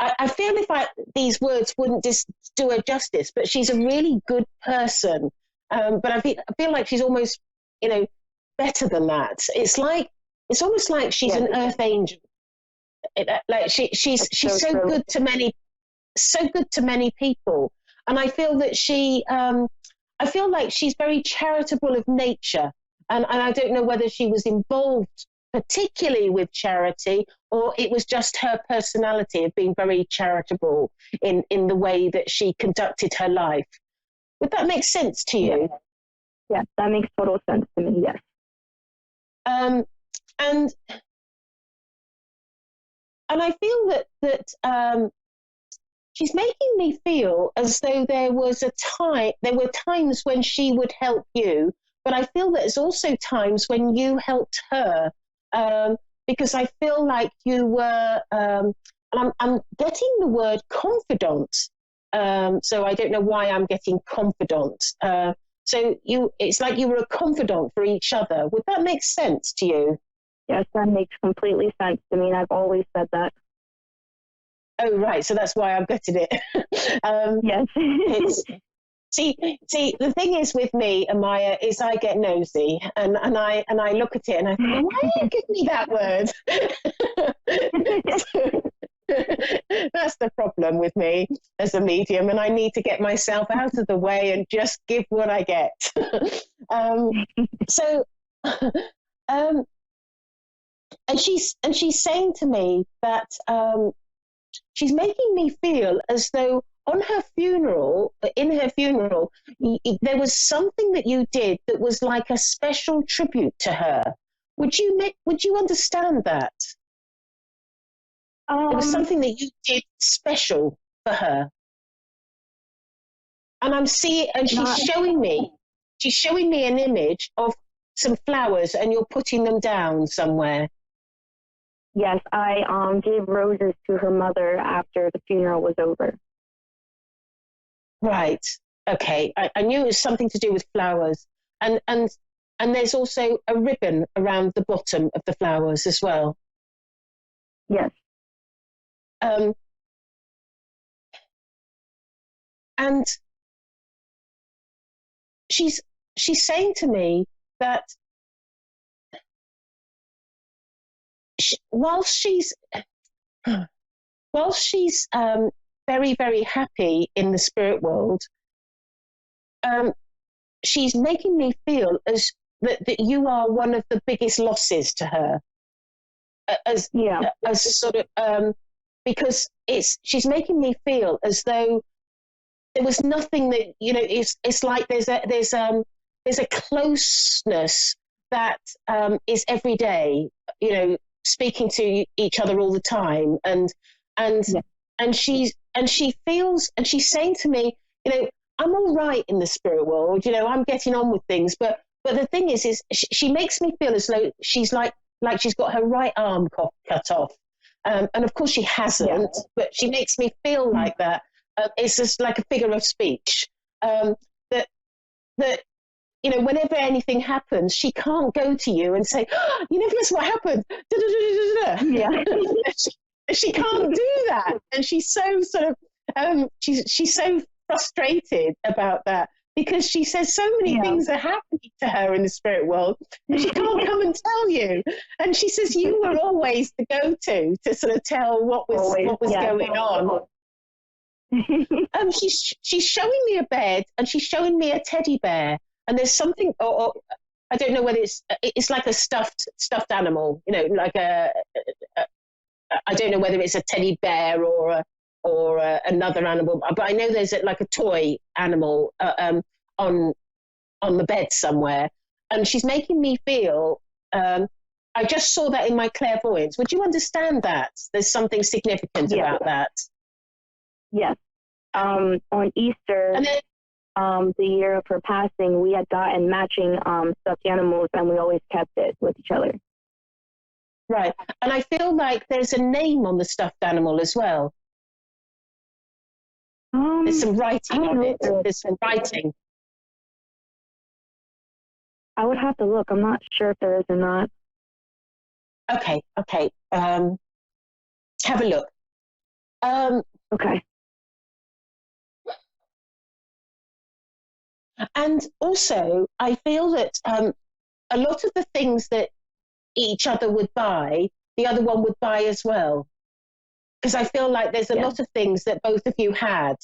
I feel these words wouldn't just do her justice, but she's a really good person. But I feel like she's almost, better than that. It's almost like she's an earth angel. Like she's so good to many people, and I feel that I feel like she's very charitable of nature, and I don't know whether she was involved particularly with charity, or it was just her personality of being very charitable in the way that she conducted her life. Would that make sense to you? Yes, that makes total sense to me, yes. And I feel that she's making me feel as though there were times when she would help you, but I feel that there's also times when you helped her. Because I feel like you were, and I'm getting the word confidant, so I don't know why I'm getting confidant. So it's like you were a confidant for each other. Would that make sense to you? Yes, that makes completely sense to me, and I've always said that. Oh, right, so that's why I'm getting it. Yes. See, the thing is with me, Amaya, is I get nosy, and I look at it and I think, why do you give me that word? That's the problem with me as a medium, and I need to get myself out of the way and just give what I get. And she's saying to me that she's making me feel as though in her funeral, there was something that you did that was like a special tribute to her. Would you understand that? There was something that you did special for her. And she's showing me an image of some flowers, and you're putting them down somewhere. Yes, I gave roses to her mother after the funeral was over. Right. Okay. I knew it was something to do with flowers, and there's also a ribbon around the bottom of the flowers as well. Yes. And she's saying to me that whilst she's very, very happy in the spirit world, she's making me feel as that you are one of the biggest losses to her. As sort of because she's making me feel as though there was nothing that it's like there's a closeness that is every day, speaking to each other all the time, and she feels, and she's saying to me, I'm all right in the spirit world, I'm getting on with things, but the thing is she makes me feel as though she's like she's got her right arm cut off, and of course she hasn't, but she makes me feel like that. It's just like a figure of speech, that that, you know, whenever anything happens, she can't go to you and say, oh, you never guess what happened. Yeah. she can't do that. And she's so sort of, she's so frustrated about that, because she says so many things are happening to her in the spirit world, and she can't come and tell you. And she says you were always the go-to to sort of tell what was going on. She's showing me a bed, and she's showing me a teddy bear, and there's something, or I don't know whether it's like a stuffed animal, you know, like I don't know whether it's a teddy bear or another animal, but I know there's like a toy animal on the bed somewhere, and she's making me feel. I just saw that in my clairvoyance. Would you understand that? There's something significant about that. Yes. On Easter, the year of her passing, we had gotten matching stuffed animals, and we always kept it with each other. Right. And I feel like there's a name on the stuffed animal as well. There's some writing on it. There's some writing. I would have to look. I'm not sure if there is or not. Okay. Have a look. Okay. And also, I feel that a lot of the things that each other would buy, the other one would buy as well. Because I feel like there's a lot of things that both of you had,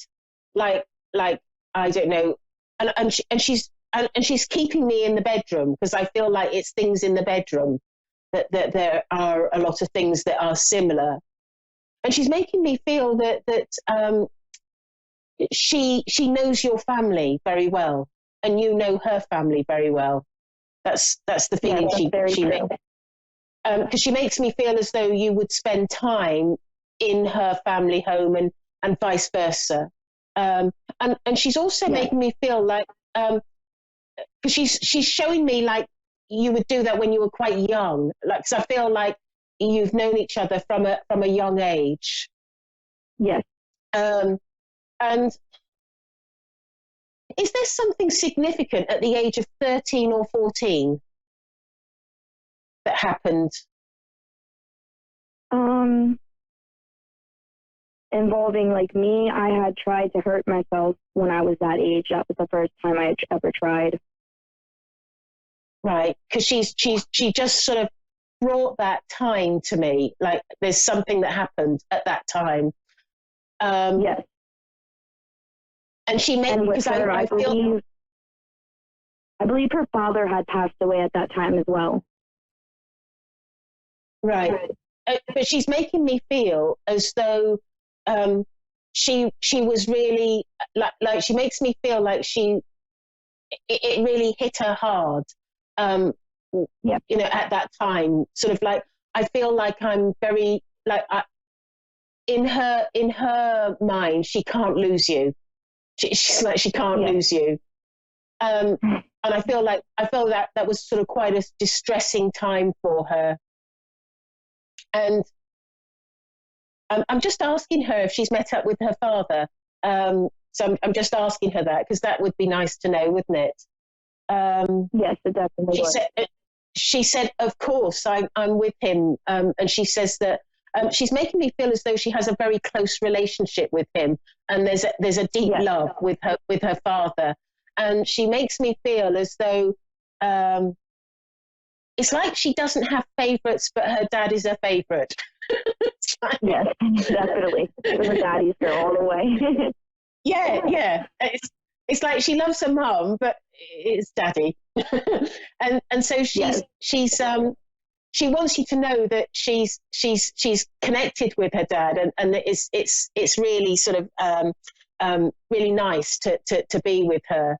like I don't know, and she's keeping me in the bedroom, because I feel like it's things in the bedroom that there are a lot of things that are similar, and she's making me feel that she knows your family very well, and you know her family very well. That's the feeling she makes. Because she makes me feel as though you would spend time in her family home and vice versa. And she's also making me feel like, because she's showing me like you would do that when you were quite young. Like, because I feel like you've known each other from a young age. Yes. And is there something significant at the age of 13 or 14 that happened? Involving like me, I had tried to hurt myself when I was that age. That was the first time I had ever tried. Right, because she just sort of brought that time to me. Like there's something that happened at that time. Yes. And she made, because I believe her father had passed away at that time as well. Right. But she's making me feel as though she was really like she makes me feel like it really hit her hard. You know, at that time, sort of like I feel like I'm very like in her mind, she can't lose you. She's like she can't lose you. And I feel that was sort of quite a distressing time for her. And I'm just asking her if she's met up with her father. So I'm just asking her that, because that would be nice to know, wouldn't it? Yes, it definitely would. She said, of course, I'm with him. And she says that she's making me feel as though she has a very close relationship with him. And there's a deep love with her father. And she makes me feel as though it's like she doesn't have favourites, but her dad is her favourite. Yes, definitely. She's a daddy's girl all the way. Yeah. It's like she loves her mum, but it's daddy. and so she wants you to know that she's connected with her dad, and it's really sort of really nice to be with her.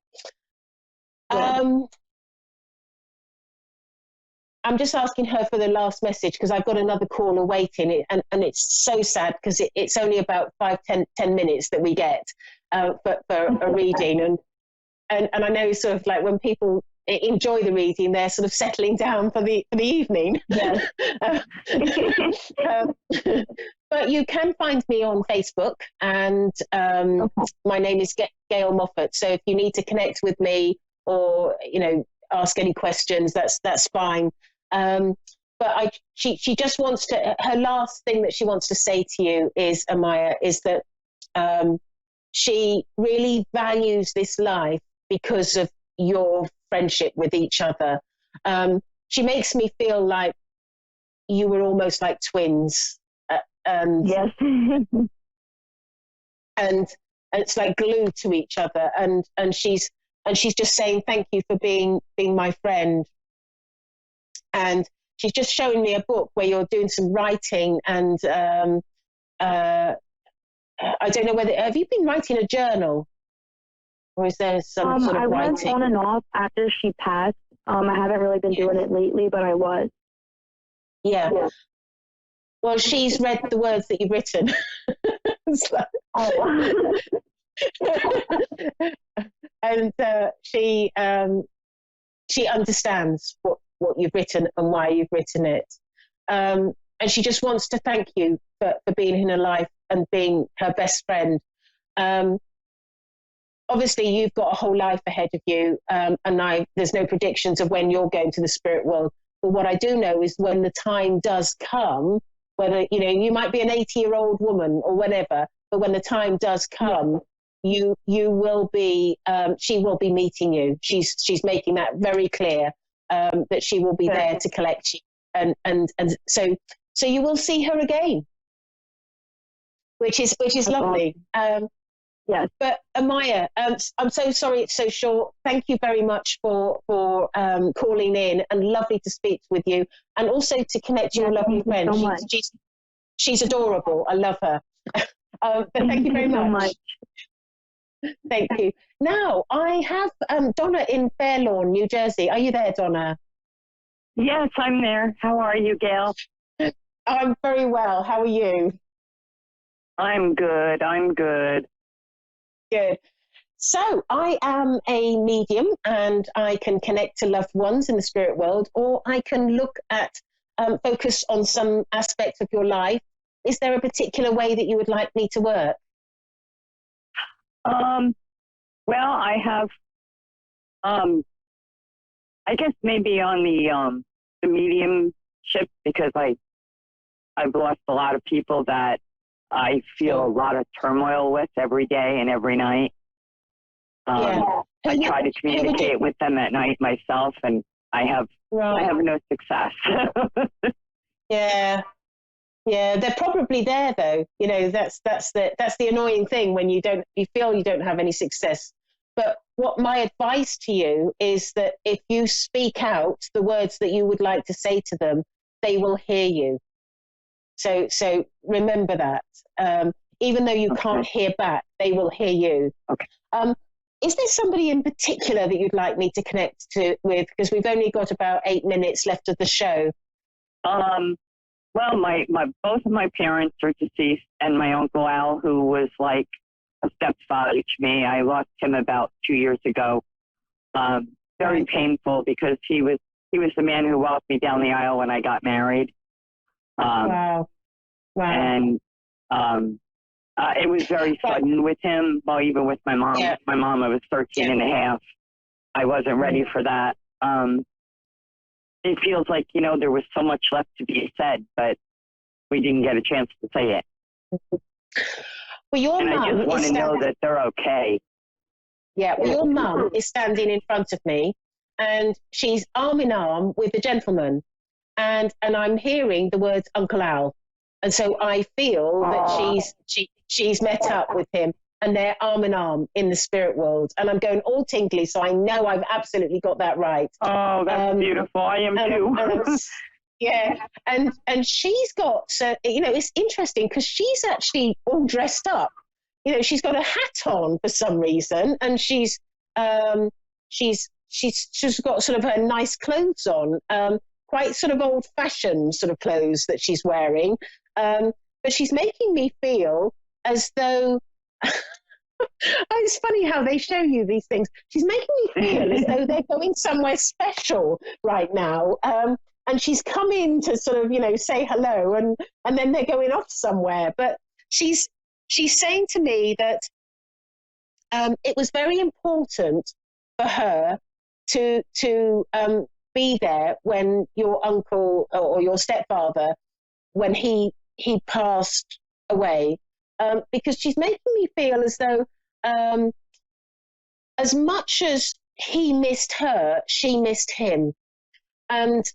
I'm just asking her for the last message, because I've got another caller waiting, and it's so sad because it's only about 5-10 minutes that we get for a reading, and I know sort of like when people enjoy the reading, they're sort of settling down for the evening. Yes. But you can find me on Facebook, and my name is Gail Moffat. So if you need to connect with me or ask any questions, that's fine. But she just wants to. Her last thing that she wants to say to you is, Amaya, is that she really values this life because of your friendship with each other. She makes me feel like you were almost like twins. Yes. and it's like glued to each other. And she's just saying thank you for being my friend. And she's just showing me a book where you're doing some writing, and I don't know whether, have you been writing a journal, or is there some sort of I writing? was on and off after she passed. I haven't really been doing it lately, but I was. Yeah. Well, she's read the words that you've written. And she understands what you've written and why you've written it. And she just wants to thank you for being in her life and being her best friend. Obviously, you've got a whole life ahead of you, and there's no predictions of when you're going to the spirit world. But what I do know is when the time does come, whether you might be an 80-year-old woman or whatever, but when the time does come, you will be. She will be meeting you. She's making that very clear, that she will be there to collect you, and so you will see her again, which is lovely. Yes. But Amaya, I'm so sorry it's so short. Thank you very much for calling in, and lovely to speak with you, and also to connect to your lovely friend. So much. She's adorable. I love her. But thank you very much. Thank you. Now I have Donna in Fairlawn, New Jersey. Are you there, Donna? Yes, I'm there. How are you, Gail? I'm very well. How are you? I'm good. Good. So I am a medium, and I can connect to loved ones in the spirit world, or I can look at, focus on some aspect of your life. Is there a particular way that you would like me to work? Well, I have, I guess maybe on the mediumship, because I've lost a lot of people that I feel a lot of turmoil with every day and every night. I try to communicate with them at night myself, and I have no success. Yeah, they're probably there though. That's the annoying thing when you feel you don't have any success. But what my advice to you is that if you speak out the words that you would like to say to them, they will hear you. So remember that. Even though you can't hear back, they will hear you. Okay. Is there somebody in particular that you'd like me to connect with? Because we've only got about 8 minutes left of the show. Well, both of my parents are deceased, and my Uncle Al, who was like a stepfather to me. I lost him about 2 years ago. Very painful, because he was the man who walked me down the aisle when I got married. Wow. And it was very sudden with him. Well, even with my mom. Yeah. My mom, I was 13 and a half. I wasn't ready for that. It feels like, there was so much left to be said, but we didn't get a chance to say it. Well, your and mum I just want to know that they're okay. Yeah, well, your mum is standing in front of me, and she's arm in arm with the gentleman, and I'm hearing the words Uncle Al, and so I feel that she's met up with him, and they're arm in arm in the spirit world, and I'm going all tingly, so I know I've absolutely got that right. Oh, that's beautiful. I am too. Yeah, and she's got, it's interesting because she's actually all dressed up. She's got a hat on for some reason, and she's got sort of her nice clothes on, quite sort of old-fashioned sort of clothes that she's wearing. But she's making me feel as though it's funny how they show you these things. She's making me feel as though they're going somewhere special right now. And she's come in to sort of, say hello, and then they're going off somewhere. But she's saying to me that it was very important for her to be there when your uncle or your stepfather, when he passed away, because she's making me feel as though as much as he missed her, she missed him. And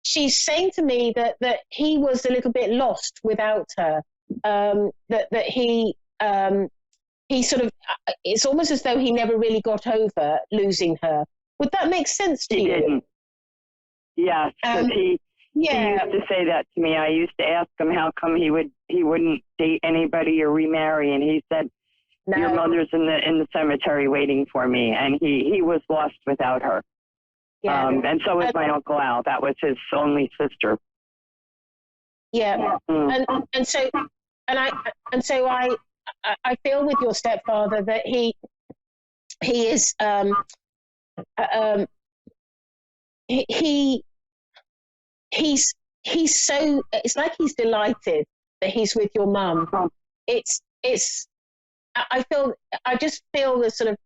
she's saying to me that he was a little bit lost without her, that he sort of, it's almost as though he never really got over losing her. Would that make sense to you? Didn't. Yes, because he used to say that to me. I used to ask him how come he wouldn't date anybody or remarry, and he said, "Your mother's in the cemetery waiting for me," and he was lost without her. Yeah. And so was my Uncle Al. That was his only sister. Yeah. And so I feel with your stepfather that he is he's so, it's like he's delighted that he's with your mum. I just feel the sort of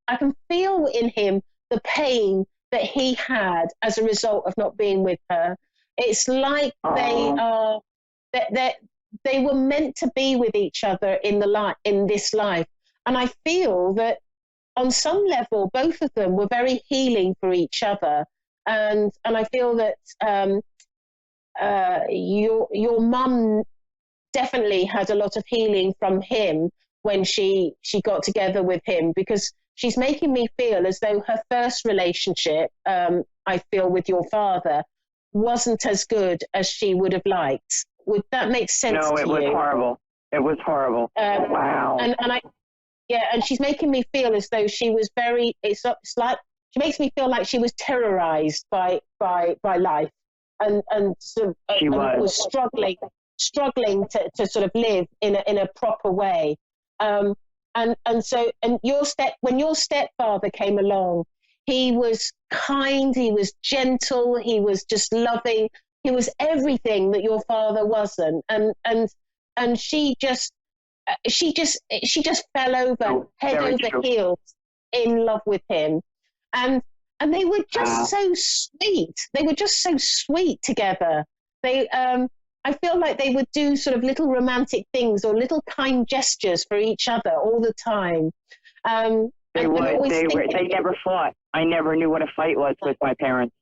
I can feel in him the pain that he had as a result of not being with her. It's like they were meant to be with each other in this life. And I feel that on some level, both of them were very healing for each other. And I feel that your mum definitely had a lot of healing from him when she got together with him, because she's making me feel as though her first relationship, I feel, with your father wasn't as good as she would have liked. Would that make sense to you? No, it was horrible. It was horrible. Wow. And she's making me feel as though she was it's like, she makes me feel like she was terrorized by life, and sort of, she was struggling to sort of live in a proper way. When your stepfather came along, he was kind, he was gentle, he was just loving, he was everything that your father wasn't, and she just fell over head over heels in love with him, and they were just so sweet. They were just so sweet together. I feel like they would do sort of little romantic things or little kind gestures for each other all the time. They never fought. I never knew what a fight was with my parents.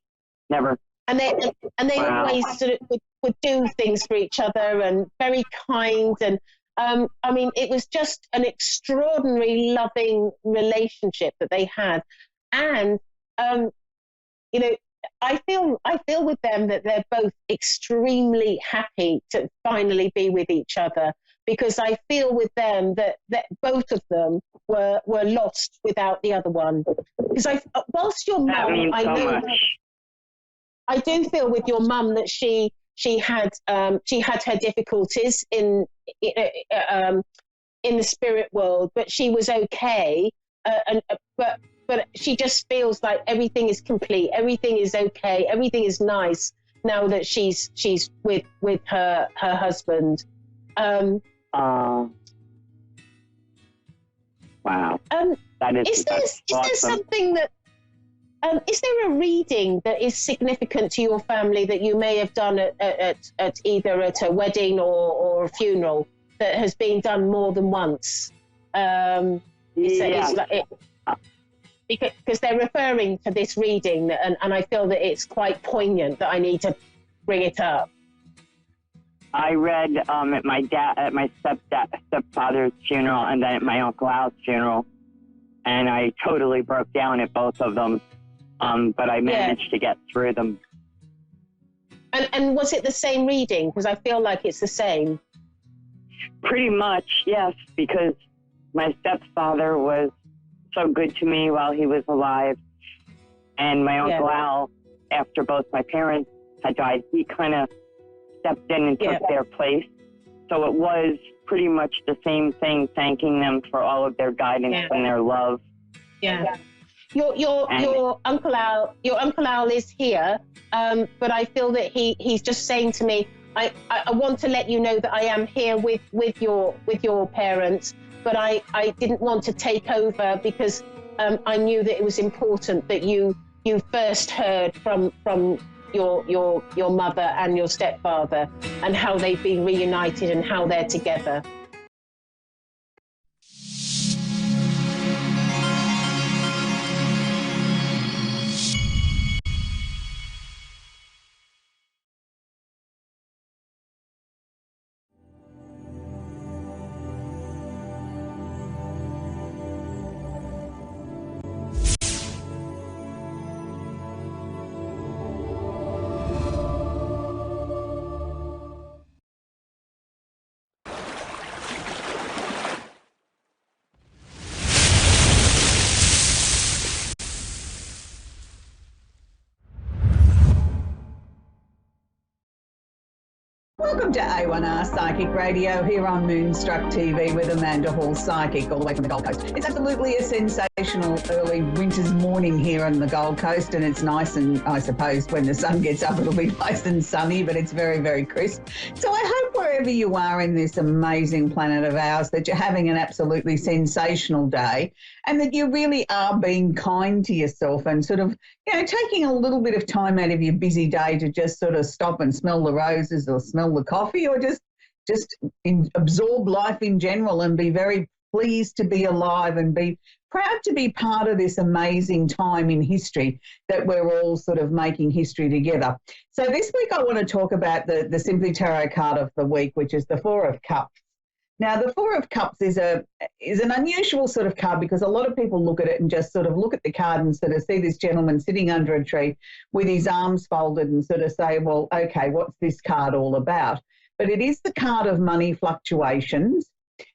Never. And they always sort of would do things for each other, and very kind. And I mean, it was just an extraordinary, loving relationship that they had. And you know, I feel with them that they're both extremely happy to finally be with each other, because I feel with them that both of them were lost without the other one. Because whilst your mum, I do feel with your mum that she had her difficulties in the spirit world, but she was okay, but she just feels like everything is complete, everything is okay, everything is nice now that she's with her husband. Wow. Is there something that is there a reading that is significant to your family that you may have done at either at a wedding or a funeral that has been done more than once? Because they're referring to this reading, and I feel that it's quite poignant that I need to bring it up. I read at my stepfather's funeral, and then at my Uncle Al's funeral, and I totally broke down at both of them, but I managed to get through them. And was it the same reading? Because I feel like it's the same. Pretty much, yes, because my stepfather was so good to me while he was alive, and my Uncle Al, after both my parents had died, he kind of stepped in and took their place. So it was pretty much the same thing, thanking them for all of their guidance and their love. Yeah. Your Uncle Al is here, but I feel that he's just saying to me, I want to let you know that I am here with your parents, but I didn't want to take over because I knew that it was important that you first heard from your mother and your stepfather, and how they've been reunited and how they're together. Welcome to A1R Psychic Radio here on Moonstruck TV with Amanda Hall, Psychic, all the way from the Gold Coast. It's absolutely a sensational early winter's morning here on the Gold Coast, and it's nice, and I suppose when the sun gets up it'll be nice and sunny, but it's very, very crisp. So I hope wherever you are in this amazing planet of ours that you're having an absolutely sensational day, and that you really are being kind to yourself and sort of, you know, taking a little bit of time out of your busy day to just sort of stop and smell the roses or smell the coffee, or just absorb life in general and be very pleased to be alive and be proud to be part of this amazing time in history that we're all sort of making history together. So this week I want to talk about the Simply Tarot card of the week, which is the Four of Cups. Now, the Four of Cups is an unusual sort of card because a lot of people look at it and just sort of look at the card and sort of see this gentleman sitting under a tree with his arms folded and sort of say, well, okay, what's this card all about? But it is the card of money fluctuations.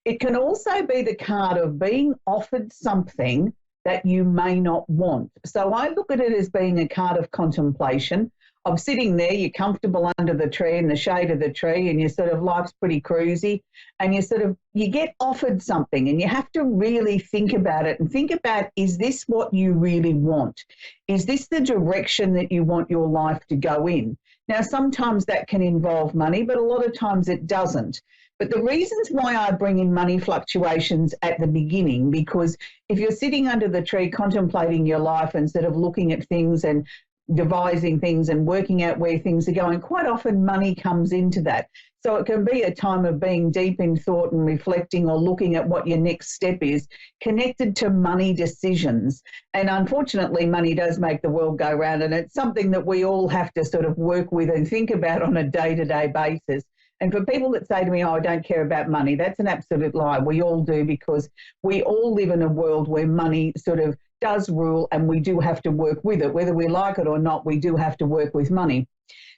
It can also be the card of being offered something that you may not want. So I look at it as being a card of contemplation, of sitting there, you're comfortable under the tree, in the shade of the tree, and you sort of, life's pretty cruisy, and you get offered something and you have to really think about it and think about, is this what you really want? Is this the direction that you want your life to go in? Now, sometimes that can involve money, but a lot of times it doesn't. But the reasons why I bring in money fluctuations at the beginning, because if you're sitting under the tree contemplating your life and sort of looking at things and devising things and working out where things are going, quite often money comes into that. So it can be a time of being deep in thought and reflecting or looking at what your next step is, connected to money decisions. And unfortunately, money does make the world go round, and it's something that we all have to sort of work with and think about on a day-to-day basis. And for people that say to me, oh, I don't care about money, that's an absolute lie. We all do, because we all live in a world where money sort of does rule, and we do have to work with it. Whether we like it or not, we do have to work with money.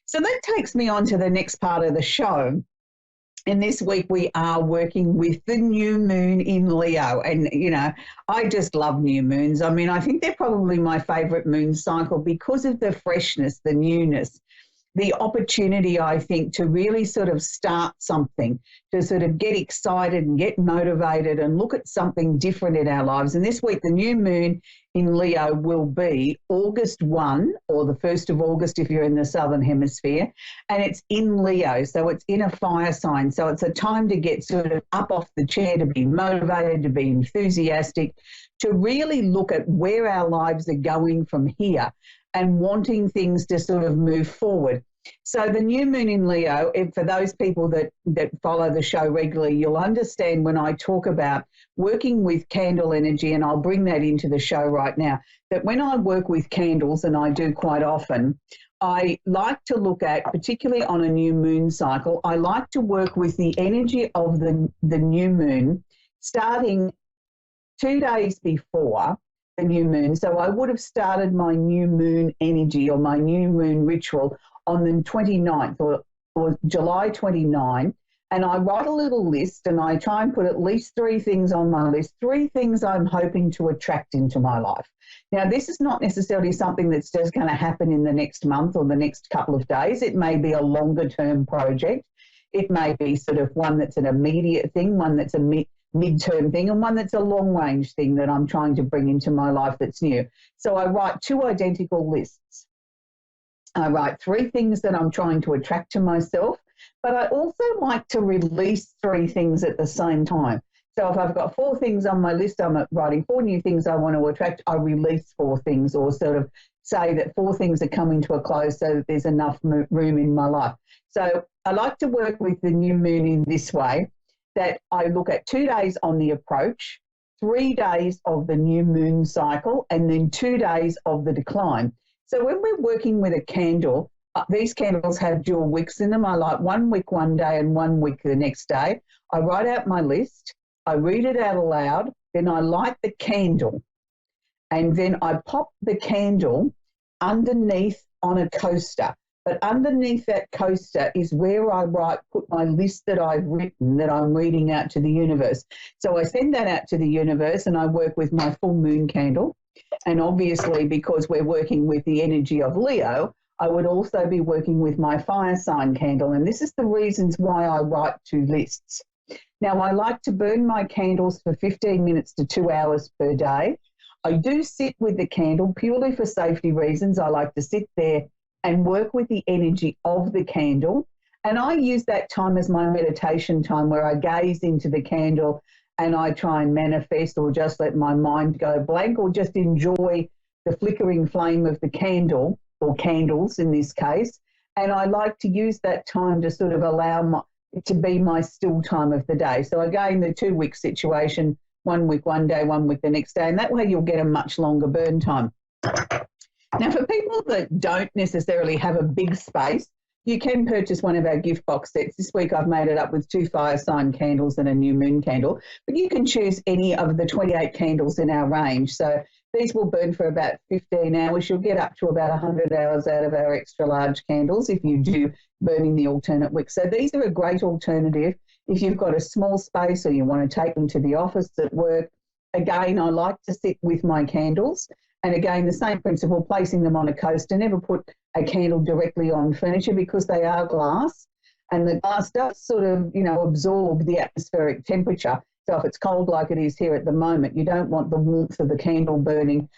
So that takes me on to the next part of the show. And this week we are working with the new moon in Leo. And, you know, I just love new moons. I mean, I think they're probably my favourite moon cycle because of the freshness, the newness, the opportunity, I think, to really sort of start something, to sort of get excited and get motivated and look at something different in our lives. And this week, the new moon in Leo will be August 1, or the 1st of August if you're in the Southern Hemisphere, and it's in Leo, so it's in a fire sign. So it's a time to get sort of up off the chair, to be motivated, to be enthusiastic, to really look at where our lives are going from here and wanting things to sort of move forward. So the new moon in Leo, for those people that follow the show regularly, you'll understand when I talk about working with candle energy, and I'll bring that into the show right now, that when I work with candles, and I do quite often, I like to look at, particularly on a new moon cycle, I like to work with the energy of the new moon starting 2 days before the new moon. So I would have started my new moon energy or my new moon ritual on the 29th or July 29, and I write a little list and I try and put at least 3 things on my list, 3 things I'm hoping to attract into my life. Now, this is not necessarily something that's just going to happen in the next month or the next couple of days. It may be a longer term project. It may be sort of one that's an immediate thing, one that's a mid-term thing, and one that's a long-range thing that I'm trying to bring into my life that's new. So I write 2 identical lists. I write 3 things that I'm trying to attract to myself, but I also like to release 3 things at the same time. So if I've got 4 things on my list, I'm writing 4 new things I want to attract, I release 4 things, or sort of say that 4 things are coming to a close so that there's enough room in my life. So I like to work with the new moon in this way, that I look at 2 days on the approach, 3 days of the new moon cycle, and then 2 days of the decline. So when we're working with a candle, these candles have dual wicks in them. I like 1 wick one day and 1 wick the next day. I write out my list, I read it out aloud, then I light the candle, and then I pop the candle underneath on a coaster. But underneath that coaster is where I put my list that I've written that I'm reading out to the universe. So I send that out to the universe, and I work with my full moon candle. And obviously, because we're working with the energy of Leo, I would also be working with my fire sign candle. And this is the reasons why I write 2 lists. Now, I like to burn my candles for 15 minutes to 2 hours per day. I do sit with the candle purely for safety reasons. I like to sit there and work with the energy of the candle. And I use that time as my meditation time, where I gaze into the candle and I try and manifest, or just let my mind go blank, or just enjoy the flickering flame of the candle, or candles in this case. And I like to use that time to sort of allow it to be my still time of the day. So again, the 2 wick situation, 1 wick one day, 1 wick the next day, and that way you'll get a much longer burn time. Now, for people that don't necessarily have a big space, you can purchase one of our gift box sets. This week I've made it up with 2 fire sign candles and a new moon candle, but you can choose any of the 28 candles in our range. So these will burn for about 15 hours. You'll get up to about 100 hours out of our extra large candles if you do burning the alternate wick. So these are a great alternative if you've got a small space or you want to take them to the office at work. Again, I like to sit with my candles. And again, the same principle, placing them on a coaster. Never put a candle directly on furniture because they are glass, and the glass does sort of, absorb the atmospheric temperature. So if it's cold like it is here at the moment, you don't want the warmth of the candle burning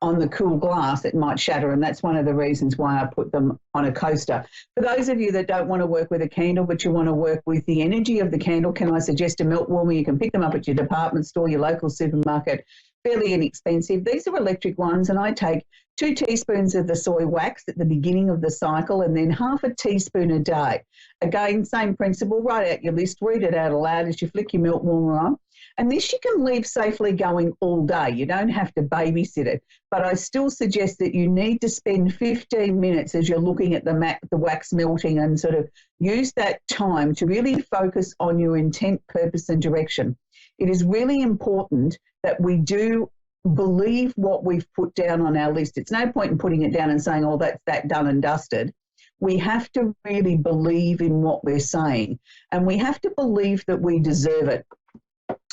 on the cool glass. It might shatter, and that's one of the reasons why I put them on a coaster. For those of you that don't want to work with a candle, but you want to work with the energy of the candle, can I suggest a melt warmer? You can pick them up at your department store, your local supermarket, fairly inexpensive. These are electric ones, and I take 2 teaspoons of the soy wax at the beginning of the cycle, and then half a teaspoon a day. Again, same principle, write out your list, read it out aloud as you flick your melt warmer on. And this you can leave safely going all day. You don't have to babysit it. But I still suggest that you need to spend 15 minutes as you're looking at the wax melting, and sort of use that time to really focus on your intent, purpose, and direction. It is really important that we do believe what we've put down on our list. It's no point in putting it down and saying, oh, that's that done and dusted. We have to really believe in what we're saying, and we have to believe that we deserve it.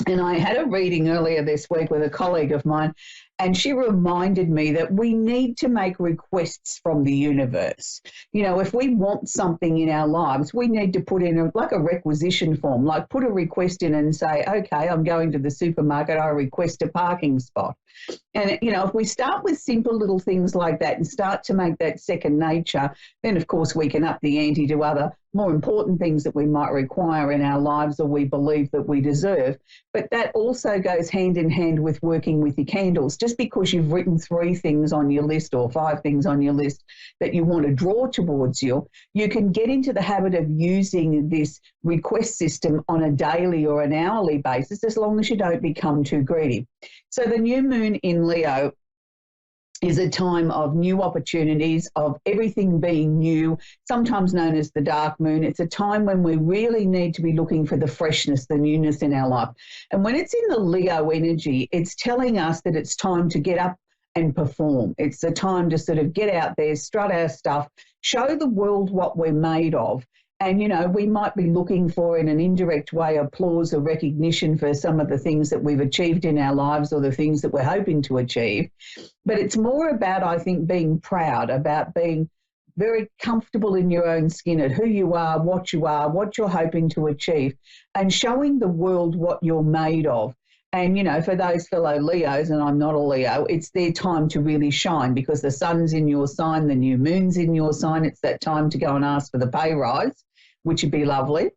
And I had a reading earlier this week with a colleague of mine, and she reminded me that we need to make requests from the universe. If we want something in our lives, we need to put in a requisition form, like put a request in and say, okay, I'm going to the supermarket, I request a parking spot. And, if we start with simple little things like that and start to make that second nature, then, of course, we can up the ante to other more important things that we might require in our lives or we believe that we deserve. But that also goes hand in hand with working with your candles. Just because you've written 3 things on your list or 5 things on your list that you want to draw towards you, you can get into the habit of using this request system on a daily or an hourly basis, as long as you don't become too greedy. So the new moon in Leo is a time of new opportunities, of everything being new, sometimes known as the dark moon. It's a time when we really need to be looking for the freshness, the newness in our life. And when it's in the Leo energy, it's telling us that it's time to get up and perform. It's the time to sort of get out there, strut our stuff, show the world what we're made of. And, we might be looking for, in an indirect way, applause or recognition for some of the things that we've achieved in our lives or the things that we're hoping to achieve. But it's more about, I think, being proud, about being very comfortable in your own skin at who you are, what you're hoping to achieve, and showing the world what you're made of. And, for those fellow Leos, and I'm not a Leo, it's their time to really shine, because the sun's in your sign, the new moon's in your sign. It's that time to go and ask for the pay rise, which would be lovely.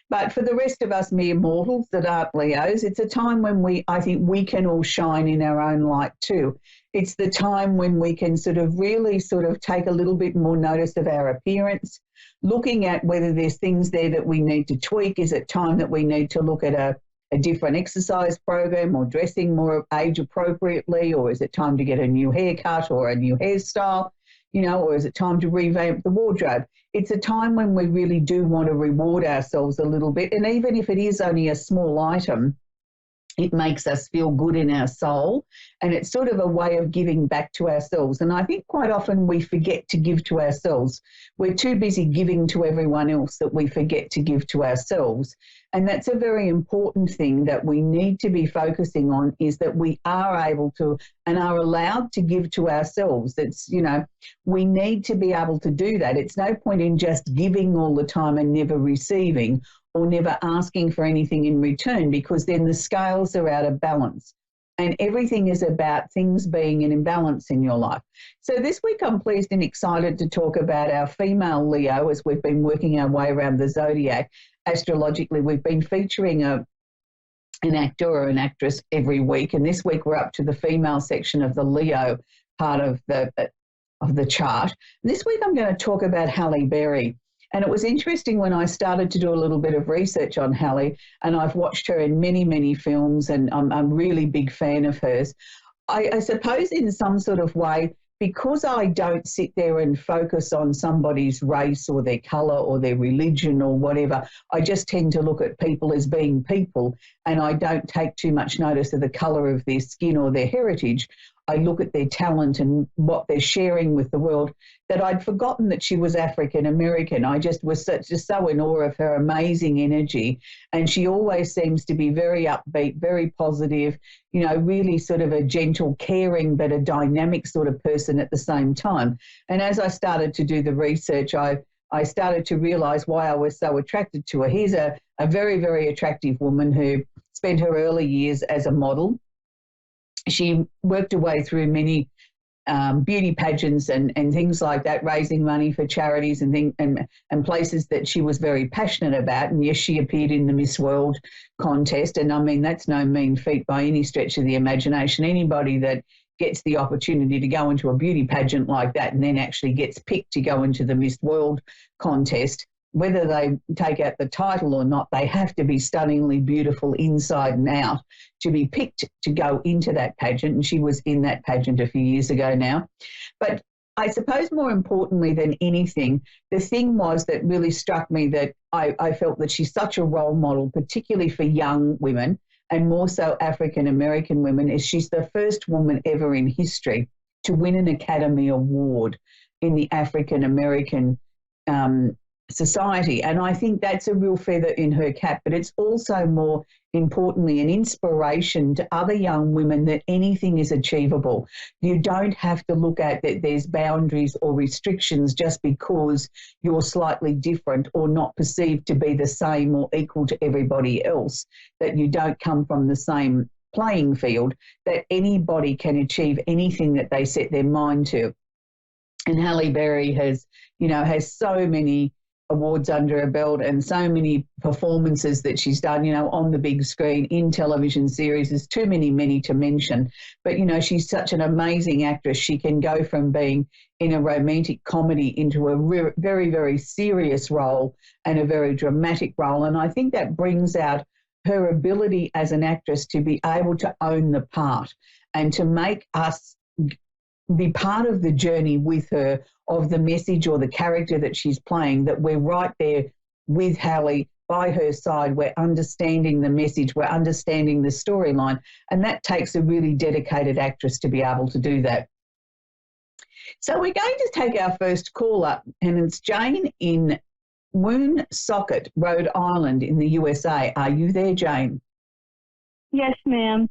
But for the rest of us mere mortals that aren't Leos, it's a time when I think we can all shine in our own light too. It's the time when we can really take a little bit more notice of our appearance, looking at whether there's things there that we need to tweak. Is it time that we need to look at a different exercise program or dressing more age appropriately, or is it time to get a new haircut or a new hairstyle, or is it time to revamp the wardrobe? It's a time when we really do want to reward ourselves a little bit. And even if it is only a small item, it makes us feel good in our soul, and it's sort of a way of giving back to ourselves. And I think quite often we forget to give to ourselves. We're too busy giving to everyone else that we forget to give to ourselves. And that's a very important thing that we need to be focusing on, is that we are able to and are allowed to give to ourselves. It's, we need to be able to do that. It's no point in just giving all the time and never receiving, or never asking for anything in return, because then the scales are out of balance. And everything is about things being in imbalance in your life. So this week I'm pleased and excited to talk about our female Leo, as we've been working our way around the zodiac. Astrologically, we've been featuring an actor or an actress every week, and this week we're up to the female section of the Leo part of the chart. This week I'm going to talk about Halle Berry. And it was interesting when I started to do a little bit of research on Halle, and I've watched her in many, many films, and I'm a really big fan of hers. I suppose in some sort of way, because I don't sit there and focus on somebody's race or their colour or their religion or whatever, I just tend to look at people as being people, and I don't take too much notice of the colour of their skin or their heritage. I look at their talent and what they're sharing with the world, that I'd forgotten that she was African American. I just was just so in awe of her amazing energy. And she always seems to be very upbeat, very positive, really sort of a gentle, caring, but a dynamic sort of person at the same time. And as I started to do the research, I started to realise why I was so attracted to her. Here's a very, very attractive woman who spent her early years as a model. She worked her way through many beauty pageants and things like that, raising money for charities and places that she was very passionate about. And yes, she appeared in the Miss World contest. And I mean, that's no mean feat by any stretch of the imagination. Anybody that gets the opportunity to go into a beauty pageant like that and then actually gets picked to go into the Miss World contest, whether they take out the title or not, they have to be stunningly beautiful inside and out to be picked to go into that pageant. And she was in that pageant a few years ago now. But I suppose more importantly than anything, the thing was that really struck me, that I felt that she's such a role model, particularly for young women and more so African American women, is she's the first woman ever in history to win an Academy Award in the African American society. And I think that's a real feather in her cap, but it's also more importantly an inspiration to other young women that anything is achievable. You don't have to look at that there's boundaries or restrictions just because you're slightly different or not perceived to be the same or equal to everybody else, that you don't come from the same playing field, that anybody can achieve anything that they set their mind to. And Halle Berry has so many awards under her belt and so many performances that she's done, on the big screen, in television series. There's too many to mention. But, she's such an amazing actress. She can go from being in a romantic comedy into a very, very serious role and a very dramatic role. And I think that brings out her ability as an actress to be able to own the part and to make us be part of the journey with her, of the message or the character that she's playing, that we're right there with Halle by her side. We're understanding the message, we're understanding the storyline, and that takes a really dedicated actress to be able to do that. So we're going to take our first call up, and it's Jane in Woonsocket, Rhode Island in the USA. Are you there, Jane? Yes, ma'am.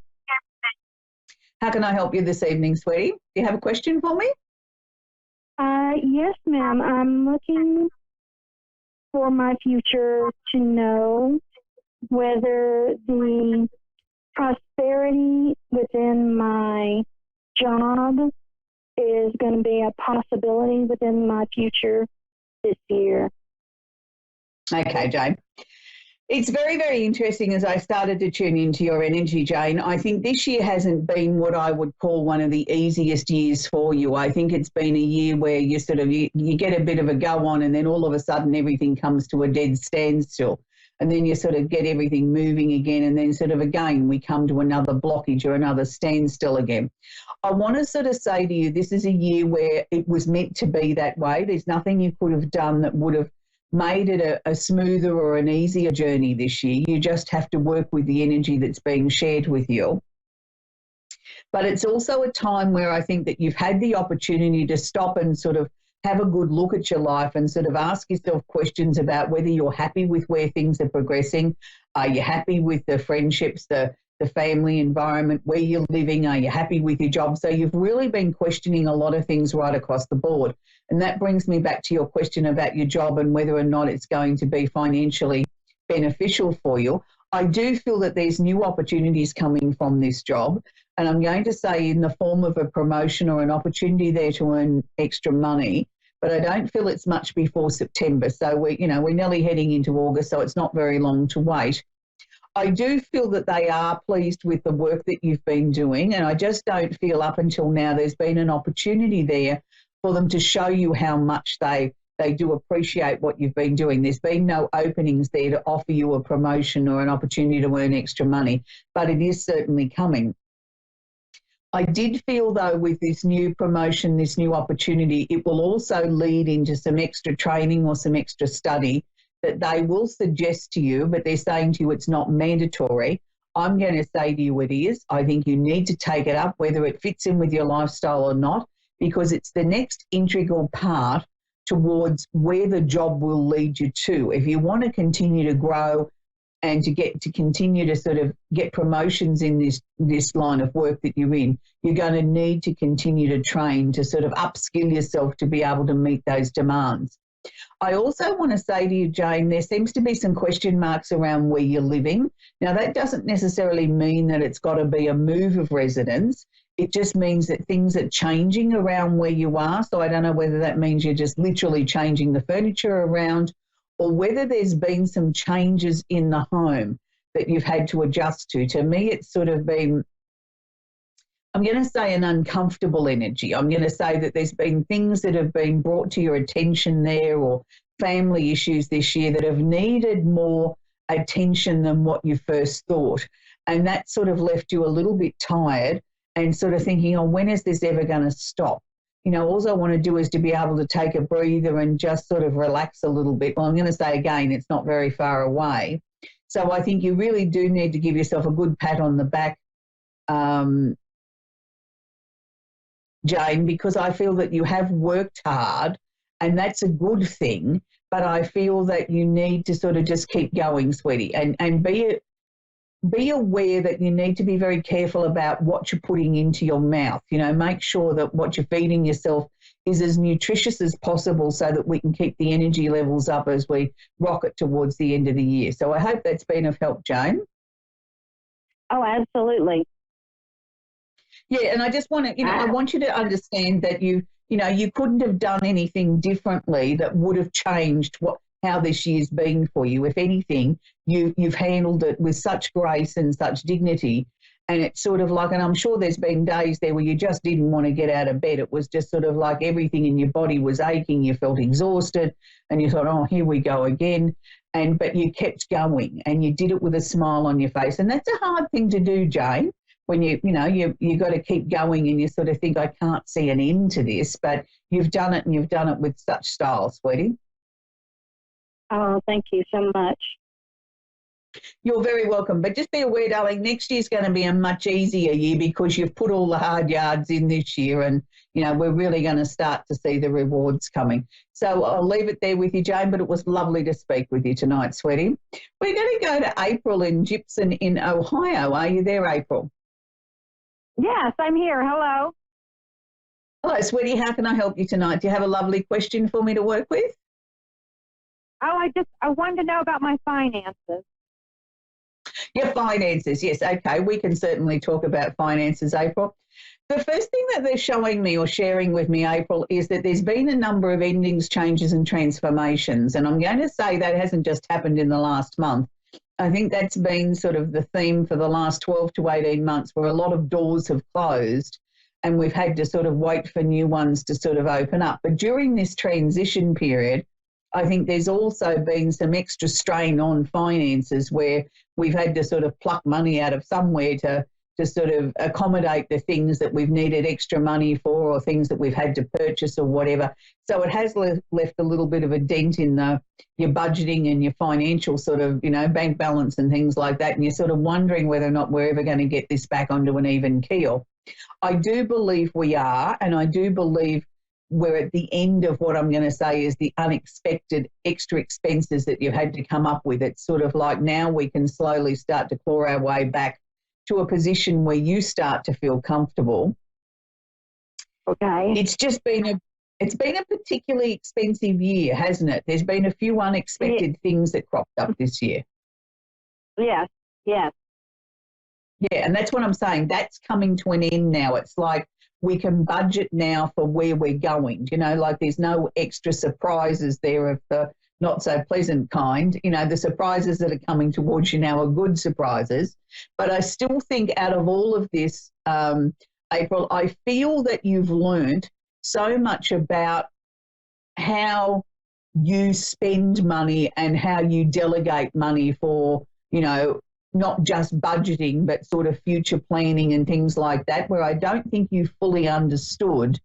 How can I help you this evening, sweetie? Do you have a question for me? Yes, ma'am. I'm looking for my future to know whether the prosperity within my job is going to be a possibility within my future this year. Okay, Jane. It's very, very interesting as I started to tune into your energy, Jane. I think this year hasn't been what I would call one of the easiest years for you. I think it's been a year where you sort of, you get a bit of a go on and then all of a sudden everything comes to a dead standstill. And then you sort of get everything moving again. And then sort of again, we come to another blockage or another standstill again. I want to sort of say to you, this is a year where it was meant to be that way. There's nothing you could have done that would have made it a smoother or an easier journey this year. You just have to work with the energy that's being shared with you. But it's also a time where I think that you've had the opportunity to stop and sort of have a good look at your life and sort of ask yourself questions about whether you're happy with where things are progressing. Are you happy with the friendships, the family environment, where you're living? Are you happy with your job? So you've really been questioning a lot of things right across the board. And that brings me back to your question about your job and whether or not it's going to be financially beneficial for you. I do feel that there's new opportunities coming from this job. And I'm going to say in the form of a promotion or an opportunity there to earn extra money. But I don't feel it's much before September. So we're nearly heading into August, so it's not very long to wait. I do feel that they are pleased with the work that you've been doing, and I just don't feel up until now there's been an opportunity there for them to show you how much they do appreciate what you've been doing. There's been no openings there to offer you a promotion or an opportunity to earn extra money, but it is certainly coming. I did feel, though, with this new promotion, this new opportunity, it will also lead into some extra training or some extra study that they will suggest to you, but they're saying to you it's not mandatory. I'm going to say to you it is. I think you need to take it up, whether it fits in with your lifestyle or not, because it's the next integral part towards where the job will lead you to. If you want to continue to grow and to continue to sort of get promotions in this line of work that you're in, you're going to need to continue to train to sort of upskill yourself to be able to meet those demands. I also want to say to you, Jane, there seems to be some question marks around where you're living. Now, that doesn't necessarily mean that it's got to be a move of residence. It just means that things are changing around where you are. So I don't know whether that means you're just literally changing the furniture around, or whether there's been some changes in the home that you've had to adjust to. To me, it's sort of been, I'm going to say, an uncomfortable energy. I'm going to say that there's been things that have been brought to your attention there, or family issues this year that have needed more attention than what you first thought. And that sort of left you a little bit tired and sort of thinking, oh, when is this ever going to stop? All I want to do is to be able to take a breather and just sort of relax a little bit. Well, I'm going to say again, it's not very far away. So I think you really do need to give yourself a good pat on the back, Jane, because I feel that you have worked hard and that's a good thing, but I feel that you need to sort of just keep going, sweetie, and be aware that you need to be very careful about what you're putting into your mouth. Make sure that what you're feeding yourself is as nutritious as possible so that we can keep the energy levels up as we rocket towards the end of the year. So I hope that's been of help, Jane. Oh, absolutely. Yeah, and I just want to, I want you to understand that you couldn't have done anything differently that would have changed how this year's been for you. If anything, you've handled it with such grace and such dignity. And it's sort of like, and I'm sure there's been days there where you just didn't want to get out of bed. It was just sort of like everything in your body was aching. You felt exhausted and you thought, oh, here we go again. But you kept going and you did it with a smile on your face. And that's a hard thing to do, Jane, when you got to keep going and you sort of think, I can't see an end to this, but you've done it, and you've done it with such style, sweetie. Oh, thank you so much. You're very welcome. But just be aware, darling, next year's going to be a much easier year because you've put all the hard yards in this year, and, we're really going to start to see the rewards coming. So I'll leave it there with you, Jane, but it was lovely to speak with you tonight, sweetie. We're going to go to April in Gibson in Ohio. Are you there, April? Yes, I'm here. Hello. Hello, sweetie. How can I help you tonight? Do you have a lovely question for me to work with? Oh, I wanted to know about my finances. Your finances, yes. Okay, we can certainly talk about finances, April. The first thing that they're showing me or sharing with me, April, is that there's been a number of endings, changes and transformations. And I'm going to say that hasn't just happened in the last month. I think that's been sort of the theme for the last 12 to 18 months, where a lot of doors have closed and we've had to sort of wait for new ones to sort of open up. But during this transition period, I think there's also been some extra strain on finances where we've had to sort of pluck money out of somewhere to sort of accommodate the things that we've needed extra money for, or things that we've had to purchase or whatever. So it has left a little bit of a dent in your budgeting and your financial sort of, bank balance and things like that. And you're sort of wondering whether or not we're ever going to get this back onto an even keel. I do believe we are, and I do believe we're at the end of what I'm going to say is the unexpected extra expenses that you've had to come up with. It's sort of like now we can slowly start to claw our way back to a position where you start to feel comfortable. Okay. It's been a particularly expensive year, hasn't it? There's been a few unexpected things that cropped up this year. Yes, yes. Yeah, and that's what I'm saying. That's coming to an end now. It's like we can budget now for where we're going. Like there's no extra surprises there of the not so pleasant kind. The surprises that are coming towards you now are good surprises. But I still think out of all of this, April, I feel that you've learned so much about how you spend money and how you delegate money for, not just budgeting, but sort of future planning and things like that, where I don't think you fully understood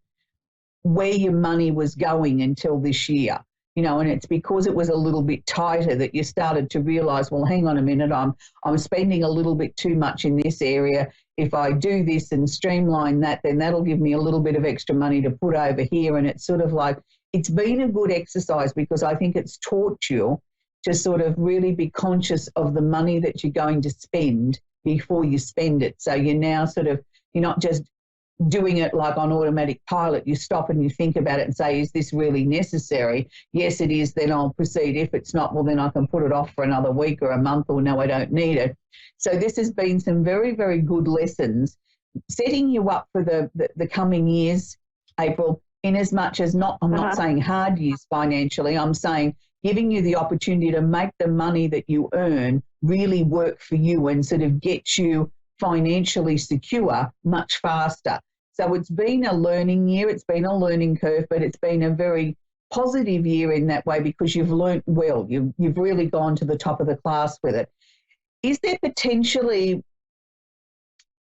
where your money was going until this year. And it's because it was a little bit tighter that you started to realise, well, hang on a minute, I'm spending a little bit too much in this area. If I do this and streamline that, then that'll give me a little bit of extra money to put over here. And it's sort of like, it's been a good exercise because I think it's taught you to sort of really be conscious of the money that you're going to spend before you spend it. So you're now you're not just doing it like on automatic pilot. You stop and you think about it and say, is this really necessary? Yes, it is. Then I'll proceed. If it's not, well, then I can put it off for another week or a month, or no, I don't need it. So this has been some very, very good lessons, setting you up for the coming years, April, in as much as I'm not saying hard years financially. I'm saying giving you the opportunity to make the money that you earn really work for you and sort of get you financially secure much faster. So it's been a learning year, it's been a learning curve, but it's been a very positive year in that way because you've learnt well. You've really gone to the top of the class with it. Is there potentially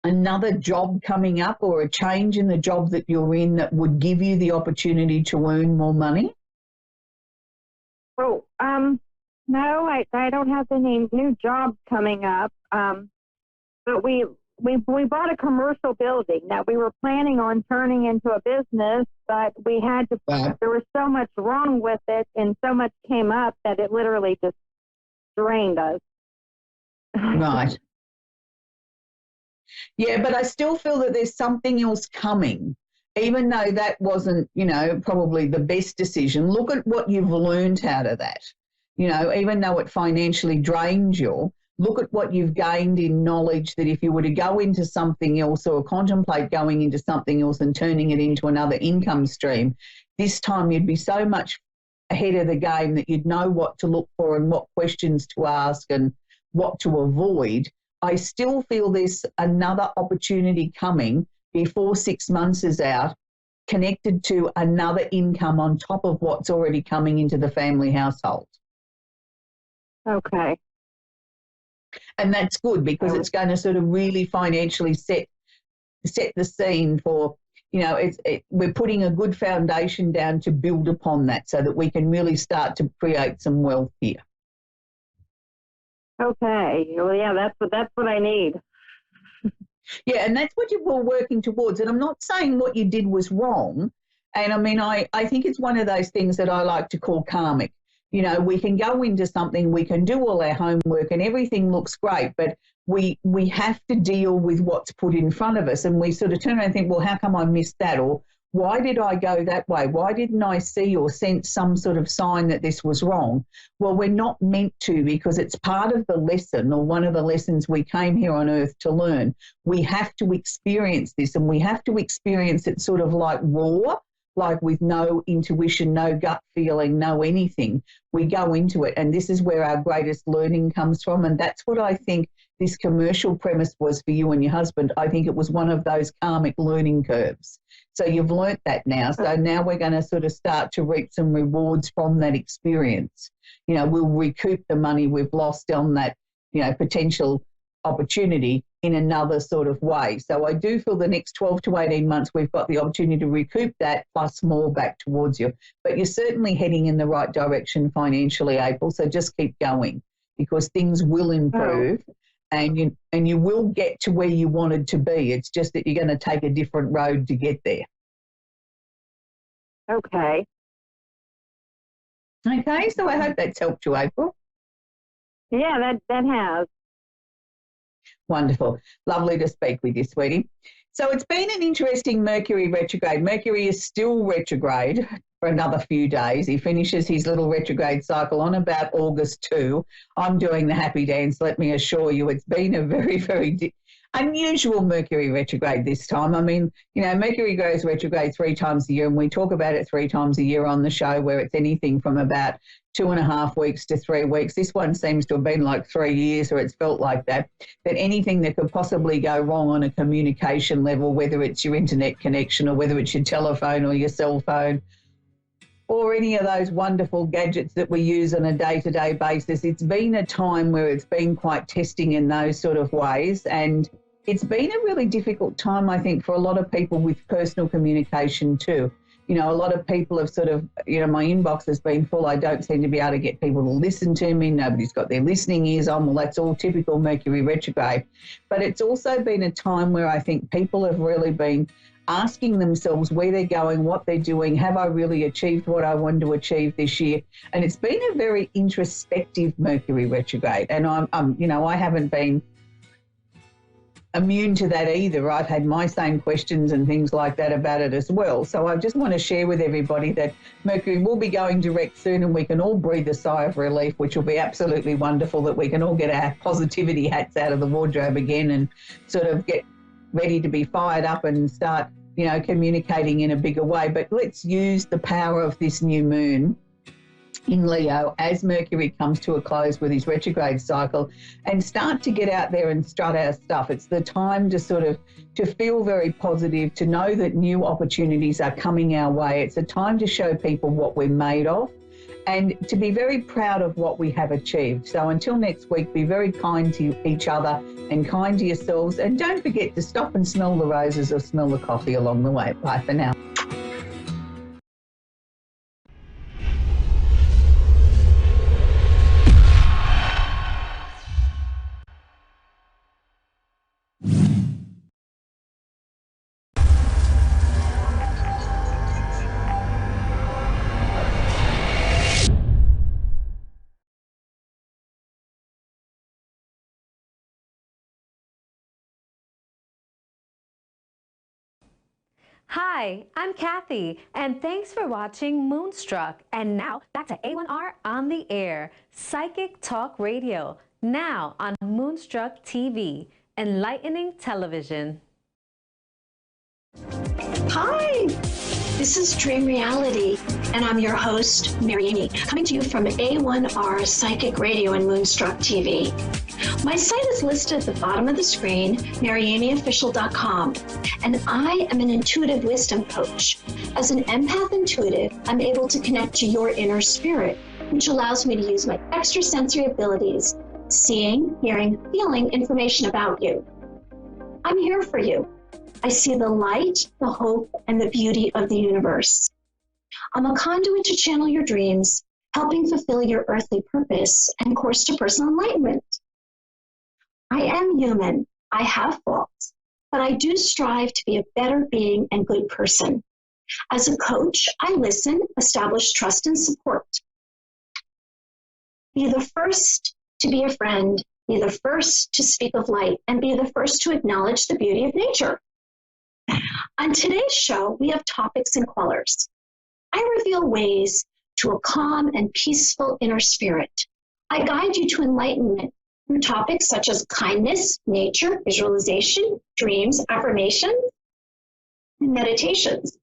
another job coming up or a change in the job that you're in that would give you the opportunity to earn more money? Oh, no, I don't have any new jobs coming up. But we bought a commercial building that we were planning on turning into a business, but we had to, there was so much wrong with it and so much came up that it literally just drained us. Right. Yeah, but I still feel that there's something else coming, even though that wasn't, probably the best decision. Look at what you've learned out of that. Even though it financially drained you, look at what you've gained in knowledge that if you were to go into something else or contemplate going into something else and turning it into another income stream, this time you'd be so much ahead of the game that you'd know what to look for and what questions to ask and what to avoid. I still feel there's another opportunity coming before 6 months is out, connected to another income on top of what's already coming into the family household. Okay. And that's good because it's going to sort of really financially set the scene for, we're putting a good foundation down to build upon that so that we can really start to create some wealth here. Okay. Well, yeah, that's what I need. Yeah, and that's what you were working towards. And I'm not saying what you did was wrong. And I mean, I think it's one of those things that I like to call karmic. We can go into something, we can do all our homework and everything looks great, but we have to deal with what's put in front of us. And we sort of turn around and think, well, how come I missed that? Or why did I go that way? Why didn't I see or sense some sort of sign that this was wrong? Well, we're not meant to, because it's part of the lesson, or one of the lessons we came here on earth to learn. We have to experience this, and we have to experience it sort of like raw. like with no intuition, no gut feeling, no anything. We go into it, and this is where our greatest learning comes from. And that's what I think this commercial premise was for you and your husband. I think it was one of those karmic learning curves. So you've learnt that now. So now we're going to sort of start to reap some rewards from that experience. You know, we'll recoup the money we've lost on that, you know, potential opportunity in another sort of way. So I do feel the next 12 to 18 months we've got the opportunity to recoup that plus more back towards you. But you're certainly heading in the right direction financially, April, so just keep going because things will improve and you will get to where you wanted to be. It's just that you're going to take a different road to get there. Okay. Okay, so I hope that's helped you, April. Yeah, that has. Wonderful. Lovely to speak with you, sweetie. So it's been an interesting Mercury retrograde. Mercury is still retrograde for another few days. He finishes his little retrograde cycle on about August 2. I'm doing the happy dance, let me assure you. It's been a very, very unusual Mercury retrograde this time. I mean, you know, Mercury goes retrograde 3 times a year, and we talk about it 3 times a year on the show, where it's anything from about 2.5 weeks to 3 weeks. This one seems to have been like 3 years, or it's felt like that. That anything that could possibly go wrong on a communication level, whether it's your internet connection or whether it's your telephone or your cell phone, or any of those wonderful gadgets that we use on a day-to-day basis. It's been a time where it's been quite testing in those sort of ways, and it's been a really difficult time, I think, for a lot of people with personal communication too. You know, a lot of people have sort of, you know, my inbox has been full. I don't seem to be able to get people to listen to me. Nobody's got their listening ears on. Well, that's all typical Mercury retrograde. But it's also been a time where I think people have really been asking themselves where they're going, what they're doing, have I really achieved what I wanted to achieve this year? And it's been a very introspective Mercury retrograde. And I'm you know, I haven't been immune to that either. I've had my same questions and things like that about it as well. So I just want to share with everybody that Mercury will be going direct soon, and we can all breathe a sigh of relief, which will be absolutely wonderful, that we can all get our positivity hats out of the wardrobe again and sort of get ready to be fired up and start, you know, communicating in a bigger way. But let's use the power of this new moon in Leo as Mercury comes to a close with his retrograde cycle and start to get out there and strut our stuff. It's the time to sort of to feel very positive, to know that new opportunities are coming our way. It's a time to show people what we're made of and to be very proud of what we have achieved. So until next week, be very kind to each other and kind to yourselves, and don't forget to stop and smell the roses or smell the coffee along the way. Bye for now. Hi, I'm Kathy, and thanks for watching Moonstruck. And now, back to A1R on the air, Psychic Talk Radio, now on Moonstruck TV, enlightening television. Hi, this is Dream Reality, and I'm your host, Mary Amy, coming to you from A1R Psychic Radio and Moonstruck TV. My site is listed at the bottom of the screen, MaryAmyOfficial.com, and I am an intuitive wisdom coach. As an empath intuitive, I'm able to connect to your inner spirit, which allows me to use my extrasensory abilities, seeing, hearing, feeling information about you. I'm here for you. I see the light, the hope, and the beauty of the universe. I'm a conduit to channel your dreams, helping fulfill your earthly purpose and course to personal enlightenment. I am human. I have faults, but I do strive to be a better being and good person. As a coach, I listen, establish trust, and support. Be the first to be a friend, be the first to speak of light, and be the first to acknowledge the beauty of nature. On today's show, we have topics and colors. I reveal ways to a calm and peaceful inner spirit. I guide you to enlightenment through topics such as kindness, nature, visualization, dreams, affirmations, and meditations.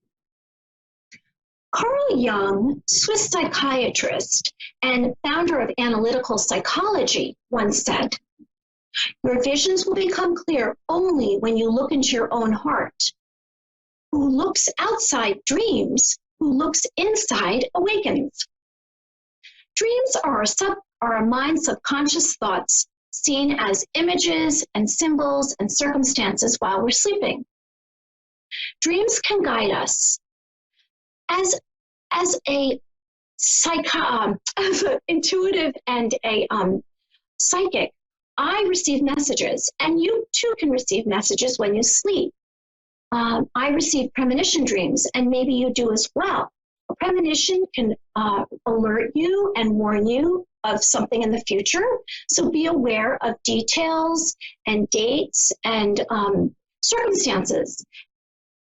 Carl Jung, Swiss psychiatrist and founder of analytical psychology, once said, "Your visions will become clear only when you look into your own heart. Who looks outside dreams, who looks inside awakens." Dreams are our mind's subconscious thoughts seen as images and symbols and circumstances while we're sleeping. Dreams can guide us. As an intuitive and a psychic, I receive messages, and you too can receive messages when you sleep. I receive premonition dreams, and maybe you do as well. A premonition can alert you and warn you of something in the future, so be aware of details and dates and circumstances.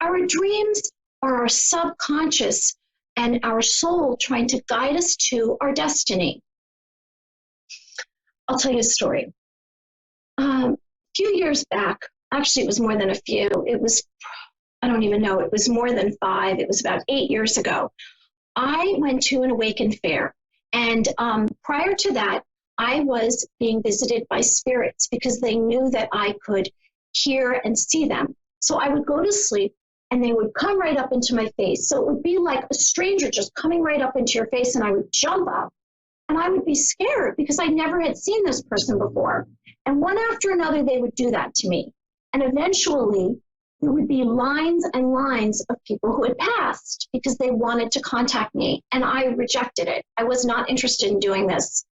Our dreams are our subconscious and our soul trying to guide us to our destiny. I'll tell you a story. A few years back, actually it was more than a few, it was, I don't even know, it was more than 5, it was about 8 years ago. I went to an Awaken fair, and prior to that, I was being visited by spirits because they knew that I could hear and see them. So I would go to sleep, and they would come right up into my face. So it would be like a stranger just coming right up into your face, and I would jump up, and I would be scared because I never had seen this person before. And one after another, they would do that to me. And eventually, there would be lines and lines of people who had passed because they wanted to contact me, and I rejected it. I was not interested in doing this.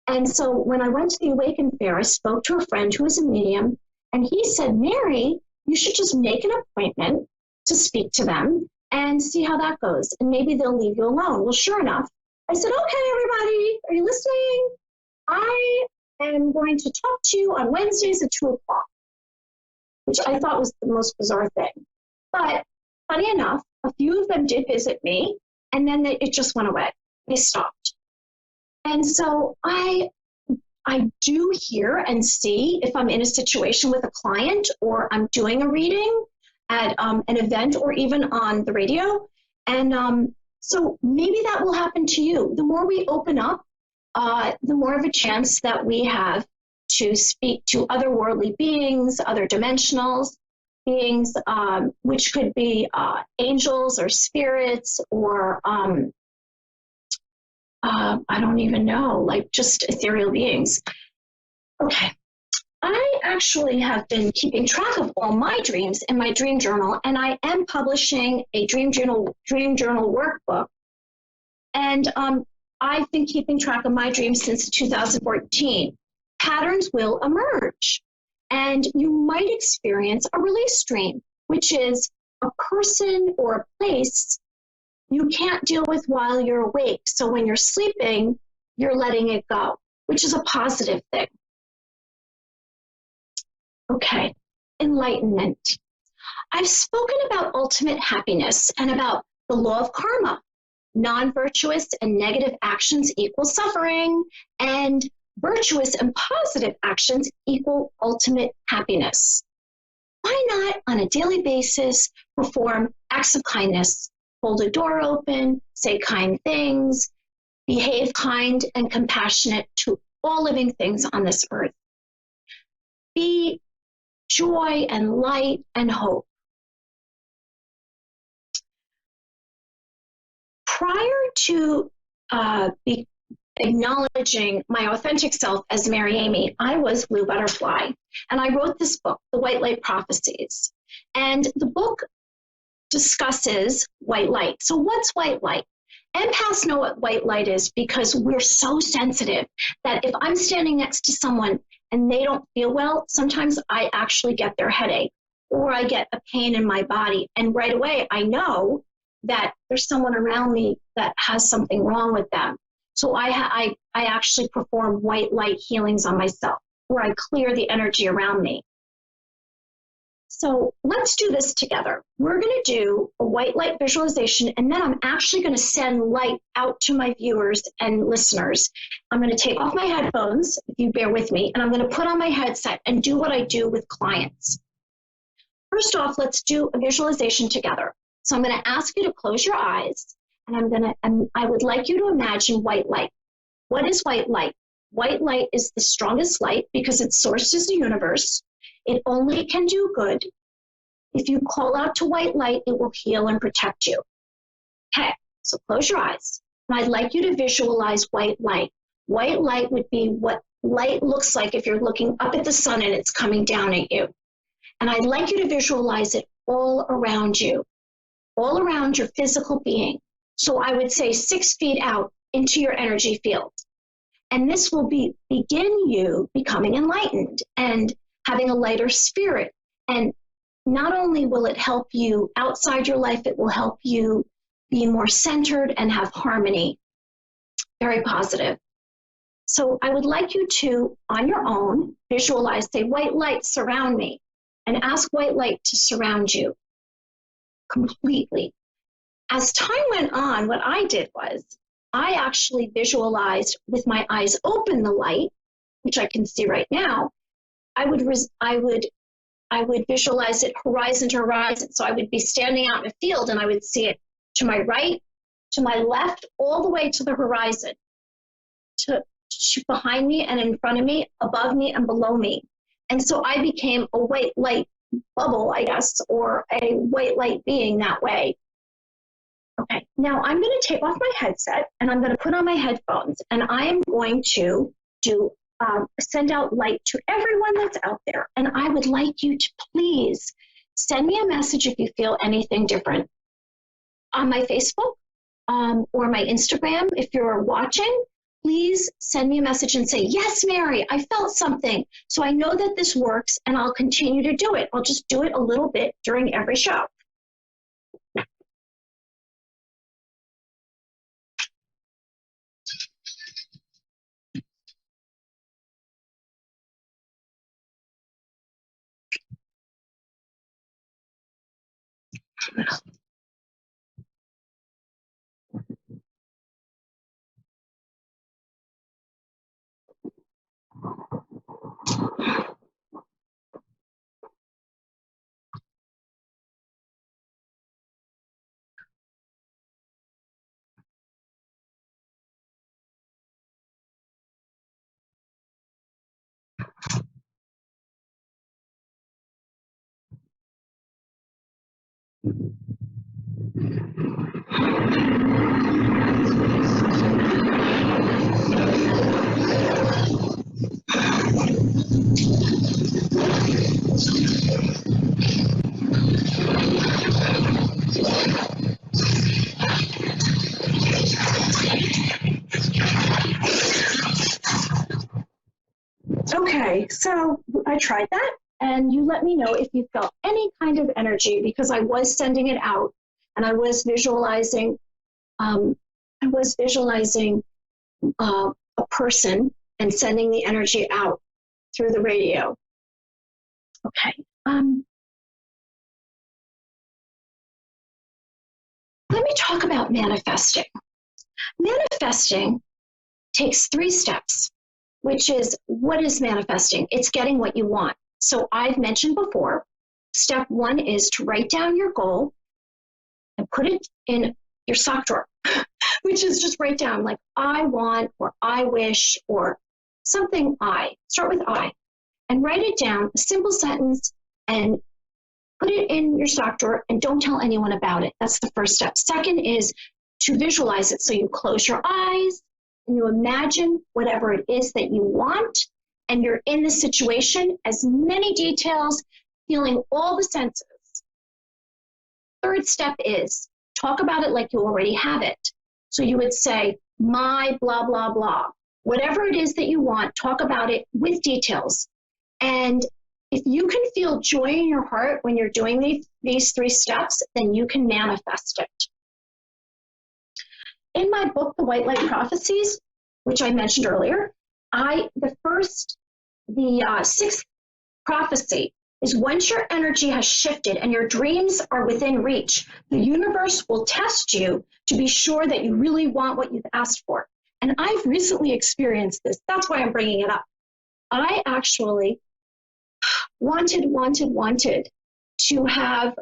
And so when I went to the Awaken Fair, I spoke to a friend who was a medium, and he said, "Mary, you should just make an appointment to speak to them and see how that goes, and maybe they'll leave you alone." Well, sure enough, I said, "Okay, everybody, are you listening? I am going to talk to you on Wednesdays at 2 o'clock, which I thought was the most bizarre thing. But funny enough, a few of them did visit me, and then it just went away. They stopped. And so I do hear and see if I'm in a situation with a client or I'm doing a reading at an event or even on the radio. And so maybe that will happen to you. The more we open up, the more of a chance that we have to speak to otherworldly beings, other dimensional beings, which could be angels or spirits or I don't even know, like just ethereal beings. Okay. I actually have been keeping track of all my dreams in my dream journal, and I am publishing a dream journal workbook. And I've been keeping track of my dreams since 2014. Patterns will emerge, and you might experience a release dream, which is a person or a place you can't deal with while you're awake. So when you're sleeping, you're letting it go, which is a positive thing. Okay, enlightenment. I've spoken about ultimate happiness and about the law of karma. Non-virtuous and negative actions equal suffering, and virtuous and positive actions equal ultimate happiness. Why not, on a daily basis, perform acts of kindness? Hold a door open, say kind things, behave kind and compassionate to all living things on this earth. Be joy and light and hope. Prior to acknowledging my authentic self as Mary Amy, I was Blue Butterfly, and I wrote this book, The White Light Prophecies. And the book discusses white light. So what's white light? Empaths know what white light is because we're so sensitive that if I'm standing next to someone and they don't feel well, sometimes I actually get their headache or I get a pain in my body. And right away, I know that there's someone around me that has something wrong with them. So I actually perform white light healings on myself where I clear the energy around me. So let's do this together. We're going to do a white light visualization, and then I'm actually going to send light out to my viewers and listeners. I'm going to take off my headphones, if you bear with me, and I'm going to put on my headset and do what I do with clients. First off, let's do a visualization together. So I'm going to ask you to close your eyes, and I would like you to imagine white light. What is white light? White light is the strongest light because it's sourced as the universe. It only can do good. If you call out to white light, it will heal and protect you. Okay, so close your eyes. And I'd like you to visualize white light. White light would be what light looks like if you're looking up at the sun and it's coming down at you. And I'd like you to visualize it all around you, all around your physical being. So I would say 6 feet out into your energy field. And this will begin you becoming enlightened and having a lighter spirit. And not only will it help you outside your life, it will help you be more centered and have harmony. Very positive. So I would like you to, on your own, visualize, say, white light surround me, and ask white light to surround you completely. As time went on, what I did was I actually visualized with my eyes open the light, which I can see right now. I would visualize it horizon to horizon. So I would be standing out in a field and I would see it to my right, to my left, all the way to the horizon, to behind me and in front of me, above me and below me. And so I became a white light bubble, I guess, or a white light being that way. Okay, now I'm going to take off my headset and I'm going to put on my headphones and I am going to send out light to everyone that's out there. And I would like you to please send me a message if you feel anything different. On my Facebook or my Instagram, if you're watching, please send me a message and say, yes, Mary, I felt something. So I know that this works and I'll continue to do it. I'll just do it a little bit during every show. Okay, so I tried that, and you let me know if you felt any kind of energy, because I was sending it out, and I was visualizing, a person and sending the energy out through the radio. Okay. Let me talk about manifesting. Manifesting takes 3 steps, which is, what is manifesting? It's getting what you want. So I've mentioned before, step 1 is to write down your goal and put it in your sock drawer, which is just write down like I want, or I wish, or something start with I, and write it down, a simple sentence, and put it in your sock drawer and don't tell anyone about it. That's the first step. Second is to visualize it. So you close your eyes and you imagine whatever it is that you want, and you're in the situation, as many details, feeling all the senses. Third step is talk about it like you already have it. So you would say, my blah, blah, blah. Whatever it is that you want, talk about it with details. And if you can feel joy in your heart when you're doing these 3 steps, then you can manifest it. In my book, The White Light Prophecies, which I mentioned earlier, the 6th prophecy is, once your energy has shifted and your dreams are within reach, the universe will test you to be sure that you really want what you've asked for. And I've recently experienced this. That's why I'm bringing it up. I actually wanted to have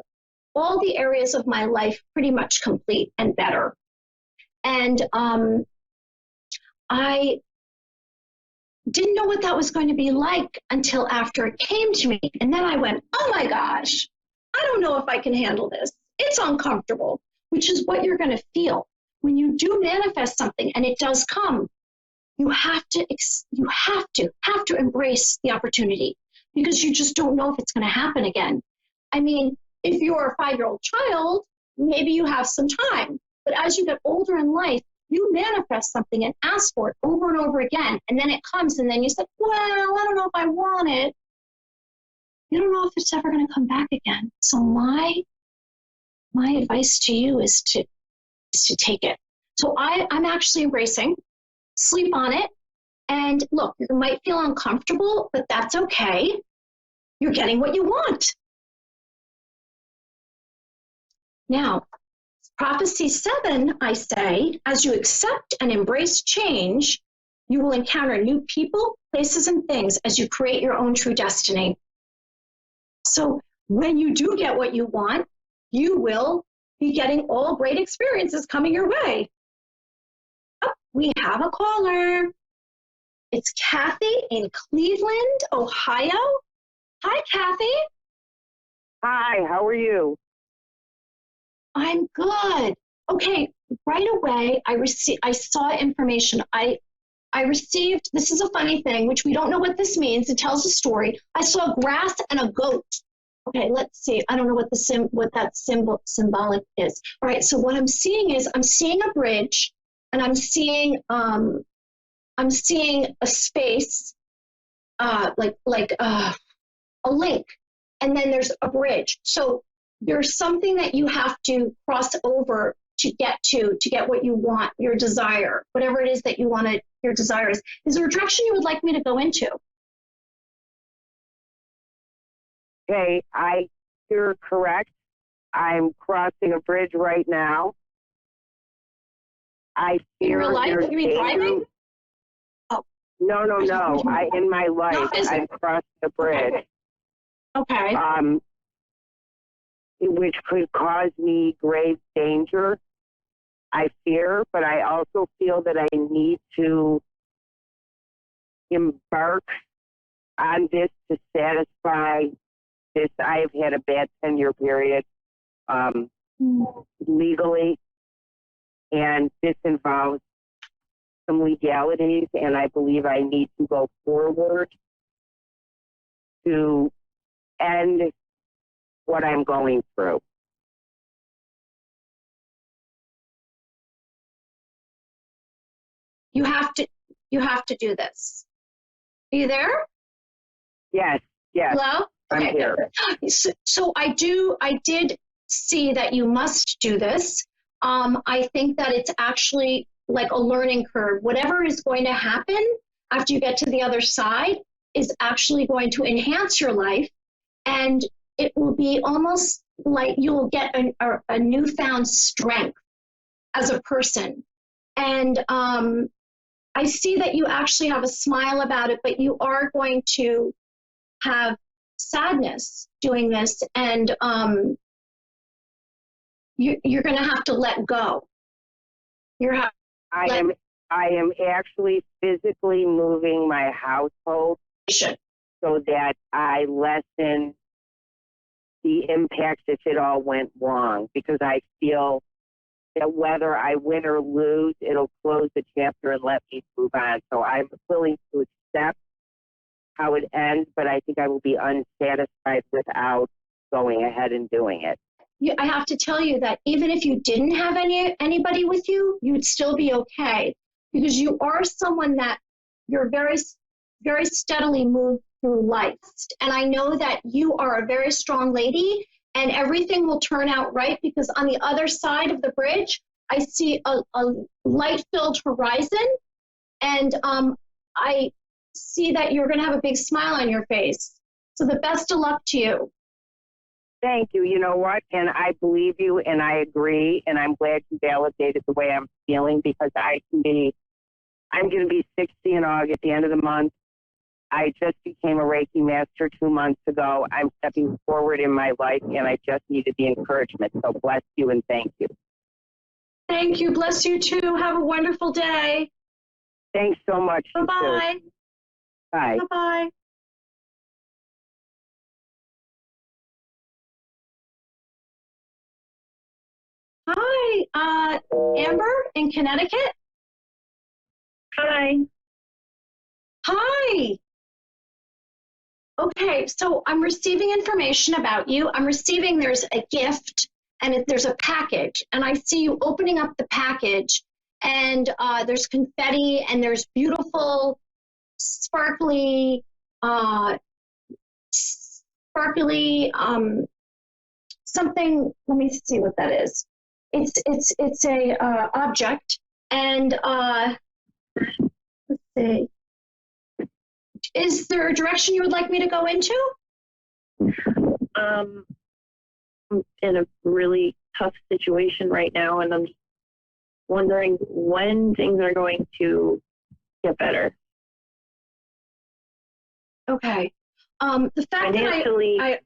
all the areas of my life pretty much complete and better. And I didn't know what that was going to be like until after it came to me. And then I went, oh my gosh, I don't know if I can handle this. It's uncomfortable, which is what you're going to feel. When you do manifest something and it does come, you have to embrace the opportunity, because you just don't know if it's going to happen again. I mean, if you're a 5-year-old child, maybe you have some time. But as you get older in life, you manifest something and ask for it over and over again. And then it comes, and then you say, well, I don't know if I want it. You don't know if it's ever going to come back again. So my advice to you is to take it. So I'm actually embracing, sleep on it. And look, you might feel uncomfortable, but that's okay. You're getting what you want. Now, Prophecy 7, I say, as you accept and embrace change, you will encounter new people, places, and things as you create your own true destiny. So when you do get what you want, you will be getting all great experiences coming your way. Oh, we have a caller. It's Kathy in Cleveland, Ohio. Hi, Kathy. Hi, how are you? I'm good. Okay, right away, I saw information. I received, this is a funny thing, which we don't know what this means. It tells a story. I saw grass and a goat. Okay, let's see. I don't know what that symbolic is. All right, so what I'm seeing is I'm seeing a bridge, and I'm seeing a space, like a lake, and then there's a bridge. So there's something that you have to cross over to get what you want, your desire, whatever it is that you want to, your desire is. Is there a direction you would like me to go into? Okay, you're correct. I'm crossing a bridge right now. I fear in your life? You mean driving? Oh. No. In my life, I'm crossing a bridge. Okay. Which could cause me grave danger. I fear, but I also feel that I need to embark on this to satisfy this. I've had a bad 10-year period legally, and this involves some legalities, and I believe I need to go forward to end what I'm going through. You have to do this. Are you there? Yes. Hello? I'm here. So I did see that you must do this. I think that it's actually like a learning curve. Whatever is going to happen after you get to the other side is actually going to enhance your life, and it will be almost like you'll get a newfound strength as a person. And I see that you actually have a smile about it, but you are going to have sadness doing this, and you're going to have to let go. I am actually physically moving my household so that I lessen the impact if it all went wrong, because I feel that whether I win or lose, it'll close the chapter and let me move on. So I'm willing to accept how it ends, but I think I will be unsatisfied without going ahead and doing it. I have to tell you that even if you didn't have anybody with you, you would still be okay, because you are someone that you're very, very steadily moved through life. And I know that you are a very strong lady, and everything will turn out right, because on the other side of the bridge, I see a light-filled horizon, and I see that you're going to have a big smile on your face. So the best of luck to you. Thank you. You know what? And I believe you, and I agree, and I'm glad you validated the way I'm feeling, because I'm going to be 60 in August, at the end of the month. I just became a Reiki master 2 months ago. I'm stepping forward in my life, and I just needed the encouragement. So bless you and thank you. Thank you. Bless you too. Have a wonderful day. Thanks so much. you too. Bye-bye. Bye. Bye-bye. Hi, Amber in Connecticut. Hi. Hi. Okay, so I'm receiving information about you. I'm receiving there's a gift and there's a package, and I see you opening up the package, and there's confetti and there's beautiful, sparkly, something. Let me see what that is. It's a object, and let's see. Is there a direction you would like me to go into? I'm in a really tough situation right now, and I'm just wondering when things are going to get better. Okay. The fact Financially, that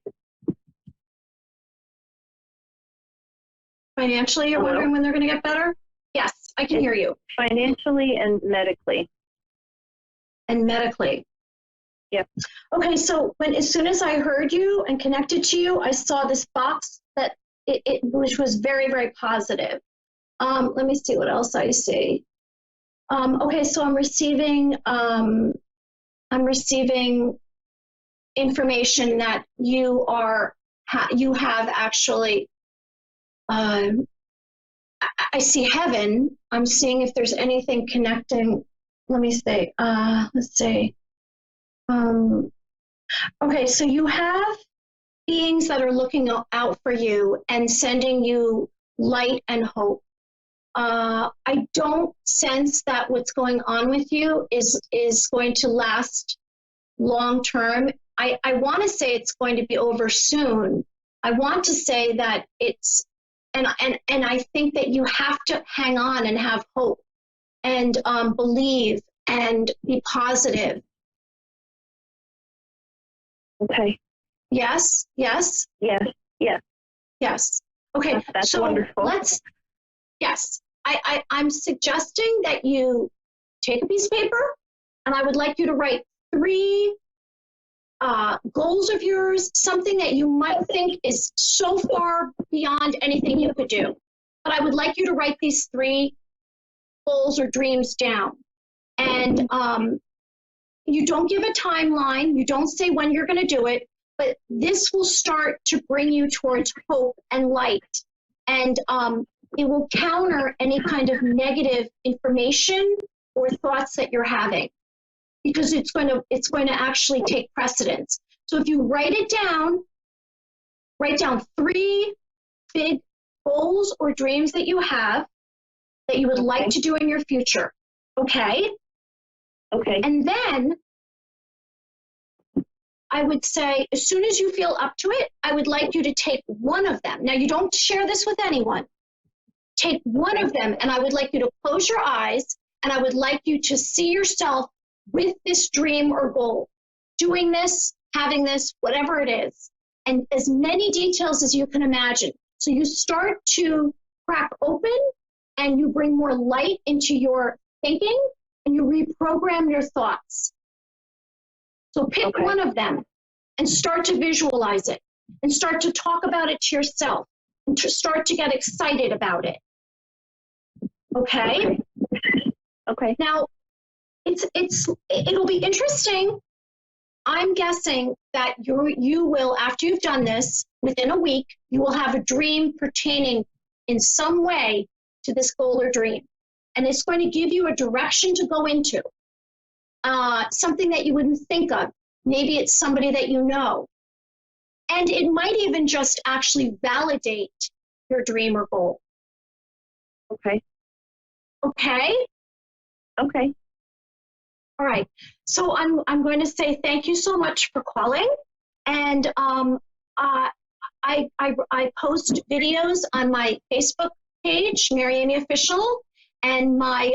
financially, you're Hello? wondering when they're going to get better? Yes, I can hear you. Financially and medically. And medically. Yep. Okay, so as soon as I heard you and connected to you, I saw this box that which was very, very positive. Let me see what else I see. Okay, so I'm receiving information that you have actually. I see heaven. I'm seeing if there's anything connecting. Let me see. Let's see. Okay, so you have beings that are looking out for you and sending you light and hope. I don't sense that what's going on with you is going to last long term. I want to say it's going to be over soon. I want to say that it's, and I think that you have to hang on and have hope and believe and be positive. Okay. Yes, yes? Yes, yes. Yes. Okay, That's so wonderful. yes, I'm suggesting that you take a piece of paper, and I would like you to write 3 goals of yours, something that you might think is so far beyond anything you could do. But I would like you to write these 3 goals or dreams down. And you don't give a timeline, you don't say when you're going to do it, but this will start to bring you towards hope and light. And it will counter any kind of negative information or thoughts that you're having, because it's going to actually take precedence. So if you write down 3 big goals or dreams that you have that you would like to do in your future. Okay? Okay. And then I would say, as soon as you feel up to it, I would like you to take one of them. Now, you don't share this with anyone. Take one of them, and I would like you to close your eyes, and I would like you to see yourself with this dream or goal, doing this, having this, whatever it is, and as many details as you can imagine. So you start to crack open, and you bring more light into your thinking, and you reprogram your thoughts. So pick one of them and start to visualize it and start to talk about it to yourself and to start to get excited about it. Okay? Okay. Now, it'll be interesting. I'm guessing that you will, after you've done this, within a week, you will have a dream pertaining in some way to this goal or dream. And it's going to give you a direction to go into. Something that you wouldn't think of. Maybe it's somebody that you know. And it might even just actually validate your dream or goal. Okay. Okay? Okay. All right. So I'm going to say thank you so much for calling. And I post videos on my Facebook page, Mary Amy Official, and my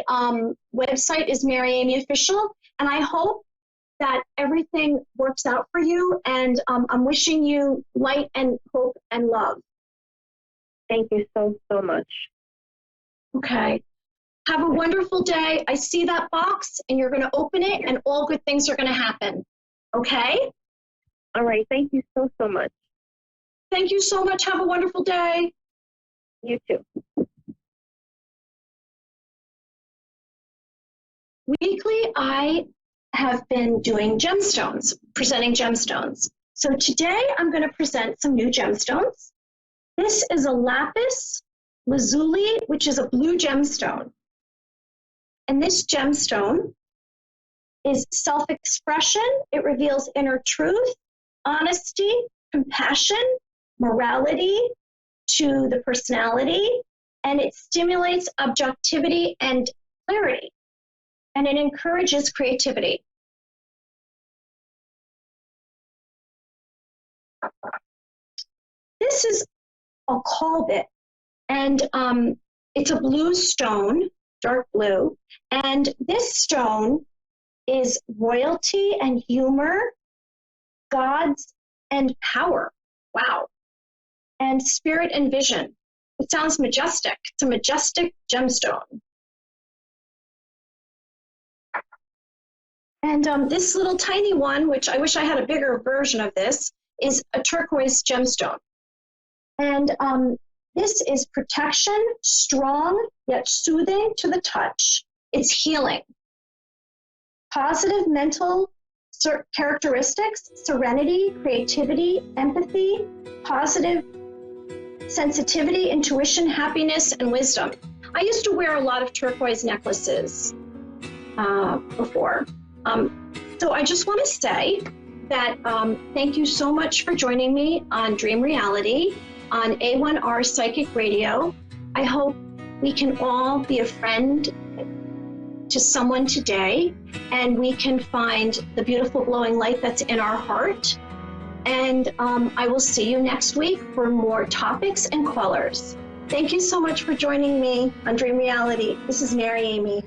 website is Mary Amy Official. And I hope that everything works out for you. And I'm wishing you light and hope and love. Thank you so much. Okay. Have a wonderful day. I see that box and you're going to open it and all good things are going to happen. Okay? All right. Thank you so, so much. Thank you so much. Have a wonderful day. You too. Weekly, I have been doing gemstones, presenting gemstones. So today I'm going to present some new gemstones. This is a lapis lazuli, which is a blue gemstone. And this gemstone is self-expression. It reveals inner truth, honesty, compassion, morality to the personality, and it stimulates objectivity and clarity, and it encourages creativity. This is a colbit, and it's a blue stone, dark blue, and this stone is royalty and humor, gods and power. Wow. And spirit and vision. It sounds majestic. It's a majestic gemstone. And this little tiny one, which I wish I had a bigger version of this, is a turquoise gemstone. And this is protection, strong yet soothing to the touch. It's healing. Positive mental characteristics, serenity, creativity, empathy, positive sensitivity, intuition, happiness, and wisdom. I used to wear a lot of turquoise necklaces before. So I just want to say that thank you so much for joining me on Dream Reality on A1R Psychic Radio. I hope we can all be a friend to someone today, and we can find the beautiful glowing light that's in our heart. And I will see you next week for more topics and callers. Thank you so much for joining me on Dream Reality. This is Mary Amy.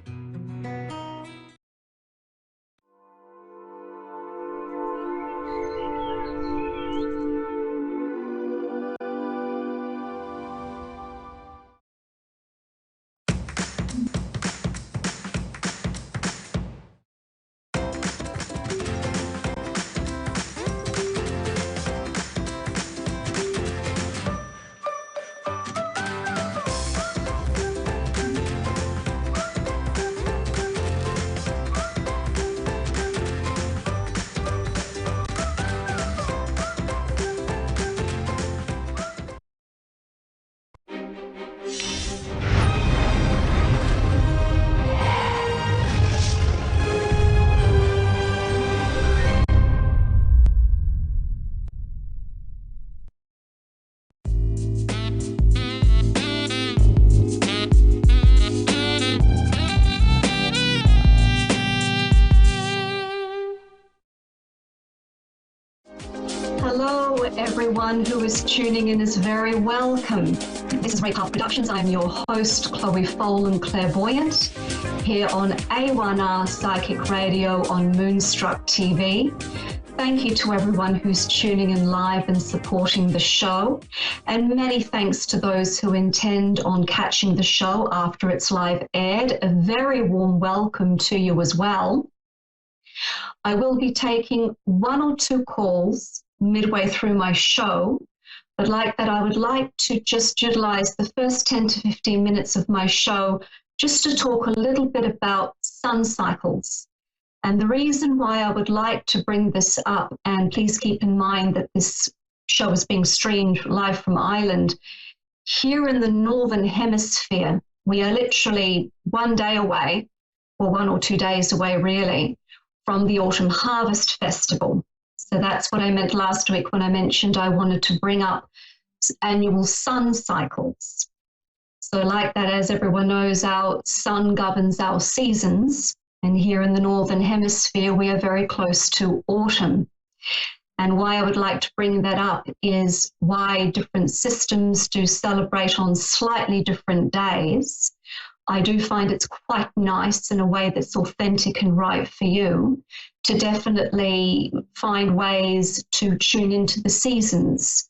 Hello, everyone who is tuning in is very welcome. This is Ray Path Productions. I'm your host, Chloe Folan, Clairvoyant, here on A1R Psychic Radio on Moonstruck TV. Thank you to everyone who's tuning in live and supporting the show. And many thanks to those who intend on catching the show after it's live aired. A very warm welcome to you as well. I will be taking 1 or 2 calls midway through my show, but like that, I would like to just utilize the first 10 to 15 minutes of my show just to talk a little bit about sun cycles. And the reason why I would like to bring this up, and please keep in mind that this show is being streamed live from Ireland, here in the Northern Hemisphere, we are literally 1 day away, or 1 or 2 days away really, from the Autumn Harvest Festival. So that's what I meant last week when I mentioned I wanted to bring up annual sun cycles. So like that, as everyone knows, our sun governs our seasons. And here in the Northern Hemisphere, we are very close to autumn. And why I would like to bring that up is why different systems do celebrate on slightly different days. I do find it's quite nice in a way that's authentic and right for you to definitely find ways to tune into the seasons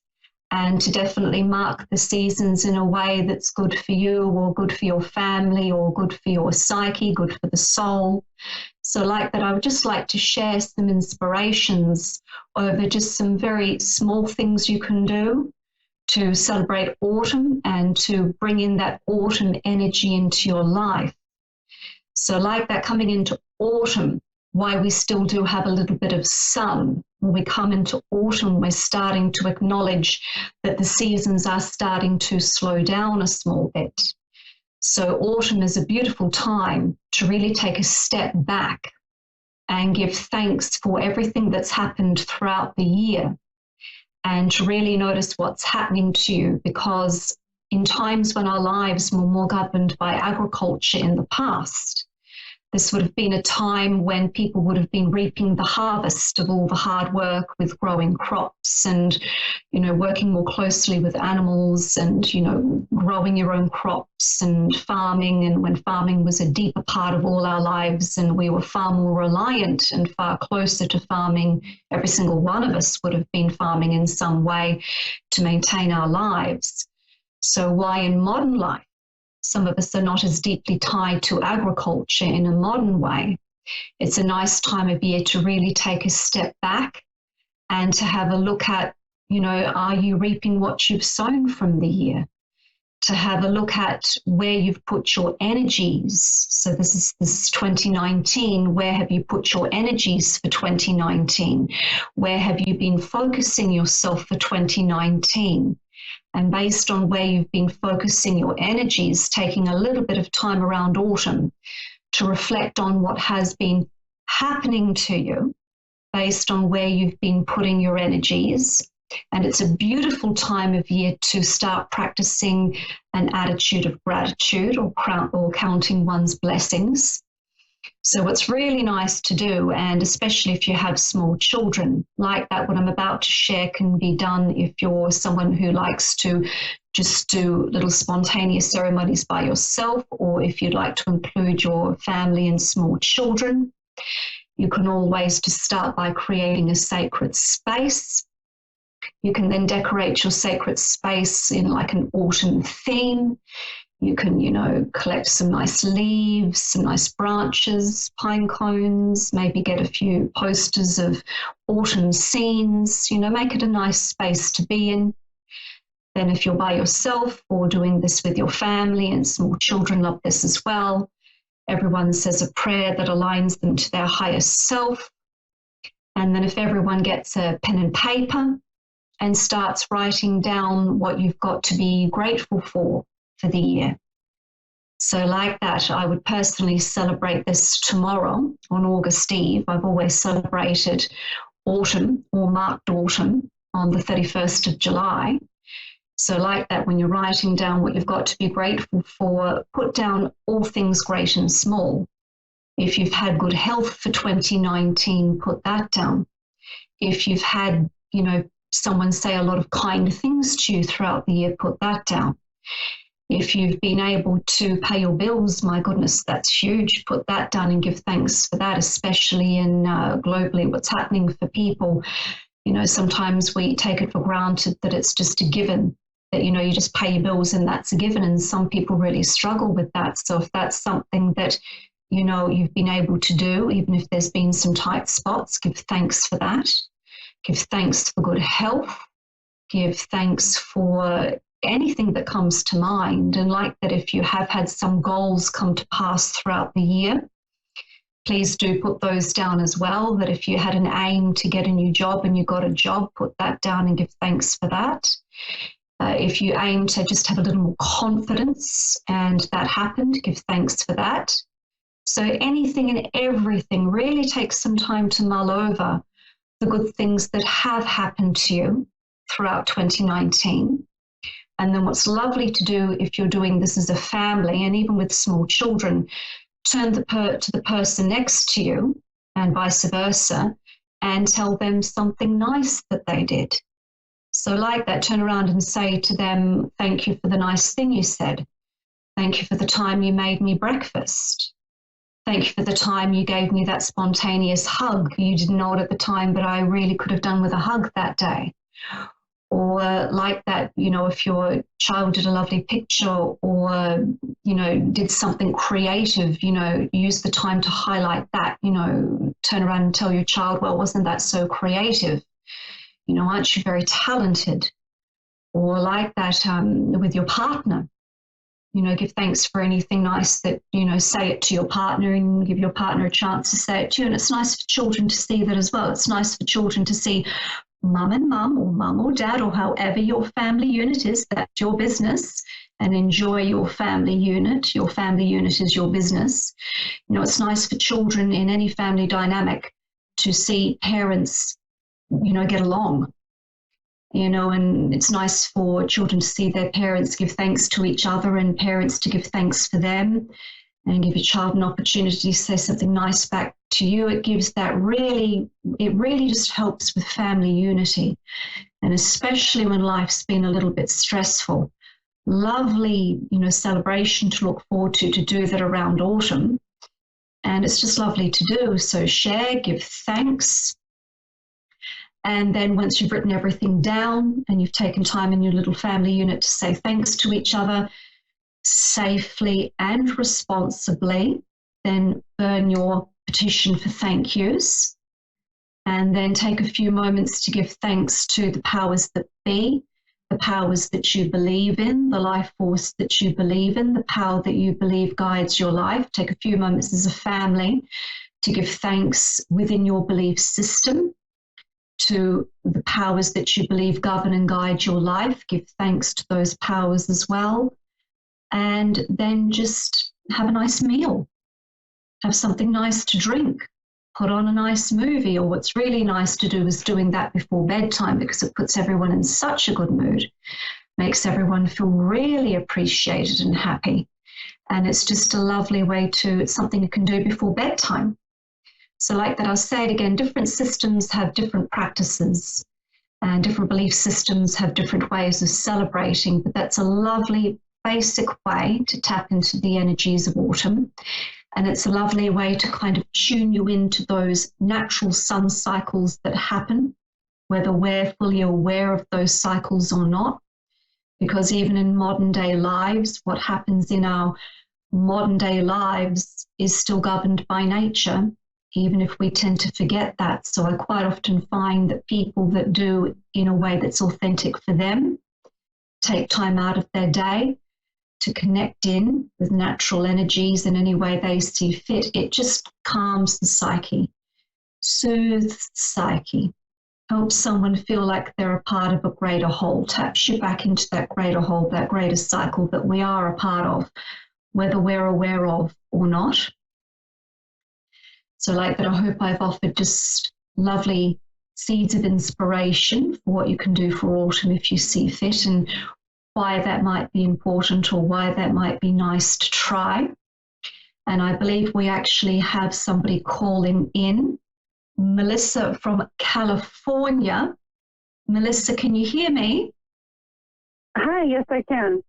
and to definitely mark the seasons in a way that's good for you or good for your family or good for your psyche, good for the soul. So like that, I would just like to share some inspirations over just some very small things you can do to celebrate autumn and to bring in that autumn energy into your life. So like that, coming into autumn, why we still do have a little bit of sun. When we come into autumn, we're starting to acknowledge that the seasons are starting to slow down a small bit. So autumn is a beautiful time to really take a step back and give thanks for everything that's happened throughout the year and to really notice what's happening to you, because in times when our lives were more governed by agriculture in the past, this would have been a time when people would have been reaping the harvest of all the hard work with growing crops and, working more closely with animals and, growing your own crops and farming. And when farming was a deeper part of all our lives and we were far more reliant and far closer to farming, every single one of us would have been farming in some way to maintain our lives. So why in modern life, some of us are not as deeply tied to agriculture in a modern way? It's a nice time of year to really take a step back and to have a look at, are you reaping what you've sown from the year? To have a look at where you've put your energies. So this is 2019. Where have you put your energies for 2019? Where have you been focusing yourself for 2019? And based on where you've been focusing your energies, taking a little bit of time around autumn to reflect on what has been happening to you based on where you've been putting your energies. And it's a beautiful time of year to start practicing an attitude of gratitude or counting one's blessings. So it's really nice to do, and especially if you have small children, like that, what I'm about to share can be done if you're someone who likes to just do little spontaneous ceremonies by yourself, or if you'd like to include your family and small children. You can always just start by creating a sacred space. You can then decorate your sacred space in like an autumn theme. You can, collect some nice leaves, some nice branches, pine cones, maybe get a few posters of autumn scenes, make it a nice space to be in. Then if you're by yourself or doing this with your family, and small children love this as well, everyone says a prayer that aligns them to their highest self. And then if everyone gets a pen and paper and starts writing down what you've got to be grateful for the year. So like that, I would personally celebrate this tomorrow on August Eve. I've always celebrated autumn or marked autumn on the 31st of July. So like that, when you're writing down what you've got to be grateful for, put down all things great and small. If you've had good health for 2019, put that down. If you've had, someone say a lot of kind things to you throughout the year, put that down. If you've been able to pay your bills, my goodness, that's huge. Put that down and give thanks for that, especially in globally what's happening for people. Sometimes we take it for granted that it's just a given, that, you just pay your bills and that's a given. And some people really struggle with that. So if that's something that, you've been able to do, even if there's been some tight spots, give thanks for that. Give thanks for good health. Give thanks for anything that comes to mind. And like that, if you have had some goals come to pass throughout the year, please do put those down as well. That if you had an aim to get a new job and you got a job, put that down and give thanks for that. If you aim to just have a little more confidence and that happened, give thanks for that. So anything and everything, really take some time to mull over the good things that have happened to you throughout 2019. And then what's lovely to do if you're doing this as a family, and even with small children, turn to the person next to you and vice versa, and tell them something nice that they did. So like that, turn around and say to them, thank you for the nice thing you said. Thank you for the time you made me breakfast. Thank you for the time you gave me that spontaneous hug. You didn't know it at the time, but I really could have done with a hug that day. or like that, you know, if your child did a lovely picture or, you know, did something creative, you know, use the time to highlight that, you know, turn around and tell your child, well, wasn't that so creative? You know, aren't you very talented? Or like that with your partner, you know, give thanks for anything nice that, you know, say it to your partner and give your partner a chance to say it to you. And it's nice for children to see that as well. It's nice for children to see mum and mum or dad or however your family unit is, that's your business, and enjoy your family unit. Your family unit is your business. You know, it's nice for children in any family dynamic to see parents, you know, get along. You know, and it's nice for children to see their parents give thanks to each other and parents to give thanks for them, and give your child an opportunity to say something nice back to you. It gives that it really just helps with family unity. And especially when life's been a little bit stressful, lovely, you know, celebration to look forward to do that around autumn. And it's just lovely to do. So share, give thanks. And then once you've written everything down and you've taken time in your little family unit to say thanks to each other safely and responsibly, then burn your petition for thank yous. And then take a few moments to give thanks to the powers that be, the powers that you believe in, the life force that you believe in, the power that you believe guides your life. Take a few moments as a family to give thanks within your belief system to the powers that you believe govern and guide your life. Give thanks to those powers as well. And then just have a nice meal. Have something nice to drink. Put on a nice movie, or what's really nice to do is doing that before bedtime, because it puts everyone in such a good mood, makes everyone feel really appreciated and happy. And it's just a lovely way it's something you can do before bedtime. So like that, I'll say it again, different systems have different practices and different belief systems have different ways of celebrating, but that's a lovely basic way to tap into the energies of autumn. And it's a lovely way to kind of tune you into those natural sun cycles that happen, whether we're fully aware of those cycles or not. Because even in modern day lives, what happens in our modern day lives is still governed by nature, even if we tend to forget that. So I quite often find that people that do in a way that's authentic for them, take time out of their day to connect in with natural energies in any way they see fit, it just calms the psyche, soothes the psyche, helps someone feel like they're a part of a greater whole, taps you back into that greater whole, that greater cycle that we are a part of, whether we're aware of or not. So like that, I hope I've offered just lovely seeds of inspiration for what you can do for autumn if you see fit, and why that might be important or why that might be nice to try. And I believe we actually have somebody calling in, Melissa from California. Melissa, can you hear me? Hi, yes, I can.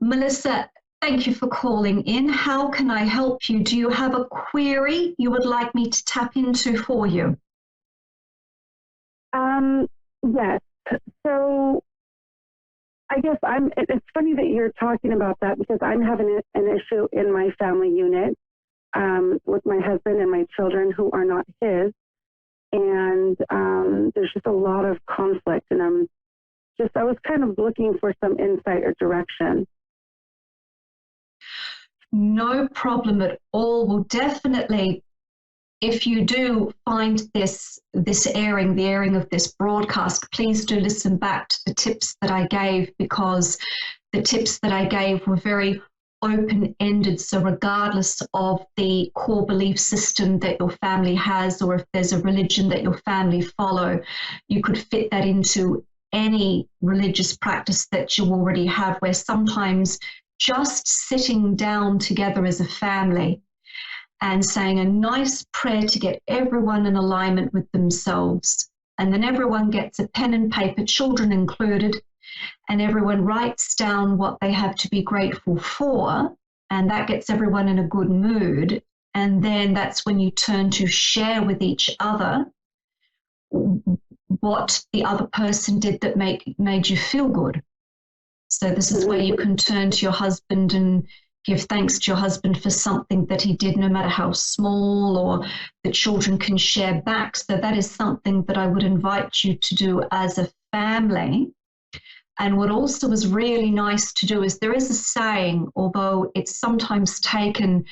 Melissa, thank you for calling in. How can I help you? Do you have a query you would like me to tap into for you? Yes. So I guess it's funny that you're talking about that, because I'm having an issue in my family unit with my husband and my children who are not his. And there's just a lot of conflict, and I was kind of looking for some insight or direction. No problem at all. Well, definitely, if you do find this airing, the airing of this broadcast, please do listen back to the tips that I gave, because the tips that I gave were very open-ended. So regardless of the core belief system that your family has, or if there's a religion that your family follow, you could fit that into any religious practice that you already have, where sometimes just sitting down together as a family and saying a nice prayer to get everyone in alignment with themselves. And then everyone gets a pen and paper, children included, and everyone writes down what they have to be grateful for, and that gets everyone in a good mood. And then that's when you turn to share with each other what the other person did that made you feel good. So this is where you can turn to your husband and give thanks to your husband for something that he did, no matter how small, or the children can share back. So that is something that I would invite you to do as a family. And what also is really nice to do is, there is a saying, although it's sometimes taken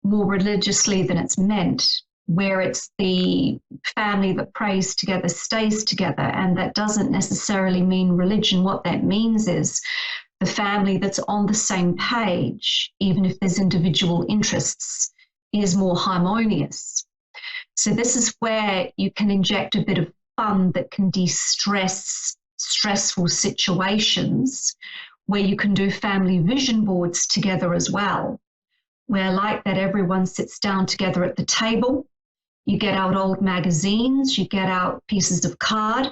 more religiously than it's meant, where it's the family that prays together stays together. And that doesn't necessarily mean religion. What that means is the family that's on the same page, even if there's individual interests, is more harmonious. So this is where you can inject a bit of fun that can de-stress stressful situations, where you can do family vision boards together as well, where like that everyone sits down together at the table. You get out old magazines, you get out pieces of card,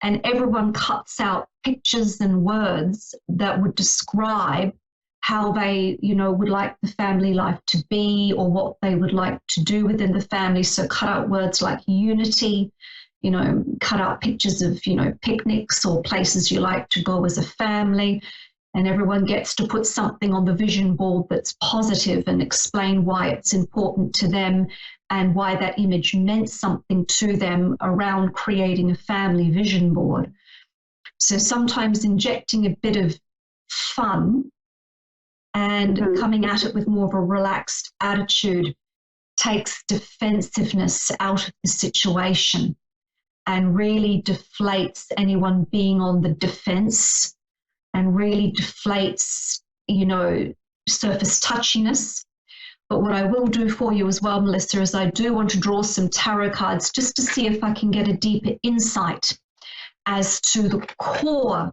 and everyone cuts out pictures and words that would describe how they, would like the family life to be, or what they would like to do within the family. So cut out words like unity, cut out pictures of, picnics or places you like to go as a family. And everyone gets to put something on the vision board that's positive and explain why it's important to them and why that image meant something to them around creating a family vision board. So sometimes injecting a bit of fun and coming at it with more of a relaxed attitude takes defensiveness out of the situation and really deflates anyone being on the defense, and really deflates, surface touchiness. But what I will do for you as well, Melissa, is I do want to draw some tarot cards just to see if I can get a deeper insight as to the core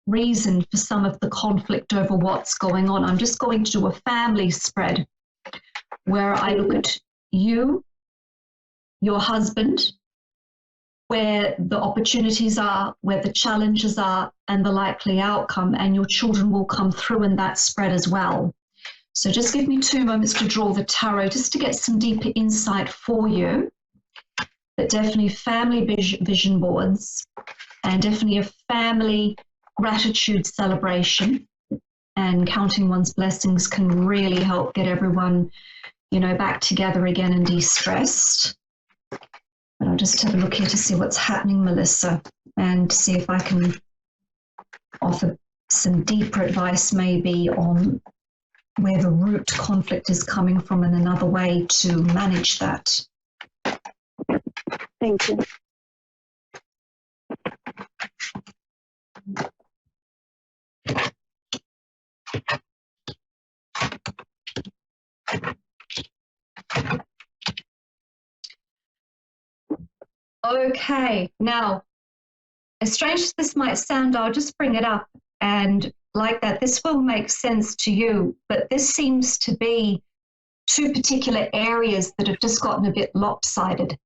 reason for some of the conflict over what's going on. I'm just going to do a family spread where I look at you, your husband, where the opportunities are, where the challenges are, and the likely outcome, and your children will come through in that spread as well. So just give me 2 moments to draw the tarot, just to get some deeper insight for you. But definitely family vision boards, and definitely a family gratitude celebration, and counting one's blessings can really help get everyone, back together again and de-stressed. But I'll just have a look here to see what's happening, Melissa, and see if I can offer some deeper advice maybe on where the root conflict is coming from and another way to manage that. Thank you. Okay, now, as strange as this might sound, I'll just bring it up, and like that, this will make sense to you, but this seems to be 2 particular areas that have just gotten a bit lopsided.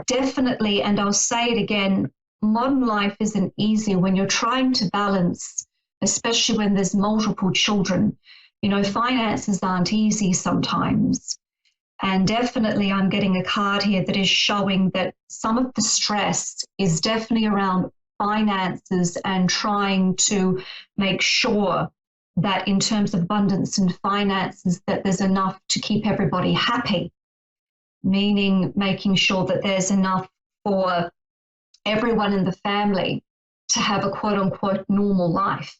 Definitely, and I'll say it again, modern life isn't easy when you're trying to balance, especially when there's multiple children. Finances aren't easy sometimes. And definitely I'm getting a card here that is showing that some of the stress is definitely around finances and trying to make sure that in terms of abundance and finances that there's enough to keep everybody happy, meaning making sure that there's enough for everyone in the family to have a quote unquote normal life.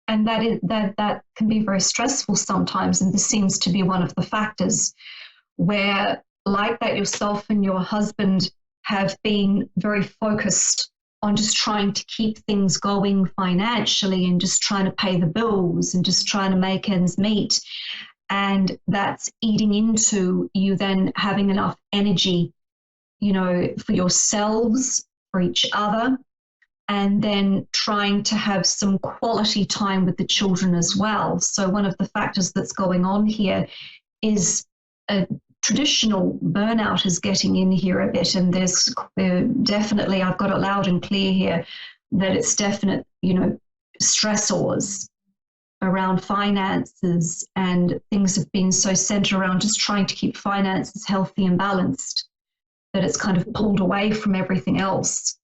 And that can be very stressful sometimes, and this seems to be one of the factors where, like that, yourself and your husband have been very focused on just trying to keep things going financially and just trying to pay the bills and just trying to make ends meet. And that's eating into you then having enough energy, for yourselves, for each other, and then trying to have some quality time with the children as well. So one of the factors that's going on here is a traditional burnout is getting in here a bit, and there's definitely, I've got it loud and clear here, that it's definite, stressors around finances, and things have been so centered around just trying to keep finances healthy and balanced that it's kind of pulled away from everything else.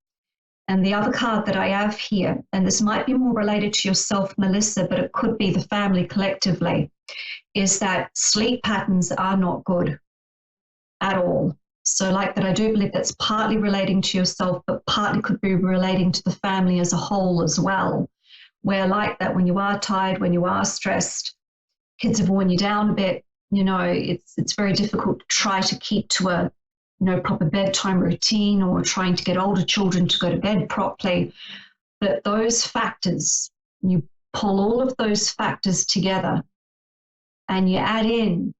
And the other card that I have here, and this might be more related to yourself, Melissa, but it could be the family collectively, is that sleep patterns are not good at all. So like that, I do believe that's partly relating to yourself, but partly could be relating to the family as a whole as well, where like that, when you are tired, when you are stressed, kids have worn you down a bit, it's very difficult to try to keep to a proper bedtime routine, or trying to get older children to go to bed properly. But those factors, you pull all of those factors together and you add in,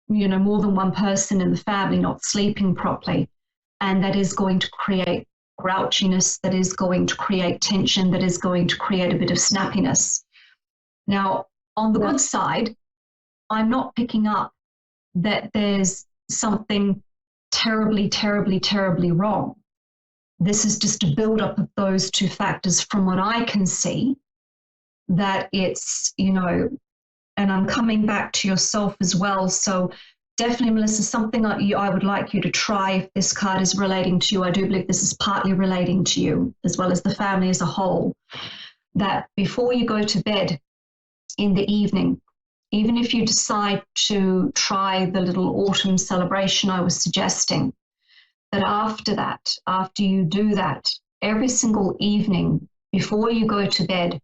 more than one person in the family not sleeping properly, and that is going to create grouchiness, that is going to create tension, that is going to create a bit of snappiness. Now, on the good side, I'm not picking up that there's something terribly, terribly, terribly wrong. This is just a buildup of those two factors from what I can see, that it's, and I'm coming back to yourself as well. So definitely, Melissa, something I would like you to try if this card is relating to you. I do believe this is partly relating to you as well as the family as a whole, that before you go to bed in the evening, even if you decide to try the little autumn celebration I was suggesting, that after you do that, every single evening before you go to bed,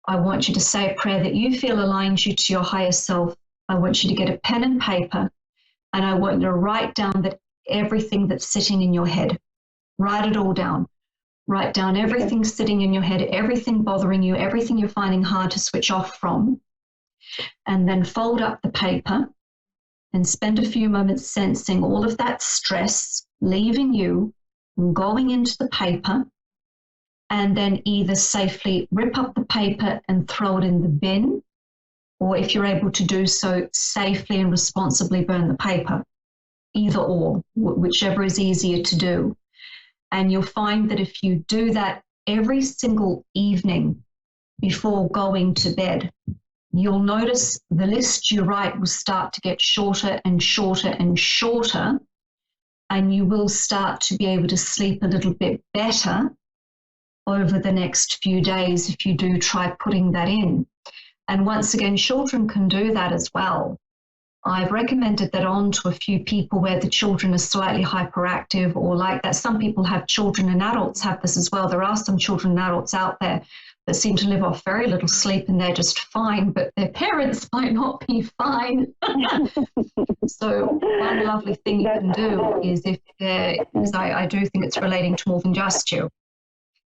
I want you to say a prayer that you feel aligns you to your higher self. I want you to get a pen and paper, and I want you to write down that everything that's sitting in your head. Write it all down. Write down everything sitting in your head, everything bothering you, everything you're finding hard to switch off from. And then fold up the paper and spend a few moments sensing all of that stress leaving you and going into the paper, and then either safely rip up the paper and throw it in the bin, or if you're able to do so, safely and responsibly burn the paper. Either or, whichever is easier to do. And you'll find that if you do that every single evening before going to bed, you'll notice the list you write will start to get shorter and shorter and shorter, and you will start to be able to sleep a little bit better over the next few days if you do try putting that in. And once again, children can do that as well. I've recommended that on to a few people where the children are slightly hyperactive or like that. Some people have children, and adults have this as well. There are some children and adults out there that seem to live off very little sleep and they're just fine, but their parents might not be fine. So one lovely thing you can do is because I do think it's relating to more than just you.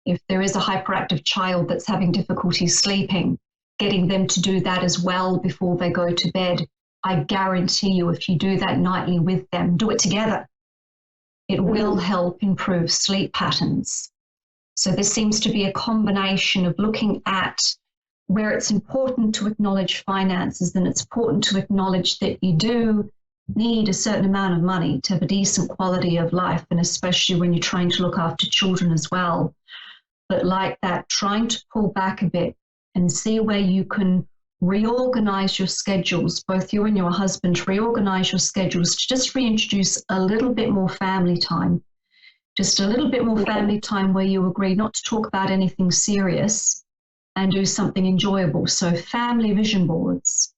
If there is a hyperactive child that's having difficulty sleeping, getting them to do that as well before they go to bed. I guarantee you, if you do that nightly with them, do it together, it will help improve sleep patterns. So this seems to be a combination of looking at where it's important to acknowledge finances, and it's important to acknowledge that you do need a certain amount of money to have a decent quality of life, and especially when you're trying to look after children as well. But like that, trying to pull back a bit and see where you can reorganize your schedules, both you and your husband, reorganize your schedules to just reintroduce a little bit more family time, just a little bit more family time where you agree not to talk about anything serious and do something enjoyable. So family vision boards,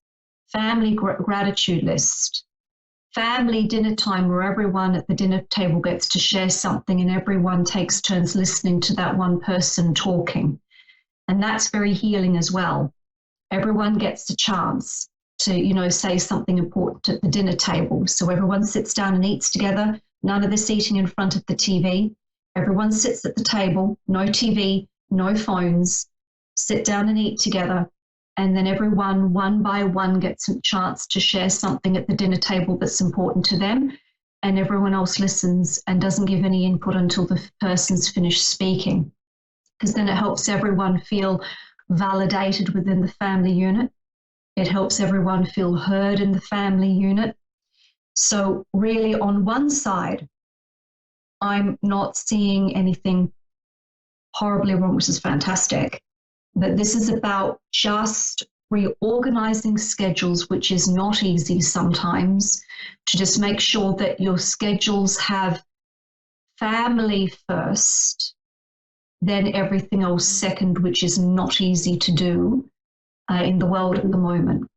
family gratitude list, family dinner time where everyone at the dinner table gets to share something and everyone takes turns listening to that one person talking. And that's very healing as well. Everyone gets a chance to, say something important at the dinner table. So everyone sits down and eats together. None of this eating in front of the TV. Everyone sits at the table, no TV, no phones, sit down and eat together. And then everyone, one by one, gets a chance to share something at the dinner table that's important to them. And everyone else listens and doesn't give any input until the person's finished speaking. Because then it helps everyone feel validated within the family unit. It helps everyone feel heard in the family unit. So really on one side, I'm not seeing anything horribly wrong, which is fantastic. But this is about just reorganizing schedules, which is not easy sometimes, to just make sure that your schedules have family first, then everything else second, which is not easy to do in the world at the moment.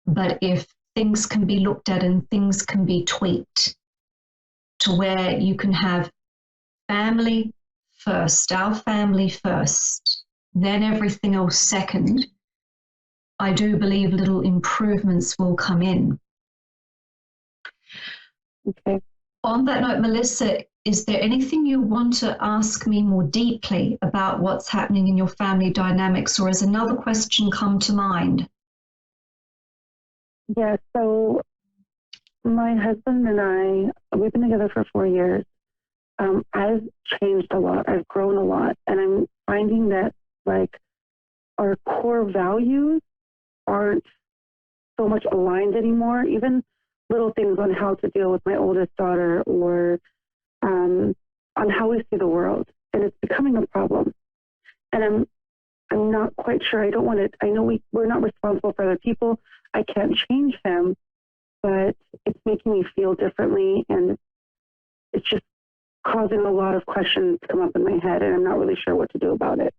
But if things can be looked at and things can be tweaked to where you can have family first, our family first, then everything else second, I do believe little improvements will come in. Okay. On that note, Melissa, is there anything you want to ask me more deeply about what's happening in your family dynamics, or has another question come to mind? Yeah, so my husband and I, we've been together for 4 years. I've changed a lot. I've grown a lot. And I'm finding that, like, our core values aren't so much aligned anymore. Even little things on how to deal with my oldest daughter, or on how we see the world. And it's becoming a problem. And I'm not quite sure. I don't want to, I know we're not responsible for other people. I can't change him, but it's making me feel differently. And it's just causing a lot of questions to come up in my head, and I'm not really sure what to do about it.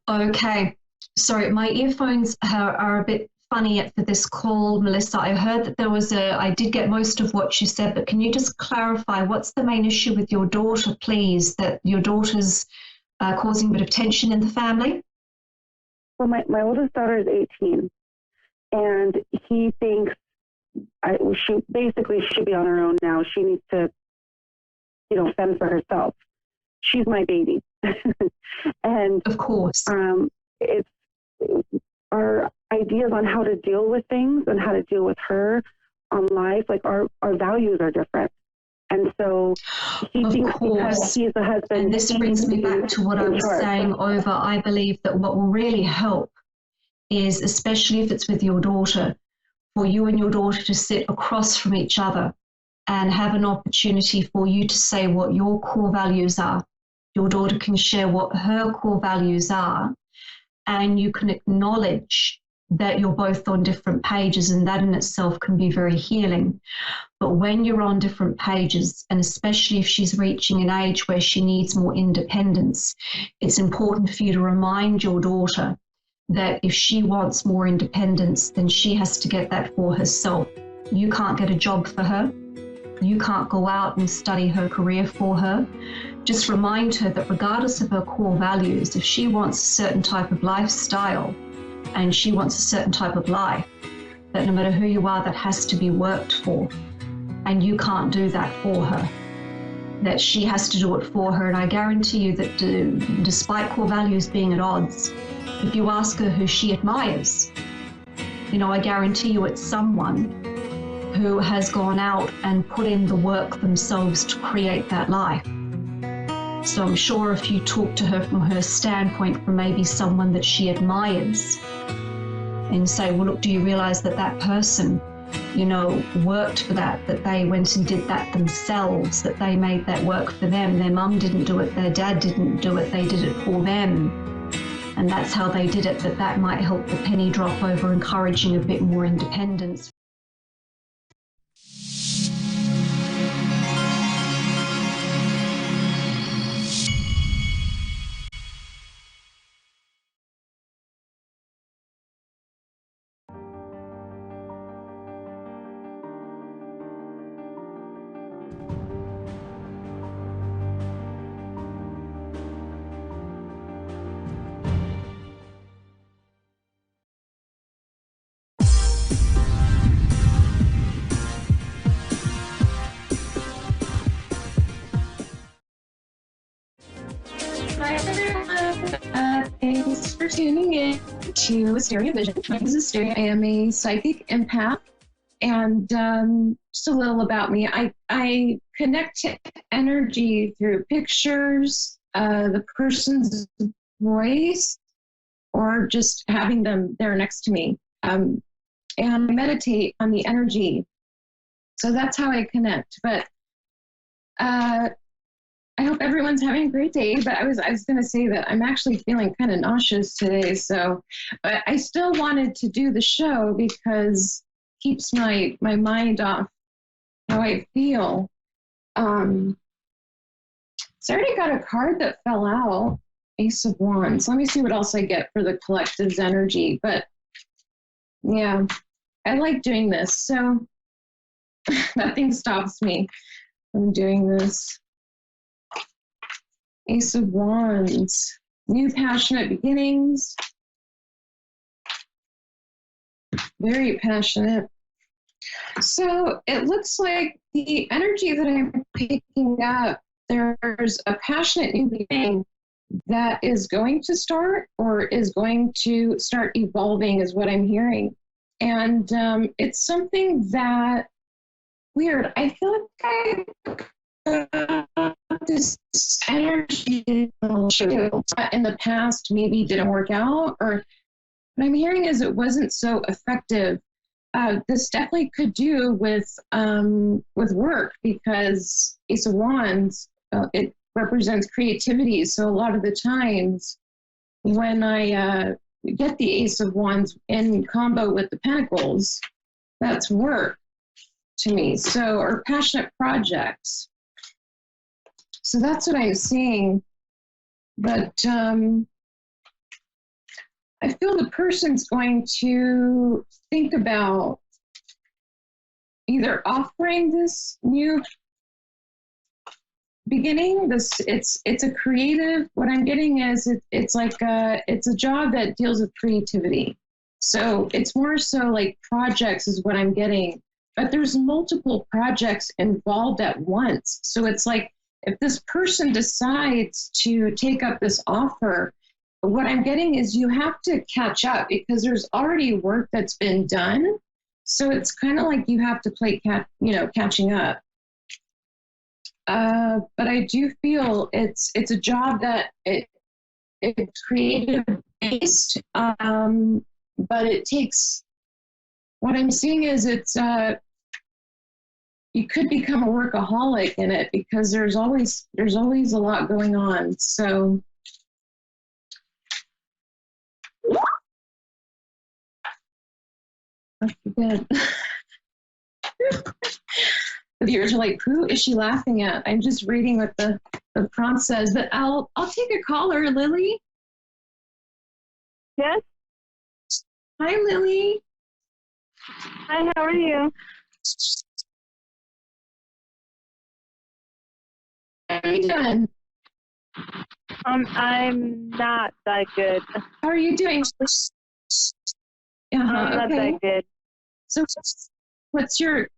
Okay. Sorry, my earphones are a bit funny for this call, Melissa. I heard that I did get most of what you said, but can you just clarify what's the main issue with your daughter, please, that your daughter's causing a bit of tension in the family? Well, my oldest daughter is 18, and he thinks she basically should be on her own now. She needs to, fend for herself. She's my baby. And of course, it's our ideas on how to deal with things and how to deal with her on life. Like our values are different. And so he thinks because he's the husband. And this brings me back to what I was saying over. I believe that what will really help is, especially if it's with your daughter, for you and your daughter to sit across from each other and have an opportunity for you to say what your core values are. Your daughter can share what her core values are, and you can acknowledge that you're both on different pages, and that in itself can be very healing. But when you're on different pages, and especially if she's reaching an age where she needs more independence, it's important for you to remind your daughter that if she wants more independence, then she has to get that for herself. You can't get a job for her. You can't go out and study her career for her. Just remind her that regardless of her core values, if she wants a certain type of lifestyle and she wants a certain type of life, that no matter who you are, that has to be worked for. And you can't do that for her. That she has to do it for her. And I guarantee you that despite core values being at odds, if you ask her who she admires, I guarantee you it's someone who has gone out and put in the work themselves to create that life. So I'm sure if you talk to her from her standpoint, from maybe someone that she admires, and say, well, look, do you realize that that person, worked for that they went and did that themselves, that they made that work for them. Their mum didn't do it, their dad didn't do it, they did it for them. And that's how they did it, that might help the penny drop over, encouraging a bit more independence. Hi everyone, thanks for tuning in to Asteria Vision. My name is Asteria. I am a psychic empath, and just a little about me. I connect to energy through pictures, the person's voice, or just having them there next to me. And I meditate on the energy. So that's how I connect. But I hope everyone's having a great day, but I was going to say that I'm actually feeling kind of nauseous today. So, but I still wanted to do the show because it keeps my mind off how I feel. So I already got a card that fell out, Ace of Wands. Let me see what else I get for the collective's energy. But yeah, I like doing this. So nothing stops me from doing this. Ace of Wands, new passionate beginnings. Very passionate. So it looks like the energy that I'm picking up, there's a passionate new beginning that is going to start or is going to start evolving is what I'm hearing. And it's something that, weird, I feel like this energy in the past maybe didn't work out, or what I'm hearing is it wasn't so effective. This definitely could do with work, because Ace of Wands, it represents creativity. So a lot of the times when I get the Ace of Wands in combo with the Pentacles, that's work to me. So, or passionate projects. So that's what I'm seeing. But I feel the person's going to think about either offering this new beginning. It's a creative. What I'm getting is it's a job that deals with creativity. So it's more so like projects is what I'm getting. But there's multiple projects involved at once. So it's like if this person decides to take up this offer, what I'm getting is you have to catch up because there's already work that's been done. So it's kind of like you have to play catching up. But I do feel it's a job that it's creative based, but it takes. What I'm seeing is you could become a workaholic in it because there's always a lot going on. So. I forget. The viewers are like, who is she laughing at? I'm just reading what the prompt says, but I'll take a caller, Lily. Yes. Hi, Lily. Hi, how are you? How are you doing? I'm not that good. How are you doing? I'm not that good. So what's your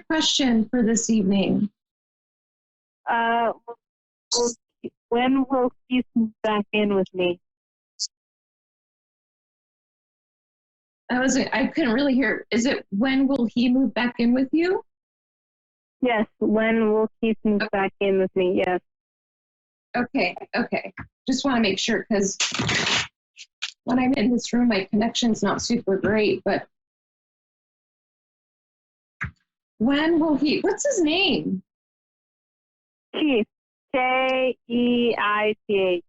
question for this evening? When will Keith move back in with me? I couldn't really hear. Is it when will he move back in with you? Yes, when will Keith move back in with me? Yes. Okay. Just want to make sure because when I'm in this room, my connection's not super great, but when will he, what's his name? Keith, Keith.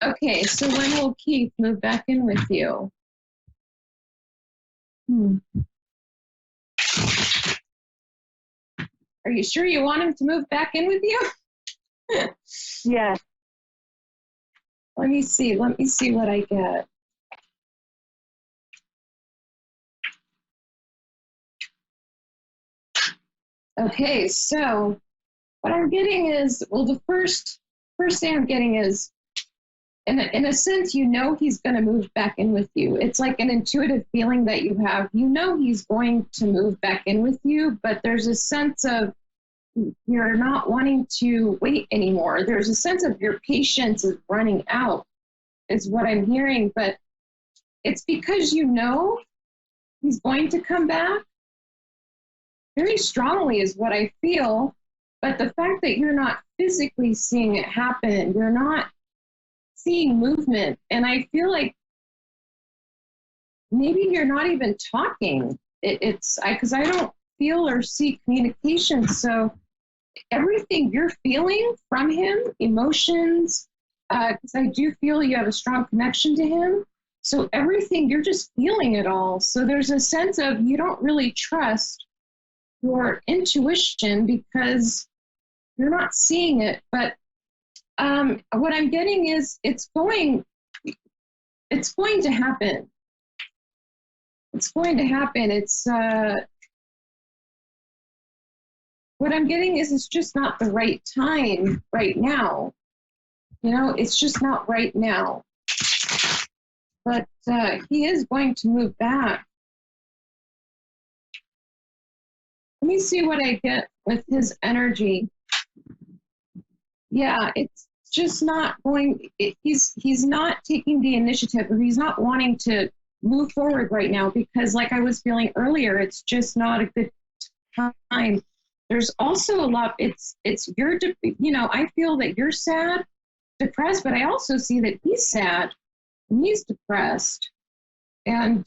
Okay, so when will Keith move back in with you? Are you sure you want him to move back in with you? Yes. Let me see what I get. Okay, so what I'm getting is, well, the first thing I'm getting is, in a sense, you know he's going to move back in with you. It's like an intuitive feeling that you have. You know he's going to move back in with you, but there's a sense of you're not wanting to wait anymore. There's a sense of your patience is running out, is what I'm hearing. But it's because you know he's going to come back very strongly is what I feel. But the fact that you're not physically seeing it happen, you're not seeing movement. And I feel like maybe you're not even talking. Because I don't feel or see communication. So everything you're feeling from him, emotions, because I do feel you have a strong connection to him. So everything, you're just feeling it all. So there's a sense of you don't really trust your intuition because You're not seeing it, but what I'm getting is it's going to happen. It's going to happen. It's what I'm getting is it's just not the right time right now. You know, it's just not right now. But he is going to move back. Let me see what I get with his energy. Yeah, it's just not going, he's not taking the initiative, or he's not wanting to move forward right now because, like I was feeling earlier, it's just not a good time. There's also a lot, it's your, you know, I feel that you're sad, depressed, but I also see that he's sad and he's depressed. And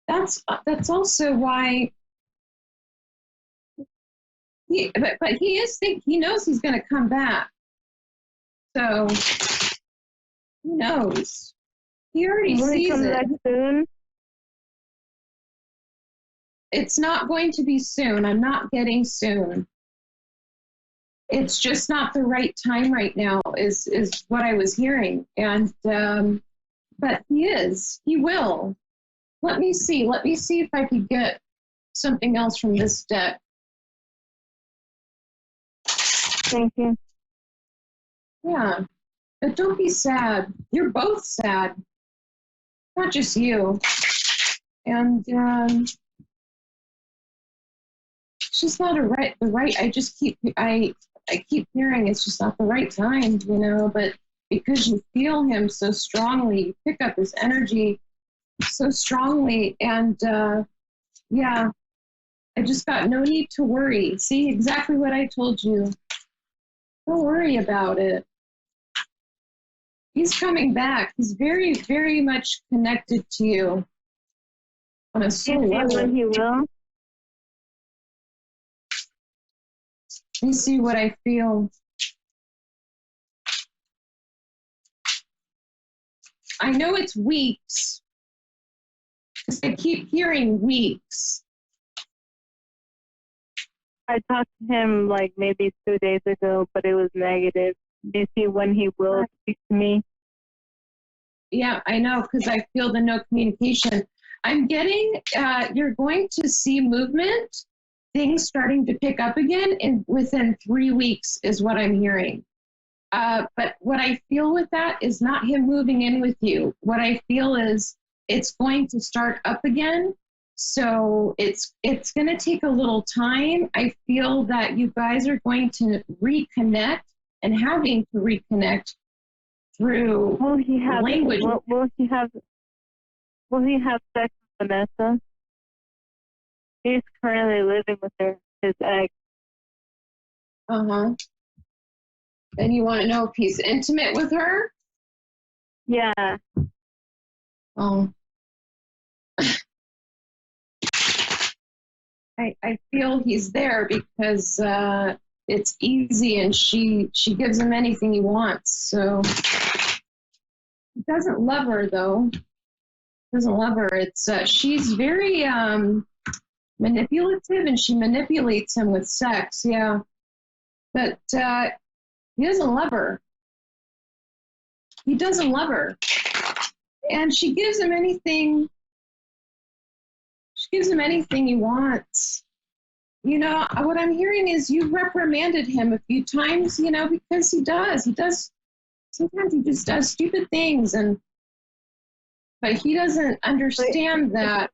that's also why but he is he knows he's going to come back. So who knows? He already sees it. Back soon? It's not going to be soon. I'm not getting soon. It's just not the right time right now is what I was hearing. And but he will. Let me see if I could get something else from this deck. Thank you. Yeah, but don't be sad. You're both sad, not just you. And it's just not the right. I keep hearing it's just not the right time, you know. But because you feel him so strongly, you pick up his energy so strongly, and yeah, I just got no need to worry. See, exactly what I told you. Don't worry about it. He's coming back. He's very, very much connected to you on a soul level. When he will? Let me see what I feel. I know it's weeks, because I keep hearing weeks. I talked to him like maybe 2 days ago, but it was negative. Do you see when he will speak to me? Yeah, I know, because I feel the no communication. I'm getting, you're going to see movement, things starting to pick up again within 3 weeks is what I'm hearing. But what I feel with that is not him moving in with you. What I feel is it's going to start up again. So it's going to take a little time. I feel that you guys are going to reconnect and having to reconnect through language. Will he have sex with Vanessa? He's currently living with his ex. Uh-huh. And you want to know if he's intimate with her? Yeah. Oh. I feel he's there because it's easy and she gives him anything he wants. So he doesn't love her though. Doesn't love her. It's she's very manipulative and she manipulates him with sex. Yeah, but he doesn't love her. He doesn't love her, and she gives him anything. She gives him anything he wants. You know, what I'm hearing is you reprimanded him a few times, you know, because he does, sometimes he just does stupid things, but he doesn't understand that,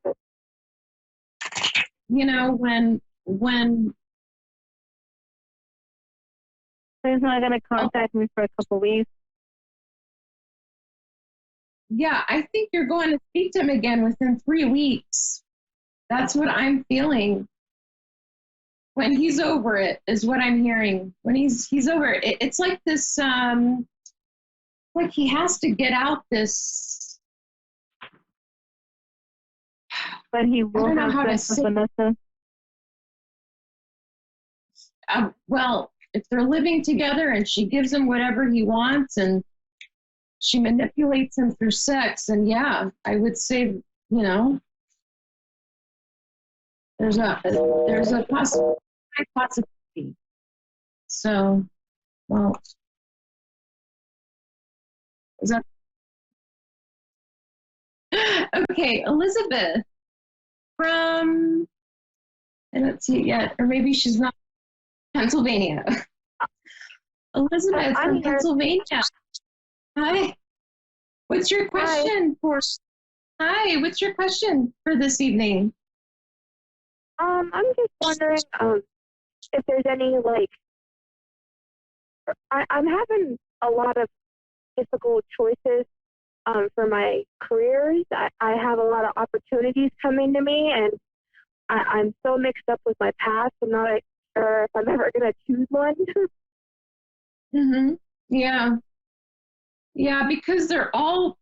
you know, when he's not going to contact me for a couple weeks. Yeah, I think you're going to speak to him again within 3 weeks. That's what I'm feeling. When he's over it is what I'm hearing. When he's over it, it's like this, like he has to get out this. But he will have sex with Vanessa. Well, if they're living together and she gives him whatever he wants and she manipulates him through sex, and yeah, I would say, you know, there's a possibility. So, well, is that okay? Elizabeth from, I don't see it yet, or maybe she's not, Pennsylvania. Elizabeth from Pennsylvania. Hi. What's your question for? Hi. What's your question for this evening? I'm just wondering if there's any I'm having a lot of difficult choices for my careers. I have a lot of opportunities coming to me, and I'm so mixed up with my past. I'm not sure if I'm ever going to choose one. Yeah. Yeah, because they're all,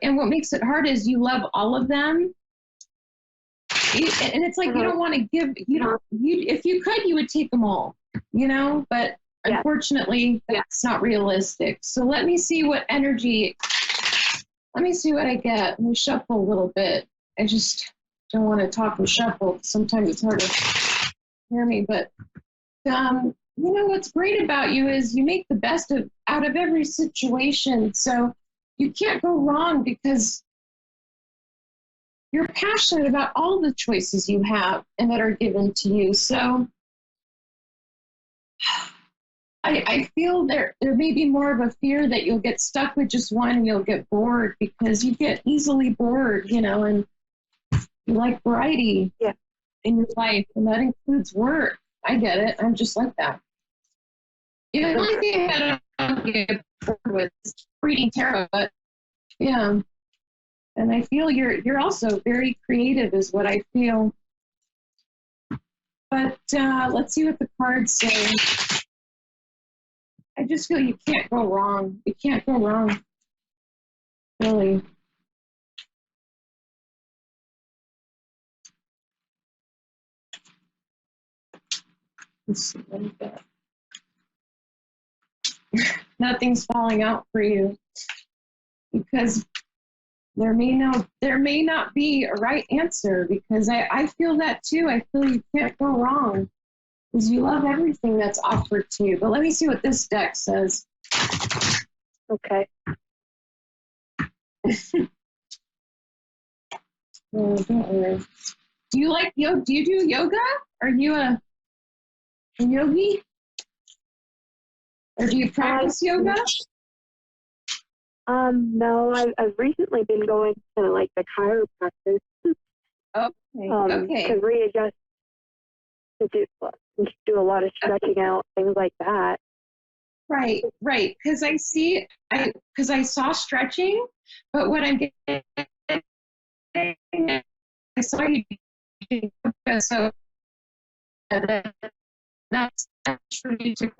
and what makes it hard is you love all of them. And it's like, you don't want to give, if you could, you would take them all, but unfortunately, that's not realistic. So let me see what energy, let me see what I get. Let me shuffle a little bit. I just don't want to talk and shuffle. Sometimes it's hard to hear me, but what's great about you is you make the best out of every situation. So you can't go wrong because you're passionate about all the choices you have and that are given to you. So I feel there may be more of a fear that you'll get stuck with just one and you'll get bored, because you get easily bored, and you like variety in your life, and that includes work. I get it. I'm just like that. The only thing that I don't get bored with is reading tarot, but yeah. And I feel you're also very creative is what I feel. But let's see what the cards say. I just feel you can't go wrong. You can't go wrong. Really. Let's see what we got. Nothing's falling out for you, because there may not be a right answer, because I feel that too. I feel you can't go wrong because you love everything that's offered to you. But let me see what this deck says. Okay. Oh, don't worry. Do you like yoga? Do you do yoga? Are you a yogi? Or do you practice yoga? No, I've recently been going to the chiropractor. Okay. To readjust, to do a lot of stretching out, things like that. Right. Because I saw stretching, but what I'm getting, I saw you doing yoga, so that's for you to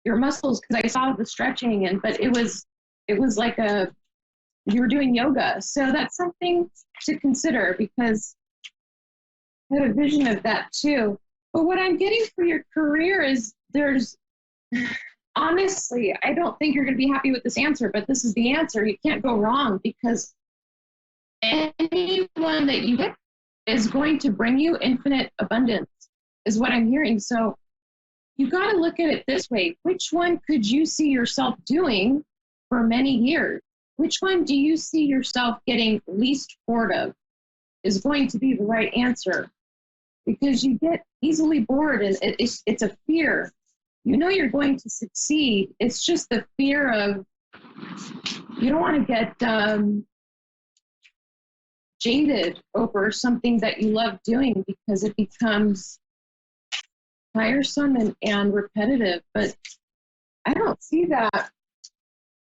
your muscles, because I saw the stretching, but it was like you were doing yoga, so that's something to consider, because I had a vision of that too. But what I'm getting for your career is honestly, I don't think you're going to be happy with this answer, but this is the answer. You can't go wrong, because anyone that you get is going to bring you infinite abundance, is what I'm hearing. So you got to look at it this way. Which one could you see yourself doing for many years? Which one do you see yourself getting least bored of is going to be the right answer, because you get easily bored, and it's a fear. You're going to succeed. It's just the fear of, you don't want to get jaded over something that you love doing, because it becomes tiresome and repetitive. But I don't see that.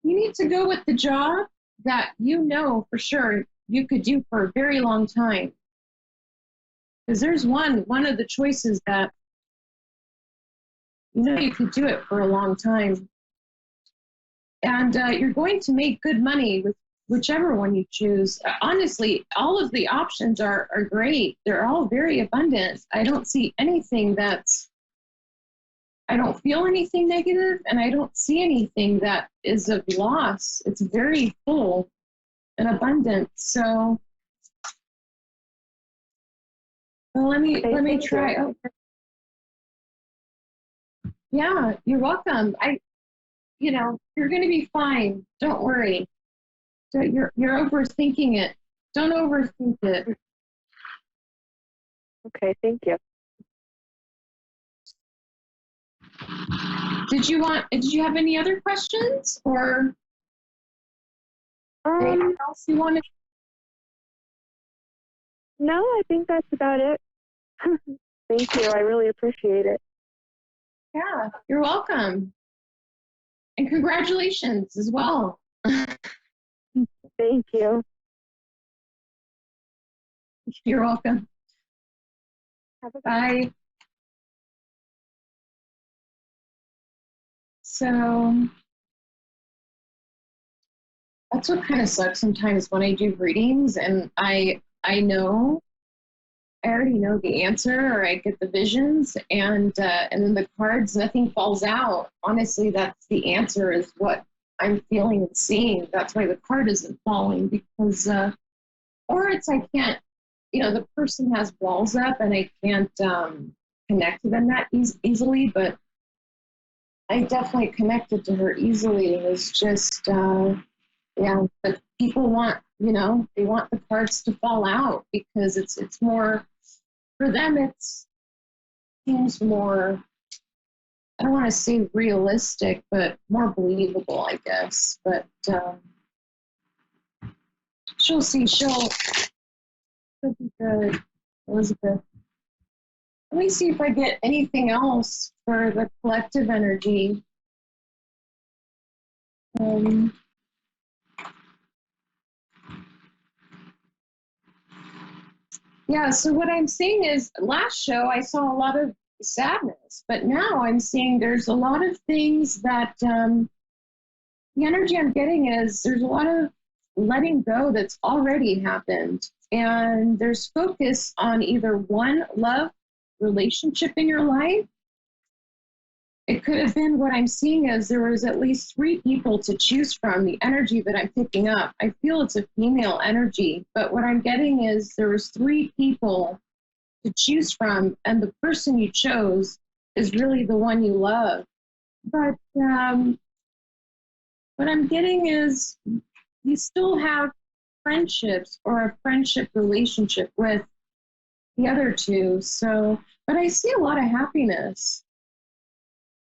You need to go with the job that for sure you could do for a very long time. Because there's one of the choices that you could do it for a long time. And you're going to make good money with whichever one you choose. Honestly, all of the options are great. They're all very abundant. I don't see anything I don't feel anything negative, and I don't see anything that is of loss. It's very full and abundant. So well, let me try. Oh, Yeah, you're welcome. You're going to be fine. Don't worry. You're overthinking it. Don't overthink it. Okay, thank you. Did you have any other questions or anything else you wanted? No, I think that's about it. Thank you. I really appreciate it. Yeah, you're welcome. And congratulations as well. Thank you. You're welcome. Bye. So that's what kind of sucks sometimes when I do readings and I already know the answer, or I get the visions, and then the cards, nothing falls out. Honestly, that's the answer, is what I'm feeling and seeing. That's why the card isn't falling, because, or it's I can't, the person has walls up and I can't connect to them that easily, but I definitely connected to her easily. It was just, but people want, they want the cards to fall out because it's more, for them, it seems more, I don't want to say realistic, but more believable, I guess. But she'll see, she'll be good, Elizabeth. Let me see if I get anything else for the collective energy. Yeah, so what I'm seeing is, last show I saw a lot of sadness, but now I'm seeing there's a lot of things that the energy I'm getting is there's a lot of letting go that's already happened. And there's focus on either one love relationship in your life. It could have been, what I'm seeing is there was at least 3 people to choose from, the energy that I'm picking up. I feel it's a female energy, but what I'm getting is there was 3 people to choose from, and the person you chose is really the one you love. But what I'm getting is you still have friendships or a friendship relationship with the other 2. So, but I see a lot of happiness.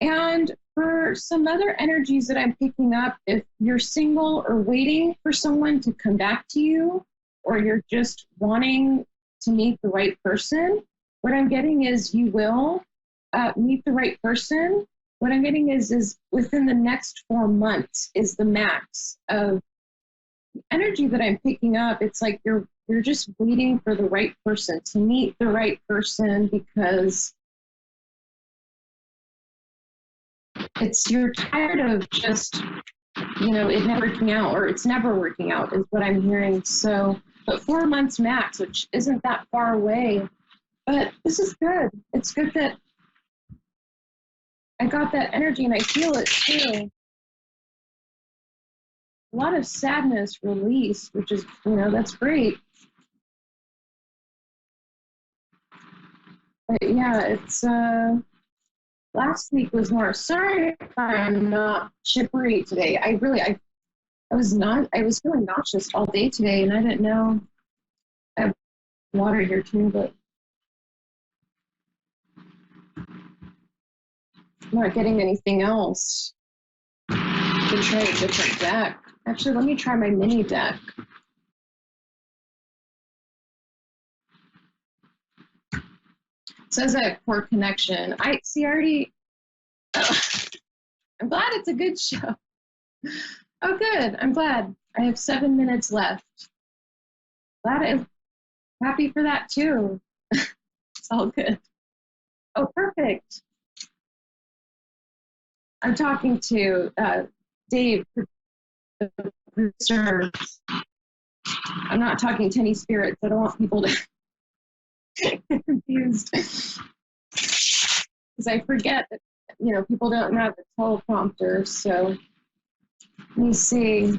And for some other energies that I'm picking up, if you're single or waiting for someone to come back to you, or you're just wanting to meet the right person, what I'm getting is you will meet the right person. What I'm getting is within the next 4 months is the max of energy that I'm picking up. It's like you're just waiting for the right person, to meet the right person, because you're tired of just, it never working out, or it's never working out, is what I'm hearing. So, but 4 months max, which isn't that far away, but this is good. It's good that I got that energy and I feel it too. A lot of sadness released, which is, that's great. But yeah, it's, last week was more, sorry if I'm not chippery today. I was feeling nauseous all day today, and I didn't know. I have water here too, but I'm not getting anything else. I can try a different deck. Actually, let me try my mini deck. It says a core connection. I'm glad it's a good show. Oh, good. I'm glad. I have 7 minutes left. Happy for that too. It's all good. Oh, perfect. I'm talking to Dave, the producer. I'm not talking to any spirits. I don't want people to get confused. Because I forget that, people don't have the teleprompter. So let me see.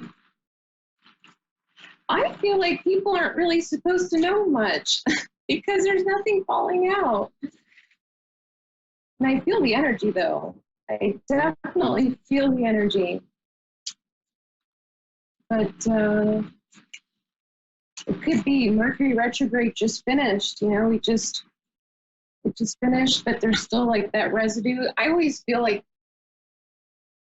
I feel like people aren't really supposed to know much because there's nothing falling out. And I feel the energy though. I definitely feel the energy. But it could be Mercury retrograde just finished. You know, it just finished, but there's still like that residue. I always feel like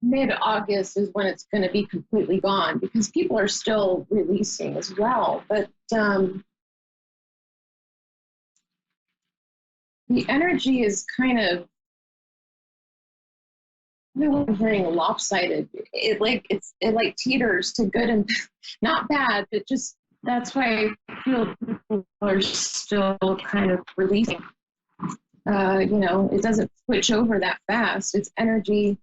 mid-August is when it's going to be completely gone because people are still releasing as well. But the energy is kind of, I don't know, I'm hearing lopsided. It like teeters to good and not bad, but just that's why I feel people are still kind of releasing. You know, it doesn't switch over that fast. It's energy.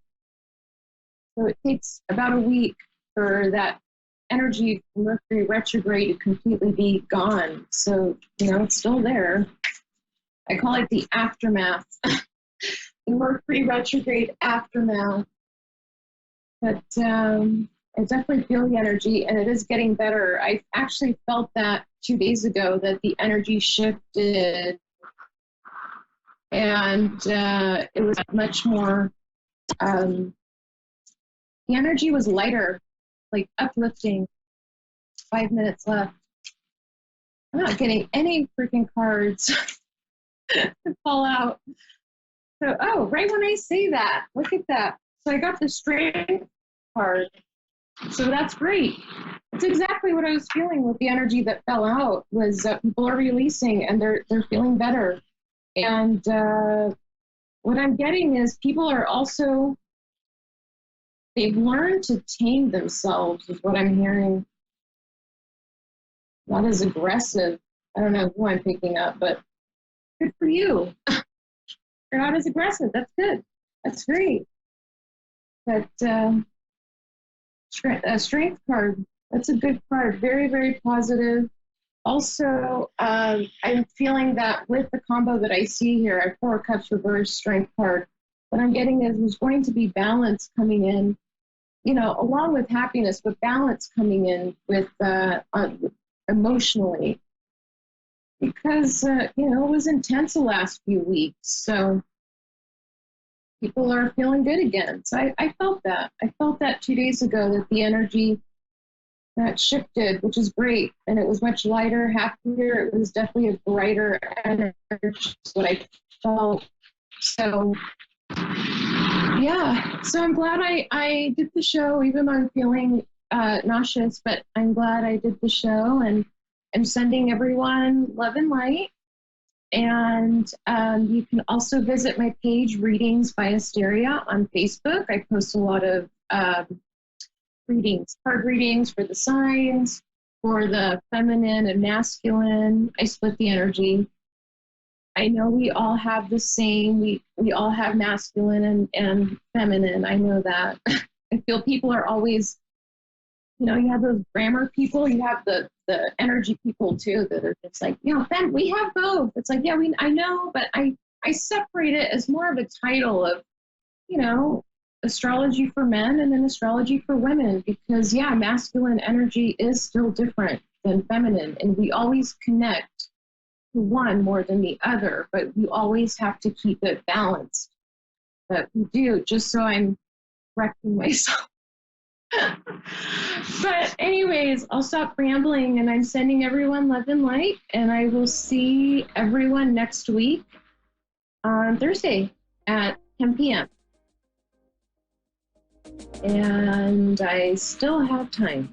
So it takes about a week for that energy from Mercury retrograde to completely be gone. So, you know, it's still there. I call it the aftermath. The Mercury retrograde aftermath. But I definitely feel the energy, and it is getting better. I actually felt that 2 days ago that the energy shifted, and it was much more. The energy was lighter, like uplifting. 5 minutes left. I'm not getting any freaking cards to fall out. So, oh, right when I say that, look at that. So I got the strength card. So that's great. It's exactly what I was feeling with the energy that fell out was people are releasing and they're feeling better. And what I'm getting is people are also, they've learned to tame themselves is what I'm hearing. Not as aggressive. I don't know who I'm picking up, but good for you. You're not as aggressive. That's good. That's great. But strength card, that's a good card. Very, very positive. Also, I'm feeling that with the combo that I see here, I 4 cups reverse strength card. What I'm getting is there's going to be balance coming in, you know, along with happiness, but balance coming in with emotionally. Because, you know, it was intense the last few weeks. So people are feeling good again. So I felt that. I felt that 2 days ago that the energy that shifted, which is great. And it was much lighter, happier. It was definitely a brighter energy, what I felt. So, yeah. So I'm glad I did the show, even though I'm feeling nauseous, but I'm glad I did the show. And I'm sending everyone love and light. And you can also visit my page, Readings by Asteria, on Facebook. I post a lot of readings, card readings for the signs, for the feminine and masculine. I split the energy. I know we all have the same, we all have masculine and feminine. I know that. I feel people are always, you know, you have those grammar people, you have the energy people too that are just like, you know, Ben, we have both. It's like, yeah, I know, but I separate it as more of a title of, you know, astrology for men and then astrology for women, because yeah, masculine energy is still different than feminine, and we always connect to one more than the other, but we always have to keep it balanced. But we do, just so I'm correcting myself. But anyways, I'll stop rambling, and I'm sending everyone love and light, and I will see everyone next week on Thursday at 10 p.m. And I still have time.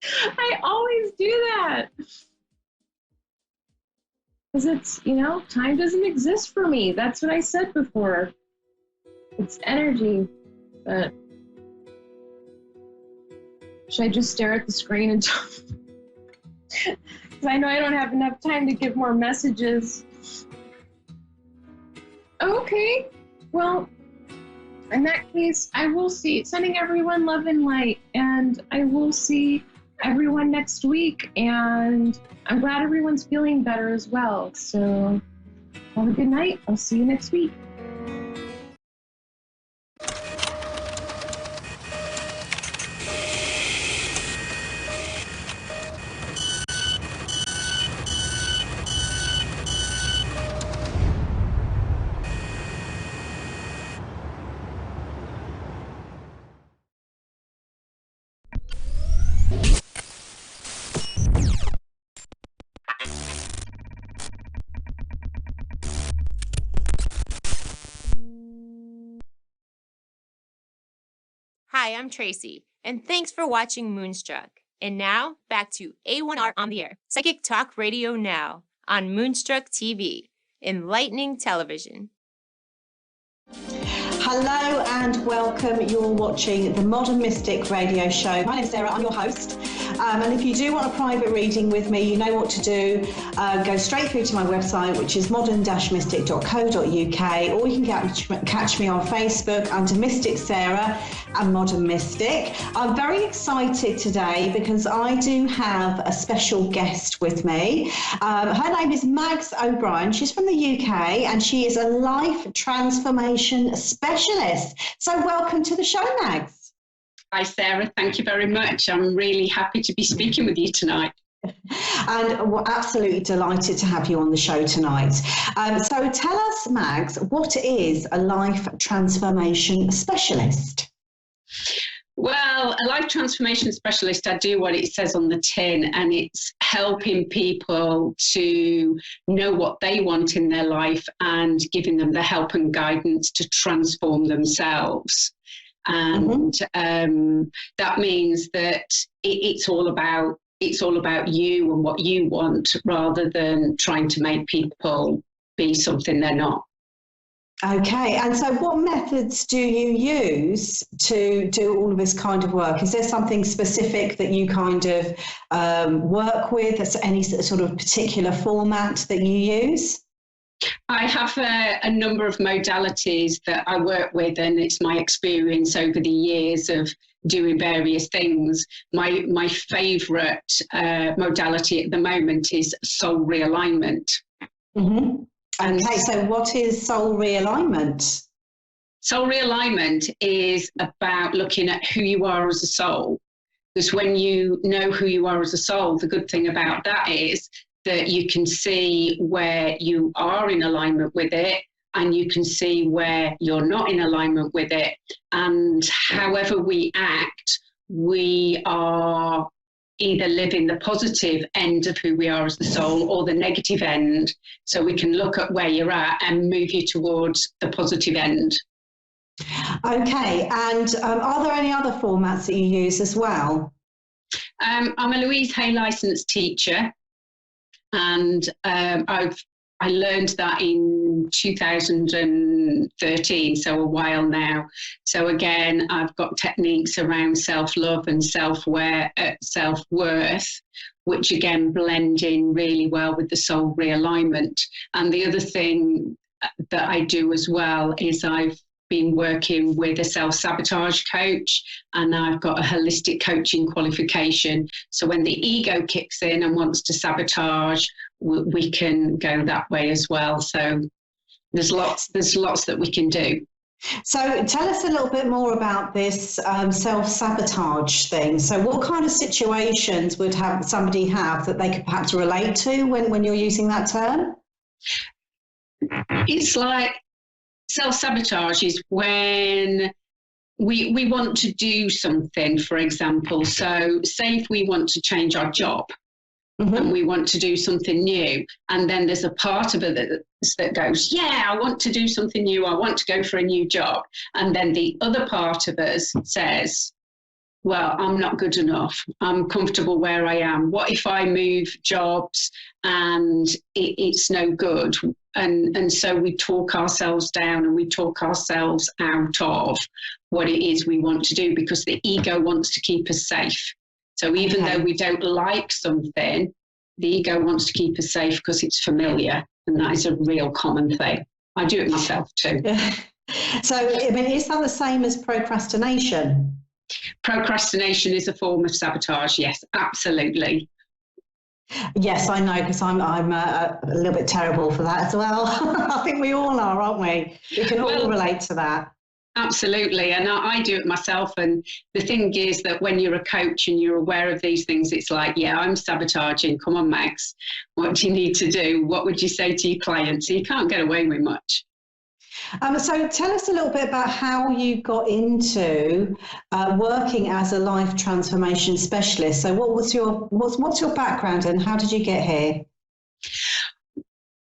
I always do that. Because it's, you know, time doesn't exist for me. That's what I said before. It's energy. But should I just stare at the screen until... Because I know I don't have enough time to give more messages. Okay. Well, in that case, I will see, sending everyone love and light, and I will see everyone next week, and I'm glad everyone's feeling better as well. So have a good night. I'll see you next week. Hi, I'm Tracy, and thanks for watching Moonstruck. And now, back to A1R on the Air, Psychic Talk Radio Now on Moonstruck TV, enlightening television. Hello and welcome. You're watching the Modern Mystic radio show. My name's Sarah, I'm your host. And if you do want a private reading with me, you know what to do. Go straight through to my website, which is modern-mystic.co.uk, or you can catch me on Facebook under Mystic Sarah and Modern Mystic. I'm very excited today because I do have a special guest with me. Her name is Mags O'Brien. She's from the UK and she is a life transformation specialist. So welcome to the show, Mags. Hi, Sarah. Thank you very much. I'm really happy to be speaking with you tonight. And we're absolutely delighted to have you on the show tonight. So tell us, Mags, what is a life transformation specialist? Well, a life transformation specialist, I do what it says on the tin, and it's helping people to know what they want in their life and giving them the help and guidance to transform themselves. And that means that it's all about you and what you want, rather than trying to make people be something they're not. Okay, and so what methods do you use to do all of this kind of work? Is there something specific that you kind of work with? Is there any sort of particular format that you use? I have a number of modalities that I work with, and it's my experience over the years of doing various things. My favourite modality at the moment is soul realignment. Mm-hmm. Okay, so what is soul realignment? Soul realignment is about looking at who you are as a soul. Because when you know who you are as a soul, the good thing about that is that you can see where you are in alignment with it, and you can see where you're not in alignment with it. And however we act, we are either living the positive end of who we are as the soul or the negative end. So we can look at where you're at and move you towards the positive end. Okay, and are there any other formats that you use as well? I'm a Louise Hay licensed teacher, and I learned that in 2013, so a while now. So again, I've got techniques around self-love and self-worth, which again blend in really well with the soul realignment. And the other thing that I do as well is I've been working with a self-sabotage coach, and I've got a holistic coaching qualification. So when the ego kicks in and wants to sabotage, we can go that way as well. So there's lots that we can do. So tell us a little bit more about this self-sabotage thing. So what kind of situations would somebody have that they could perhaps relate to when you're using that term? It's like self-sabotage is when we want to do something, for example. So say if we want to change our job, and we want to do something new, and then there's a part of it that goes, yeah, I want to do something new, I want to go for a new job. And then the other part of us says, well, I'm not good enough, I'm comfortable where I am. What if I move jobs and it's no good? And so we talk ourselves down and we talk ourselves out of what it is we want to do, because the ego wants to keep us safe. So even though we don't like something, the ego wants to keep us safe because it's familiar, and that is a real common thing. I do it myself too. So, I mean, is that the same as procrastination? Procrastination is a form of sabotage, yes, absolutely. Yes, I know, because I'm a little bit terrible for that as well. I think we all are, aren't we? We can all relate to that. Absolutely, and I do it myself. And the thing is that when you're a coach and you're aware of these things, it's like, yeah, I'm sabotaging. Come on, Max, what do you need to do? What would you say to your clients? So you can't get away with much. So tell us a little bit about how you got into working as a life transformation specialist. So what's your background and how did you get here?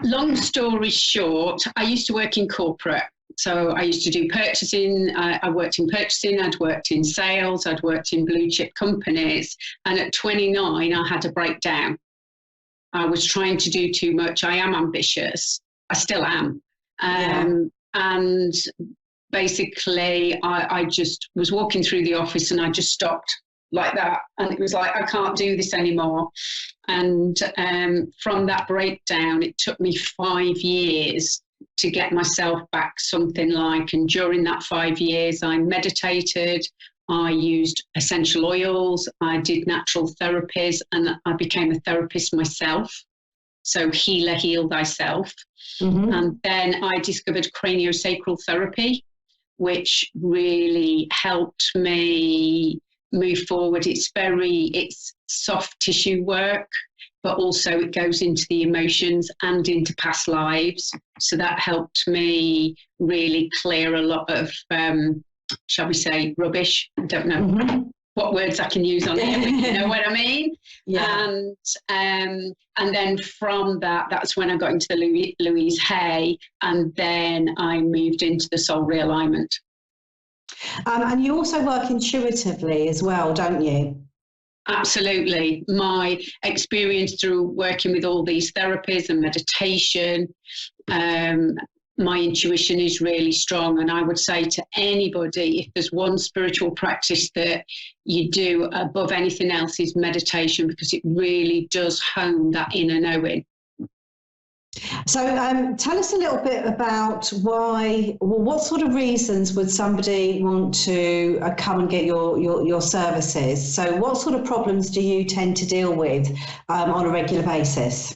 Long story short, I used to work in corporate. So I used to do purchasing. I worked in purchasing. I'd worked in sales. I'd worked in blue chip companies. And at 29, I had a breakdown. I was trying to do too much. I am ambitious. I still am. And basically, I just was walking through the office and I just stopped like that. And it was like, I can't do this anymore. And from that breakdown, it took me 5 years to get myself back something like, and during that 5 years, I meditated, I used essential oils, I did natural therapies, and I became a therapist myself. So healer, heal thyself. And then I discovered craniosacral therapy, which really helped me move forward. It's soft tissue work, but also it goes into the emotions and into past lives. So that helped me really clear a lot of, shall we say, rubbish. I don't know what words I can use on here, but you know what I mean? And then from that, that's when I got into the Louise Hay, and then I moved into the soul realignment. And you also work intuitively as well, don't you? Absolutely. My experience through working with all these therapies and meditation, my intuition is really strong. And I would say to anybody, if there's one spiritual practice that you do above anything else, is meditation, because it really does hone that inner knowing. So tell us a little bit about what sort of reasons would somebody want to come and get your services? So what sort of problems do you tend to deal with on a regular basis?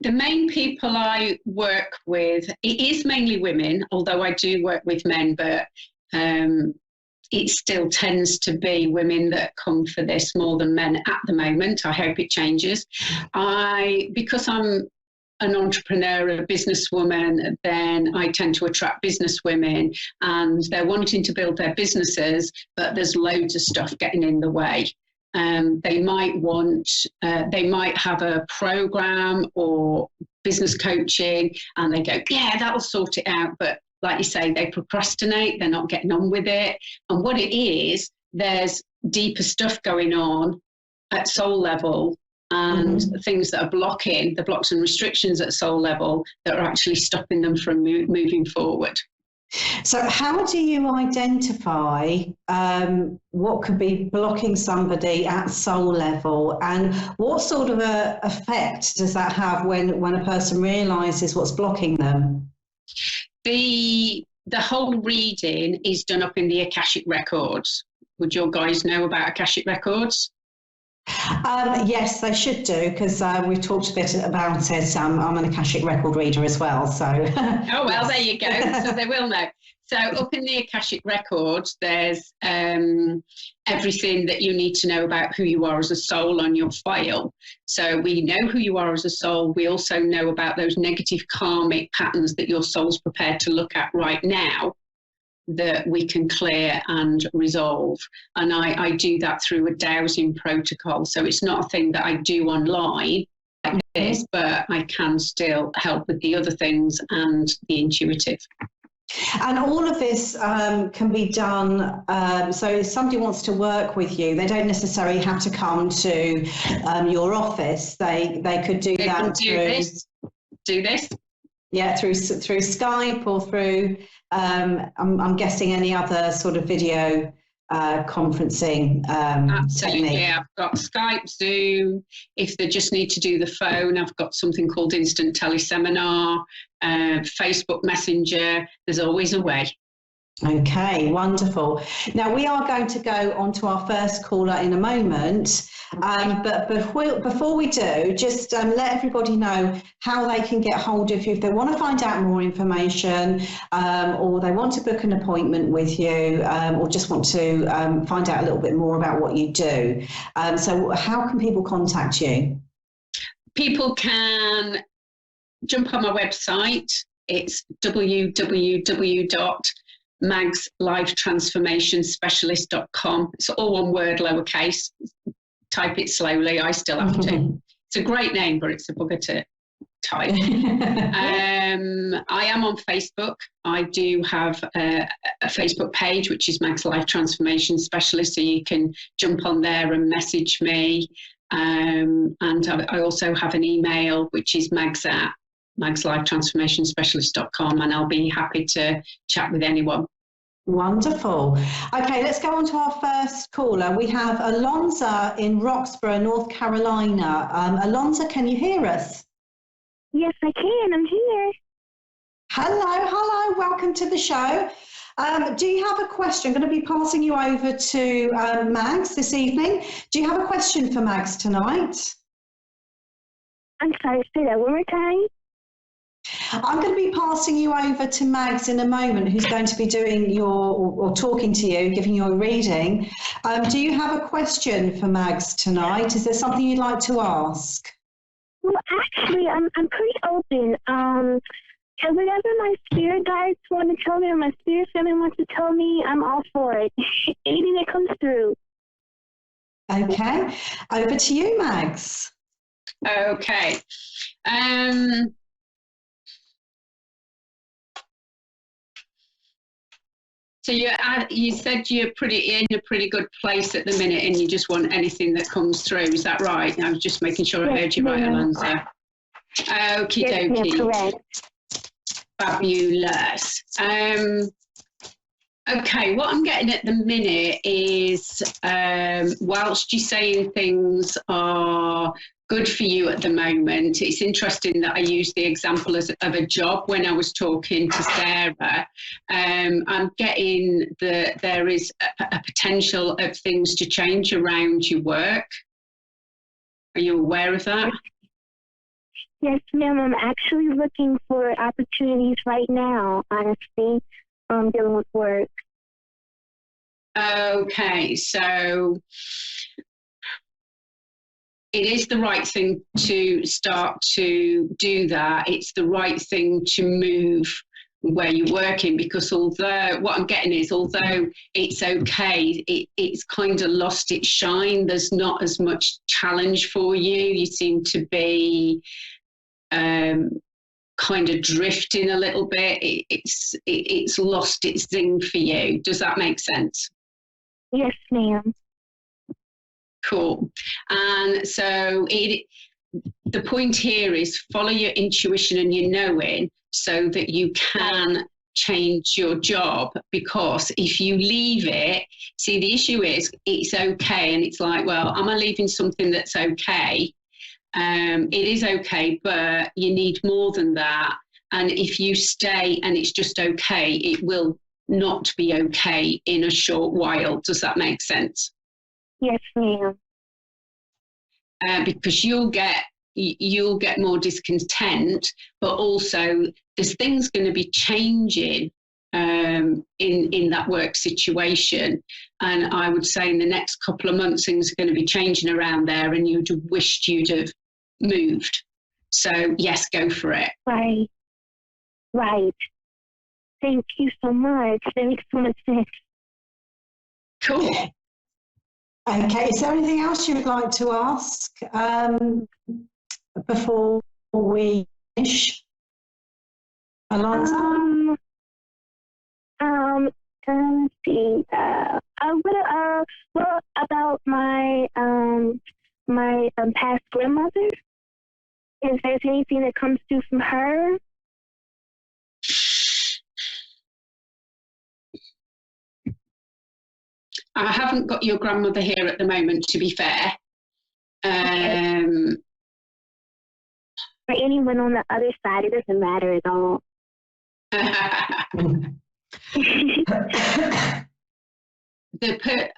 The main people I work with, it is mainly women, although I do work with men, but it still tends to be women that come for this more than men at the moment. I hope it changes. Because I'm an entrepreneur, a businesswoman, then I tend to attract business women, and they're wanting to build their businesses, but there's loads of stuff getting in the way. They might have a program or business coaching, and they go, yeah, that'll sort it out. But like you say, they procrastinate, they're not getting on with it. And what it is, there's deeper stuff going on at soul level, and things that are blocking, the blocks and restrictions at soul level, that are actually stopping them from moving forward. So how do you identify what could be blocking somebody at soul level, and what sort of a effect does that have when a person realises what's blocking them? The whole reading is done up in the Akashic records. Would your guys know about Akashic records? Yes, they should do, because we've talked a bit about it. I'm an Akashic record reader as well, so. Oh, well, there you go. So they will know. So up in the Akashic records, there's everything that you need to know about who you are as a soul on your file. So we know who you are as a soul. We also know about those negative karmic patterns that your soul's prepared to look at right now, that we can clear and resolve. And I do that through a dowsing protocol. So it's not a thing that I do online like this, but I can still help with the other things and the intuitive. And all of this can be done, so if somebody wants to work with you, they don't necessarily have to come to your office. They could do that through... Do this? Yeah, through Skype or through, I'm guessing, any other sort of video conferencing Absolutely, technique. yeah. I've got Skype, Zoom. If they just need to do the phone, I've got something called Instant Teleseminar, Facebook Messenger. There's always a way. Okay, wonderful. Now we are going to go on to our first caller in a moment, but before we do, just let everybody know how they can get hold of you if they want to find out more information, or they want to book an appointment with you, or just want to find out a little bit more about what you do. So how can people contact you? People can jump on my website. It's www.magslifetransformationspecialist.com. It's all one word, lowercase. Type it slowly. I still have to. It's a great name, but it's a bugger to type. I am on Facebook. I do have a Facebook page, which is Mag's Life Transformation Specialist, so you can jump on there and message me. And I also have an email, which is magslifetransformationspecialist.com, and I'll be happy to chat with anyone. Wonderful. Okay, let's go on to our first caller. We have Alonza in Roxborough, North Carolina. Alonza, can you hear us? Yes, I can. I'm here. Hello. Welcome to the show. Do you have a question? I'm going to be passing you over to Mags this evening. Do you have a question for Mags tonight? I'm sorry, say that one more time. I'm going to be passing you over to Mags in a moment, who's going to be doing or talking to you, giving you a reading. Do you have a question for Mags tonight? Is there something you'd like to ask? Well, actually, I'm pretty open. And whatever my spirit guides want to tell me, or my spirit family wants to tell me, I'm all for it. Anything that comes through. Okay, over to you, Mags. Okay. So you said you're in a pretty good place at the minute, and you just want anything that comes through. Is that right? I was just making sure I heard you right, Alonza. Okie dokie. Fabulous. Okay, what I'm getting at the minute is, whilst you're saying things are good for you at the moment, it's interesting that I used the example of a job when I was talking to Sarah. I'm getting that there is a potential of things to change around your work. Are you aware of that? Yes, ma'am. I'm actually looking for opportunities right now, honestly, dealing with work. Okay, so it is the right thing to start to do that. It's the right thing to move where you're working, because although what I'm getting is, although it's okay, it's kind of lost its shine. There's not as much challenge for you. You seem to be kind of drifting a little bit. It's lost its zing for you. Does that make sense? Yes, ma'am. Cool. And so the point here is follow your intuition and your knowing, so that you can change your job. Because if you leave it, see, the issue is it's okay, and it's like, well, am I leaving something that's okay? It is okay, but you need more than that. And if you stay and it's just okay, it will not be okay in a short while. Does that make sense? Yes, ma'am. Because you'll get more discontent, but also there's things going to be changing in that work situation. And I would say in the next couple of months, things are going to be changing around there, and you'd have wished you'd have moved. So yes, go for it. Right. Thank you so much. That makes so much sense. Cool. Okay, is there anything else you would like to ask before we finish? Alonza? Let's see. What about my past grandmother? Is there anything that comes through from her? I haven't got your grandmother here at the moment, to be fair. Okay. For anyone on the other side, it doesn't matter at all.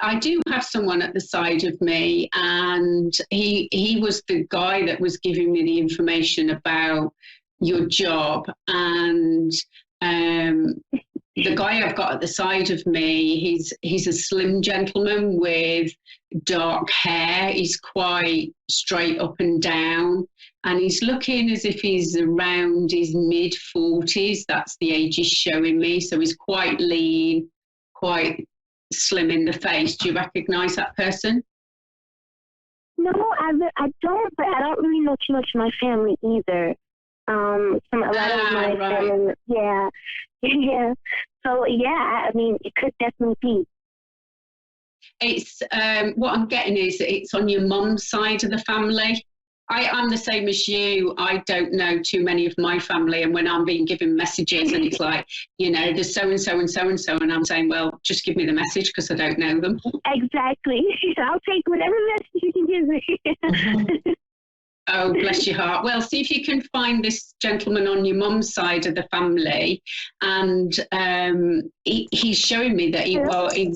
I do have someone at the side of me, and he was the guy that was giving me the information about your job. And the guy I've got at the side of me, he's a slim gentleman with dark hair. He's quite straight up and down, and he's looking as if he's around his mid-40s. That's the age he's showing me. So he's quite lean, quite slim in the face. Do you recognise that person? No, I don't, but I don't really know too much of my family either. a lot of my right. family. Yeah, yeah. So yeah, I mean, it could definitely be. It's what I'm getting is that it's on your mum's side of the family. I'm the same as you. I don't know too many of my family, and when I'm being given messages, and it's like, there's so and so and so and so, and I'm saying, well, just give me the message because I don't know them. Exactly. I'll take whatever message you can give me. Oh, bless your heart. Well, see if you can find this gentleman on your mum's side of the family. And he's showing me that he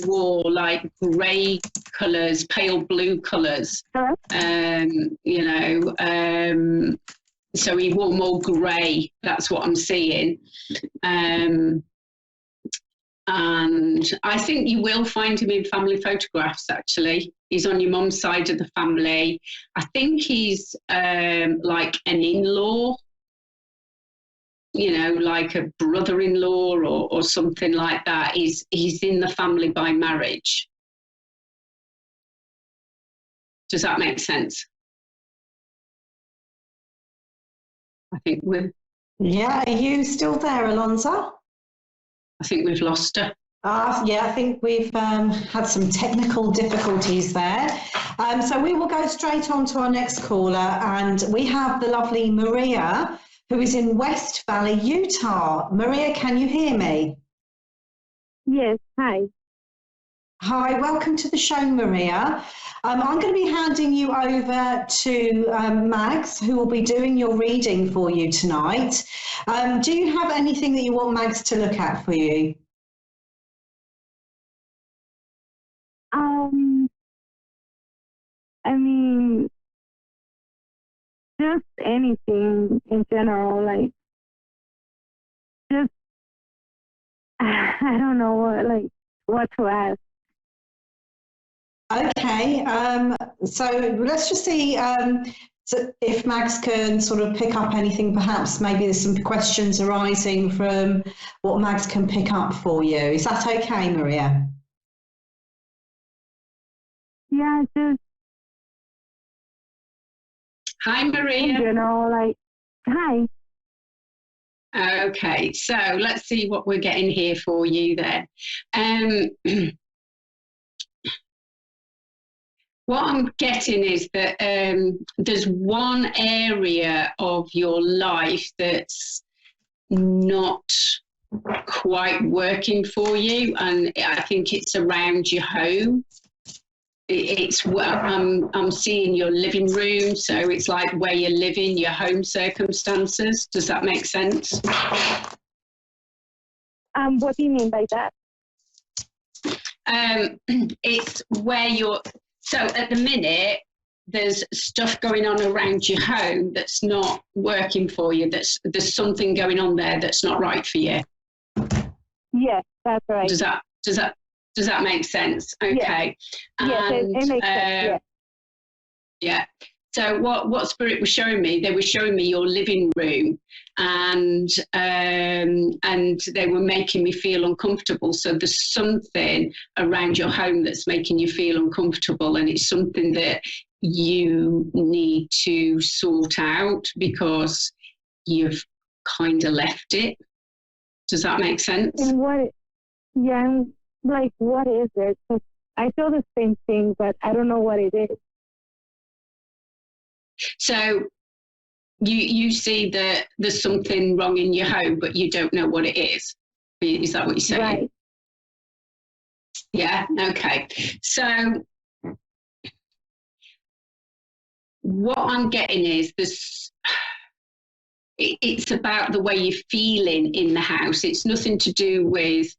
wore like grey colours, pale blue colours. So he wore more grey. That's what I'm seeing. And I think you will find him in family photographs, actually. He's on your mum's side of the family. I think he's like an in-law, like a brother-in-law or something like that. He's in the family by marriage. Does that make sense? I think we're... Yeah, are you still there, Alonza? I think we've lost her. Yeah, I think we've had some technical difficulties there. So we will go straight on to our next caller, and we have the lovely Maria, who is in West Valley, Utah. Maria, can you hear me? Yes, hi. Hi, welcome to the show, Maria. I'm going to be handing you over to Mags, who will be doing your reading for you tonight. Do you have anything that you want Mags to look at for you? I mean, just anything in general, like, just, I don't know what to ask. Okay, so let's just see if Mags can sort of pick up anything. Perhaps maybe there's some questions arising from what Mags can pick up for you. Is that okay, Maria? Yeah, just... Hi, Maria. In general, hi. Okay, so let's see what we're getting here for you then. What I'm getting is that there's one area of your life that's not quite working for you, and I think it's around your home. I'm seeing your living room, so it's like where you're living, your home circumstances. Does that make sense? What do you mean by that? It's where you're... So at the minute, there's stuff going on around your home that's not working for you. There's something going on there that's not right for you. Yes, that's right. Does that make sense? Okay. Yes, it makes sense. Yeah. Yeah. So what Spirit was showing me, they were showing me your living room, and they were making me feel uncomfortable. So there's something around your home that's making you feel uncomfortable, and it's something that you need to sort out because you've kind of left it. Does that make sense? And what is it? 'Cause I feel the same thing, but I don't know what it is. So you see that there's something wrong in your home, but you don't know what it is. Is that what you're saying? Right. Yeah. Okay. So what I'm getting is this. It's about the way you're feeling in the house. It's nothing to do with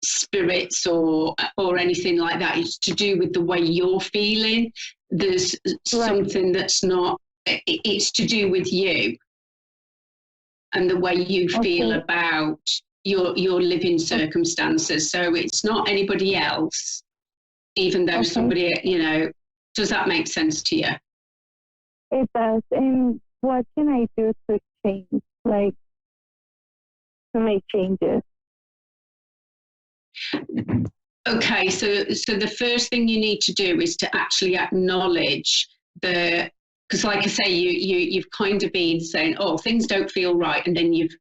spirits or anything like that. It's to do with the way you're feeling. There's something that's not... It's to do with you and the way you feel about your living circumstances. So it's not anybody else, even though somebody, does that make sense to you? It does. And what can I do to change, to make changes? Okay, so the first thing you need to do is to actually acknowledge that Because like I say, you've kind of been saying, oh, things don't feel right, and then you've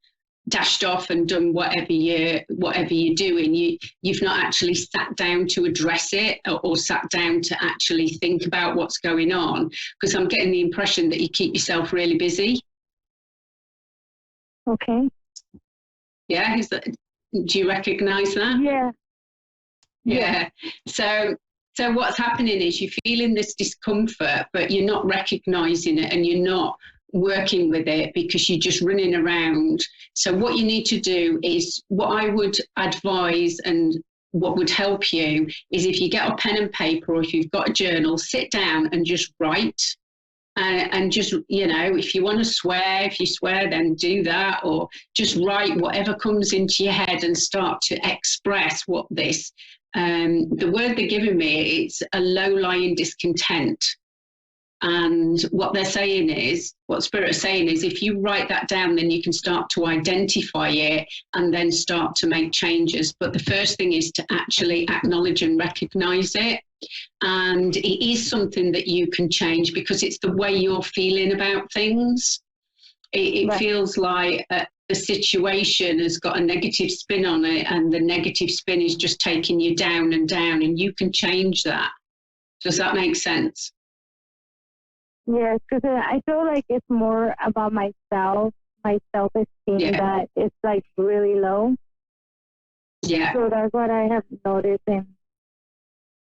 dashed off and done whatever you're doing. You've not actually sat down to address it, or sat down to actually think about what's going on. Because I'm getting the impression that you keep yourself really busy. Okay. Yeah, do you recognise that? Yeah. Yeah. So what's happening is you're feeling this discomfort, but you're not recognising it, and you're not working with it because you're just running around. So what you need to do is, what I would advise and what would help you is, if you get a pen and paper, or if you've got a journal, sit down and just write. And just, if you want to swear, if you swear, then do that, or just write whatever comes into your head and start to express what this, the word they're giving me, it's a low-lying discontent. And what they're saying is, what Spirit is saying is, if you write that down, then you can start to identify it and then start to make changes. But the first thing is to actually acknowledge and recognize it. And it is something that you can change, because it's the way you're feeling about things. It feels like the situation has got a negative spin on it, and the negative spin is just taking you down and down, and you can change that. Does that make sense? Yes, because I feel like it's more about myself, my self-esteem, that it's like really low. Yeah. So that's what I have noticed. And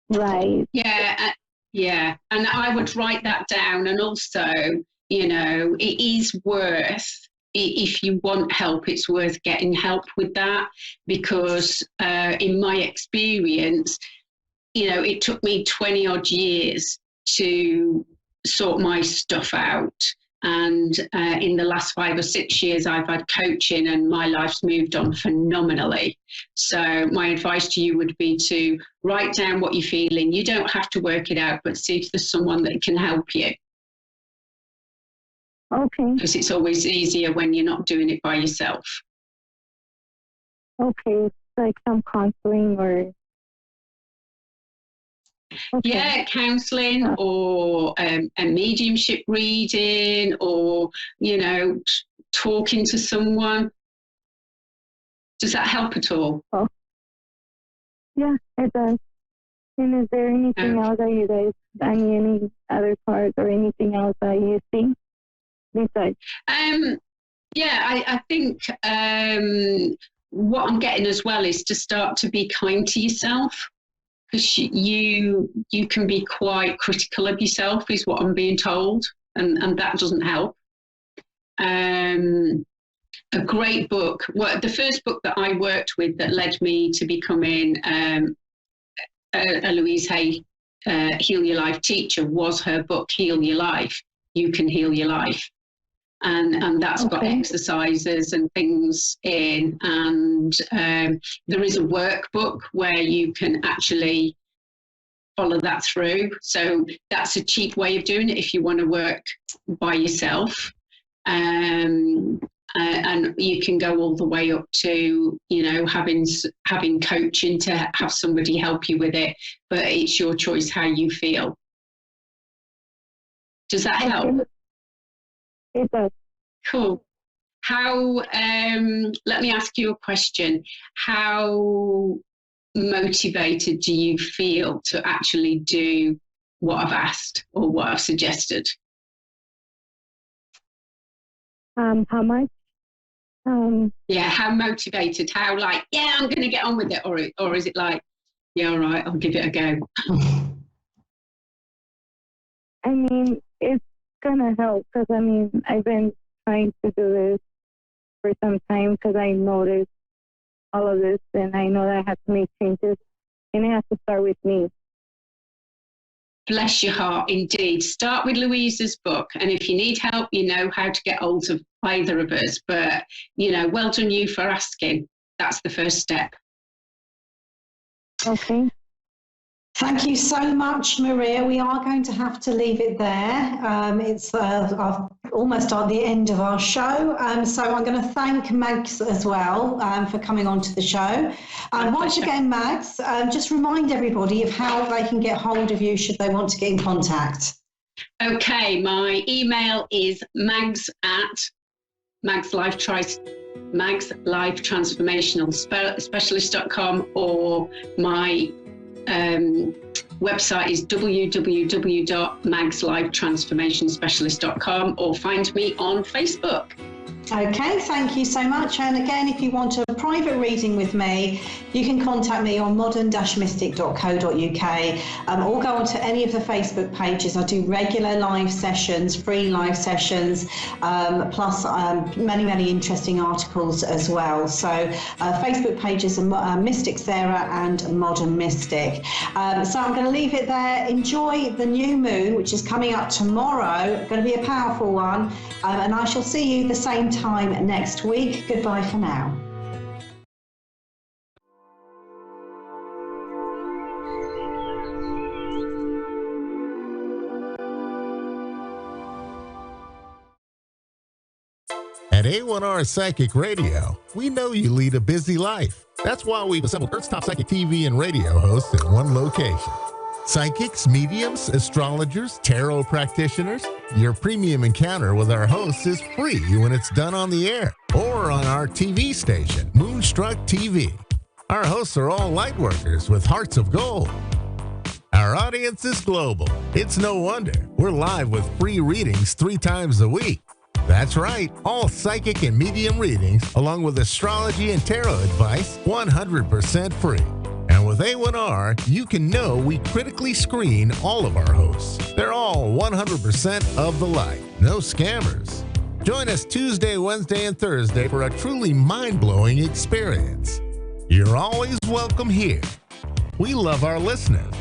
right. Yeah. And I would write that down. And also, it is worth, if you want help, it's worth getting help with that, because in my experience, it took me 20 odd years to sort my stuff out. And in the last 5 or 6 years, I've had coaching, and my life's moved on phenomenally. So my advice to you would be to write down what you're feeling. You don't have to work it out, but see if there's someone that can help you. Okay. Because it's always easier when you're not doing it by yourself. Okay. Like some counseling or... Okay. Yeah, counselling, or a mediumship reading, or, talking to someone. Does that help at all? Oh. Yeah, it does. And is there anything else that you guys, any other cards or anything else that you see besides? I think what I'm getting as well is to start to be kind to yourself. Because you can be quite critical of yourself, is what I'm being told, and that doesn't help. A great book, the first book that I worked with that led me to becoming a Louise Hay Heal Your Life teacher, was her book, Heal Your Life. You Can Heal Your Life. And that's got exercises and things in, and there is a workbook where you can actually follow that through. So that's a cheap way of doing it if you want to work by yourself. And you can go all the way up to, having coaching to have somebody help you with it, but it's your choice how you feel. Does that help? It does. Cool. How, let me ask you a question. How motivated do you feel to actually do what I've asked or what I've suggested? How much? How motivated? How I'm going to get on with it, or is it like, yeah, all right, I'll give it a go? I mean, it's gonna help, because I've been trying to do this for some time, because I noticed all of this, and I know that I have to make changes, and it has to start with me. Bless your heart, indeed. Start with Louisa's book, and if you need help, you know how to get hold of either of us. But, well done you for asking. That's the first step. Okay. Thank you so much, Maria. We are going to have to leave it there. It's almost at the end of our show. So I'm going to thank Mags as well for coming on to the show. Once again, Mags, just remind everybody of how they can get hold of you should they want to get in contact. Okay, my email is magslifetransformationalspecialist.com, or my website is www.magslifetransformationspecialist.com, or find me on Facebook. Okay, thank you so much. And again, if you want a private reading with me, you can contact me on modern-mystic.co.uk, or go onto any of the Facebook pages. I do regular live sessions, free live sessions, plus many, many interesting articles as well. So Facebook pages are Mystic Sarah and Modern Mystic. So I'm going to leave it there. Enjoy the new moon, which is coming up tomorrow. Going to be a powerful one. And I shall see you the same time next week. Goodbye for now. At A1R Psychic Radio, we know you lead a busy life. That's why we've assembled Earth's top psychic TV and radio hosts in one location. Psychics, mediums, astrologers, tarot practitioners. Your premium encounter with our hosts is free when it's done on the air or on our TV station, Moonstruck TV. Our hosts are all light workers with hearts of gold. Our audience is global. It's no wonder we're live with free readings 3 times a week. That's right, all psychic and medium readings, along with astrology and tarot advice, 100% free. And with A1R, you can know we critically screen all of our hosts. They're all 100% of the light, no scammers. Join us Tuesday, Wednesday, and Thursday for a truly mind-blowing experience. You're always welcome here. We love our listeners.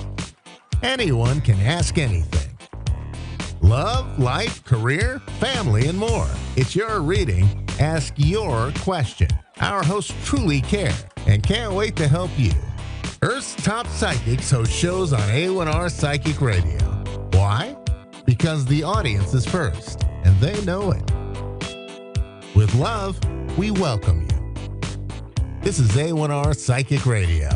Anyone can ask anything. Love, life, career, family, and more. It's your reading. Ask your question. Our hosts truly care and can't wait to help you. Earth's top psychics host shows on A1R Psychic Radio. Why? Because the audience is first, and they know it. With love, we welcome you. This is A1R Psychic Radio.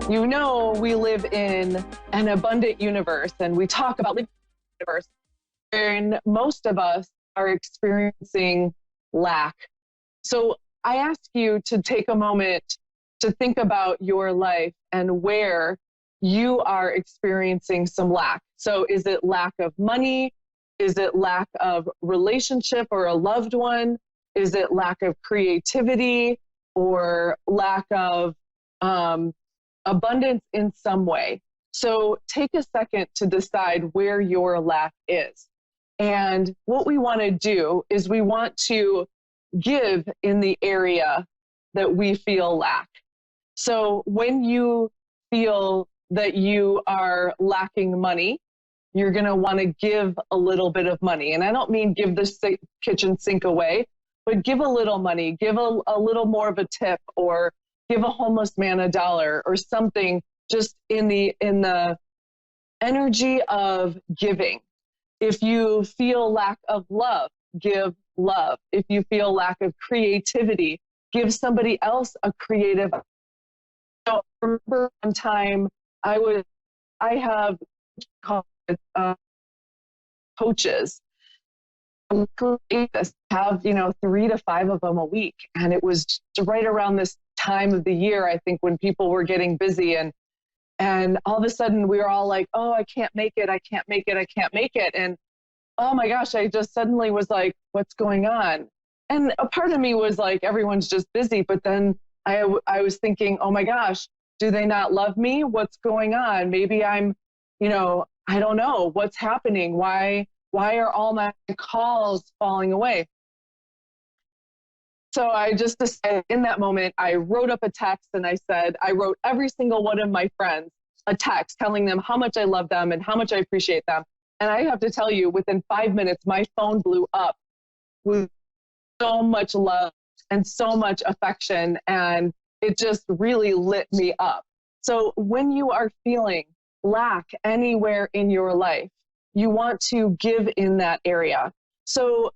You know, we live in an abundant universe, and we talk about living in a universe, and most of us are experiencing lack. So I ask you to take a moment to think about your life and where you are experiencing some lack. So is it lack of money? Is it lack of relationship or a loved one? Is it lack of creativity or lack of abundance in some way? So take a second to decide where your lack is. And what we want to do is we want to give in the area that we feel lack. So when you feel that you are lacking money, you're going to want to give a little bit of money. And I don't mean give the kitchen sink away, but give a little money, give a little more of a tip, or give a homeless man $1 or something, just in the energy of giving. If you feel lack of love, give love. If you feel lack of creativity, give somebody else a creative. So I remember one time I have coaches. Have 3 to 5 of them a week, and it was right around this time of the year, I think, when people were getting busy, and all of a sudden we were all like, oh, I can't make it, and oh my gosh, I just suddenly was like, what's going on? And a part of me was like, everyone's just busy, but then I was thinking, oh my gosh, do they not love me? What's going on? Maybe I'm, I don't know what's happening. Why are all my calls falling away? So I just decided in that moment, I wrote up a text and I wrote every single one of my friends a text telling them how much I love them and how much I appreciate them. And I have to tell you, within 5 minutes, my phone blew up with so much love and so much affection. And it just really lit me up. So when you are feeling lack anywhere in your life, you want to give in that area. So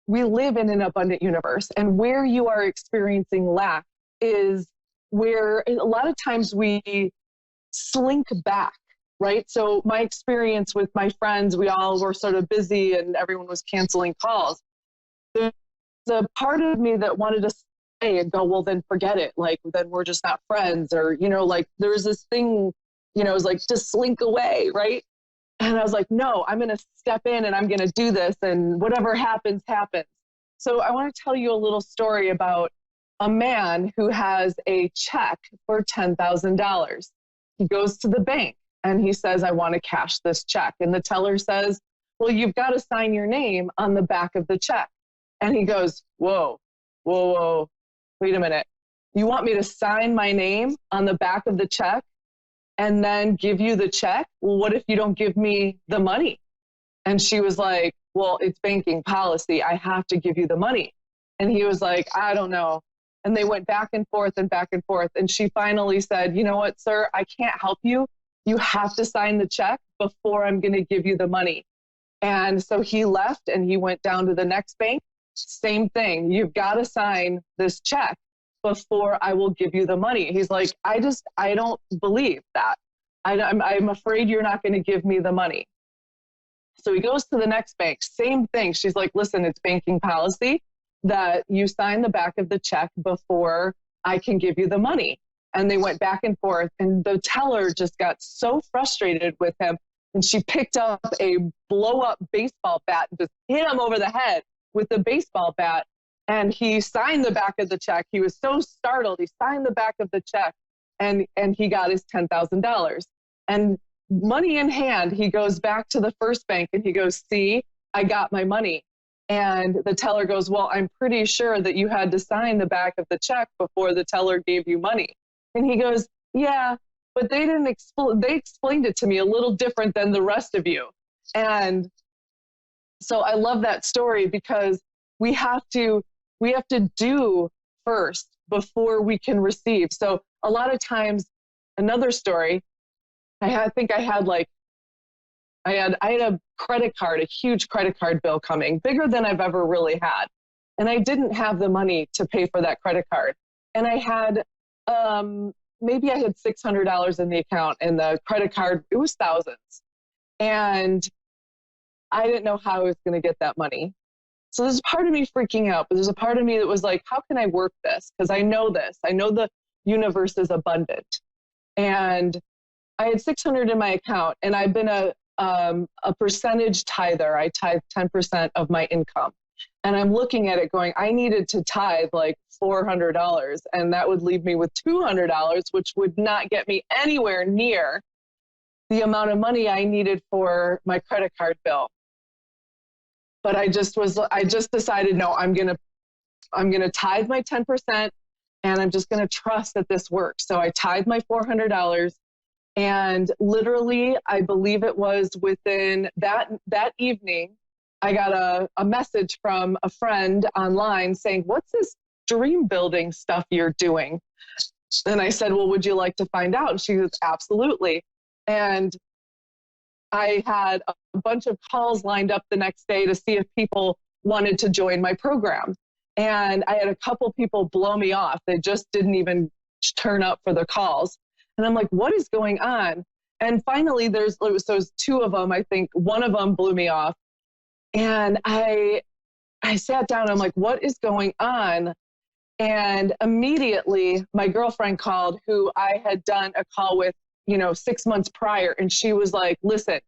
we live in an abundant universe, and where you are experiencing lack is where a lot of times we slink back, right? So my experience with my friends, we all were sort of busy and everyone was canceling calls. There's a part of me that wanted to stay and go, well, then forget it. Like, then we're just not friends. Or, you know, like there's this thing, you know, it was like, just slink away, right? And I was like, no, I'm going to step in and I'm going to do this. And whatever happens, happens. So I want to tell you a little story about a man who has a check for $10,000. He goes to the bank and he says, I want to cash this check. And the teller says, well, you've got to sign your name on the back of the check. And he goes, whoa, wait a minute. You want me to sign my name on the back of the check and then give you the check? Well, what if you don't give me the money? And she was like, well, it's banking policy. I have to give you the money. And he was like, I don't know. And they went back and forth and back and forth. And she finally said, you know what, sir, I can't help you. You have to sign the check before I'm going to give you the money. And so he left and he went down to the next bank. Same thing. You've got to sign this check before I will give you the money. He's like, I don't believe that. I'm afraid you're not going to give me the money. So he goes to the next bank. Same thing. She's like, listen, it's banking policy that you sign the back of the check before I can give you the money. And they went back and forth. And the teller just got so frustrated with him. And she picked up a blow-up baseball bat and just hit him over the head with the baseball bat. And he signed the back of the check. He was so startled. He signed the back of the check and he got his $10,000. And money in hand, he goes back to the first bank and he goes, see, I got my money. And the teller goes, well, I'm pretty sure that you had to sign the back of the check before the teller gave you money. And he goes, yeah, but they didn't they explained it to me a little different than the rest of you. And so I love that story because we have to do first before we can receive. So a lot of times, another story, I had a credit card, a huge credit card bill coming, bigger than I've ever really had. And I didn't have the money to pay for that credit card. And I had, maybe I had $600 in the account, and the credit card, it was thousands. And I didn't know how I was going to get that money. So there's a part of me freaking out, but there's a part of me that was like, how can I work this? Because I know this. I know the universe is abundant. And I had $600 in my account, and I've been a percentage tither. I tithe 10% of my income. And I'm looking at it going, I needed to tithe like $400, and that would leave me with $200, which would not get me anywhere near the amount of money I needed for my credit card bill. But I just decided, no, I'm going to tithe my 10%, and I'm just going to trust that this works. So I tithe my $400, and literally, I believe it was within that evening, I got a message from a friend online saying, what's this dream building stuff you're doing? And I said, well, would you like to find out? And she goes, absolutely. And I had a bunch of calls lined up the next day to see if people wanted to join my program. And I had a couple people blow me off. They just didn't even turn up for the calls. And I'm like, what is going on? And finally, there's two of them. I think one of them blew me off. And I sat down. I'm like, what is going on? And immediately my girlfriend called, who I had done a call with, 6 months prior. And she was like, listen,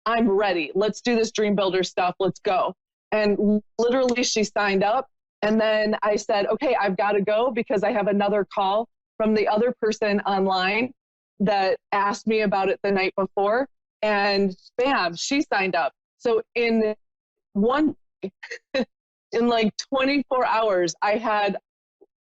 I'm ready. Let's do this dream builder stuff. Let's go. And literally she signed up. And then I said, okay, I've got to go because I have another call from the other person online that asked me about it the night before. And bam, she signed up. So in like 24 hours, I had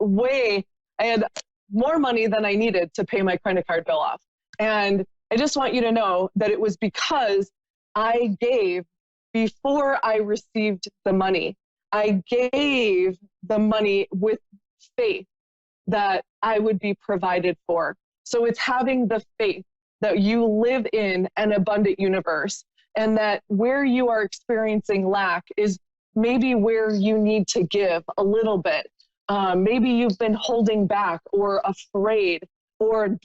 more money than I needed to pay my credit card bill off. And I just want you to know that it was because I gave before I received the money. I gave the money with faith that I would be provided for. So it's having the faith that you live in an abundant universe, and that where you are experiencing lack is maybe where you need to give a little bit. Maybe you've been holding back or afraid or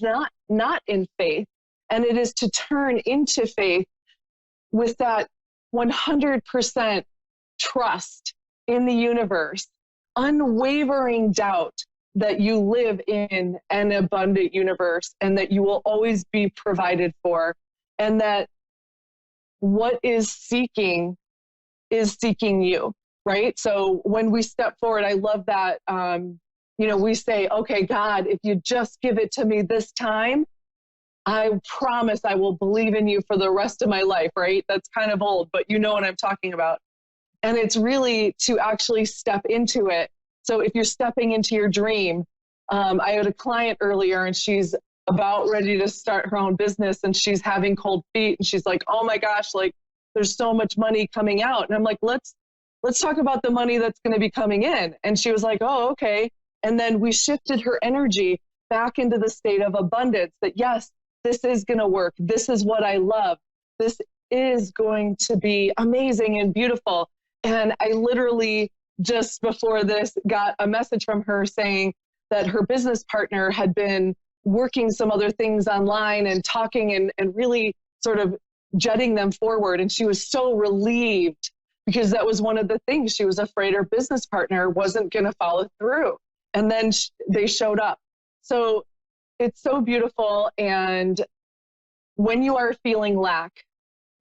not in faith. And it is to turn into faith with that 100% trust in the universe, unwavering doubt that you live in an abundant universe and that you will always be provided for, and that what is seeking you, right? So when we step forward, I love that, we say, okay, God, if you just give it to me this time, I promise I will believe in you for the rest of my life, right? That's kind of old, but you know what I'm talking about. And it's really to actually step into it. So if you're stepping into your dream, I had a client earlier and she's about ready to start her own business and she's having cold feet and she's like, oh my gosh, like there's so much money coming out. And I'm like, let's talk about the money that's going to be coming in. And she was like, oh, okay. And then we shifted her energy back into the state of abundance that yes, this is going to work. This is what I love. This is going to be amazing and beautiful. And I literally just before this got a message from her saying that her business partner had been working some other things online and talking and really sort of jetting them forward. And she was so relieved because that was one of the things she was afraid her business partner wasn't going to follow through. And then they showed up. So it's so beautiful. And when you are feeling lack,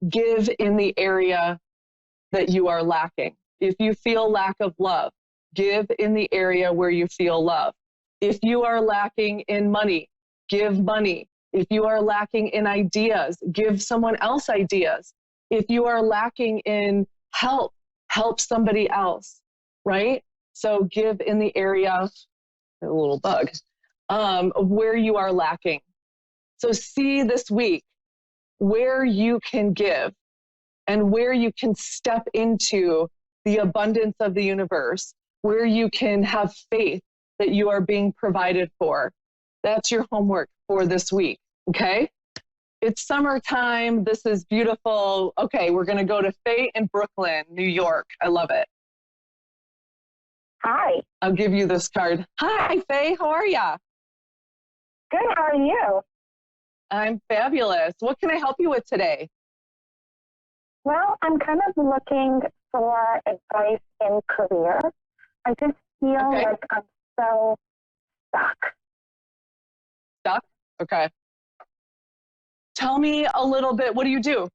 give in the area that you are lacking. If you feel lack of love, give in the area where you feel love. If you are lacking in money, give money. If you are lacking in ideas, give someone else ideas. If you are lacking in help, help somebody else, right? So give in the area, a little bug, of where you are lacking. So see this week where you can give and where you can step into the abundance of the universe, where you can have faith that you are being provided for. That's your homework for this week, okay? It's summertime. This is beautiful. Okay, we're going to go to Faye in Brooklyn, New York. I love it. Hi. I'll give you this card. Hi, Faye. How are ya? Good. How are you? I'm fabulous. What can I help you with today? Well, I'm kind of looking for advice in career. I just feel like I'm so stuck. Stuck? Okay. Tell me a little bit. What do you do?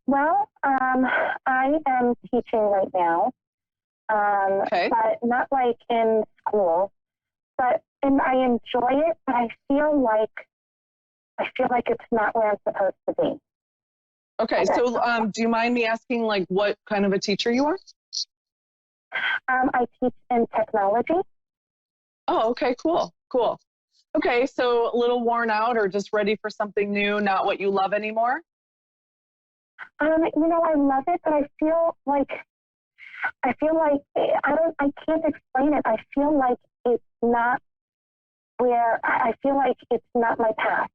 Well, I am teaching right now, but not like in school. And I enjoy it, but I feel like it's not where I'm supposed to be. Okay, so do you mind me asking, like, what kind of a teacher you are? I teach in technology. Oh, okay, cool. Okay, so a little worn out or just ready for something new, not what you love anymore? I love it, but I feel like I can't explain it. I feel like it's not I feel like it's not my path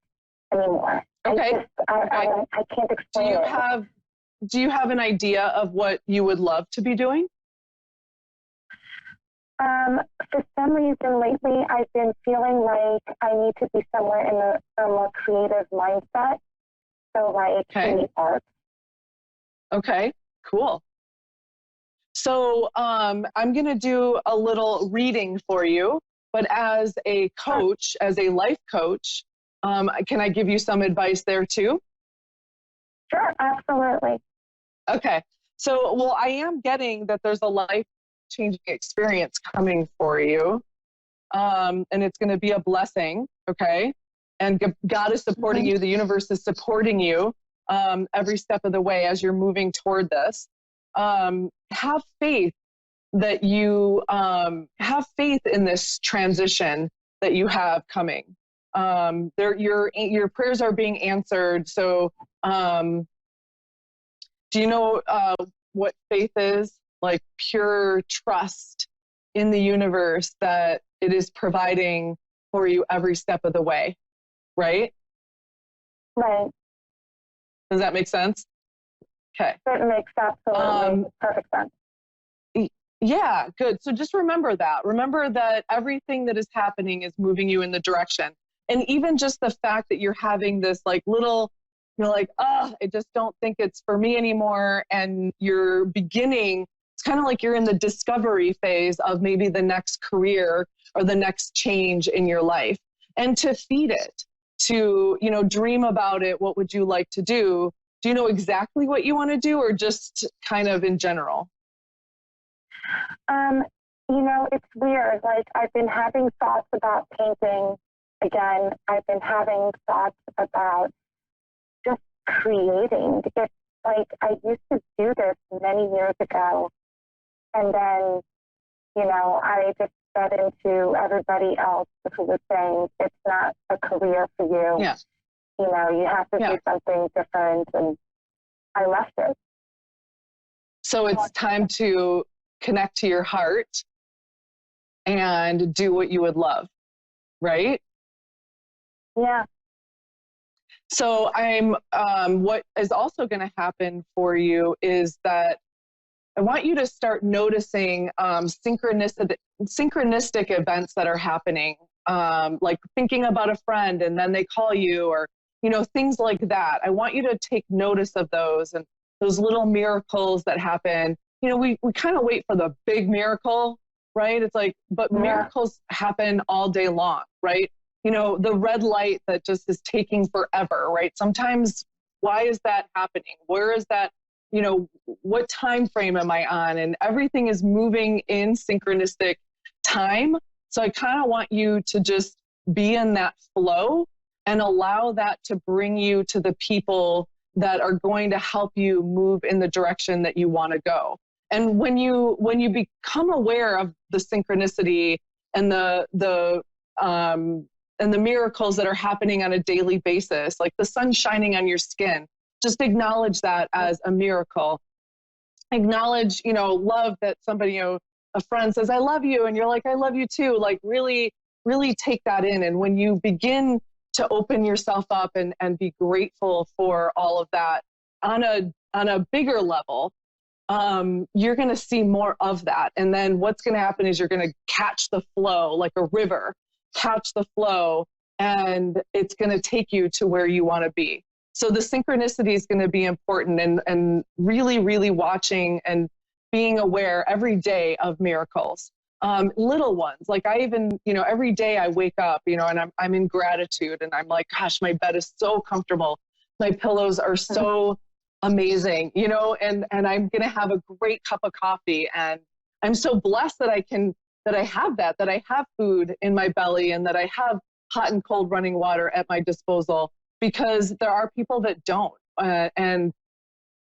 anymore. Okay. I can't explain it. Do you have an idea of what you would love to be doing? For some reason lately, I've been feeling like I need to be somewhere in a more creative mindset. So like in the arts. Okay, cool. So I'm going to do a little reading for you, but as a coach, as a life coach, can I give you some advice there too? Sure, absolutely. Okay. So, well, I am getting that there's a life-changing experience coming for you, and it's going to be a blessing, okay? And God is supporting you. The universe is supporting you every step of the way as you're moving toward this. Have faith that you have faith in this transition that you have coming. Your prayers are being answered. So, do you know what faith is? Like pure trust in the universe that it is providing for you every step of the way, right? Right. Does that make sense? Okay. That makes absolutely perfect sense. Yeah, good. So just remember that. Remember that everything that is happening is moving you in the direction. And even just the fact that you're having this like little, you're like, I just don't think it's for me anymore. And you're beginning, it's kind of like you're in the discovery phase of maybe the next career or the next change in your life. And to feed it, to, dream about it. What would you like to do? Do you know exactly what you want to do, or just kind of in general? It's weird. Like, I've been having thoughts about painting again. I've been having thoughts about just creating. It's like I used to do this many years ago. And then, I just fed into everybody else who was saying it's not a career for you. Yeah. You have to do something different. And I left it. So it's time to connect to your heart and do what you would love, right? Yeah. So what is also going to happen for you is that I want you to start noticing synchronistic events that are happening, like thinking about a friend and then they call you, or, things like that. I want you to take notice of those and those little miracles that happen. We kind of wait for the big miracle, right? It's like, but miracles happen all day long, right? The red light that just is taking forever, right? Sometimes, why is that happening? Where is that? What time frame am I on? And everything is moving in synchronistic time. So I kind of want you to just be in that flow and allow that to bring you to the people that are going to help you move in the direction that you want to go. And when you become aware of the synchronicity and the miracles that are happening on a daily basis, like the sun shining on your skin, just acknowledge that as a miracle. Acknowledge, love that somebody, a friend says, I love you. And you're like, I love you too. Like really, really take that in. And when you begin to open yourself up and be grateful for all of that on a bigger level, you're going to see more of that. And then what's going to happen is you're going to catch the flow like a river, catch the flow, and it's going to take you to where you want to be. So the synchronicity is going to be important, and really, really watching and being aware every day of miracles. Little ones, like I even, every day I wake up, and I'm in gratitude, and I'm like, gosh, my bed is so comfortable. My pillows are so amazing, and I'm going to have a great cup of coffee. And I'm so blessed that I have food in my belly, and that I have hot and cold running water at my disposal, because there are people that don't.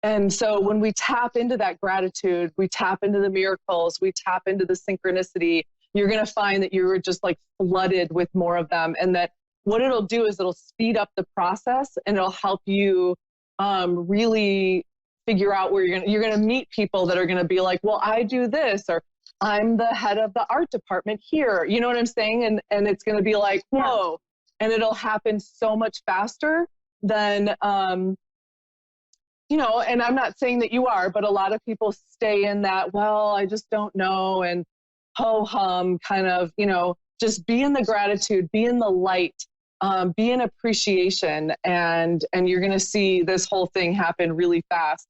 And so when we tap into that gratitude, we tap into the miracles, we tap into the synchronicity, you're going to find that you're just like flooded with more of them. And that what it'll do is it'll speed up the process, and it'll help you really figure out where you're going to meet people that are going to be like, well, I do this, or I'm the head of the art department here. You know what I'm saying? And it's going to be like, whoa, and it'll happen so much faster than, and I'm not saying that you are, but a lot of people stay in that, well, I just don't know. And ho-hum kind of, just be in the gratitude, be in the light, be in appreciation, and you're going to see this whole thing happen really fast.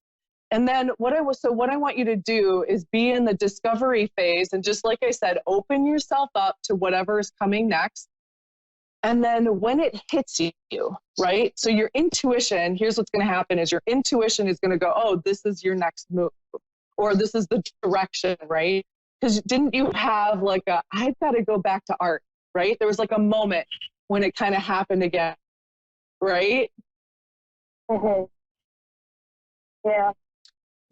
And then what I want you to do is be in the discovery phase. And just like I said, open yourself up to whatever is coming next. And then when it hits you, right? So your intuition, here's what's going to happen is your intuition is going to go, oh, this is your next move, or this is the direction, right? Because didn't you have like I've got to go back to art, right? There was like a moment when it kind of happened again, right? Mm-hmm. Yeah.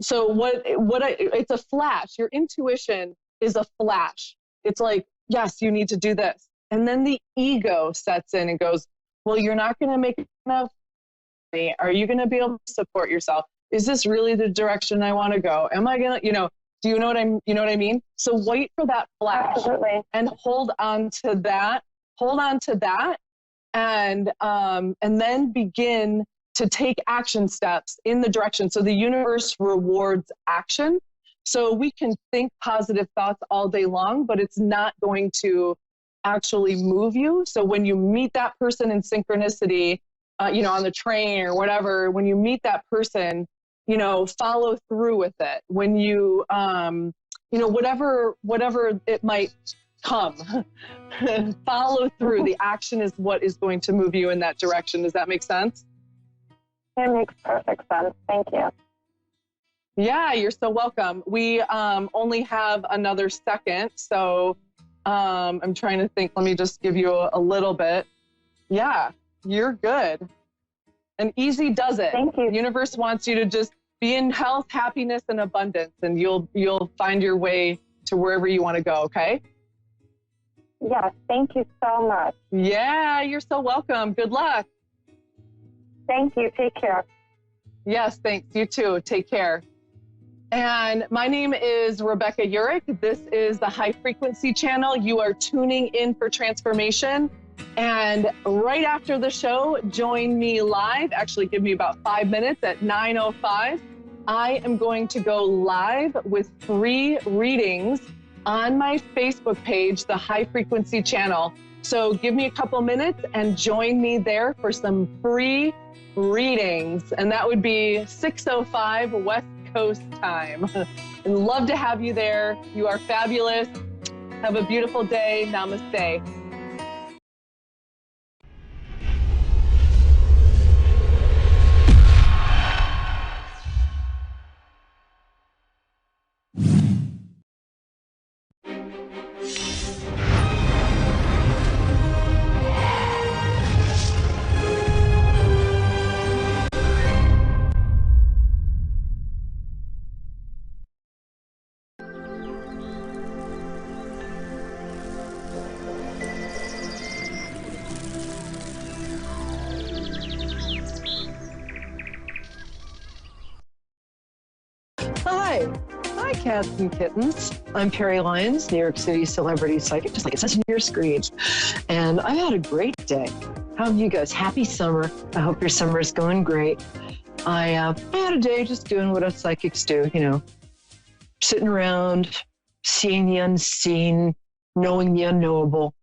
So it's a flash. Your intuition is a flash. It's like, yes, you need to do this. And then the ego sets in and goes, well, you're not going to make enough money. Are you going to be able to support yourself? Is this really the direction I want to go? Am I going to, do you know what I mean? So wait for that flash. Absolutely. And hold on to that. And then begin to take action steps in the direction. So the universe rewards action. So we can think positive thoughts all day long, but it's not going to actually move you. So when you meet that person in synchronicity, on the train or whatever, when you meet that person, follow through with it. When you, whatever it might come, follow through. The action is what is going to move you in that direction. Does that make sense? It makes perfect sense. Thank you. Yeah, you're so welcome. We only have another second, so I'm trying to think. Let me just give you a little bit. Yeah, you're good. And easy does it. Thank you. The universe wants you to just be in health, happiness, and abundance, and you'll find your way to wherever you want to go, okay? Yes, thank you so much. Yeah, you're so welcome. Good luck. Thank you. Take care. Yes, thanks. You too. Take care. And my name is Rebecca Urich. This is the High Frequency Channel. You are tuning in for transformation. And right after the show, join me live. Actually, give me about 5 minutes at 9:05. I am going to go live with 3 readings on my Facebook page, the High Frequency Channel. So give me a couple minutes and join me there for some free readings. And that would be 6:05 West Coast time. I'd love to have you there. You are fabulous. Have a beautiful day. Namaste. Hi, cats and kittens. I'm Perry Lyons, New York City celebrity psychic, just like it says on your screens. And I had a great day. How are you guys? Happy summer. I hope your summer is going great. I had a day just doing what us psychics do, sitting around, seeing the unseen, knowing the unknowable,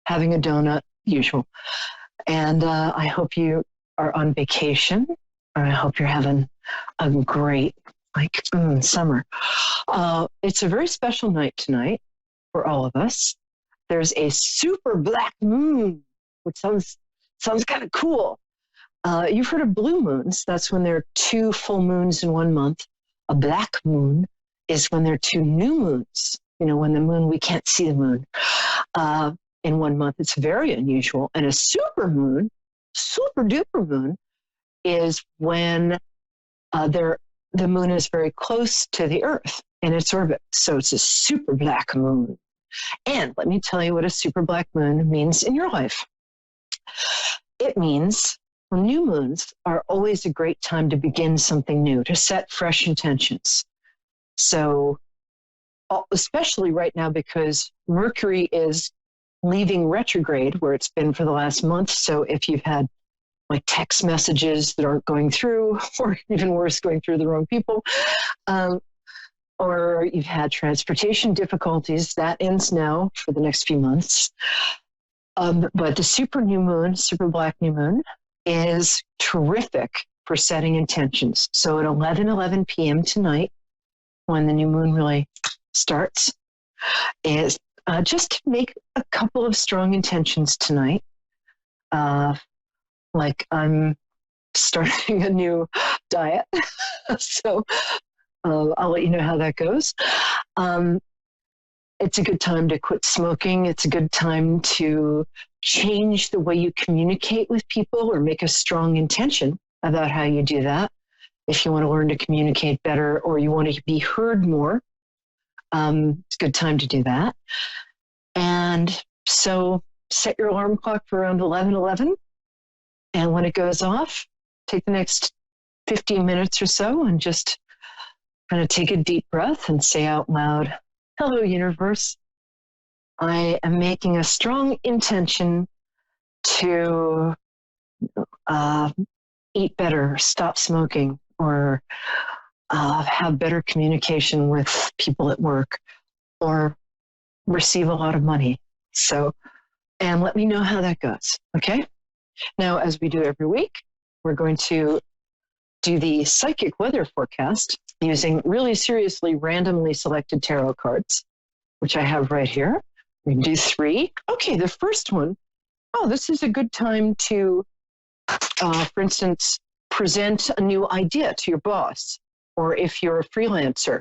having a donut, usual. And I hope you are on vacation. I hope you're having a great summer. It's a very special night tonight for all of us. There's a super black moon, which sounds kind of cool. You've heard of blue moons. That's when there are 2 full moons in 1 month. A black moon is when there are 2 new moons. When the moon, we can't see the moon in 1 month. It's very unusual. And a super moon, super duper moon, is when the moon is very close to the Earth in its orbit. So it's a super black moon. And let me tell you what a super black moon means in your life. It means new moons are always a great time to begin something new, to set fresh intentions. So especially right now, because Mercury is leaving retrograde where it's been for the last month. So if you've had text messages that aren't going through, or even worse, going through the wrong people, or you've had transportation difficulties, that ends now for the next few months. But the super new moon, super black new moon, is terrific for setting intentions. So at 11:11 p.m. tonight, when the new moon really starts, is just to make a couple of strong intentions tonight. Like I'm starting a new diet. So I'll let you know how that goes. It's a good time to quit smoking. It's a good time to change the way you communicate with people or make a strong intention about how you do that. If you want to learn to communicate better or you want to be heard more, it's a good time to do that. And so set your alarm clock for around 11:11. And when it goes off, take the next 15 minutes or so and just kind of take a deep breath and say out loud, "Hello, universe. I am making a strong intention to eat better, stop smoking, or have better communication with people at work, or receive a lot of money." So, and let me know how that goes. Okay. Now, as we do every week, we're going to do the psychic weather forecast using really seriously randomly selected tarot cards, which I have right here. We can do 3. Okay, the first one. Oh, this is a good time to, for instance, present a new idea to your boss. Or if you're a freelancer,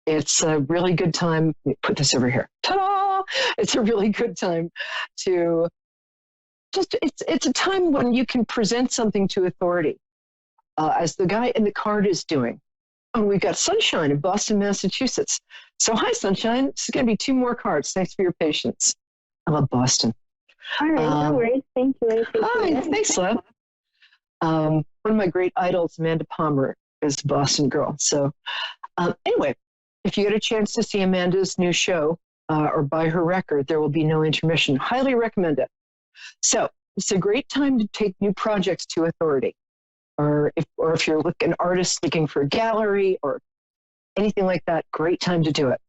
it's a really good time. Let me put this over here. Ta-da! It's a really good time to it's a time when you can present something to authority, as the guy in the card is doing. Oh, we've got Sunshine in Boston, Massachusetts. So hi, Sunshine. This is going to be 2 more cards. Thanks for your patience. I love Boston. All right, no worries. Thank you. Hi, thanks, love. One of my great idols, Amanda Palmer, is a Boston girl. So anyway, if you get a chance to see Amanda's new show or buy her record, There Will Be No Intermission. Highly recommend it. So it's a great time to take new projects to authority. Or if you're an artist looking for a gallery or anything like that, great time to do it.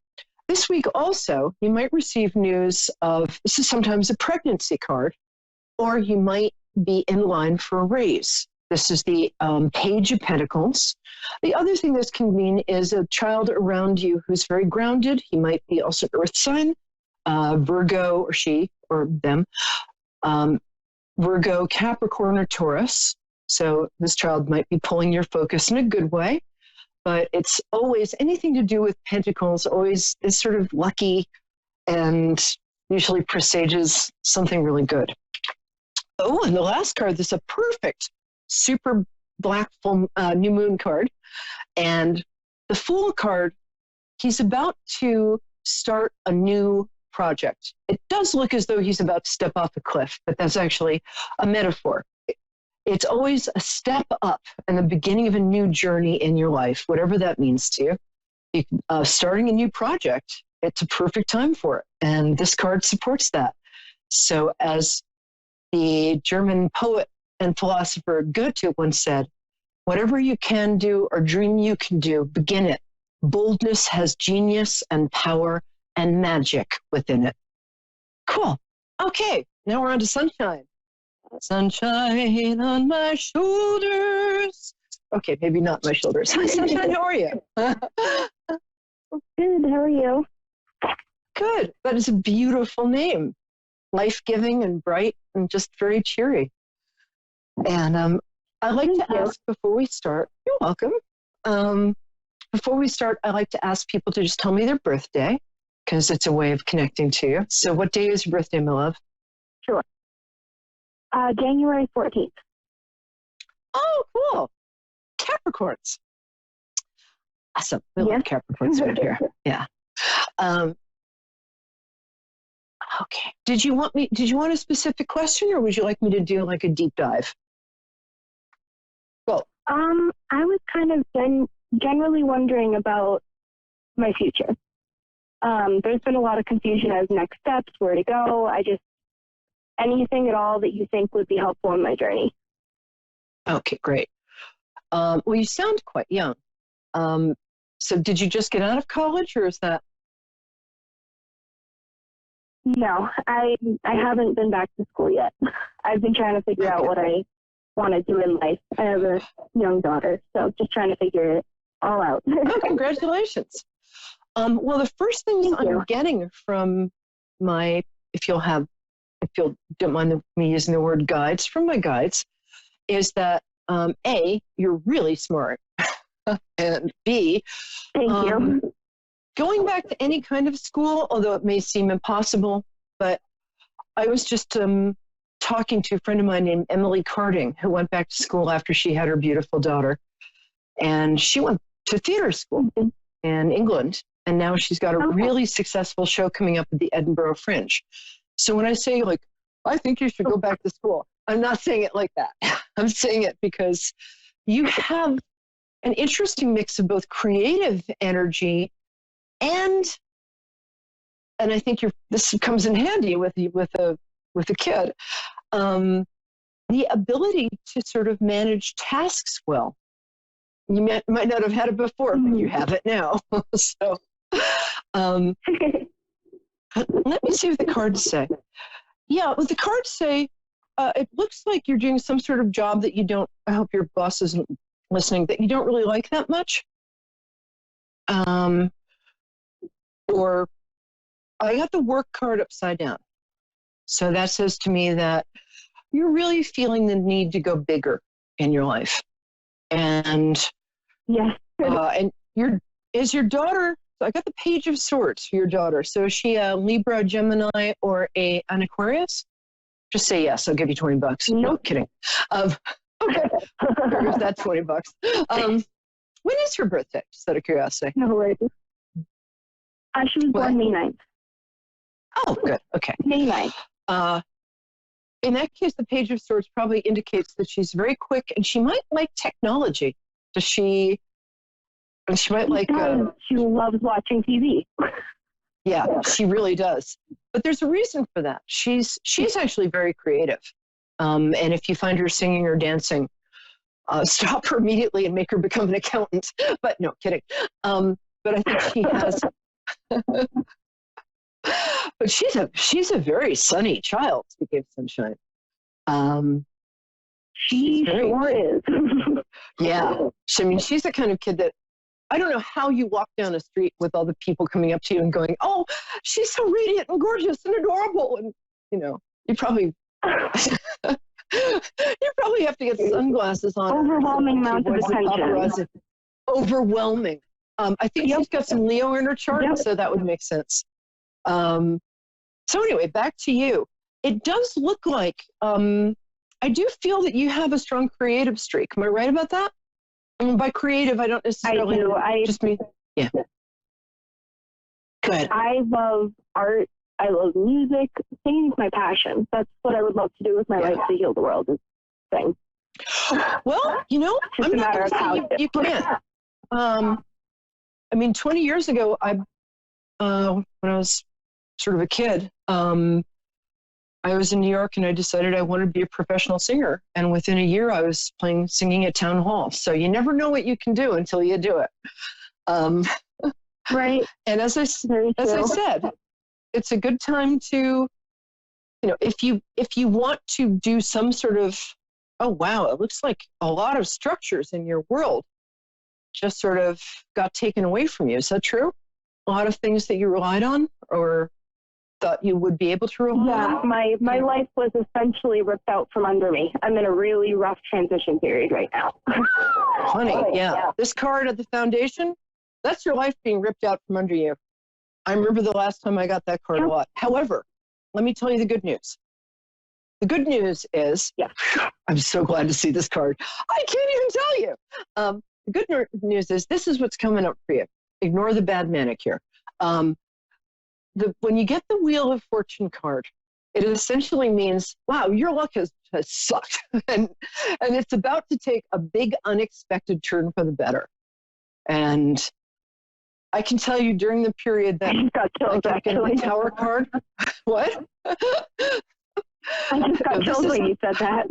This week also, you might receive news of, this is sometimes a pregnancy card, or you might be in line for a raise. This is the Page of Pentacles. The other thing this can mean is a child around you who's very grounded. He might be also earth sign, Virgo, or she, or them, Virgo, Capricorn, or Taurus. So this child might be pulling your focus in a good way, but it's always anything to do with pentacles always is sort of lucky and usually presages something really good. Oh, and the last card, this is a perfect super black full new moon card. And the Fool card, he's about to start a new project. It does look as though he's about to step off a cliff, but that's actually a metaphor. It's always a step up and the beginning of a new journey in your life, whatever that means to you. Starting a new project, it's a perfect time for it. And this card supports that. So as the German poet and philosopher Goethe once said, whatever you can do or dream you can do, begin it. Boldness has genius and power and magic within it. Cool. Okay, now we're on to Sunshine. Sunshine on my shoulders. Okay, maybe not my shoulders. Hi, Sunshine. How are you? Good. How are you? Good. That is a beautiful name. Life-giving and bright and just very cheery. And I like to ask before we start, you're welcome. Before we start, I like to ask people to just tell me their birthday because it's a way of connecting to you. So what day is your birthday, my love? Sure. January 14th. Oh, cool. Capricorns. Awesome. We love Capricorns right here. Yeah. Okay. Did you want a specific question or would you like me to do like a deep dive? Well, I was kind of generally wondering about my future. There's been a lot of confusion as next steps, where to go. Anything at all that you think would be helpful in my journey. Okay, great. Well, you sound quite young. So did you just get out of college or is that? No, I haven't been back to school yet. I've been trying to figure out what I want to do in life. I have a young daughter, so just trying to figure it all out. Oh, congratulations. Well, the first thing I'm getting from my, if you don't mind me using the word guides, from my guides, is that A, you're really smart, and B, thank you. Going back to any kind of school, although it may seem impossible, but I was just talking to a friend of mine named Emily Carding, who went back to school after she had her beautiful daughter, and she went to theater school in England, and now she's got a really successful show coming up at the Edinburgh Fringe. So when I say like I think you should go back to school. I'm not saying it like that. I'm saying it because you have an interesting mix of both creative energy and I think this comes in handy with a kid. The ability to sort of manage tasks well. You might not have had it before, but you have it now. So, let me see what the cards say. Yeah, what the cards say, it looks like you're doing some sort of job that you don't, I hope your boss isn't listening, that you don't really like that much. Or I got the work card upside down. So that says to me that you're really feeling the need to go bigger in your life. And and is your daughter, so I got the Page of Swords for your daughter. So is she a Libra, Gemini, or an Aquarius? Just say yes, I'll give you $20. No kidding. Okay, there goes that $20. When is her birthday, just out of curiosity? No worries. She was born May 9th. Oh, good, okay. May 9th. In that case, the Page of Swords probably indicates that she's very quick and she might like technology. Does she? And she might like. She loves watching TV. Yeah, she really does. But there's a reason for that. She's actually very creative. And if you find her singing or dancing, stop her immediately and make her become an accountant. But no, kidding. But I think she has. But she's a very sunny child, speaking of sunshine. She sure is. Yeah. I mean, she's the kind of kid that I don't know how you walk down a street with all the people coming up to you and going, "Oh, she's so radiant and gorgeous and adorable." And, you probably have to get sunglasses on. Overwhelming amount of attention. Overwhelming. I think she's got some Leo in her chart, so that would make sense. So anyway, back to you. It does look like, I do feel that you have a strong creative streak. Am I right about that? I mean, by creative, I don't necessarily just mean, yeah. Good. I love art. I love music. Singing's my passion. That's what I would love to do with my life to heal the world, is sing. Well, I'm not going to say you can't. I mean, 20 years ago, when I was sort of a kid, I was in New York and I decided I wanted to be a professional singer. And within a year, I was singing at town hall. So you never know what you can do until you do it. Right. And as I said, it's a good time to, if you want to do some sort of, oh, wow, it looks like a lot of structures in your world just sort of got taken away from you. Is that true? A lot of things that you relied on or thought you would be able to rely on? Yeah, my life was essentially ripped out from under me. I'm in a really rough transition period right now. Honey, yeah. This card at the foundation, that's your life being ripped out from under you. I remember the last time I got that card a lot. However, let me tell you the good news. The good news is, I'm so glad to see this card. I can't even tell you. The good news is this is what's coming up for you. Ignore the bad manicure. When you get the Wheel of Fortune card, it essentially means, wow, your luck has sucked. and it's about to take a big unexpected turn for the better. And I can tell you during the period that I got the Tower card. What? I just got chills when you said that.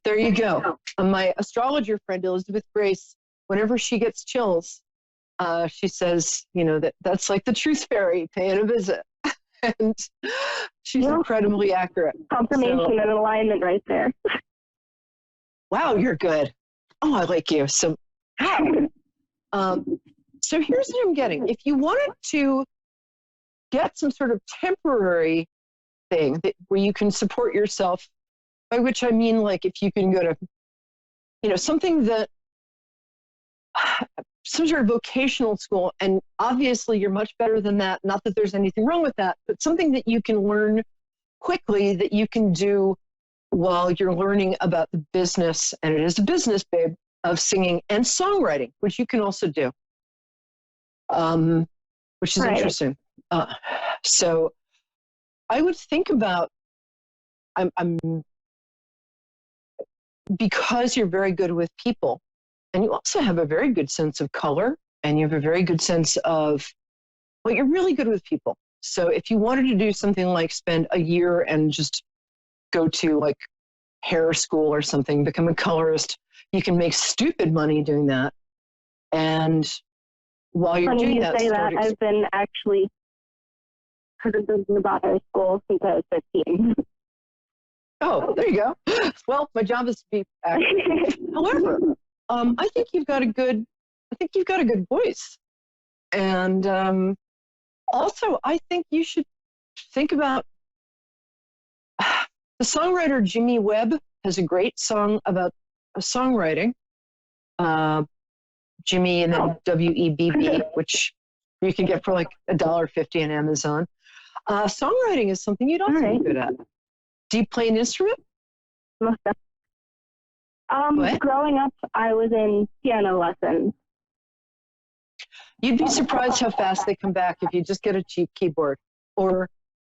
There you go. My astrologer friend, Elizabeth Grace, whenever she gets chills, she says, that's like the truth fairy paying a visit. And she's incredibly accurate. Confirmation and alignment right there. Wow, you're good. Oh, I like you. So, so here's what I'm getting. If you wanted to get some sort of temporary thing where you can support yourself, by which I mean, like, if you can go to, something that, some sort of vocational school, and obviously you're much better than that. Not that there's anything wrong with that, but something that you can learn quickly that you can do while you're learning about the business, and it is a business, babe, of singing and songwriting, which you can also do, which is interesting. So I would think about I'm because you're very good with people, and you also have a very good sense of color, and you have a very good sense of, well, you're really good with people. So if you wanted to do something like spend a year and just go to like hair school or something, become a colorist, you can make stupid money doing that. And while you're Funny doing you that, say that. I've been actually heard about our school since I was 15. Oh, there you go. Well, my job is to be active. However, I think you've got a good voice. And also, I think you should think about the songwriter Jimmy Webb has a great song about songwriting. Jimmy and then WEBB, which you can get for like $1.50 on Amazon. Songwriting is something you'd also be good at. Do you play an instrument? Growing up, I was in piano lessons. You'd be surprised how fast they come back if you just get a cheap keyboard or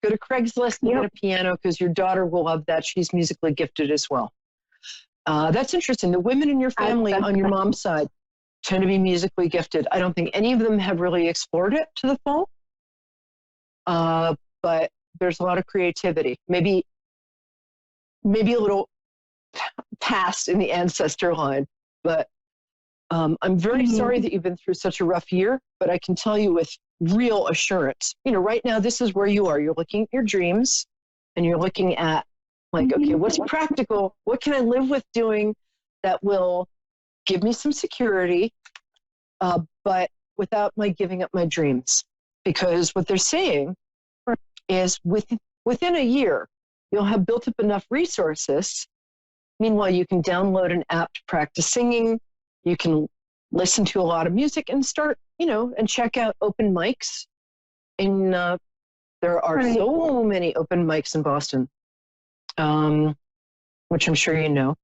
go to Craigslist and get a piano, because your daughter will love that. She's musically gifted as well. That's interesting. The women in your family on your mom's side tend to be musically gifted. I don't think any of them have really explored it to the full, but there's a lot of creativity. Maybe a little past in the ancestor line, but I'm very sorry that you've been through such a rough year, but I can tell you with real assurance, right now, this is where you are. You're looking at your dreams and you're looking at like, okay, what's practical? What can I live with doing that will give me some security, but without my giving up my dreams? Because what they're saying is within a year, you'll have built up enough resources. Meanwhile, you can download an app to practice singing. You can listen to a lot of music and start, and check out open mics. And there are so many open mics in Boston, which I'm sure you know.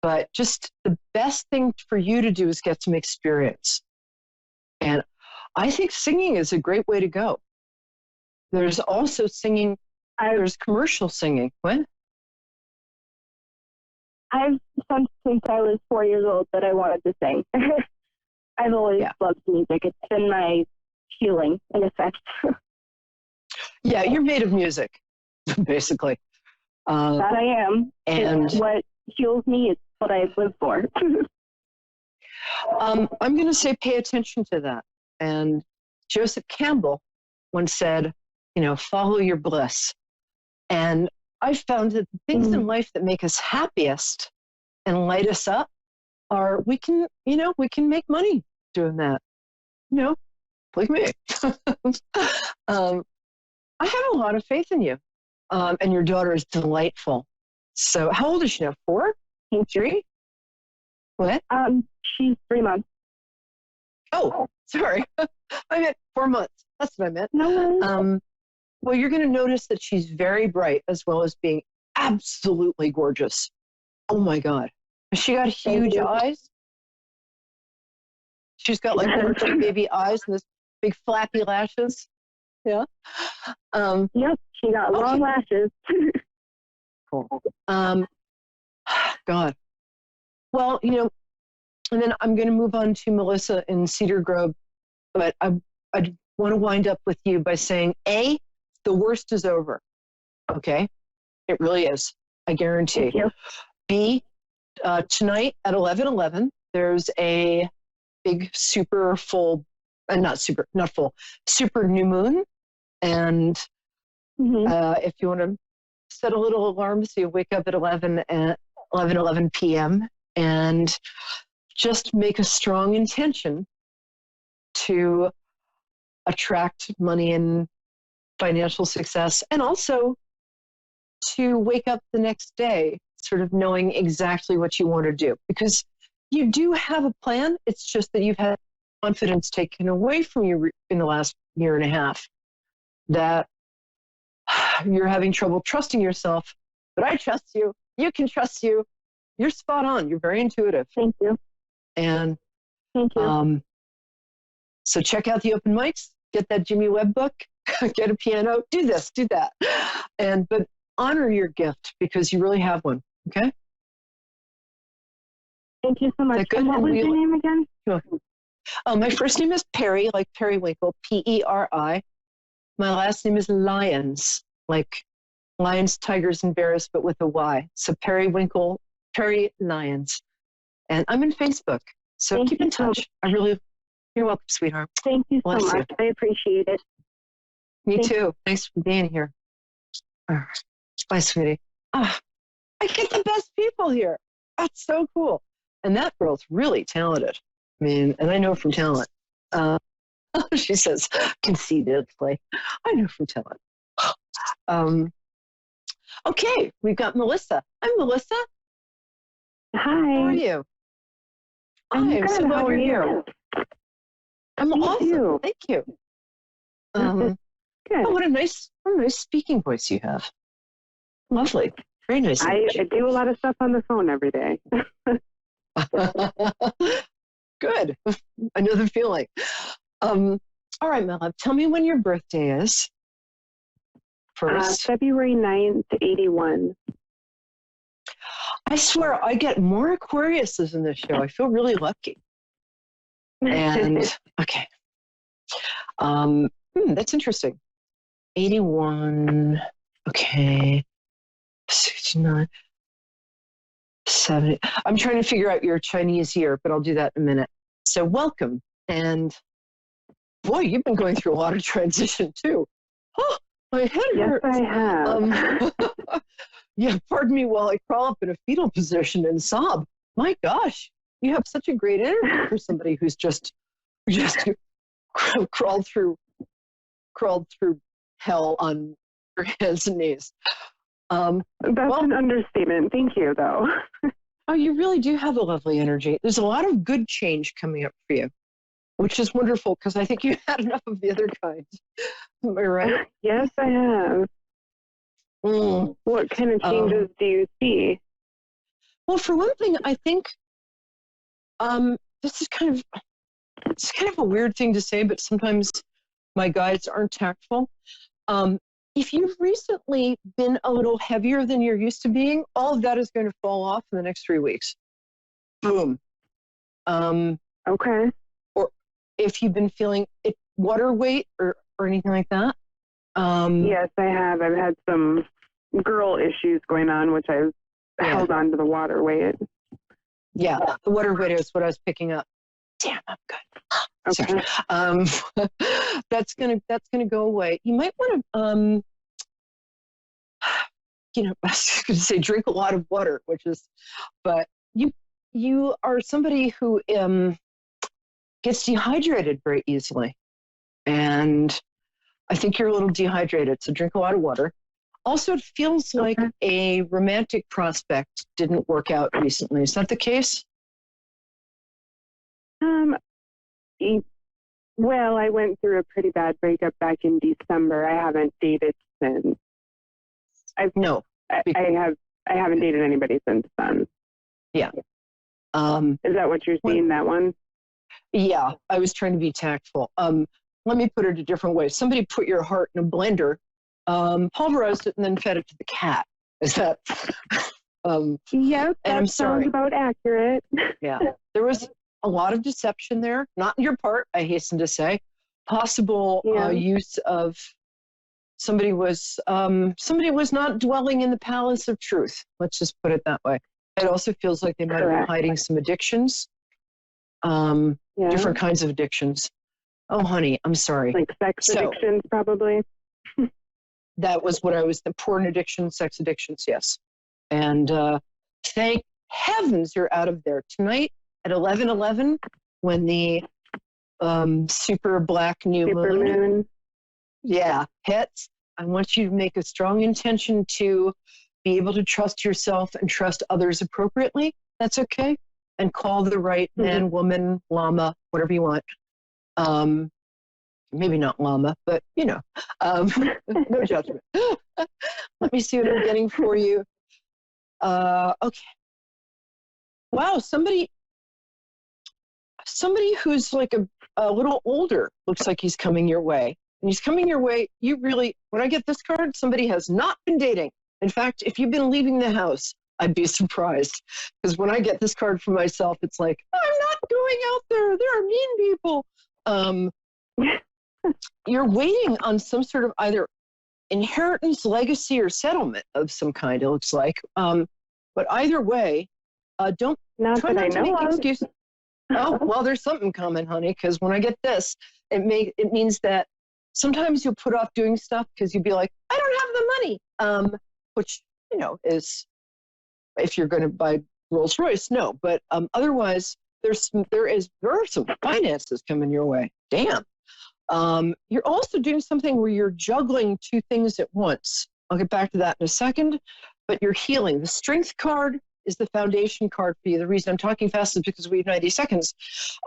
But just the best thing for you to do is get some experience. And I think singing is a great way to go. There's also singing. There's commercial singing. What? I've since I was 4 years old that I wanted to sing. I've always loved music. It's been my healing, in effect. Yeah, you're made of music, basically. That I am. And it's what heals me. It's what I live for. I'm going to say pay attention to that. And Joseph Campbell once said, follow your bliss. And I found that the things in life that make us happiest and light us up are we can make money doing that. Like me. I have a lot of faith in you. And your daughter is delightful. So how old is she now? 4? 3? What? She's 3 months. Oh, sorry. I meant 4 months. That's what I meant. No. Well, you're going to notice that she's very bright as well as being absolutely gorgeous. Oh my God. She got huge eyes. She's got like little cute baby eyes and this big flappy lashes. Yeah. Yep. She got long lashes. Cool. God. Well, and then I'm going to move on to Melissa in Cedar Grove, but I want to wind up with you by saying, A, the worst is over. Okay? It really is. I guarantee. B, tonight at 11:11, there's a big super new moon. And if you want to set a little alarm so you wake up at 11 p.m. and just make a strong intention to attract money and financial success, and also to wake up the next day sort of knowing exactly what you want to do, because you do have a plan. It's just that you've had confidence taken away from you in the last year and a half, that you're having trouble trusting yourself. But I trust you. You can trust you. You're spot on. You're very intuitive. Thank you. And thank you. So check out the open mics, get that Jimmy Webb book, get a piano, do this, do that. But honor your gift because you really have one. Okay. Thank you so much. Good? And what was your name again? My first name is Perry, like periwinkle, Peri. My last name is Lyons, like lions, tigers, and bears, but with a Y. So periwinkle, Perry Lyons. And I'm in Facebook. So keep in touch. You're welcome, sweetheart. Thank you so Bless you. much. I appreciate it. Me too. Thanks for being here. All right. Bye, sweetie. I get the best people here. That's so cool. And that girl's really talented. I mean, and I know from talent. She says conceitedly. I know from talent. Okay, we've got Melissa. I'm Melissa. Hi. How are you? I'm good. So glad you're here. I'm awesome. You. Thank you. Good. Oh, what a nice speaking voice you have. Lovely. Very nice. I do a lot of stuff on the phone every day. Good. I know the feeling. All right, my love, tell me when your birthday is. First. February 9th, 81. I swear I get more Aquariuses in this show. I feel really lucky. And okay. That's interesting. 81. Okay. 69. 70. I'm trying to figure out your Chinese year, but I'll do that in a minute. So welcome. And boy, you've been going through a lot of transition too. Oh, my head hurts. Yes, I have. Yeah, pardon me while I crawl up in a fetal position and sob. My gosh, you have such a great energy for somebody who's just crawled through hell on your hands and knees. That's an understatement. Thank you, though. Oh, you really do have a lovely energy. There's a lot of good change coming up for you, which is wonderful because I think you had enough of the other kind. Am I right? Yes, I have. What kind of changes do you see? Well, for one thing, I think this is kind of a weird thing to say, but sometimes my guides aren't tactful. If you've recently been a little heavier than you're used to being, all of that is going to fall off in the next 3 weeks. Boom. Okay. Or if you've been feeling water weight or anything like that. Yes, I have. I've had some girl issues going on, which I've held on to the water weight. Yeah, the water weight is what I was picking up. Damn, I'm good. Okay. That's gonna go away. You might want to, I was going to say drink a lot of water, but you are somebody who gets dehydrated very easily, and I think you're a little dehydrated. So drink a lot of water. Also, it feels like a romantic prospect didn't work out recently. Is that the case? Well, I went through a pretty bad breakup back in December. I haven't dated since. I haven't dated anybody since then. Yeah. Is that what you're seeing, that one? Yeah, I was trying to be tactful. Let me put it a different way. Somebody put your heart in a blender, pulverized it, and then fed it to the cat. Is that? Yes, that sounds about accurate. Yeah, there was a lot of deception there. Not on your part, I hasten to say. Possible use of somebody was not dwelling in the palace of truth. Let's just put it that way. It also feels like they might have been hiding some addictions, different kinds of addictions. Oh, honey, I'm sorry. Like sex addictions, probably. That was what I was, the porn addiction, sex addictions, yes. And thank heavens you're out of there. Tonight at 11:11, when the super black new moon hits, I want you to make a strong intention to be able to trust yourself and trust others appropriately. That's okay. And call the right man, woman, llama, whatever you want. Maybe not llama, but no judgment. Let me see what I'm getting for you. Okay. Wow, somebody who's like a little older looks like he's coming your way. And he's coming your way. When I get this card, somebody has not been dating. In fact, if you've been leaving the house, I'd be surprised. Because when I get this card for myself, it's like, I'm not going out there. There are mean people. You're waiting on some sort of either inheritance, legacy, or settlement of some kind, it looks like. But either way, don't try not to make excuses. Oh, well, there's something coming, honey, because when I get this, it means that sometimes you'll put off doing stuff because you'll be like, I don't have the money, which, you know, is, if you're going to buy Rolls Royce, no. But otherwise, there are some finances coming your way. Damn. You're also doing something where you're juggling two things at once. I'll get back to that in a second, but you're healing. The strength card is the foundation card for you. The reason I'm talking fast is because we have 90 seconds.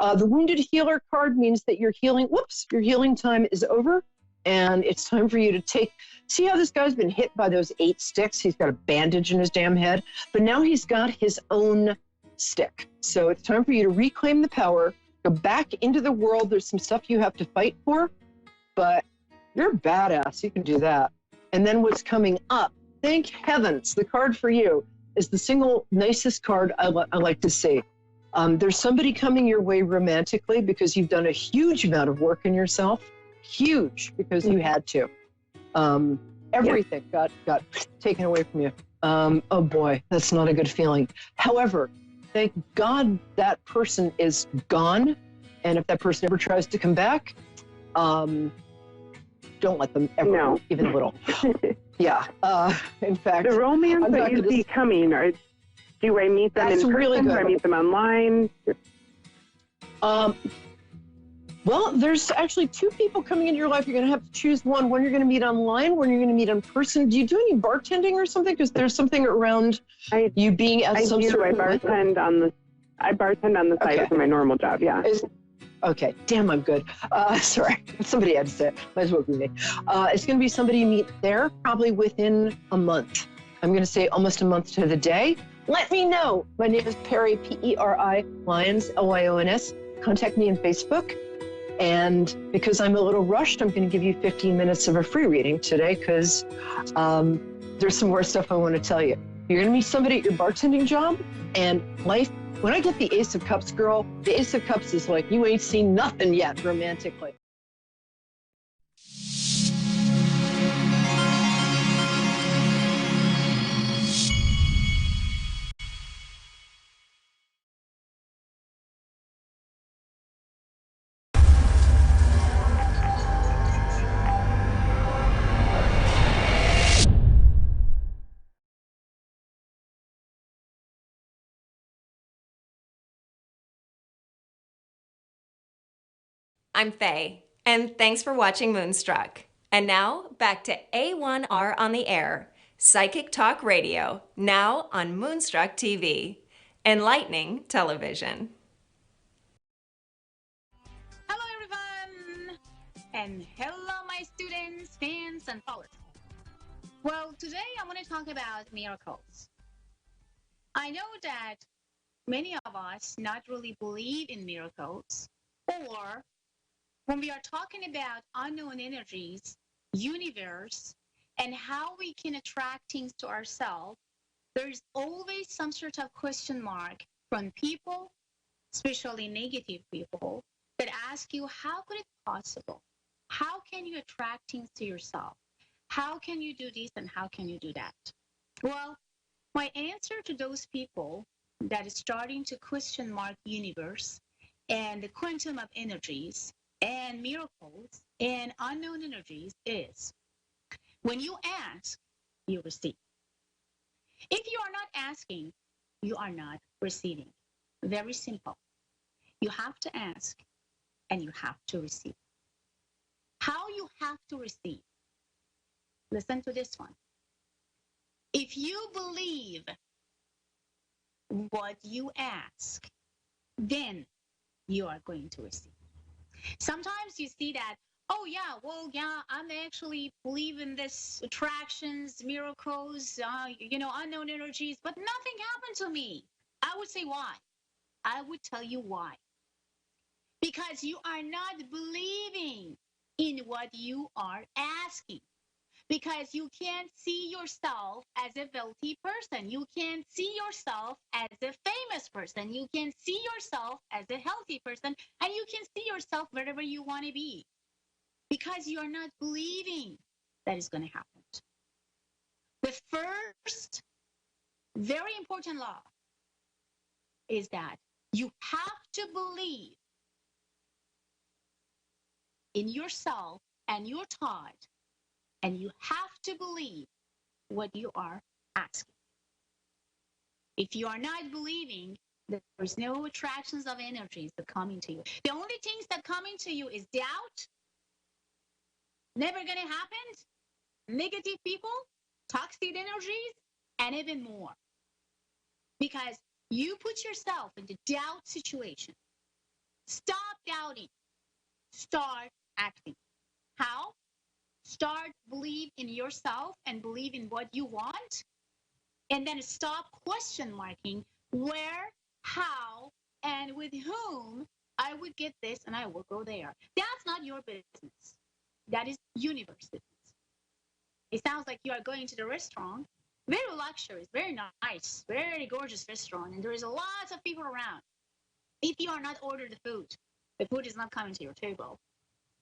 The wounded healer card means that your healing time is over, and it's time for you to see how this guy's been hit by those 8 sticks? He's got a bandage in his damn head, but now he's got his own stick. So it's time for you to reclaim the power, go back into the world. There's some stuff you have to fight for, but you're a badass. You can do that. And then what's coming up, thank heavens, the card for you is the single nicest card I like to see. There's somebody coming your way romantically because you've done a huge amount of work in yourself. Huge, because you had to. Everything got taken away from you. Oh boy, that's not a good feeling. However, thank God that person is gone. And if that person ever tries to come back, don't let them ever, even a little. Yeah. In fact, the romance that you see coming, do I meet them in person? Really good. Do I meet them online? Well, there's actually 2 people coming into your life. You're going to have to choose one you're going to meet online, one you're going to meet in person. Do you do any bartending or something? Because there's something around you being at some sort of... I bartend on the side for my normal job, yeah. Okay, damn, I'm good. Sorry, somebody had to say it. Might as well be me. It's going to be somebody you meet there probably within a month. I'm going to say almost a month to the day. Let me know. My name is Perry, P-E-R-I, Lyons, L-Y-O-N-S. Contact me on Facebook. And because I'm a little rushed, I'm going to give you 15 minutes of a free reading today because there's some more stuff I want to tell you. You're going to meet somebody at your bartending job, and life, when I get the Ace of Cups, girl, the Ace of Cups is like, you ain't seen nothing yet romantically. I'm Faye, and thanks for watching Moonstruck. And now, back to A1R on the air, Psychic Talk Radio, now on Moonstruck TV, enlightening television. Hello everyone, and hello my students, fans, and followers. Well, today I want to talk about miracles. I know that many of us not really believe in miracles, or when we are talking about unknown energies, universe, and how we can attract things to ourselves, there's always some sort of question mark from people, especially negative people, that ask you, how could it be possible? How can you attract things to yourself? How can you do this and how can you do that? Well, my answer to those people that is starting to question mark universe and the quantum of energies and miracles and unknown energies is, when you ask, you receive. If you are not asking, you are not receiving. Very simple. You have to ask and you have to receive. How you have to receive? Listen to this one. If you believe what you ask, then you are going to receive. Sometimes you see that, oh yeah, well, yeah, I'm actually believe in this attractions, miracles, unknown energies, but nothing happened to me. I would say why? I would tell you why. Because you are not believing in what you are asking. because you can't see yourself as a wealthy person. You can't see yourself as a famous person. You can see yourself as a healthy person, and you can see yourself wherever you want to be because you're not believing that is going to happen. The first very important law is that you have to believe in yourself and your thought, and you have to believe what you are asking. If you are not believing, there's no attractions of energies that come into you. The only things that come into you is doubt, never gonna happen, negative people, toxic energies, and even more. Because you put yourself in the doubt situation. Stop doubting. Start acting. How? Start believe in yourself and believe in what you want, and then stop question marking where, how, and with whom I would get this and I will go there. That's not your business. That is universe business. It sounds like you are going to the restaurant, very luxurious, very nice, very gorgeous restaurant, and there is a lot of people around. If you are not ordered the food is not coming to your table.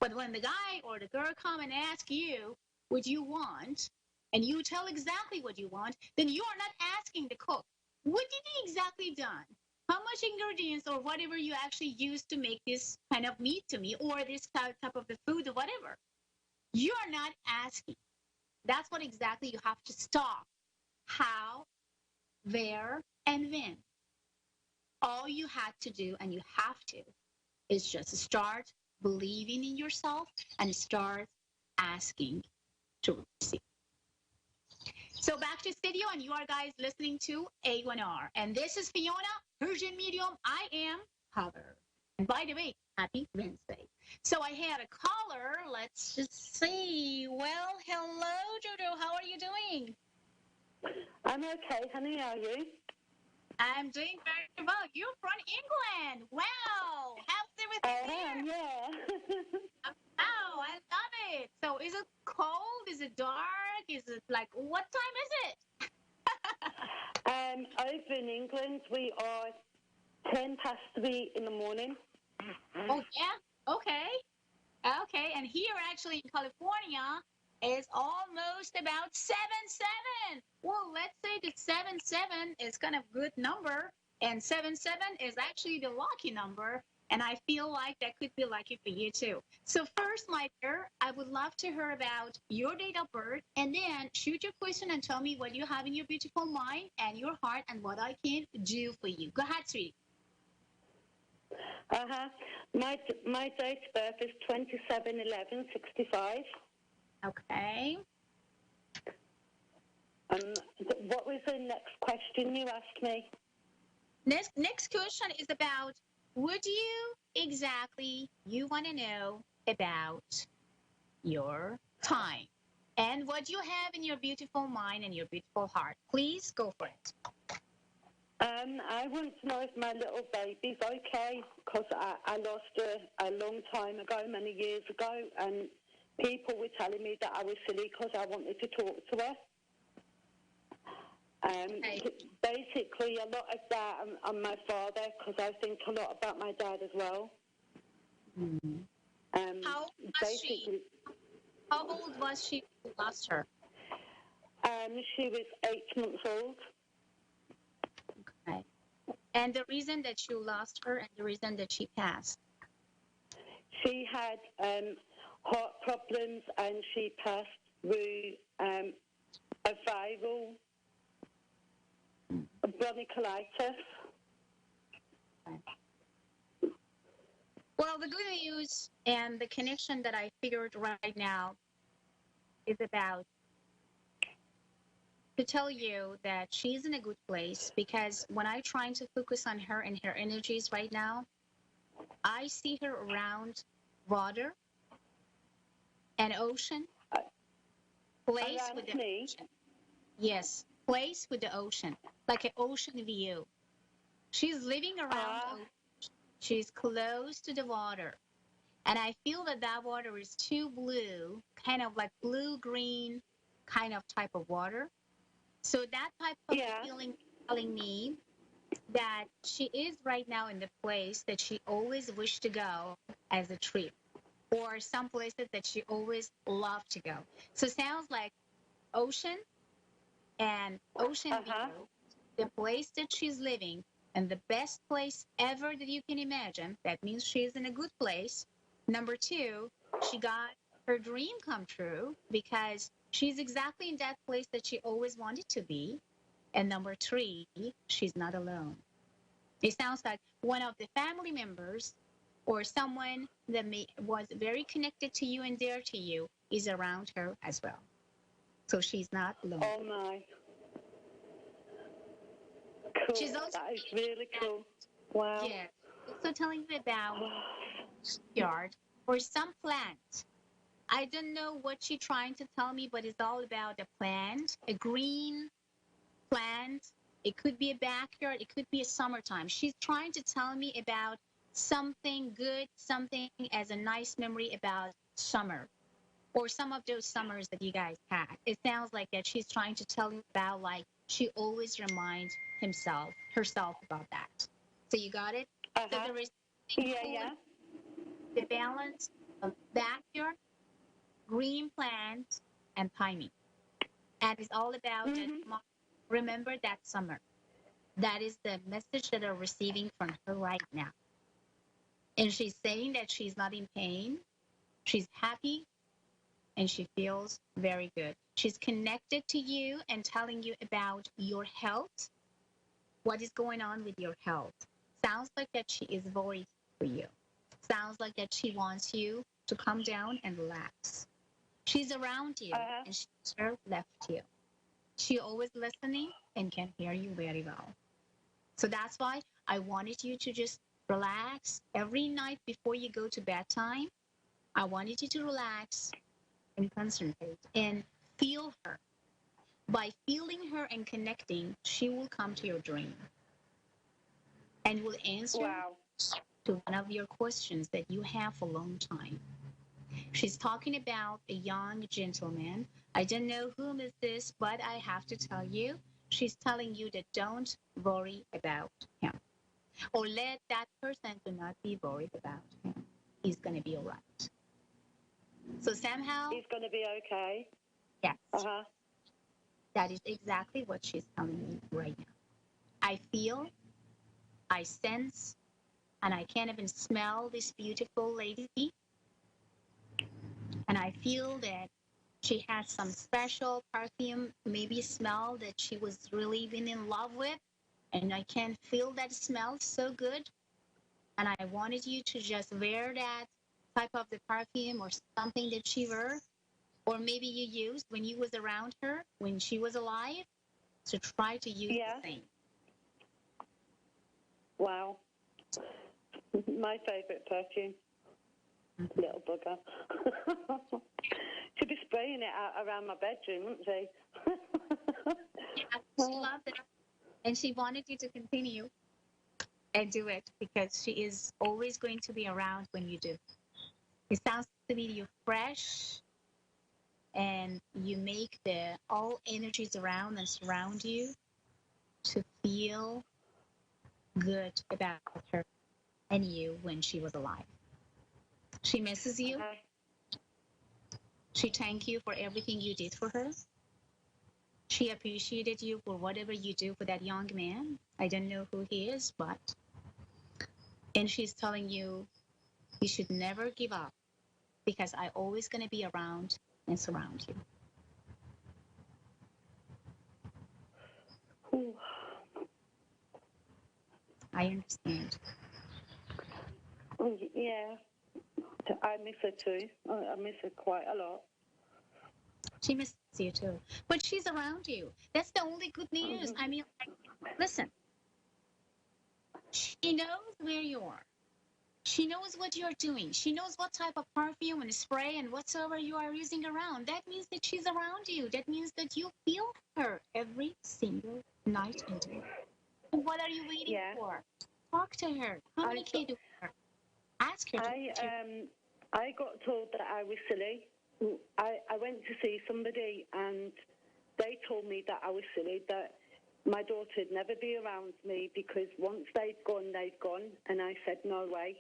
But when the guy or the girl come and ask you what you want, and you tell exactly what you want, then you are not asking the cook, what did he exactly done? How much ingredients or whatever you actually used to make this kind of meat to me, or this type of the food or whatever. You are not asking. That's what exactly you have to stop. How, where, and when. All you had to do, and you have to, is just start believing in yourself and start asking to receive. So back to studio, and you are guys listening to A1R. And this is Fiona, Persian Medium. I am Heather. And by the way, happy Wednesday. So I had a caller. Let's just see. Well, hello, Jojo. How are you doing? I'm okay, honey. How are you? I'm doing very well. You're from England. Wow. How's everything there? Yeah. Oh, I love it. So is it cold? Is it dark? Is it like, what time is it? Over in England, we are 10 past 3 in the morning. Oh, yeah? Okay. Okay. And here actually in California, it's almost about 7-7. Well, let's say that 7-7 is kind of good number, and 7-7 is actually the lucky number. And I feel like that could be lucky for you too. So first, my dear, I would love to hear about your date of birth, and then shoot your question and tell me what you have in your beautiful mind and your heart and what I can do for you. Go ahead, sweetie. My date of birth is 27/11/65. Okay. What was the next question you asked me? Next question is about what do you exactly you want to know about your time and what you have in your beautiful mind and your beautiful heart. Please go for it. I want to know if my little baby's okay, because I lost her a long time ago, many years ago, and people were telling me that I was silly because I wanted to talk to her. Basically, a lot of that on my father, because I think a lot about my dad as well. How old was she? How old was she when you lost her? She was 8 months old. Okay. And the reason that you lost her and the reason that she passed? She had heart problems, and she passed through a viral bronchiolitis. Well, the good news and the connection that I figured right now is about to tell you that she's in a good place, because when I trying to focus on her and her energies right now, I see her around water, an ocean, place with the ocean. Yes, place with the ocean, like an ocean view. She's living around ocean. She's close to the water. And I feel that that water is too blue, kind of like blue-green, kind of type of water. So that type of feeling telling me that she is right now in the place that she always wished to go as a trip, or some places that she always loved to go. So it sounds like ocean and ocean view, the place that she's living, and the best place ever that you can imagine. That means she's in a good place. Number two, she got her dream come true because she's exactly in that place that she always wanted to be. And number three, she's not alone. It sounds like one of the family members or someone that was very connected to you and dear to you is around her as well. So she's not alone. Oh my. Cool. She's also that is really cool. Wow. Yeah. Also telling you about yard or some plant. I don't know what she's trying to tell me, but it's all about a plant, a green plant. It could be a backyard. It could be a summertime. She's trying to tell me about something good, something as a nice memory about summer or some of those summers that you guys had. It sounds like that she's trying to tell you about, like, she always reminds herself about that. So you got it? So there is the balance of backyard, green plants, and timing. And it's all about remember that summer. That is the message that I'm receiving from her right now. And she's saying that she's not in pain. She's happy and she feels very good. She's connected to you and telling you about your health. What is going on with your health? Sounds like that she is worried for you. Sounds like that she wants you to calm down and relax. She's around you and she's never left you. She always listening and can hear you very well. So that's why I wanted you to just relax every night before you go to bedtime. I wanted you to relax and concentrate and feel her. By feeling her and connecting, she will come to your dream and will answer to one of your questions that you have for a long time. She's talking about a young gentleman. I don't know whom is this, but I have to tell you, she's telling you that don't worry about him. Or let that person to not be worried about him. He's going to be all right. So somehow... He's going to be okay. Yes. That is exactly what she's telling me right now. I feel, I sense, and I can't even smell this beautiful lady. And I feel that she has some special perfume, maybe smell that she was really been in love with. And I can feel that smell so good. And I wanted you to just wear that type of the perfume or something that she wore. Or maybe you used when you was around her, when she was alive. So try to use the same. Wow. My favourite perfume. Little bugger. She'd be spraying it out around my bedroom, wouldn't she? She loved it. And she wanted you to continue and do it because she is always going to be around when you do. It sounds to me you're fresh and you make the all energies around and surround you to feel good about her and you when she was alive. She misses you. She thanked you for everything you did for her. She appreciated you for whatever you do for that young man. I don't know who he is, but... And she's telling you, you should never give up because I'm always going to be around and surround you. I understand. Yeah. I miss her too. I miss her quite a lot. She misses you too. But she's around you. That's the only good news. I mean, listen. She knows where you are. She knows what you're doing. She knows what type of perfume and spray and whatsoever you are using around. That means that she's around you. That means that you feel her every single night and day. And what are you waiting for? Talk to her. Communicate with her. Ask her to I got told that I was silly. I went to see somebody, and they told me that I was silly, that my daughter would never be around me because once they'd gone, they'd gone. And I said, no way.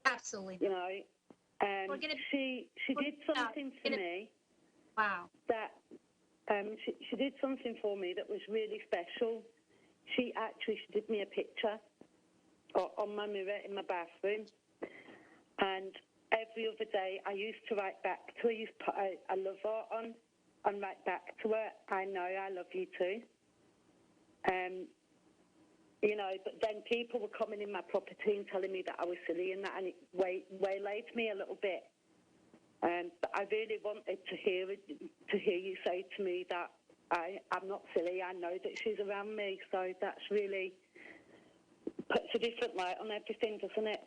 Absolutely. You know, she did something for me. Wow. That she did something for me that was really special. She did me a picture on my mirror in my bathroom, and every other day I used to write back to her. I used to put a love heart on and write back to her, I know I love you too. You know, but then people were coming in my property and telling me that I was silly and that, and it waylaid me a little bit. But I really wanted to hear you say to me that I'm not silly. I know that she's around me, so that's really puts a different light on everything, doesn't it?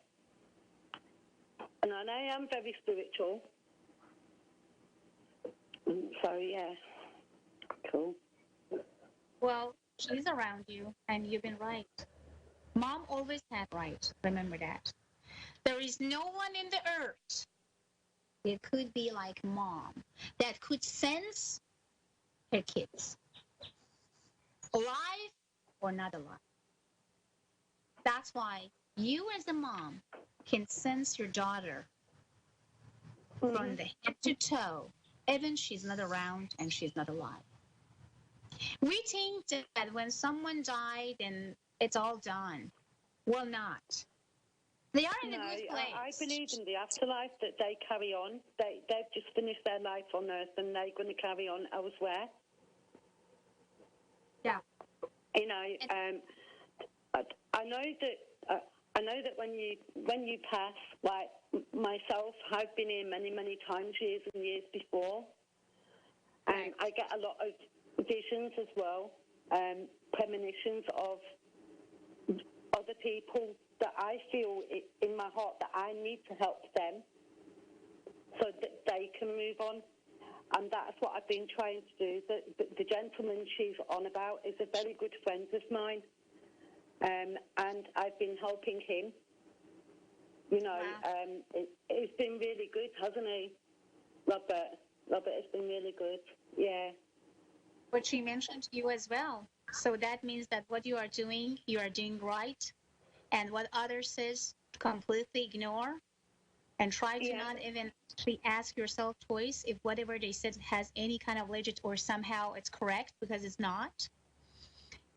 And I know I am very spiritual. So yeah, cool. Well, she's around you, and you've been right. Mom always had right. Remember that. There is no one in the earth that could be like mom, that could sense her kids, alive or not alive. That's why you as a mom can sense your daughter from the head to toe, even she's not around and she's not alive. We think that when someone died and it's all done. Well, not. They are in a good place. I believe in the afterlife, that they carry on. They've just finished their life on Earth and they're going to carry on elsewhere. Yeah. You know, I know that when you pass, like myself, I've been here many times, years and years before, and I get a lot of visions as well, premonitions of other people that I feel in my heart that I need to help them so that they can move on. And that's what I've been trying to do. The gentleman she's on about is a very good friend of mine, and I've been helping him. You know, it's been really good, hasn't he, Robert? Robert has been really good, yeah. What she mentioned to you as well. So that means that what you are doing right, and what others says, completely ignore, and try to not even actually ask yourself twice if whatever they said has any kind of legit or somehow it's correct, because it's not.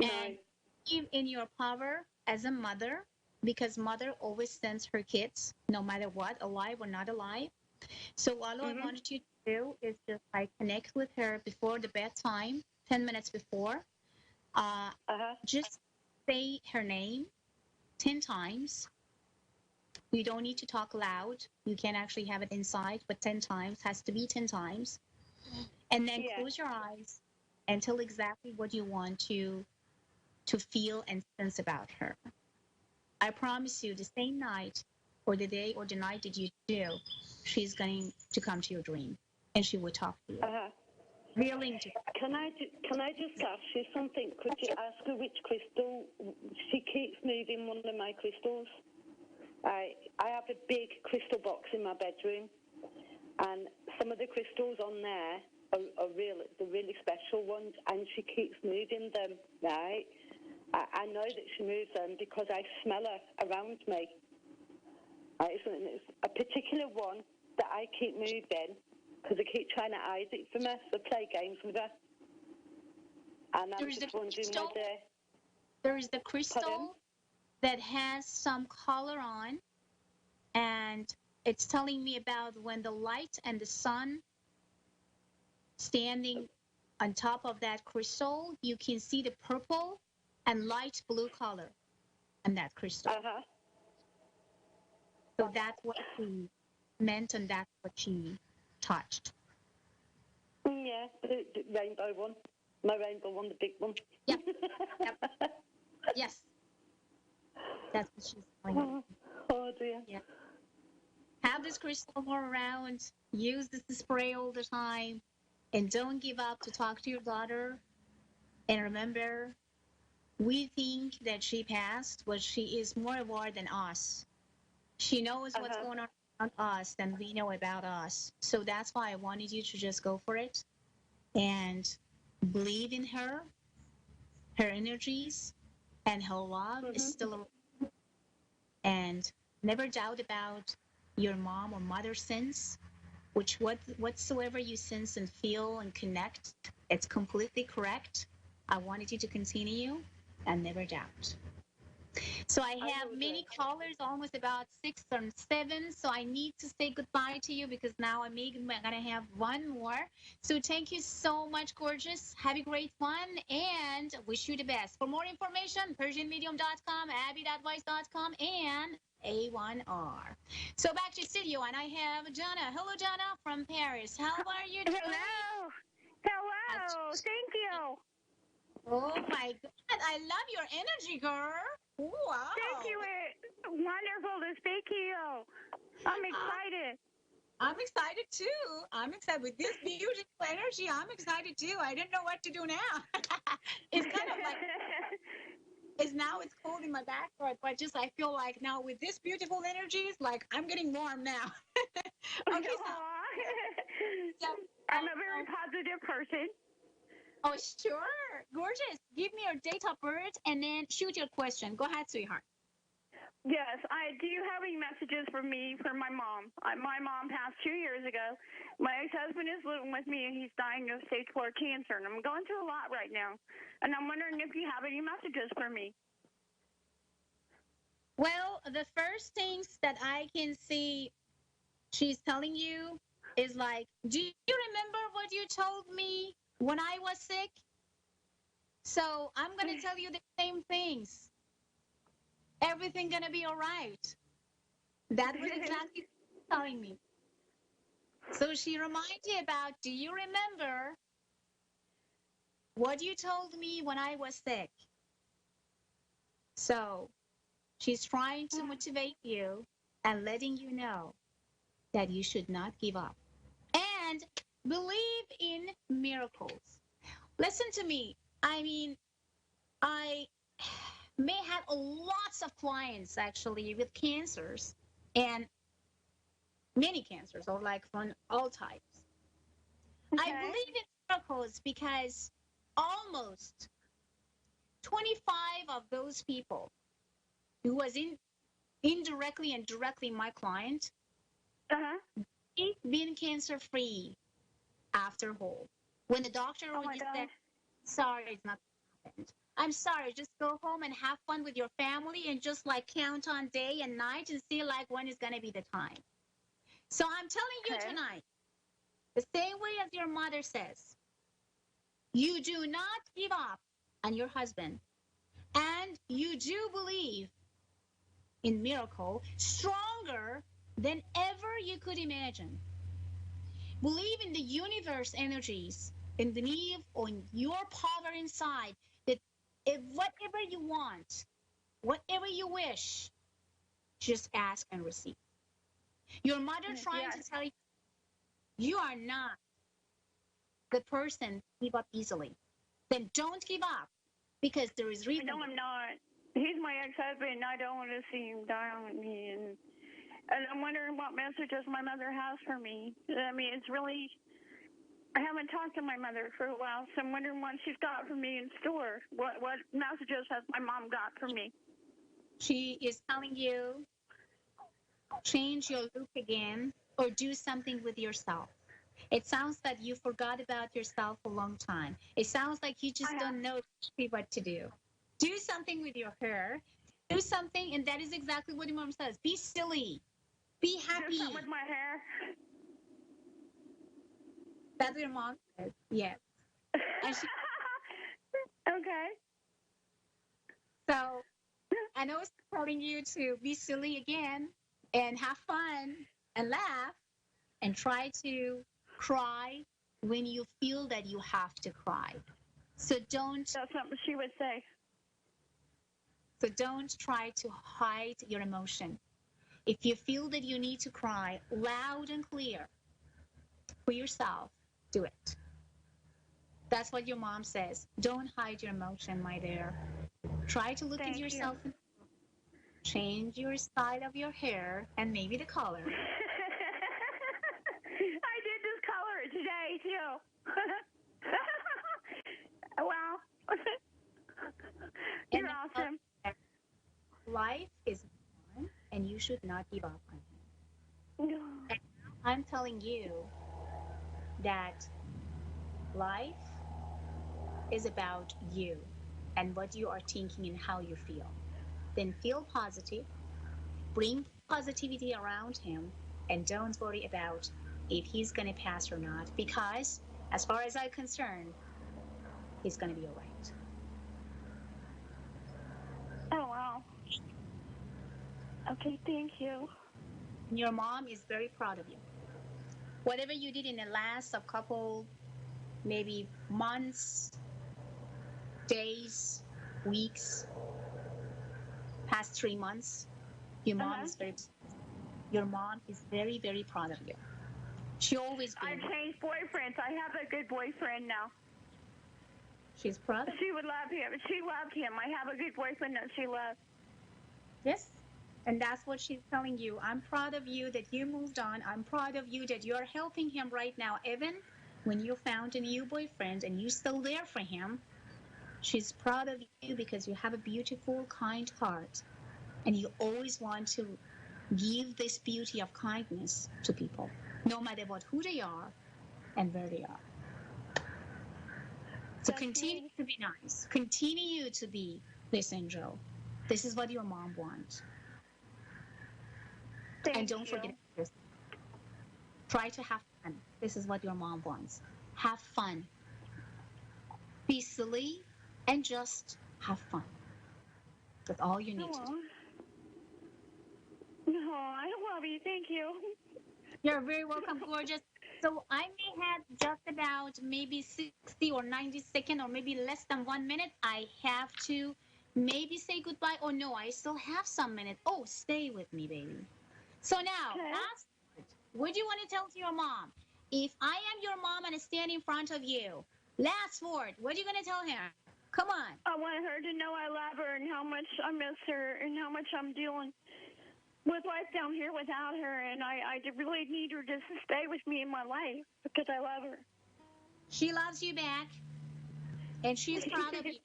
And keep in your power as a mother, because mother always sends her kids, no matter what, alive or not alive. So all I wanted you to do is just like connect with her before the bedtime, 10 minutes before. Just say her name 10 times. You don't need to talk loud. You can actually have it inside, but 10 times has to be 10 times. And then close your eyes and tell exactly what you want to feel and sense about her. I promise you, the same night or the day or the night that you do, she's going to come to your dream and she will talk to you. Willing to. Can I just ask you something? Could you ask her which crystal? She keeps moving one of my crystals. I have a big crystal box in my bedroom, and some of the crystals on there are the really special ones, and she keeps moving them, right? I know that she moves them because I smell her around me. It's a particular one that I keep moving because I keep trying to hide it from her, so play games with her. And I'm just wondering whether... There is the crystal that has some color on, and it's telling me about when the light and the sun standing on top of that crystal, you can see the purple and light blue color in that crystal. So that's what she meant, and that's what she touched. Yeah, the rainbow one. My rainbow one, the big one. Yep. Yes. That's what she's telling me. Oh dear. Yeah. Have this crystal more around. Use this spray all the time. And don't give up to talk to your daughter. And remember, we think that she passed, but she is more aware than us. She knows what's going on about us than we know about us. So that's why I wanted you to just go for it and believe in her, her energies, and her love is still around. And never doubt about your mom or mother's sins, which whatsoever you sense and feel and connect, it's completely correct. I wanted you to continue and never doubt. So I have many callers, almost about 6 or 7. So I need to say goodbye to you because now I'm gonna have one more. So thank you so much, gorgeous. Have a great one and wish you the best. For more information, PersianMedium.com, Abby.voice.com, and A1R. So back to studio, and I have Jana. Hello, Jana from Paris. How are you doing? Hello. Hello. Thank you. Oh my God, I love your energy, girl. Wow. Thank you. It's wonderful to speak to you. I'm excited. I'm excited too. I'm excited with this beautiful energy. I'm excited too. I didn't know what to do now. It's kind of like it's cold in my backyard, but just I feel like now with this beautiful energy, it's like I'm getting warm now. Okay, so I'm a very positive person. Oh, sure. Gorgeous. Give me your date of birth and then shoot your question. Go ahead, sweetheart. Yes, do you have any messages for me for my mom? My mom passed 2 years ago. My ex-husband is living with me, and he's dying of stage 4 cancer, and I'm going through a lot right now. And I'm wondering if you have any messages for me. Well, the first things that I can see she's telling you is like, do you remember what you told me when I was sick? So I'm going to tell you the same things. Everything going to be all right. That was exactly what she was telling me. So she reminded you about, do you remember what you told me when I was sick? So she's trying to motivate you and letting you know that you should not give up. And believe in miracles. Listen to me. I mean, I may have lots of clients actually with cancers and many cancers, or like from all types. I believe in miracles because almost 25 of those people who was indirectly and directly my client, they've been cancer free after whole. When the doctor already said, sorry, it's not happened. I'm sorry, just go home and have fun with your family and just like count on day and night and see like when is going to be the time. So I'm telling you tonight, the same way as your mother says, you do not give up on your husband, and you do believe in miracle stronger than ever you could imagine. Believe in the universe energies, and believe on your power inside that if whatever you want, whatever you wish, just ask and receive. Your mother trying to tell you, you are not the person to give up easily. Then don't give up because there is reason. No, I'm not. He's my ex-husband, and I don't want to see him die on me. And I'm wondering what messages my mother has for me. I mean, it's really, I haven't talked to my mother for a while, so I'm wondering what she's got for me in store. What messages has my mom got for me? She is telling you, change your look again or do something with yourself. It sounds that you forgot about yourself a long time. It sounds like you just don't know what to do. Do something with your hair. Do something, and that is exactly what your mom says. Be silly. Be happy. Do something with my hair. That's what your mom says. Yes. And she, okay. So, I know it's telling you to be silly again and have fun and laugh and try to cry when you feel that you have to cry. So don't. That's something she would say. So don't try to hide your emotion. If you feel that you need to cry loud and clear for yourself, do it. That's what your mom says. Don't hide your emotion, my dear. Try to look at yourself and change your style of your hair and maybe the color. Well, you're awesome. Life is fun, and you should not give up on him. And I'm telling you that life is about you and what you are thinking and how you feel. Then feel positive, bring positivity around him, and don't worry about if he's going to pass or not, because as far as I'm concerned, he's going to be all right. Oh, wow. Okay, thank you. Your mom is very proud of you. Whatever you did in the last of couple, maybe months, days, weeks, past 3 months, your mom is very, very proud of you. She always been. I've changed boyfriends. I have a good boyfriend now. She's proud of She would love him. She loved him. I have a good boyfriend that she loves. Yes. And that's what she's telling you. I'm proud of you that you moved on. I'm proud of you that you're helping him right now. Even when you found a new boyfriend and you're still there for him, she's proud of you because you have a beautiful, kind heart. And you always want to give this beauty of kindness to people, no matter what, who they are and where they are. So continue to be nice. Continue to be this angel. This is what your mom wants. And don't forget this. Try to have fun. This is what your mom wants. Have fun. Be silly and just have fun. That's all you need to do. No, I love you. Thank you. You're very welcome, gorgeous. So I may have just about maybe 60 or 90 seconds or maybe less than 1 minute. I have to maybe say goodbye. Oh, no, I still have some minutes. Oh, stay with me, baby. So now, last word you want to tell to your mom? If I am your mom and I stand in front of you, last word, what are you going to tell her? Come on. I want her to know I love her and how much I miss her and how much I'm dealing with life down here without her. And I really need her to stay with me in my life because I love her. She loves you back, and she's proud of you,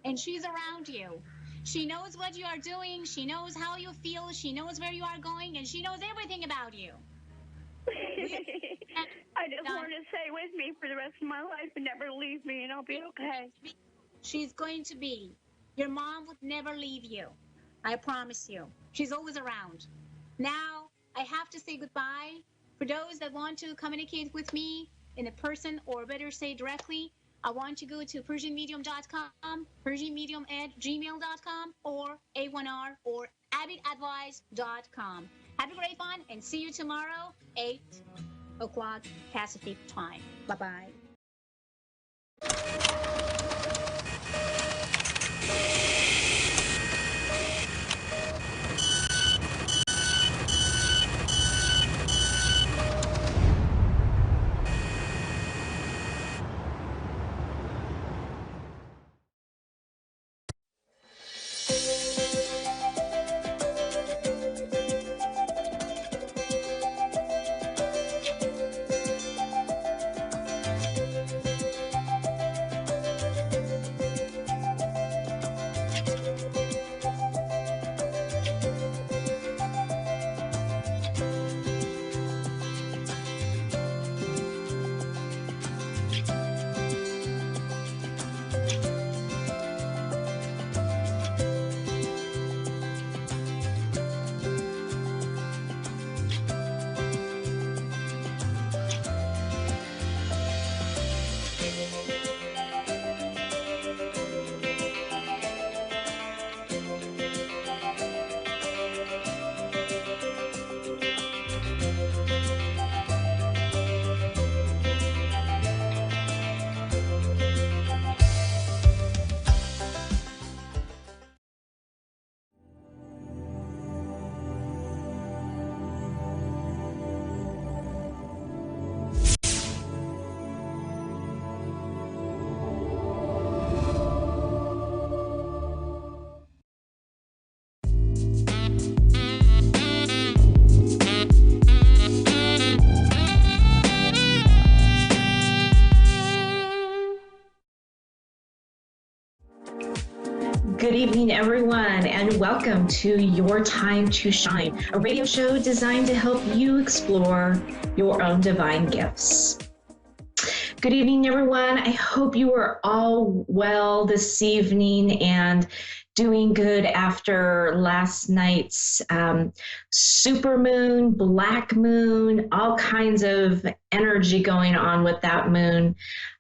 and she's around you. She knows what you are doing. She knows how you feel. She knows where you are going, and she knows everything about you. I just want her to stay with me for the rest of my life and never leave me, and I'll be okay. She's going to be. Your mom would never leave you. I promise you. She's always around. Now, I have to say goodbye. For those that want to communicate with me in a person, or better say directly, I want to go to PersianMedium.com, PersianMedium@gmail.com, or A1R, or AbbotAdvice.com. Have a great one, and see you tomorrow, 8 o'clock Pacific time. Bye-bye. Good evening, everyone, and welcome to Your Time to Shine, a radio show designed to help you explore your own divine gifts. Good evening, everyone. I hope you are all well this evening and doing good after last night's supermoon, black moon, all kinds of energy going on with that moon.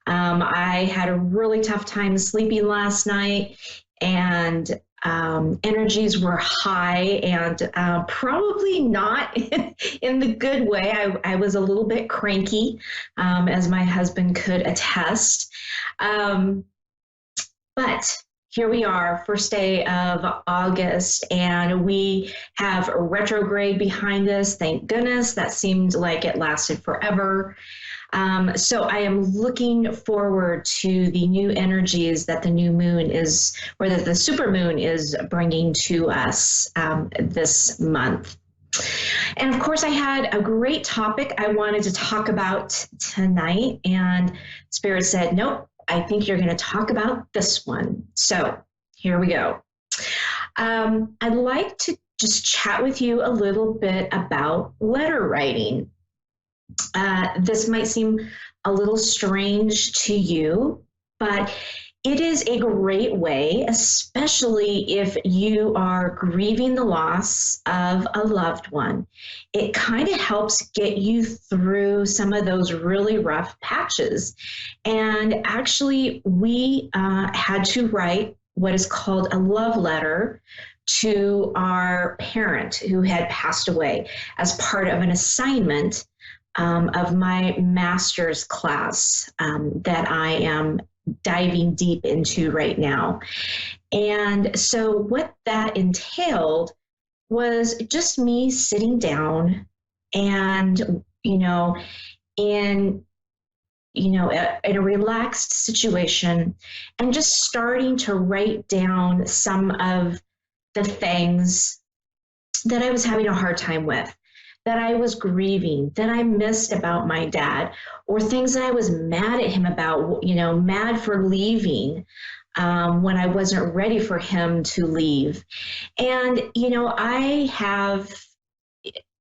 I had a really tough time sleeping last night, and energies were high and probably not in the good way. I was a little bit cranky, as my husband could attest. But here we are, first day of August, and we have a retrograde behind us. Thank goodness. That seemed like it lasted forever. So I am looking forward to the new energies that the new moon is, or that the supermoon is bringing to us this month. And of course, I had a great topic I wanted to talk about tonight, and Spirit said, nope, I think you're going to talk about this one. So here we go. I'd like to just chat with you a little bit about letter writing. This might seem a little strange to you, but it is a great way, especially if you are grieving the loss of a loved one. It kind of helps get you through some of those really rough patches. And actually, we had to write what is called a love letter to our parent who had passed away as part of an assignment of my master's class that I am diving deep into right now. And so what that entailed was just me sitting down and, in a relaxed situation and just starting to write down some of the things that I was having a hard time with, that I was grieving, that I missed about my dad, or things that I was mad at him about, mad for leaving when I wasn't ready for him to leave. And,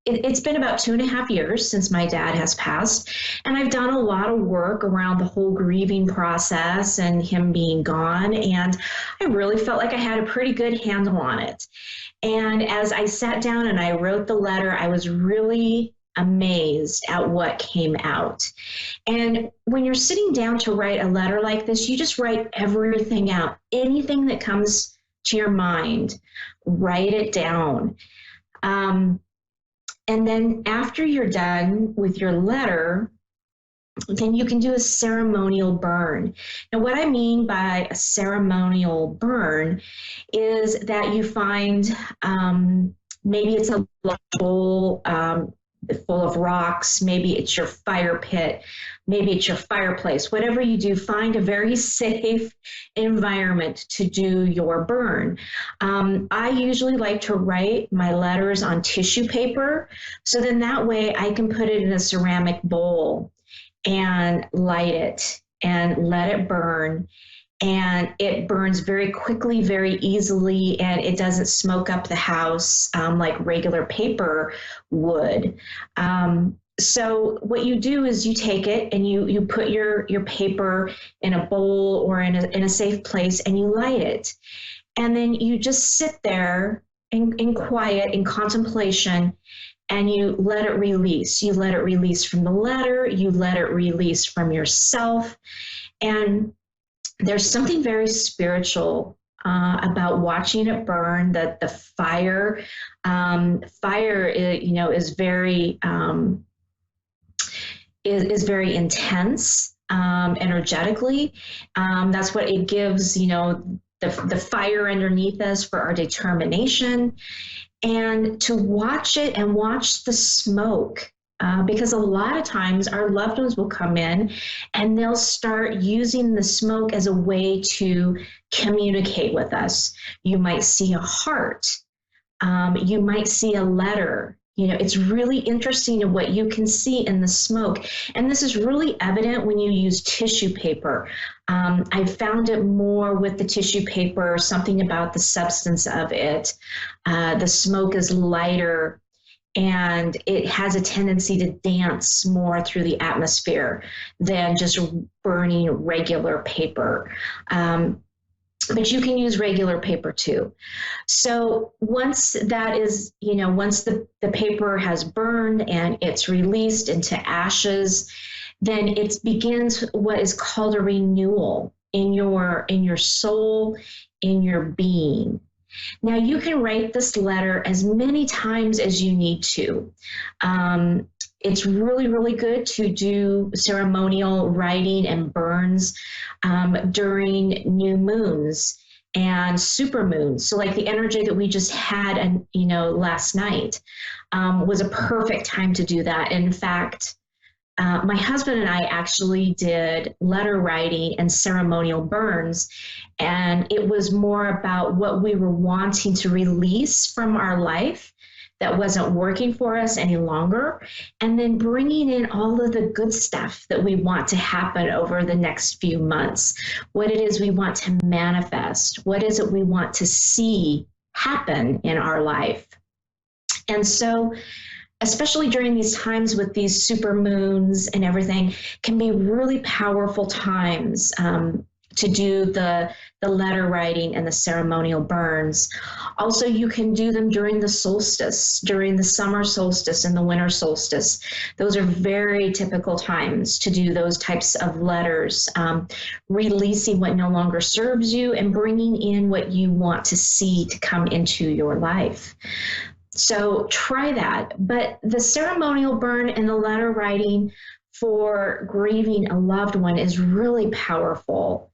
it's been about 2.5 years since my dad has passed, and I've done a lot of work around the whole grieving process and him being gone, and I really felt like I had a pretty good handle on it. And as I sat down and I wrote the letter, I was really amazed at what came out. And when you're sitting down to write a letter like this, you just write everything out. Anything that comes to your mind, write it down. And then after you're done with your letter, then you can do a ceremonial burn. Now, what I mean by a ceremonial burn is that you find maybe it's a bowl full of rocks, maybe it's your fire pit, maybe it's your fireplace. Whatever you do, find a very safe environment to do your burn. I usually like to write my letters on tissue paper, so then that way I can put it in a ceramic bowl and light it and let it burn. And it burns very quickly, very easily, and it doesn't smoke up the house like regular paper would. So what you do is you take it and you put your paper in a bowl or in a safe place, and you light it. And then you just sit there in quiet, in contemplation, and you let it release. You let it release from the letter, you let it release from yourself. And there's something very spiritual about watching it burn. That the fire is very is very intense energetically. That's what it gives, the fire underneath us for our determination. And to watch it and watch the smoke, because a lot of times our loved ones will come in and they'll start using the smoke as a way to communicate with us. You might see a heart. You might see a letter. It's really interesting in what you can see in the smoke. And this is really evident when you use tissue paper. I found it more with the tissue paper, something about the substance of it. The smoke is lighter and it has a tendency to dance more through the atmosphere than just burning regular paper. But you can use regular paper too. So once that is, once the paper has burned and it's released into ashes, then it begins what is called a renewal in your soul, in your being. Now you can write this letter as many times as you need to. It's really, really good to do ceremonial writing and burns during new moons and super moons. So like the energy that we just had, last night was a perfect time to do that. In fact, my husband and I actually did letter writing and ceremonial burns, and it was more about what we were wanting to release from our life that wasn't working for us any longer, and then bringing in all of the good stuff that we want to happen over the next few months, what it is we want to manifest, what is it we want to see happen in our life. And so, especially during these times with these super moons and everything, can be really powerful times to do the letter writing and the ceremonial burns. Also, you can do them during the solstice, during the summer solstice and the winter solstice. Those are very typical times to do those types of letters, releasing what no longer serves you and bringing in what you want to see to come into your life. So try that. But the ceremonial burn and the letter writing for grieving a loved one is really powerful.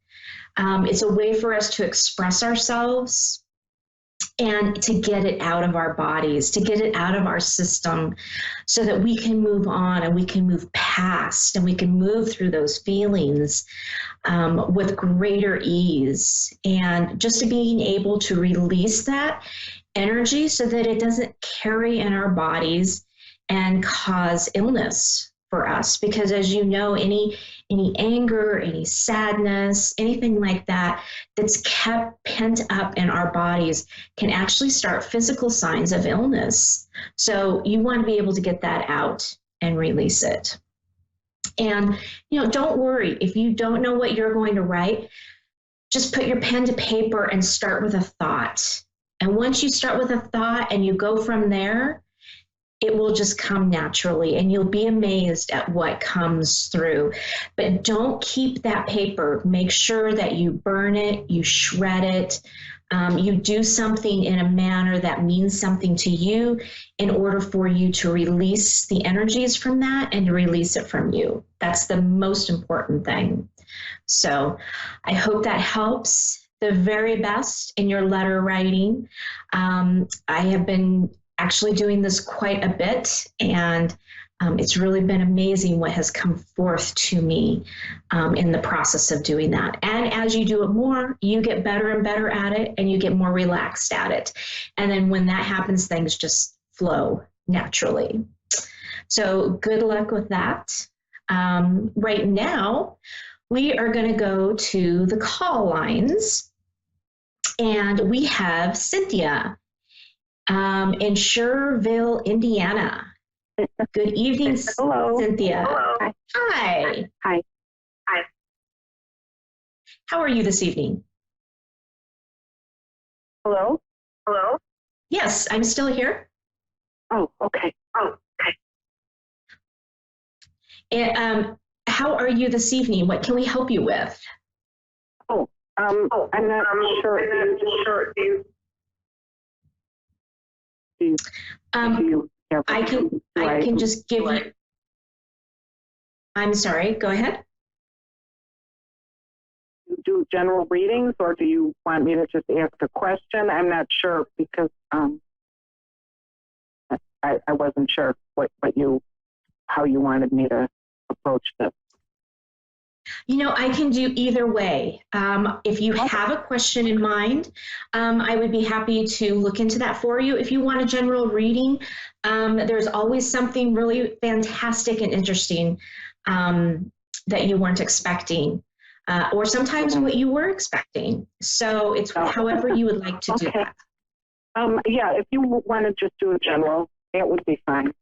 It's a way for us to express ourselves and to get it out of our bodies, to get it out of our system so that we can move on and we can move past and we can move through those feelings with greater ease. And just being able to release that energy so that it doesn't carry in our bodies and cause illness for us. Because as you know, any anger, any sadness, anything like that that's kept pent up in our bodies can actually start physical signs of illness. So you want to be able to get that out and release it. And, don't worry if you don't know what you're going to write. Just put your pen to paper and start with a thought. And once you start with a thought and you go from there, it will just come naturally and you'll be amazed at what comes through. But don't keep that paper. Make sure that you burn it, you shred it, you do something in a manner that means something to you in order for you to release the energies from that and to release it from you. That's the most important thing. So I hope that helps. The very best in your letter writing. I have been actually doing this quite a bit, and it's really been amazing what has come forth to me in the process of doing that. And as you do it more, you get better and better at it, and you get more relaxed at it. And then when that happens, things just flow naturally. So good luck with that. Right now, we are going to go to the call lines. And we have Cynthia in Schererville, Indiana. Good evening, Hello. Cynthia. Hello. Hi. Hi. How are you this evening? Hello? Hello? Yes, I'm still here. Oh, okay. And, how are you this evening? What can we help you with? I'm not sure. I can just give you. I'm sorry. Go ahead. Do general readings, or do you want me to just ask a question? I'm not sure because I wasn't sure how you wanted me to approach this. I can do either way. If you have a question in mind, I would be happy to look into that for you. If you want a general reading, there's always something really fantastic and interesting that you weren't expecting, or sometimes what you were expecting. So it's however you would like to do that. Yeah, if you want to just do a general, that would be fine.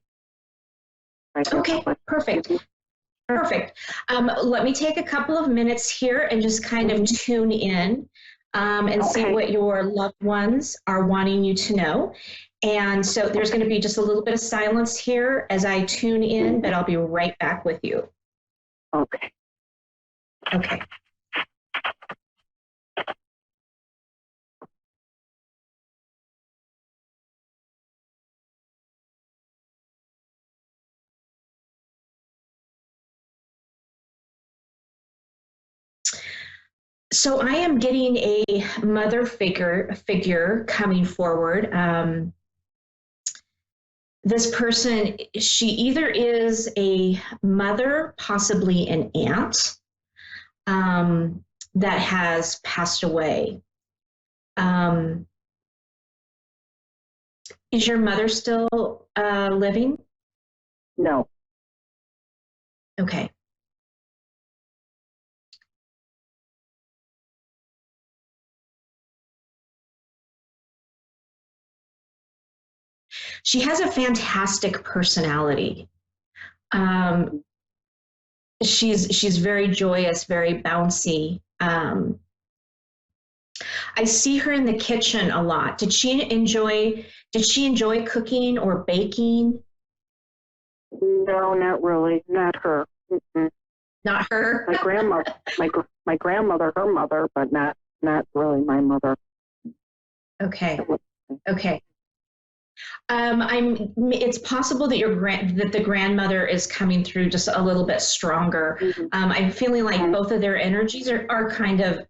Okay, perfect. Perfect. Let me take a couple of minutes here and just kind of tune in and see what your loved ones are wanting you to know. And so there's going to be just a little bit of silence here as I tune in, but I'll be right back with you. Okay. Okay. So I am getting a mother figure coming forward. This person, she either is a mother, possibly an aunt, that has passed away. Is your mother still living? No. Okay. She has a fantastic personality. She's very joyous, very bouncy. I see her in the kitchen a lot. Did she enjoy cooking or baking? No, not really. Not her. Mm-mm. Not her? My grandmother, my grandmother, her mother, but not really my mother. Okay. Okay. It's possible that that the grandmother is coming through just a little bit stronger. I'm feeling like both of their energies are kind of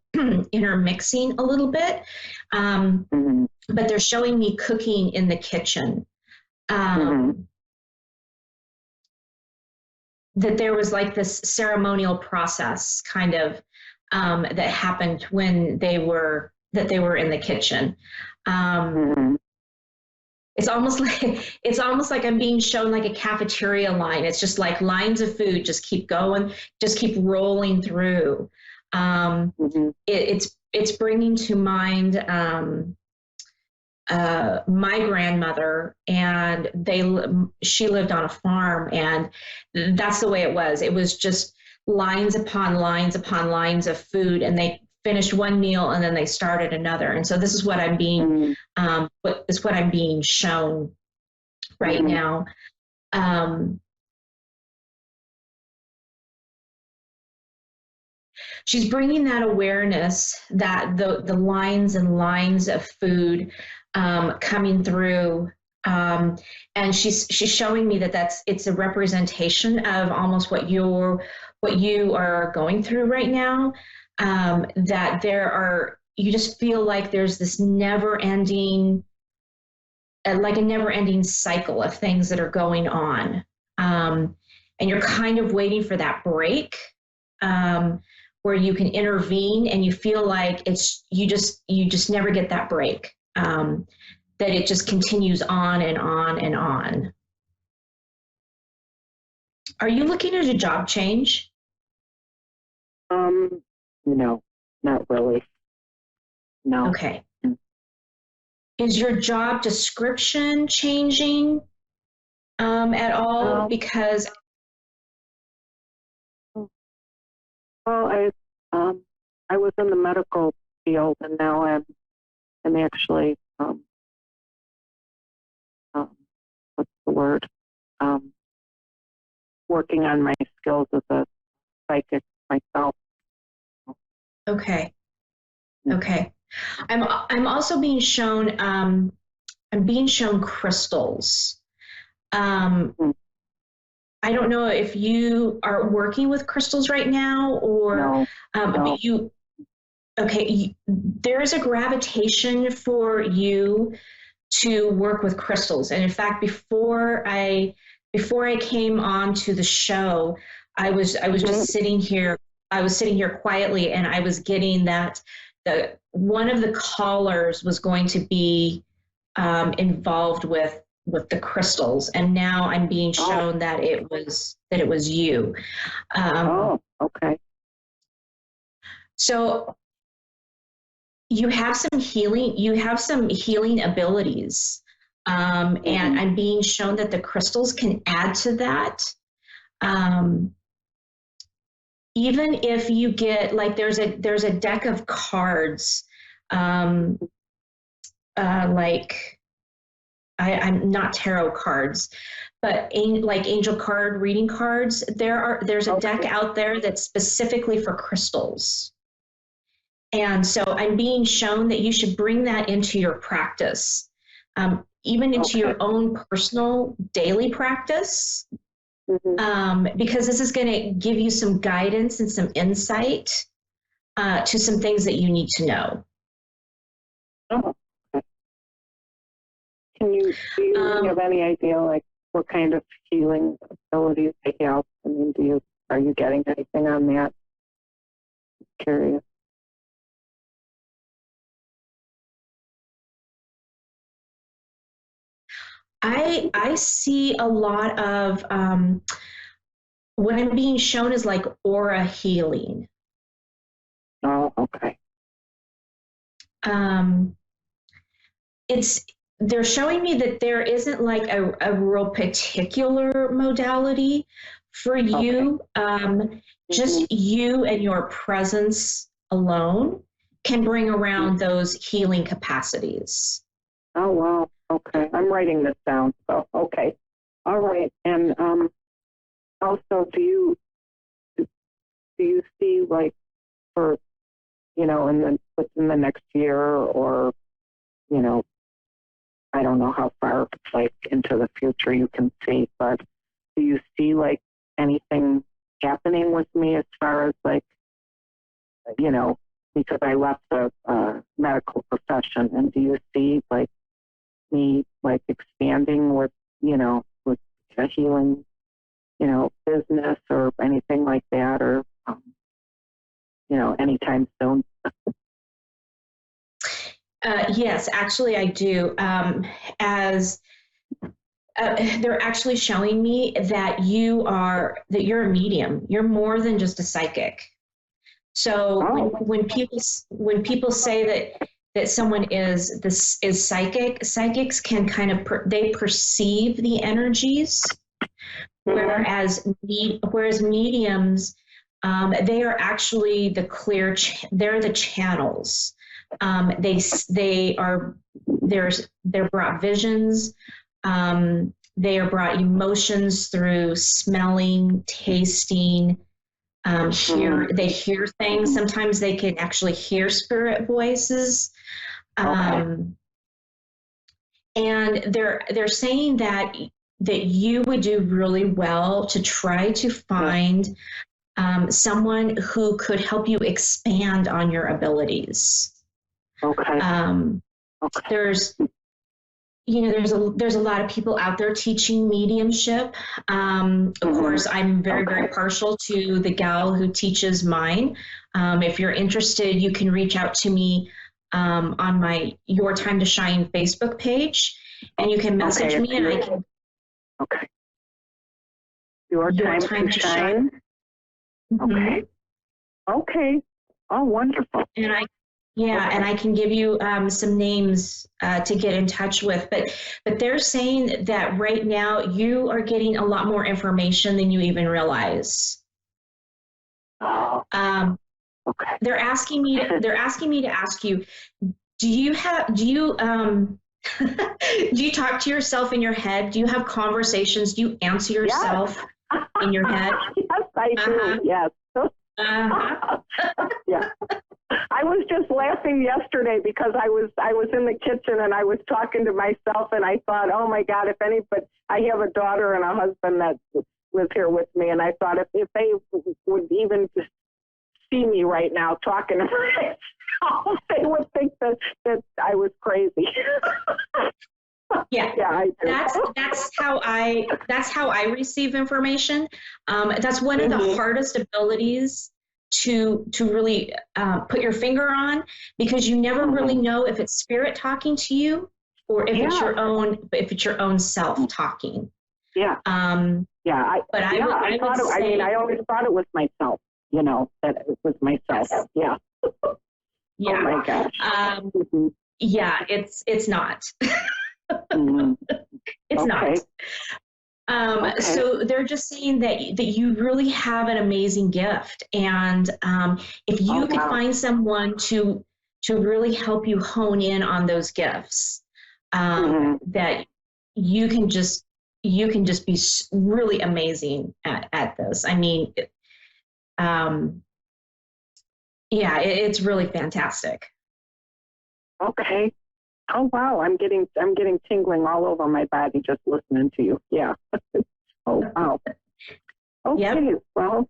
intermixing a little bit, but they're showing me cooking in the kitchen. That there was like this ceremonial process kind of that happened when they were in the kitchen. It's almost like I'm being shown like a cafeteria line. It's just like lines of food just keep going, just keep rolling through. It's bringing to mind my grandmother, and she lived on a farm, and that's the way it was. It was just lines upon lines upon lines of food, and they finished one meal and then they started another. And so this is what I'm being what I'm being shown right now. She's bringing that awareness that the lines and lines of food coming through, and she's showing me that it's a representation of almost what you are going through right now. That you just feel like there's this never-ending, like a never-ending cycle of things that are going on, and you're kind of waiting for that break where you can intervene, and you feel like you just never get that break, that it just continues on and on and on. Are you looking at a job change? No, not really. No. Okay. Is your job description changing at all? Because well, I was in the medical field, and now I'm actually what's the word? Working on my skills as a psychic myself. Okay. Okay. I'm also being shown I'm being shown crystals. I don't know if you are working with crystals right now, or no. There is a gravitation for you to work with crystals. And in fact, before I came on to the show, I was just sitting here I was sitting here quietly and I was getting that one of the callers was going to be involved with the crystals, and now I'm being shown that it was you. Okay. So you have some healing abilities, and I'm being shown that the crystals can add to that. Even if you get, like, there's a deck of cards, like, I'm not tarot cards, but like angel card reading cards. There's a deck out there that's specifically for crystals. And so I'm being shown that you should bring that into your practice, even into your own personal daily practice, because this is going to give you some guidance and some insight to some things that you need to know. Do you have any idea, like, what kind of healing abilities they have? I mean, are you getting anything on that? Curious. I see a lot of what I'm being shown is like aura healing. Oh, okay. They're showing me that there isn't like a real particular modality for you. Just you and your presence alone can bring around those healing capacities. Oh, wow. Okay. I'm writing this down. So, okay. All right. And also, do you see, like, for, within the next year, or, I don't know how far, like, into the future you can see, but do you see, like, anything happening with me as far as, like, because I left the medical profession, and do you see, like, me, like, expanding with a healing, business or anything like that, or, anytime soon? Yes, actually I do. They're actually showing me that you're a medium. You're more than just a psychic. So when people say that someone is psychic, psychics can kind of they perceive the energies, whereas mediums, they are actually they're the channels. They're brought visions. They are brought emotions through smelling, tasting. They hear things. Sometimes they can actually hear spirit voices. And they're saying that you would do really well to try to find someone who could help you expand on your abilities. There's a lot of people out there teaching mediumship. Of course, I'm very, very partial to the gal who teaches mine. If you're interested, you can reach out to me on my Your Time to Shine Facebook page, and you can message me, and I can. Okay. Your time to shine. Okay. Okay. Oh, wonderful. And I can give you some names to get in touch with. But they're saying that right now you are getting a lot more information than you even realize. They're asking me to ask you, do you do you talk to yourself in your head? Do you have conversations? Do you answer yourself in your head? Yes, I do. Yes. Yeah. I was just laughing yesterday because I was in the kitchen and I was talking to myself, and I thought, oh my God, but I have a daughter and a husband that live here with me, and I thought if they would even just see me right now talking to myself, they would think that I was crazy. Yeah, I do. That's how I receive information. That's one of the hardest abilities to really put your finger on, because you never really know if it's spirit talking to you or if it's your own self talking. Yeah. I always thought it was myself, that it was myself. Yeah. Yeah. Oh my gosh. Yeah, it's not. It's not. So they're just saying that you really have an amazing gift, and if you could find someone to really help you hone in on those gifts, that you can just be really amazing at this. I mean, it's really fantastic. Okay. Oh wow, I'm getting tingling all over my body just listening to you. Yeah. Oh wow. Okay. Yep. Well,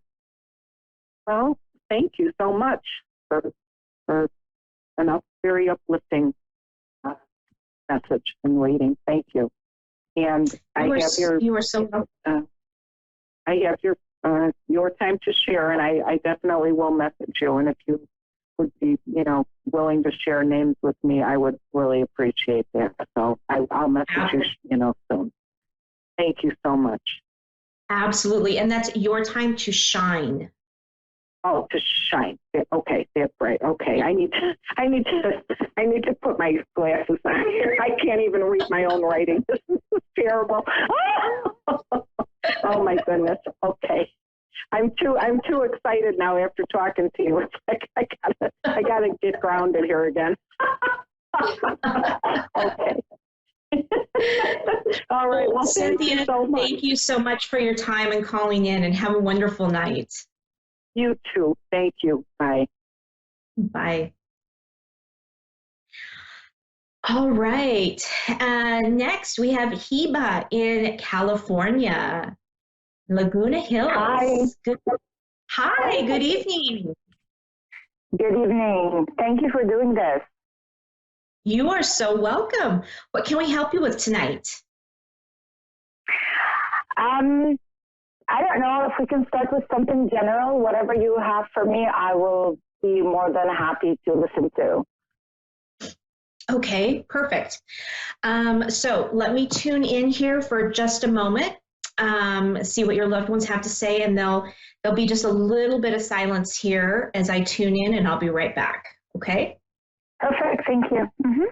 thank you so much for an very uplifting message and reading. Thank you. And I have your time to share, and I definitely will message you. And if you would be, willing to share names with me, I would really appreciate that. So I'll message you, soon. Thank you so much. Absolutely. And that's your time to shine. Oh, to shine. Okay, that's right. Okay, I need to put my glasses on here. I can't even read my own writing. This is terrible. Oh my goodness. Okay. I'm too excited now after talking to you. It's like I gotta get grounded here again. Okay. All right. Well, Cynthia, thank you so much for your time and calling in, and have a wonderful night. You too. Thank you. Bye. Bye. All right. Next, we have Heba in California, Laguna Hills. Hi. Hi, good evening. Good evening. Thank you for doing this. You are so welcome. What can we help you with tonight? I don't know if we can start with something general. Whatever you have for me, I will be more than happy to listen to. Okay, perfect. So let me tune in here for just a moment, see what your loved ones have to say, and there'll be just a little bit of silence here as I tune in, and I'll be right back. Okay? Perfect. Thank you. Mm-hmm.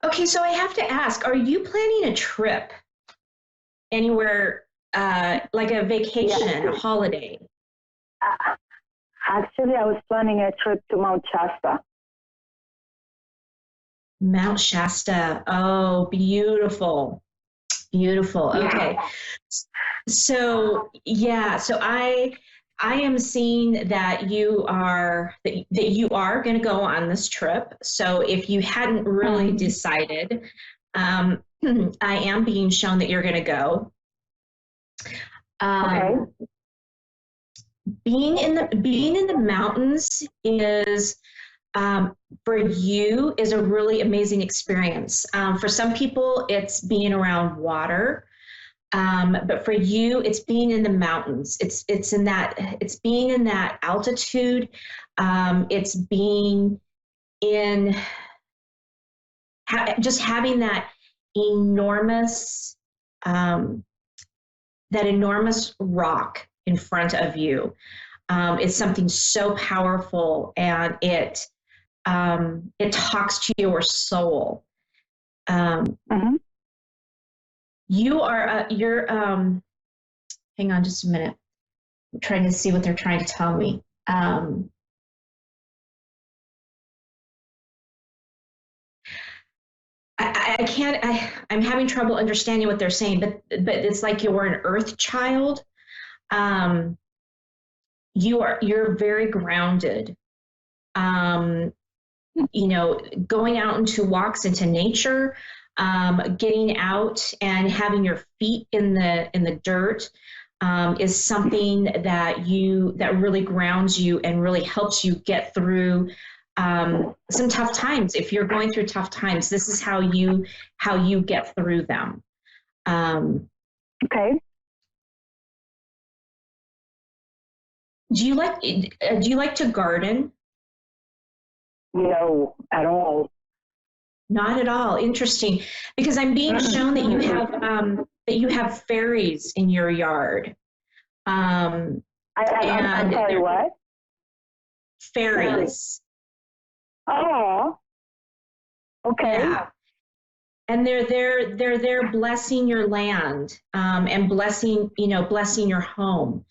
Okay, so I have to ask, are you planning a trip anywhere, like a vacation, a holiday? Actually, I was planning a trip to Mount Shasta. Mount Shasta. Oh, beautiful. Beautiful. Okay. So, so I am seeing that you are going to go on this trip. So if you hadn't really decided, I am being shown that you're going to go. Okay. Being in the mountains is, for you, is a really amazing experience. For some people, it's being around water. But for you, it's being in the mountains. It's being in that altitude. It's being in just having that enormous rock in front of you. It's something so powerful, and it talks to your soul. You are, hang on just a minute. I'm trying to see what they're trying to tell me. I'm having trouble understanding what they're saying, but it's like you're an earth child. You're very grounded. Going out into walks into nature, getting out and having your feet in the dirt, is something that really grounds you and really helps you get through some tough times. If you're going through tough times, this is how you get through them. Okay. Do you like to garden? No, at all. Not at all. Interesting, because I'm being shown that you have fairies in your yard. I'm sorry, what? Fairies. Oh. Okay. Yeah. And they're there blessing your land, and blessing your home.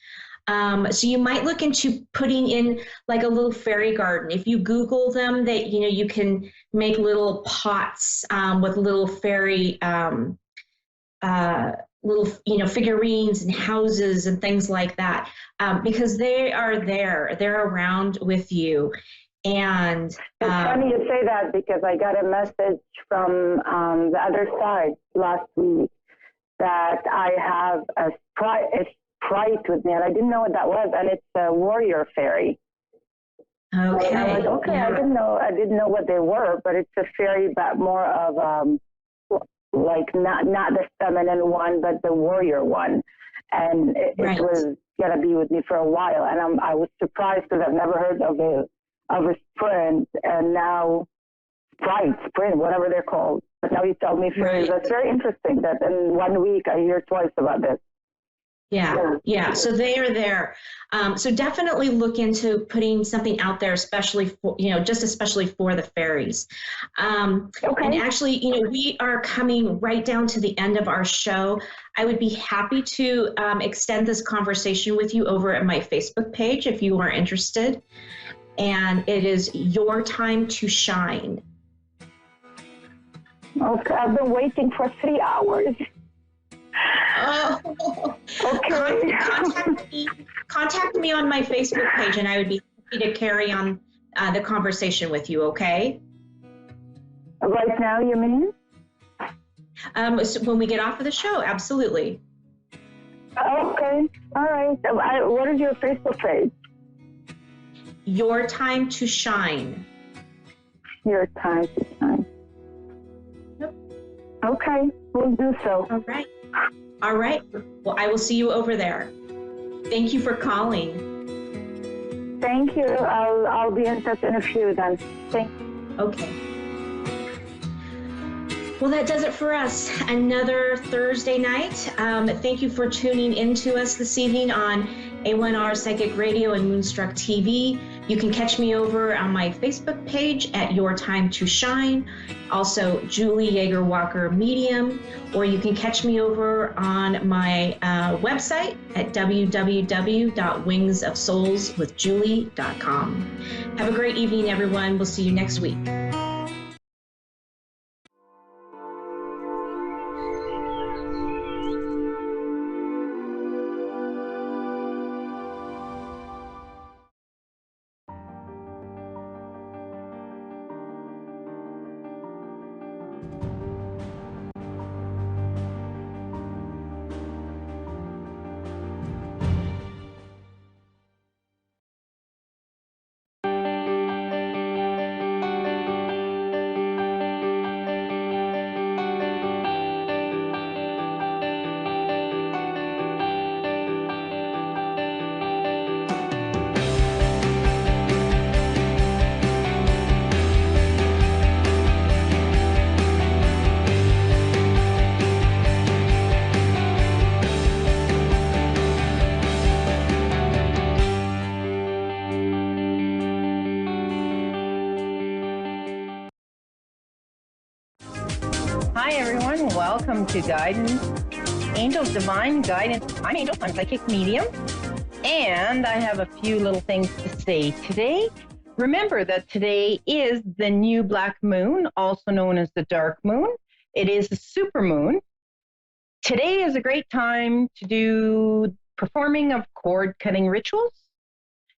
So you might look into putting in like a little fairy garden. If you Google them, you can make little pots with little fairy little figurines and houses and things like that, because they are there. They're around with you. And it's funny you say that, because I got a message from the other side last week that I have a sprite with me, and I didn't know what that was, and it's a warrior fairy. Okay. And I was like, okay, yeah. I didn't know what they were, but it's a fairy, but more of like not the feminine one, but the warrior one, and it was gonna be with me for a while, and I was surprised because I've never heard of a sprint, and now sprint, whatever they're called. But now you tell me fairies. That's very interesting that in 1 week I hear twice about this. Yeah. So they are there. So definitely look into putting something out there, especially for the fairies. Okay. And actually, we are coming right down to the end of our show. I would be happy to extend this conversation with you over at my Facebook page if you are interested. And it is Your Time to Shine. Okay, I've been waiting for 3 hours. Oh, okay. Contact me on my Facebook page, and I would be happy to carry on the conversation with you. Okay. Right now, you mean? So when we get off of the show, absolutely. Okay. All right. What is your Facebook page? Your Time to Shine. Your Time to Shine. Yep. Okay, we'll do so. All right. Well, I will see you over there. Thank you for calling. Thank you. I'll be in touch in a few then. Thank you. Okay. Well, that does it for us. Another Thursday night. Thank you for tuning in to us this evening on A1R Psychic Radio and Moonstruck TV. You can catch me over on my Facebook page at Your Time to Shine, also Julie Yeager Walker Medium, or you can catch me over on my website at www.wingsofsoulswithjulie.com. Have a great evening, everyone. We'll see you next week. Hi, everyone. Welcome to Guidance, Angels Divine Guidance. I'm Angel. I'm Psychic Medium. And I have a few little things to say today. Remember that today is the new black moon, also known as the dark moon. It is a super moon. Today is a great time to do performing of cord cutting rituals.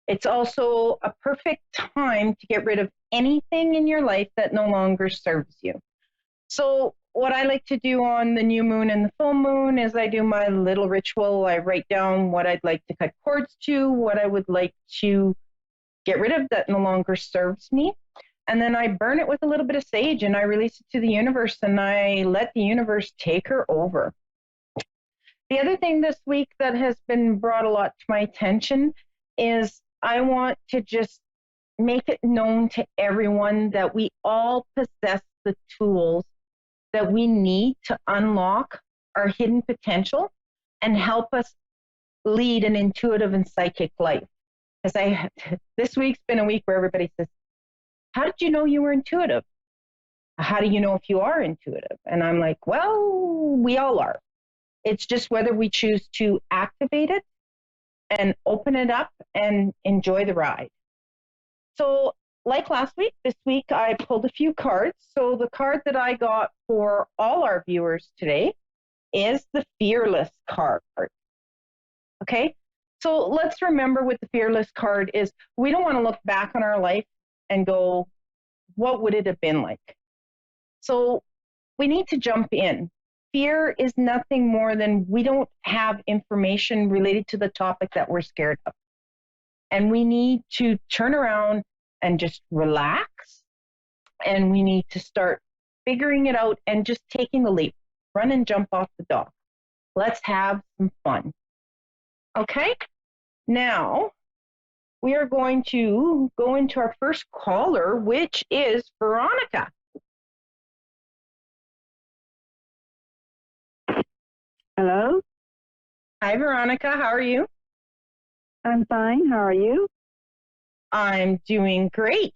It's also a perfect time to get rid of anything in your life that no longer serves you. So what I like to do on the new moon and the full moon is I do my little ritual. I write down what I'd like to cut cords to, what I would like to get rid of that no longer serves me. And then I burn it with a little bit of sage and I release it to the universe and I let the universe take her over. The other thing this week that has been brought a lot to my attention is I want to just make it known to everyone that we all possess the tools that we need to unlock our hidden potential and help us lead an intuitive and psychic life. Because this week's been a week where everybody says, how did you know you were intuitive? How do you know if you are intuitive? And I'm like, well, we all are. It's just whether we choose to activate it and open it up and enjoy the ride. So like last week, this week I pulled a few cards. So the card that I got for all our viewers today is the Fearless card. Okay, so let's remember what the Fearless card is. We don't want to look back on our life and go, what would it have been like? So we need to jump in. Fear is nothing more than we don't have information related to the topic that we're scared of. And we need to turn around and just relax. And we need to start figuring it out and just taking the leap. Run and jump off the dock. Let's have some fun. Okay? Now, we are going to go into our first caller, which is Veronica. Hello? Hi, Veronica. How are you? I'm fine. How are you? I'm doing great.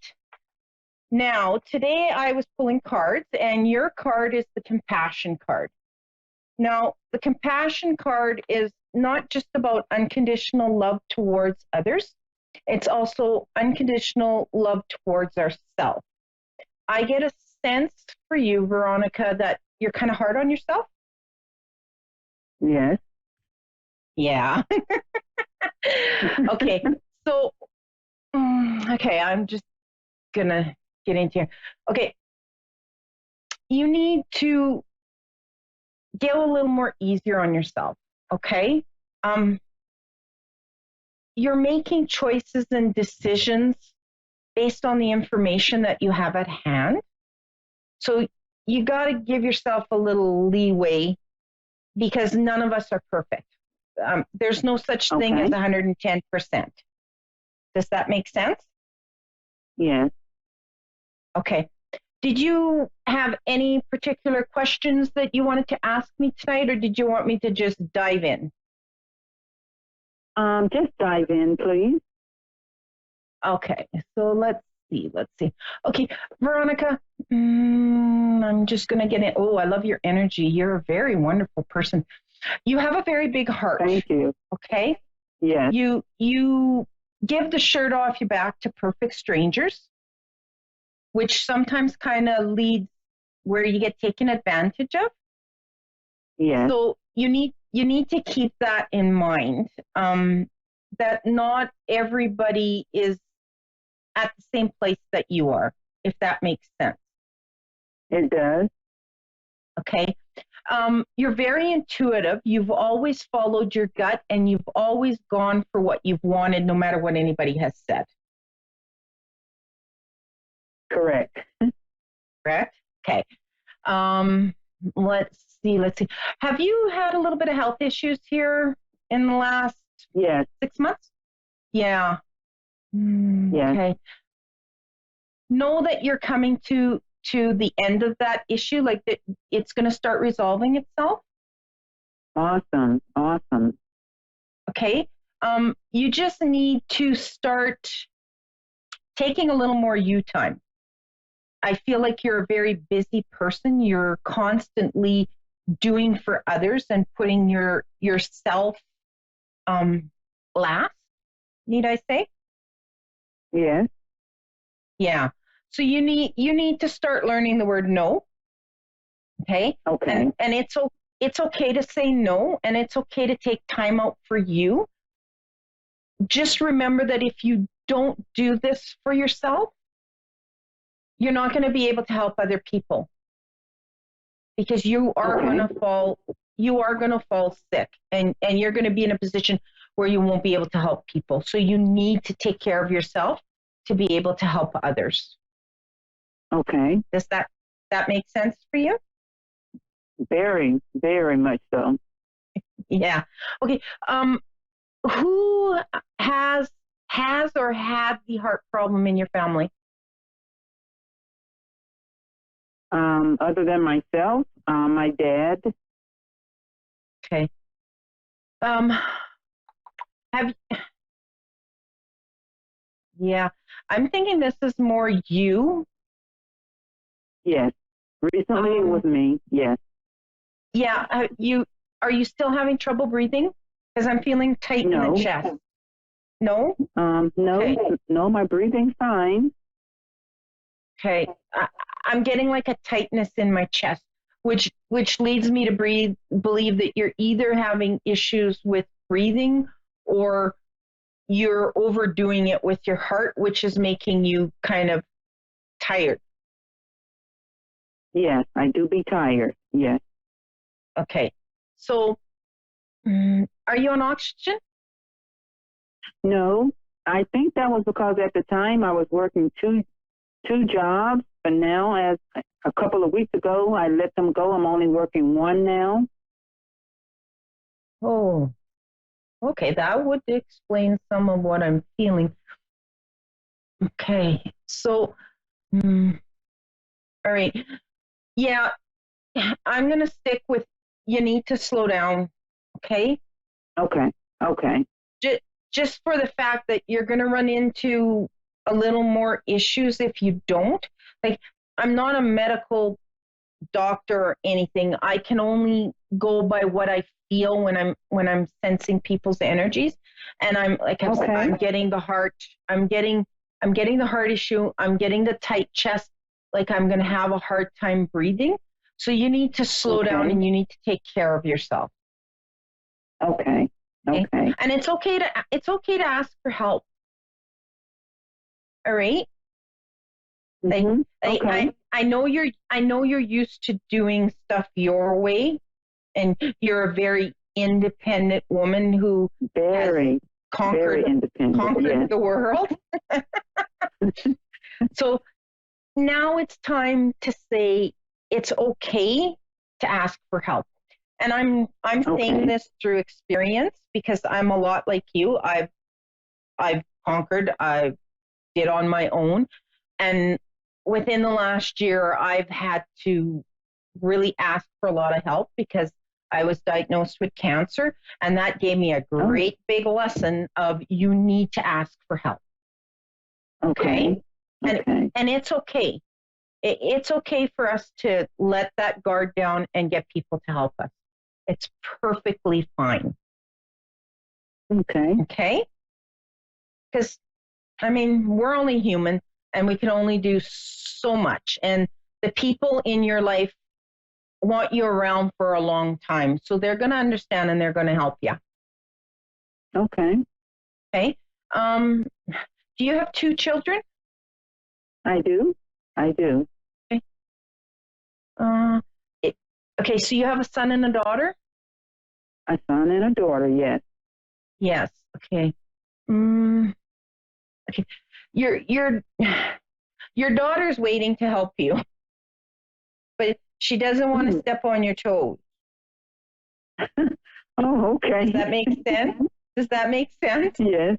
Now, today I was pulling cards, and your card is the Compassion card. Now, the Compassion card is not just about unconditional love towards others. It's also unconditional love towards ourselves. I get a sense for you, Veronica, that you're kind of hard on yourself. Yes. Yeah. Okay. So, okay, I'm just going to get into here. Okay. You need to get a little more easier on yourself. Okay. You're making choices and decisions based on the information that you have at hand. So you got to give yourself a little leeway because none of us are perfect. There's no such thing as 110%. Does that make sense? Yes. Okay. Did you have any particular questions that you wanted to ask me tonight, or did you want me to just dive in? Just dive in, please. Okay, so let's see. Okay, Veronica, I'm just going to get in. Oh, I love your energy. You're a very wonderful person. You have a very big heart. Thank you. Okay? Yes. You give the shirt off your back to perfect strangers, which sometimes kind of leads where you get taken advantage of. Yes. So you need to keep that in mind, that not everybody is at the same place that you are, if that makes sense. It does. Okay. You're very intuitive. You've always followed your gut, and you've always gone for what you've wanted, no matter what anybody has said. Correct. Correct? Okay. Let's see. Have you had a little bit of health issues here in the last 6 months? Yeah. Yes. Okay. Know that you're coming to the end of that issue, like that it's going to start resolving itself. Awesome. Okay. You just need to start taking a little more you time. I feel like you're a very busy person. You're constantly doing for others and putting yourself last, need I say? Yes. Yeah. So you need to start learning the word no. Okay? Okay. And it's okay to say no, and it's okay to take time out for you. Just remember that if you don't do this for yourself, you're not going to be able to help other people. because you are going to fall sick, and you're going to be in a position where you won't be able to help people. So you need to take care of yourself to be able to help others. Okay. Does that make sense for you? Very, very much so. Yeah. Okay. Who has or had the heart problem in your family? Other than myself, my dad. Okay. Yeah, I'm thinking this is more you. Yes. Recently it was me. Yes. Yeah. Are you still having trouble breathing? Because I'm feeling tight in the chest. No? No. Okay. No, my breathing's fine. Okay. I'm getting like a tightness in my chest, which leads me to believe that you're either having issues with breathing or you're overdoing it with your heart, which is making you kind of tired. Yes, I do be tired. Yes. Okay. So, are you on oxygen? No, I think that was because at the time I was working two jobs, but now, as a couple of weeks ago, I let them go. I'm only working one now. Oh, okay. That would explain some of what I'm feeling. Okay. So, all right. Yeah, I'm going to stick with you need to slow down. Okay. Okay. Okay. Just for the fact that you're going to run into a little more issues if you don't. Like, I'm not a medical doctor or anything. I can only go by what I feel when I'm sensing people's energies, and I'm like I'm getting the heart. I'm getting the heart issue. I'm getting the tight chest. Like I'm going to have a hard time breathing. So you need to slow down and you need to take care of yourself. Okay. Okay. And it's okay to ask for help. All right. I know you're used to doing stuff your way, and you're a very independent woman who has conquered the world. So now it's time to say it's okay to ask for help. And I'm saying this through experience because I'm a lot like you. I've conquered, I did on my own. And within the last year, I've had to really ask for a lot of help because I was diagnosed with cancer. And that gave me a great big lesson of you need to ask for help. Okay. And it's okay. It's okay for us to let that guard down and get people to help us. It's perfectly fine. Okay. Okay? Because, I mean, we're only human and we can only do so much. And the people in your life want you around for a long time. So they're going to understand and they're going to help you. Okay. Okay. Do you have 2 children? I do. I do. Okay. Okay, so you have a son and a daughter? A son and a daughter, yes. Yes. Okay. Okay. Your daughter's waiting to help you, but she doesn't want to step on your toes. Oh, okay. Does that make sense? Does that make sense? Yes.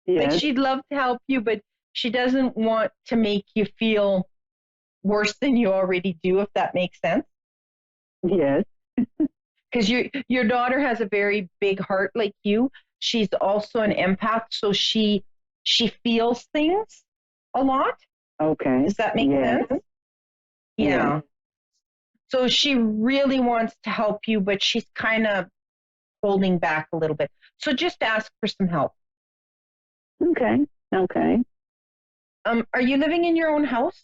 Yes. Like she'd love to help you, but she doesn't want to make you feel worse than you already do, if that makes sense. Yes. Because your daughter has a very big heart like you. She's also an empath, so she feels things a lot. Okay. Does that make sense? Yeah. So she really wants to help you, but she's kind of holding back a little bit. So just ask for some help. Okay. Okay. Are you living in your own house?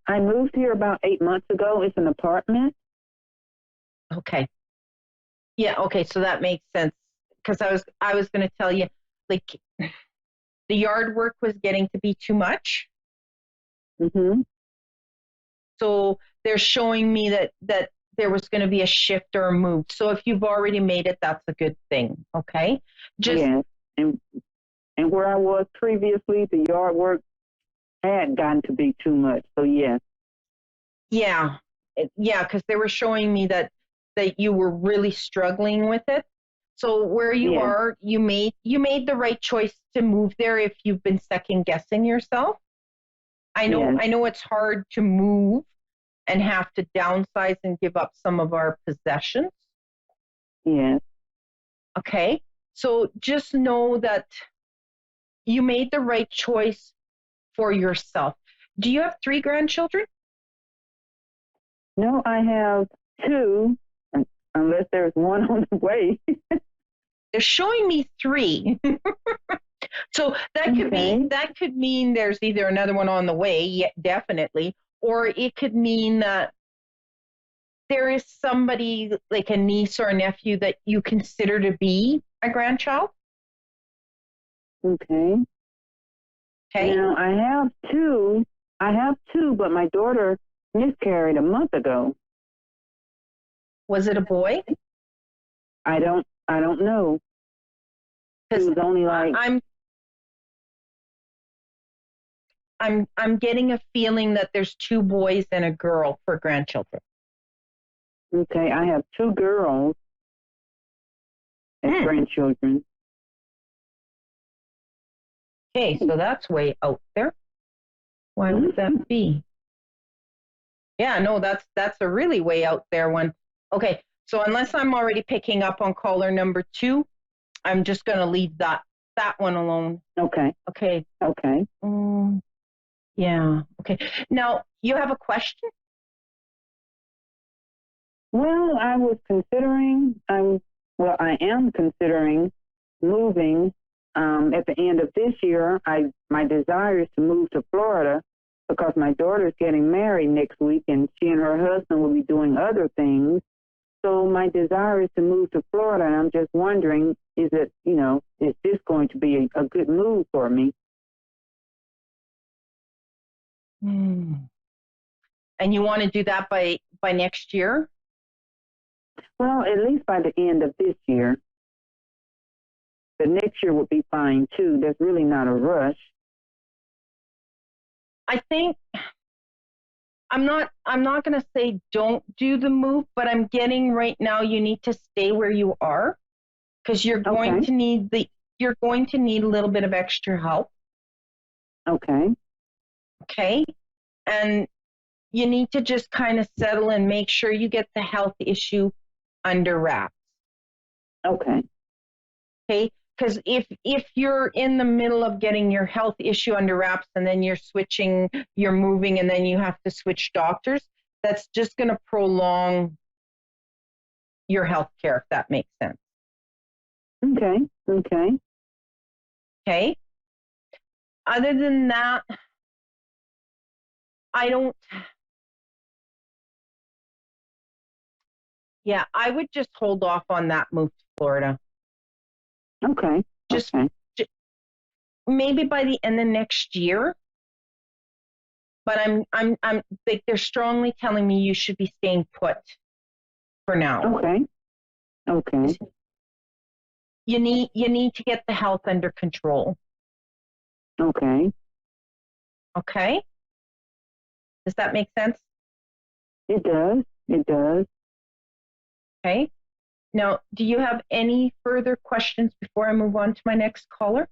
I moved here about 8 months ago. It's an apartment. Okay. Yeah, okay, so that makes sense. Because I was going to tell you, like, the yard work was getting to be too much. Mm-hmm. So they're showing me that there was going to be a shift or a move. So if you've already made it, that's a good thing. Okay. Yes. And where I was previously, the yard work had gotten to be too much. So yes. Yeah. Yeah. Because they were showing me that you were really struggling with it. So where you are, you made the right choice to move there if you've been second guessing yourself. I know it's hard to move and have to downsize and give up some of our possessions. Yes. Okay. So just know that you made the right choice for yourself. Do you have 3 grandchildren? No, I have 2, unless there's one on the way. They're showing me 3. So that could mean there's either another one on the way, definitely, or it could mean that there is somebody like a niece or a nephew that you consider to be a grandchild. Okay. Okay. Now I have 2, but my daughter miscarried a month ago. Was it a boy? I don't know. It was only like I'm getting a feeling that there's 2 boys and a girl for grandchildren. Okay, I have 2 girls as grandchildren. Okay, so that's way out there. Why would that be? Yeah, no, that's a really way out there one. Okay, so unless I'm already picking up on caller number 2, I'm just going to leave that one alone. Okay. Okay. Okay. Yeah. Okay. Now, you have a question? Well, I am considering moving at the end of this year. My desire is to move to Florida because my daughter's getting married next week and she and her husband will be doing other things. So my desire is to move to Florida, and I'm just wondering, is this going to be a good move for me? And you want to do that by next year? Well, at least by the end of this year. The next year would be fine too. There's really not a rush. I think I'm not going to say don't do the move, but I'm getting right now you need to stay where you are because you're going to need a little bit of extra help. Okay. Okay. And you need to just kind of settle and make sure you get the health issue under wraps. Okay. Okay. Because if you're in the middle of getting your health issue under wraps and then you're moving and then you have to switch doctors, that's just going to prolong your health care, if that makes sense. Okay. Okay. Okay. Other than that, I would just hold off on that move to Florida. Okay. Just maybe by the end of next year. But I'm like they're strongly telling me you should be staying put for now. Okay. Okay. You need to get the health under control. Okay. Okay. Does that make sense? It does. It does. Okay. Now, do you have any further questions before I move on to my next caller?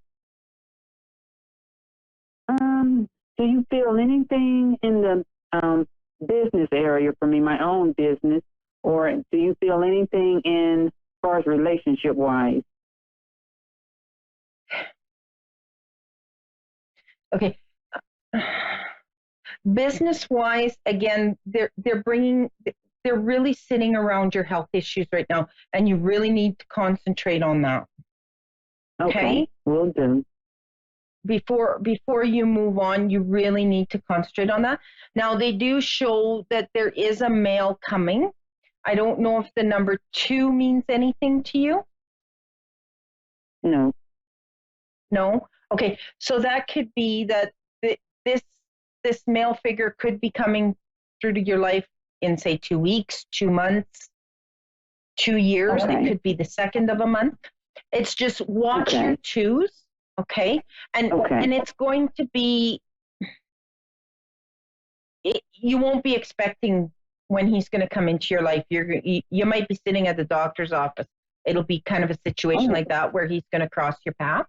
Do you feel anything in the business area for me, my own business, or do you feel anything as far as relationship-wise? Okay. Business-wise, again, they're really sitting around your health issues right now, and you really need to concentrate on that. Okay, will do. Before you move on, you really need to concentrate on that. Now, they do show that there is a male coming. I don't know if the number 2 means anything to you. No. No? Okay, so that could be that this male figure could be coming through to your life in, say, 2 weeks, 2 months, 2 years. Okay. It could be the second of a month. It's just watch your twos, okay? And it's going to be, you won't be expecting when he's going to come into your life. You might be sitting at the doctor's office. It'll be kind of a situation like that where he's going to cross your path.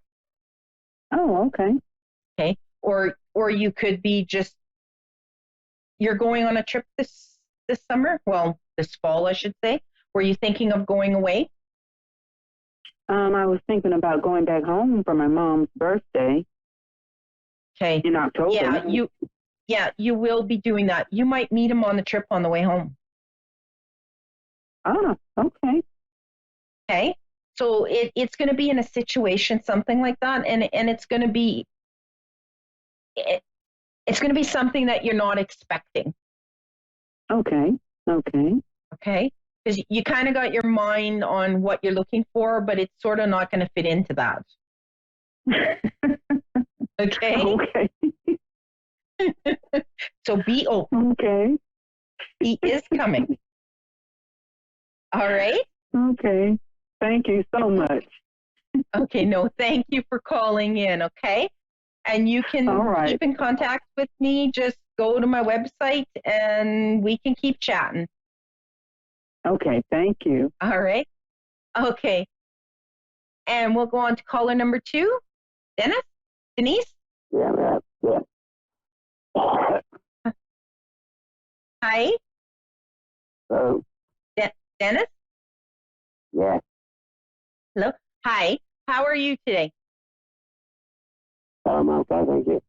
Oh, okay. Okay. Or you could be just, you're going on a trip this summer. Well, this fall, I should say. Were you thinking of going away? I was thinking about going back home for my mom's birthday. Okay. In October. You will be doing that. You might meet him on the trip on the way home. Oh, okay. Okay. So it's going to be in a situation, something like that, and it's going to be something that you're not expecting. Okay. Okay. Because you kind of got your mind on what you're looking for, but it's sort of not going to fit into that. Okay. Okay. So be open. Okay. He is coming. All right. Okay. Thank you so much. Okay. No, thank you for calling in. Okay. And you can keep in contact with me. Just go to my website and we can keep chatting. Okay. Thank you. All right. Okay. And we'll go on to caller number 2. Denise? Yeah. Hi. Hello. Dennis? Yeah. Hello. Hi. How are you today? I'm okay, thank you.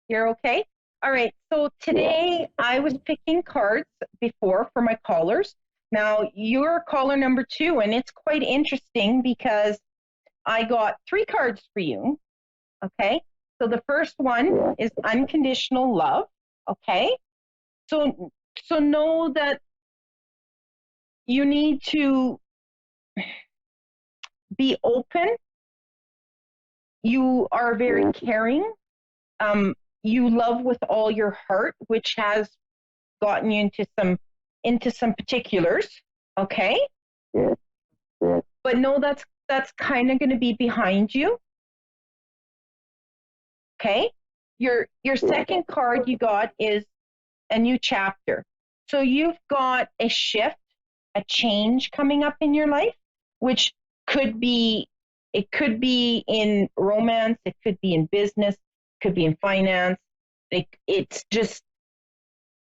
You're okay? All right. So today I was picking cards before for my callers. Now you're caller number 2, and it's quite interesting because I got 3 cards for you. Okay. So the first one is unconditional love. Okay. So know that you need to be open. You are very caring. You love with all your heart, which has gotten you into some particulars. Okay. Yeah. But no, that's kind of going to be behind you. Okay. Your second card you got is a new chapter. So you've got a shift, a change coming up in your life, which could be in romance, it could be in business, it could be in finance. It's just,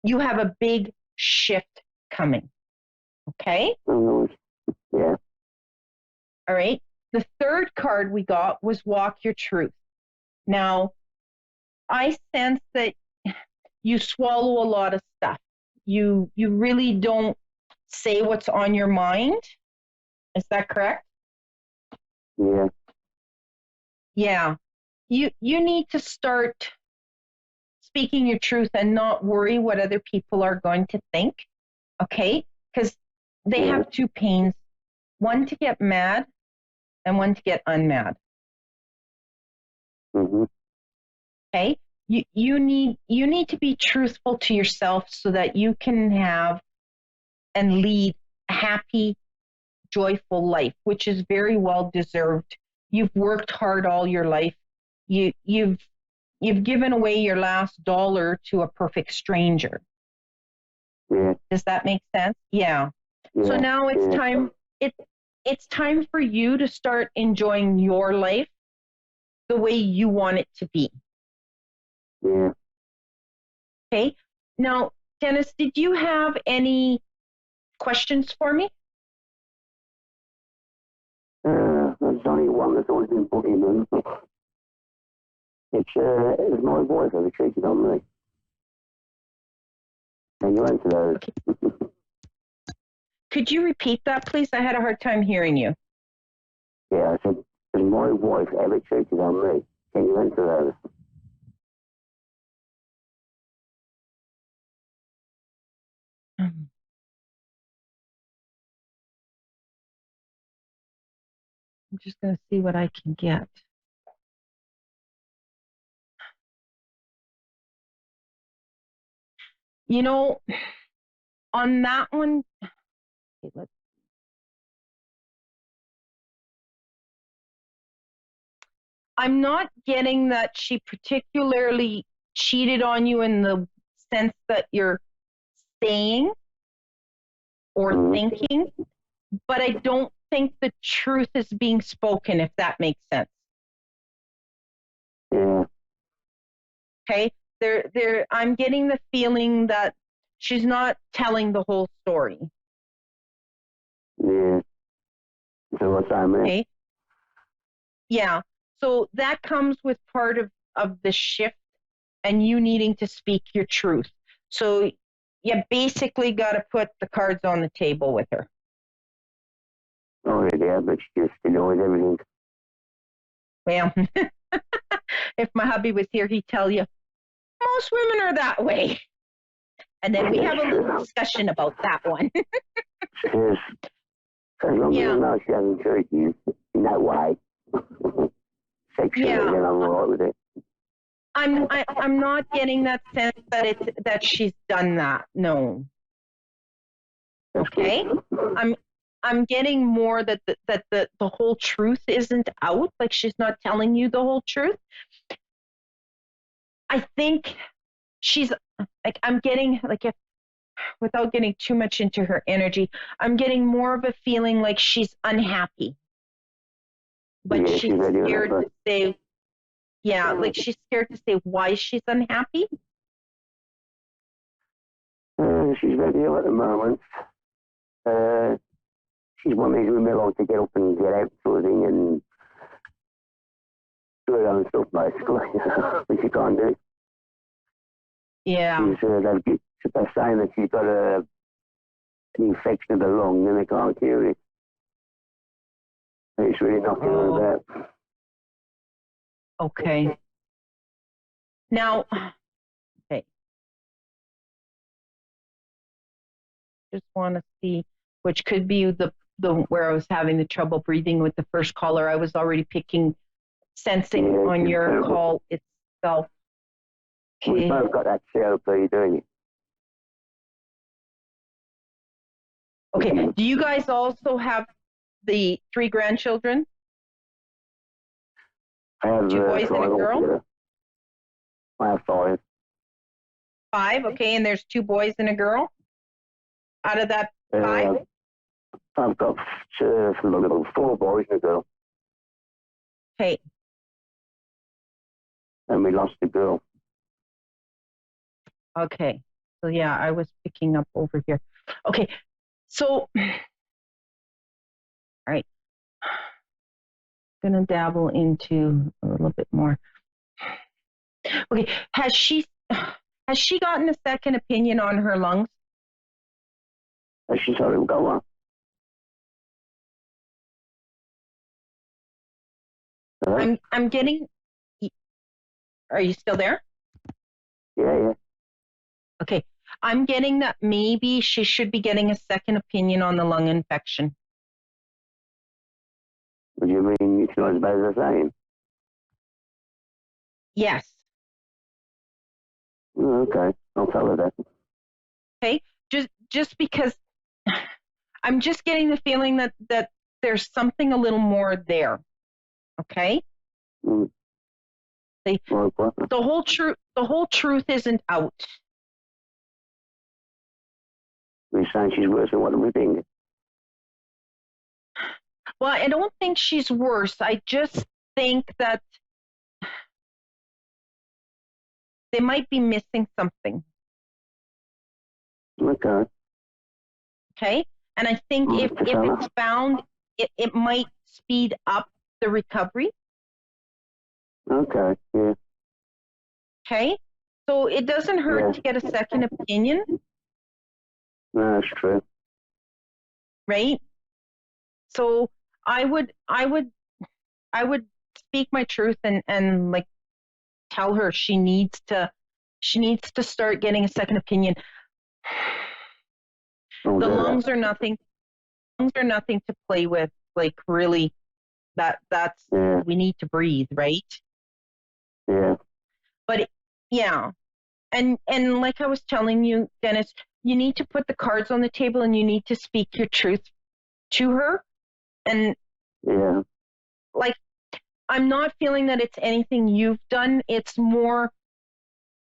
you have a big shift coming. Okay? Yeah. All right. The third card we got was Walk Your Truth. Now, I sense that you swallow a lot of stuff. You really don't say what's on your mind. Is that correct? Yeah. Yeah. You need to start speaking your truth and not worry what other people are going to think. Okay? Because they have 2 pains. One to get mad and one to get unmad. Mm-hmm. Okay? You need to be truthful to yourself so that you can have and lead a happy, joyful life, which is very well deserved. You've worked hard all your life. You've given away your last dollar to a perfect stranger. Yeah. Does that make sense? Yeah. So now it's time. It's time for you to start enjoying your life the way you want it to be. Yeah. Okay. Now, Dennis, did you have any questions for me? There's only one that's always been bugging me. It's my voice ever cheated on me. Can you answer those? Could you repeat that, please? I had a hard time hearing you. Yeah, I said, has my wife ever cheated on me? Can you answer those? I'm just going to see what I can get. You know, on that one, okay, I'm not getting that she particularly cheated on you in the sense that you're saying or thinking, but I don't think the truth is being spoken, if that makes sense. Yeah. Okay? I'm getting the feeling that she's not telling the whole story. Yeah. So what's that mean? Okay? Yeah. So that comes with part of the shift and you needing to speak your truth. So you basically got to put the cards on the table with her. Oh, yeah, but she just denies everything. Well, if my hubby was here, he'd tell you, most women are that way. And then we have a little discussion about that one. Yes. As long as I know she hasn't treated you in that way, sexually, then I'm all right with it. I'm not getting that sense that she's done that. No. Okay. I'm getting more that the whole truth isn't out. Like she's not telling you the whole truth. I think she's like, I'm getting like, if without getting too much into her energy, I'm getting more of a feeling like she's unhappy. But she's scared to say, like she's scared to say why she's unhappy. She's very ill at the moment. She's one of these women like to get up and get out sort of thing and do her own stuff basically, which she can't do. Yeah. They're saying that she's got an infection of the lung and they can't cure it. It's really knocking her about. Okay. Now, okay. Just want to see, which could be the where I was having the trouble breathing with the first caller. I was already sensing on your call itself. Okay. We've both got that COPD, don't you? Okay. Do you guys also have the 3 grandchildren? I have 2 boys and a girl? Altogether. I have 5. 5, okay, and there's 2 boys and a girl? Out of that 5? I've got 4 boys and a girl. Okay. And we lost the girl. Okay. So yeah, I was picking up over here. Okay. So, all right. I'm going to dabble into a little bit more. Okay. Has she gotten a second opinion on her lungs? Has she told him go on? I'm getting. Are you still there? Yeah. Okay. I'm getting that maybe she should be getting a second opinion on the lung infection. What do you mean it's not as bad as they're saying? Yes. Okay. I'll tell her that. Okay. Just because I'm just getting the feeling that there's something a little more there. Okay? The whole truth isn't out. We're saying she's worse than what we think. Well, I don't think she's worse. I just think that they might be missing something. Okay. Okay? And I think if it's found, it might speed up the recovery. Okay, yeah. Okay? So it doesn't hurt to get a second opinion. No, that's true. Right? So I would speak my truth and like tell her she needs to start getting a second opinion. The lungs are nothing to play with. Like really, that's we need to breathe, right? Yeah. But yeah. And like I was telling you, Dennis, you need to put the cards on the table and you need to speak your truth to her. And Yeah. like, I'm not feeling that it's anything you've done. It's more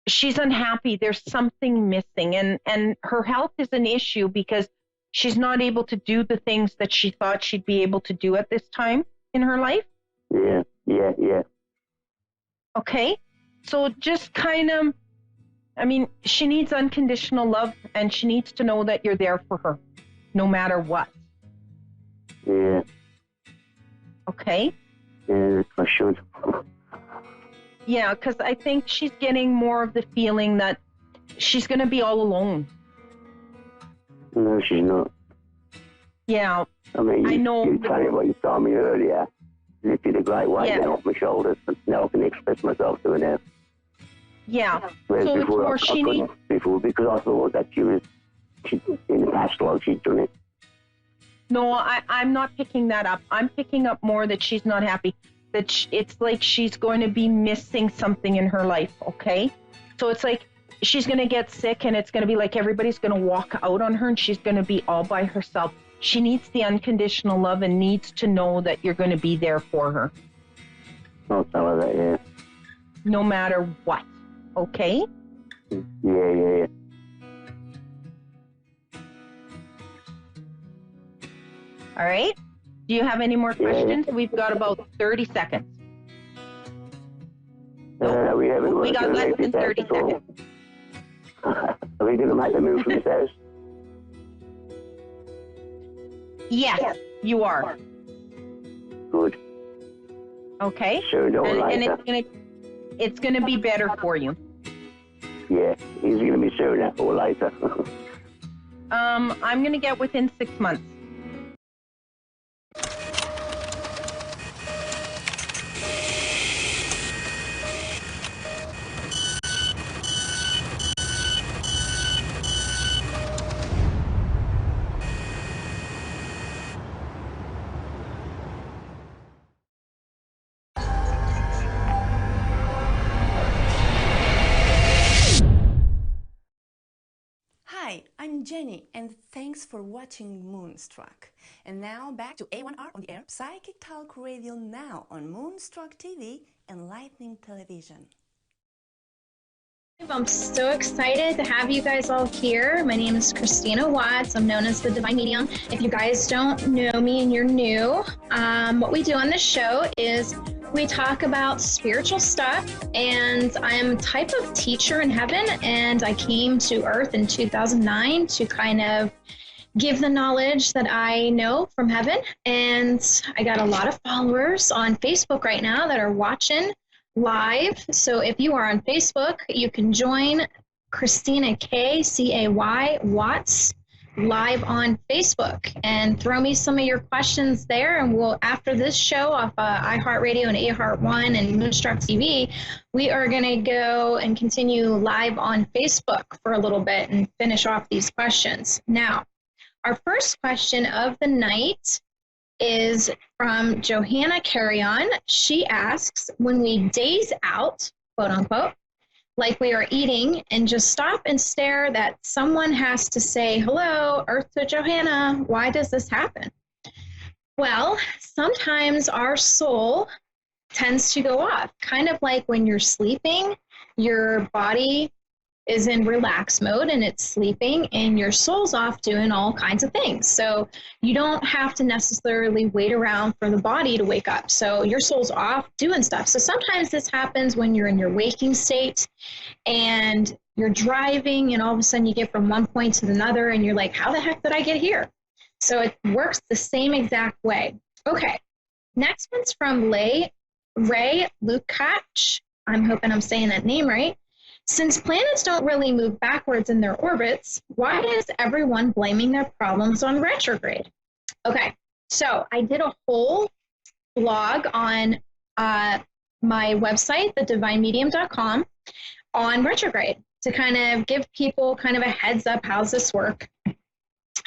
she's unhappy. There's something missing. And her health is an issue because she's not able to do the things that she thought she'd be able to do at this time in her life. Yeah. Okay? So just kind of, I mean, she needs unconditional love and she needs to know that you're there for her no matter what. Yeah. Okay? Yeah, I should. Yeah, because I think she's getting more of the feeling that she's going to be all alone. No, she's not. Yeah. I mean, I know. You tell me what you told me earlier. Lifted a great weight now off my shoulders, and now I can express myself to her now. Yeah. Whereas So before, it's more I she couldn't needs. before because I thought that she in the past life she'd done it. No, I'm not picking that up. I'm picking up more that she's not happy. That it's like she's going to be missing something in her life, okay? So it's like she's going to get sick and it's going to be like everybody's going to walk out on her and she's going to be all by herself. She needs the unconditional love and needs to know that you're going to be there for her. I'll tell her that, yeah. No matter what, okay? Yeah. All right? Do you have any more questions? We've got about 30 seconds. We haven't. We got less than 30 seconds. Are we going to make the move from this house? Yes, you are. Good. Okay? Sooner or And later. it's gonna be better for you. Yeah, he's going to be sooner or later. I'm gonna get within 6 months. Hi, I'm Jenny, and thanks for watching Moonstruck. And now back to A1R on the air, Psychic Talk Radio now on Moonstruck TV and Lightning Television. I'm so excited to have you guys all here. My name is Christina Watts. I'm known as the Divine Medium. If you guys don't know me and you're new, what we do on this show is we talk about spiritual stuff, and I'm a type of teacher in heaven, and I came to Earth in 2009 to kind of give the knowledge that I know from heaven. And I got a lot of followers on Facebook right now that are watching live. So if you are on Facebook, you can join Christina K, C-A-Y, Watts, live on Facebook, and throw me some of your questions there. And we'll, after this show off iHeartRadio and iHeart1 and Moonstruck TV, we are going to go and continue live on Facebook for a little bit and finish off these questions. Now, our first question of the night is from Johanna Carrion. She asks, when we daze out, quote unquote, like we are eating and just stop and stare, that someone has to say, hello, Earth to Johanna, why does this happen? Well, sometimes our soul tends to go off, kind of like when you're sleeping, your body is in relax mode and it's sleeping and your soul's off doing all kinds of things. So you don't have to necessarily wait around for the body to wake up. So your soul's off doing stuff. So sometimes this happens when you're in your waking state and you're driving and all of a sudden you get from one point to another and you're like, how the heck did I get here? So it works the same exact way. Okay, next one's from Ray Lukács. I'm hoping I'm saying that name right. Since planets don't really move backwards in their orbits, why is everyone blaming their problems on retrograde? Okay, so I did a whole blog on my website, thedivinemedium.com, on retrograde to kind of give people kind of a heads up, how's this work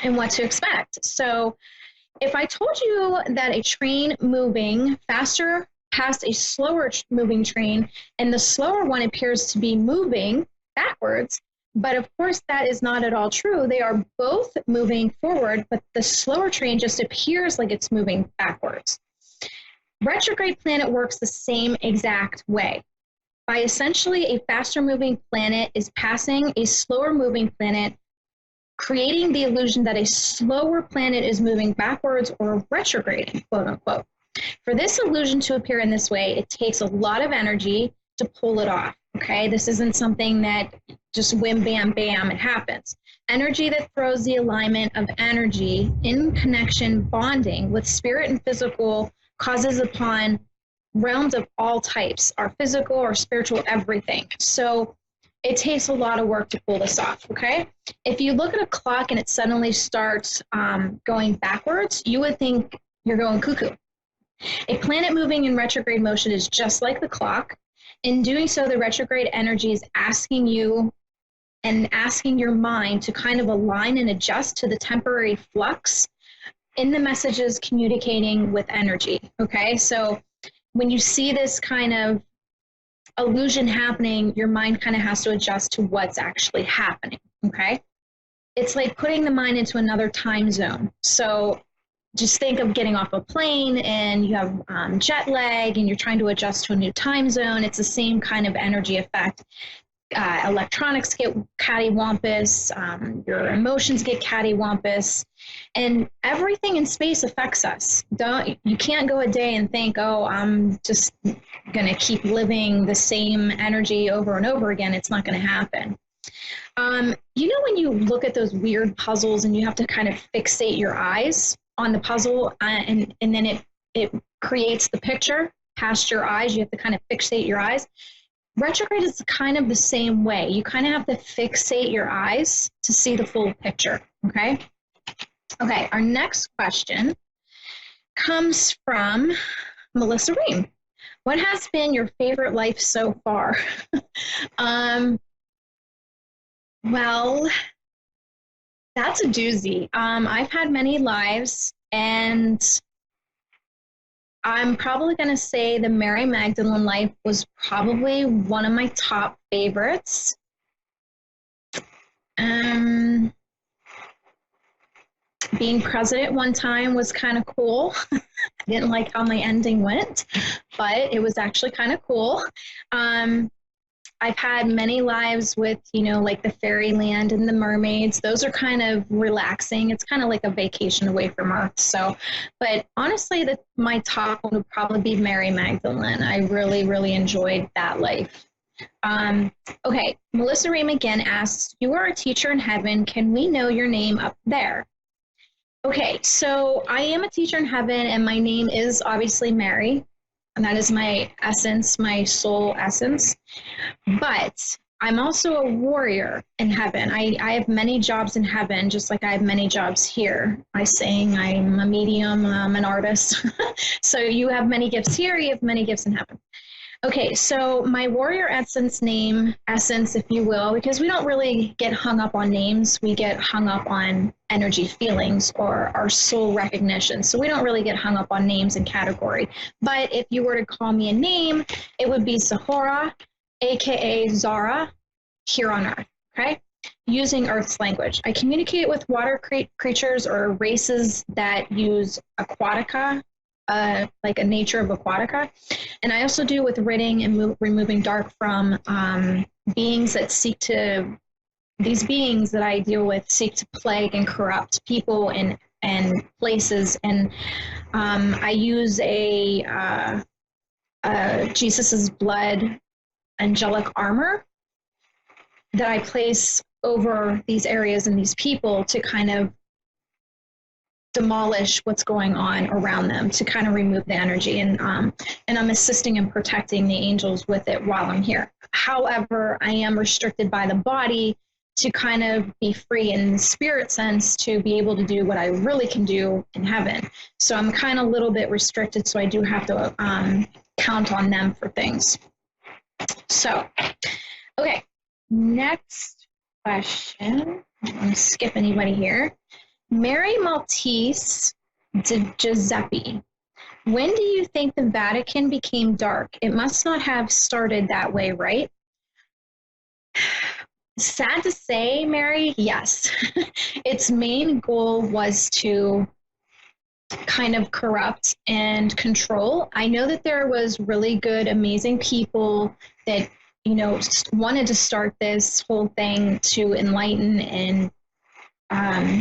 and what to expect. So if I told you that a train moving faster past a slower moving train, and the slower one appears to be moving backwards. But of course, that is not at all true. They are both moving forward, but the slower train just appears like it's moving backwards. Retrograde planet works the same exact way. By essentially a faster moving planet is passing a slower moving planet, creating the illusion that a slower planet is moving backwards or retrograding, quote unquote. For this illusion to appear in this way, it takes a lot of energy to pull it off, okay? This isn't something that just whim, bam, bam, it happens. Energy that throws the alignment of energy in connection, bonding with spirit and physical causes upon realms of all types, our physical or spiritual, everything. So it takes a lot of work to pull this off, okay? If you look at a clock and it suddenly starts going backwards, you would think you're going cuckoo. A planet moving in retrograde motion is just like the clock. In doing so, the retrograde energy is asking you and asking your mind to kind of align and adjust to the temporary flux in the messages communicating with energy, okay? So when you see this kind of illusion happening, your mind kind of has to adjust to what's actually happening, okay? It's like putting the mind into another time zone. So just think of getting off a plane and you have jet lag and you're trying to adjust to a new time zone. It's the same kind of energy effect. Electronics get cattywampus, your emotions get cattywampus, and everything in space affects us. You can't go a day and think, oh, I'm just going to keep living the same energy over and over again. It's not going to happen. You know when you look at those weird puzzles and you have to kind of fixate your eyes on the puzzle and then it creates the picture past your eyes, you have to kind of fixate your eyes. Retrograde is kind of the same way. You kind of have to fixate your eyes to see the full picture, okay? Okay, our next question comes from Melissa Ream. What has been your favorite life so far? Well, that's a doozy. I've had many lives, and I'm probably going to say the Mary Magdalene life was probably one of my top favorites. Being president one time was kind of cool. I didn't like how my ending went, but it was actually kind of cool. I've had many lives with, like the fairyland and the mermaids. Those are kind of relaxing. It's kind of like a vacation away from Earth. So, but honestly, my top one would probably be Mary Magdalene. I really, really enjoyed that life. Okay, Melissa Ream again asks, you are a teacher in heaven. Can we know your name up there? Okay, so I am a teacher in heaven, and my name is obviously Mary. And that is my essence, my soul essence. But I'm also a warrior in heaven. I have many jobs in heaven, just like I have many jobs here. I sing, I'm a medium, I'm an artist. So you have many gifts here, you have many gifts in heaven. Okay, so my warrior essence name, essence, if you will, because we don't really get hung up on names, we get hung up on energy feelings or our soul recognition. So we don't really get hung up on names and category. But if you were to call me a name, it would be Sahara, aka Zara, here on Earth, okay? Using Earth's language. I communicate with water creatures or races that use aquatica, like a nature of aquatica. And I also do with ridding and removing dark from beings that seek to, these beings that I deal with seek to plague and corrupt people and places. And I use a Jesus's blood angelic armor that I place over these areas and these people to kind of demolish what's going on around them, to kind of remove the energy, and I'm assisting and protecting the angels with it while I'm here. However, I am restricted by the body to kind of be free in the spirit sense to be able to do what I really can do in heaven. So I'm kind of a little bit restricted, so I do have to count on them for things. So, okay, next question. I don't want to skip anybody here. Mary Maltese Giuseppe, when do you think the Vatican became dark? It must not have started that way, right? Sad to say, Mary, yes. Its main goal was to kind of corrupt and control. I know that there was really good, amazing people that, you know, wanted to start this whole thing to enlighten and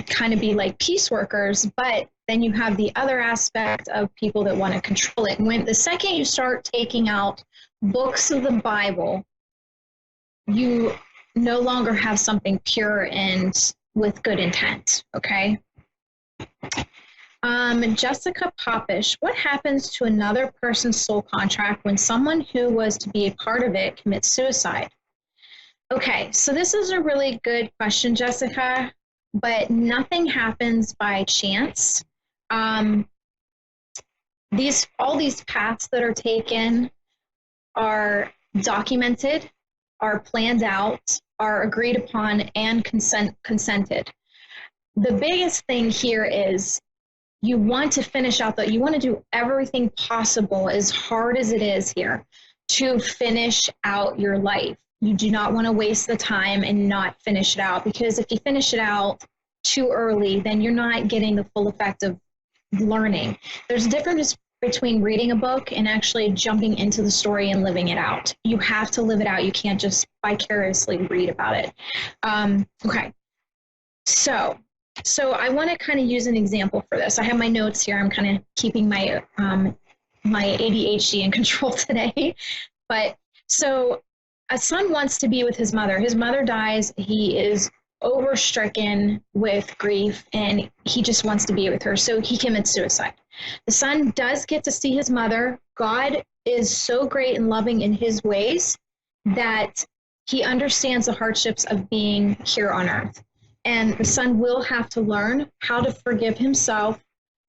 kind of be like peace workers, but then you have the other aspect of people that want to control it. When the second you start taking out books of the Bible, you no longer have something pure and with good intent, okay? Jessica Popish, what happens to another person's soul contract when someone who was to be a part of it commits suicide? Okay, so this is a really good question, Jessica, but nothing happens by chance. All these paths that are taken are documented, are planned out, are agreed upon, and consented. The biggest thing here is you want to finish out you want to do everything possible, as hard as it is here, to finish out your life. You do not want to waste the time and not finish it out, because if you finish it out too early, then you're not getting the full effect of learning. There's a difference between reading a book and actually jumping into the story and living it out. You have to live it out. You can't just vicariously read about it. Okay, so I want to kind of use an example for this. I have my notes here. I'm kind of keeping my my ADHD in control today. But so a son wants to be with his mother. His mother dies. He is overstricken with grief, and he just wants to be with her. So he commits suicide. The son does get to see his mother. God is so great and loving in his ways that he understands the hardships of being here on earth. And the son will have to learn how to forgive himself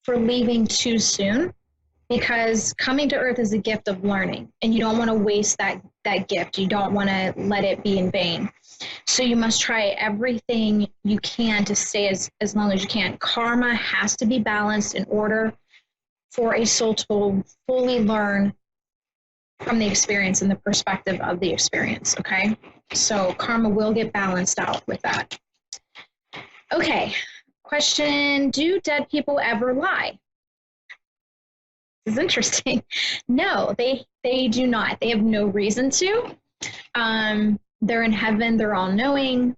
for leaving too soon, because coming to earth is a gift of learning, and you don't want to waste that gift. You don't want to let it be in vain. So you must try everything you can to stay as long as you can. Karma has to be balanced in order for a soul to fully learn from the experience and the perspective of the experience, okay? So karma will get balanced out with that. Okay, question, do dead people ever lie? This is interesting. No, they do not. They have no reason to. They're in heaven, they're all knowing.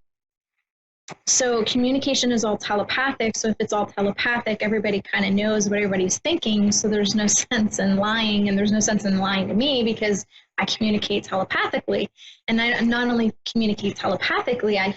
So communication is all telepathic. So if it's all telepathic, everybody kind of knows what everybody's thinking. So there's no sense in lying, and there's no sense in lying to me because I communicate telepathically. And I not only communicate telepathically, I